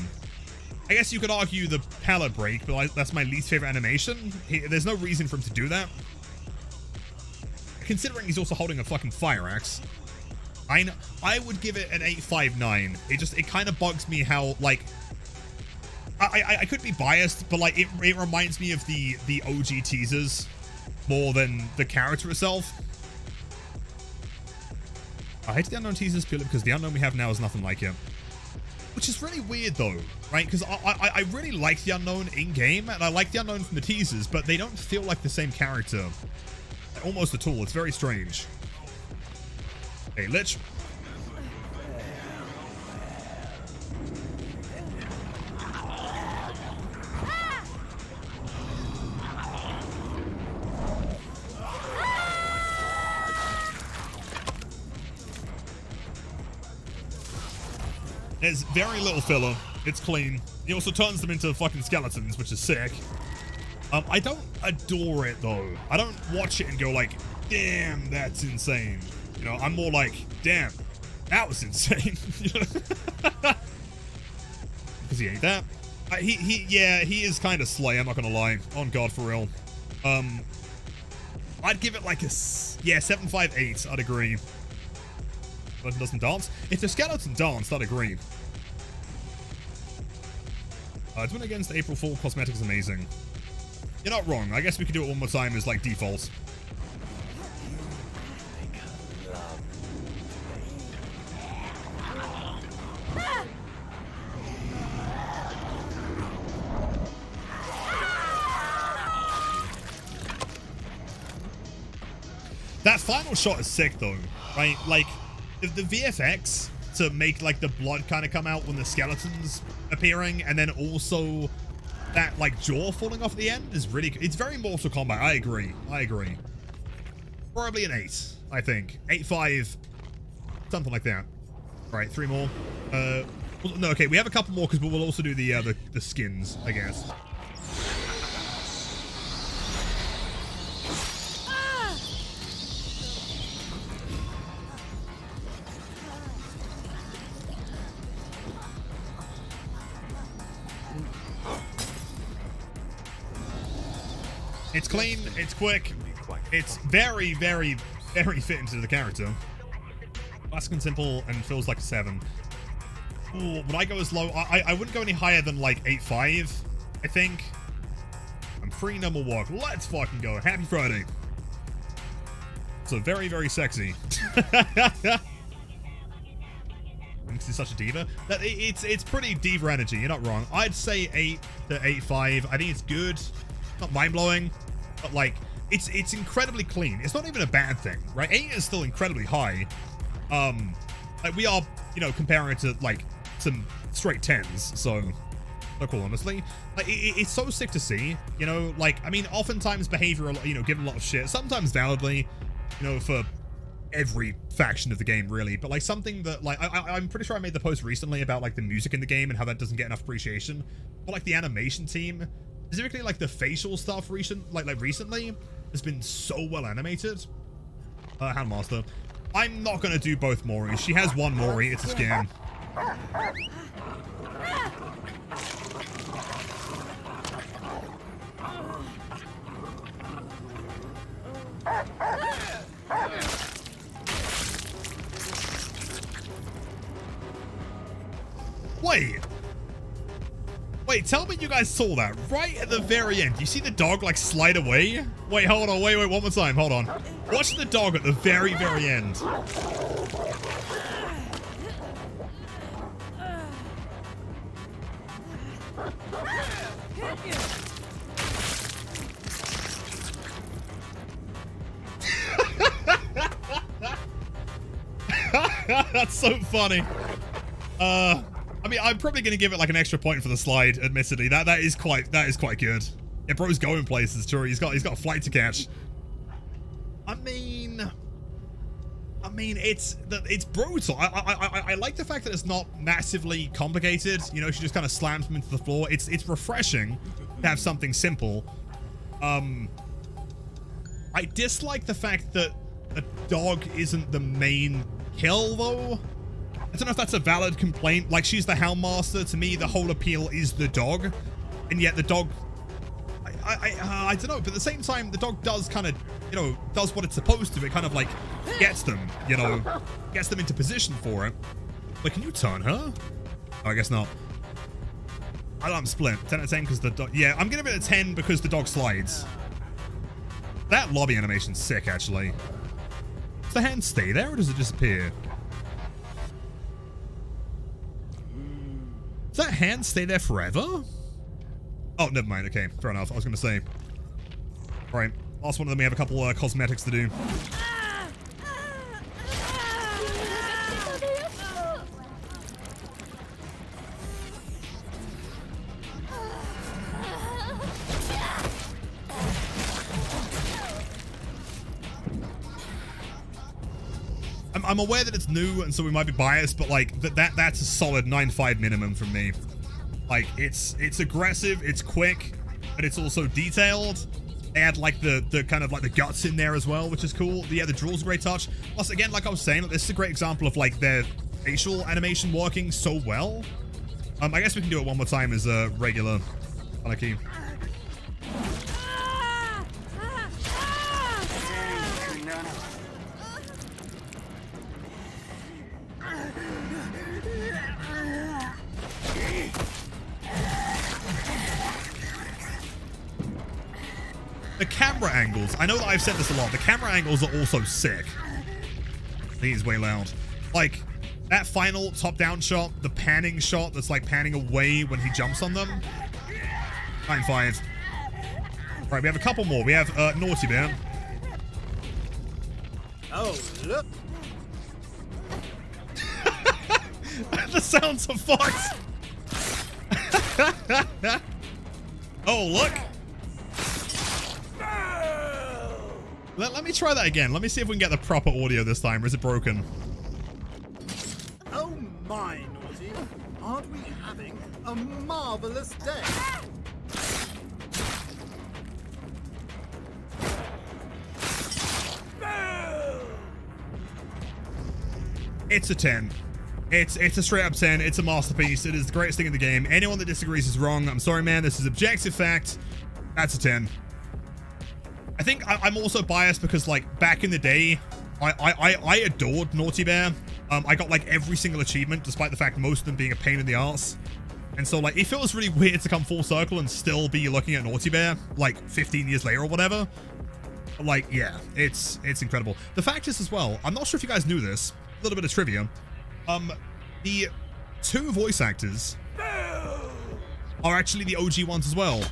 I guess you could argue the palette break, but that's my least favorite animation. There's no reason for him to do that. Considering he's also holding a fucking fire axe. I would give it an 8.59. It kind of bugs me how, like, I could be biased, but, like, it reminds me of the OG teasers more than the character itself. I hate the Unknown teasers purely because the Unknown we have now is nothing like it. Which is really weird, though, right? Because I really like the Unknown in-game, and I like the Unknown from the teasers, but they don't feel like the same character. Almost at all. It's very strange. Hey, Lich. There's very little filler. It's clean. He also turns them into fucking skeletons, which is sick. I don't adore it, though. I don't watch it and go like, damn, that's insane. You know, I'm more like, damn, that was insane. Because he ain't that. He is kind of slay, I'm not gonna lie. On God, for real. I'd give it like a, 7.58, I'd agree. Skeleton doesn't dance? If the skeleton danced, I'd agree. To win against April Fool cosmetic is amazing. You're not wrong. I guess we could do it one more time as, like, default. That final shot is sick, though, right? Like, the VFX to make, like, the blood kind of come out when the skeleton's appearing, and then also that, like, jaw falling off at the end is really... It's very Mortal Kombat. I agree. Probably an 8, I think. 8.5. Something like that. Right, 3 more. No, okay, we have a couple more because we'll also do the skins, I guess. It's clean, it's quick, it's very, very, very fit into the character. Classic and simple and feels like a 7. Ooh, would I go as low? I wouldn't go any higher than like 8.5, I think. I'm free, no more walk. Let's fucking go. Happy Friday. So very, very sexy. Is such a diva. It's pretty diva energy, you're not wrong. I'd say 8 to 8.5. I think it's good. Not mind-blowing, but, like, it's incredibly clean. It's not even a bad thing, right? 8 is still incredibly high. Like, we are, you know, comparing it to, like, some straight 10s, so so cool, honestly. Like, it's so sick to see, you know, like, I mean, oftentimes behavior, you know, given a lot of shit, sometimes validly, you know, for every faction of the game, really. But like something that, like, I'm pretty sure I made the post recently about like the music in the game and how that doesn't get enough appreciation. But like the animation team, specifically like the facial stuff recently, has been so well animated. Handmaster. I'm not gonna do both Mori. She has one Mori. It's a scam. Wait, tell me you guys saw that right at the very end. You see the dog like slide away? Wait, hold on, wait, one more time, hold on. Watch the dog at the very, very end. That's so funny. I mean, I'm probably gonna give it like an extra point for the slide. Admittedly, that is quite good. Yeah, bro's going places. Sure, he's got a flight to catch. I mean, it's brutal. I like the fact that it's not massively complicated. You know, she just kind of slams him into the floor. It's refreshing to have something simple. I dislike the fact that a dog isn't the main kill though. I don't know if that's a valid complaint. Like, she's the Houndmaster. To me, the whole appeal is the dog. And yet the dog... I don't know. But at the same time, the dog does kind of, you know, does what it's supposed to. It kind of, like, gets them, you know, gets them into position for it. But can you turn her? Oh, I guess not. I'm split. 10 out of 10 because the dog... Yeah, I'm going to give it a 10 because the dog slides. That lobby animation's sick, actually. Does the hand stay there or does it disappear? Does that hand stay there forever? Oh, never mind. Okay, fair enough. I was going to say. All right, last one of them. We have a couple cosmetics to do. I'm aware that it's new, and so we might be biased, but like that's a solid 9.5 minimum from me. Like it's aggressive, it's quick, but it's also detailed. They add like the kind of like the guts in there as well, which is cool. Yeah, the draw's a great touch. Plus, again, like I was saying, this is a great example of like their facial animation working so well. I guess we can do it one more time as a regular Anarchy. The camera angles. I know that I've said this a lot. The camera angles are also sick. He is way loud. Like, that final top-down shot, the panning shot that's like panning away when he jumps on them. 9.5. Right, we have a couple more. We have Naughty Bear. Oh, look. The sounds of Fox. Oh, look. Let me try that again. Let me see if we can get the proper audio this time, or is it broken? Oh my, Naughty. Aren't we having a marvelous day? It's a 10. It's a straight up 10. It's a masterpiece. It is the greatest thing in the game. Anyone that disagrees is wrong. I'm sorry, man. This is objective fact. That's a 10. I think I'm also biased because, like, back in the day, I adored Naughty Bear. I got, like, every single achievement, despite the fact most of them being a pain in the arse. And so, like, it feels really weird to come full circle and still be looking at Naughty Bear, like, 15 years later or whatever. But, like, yeah, it's incredible. The fact is, as well, I'm not sure if you guys knew this, a little bit of trivia. The two voice actors are actually the OG ones as well.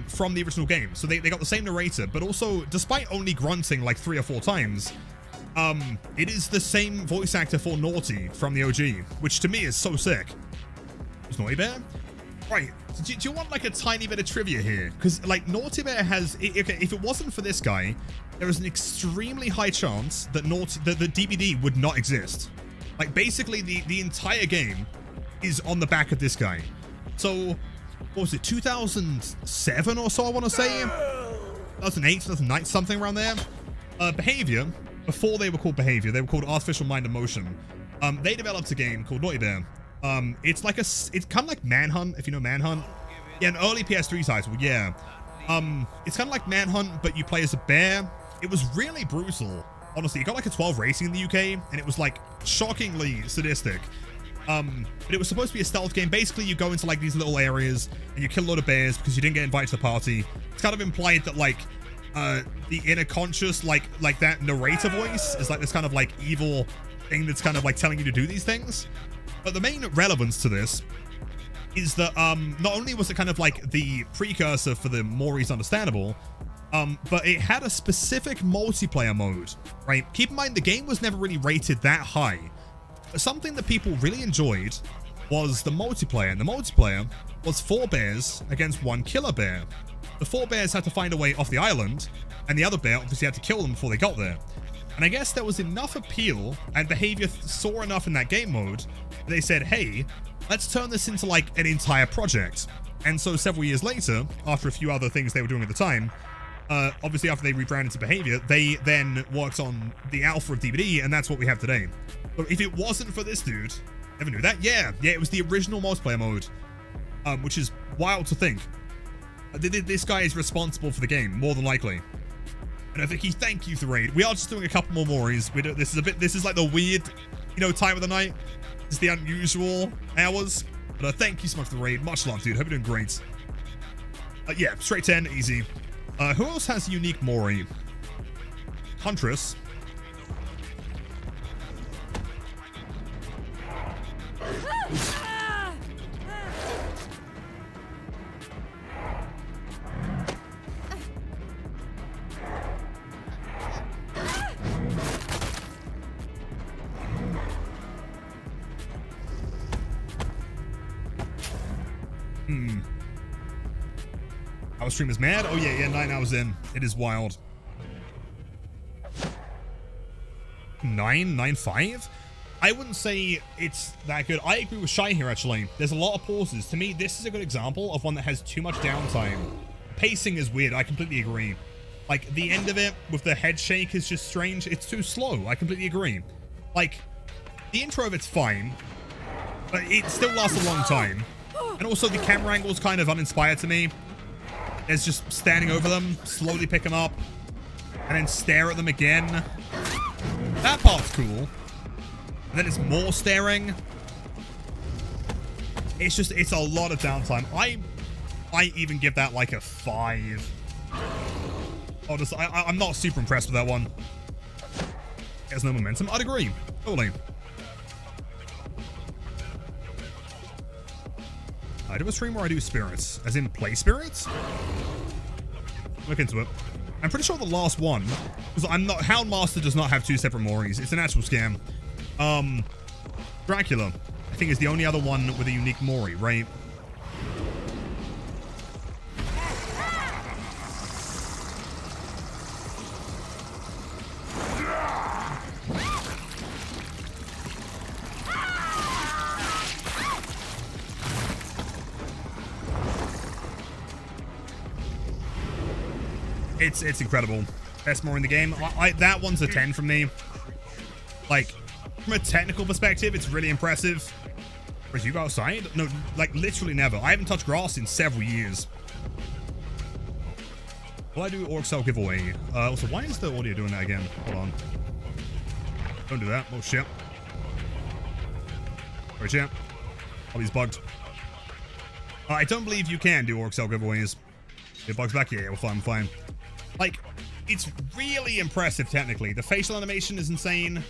From the original game. So they got the same narrator, but also, despite only grunting like 3 or 4 times, it is the same voice actor for Naughty from the OG, which to me is so sick. It's Naughty Bear. Right. Do you want like a tiny bit of trivia here? Because like Naughty Bear has, if it wasn't for this guy, there is an extremely high chance that the DBD would not exist. Like basically the entire game is on the back of this guy. So what was it, 2007 or so, I want to say? 2008, 2009, something around there. Behavior, before they were called Behavior, they were called Artificial Mind and Motion. They developed a game called Naughty Bear. It's kind of like Manhunt, if you know Manhunt. Yeah, an early PS3 title, yeah. It's kind of like Manhunt, but you play as a bear. It was really brutal, honestly. It got like a 12 rating in the UK, and it was like shockingly sadistic. But it was supposed to be a stealth game. Basically, you go into like these little areas, and you kill a lot of bears because you didn't get invited to the party. It's kind of implied that like, the inner conscious, like that narrator voice is like this kind of like evil thing that's kind of like telling you to do these things. But the main relevance to this is that not only was it kind of like the precursor for the Mori's Understandable, but it had a specific multiplayer mode, right? Keep in mind, the game was never really rated that high. But something that people really enjoyed was the multiplayer. And the multiplayer was 4 bears against 1 killer bear. The 4 bears had to find a way off the island, and the other bear obviously had to kill them before they got there. And I guess there was enough appeal and Behavior saw enough in that game mode, they said, hey, let's turn this into like an entire project. And so several years later, after a few other things they were doing at the time, obviously after they rebranded to Behavior, they then worked on the alpha of DBD, and that's what we have today. But if it wasn't for this dude, never knew that? Yeah, it was the original multiplayer mode, which is wild to think. This guy is responsible for the game, more than likely. And Vicky, thank you for the raid. We are just doing a couple more Moris. This is like the weird, time of the night. It's the unusual hours. But thank you so much for the raid. Much love, dude. Hope you're doing great. Yeah, straight 10, easy. Who else has unique Mori? Huntress. Our stream is mad. Oh yeah, 9 hours in. It is wild. 9.95? I wouldn't say it's that good. I agree with Shy here, actually. There's a lot of pauses. To me, this is a good example of one that has too much downtime. Pacing is weird. I completely agree. Like, the end of it with the head shake is just strange. It's too slow. I completely agree. Like, the intro of it's fine, but it still lasts a long time. And also, the camera angle is kind of uninspired to me. It's just standing over them, slowly pick them up, and then stare at them again. That part's cool. And then it's more staring. It's a lot of downtime. I even give that like a 5. I'm not super impressed with that one. It has no momentum. I'd agree. Totally. I do a stream where I do spirits, as in play spirits. Look into it. I'm pretty sure the last one was Houndmaster does not have 2 separate Moris. It's an actual scam. Dracula, I think, is the only other one with a unique Mori, right? It's incredible. Best Mori in the game. That one's a 10 from me. Like, from a technical perspective, it's really impressive. Whereas you go outside? No, like literally never. I haven't touched grass in several years. Will I do Orc Cell giveaway? Also, why is the audio doing that again? Hold on. Don't do that. Oh shit. Sorry, chat. All these bugged. I don't believe you can do Orc Cell giveaways. It bugs back? Yeah, we're fine, fine. Like, it's really impressive technically. The facial animation is insane.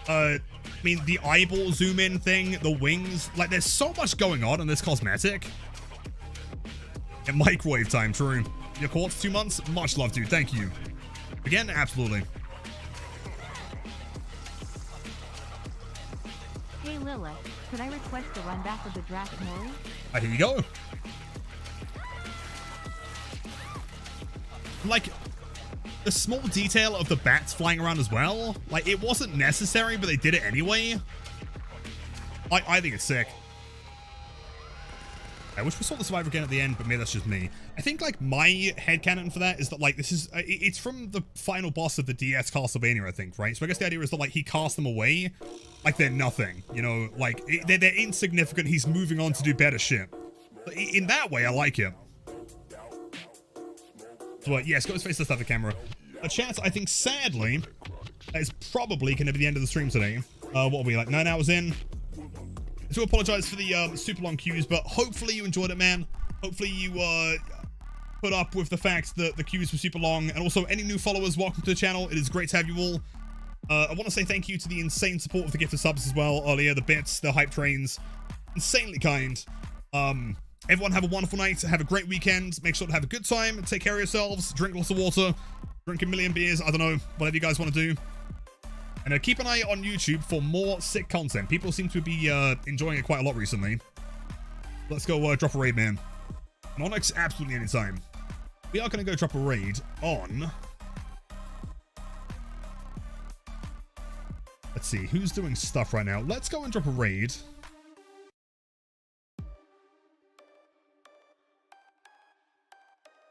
I mean, the eyeball zoom in thing, the wings, like there's so much going on in this cosmetic. And microwave time, true. Your caught for 2 months? Much love, dude. Thank you. Again, absolutely. Hey Lilith, Could I request a run back of the draft Mori? Here you go. Like, the small detail of the bats flying around as well. Like, it wasn't necessary, but they did it anyway. I think it's sick. I wish we saw the survivor again at the end, but maybe that's just me. I think, like, my headcanon for that is that, like, this is... it's from the final boss of the DS Castlevania, I think, right? So I guess the idea is that, like, he cast them away like they're nothing, you know? Like, they're insignificant. He's moving on to do better shit. In that way, I like it. So, yes, got his face, let's have the camera. A chance, I think, sadly, that is probably going to be the end of the stream today. What are we, like, 9 hours in? I do apologize for the super long queues, but hopefully you enjoyed it, man. Hopefully you put up with the fact that the queues were super long. And also, any new followers, welcome to the channel. It is great to have you all. I want to say thank you to the insane support of the gifted subs as well earlier. The bits, the hype trains. Insanely kind. Everyone have a wonderful night. Have a great weekend. Make sure to have a good time. Take care of yourselves. Drink lots of water. Drink a million beers. I don't know. Whatever you guys want to do. And keep an eye on YouTube for more sick content. People seem to be enjoying it quite a lot recently. Let's go drop a raid, man. Monarchs, absolutely anytime. We are going to go drop a raid on... Let's see, who's doing stuff right now? Let's go and drop a raid.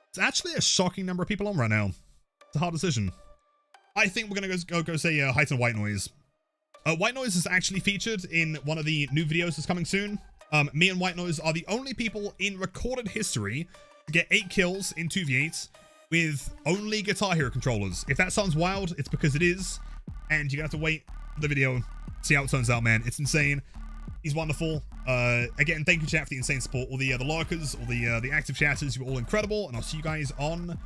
It's actually a shocking number of people on right now. It's a hard decision. I think we're going to go say Heighten White Noise. White Noise is actually featured in one of the new videos that's coming soon. Me and White Noise are the only people in recorded history to get 8 kills in 2v8 with only Guitar Hero controllers. If that sounds wild, it's because it is. And you're going to have to wait for the video, see how it turns out, man. It's insane. He's wonderful. Again, thank you, chat, for the insane support. All the lurkers, all the active chatters, you're all incredible. And I'll see you guys on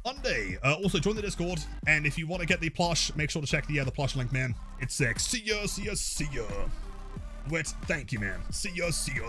Monday. Also, join the Discord. And if you want to get the plush, make sure to check the plush link, man. It's sick. See ya, see ya, see ya. Wait, thank you, man. See ya, see ya.